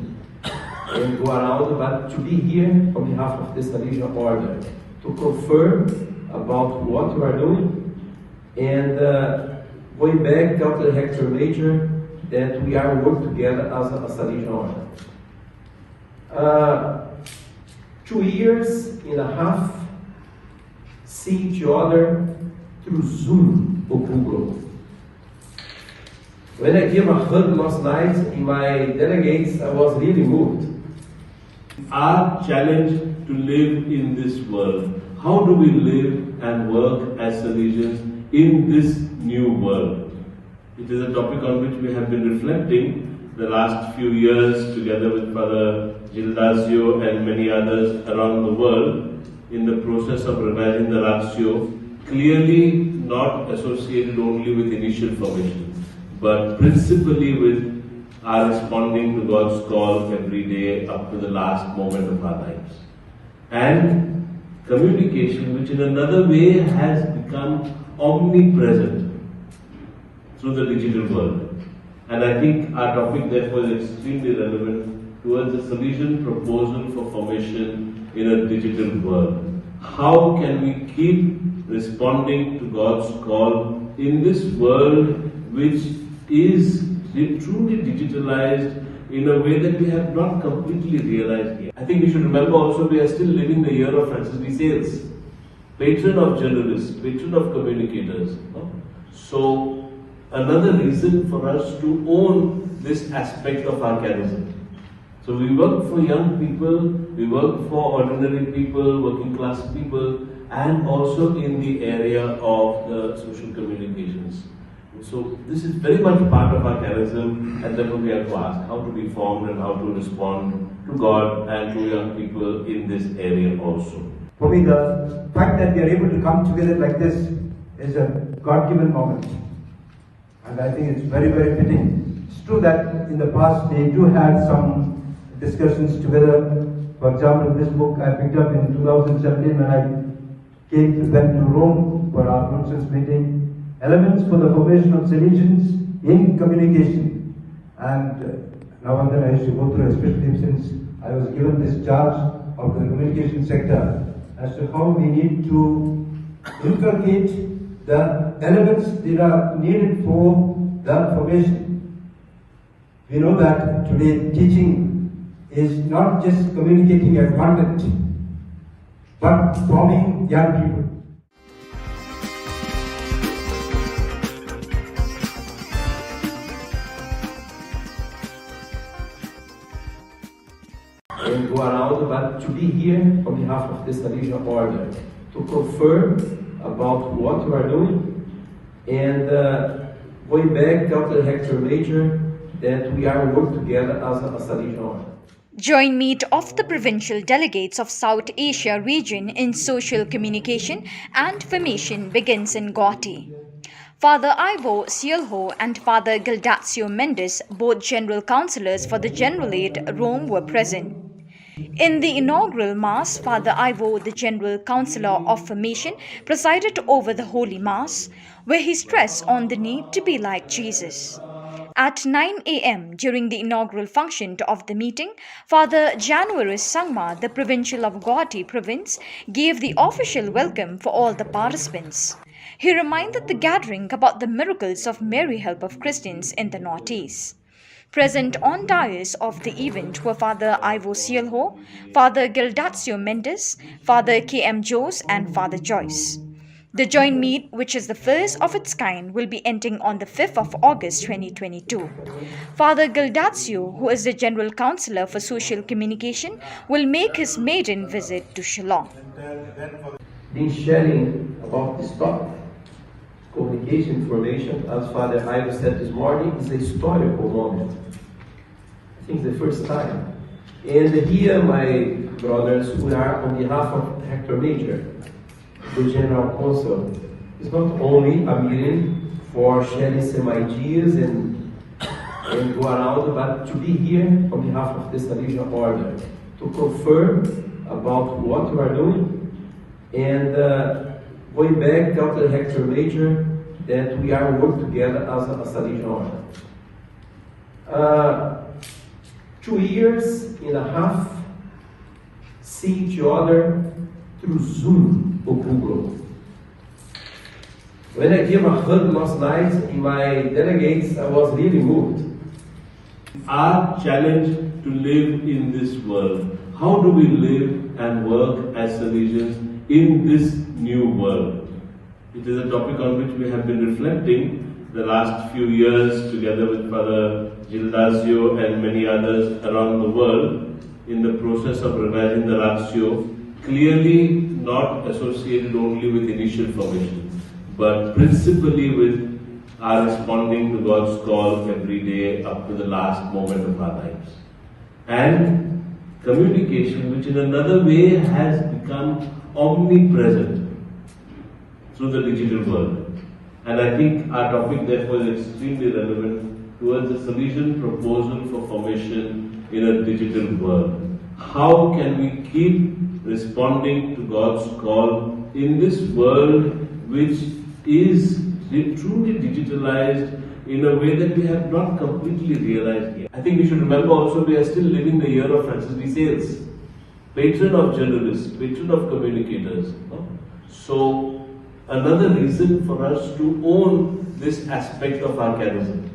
go around, but to be here on behalf of the Salesian Order, to confirm about what we are doing. And going back, tell the Hector Major that we are working together as a Salesian Order. 2 years and a half, see each other through Zoom or Google. When I gave a hug last night in my delegates, I was really moved. Our challenge to live in this world. How do we live and work as Salesians in this new world? It is a topic on which we have been reflecting the last few years together with Father Gildasio and many others around the world in the process of revising the ratio, clearly not associated only with initial formation, but principally with our responding to God's call every day up to the last moment of our lives. And communication, which in another way has become omnipresent through the digital world. And I think our topic therefore is extremely relevant towards the Salesian proposal for formation in a digital world. How can we keep responding to God's call in this world which is truly digitalized in a way that we have not completely realized yet? I think we should remember also we are still living the year of Francis de Sales, patron of journalists, patron of communicators. So another reason for us to own this aspect of our charism. So we work for young people, we work for ordinary people, working class people, and also in the area of the social communications. So this is very much part of our charism, and therefore we have to ask how to be formed and how to respond to God and to young people in this area also. For me, the fact that we are able to come together like this is a God-given moment. And I think it's very, very fitting. It's true that in the past they do have some discussions together. For example, this book I picked up in 2017 when I went to Rome for our nonsense meeting. Elements for the formation of Salesians in communication. And now and then I used to go through, especially since I was given this charge of the communication sector, as to how we need to inculcate the elements that are needed for the formation. We know that today teaching is not just communicating a content, but forming young people. And go around, but to be here on behalf of the Salesian Order, to confirm about what we are doing. And going back, tell the Hector Major that we are working together as a region. Joint meet of the provincial delegates of South Asia region in social communication and formation begins in Guwahati. Father Ivo Shillong and Father Gildazio Mendes, both general councillors for the General Aid, Rome, were present. In the inaugural Mass, Father Ivo, the General Councillor of Formation, presided over the Holy Mass, where he stressed on the need to be like Jesus. At 9 a.m. during the inaugural function of the meeting, Father Januaris Sangma, the Provincial of Guwahati Province, gave the official welcome for all the participants. He reminded the gathering about the miracles of Mary Help of Christians in the Northeast. Present on dais of the event were Father Ivo Shillong, Father Gildazio Mendes, Father K.M. Jose and Father Joyce. The joint meet, which is the first of its kind, will be ending on the 5th of August 2022. Father Gildazio, who is the General Councillor for Social Communication, will make his maiden visit to Shillong. Been sharing about this topic. Communication information, as Father Ivo said this morning, is a historical moment. I think the first time. And here, my brothers, we are on behalf of Hector Major, the General Council. It's not only a meeting for sharing some ideas and go around, but to be here on behalf of the Salesian Order, to confirm about what we are doing, and going back, tell the Hector Major that we are working together as a Salesian Order. 2 years and a half, see each other through Zoom or Google. When I gave a hug last night in my delegates, I was really moved. Our challenge to live in this world. How do we live and work as Salesians in this new world? It is a topic on which we have been reflecting the last few years together with Father Gildazio and many others around the world in the process of revising the Ratio, clearly not associated only with initial formation, but principally with our responding to God's call every day up to the last moment of our lives. And communication, which in another way has become omnipresent through the digital world. And I think our topic therefore is extremely relevant towards the solution proposal for formation in a digital world. How can we keep responding to God's call in this world which is truly digitalized in a way that we have not completely realized yet? I think we should remember also we are still living the year of Francis de Sales, patron of journalists, patron of communicators. No? So another reason for us to own this aspect of our charism.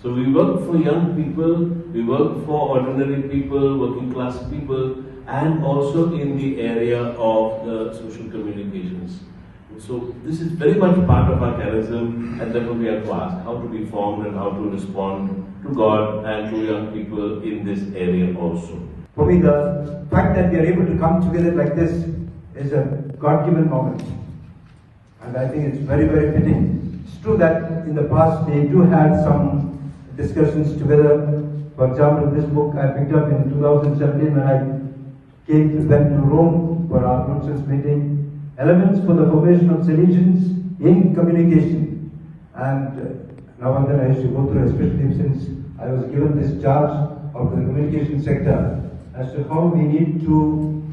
So we work for young people, we work for ordinary people, working class people, and also in the area of the social communications. So this is very much part of our charism, and therefore we have to ask how to be formed and how to respond to God and to young people in this area also. For me, the fact that we are able to come together like this is a God-given moment. And I think it's very, very fitting. It's true that in the past they do have some discussions together. For example, this book I picked up in 2017 when I went to Rome for our Bruxelles meeting. Elements for the formation of Salesians in communication. And now and then I used to go through, especially since I was given this charge of the communication sector, as to how we need to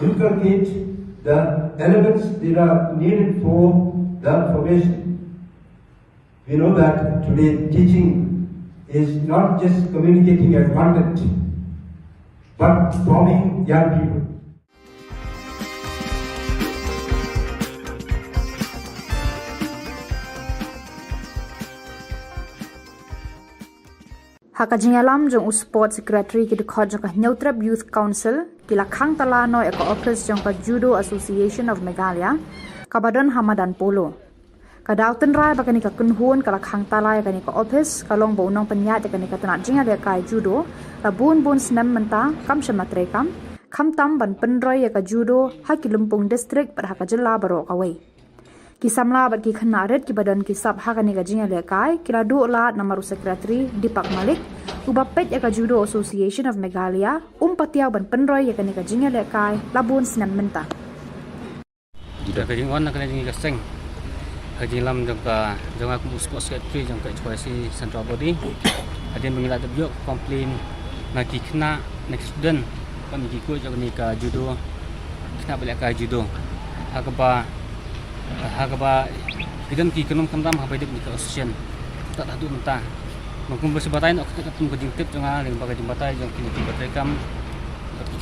inculcate the elements that are needed for the formation. We know that today teaching is not just communicating a content, but forming young people. Hakajingalam jong sport secretary ki dekhot jong Neutrab Youth Council ki lakhang tala no eko office jong ka Judo Association of Meghalaya kabadon Hamadan Polo. Kadauten rai bakani ka kunhun ka lakhang tala ya kani ka office kalong bo unong penyat ya kani ka tanat jinga le kai judo labun bun snam menta kam shamatrekam kham tam ban penroy ya ka judo hakilumpung district par Hakajilla baro kawai. Kisamla bat ki khanaret ki badan ki sab hakani ka jinga lekai kila do la namaru secretary Dipak Malik ubapet ya ka Judo Association of Meghalaya patiaw ban penroy ya kani ka jinga lekai labun sinam menta. Judo ka jingwan na kani ka seng. Haji lam jangka jangka aku sport secretary jangka HYC Central Body. Hadin mengila tabiok komplain na ki kena next student kami ki ko jangka ni ka judo kena balik ka judo. Hakaba idan ki kenum kamram ha baidek ni ka association tak adu mentah mungkin bersebatai nak kita ketemu jingtip jangan dengan bagai jembatai yang kini kita rekam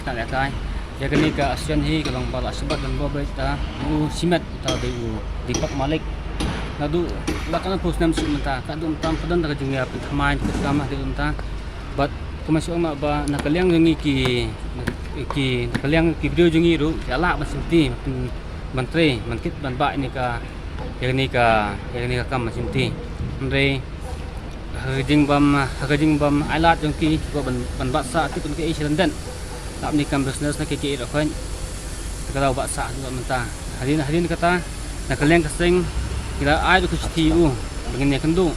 kita lihat ai ya kini ka association hi kalau bala sebab dan bawa berita simat atau Dipak Malik nadu lakan prosnam si mentah kadu mentam padan tak jingya pemain kita kamah di mentah but kemasuk mak ba nakaliang jangi ki nakaliang ki video jangi ru ala masinti menteri mankit banba ini ka yang ni ka kam masinti andre hajing bam ailat jong ki ko ban baksa ti kun ke Asian dan tak ni kam business na ke ro kan kalau baksa juga mentah hadin kata nak keleng keseng kira ai ku ti u begini kendu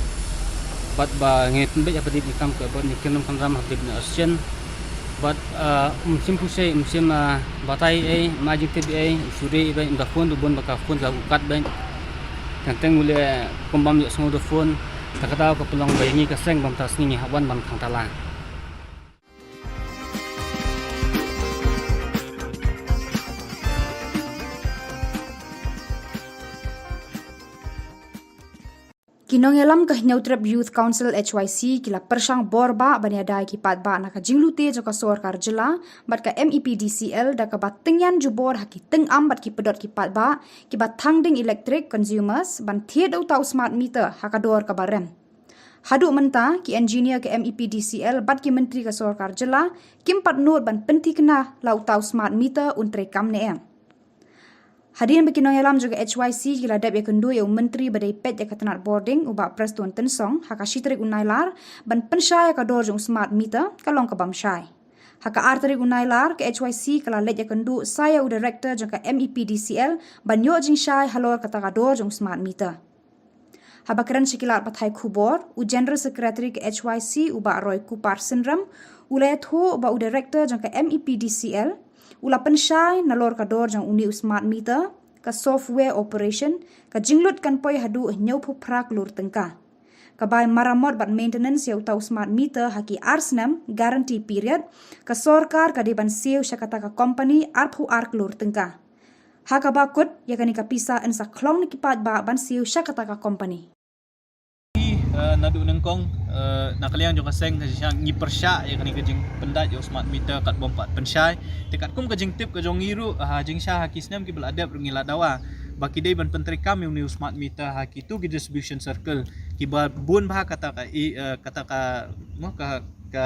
bat ba ngit be apa di kam ke ban ni kenum kam ram habib na asian but musim pusai musim batai majik te suri ba inda phone du bon baka phone ga ukat ba tentang mule kombam yo semua phone takata ko pelong bayangi kaseng bam tasni hawan bam thang tala Kinongelam ka Neutrap Youth Council HYC kila persang borba baniadai ki patba na ka jinglute jo ka Sorkar Jilla bat ka MEPDCL da ka batengyan jubor haki tengam bat ki pedot ki patba ki bat thangding electric consumers ban thied au tau smart meter hakador ka barem. Hadu menta ki engineer ke MEPDCL bat ki menteri ka Sorkar Jilla kim pat nur ban penti kena lau tau smart meter untre kam ne Hadirin berkinong yalam juga HYC kila dap ya kendu ya menteri badai pet ya katanat boarding ubak prestun tensong haka shitrik unailar ban pensyai ka dorjung smart meter kalong ka bamsyai. Haka arterik unailar ke HYC kala let ya kendu saya u director jangka MEPDCL ban yo jing syai halor kata ka dorjung smart meter. Habakaran sikilat pathai Khubor u general secretary ke HYC ubak Roy Kupar Syndrome ulayat ho ubak u director jangka MEPDCL ula pensyai nalor ka dor jang uni smart meter ka software operation ka jinglut kan poi hadu nyau phuprak lur tengka ka bai maramot bat maintenance ya utau smart meter haki arsnam guarantee period ka sorkar ka deban siu syakata ka company arphu ark lur tengka haka bakut ya kani ka pisa en sa klong ni kipat ba ban siu syakata ka company nadu nengkong nakaliang jo kaseng kasang ngi persya ya kani kajing pendat yo smart meter kat bompat pensyai tekat kum kajing tip ka jong ngiru jing sya hakisnam ki beladab ngila dawa baki dei ban pentri kam new smart meter haki tu ki distribution circle ki ba bun bah kata ka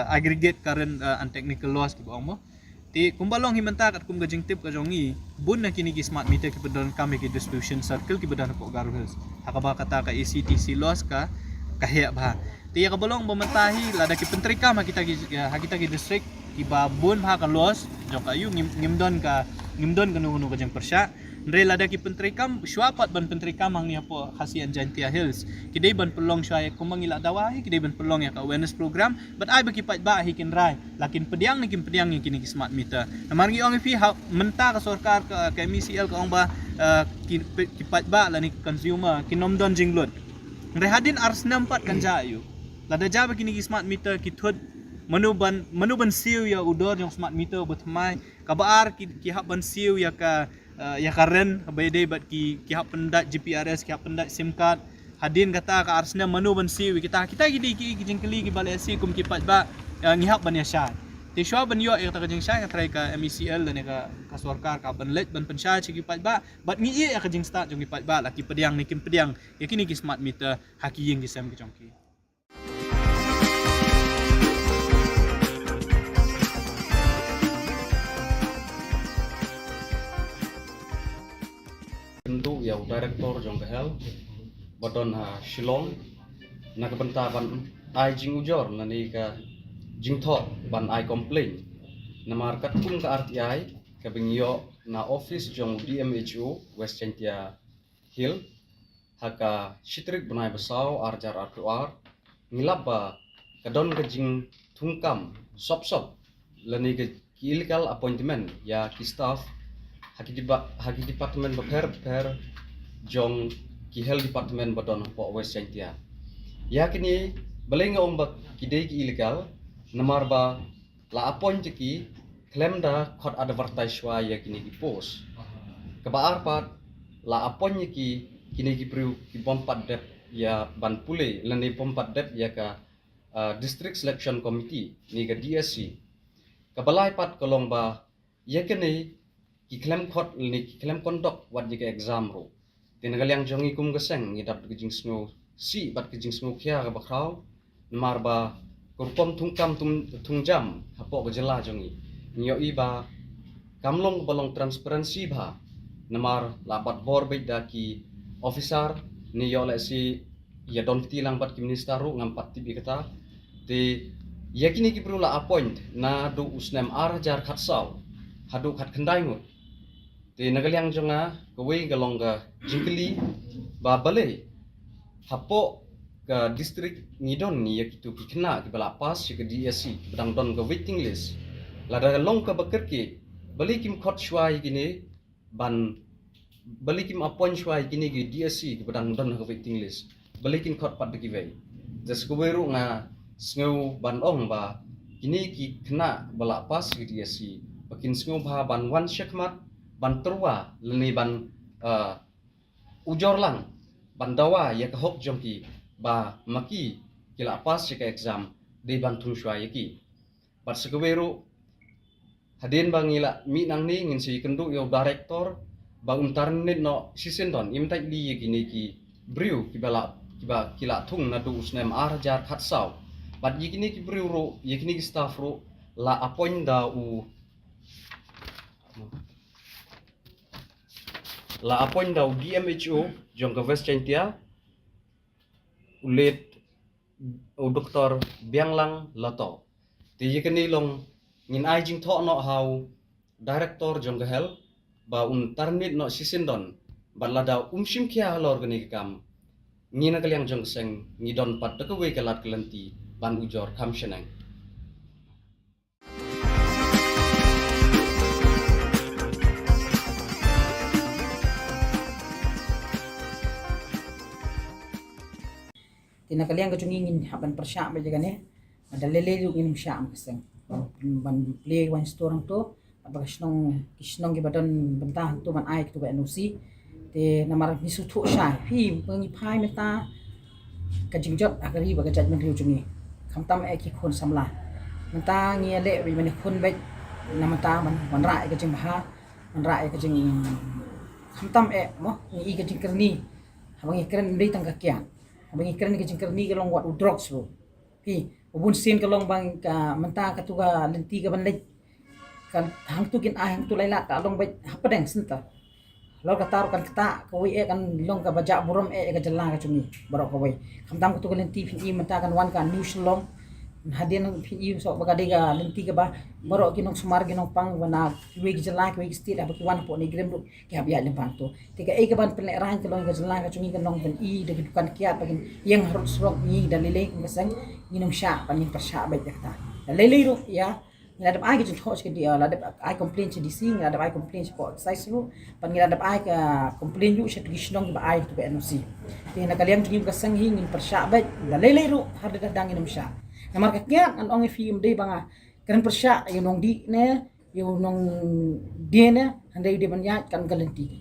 aggregate current and technical loss ki ba mo ti kumbalong himenta kat kum kajing tip ka jong ngi bun na kini ki smart meter ki pedon kam ki distribution circle ki bedan ko garuhus hakaba kata ka ACTC loss ka kahya bah tiya ka bolong bamentahi lada ki pentri kam kita ki district ki babun bah ka loss jo ka yu ngimdon kanu ka jeng persya ndre lada ki pentri kam syuapat ban pentri kam hang ni apo khasian Jantia Hills ki dei ban pelong syai kumangila dawahi ki dei ban pelong ya ka awareness program but ai baki pat ba hikin rai lakin pediang ni kini ki smart meter namargi ong fi menta ka sorkar ka MECL ka ong ba ki pat ba la ni consumer kinomdon jinglot Rehadin ars nampat kan jayu. Lada jaba kini smart meter kithud manuban siu ya udor yang smart meter betmai kabar ki hak ban siu ya ka ren baide bat ki hak pendat GPRS ki hak pendat SIM card hadin kata ka arsna manuban siu kita ki jengkeli ki balai si kum ki pat ba ngihak ban ya syai. Ti syua ban yo ya ka jeng syai ka try ka MECL dan ka sorkar ka ban let ban pensyai ki pat ba bat ngi ya ka jeng start jong ki pat ba laki pediang ni kim pediang ya kini ki smart meter haki yeng ki sam ki jongki Untuk ya director jong kahel badon Shillong na kabenta ban ai jing ujor na ni ka jing tho ban ai complain na markat kum ka RTI ka bingyo na office jong DMHO West Jantia Hill haka shitrik benai besau arjar artuar ngilap ba kadon ke jing tungkam sop lani ke illegal appointment ya ki staff haki department beper jong ki health department badon po West Chantia ya kini belenga ombak kidei ki illegal namar ba la appoint ki claim da khot advertise wa ya kini ki post kebaar pat la appoint ki kini ki priu ki bompat dep ya ban pule lani bompat dep ya ka district selection committee ni ka DSC kabalai pat kolong ba ya kini ki claim khot ni ki claim conduct wat ji ka exam ro tinagal yang jongi kum geseng ni dap kijing snow si bat kijing snow kya ka bakraw mar ba kurpom tungkam tungjam hapo ka jela jongi nyo iba kamlong balong transparency ba namar labat bor beda ki officer ni yo le si ya don tilang bat ki minister ru ngam pat tibi kata te yakini ki perlu la appoint na do usnem arjar khatsau hadu khat khandai ngut te nagalyang jonga kawei galong ga jingkeli ba bale hapo ka district ngidon ni yakitu ki khna ki bala pas ki DSC ki badang don ga waiting list lada long ka bakar ki bali kim khot shwai gini ban bali kim appoint shwai gini ki DSC ki badang don ga waiting list bali kim khot pat ki wei jas ko weru nga sngo ban ong ba kini ki khna bala pas ki DSC bakin sngo ba ban wan shakmat ban terwa leni ban ujor lang ban dawa ya ka hok jong ki ba maki kila pas ka exam de ban thung shwa yaki bat sekeweru hadin bangila mi nang ni ngin si kendu yo director ba untarnit no sisendon imtai li gini ki briu ki bala kiba kila thung na du usnem arjar khatsau bat yikini ki briu ro yikini ki staff ro la appoint da u la appoint da DMHO jong ka West Chantia ulit o doktor bianglang lato ti yikini long ngin ai jing tho no how director jong ka health ba un tarnit no sisindon balada umshim kya lor gani kam ngina kalyang jong seng ngidon pat ka we kalat kelanti ban ujor kam shenang tina kaliang ka chungingin haban persya ba jagane madalele yu ngin syam kaseng ban play one store to abaga kisnong gibadan bentah tu man ai tu ba NOC te namar misu thu sha hi pengi phai meta ka jingjot agari ba ka judgment riu chungi khamtam e ki khon samla menta ngi le bi man khon be namata man rai ka jing ha man rai ka jing khamtam e mo ngi ka jing kerni habangi keren dei tang ka kya habangi keren ka jing kerni ka long wat drugs ro hi ubun sin ka long bang ka menta ka tu ka lenti ka ban le kan hang tu kin hang tu laila ta long be hapadeng sinta lo ka tar kan kata ko e kan long ka baja buram e ka jalla ka chumi barok ko we khamtam ko tu ka lenti phi menta kan wan ka new Shillong hadin phi so baga de ga lenti ka ba barok kinong sumar kinong pang wana we ki jalla ki stil abaki wan po ni grem ki habya le pang to tika e ka ban pen rang ka long ka jalla ka chumi kan long ben i de kan kiat bagin yang harus rok ni dalile ka sang nginong sha panin persya ba ta dalile ro ya ngada ai ke jong ke dia la ai complain che DC ngada ai complain che po size ru pan ngada ai ka complain yu che kisnong ba ai tu ba NOC ti na kaliam jing ka sang hi ngin persya ba la lele ru har de dang inum sha na mar ka kya an ong film de banga kan persya yu nong di ne yu nong de ne handai de ban ya kan galenti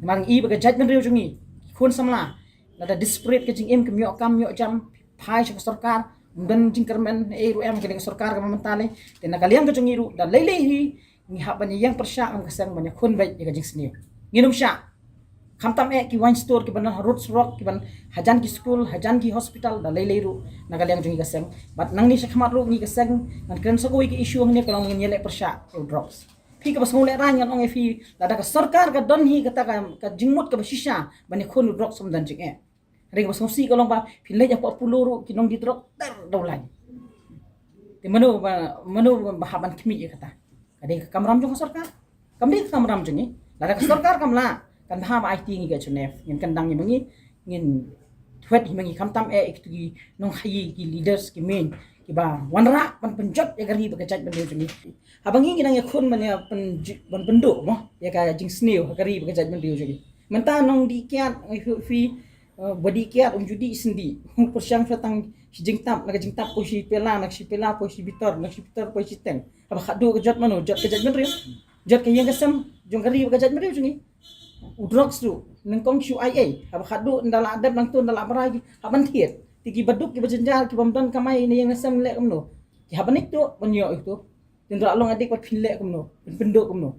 mar i ba ka judgment riu jungi khun samla la da disparate ke jing em kam myo jam phai che sarkar dan jingkermen ru em ke sarkar ka mentale te na kaliang ka jungiru da lele hi ni ha ban yang persya am kasang ban khun bai ka jing sni nginum sha khamtam e ki wine store ki ban roots rock ki ban hajan ki school hajan ki hospital da lele ru na kaliang jungi kasang bat nang ni sha khamat ru ni kasang nan kren so ko ki issue ngne kalong ngin yele persya drops phi ka basmule ran yang ong e fi da ka sarkar ka don hi ka ka jingmut ka basisha ban khun drops sam dan jing e ring bas ngosi kalong ba pilai apa puluru kinong ditrok dar daulan te manu bahaban kimi ya kata kade kamram jong sarkar kamdi kamram jongi la ka sarkar kamla kan ha IT ngi ga chunef ngin kan dangi bangi ngin thwet himangi kamtam ik tu nong hayi ki leaders ki main ki ba wanra pan penjot ya gari ba kajat bende jungi habangi nginang ya khun man ya pan pendo mo ya ka jing sneo gari ba kajat bende jungi menta nong di kiat fi body kiat judi sendi persyang fatang jing tap nak jing tap po si pela nak si pela po si bitor nak si bitor po si teng aba khadu kajat mano jot kajat bende jot kayang kasam jong gari ba kajat bende jungi udrox tu nengkong shu ia aba khadu ndala adab nang tu ndala barai haban thiet tiki baduk ki bajenjar ki bamdan kamai ni yang nasam lek kamno ki habanik tu banyo itu tindra long adik pat philek kamno pendo kamno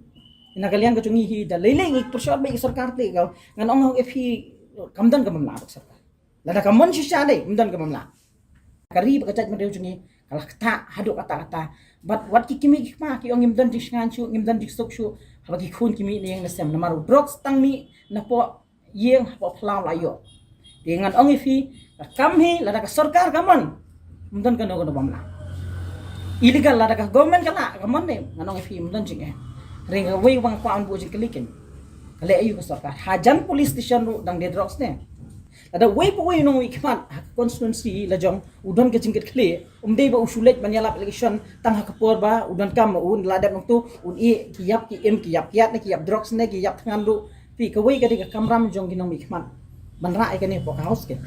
ina kalian ka chungi hi da leleng ik persyot bai sarkar te kau ngan ong hok fi kamdan ka mamla sarkar lada kamon shisha dei kamdan ka mamla kari ba kacaj madeu chungi kala kata haduk kata wat ki kimi ki ma ki ong imdan dik ngan chu imdan dik sok chu habaki khun kimi ni yang nasam namaru drugs tang mi na po yeng po phlau la yo dengan ong fi kami lada ka sarkar kamon mungkin kano bamla illegal lada ka government kala kamon ne nganong fi mungkin jing ring ka way wang kwaon bu jing kalikin kale ayu ka sarkar hajan police station ru dang de drugs ne lada way po way nong ikman constituency la jong udon ka jingkit kle dei ba usulet manyala application tang ha kapor ba udon kam un lada nong tu un e kiyap ki em kiyap kiat ne kiyap drugs ne kiyap thangan ru fi ka way ka de ka kamram jong ginong ikman banra ka ne po ka house ke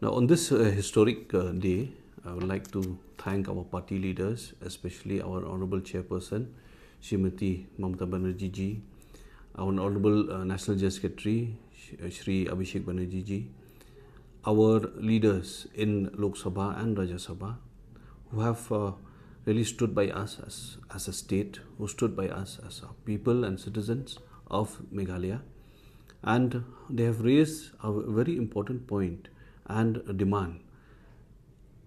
Now, on this historic day, I would like to thank our party leaders, especially our Honourable Chairperson, Srimati Mamata Banerjee ji, our Honourable National General Secretary, Shri Abhishek Banerjee ji, our leaders in Lok Sabha and Rajya Sabha, who have really stood by us as a state, who stood by us as a people and citizens of Meghalaya, and they have raised a very important point and a demand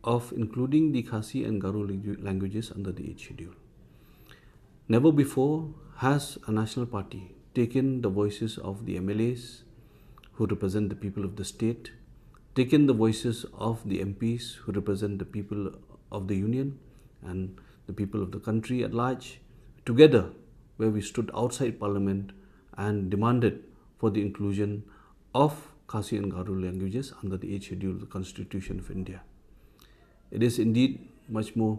of including the Khasi and Garo languages under the 8th schedule. Never before has a national party taken the voices of the MLAs who represent the people of the state, taken the voices of the MPs who represent the people of the union and the people of the country at large, together where we stood outside Parliament and demanded for the inclusion of Khasi and Garo languages under the 8th schedule of the Constitution of India. It is indeed much more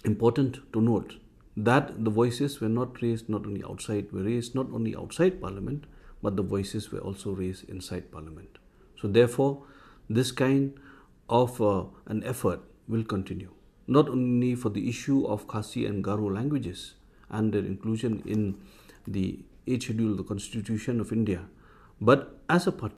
important to note that the voices were not raised not only outside Parliament, but the voices were also raised inside Parliament. So therefore, this kind of an effort will continue, not only for the issue of Khasi and Garo languages and their inclusion in the 8th schedule of the Constitution of India, but as a party